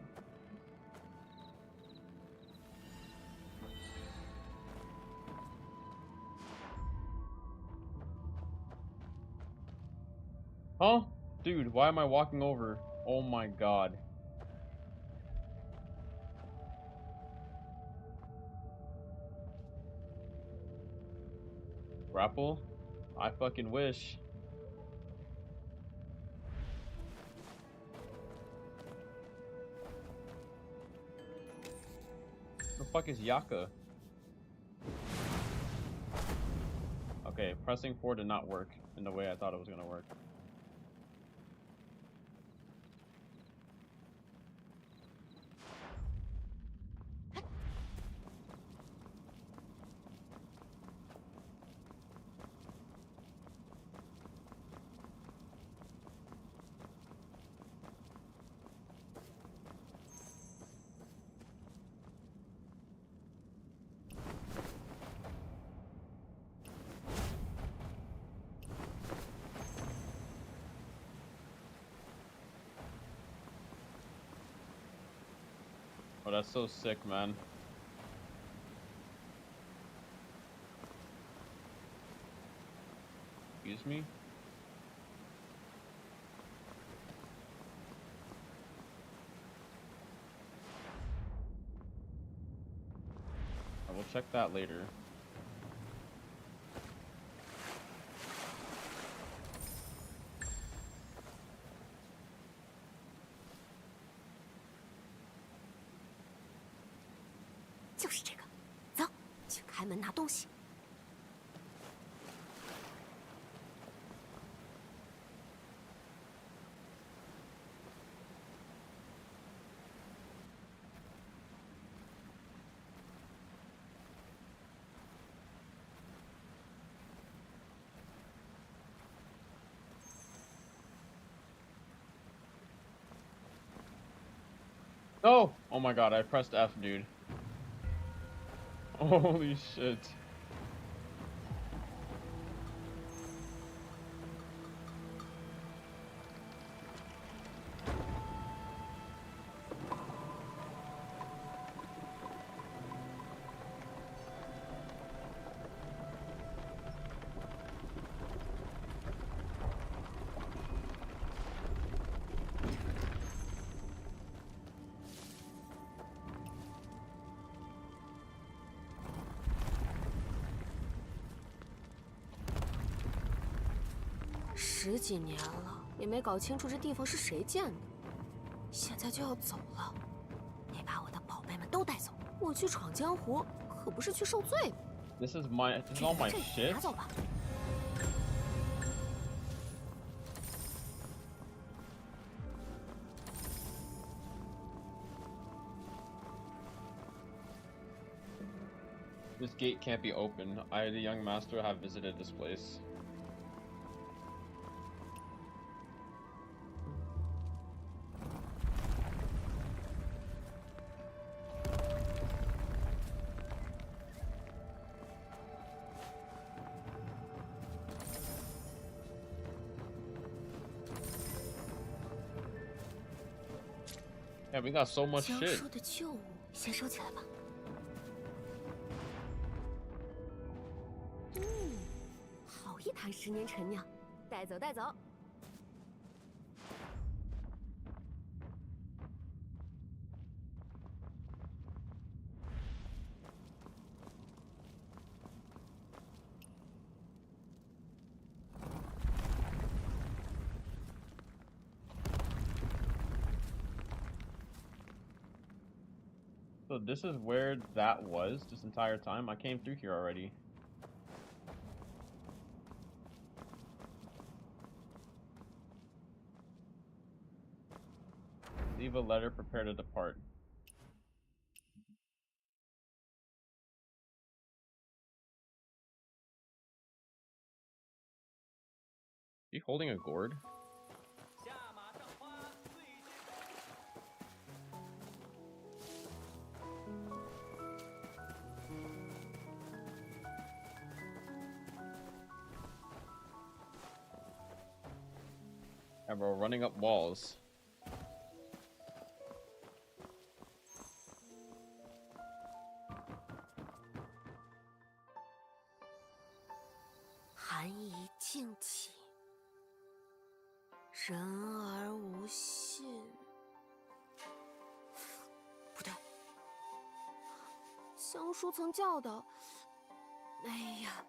Huh? Dude, why am I walking over? Oh my god. Grapple? I fucking wish. The fuck is Yaka? Okay, pressing 4 did not work in the way I thought it was gonna work. Oh, that's so sick, man. Excuse me? I will check that later. No! Oh my god, I pressed F, dude. Holy shit.10
几年了，也没搞清楚这地方是谁建的，现在就要走了，得把我的宝贝们都带走。我去闯江湖，可不是去受罪的。
This is all my shit.
拿走吧。
This gate can't be opened. I, the young master, have visited this place. Yeah, we got so much
江
shit.
叔的旧物先收起来吧。好一坛10年陈酿，带走带走。
So this is where that was this entire time? I came through here already. Leave a letter, prepare to depart. Is he holding a gourd? Yeah, bro, running up walls.
寒怡静起，人而无信。不对，江叔曾教导。哎呀，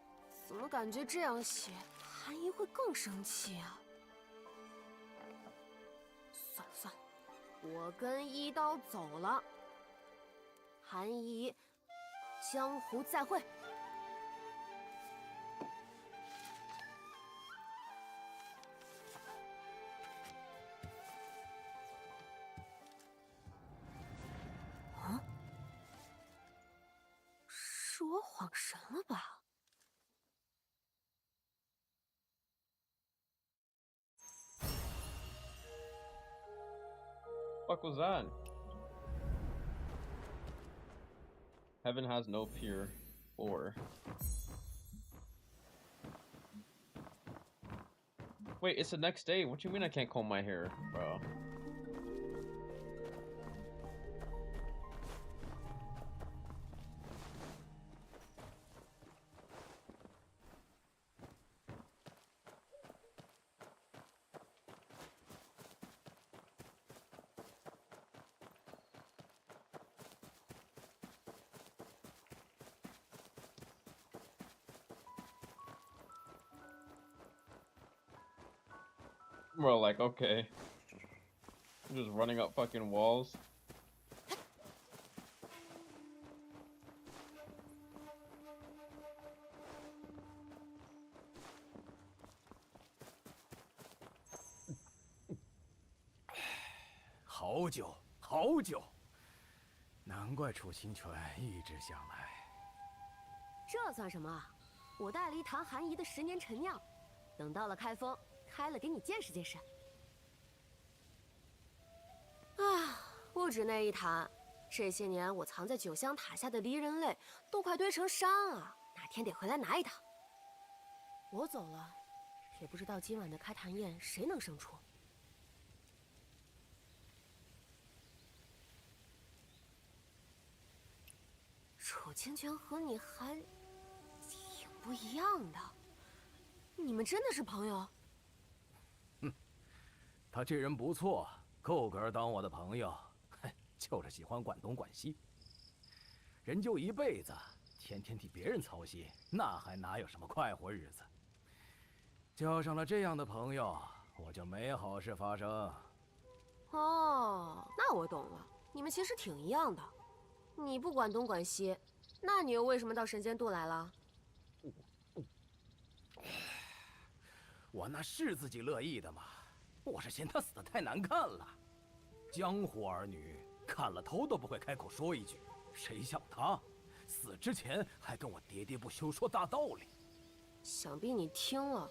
怎么感觉这样写，寒怡会更生气啊？算了算了，我跟一刀走了。寒怡，江湖再会。是我晃神了吧
Fuck was that? Heaven has no peer floor. Wait, it's the next day. What you mean I can't comb my hair, bro? Bro, like, okay. I'm just running up fucking walls.
“好久，好久，难怪楚清泉一直想来。”
这算什么？我带了一坛寒怡的10年陈酿，等到了开封，开了给你见识见识。啊，不止那一坛，这些年我藏在酒香塔下的离人泪都快堆成山了，哪天得回来拿一趟。我走了，也不知道今晚的开坛宴谁能胜出。楚清泉和你还挺不一样的，你们真的是朋友？
他这人不错，够格当我的朋友。就是喜欢管东管西。人就一辈子，天天替别人操心，那还哪有什么快活日子？交上了这样的朋友，我就没好事发生。
哦，那我懂了，你们其实挺一样的。你不管东管西，那你又为什么到神仙渡来了？
我那是自己乐意的吗？我是嫌他死得太难看了。江湖儿女看了头都不会开口说一句，谁像他，死之前还跟我喋喋不休说大道理。
想必你听了，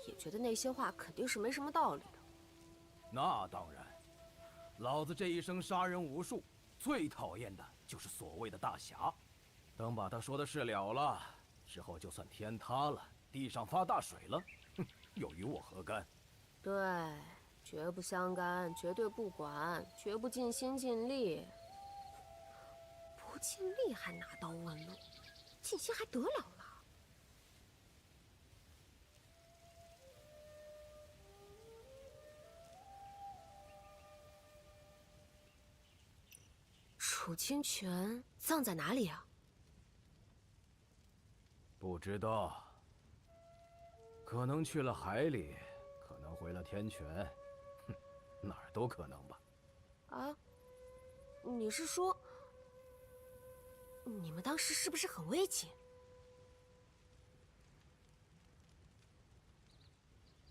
也觉得那些话肯定是没什么道理的。
那当然，老子这一生杀人无数，最讨厌的就是所谓的大侠。等把他说的事了了之后，就算天塌了，地上发大水了，又与我何干？
对，绝不相干，绝对不管，绝不尽心尽力。不尽力还拿刀问路，尽心还得了了？楚清泉葬在哪里啊？
不知道，可能去了海里，可能回了天泉，哪儿都可能吧。
啊，你是说，你们当时是不是很危急？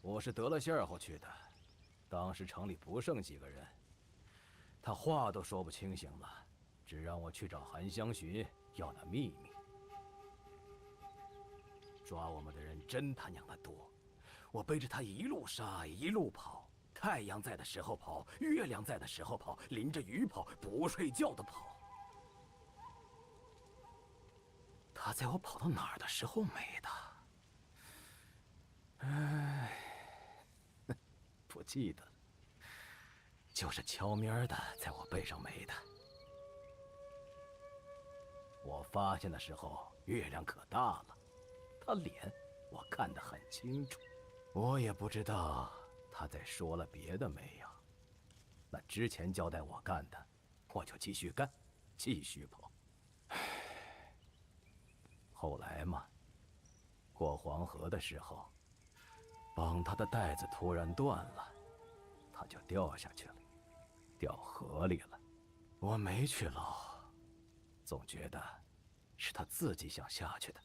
我是得了信儿后去的，当时城里不剩几个人，他话都说不清醒了，只让我去找韩香寻要那秘密。抓我们的人真他娘的多，我背着他一路杀一路跑，太阳在的时候跑，月亮在的时候跑，淋着雨跑，不睡觉的跑。他在我跑到哪儿的时候没的？唉，不记得了，就是悄咪的在我背上没的。我发现的时候，月亮可大了。他脸我看得很清楚，我也不知道他在说了别的没有。那之前交代我干的，我就继续干，继续跑。后来嘛，过黄河的时候，绑他的带子突然断了，他就掉下去了，掉河里了。我没去捞，总觉得是他自己想下去的。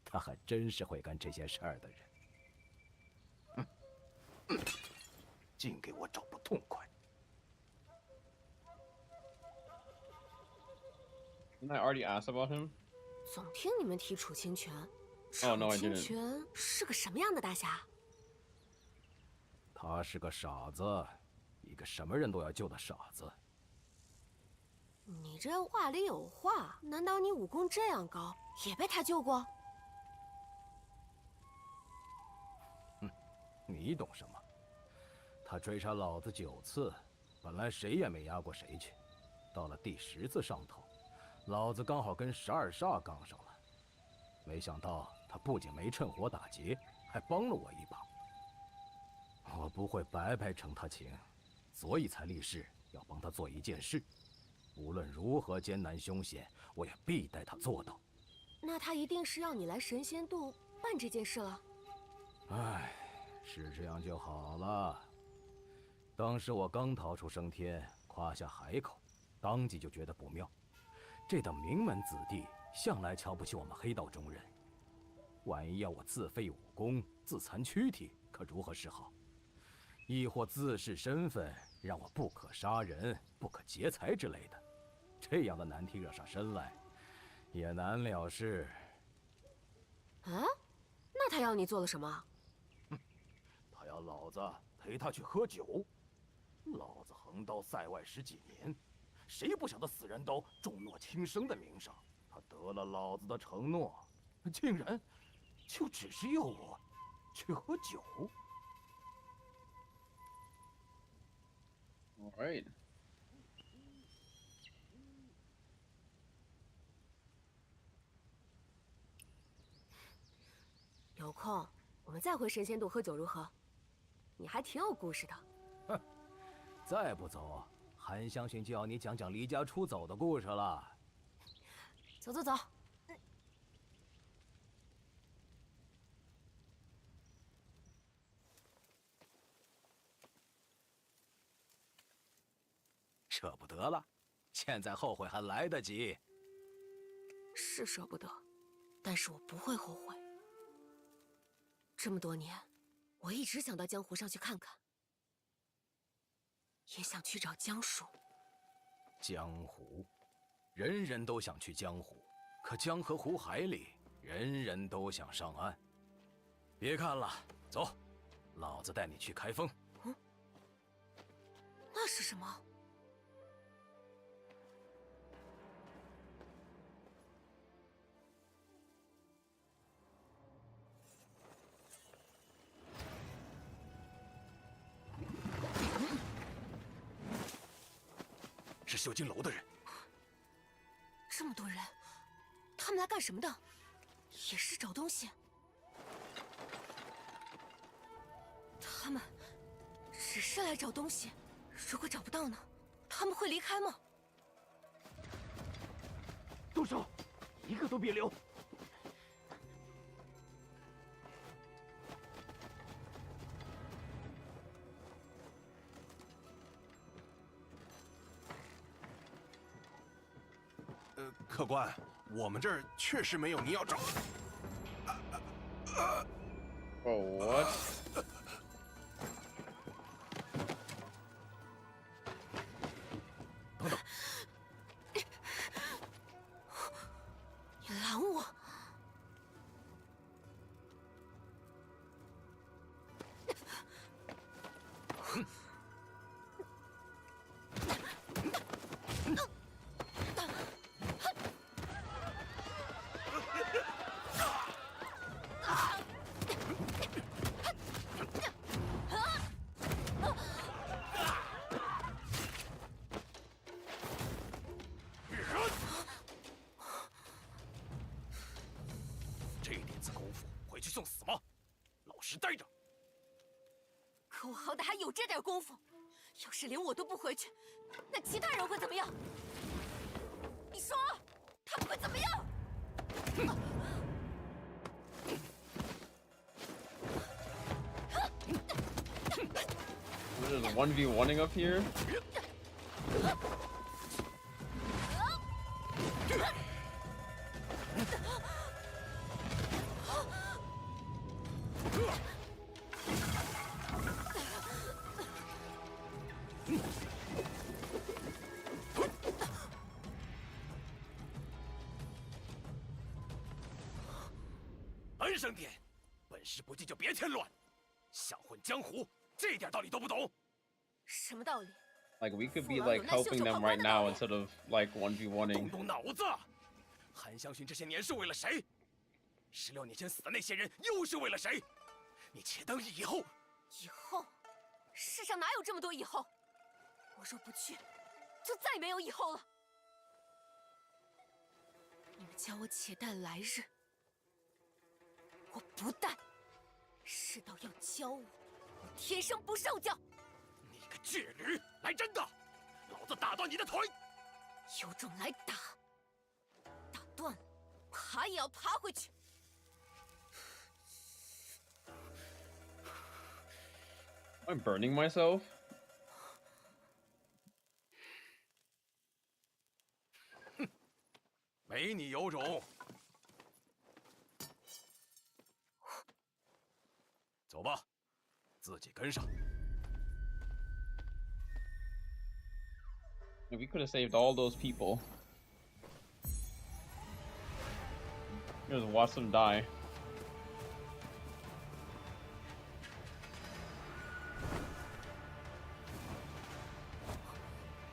他还真是会干这些事儿的人，净给我找不痛快。
Didn't I already ask about him?
总听你们提楚清泉，
Oh no, I
楚清
didn't.
泉是个什么样的大侠？
他是个傻子，一个什么人都要救的傻子。
你这话里有话，难道你武功这样高，也被他救过？
你懂什么？他追杀老子9次，本来谁也没压过谁去，到了第10次上头，老子刚好跟12煞杠上了。没想到他不仅没趁火打劫，还帮了我一把。我不会白白承他情，所以才立誓要帮他做一件事，无论如何艰难凶险，我也必带他做到。
那他一定是要你来神仙渡办这件事了。
唉，是这样就好了。当时我刚逃出升天，跨下海口，当即就觉得不妙。这等名门子弟向来瞧不起我们黑道中人，万一要我自废武功、自残躯体，可如何是好？亦或自恃身份，让我不可杀人、不可劫财之类的，这样的难题惹上身来，也难了事。
啊？那他要你做了什么？
他要老子陪他去喝酒。老子横刀塞外10几年，
谁不晓得死人都重诺轻生的名声？他得了老子的承诺，竟然就只是要我去喝酒。
All right.
有空我们再回神仙渡喝酒如何？你还挺有故事的。
哼，再不走，韩香薰就要你讲讲离家出走的故事了。
走走走。
舍不得了，现在后悔还来得及。
是舍不得，但是我不会后悔。这么多年，我一直想到江湖上去看看，也想去找江叔。
江湖，人人都想去江湖，可江河湖海里，人人都想上岸。别看了，走，老子带你去开封。
那是什么？
是绣金楼的人。
这么多人，他们来干什么的？也是找东西。他们只是来找东西，如果找不到呢？他们会离开吗？
动手，一个都别留！
客官，我们这儿确实没有您要找。
Oh, what?
等等，你拦我！
这点子功夫，回去送死吗？老实待着。
可我好歹还有这点功夫，要是连我都不回去，那其他人会怎么样？你说，他们会怎么样？What
is 1v1ing up here?
安生点，本事不济就别添乱，想混江湖，这点道理都不懂。
什么道理？
Like we could be like helping them right now instead of like 1v1ing.
动动脑子！韩香薰这些年是为了谁？16年前死的那些人又是为了谁？你且等以后。
以后？世上哪有这么多以后？我若不去，就再没有以后了。你们叫我且待来日，我不待。世道要教我，我天生不受教。
你个倔驴，来真的！老子打断你的腿！
有种来打，打断了，爬也要爬回去。
I'm burning myself.
没你有种！走吧，自己跟上。
We could have saved all those people. Just watch them die.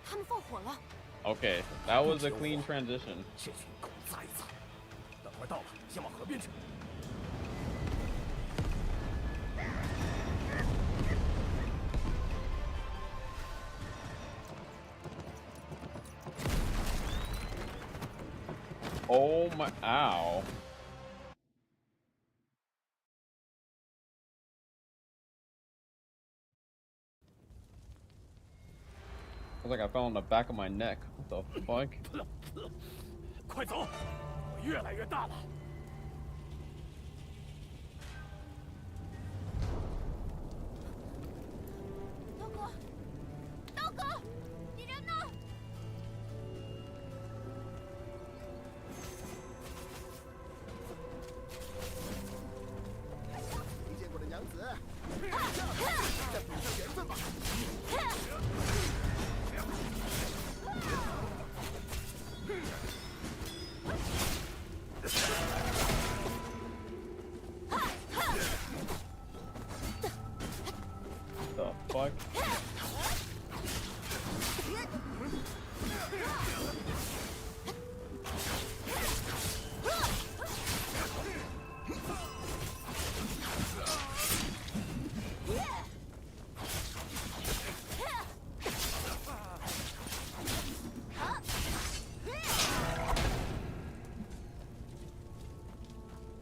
他们放火了。
Okay, that was a clean transition.
这群狗崽子！等会儿到了，先往河边去。
Oh my, ow. I was like I fell on the back of my neck. What the fuck?
快走，我越来越大了。
刀哥，刀哥，你人呢？
没见过的娘子，再补上缘分吧。
The fuck?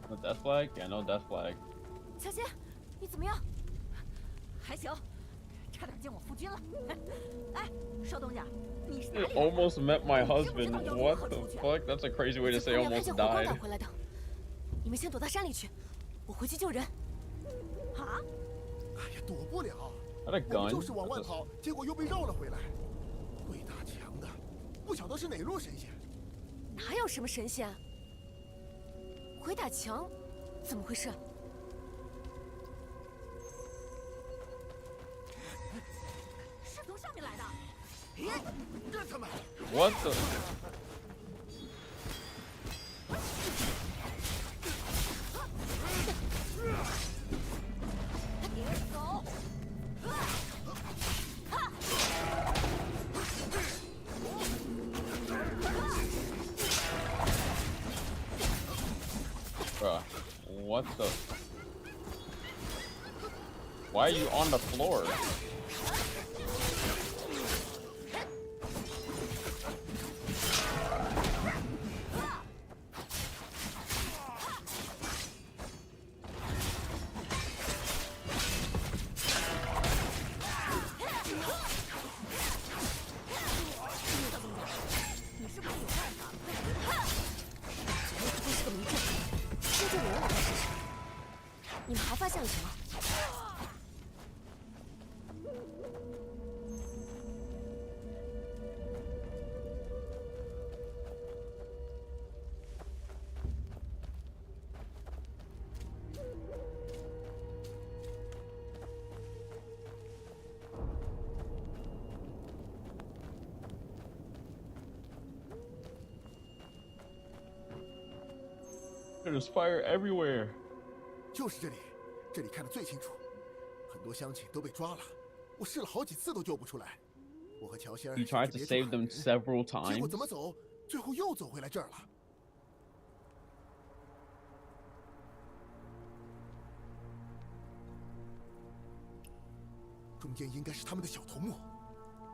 No death flag? Yeah, no death flag.
乔欣，你怎么样？还行，差点见我夫君了。哎，少东家，你是哪
It
里来的？
almost met my
知不知
husband.
道要如
What
何
the
出去？
fuck? That's a crazy way to
从
say
旁边
almost
看见火光
died.
赶回来的。你们先躲到山里去，我回去救人。啊？
哎呀，躲不了。
Had a
我们
gun?
就是往外
That's a-
跑，结果又被绕了回来。会打墙的，不晓得是哪路神仙。
哪有什么神仙？鬼打墙，怎么回事？是从上面来的。
这他妈！
What the?
别走！
Bruh, what the? Why are you on the floor? There's fire everywhere.
就是这里，这里看得最清楚，很多乡亲都被抓了，我试了好几次都救不出来。我和乔仙儿
He tried to save them several
结果
times.
怎么走，最后又走回来这儿了。中间应该是他们的小头目，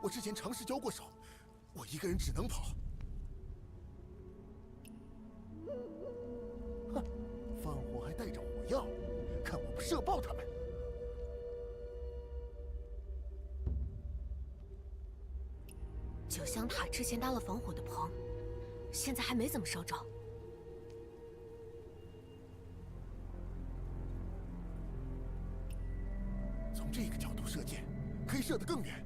我之前尝试交过手，我一个人只能跑。哼，放火还带着火药，看我不射爆他们！
九香塔之前搭了防火的棚，现在还没怎么烧着。
从这个角度射箭，可以射得更远。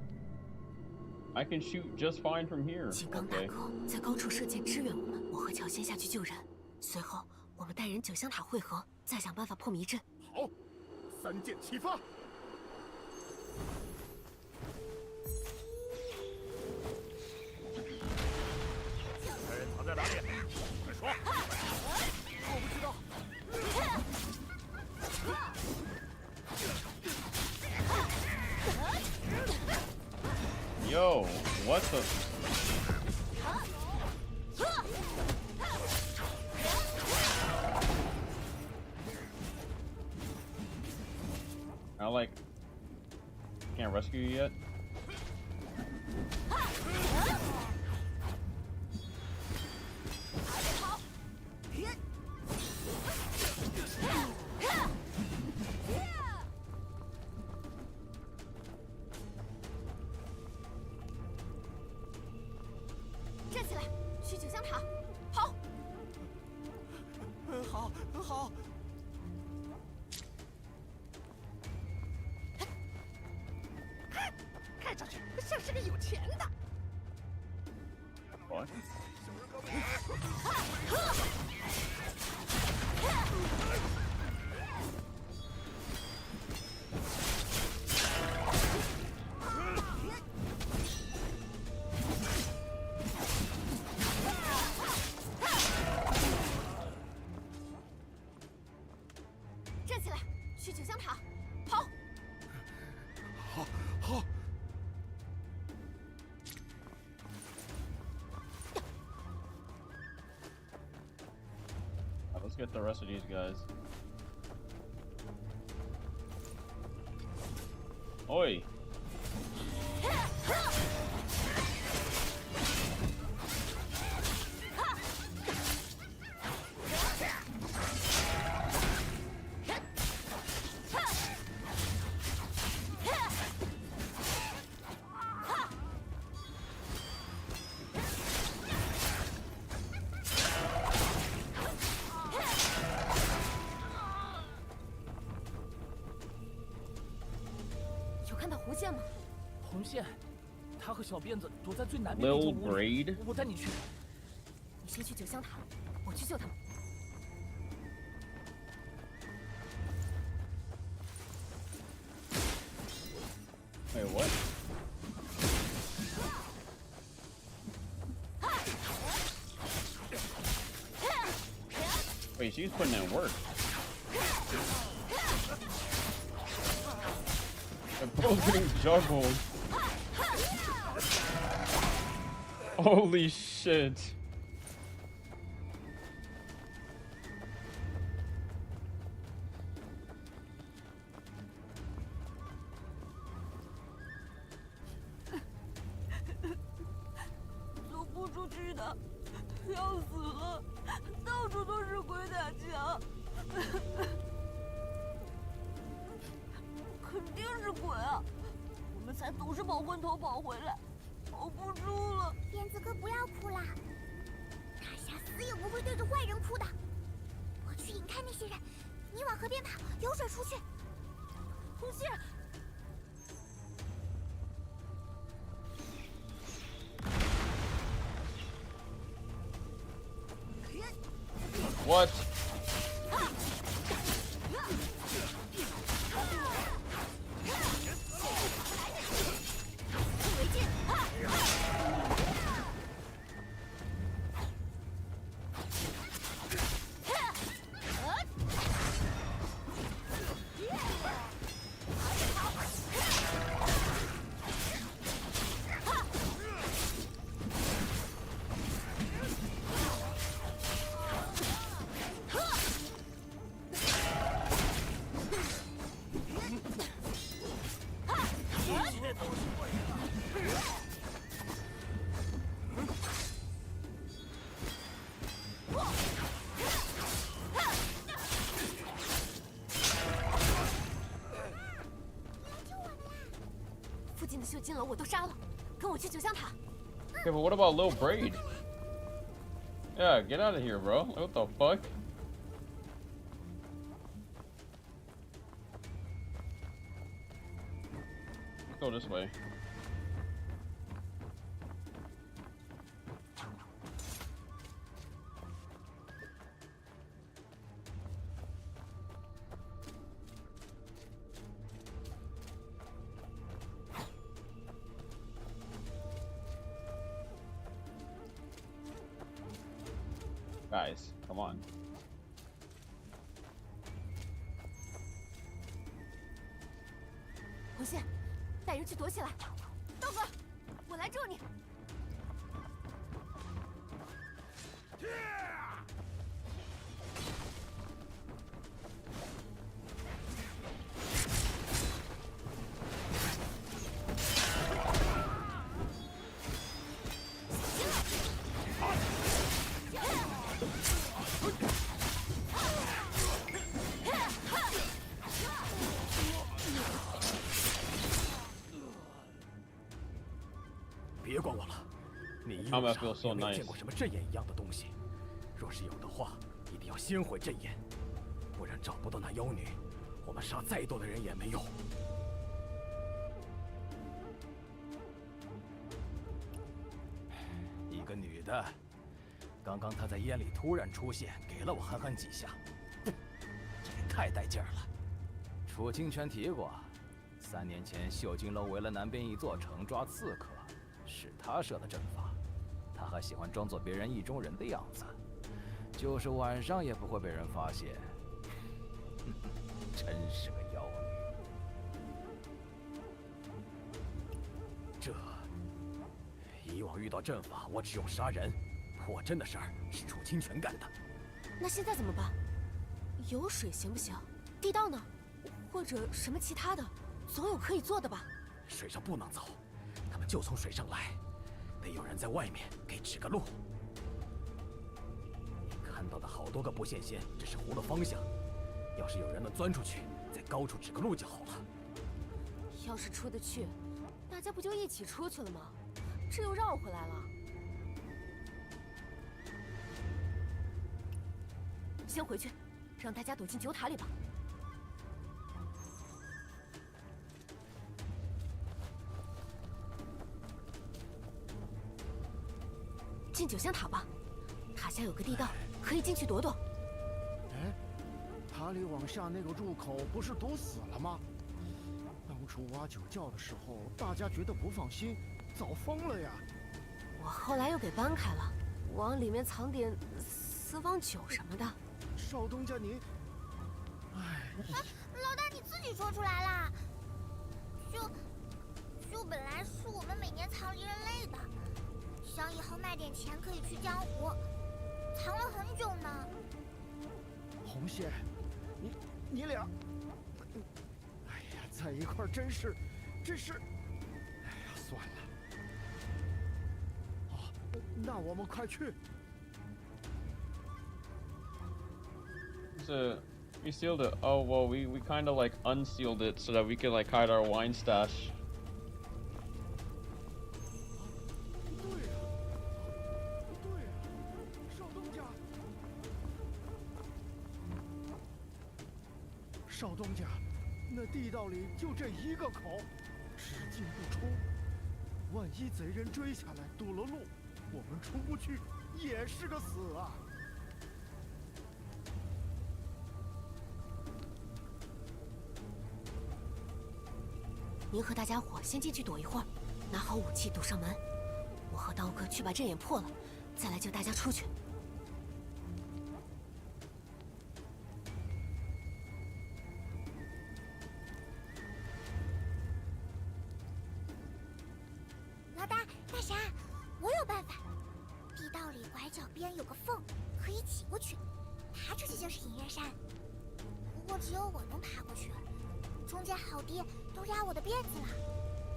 I can shoot just fine from here.
金刚大
Okay.
哥在高处射箭支援我们，我和乔先下去救人，随后我们带人九香塔汇合，再想办法破迷阵。
好，三箭齐发。
这人藏在哪里？快说！
我不知道。
Yo, what the? I like can't rescue you yet.
站起来，去九香塔，跑！
好，好。
看上去像是个有钱的。
What?
站起来，去九香塔，跑！
好，好。
Let's get the rest of these guys. Oi!
红线，他和小辫子躲在最南边那
Lil
座屋里。
Braid
我带你去。
你先去九香塔，我去救他们。
Wait, what? Wait, she's putting in work. They're both getting juggled. Holy shit. What? Okay, but what about Lil Braid? Yeah, get out of here, bro. What the fuck? Let's go this way. Guys, come on.
红线，带人去躲起来。豆哥，我来救你。
combat feels so
有没有
nice.
见过什么阵眼一样的东西？若是有的话，一定要先回阵眼，不然找不到那妖女，我们杀再多的人也没用。一个女的，刚刚她在烟里突然出现，给了我狠狠几下，这也太带劲儿了。楚清泉提过，3年前秀金楼围了南边一座城抓刺客，是他设的阵法。他还喜欢装作别人意中人的样子，就是晚上也不会被人发现。真是个妖女。这以往遇到阵法，我只用杀人，破阵的事儿是楚清泉干的。
那现在怎么办？有水行不行？地道呢？或者什么其他的，总有可以做的吧？
水上不能走，他们就从水上来，得有人在外面给指个路。你看到的好多个布线仙，只是糊了方向。要是有人能钻出去，在高处指个路就好了。
要是出得去，大家不就一起出去了吗？这又绕回来了。先回去，让大家躲进酒塔里吧。进酒香塔吧，塔下有个地道，可以进去躲躲。
哎，塔里往下那个入口不是堵死了吗？当初挖酒窖的时候，大家觉得不放心，早封了呀。
我后来又给搬开了，往里面藏点私房酒什么的。
少东家您，
老大你自己说出来啦。就本来是我们每年藏离人类的。想以后卖点钱可以去江湖，藏了很久呢。
红线，你俩，哎呀，在一块儿真是，哎呀，算了。好，那我们快去。
So we sealed it. Oh well, we kind of like unsealed it so that we could like hide our wine stash.
少东家，那地道里就这一个口，只进不出。万一贼人追下来堵了路，我们出不去也是个死啊！
您和大家伙先进去躲一会儿，拿好武器堵上门。我和刀哥去把阵眼破了，再来救大家出去。
老大，大侠，我有办法。地道里拐角边有个缝，可以挤过去，爬出去就是隐月山。不过只有我能爬过去，中间好低都压我的辫子了。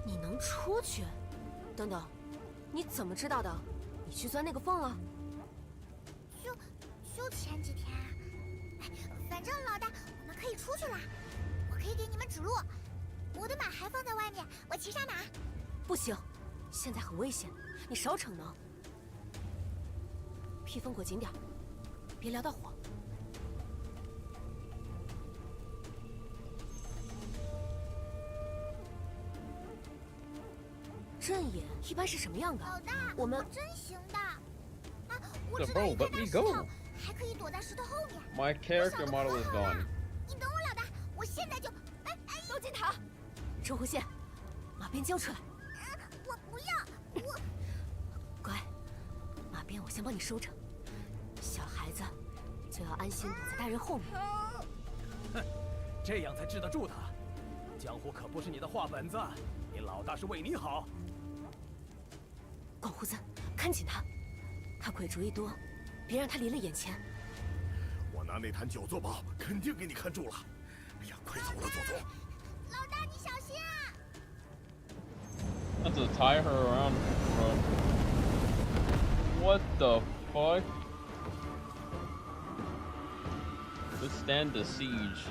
你能出去？等等，你怎么知道的？你去钻那个缝了？
就前几天啊。反正老大，我们可以出去啦。我可以给你们指路。我的马还放在外面，我骑上马。
不行，现在很危险，你少逞能。披风裹紧点，别燎到火。阵眼一般是什么样的？
老大，
我们
真行的。啊，我知道一块大石头，还可以躲在石头后面。
My character model is gone.
你等我，老大，我现在就……哎，
都进塔，周弧线，马鞭交出来。
我不要，我
乖，马鞭我先帮你收着。小孩子就要安心躲在大人后面。
哼，这样才治得住他。江湖可不是你的话本子，你老大是为你好。
狗胡子，看紧他，他鬼主意多，别让他离了眼前。
我拿那坛酒做保，肯定给你看住了。哎呀，快走了，左左。
老大，你小心啊！
Have to tie her around, bro. What the fuck? Withstand the siege.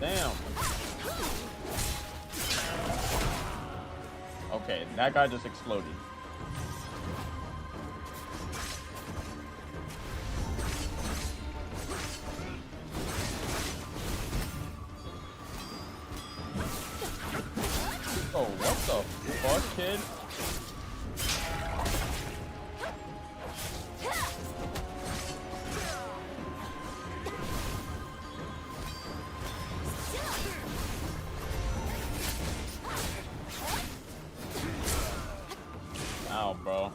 Damn. Okay, that guy just exploded. Oh, what the fuck, kid? Ow, bro.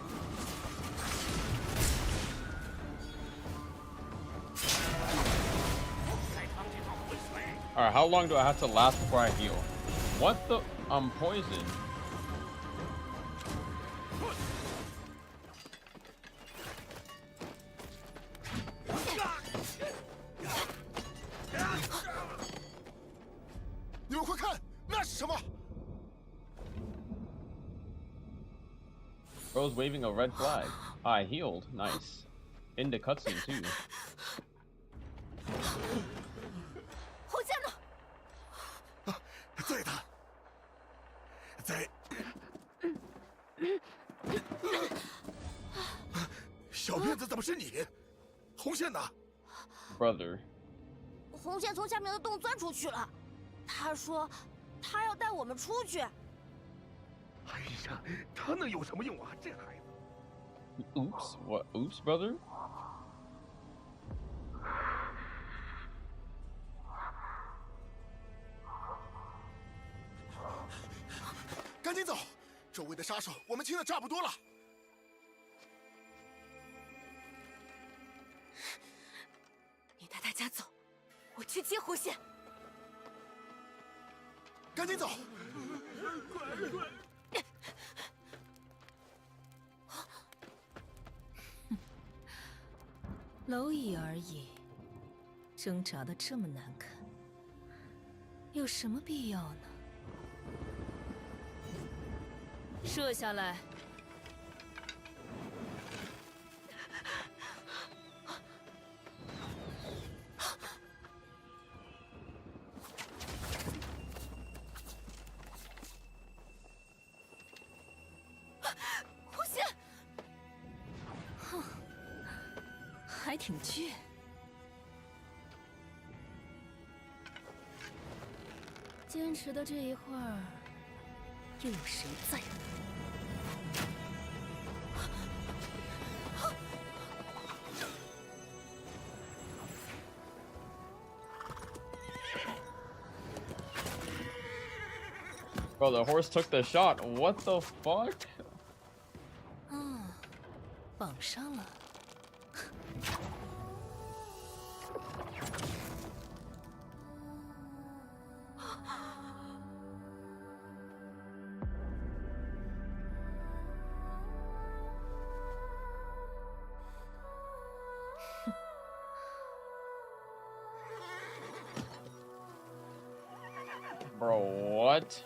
Alright, how long do I have to last before I heal? What the? I'm poisoned. Bro's waving a red flag. I healed. Nice. In the cutscene too.
红线呢？在的，在。小辫子怎么是你？红线呢
？Brother。
红线从下面的洞钻出去了。他说，他要带我们出去。
哎呀，他能有什么用啊？这孩子。
Oops, what? Oops, brother.
赶紧走，周围的杀手我们清的差不多了。
你带大家走，我去接红线。
赶紧走。
快！
蝼蚁而已，挣扎的这么难看，有什么必要呢？射下来！
红线，
哼。 还挺倔。坚持的这一会儿，又有谁在乎？
Bro, the horse took the shot. What the fuck?
绑上了。
Bro, what?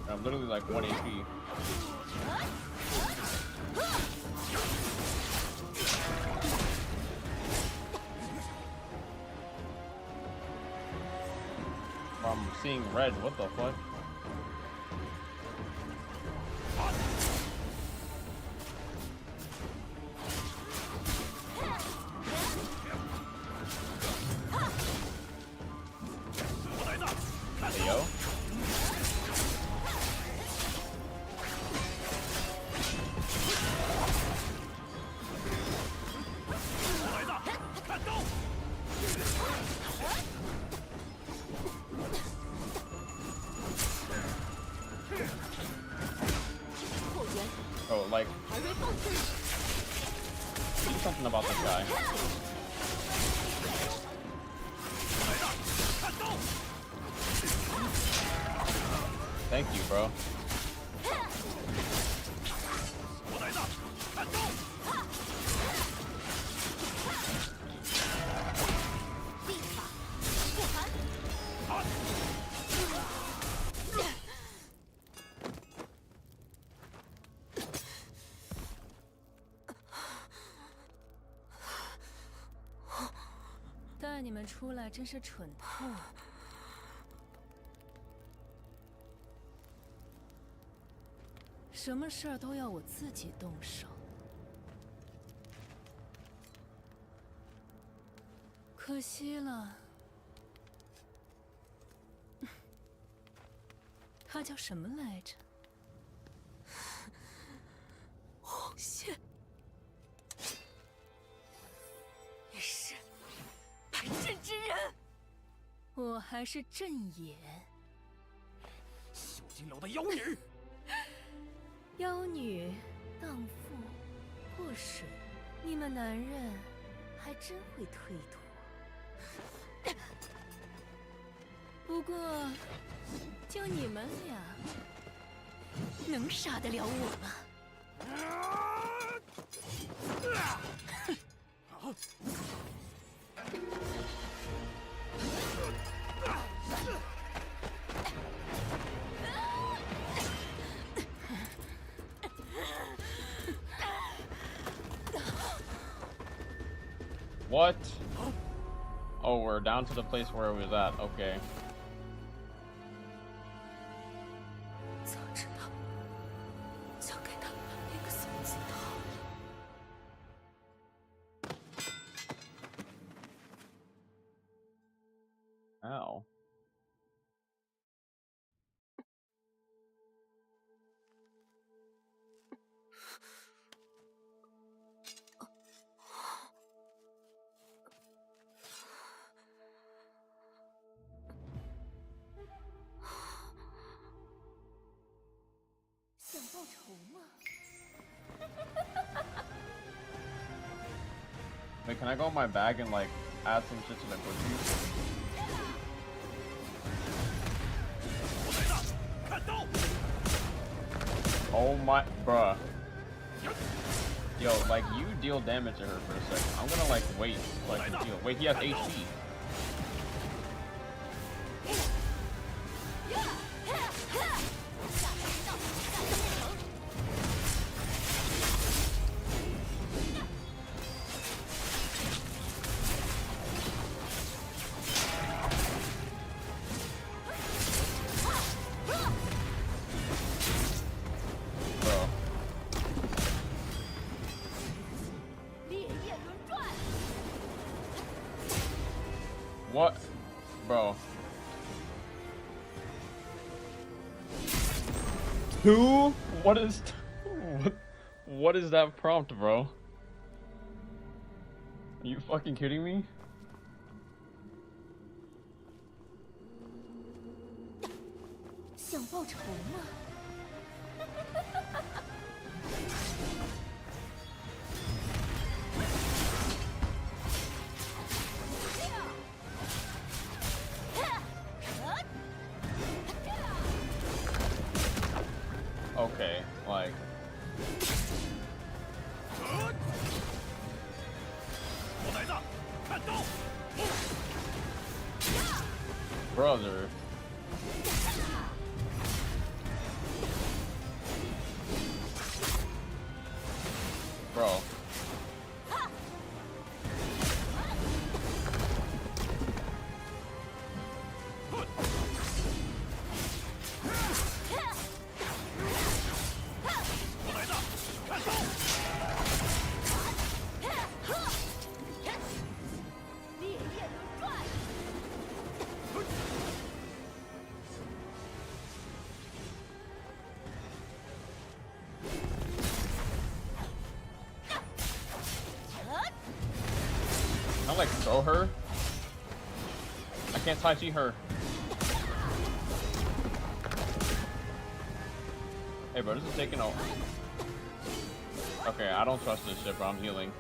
I'm literally like 1 HP. I'm seeing red, what the fuck? Hey, yo. something about this guy. Thank you, bro.
带你们出来真是蠢透了。什么事儿都要我自己动手，可惜了。他叫什么来着？
红线。你是白阵之人。
我还是阵眼。
小金楼的妖女。
妖女荡妇祸水，你们男人还真会推脱。不过，就你们俩，能杀得了我吗？What?
Oh, we're down to the place where it was at. Okay.
早知道就给他那个送子套。
Ow. Wait, can I go in my bag and like add some shit to the cookies? Oh my, bruh. Yo, like you deal damage to her for a second. I'm gonna like wait so I can heal. Wait, he has HP. What? Bro. Two? What is... What is that prompt, bro? Are you fucking kidding me? Okay, like... Brother. Bro. Can I like throw her? I can't Tai Chi her. Hey bro, this is taking a... Okay, I don't trust this shit, bro. I'm healing.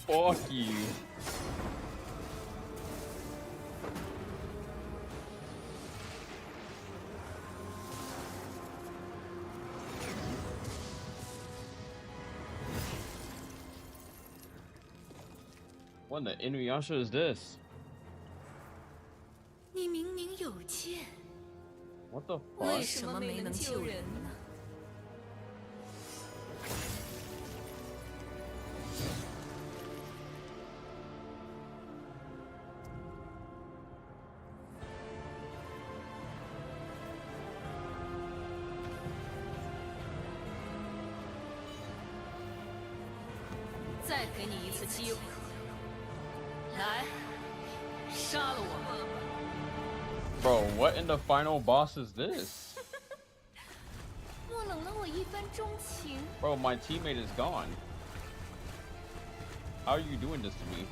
Fuck you. What the Inuyasha is this?
你明明有剑，
What the
为
fuck?
什么没能救人呢？再给你一次机会，来，杀了我吧！
Bro, what in the final boss is this?
莫冷了我一番钟情。
Bro, my teammate is gone. How are you doing this to me?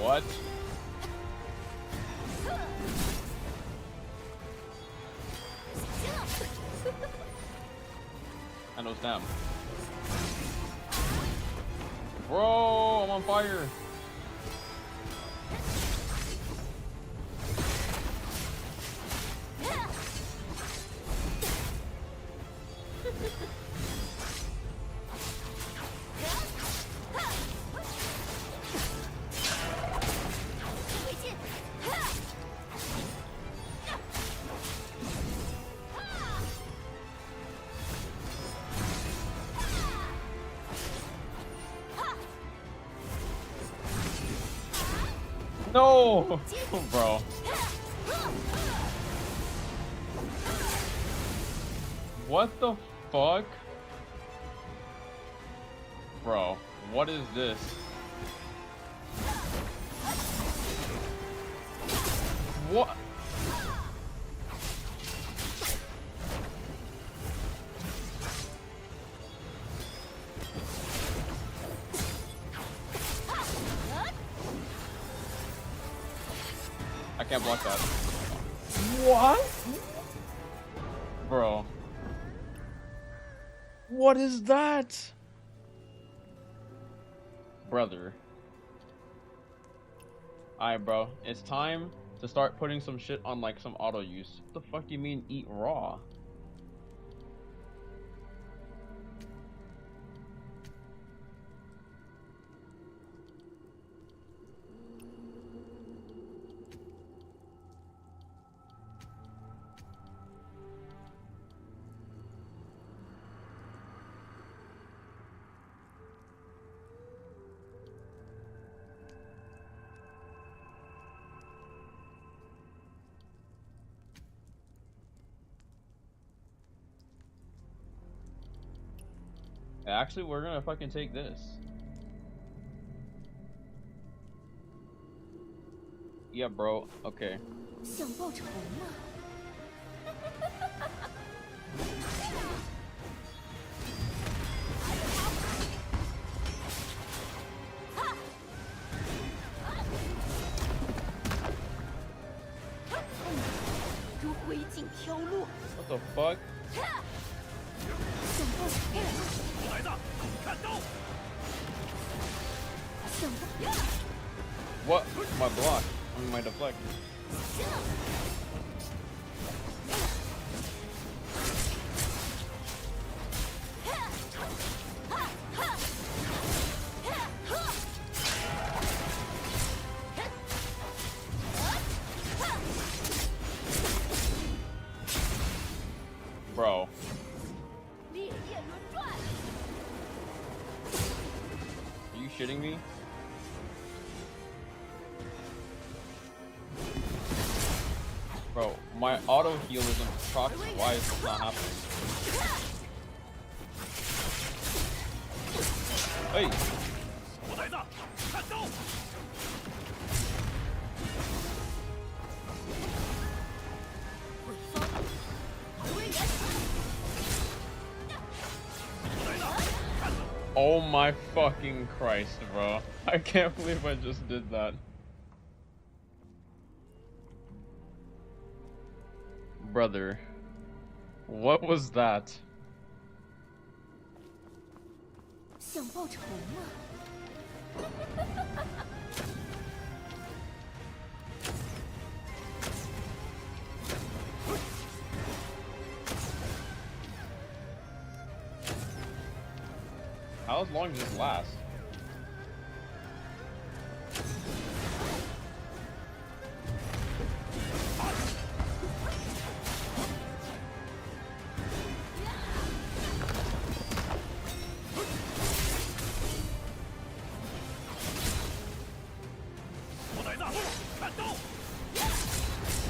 What? I know Stam. Bro, I'm on fire. No, bro. What the fuck? Bro, what is this? What? I can't block that. What? Bro. What is that? Brother. Alright, bro. It's time to start putting some shit on like some auto use. What the fuck do you mean eat raw? Actually, we're gonna fucking take this. Yeah, bro. Okay.
想报仇吗？如灰烬飘落。
What the fuck?
想报仇？孩子，看刀！想报。
What? My block. I mean, my deflect. Bro. Are you shitting me? Bro, my auto heal isn't proc. Why is this not happening? Hey! Oh my fucking Christ, bro. I can't believe I just did that. Brother. What was that?
想报仇吗？
How long does this last?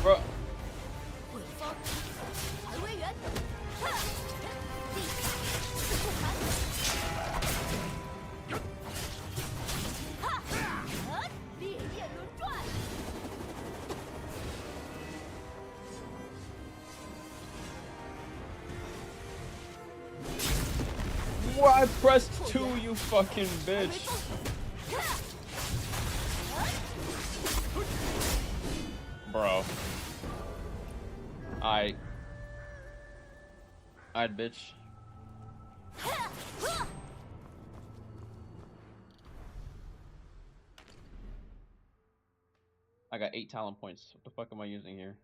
Bro.
鬼风，寒威元，地四库盘，烈焰轮转。
What? I pressed 2, you fucking bitch. Bro. I'd bitch. I got 8 talent points. What the fuck am I using here?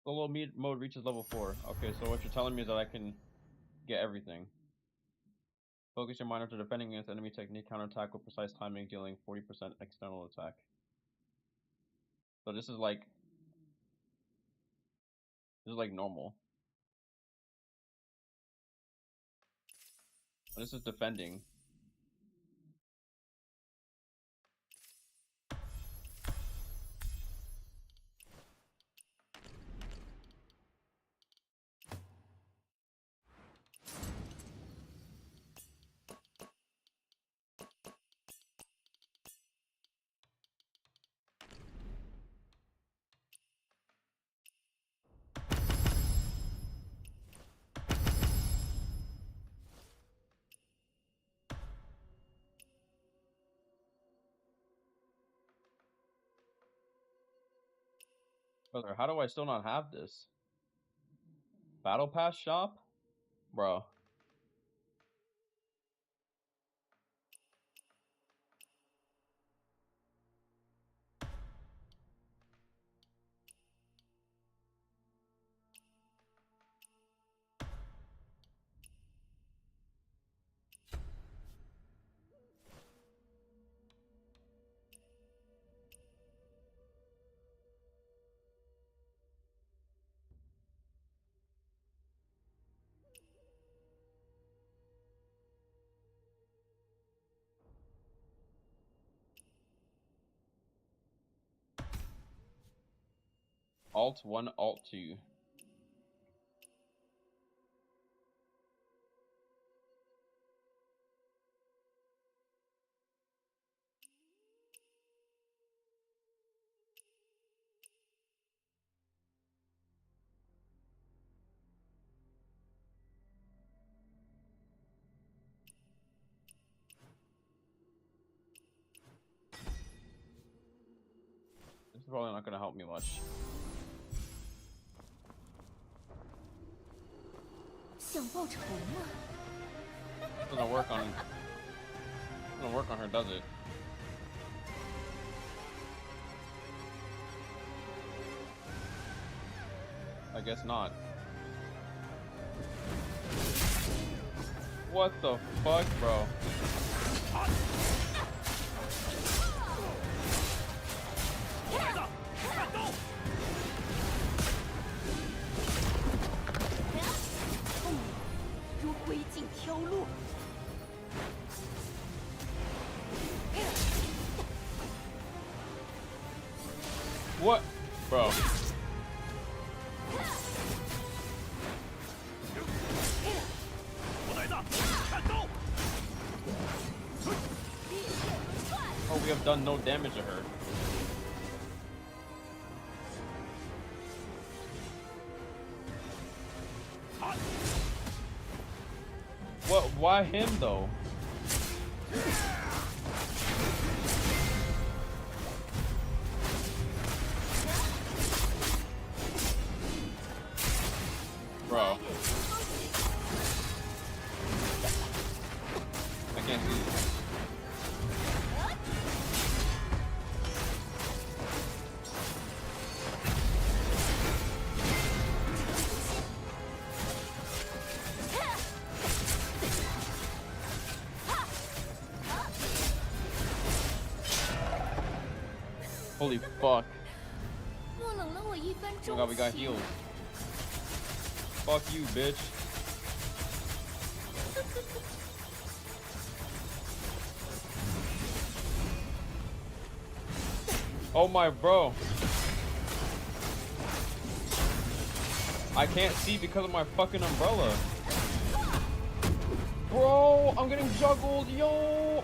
Solo mode reaches level 4. Okay, so what you're telling me is that I can get everything. Focus your mind after defending against enemy technique, counterattack with precise timing, dealing 40% external attack. So this is like normal. This is defending. Brother, how do I still not have this? Battle Pass shop? Bro. Alt 1, Alt 2. This is probably not gonna help me much.
想报仇吗？
Doesn't work on her, does it? I guess not. What the fuck, bro? What? Bro. Oh, we have done no damage to her. What? Why him though? Bro. I can't see it. Holy fuck. Oh my god, we got healed. Fuck you, bitch. Oh my bro. I can't see because of my fucking umbrella. Bro, I'm getting juggled, yo.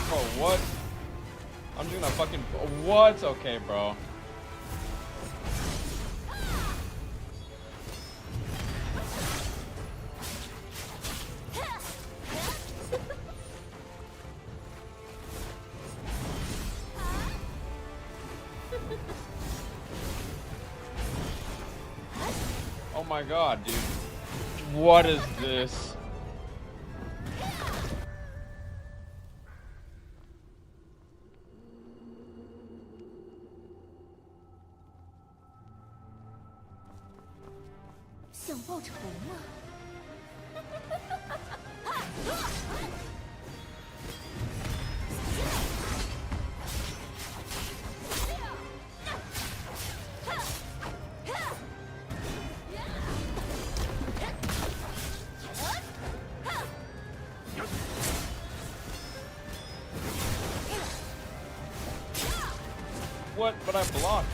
Bro, what? I'm doing a fucking what? Okay, bro. Oh my god, dude. What is this? What? But I blocked.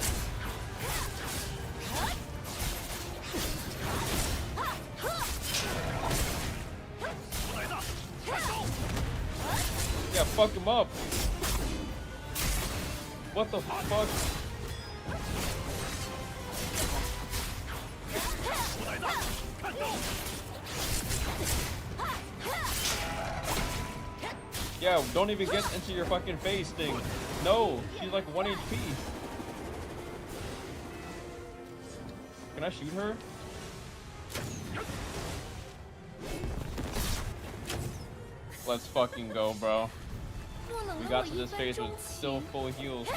Yeah, fuck him up. What the fuck? Yeah, don't even get into your fucking face thing. No, she's like 1 HP. Can I shoot her? Let's fucking go, bro. We got to this phase with still full heals.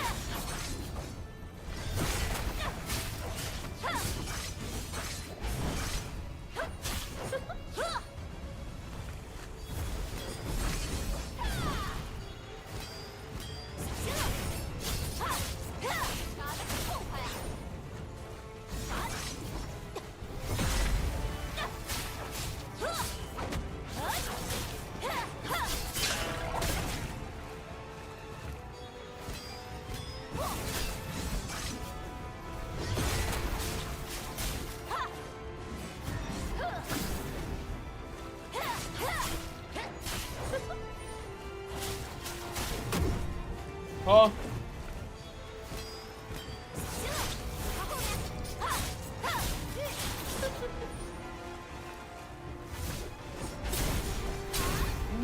Huh?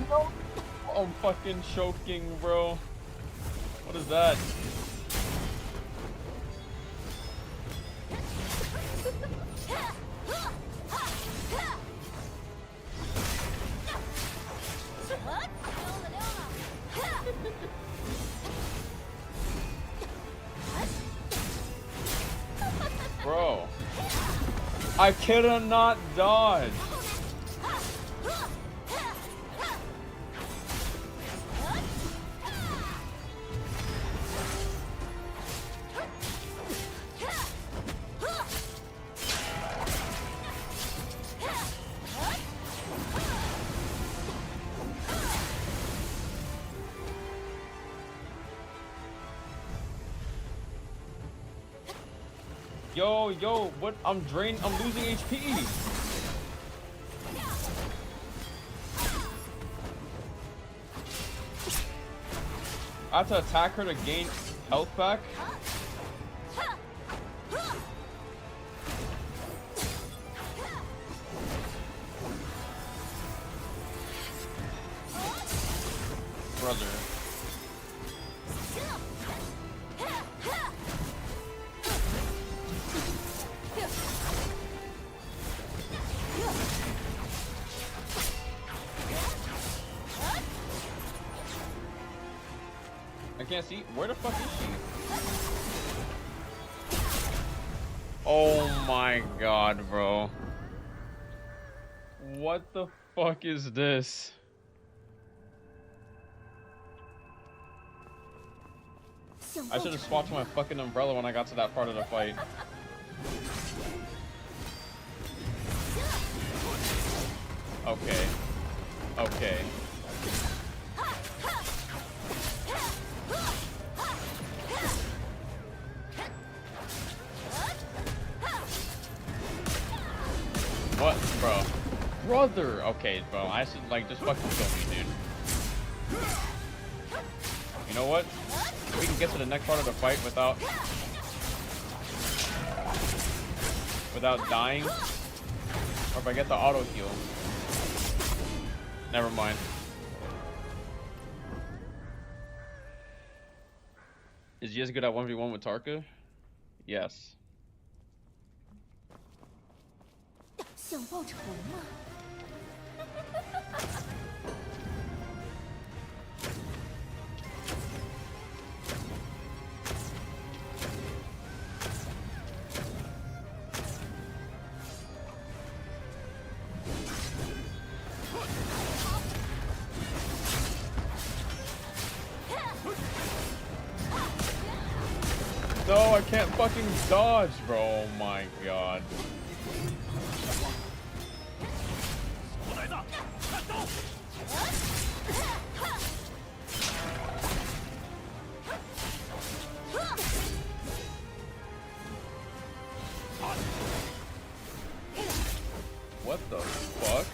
No! I'm fucking choking, bro. What is that? Bro, I cannot dodge. Yo, what? I'm drained. I'm losing HP. I have to attack her to gain health back. Brother. I can't see. Where the fuck is she? Oh my god, bro. What the fuck is this? I should have swapped my fucking umbrella when I got to that part of the fight. Okay. Okay. What, bro? Brother! Okay, bro, I should, like, just fucking kill me, dude. You know what? We can get to the next part of the fight without dying. Or if I get the auto heal. Never mind. Is Jizz good at 1v1 with Tarka? Yes.
想报仇吗？
No, I can't fucking dodge, bro. Oh my god. What the fuck?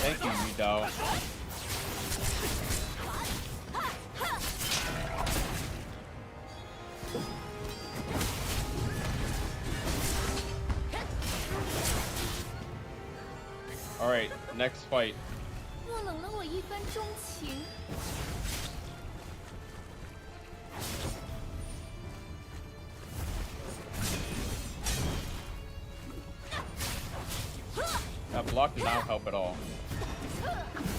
Thank you, Yudao. Alright, next fight.
莫冷了我一番钟情。
That block did not help at all.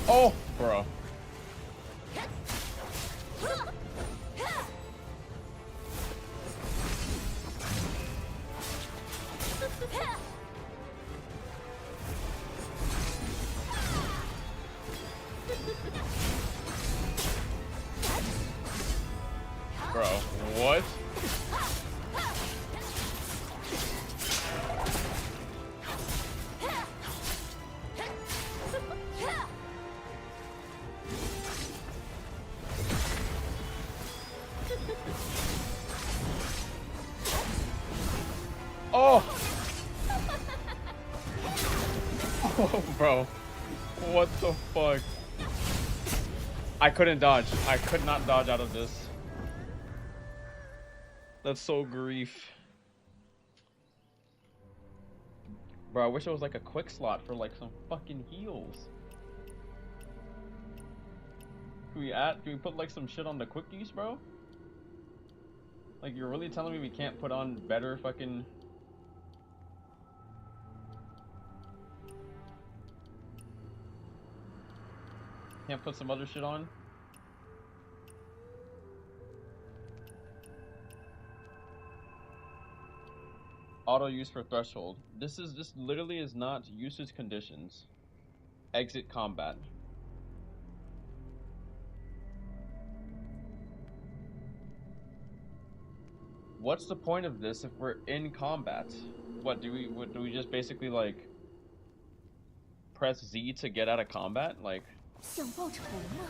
Oh, bro. Bro, what? Oh! Bro, what the fuck? I couldn't dodge. I could not dodge out of this. That's so grief. Bro, I wish it was like a quick slot for like some fucking heals. Can we put like some shit on the quickies, bro? Like, you're really telling me we can't put on better fucking... Can't put some other shit on? Auto use for threshold. This literally is not usage conditions. Exit combat. What's the point of this if we're in combat? What do we just basically like press Z to get out of combat? Like
想报仇吗？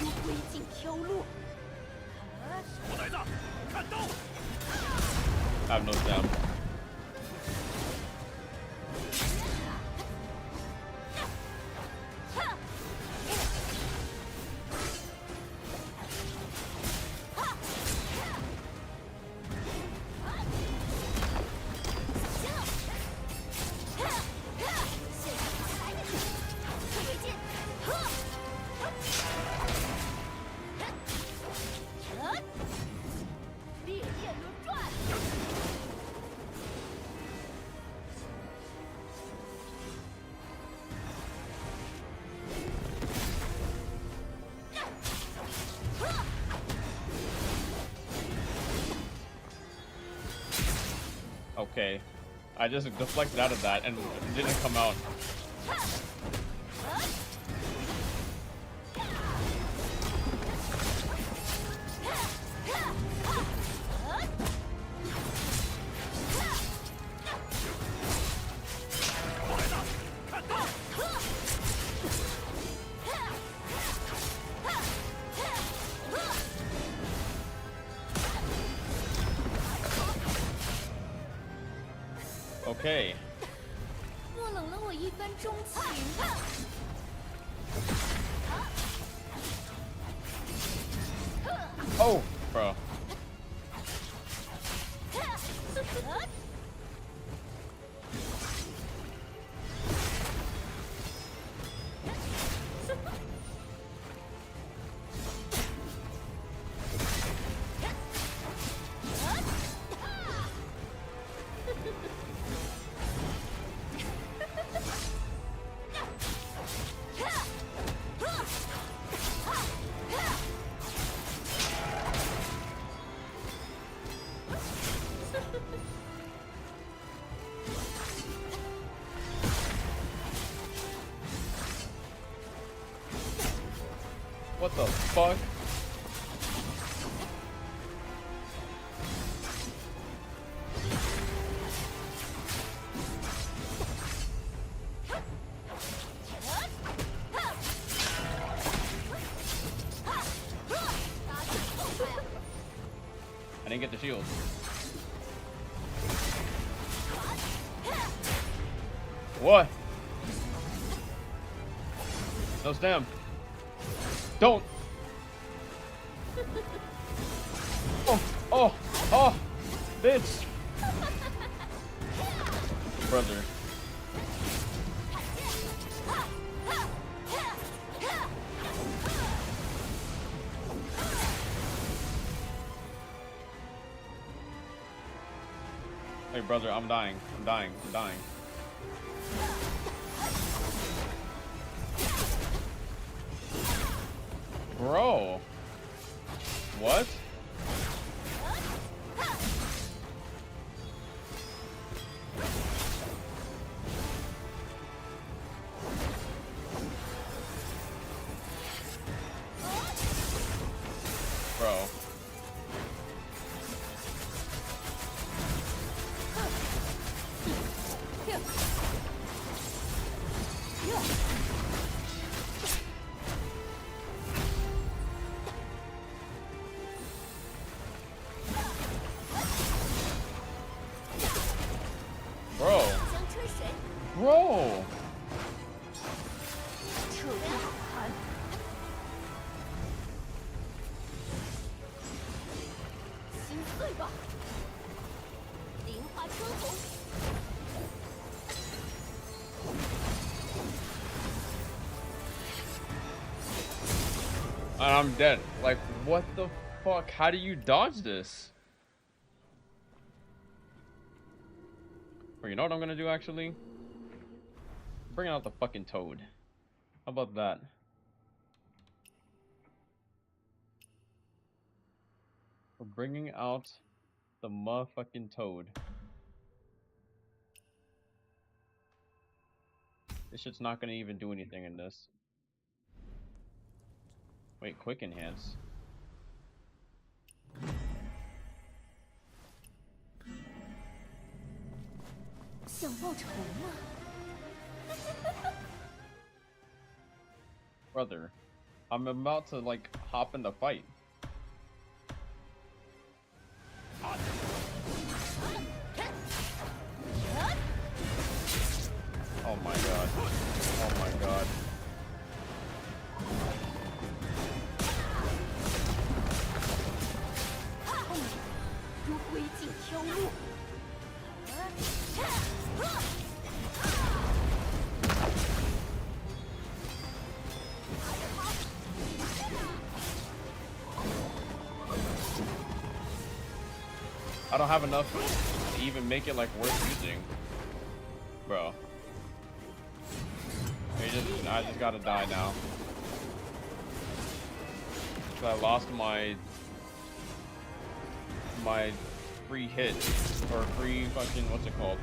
如归尽飘落。
小崽子，看刀！
I have no stamina. Okay, I just deflected out of that and it didn't come out. Okay.
莫冷了我一番钟情。
Oh, bro. What the fuck? I didn't get the shield. What? No stem. Don't. Oh, oh, oh, bitch. Brother. Hey, brother, I'm dying. I'm dying. I'm dying. Bro. What? Bro. And I'm dead. Like, what the fuck? How do you dodge this? Or you know what I'm gonna do actually? Bring out the fucking toad. How about that? We're bringing out the motherfucking toad. This shit's not gonna even do anything in this. Wait, quick enhance. Brother, I'm about to like hop in the fight. Oh my god. Oh my god. I don't have enough to even make it like worth using. Bro. I just gotta die now. So I lost my free hit, or free fucking, what's it called?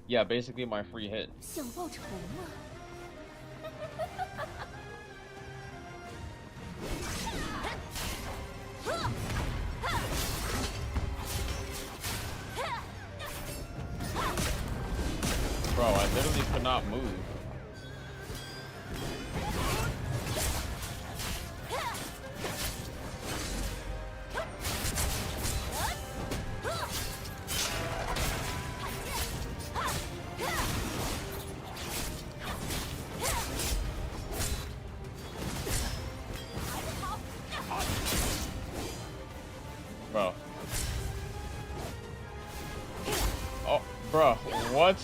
Yeah, basically my free hit. Bro, I literally could not move. Bro. Oh, bro, what?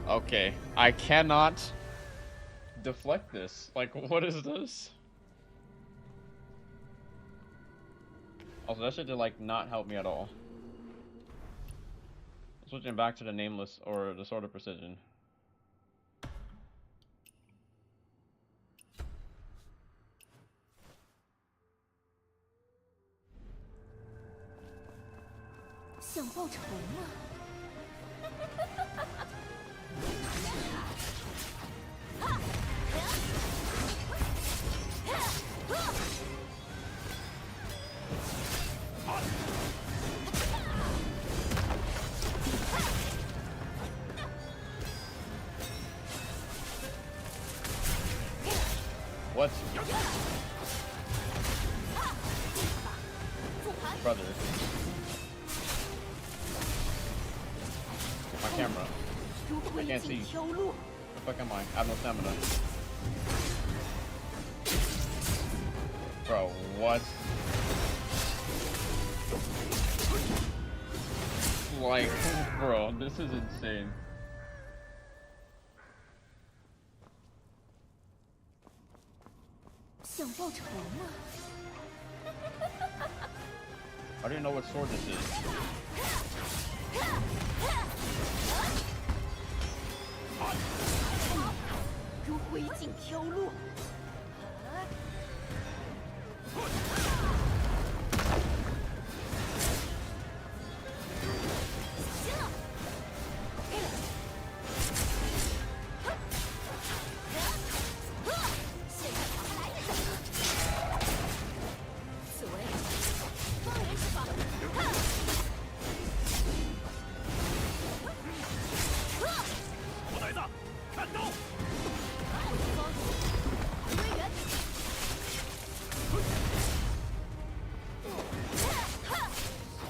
Okay, I cannot deflect this. Like, what is this? Also, that shit did like not help me at all. Switching back to the nameless or the Sword of Precision. What? Brother. My camera. I can't see. Where the fuck am I? I have no stamina. Bro, what? Like, bro, this is insane. I don't even know what sword this is.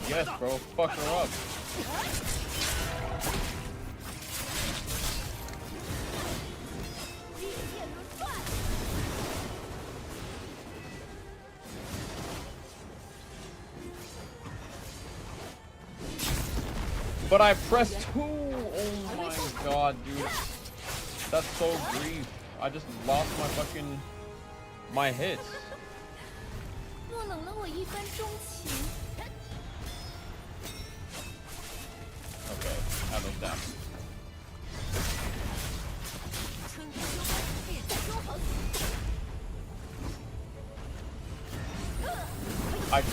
Yes, bro, fuck her up. But I pressed 2! Oh my god, dude. That's so grief. I just lost my fucking... my hits.
若冷了我一番钟情。
Okay, have those down. I...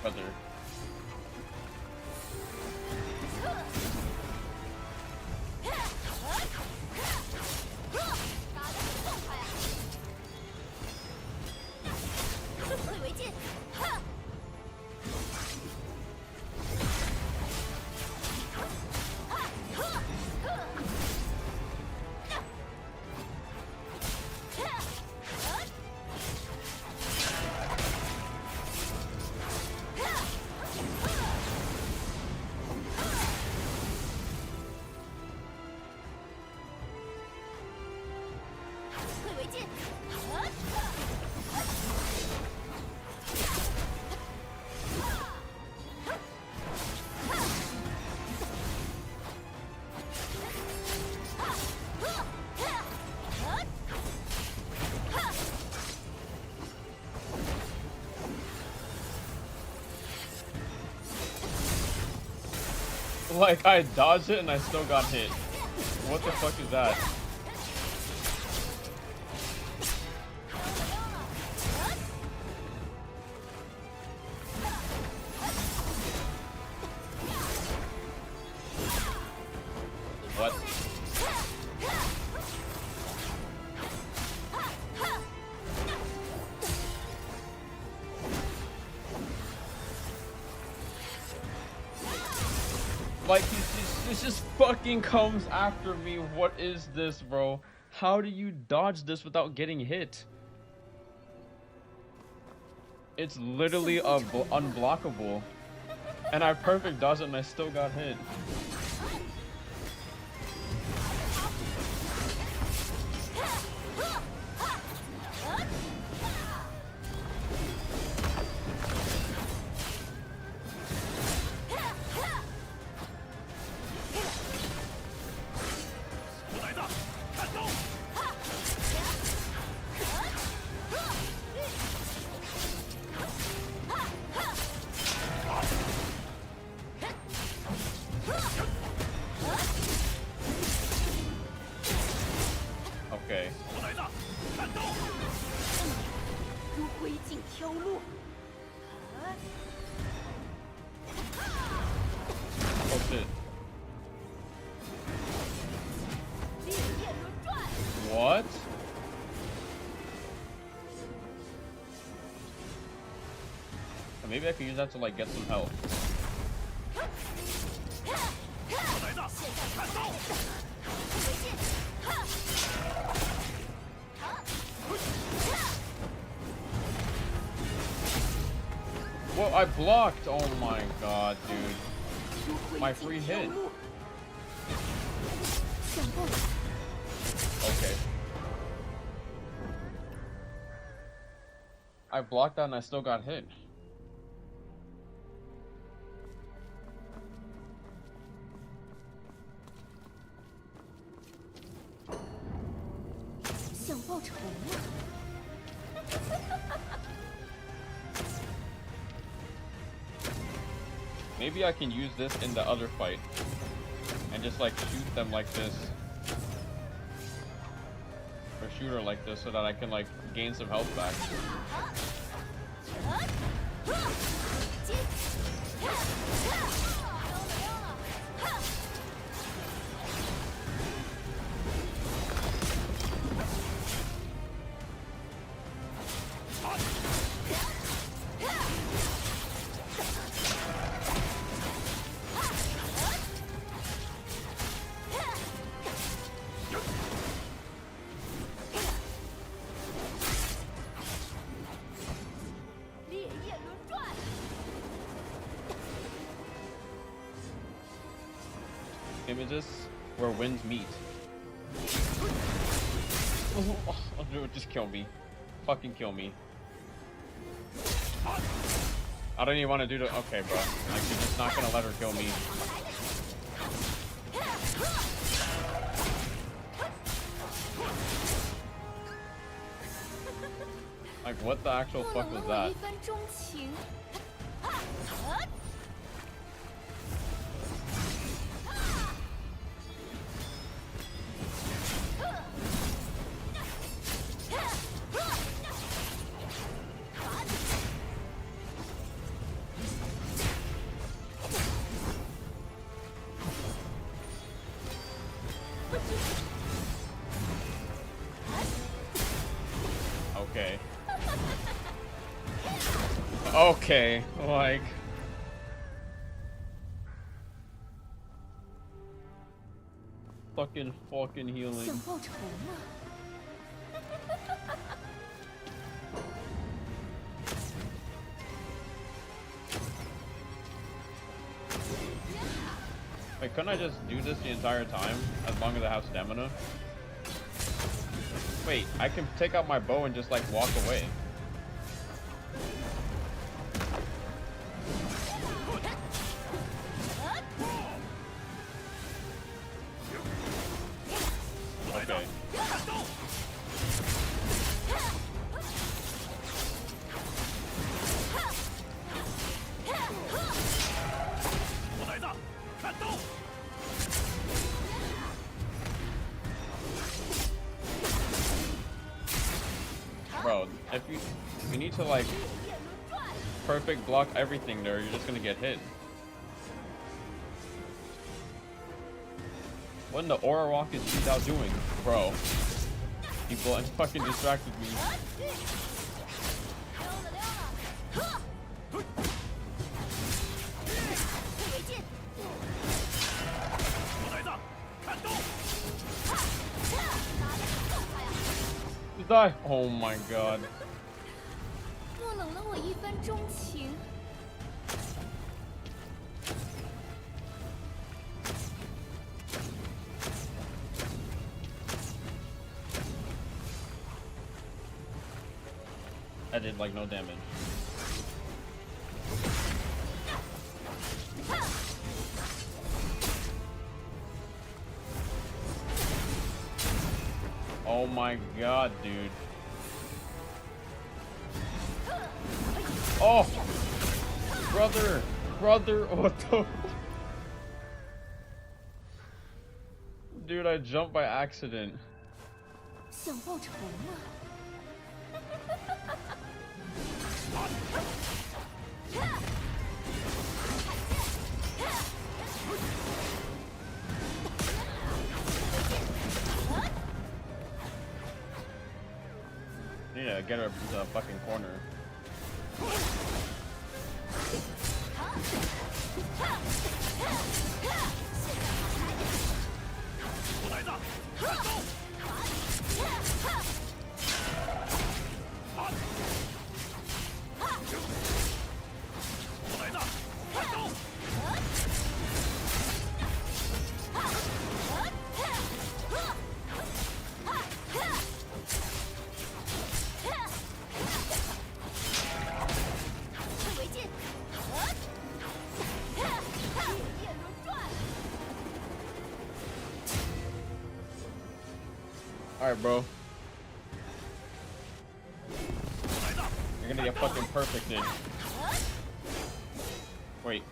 Brother. Like, I dodged it and I still got hit. What the fuck is that? What? Like, this just fucking comes after me. What is this, bro? How do you dodge this without getting hit? It's literally unblockable. And I perfect dodged it and I still got hit. Okay. Oh shit. What? Maybe I can use that to like get some health. Whoa, I blocked! Oh my god, dude. My free hit. Okay. I blocked that and I still got hit. Maybe I can use this in the other fight and just like shoot them like this, or shoot her like this so that I can like gain some health back. images where winds meet. Oh, dude, just kill me. Fucking kill me. I don't even want to do the. Okay, bro. Like, you're just not gonna let her kill me. Like, what the actual fuck was that? Okay. Okay, like... fucking healing. Wait, couldn't I just do this the entire time as long as I have stamina? Wait, I can take out my bow and just like walk away. Okay. Bro, if you need to like perfect block everything there, you're just gonna get hit. What in the aura walk is she out doing? Bro. People fucking distracted me. You die! Oh my god. I did like no damage. Oh my god, dude. Oh! Brother! Brother! What the... Dude, I jumped by accident. Need to get her to the fucking corner. Alright, bro. You're gonna get fucking perfected. Wait.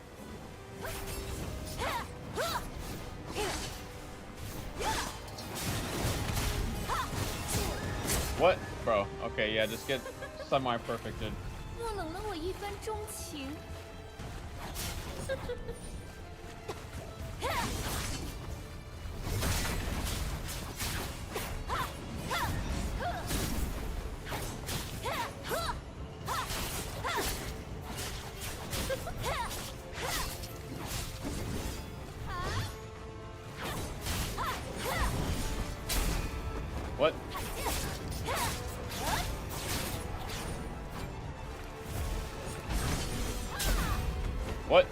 What? Bro, okay, yeah, just get semi-perfected. What? What?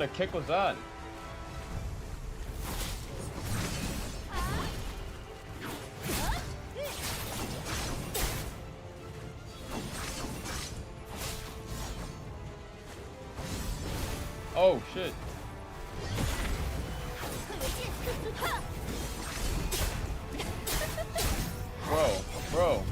kind of kick was that? Oh shit. Bro.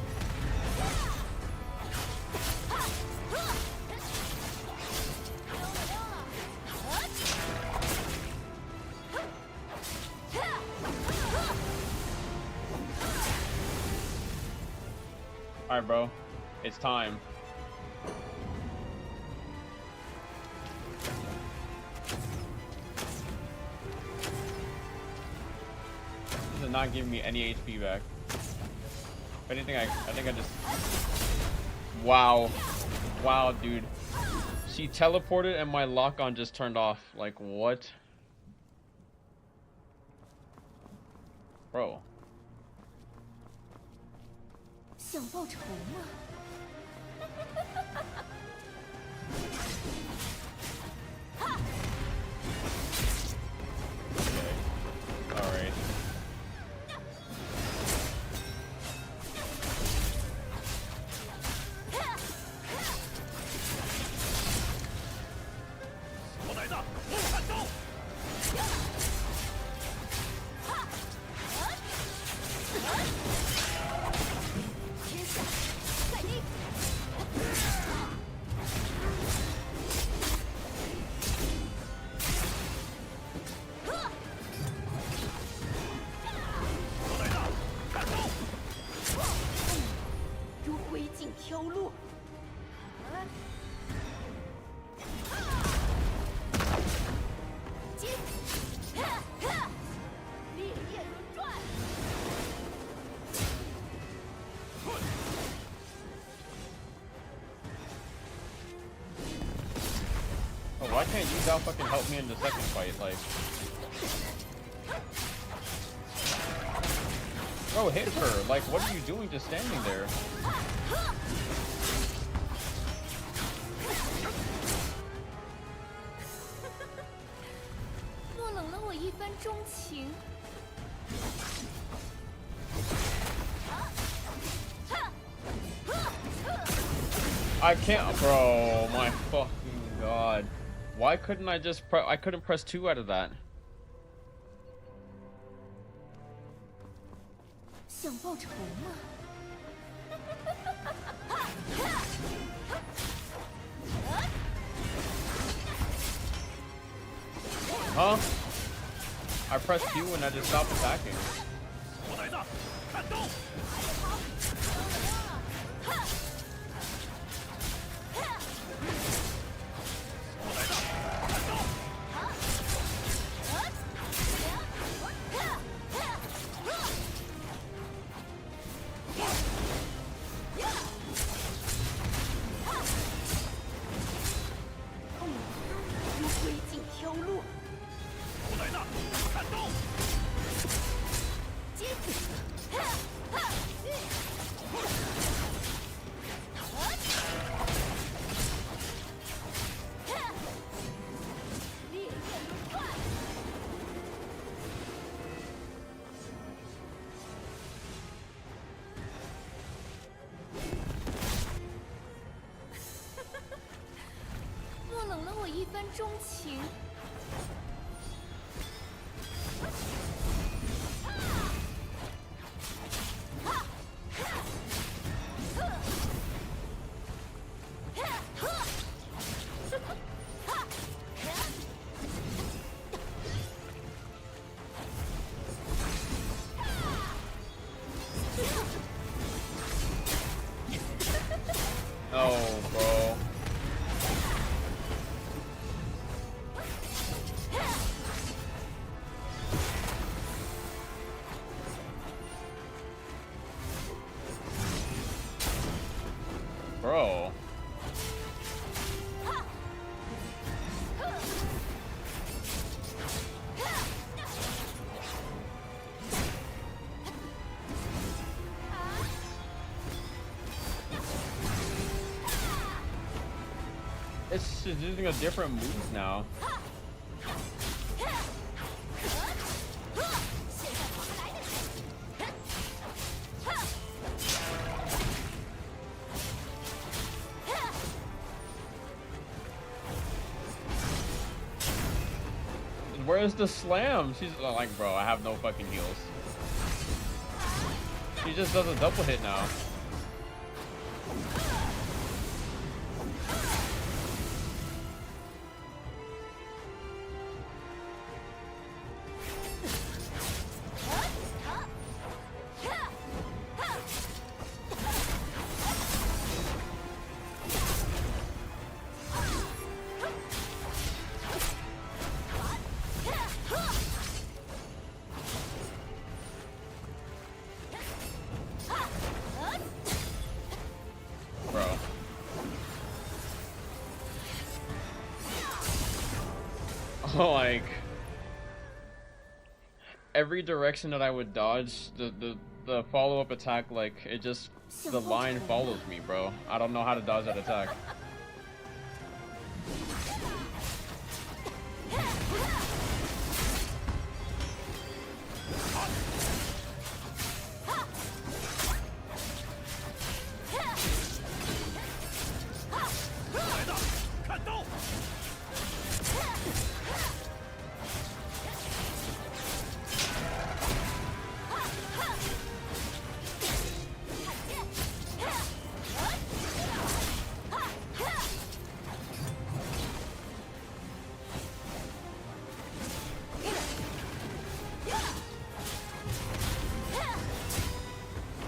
Alright, bro. It's time. This is not giving me any HP back. If anything, I think I just... Wow. Wow, dude. She teleported and my lock-on just turned off. Like, what? Bro.
想报仇吗？
Alright. Why can't you now fucking help me in the second fight? Like, bro, hit her. Like, what are you doing just standing there?
莫冷了我一番钟情。
I can't, bro. My fucking god. Why couldn't I just press? I couldn't press 2 out of that.
想报仇吗？
Huh? I pressed Q and I just stopped attacking.
钟情。
Oh, bro. Bro. It's just using a different move now. Where's the slam? She's like, bro, I have no fucking heals. She just does a double hit now. Like every direction that I would dodge, the follow-up attack, like it just the line follows me, bro. I don't know how to dodge that attack.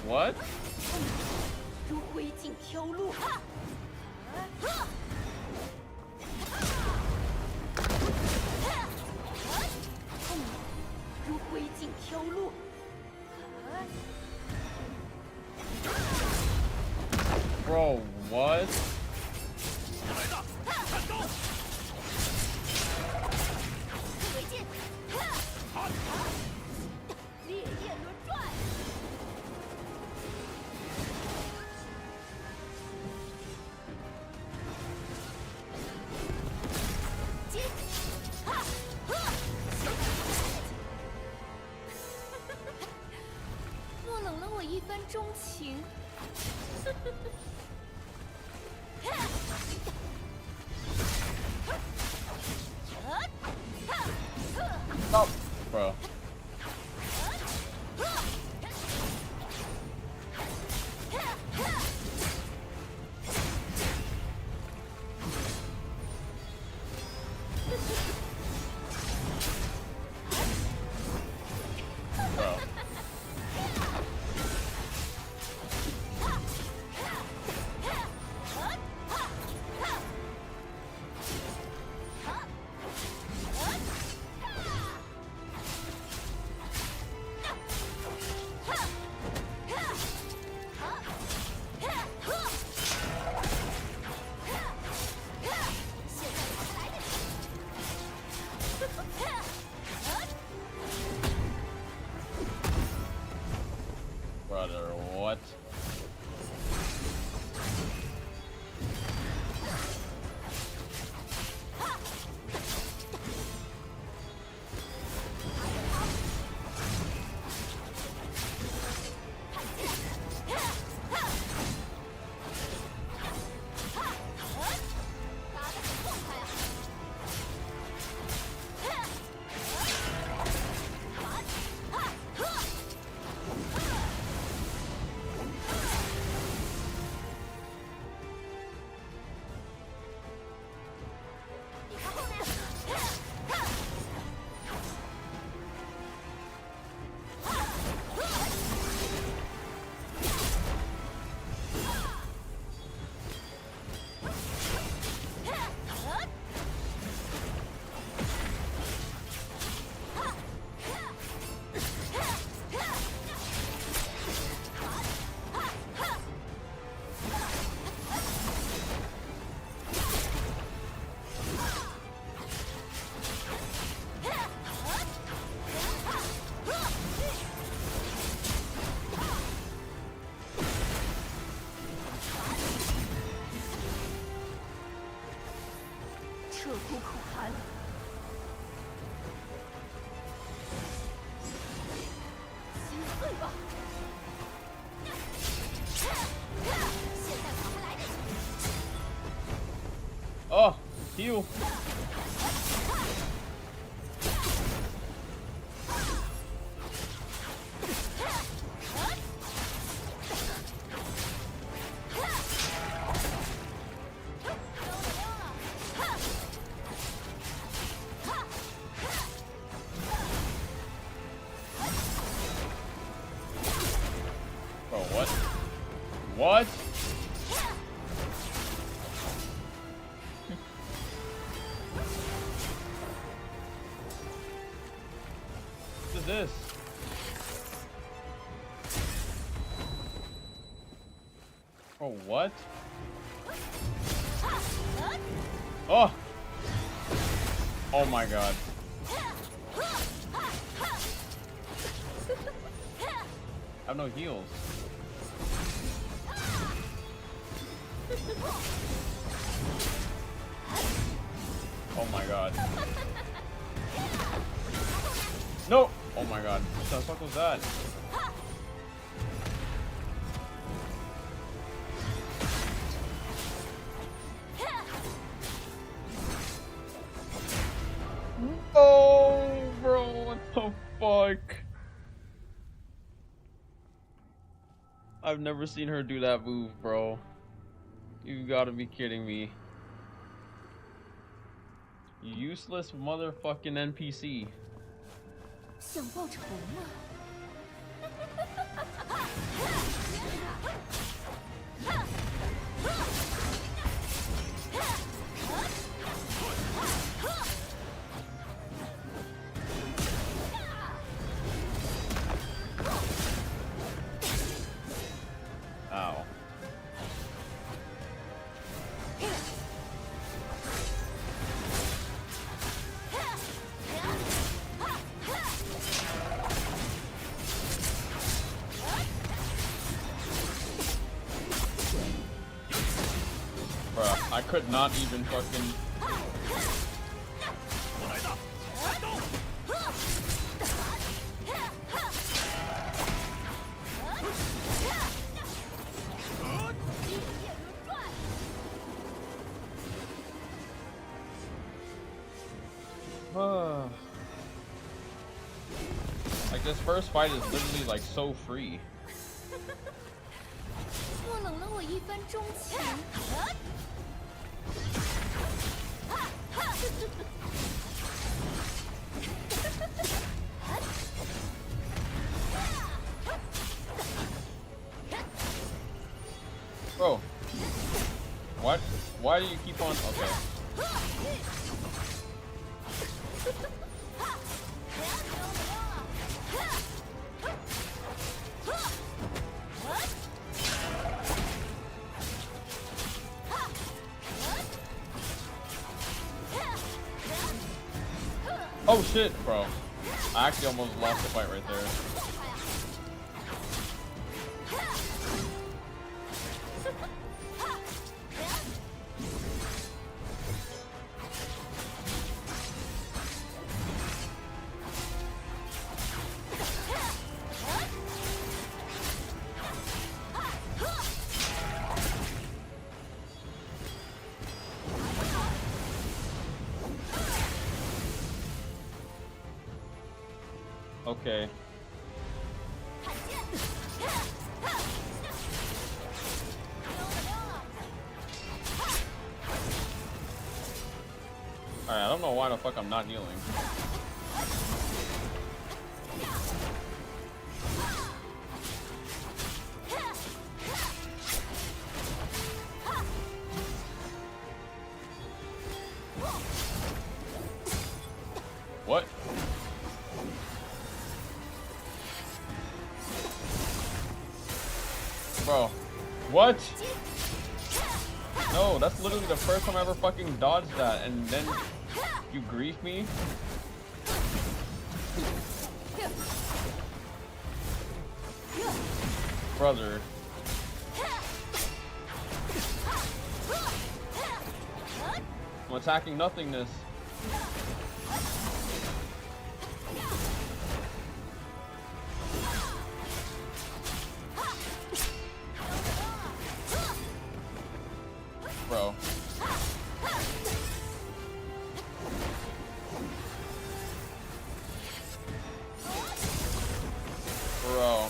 What?
如灰烬飘落。如灰烬飘落。
Bro, what?
来的，看刀！回剑，烈焰轮转。
莫冷了我一番钟情。
Stop, bro. Brother, what? Oh, heal. What? What is this? Oh, what? Oh! Oh my god. I have no heals. Oh my god. No! Oh my god. What the fuck was that? Oh, bro, what the fuck? I've never seen her do that move, bro. You gotta be kidding me. Useless motherfucking NPC.
想报仇吗？
Ow. Bruh, I could not even fucking... Like, this first fight is literally like so free.
捉冷了我一番钟情。
Bro. What? Why do you keep on... Okay. Oh shit, bro. I actually almost lost the fight right there. Okay. Alright, I don't know why the fuck I'm not kneeling. What? Bro, what? No, that's literally the first time I ever fucking dodged that, and then you grief me? Brother. I'm attacking nothingness. Bro. Bro.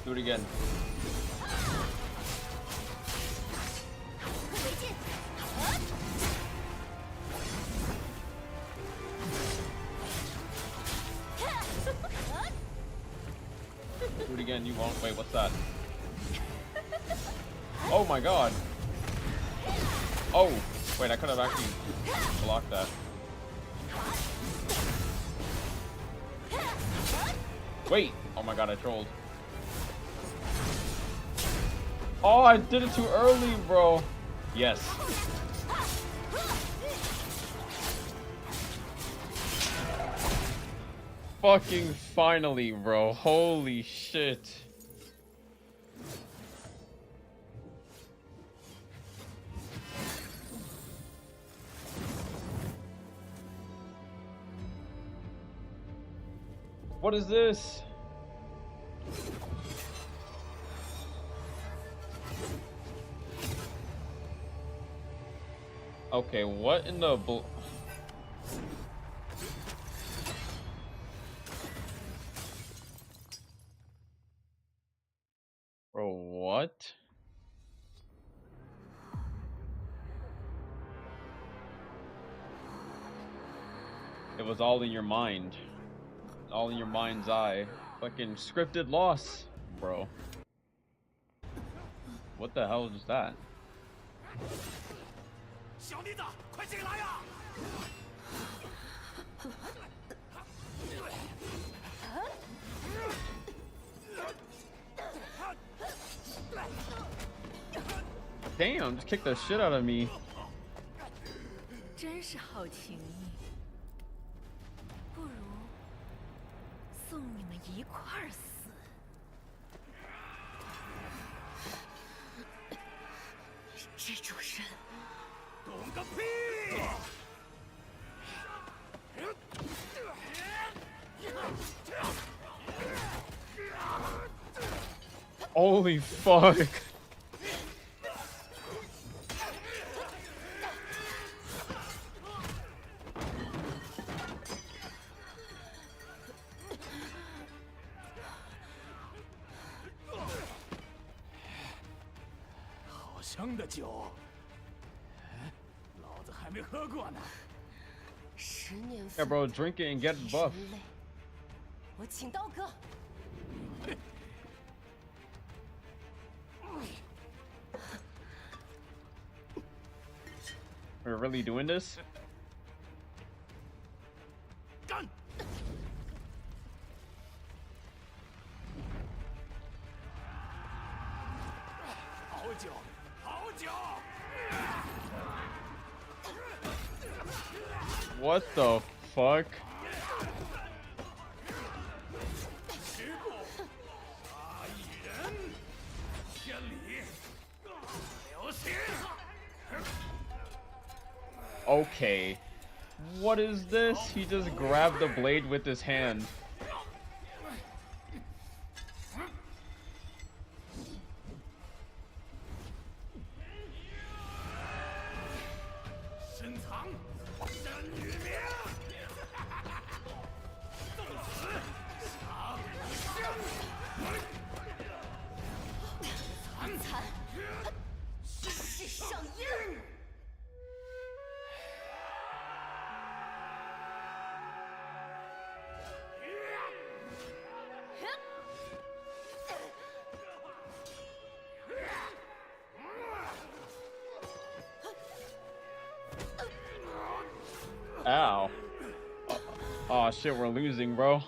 Do it again. Do it again, you won't. Wait, what's that? Oh my god. Oh, wait, I could have actually blocked that. Wait, oh my god, I trolled. Oh, I did it too early, bro. Yes. Fucking finally, bro. Holy shit. What is this? Okay, what in the Bro, what? It was all in your mind. All in your mind's eye. Fucking scripted loss, bro. What the hell is that?
小妮子，快进来呀！
Damn, just kicked the shit out of me.
真是好情谊，不如送你们一块儿死。
这种人，
懂个屁
！Holy fuck.
好香的酒，老子还没喝过呢。
10年
Yeah, bro, drink it and get buff.
我请刀哥。
We're really doing this?
干！好酒，好酒！
What the fuck?
十步杀一人，千里流星。
Okay. What is this? He just grabbed the blade with his hand. Ow. Oh shit, we're losing, bro.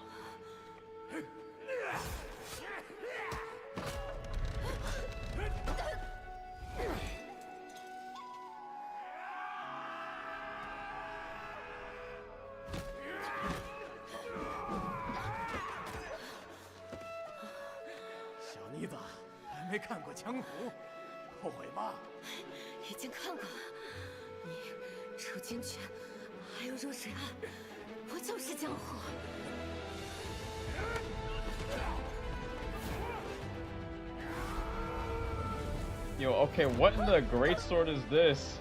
Yo, okay, what in the great sword is this?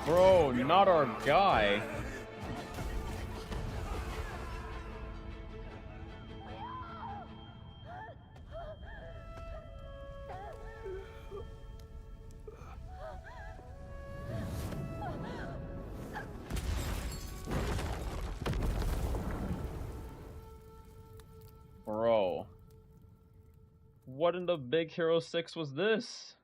Bro, not our guy. Bro. What in the Big Hero 6 was this?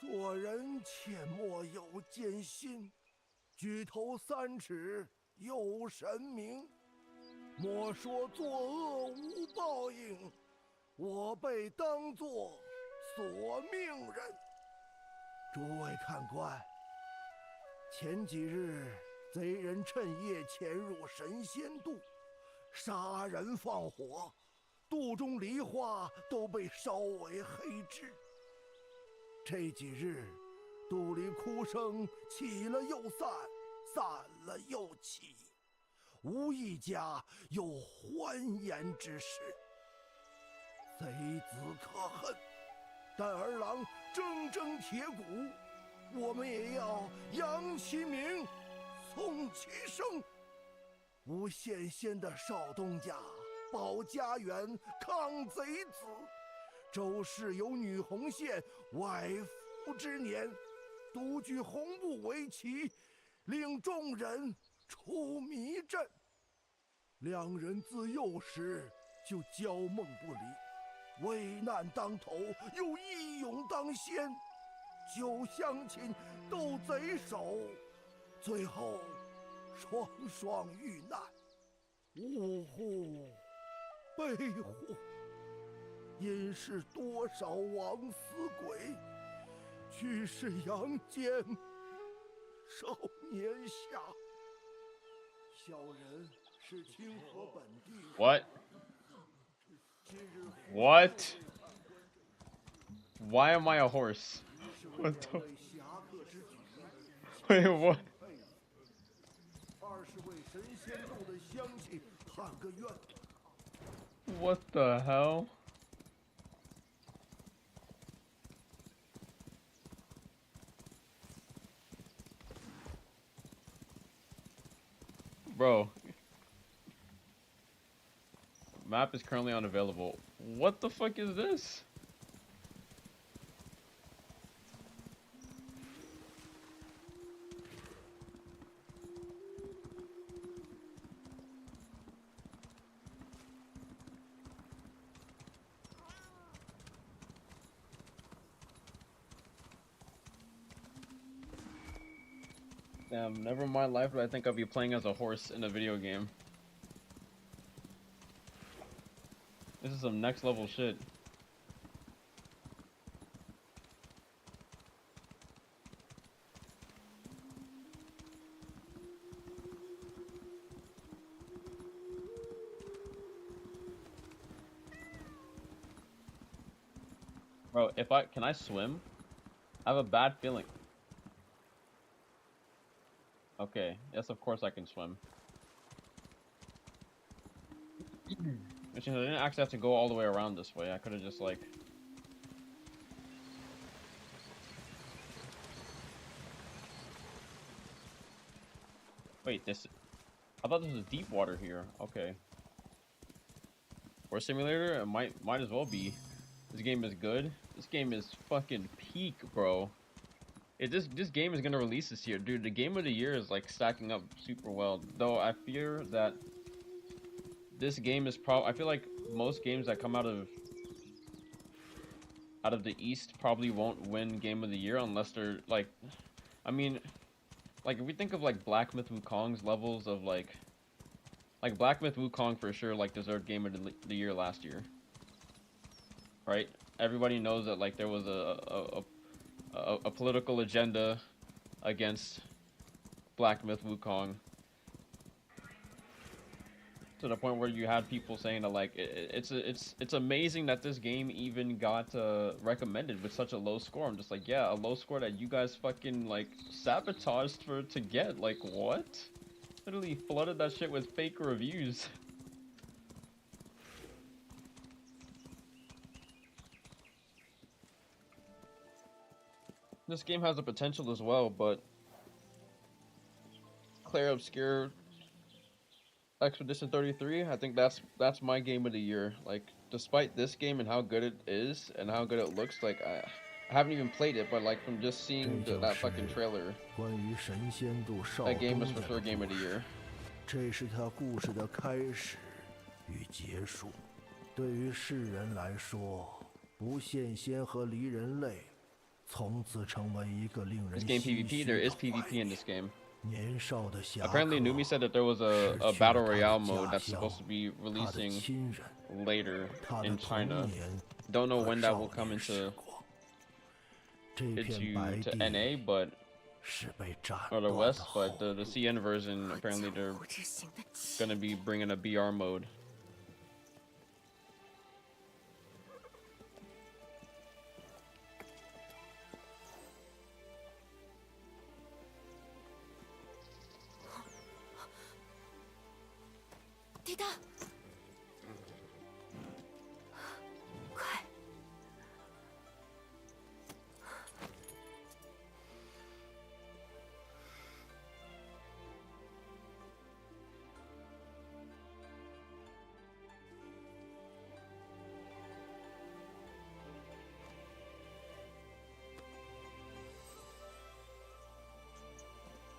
做人切莫有艰辛，举头三尺有神明。莫说作恶无报应，我被当作索命人。诸位看官，前几日贼人趁夜潜入神仙渡，杀人放火，肚中梨花都被烧为黑脂。这几日，肚里哭声起了又散，散了又起，无一家有欢颜之事。贼子可恨，但儿郎铮铮铁骨，我们也要扬其名，颂其声。无羡仙的少东家保家园，抗贼子。周氏有女红线，外父之年，独举红布为旗，令众人出迷阵。两人自幼时就交梦不离，危难当头又义勇当先，久乡亲，斗贼首，最后双双遇难，呜呼，悲乎！因是多少枉死鬼，去世阳间少年下。小人是清河本地。
What? What? Why am I a horse? What the? Wait, what?
20位神仙渡的乡亲喊个冤。
What the hell? Bro. Map is currently unavailable. What the fuck is this? Damn, never in my life would I think I'd be playing as a horse in a video game. This is some next level shit. Bro, can I swim? I have a bad feeling. Okay, yes, of course I can swim. Which means I didn't actually have to go all the way around this way. I could have just like... Wait, this... I thought this was deep water here. Okay. Horse simulator? It might as well be. This game is good. This game is fucking peak, bro. This game is gonna release this year, dude. The game of the year is like stacking up super well. Though I fear that this game is I feel like most games that come out of the East probably won't win game of the year unless they're like, I mean, like if we think of like Black Myth Wukong's levels of like Black Myth Wukong for sure like deserved game of the year last year, right? Everybody knows that like there was a political agenda against Black Myth Wukong To the point where you had people saying that like it's amazing that this game even got recommended with such a low score. I'm just like, yeah, a low score that you guys fucking like sabotaged for to get. Like what? Literally flooded that shit with fake reviews. This game has the potential as well, but Claire Obscure Expedition 33, I think that's my game of the year. Like, despite this game and how good it is and how good it looks, like I haven't even played it, but like from just seeing that fucking trailer,
关于神仙渡少
that game
东
is for
家
sure
的
game of
故
the
事，
year.
这是他故事的开始与结束。对于世人来说，不羡仙和离人类，从此成为一个令人
This game
唏
PvP,
嘘
there
的
is
怀
PvP in
念。
this game.
年少的侠客
Apparently, Numi said that there was a
失去
battle
了他的
royale mode
家
that's
乡
supposed to be
他的
releasing
亲人
later
他的
in
童
China.
年
Don't know
和
when that
少
will come
年时
into
光。这片白
to
地
NA, but
是被斩
or the
断
West,
的后
but the CN version apparently they're
无之行的气。
gonna be bringing a BR mode.
滴答，快！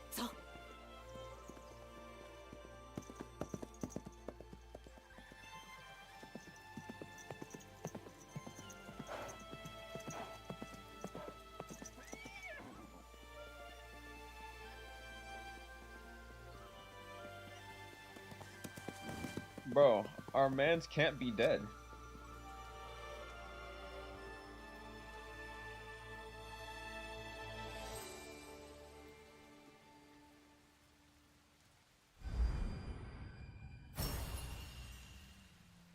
走。
Bro, our mans can't be dead.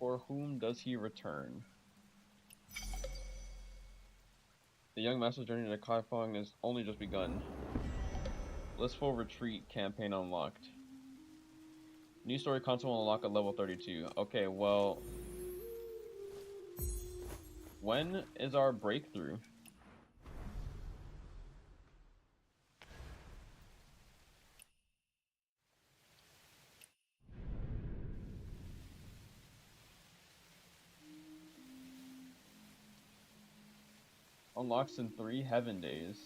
For whom does he return? The young master's journey to Kaifeng has only just begun. Blissful Retreat campaign unlocked. New story console will unlock at level 32. Okay, well, when is our breakthrough? Unlocks in 3 heaven days.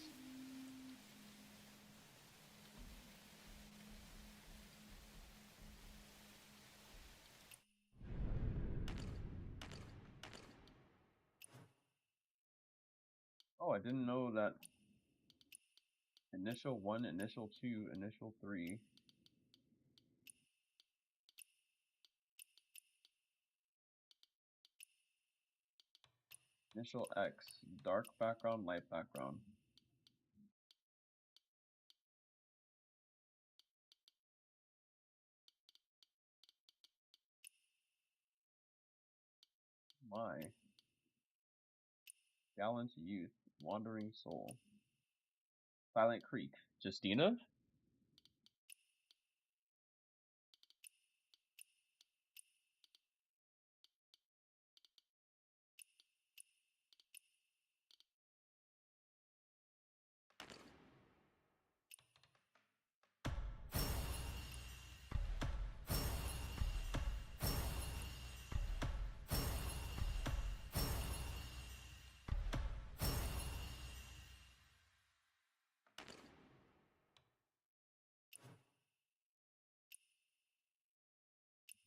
Oh, I didn't know that. Initial 1, initial 2, initial 3. Initial X, dark background, light background. My. Gallant Youth, Wandering Soul. Silent Creek, Justina?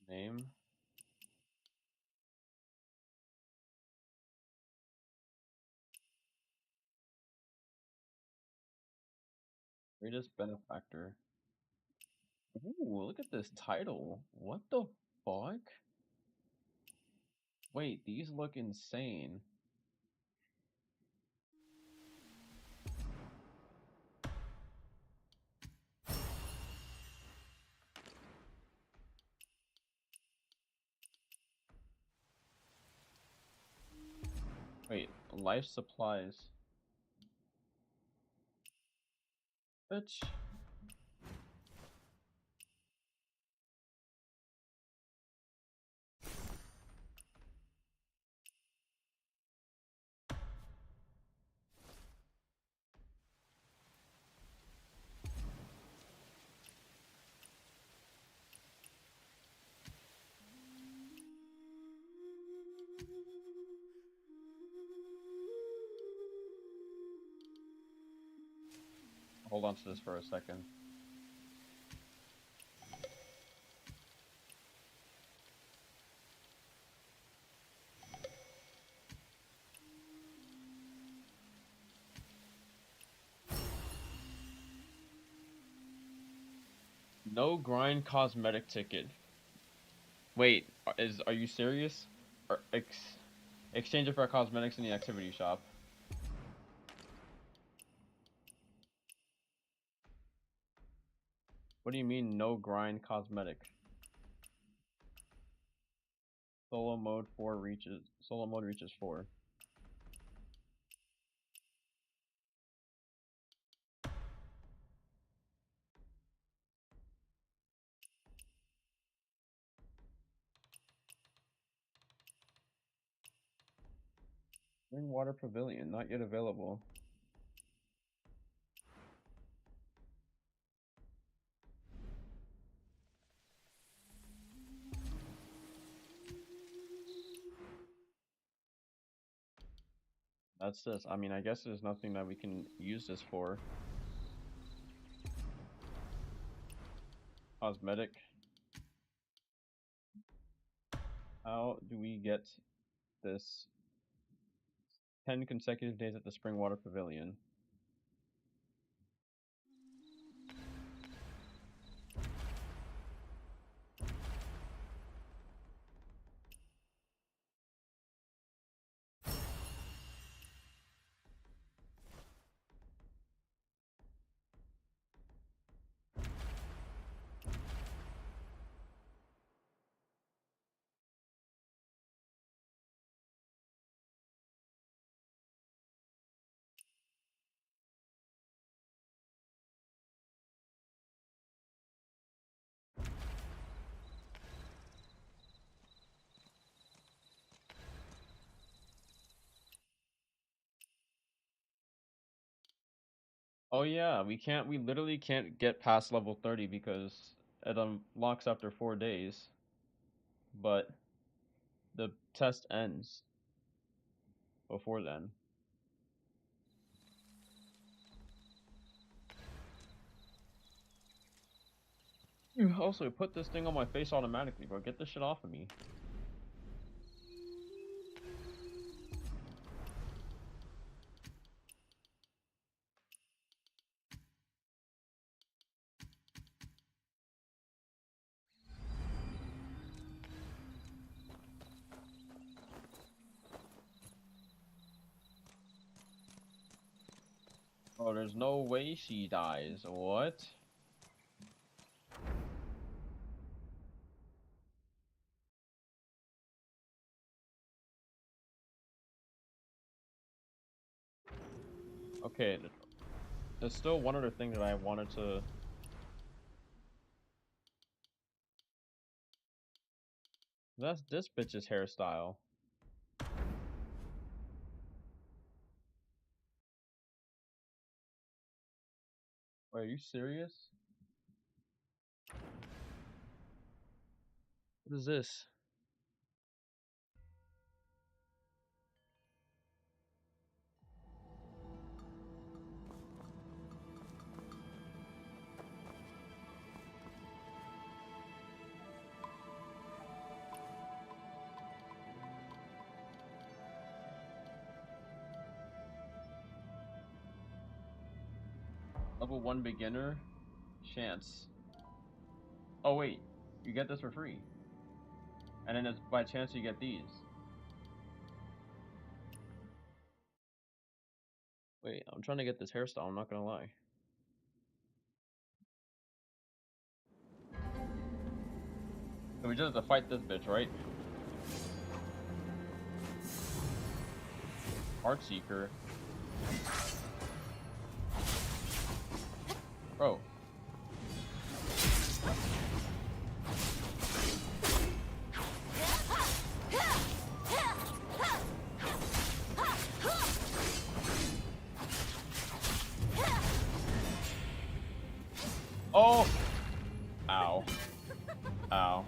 Name? Greatest Benefactor. Ooh, look at this title. What the fuck? Wait, these look insane. life supplies. Bitch. Hold on to this for a second. No grind cosmetic ticket. Wait, are you serious? Or exchange it for cosmetics in the activity shop. What do you mean no grind cosmetic? Solo mode reaches 4. Spring Water Pavilion, not yet available. That's this. I mean, I guess there's nothing that we can use this for. Cosmetic. How do we get this 10 consecutive days at the Spring Water Pavilion? Oh yeah, we literally can't get past level 30 because it unlocks after 4 days. But the test ends before then. You also put this thing on my face automatically, bro. Get this shit off of me. Oh, there's no way she dies. What? Okay, there's still one other thing that I wanted to... That's this bitch's hairstyle. Wait, are you serious? What is this? Level 1 beginner chance. Oh wait, you get this for free. And then it's by chance you get these. Wait, I'm trying to get this hairstyle, I'm not gonna lie. So we just have to fight this bitch, right? Heartseeker. Bro. Oh! Ow. Ow.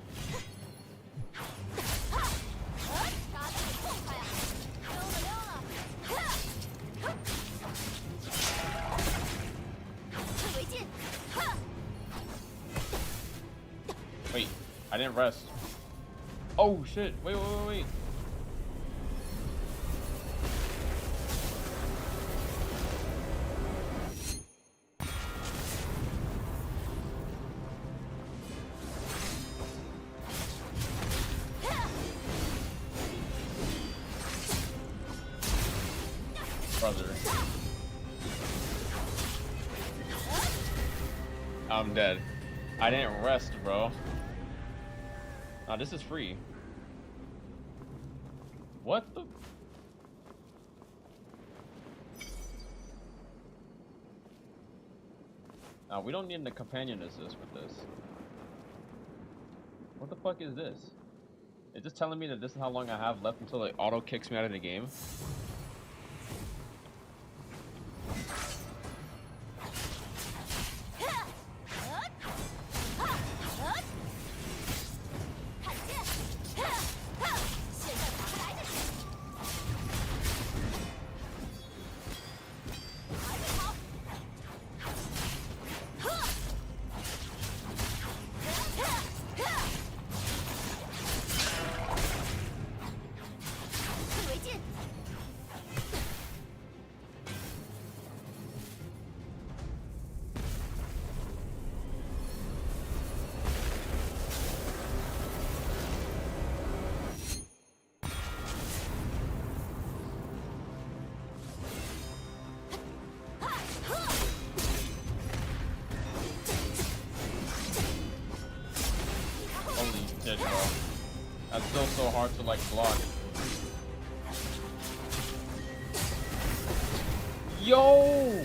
Wait, I didn't rest. Oh shit, wait. Brother. I'm dead. I didn't rest, bro. Nah, this is free. What the? Nah, we don't need a companion assist with this. What the fuck is this? It's just telling me that this is how long I have left until it auto kicks me out of the game. Shit, bro. That's still so hard to like block. Yo!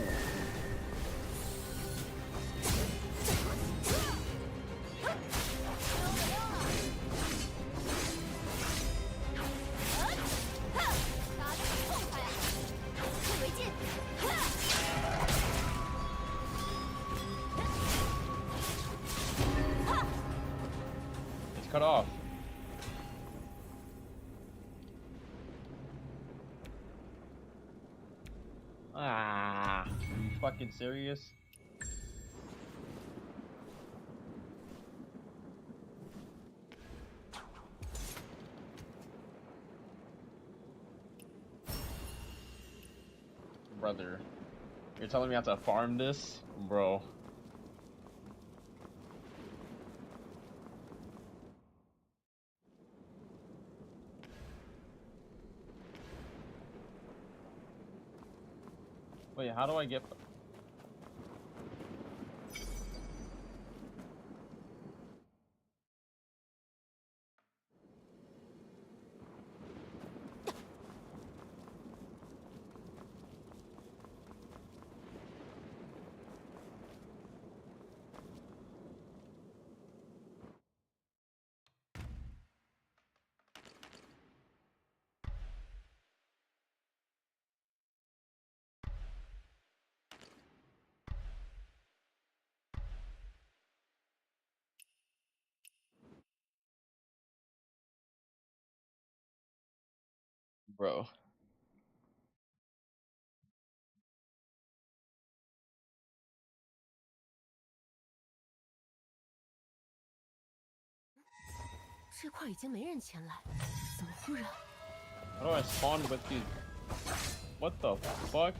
Cut off. Ah, you fucking serious? Brother, you're telling me I have to farm this? Bro. Wait, how do I get... Bro.
这块已经没人前来，怎么忽然？
How do I spawn with these? What the fuck?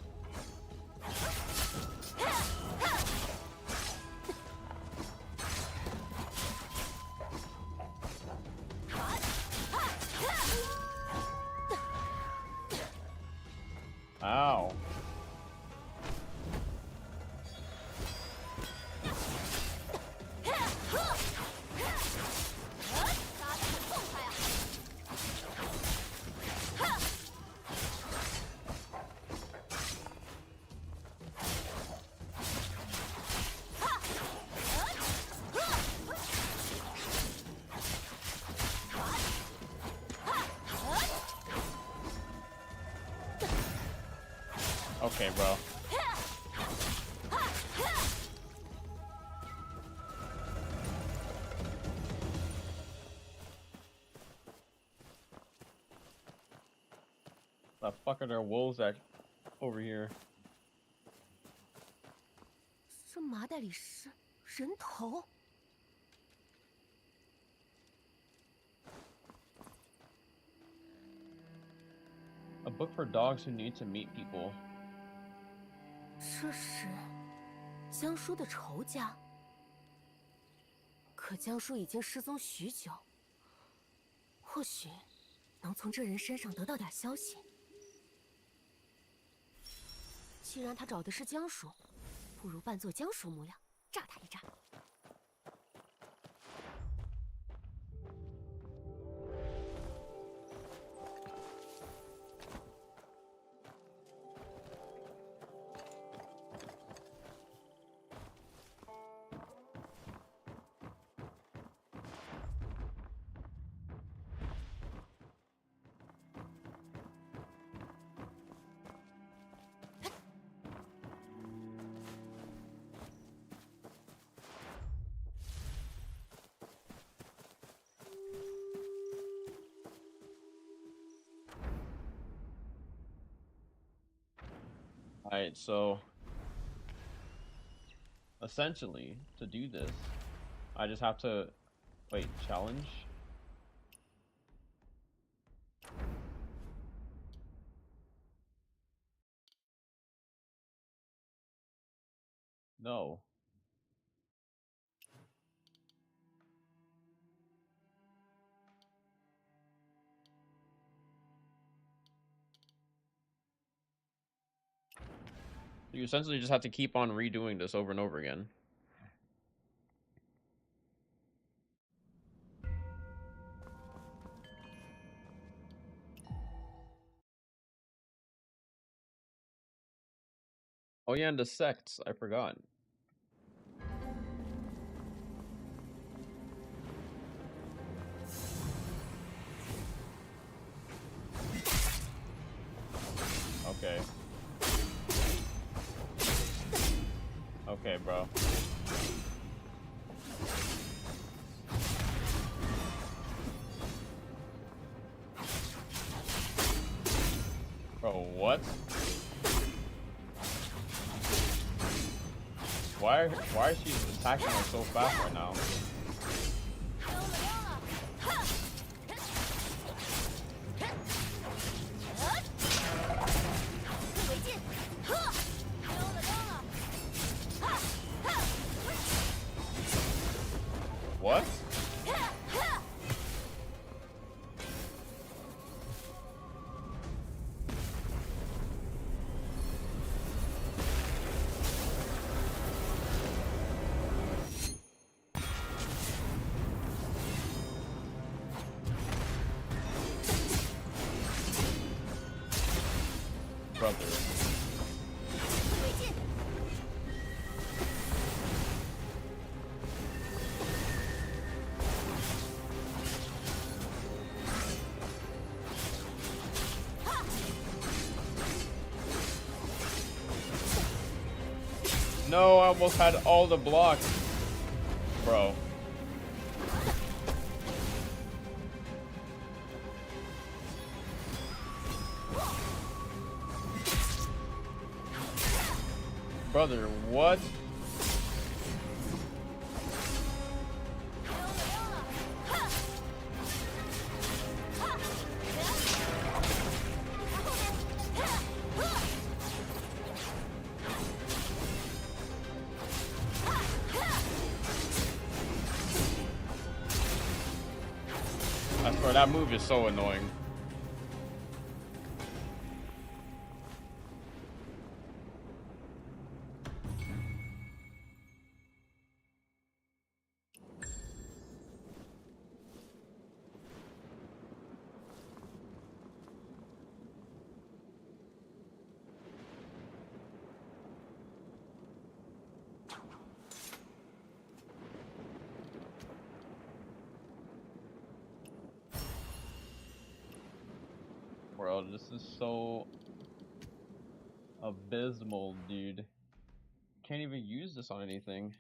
Ow. Okay, bro. The fuck are there wolves at over here?
这麻袋里是人头。
A book for dogs who need to meet people.
这是江叔的仇家，可江叔已经失踪许久，或许能从这人身上得到点消息。既然他找的是江叔，不如扮作江叔模样，炸他一炸。
Alright, so essentially, to do this, I just have to wait, challenge? No. You essentially just have to keep on redoing this over and over again. Oh yeah, and the sects, I forgot. Okay. Okay, bro. Bro, what? Why is she attacking her so fast right now? What? Brother. No, I almost had all the blocks. Bro. Brother, what? I swear that move is so annoying. Bro, this is so... Abysmal, dude. Can't even use this on anything.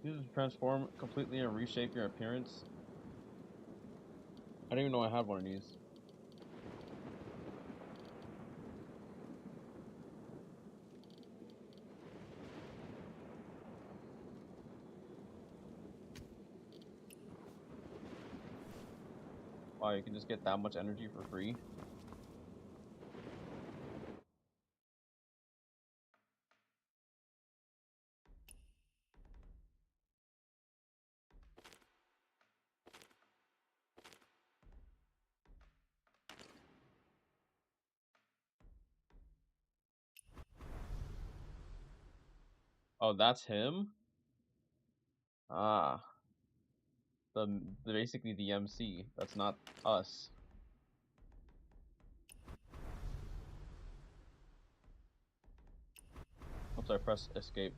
Use to transform completely and reshape your appearance. I didn't even know I had one of these. Wow, you can just get that much energy for free? Oh, that's him? Ah. Basically the MC. That's not us. Once I press escape.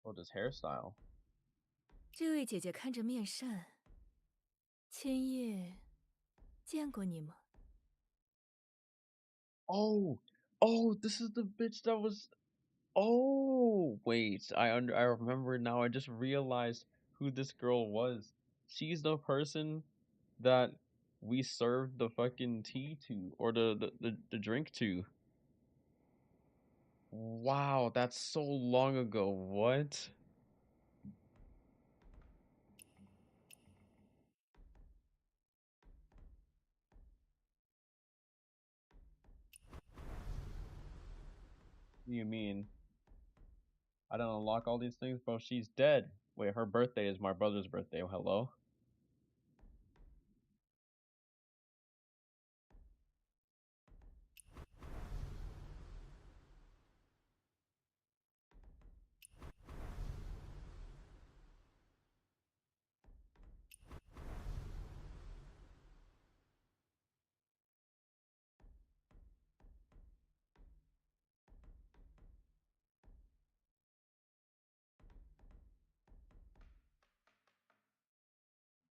Oh, this hairstyle.
这位姐姐看着面善，千叶见过你吗？
Oh, oh, this is the bitch that was. Oh, wait. I remember now. I just realized who this girl was. She's the person that we served the fucking tea to, or the drink to. Wow, that's so long ago. What? What do you mean? I don't unlock all these things, bro. She's dead. Wait, her birthday is my brother's birthday. Oh, hello?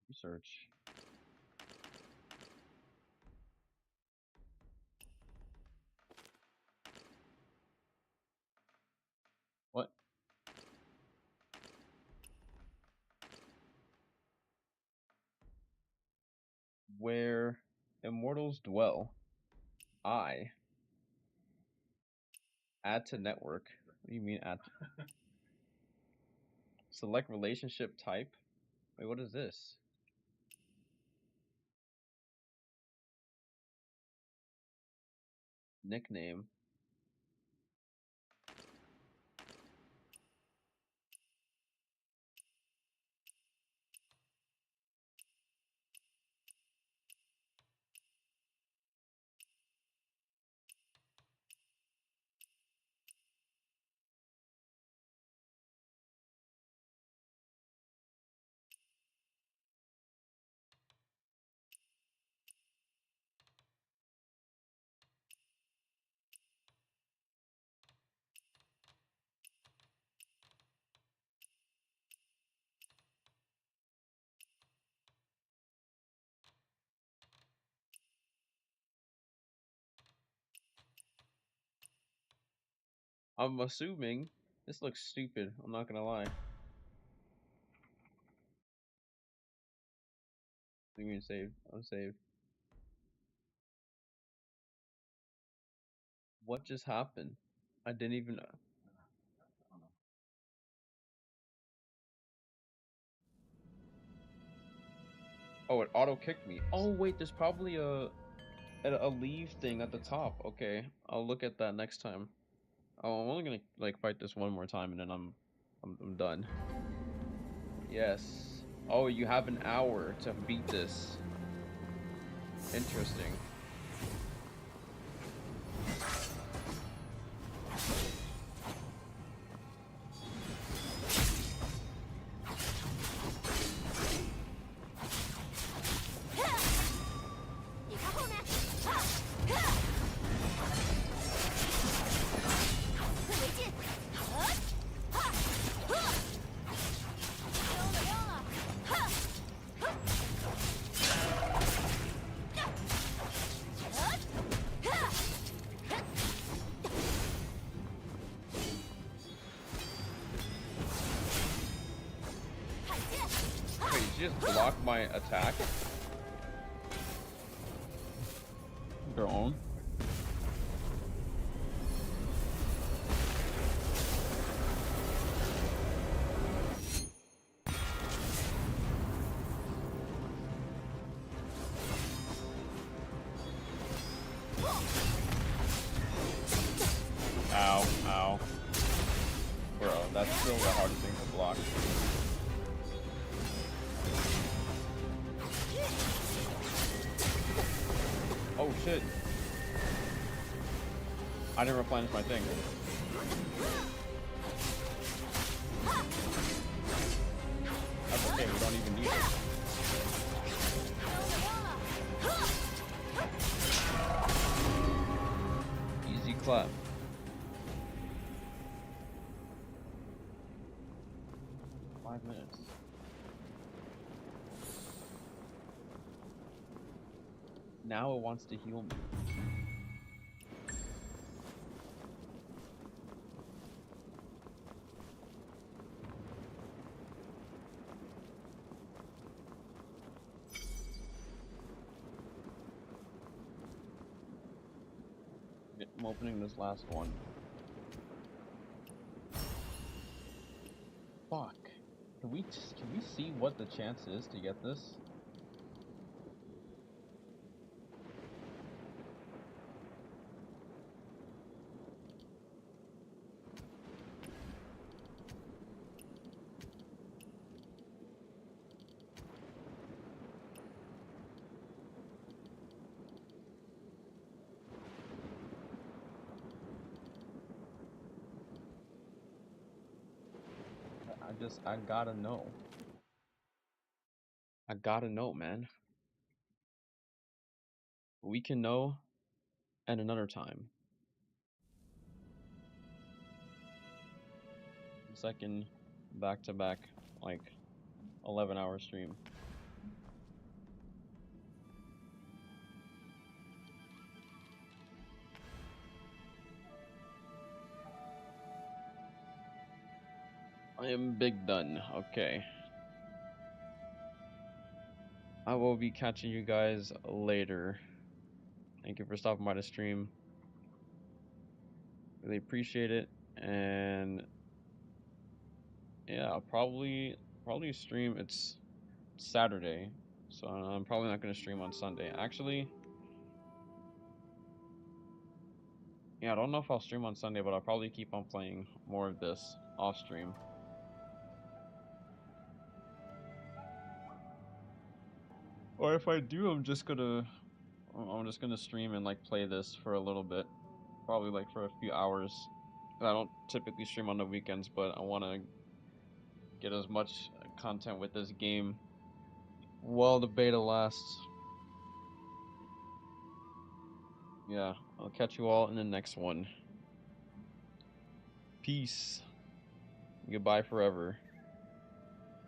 Research. What? Where immortals dwell. I. Add to network. What do you mean add? Select relationship type. Wait, what is this? Nickname. I'm assuming this looks stupid. I'm not gonna lie. I'm gonna save. I'm saved. What just happened? I didn't even. Oh, it auto kicked me. Oh wait, there's probably a leave thing at the top. Okay, I'll look at that next time. Oh, I'm only gonna like fight this one more time and then I'm done. Yes. Oh, you have an hour to beat this. Interesting. just block my attack? Their own? Ow, ow. Bro, that's still the hardest thing to block. Oh shit. I didn't replenish my thing. That's okay, we don't even need it. Easy clap. Minutes. Now it wants to heal me. I'm opening this last one. Fuck. Can we see what the chance is to get this? I gotta know. I gotta know, man. We can know at another time. Second back-to-back, like, 11-hour stream. I am big done. Okay. I will be catching you guys later. Thank you for stopping by the stream. Really appreciate it. And yeah, I'll probably stream. It's Saturday, so I'm probably not gonna stream on Sunday. Actually, yeah, I don't know if I'll stream on Sunday, but I'll probably keep on playing more of this off stream. Or if I do, I'm just gonna stream and like play this for a little bit, probably like for a few hours. I don't typically stream on the weekends, but I want to get as much content with this game while the beta lasts. Yeah, I'll catch you all in the next one. Peace. Goodbye forever.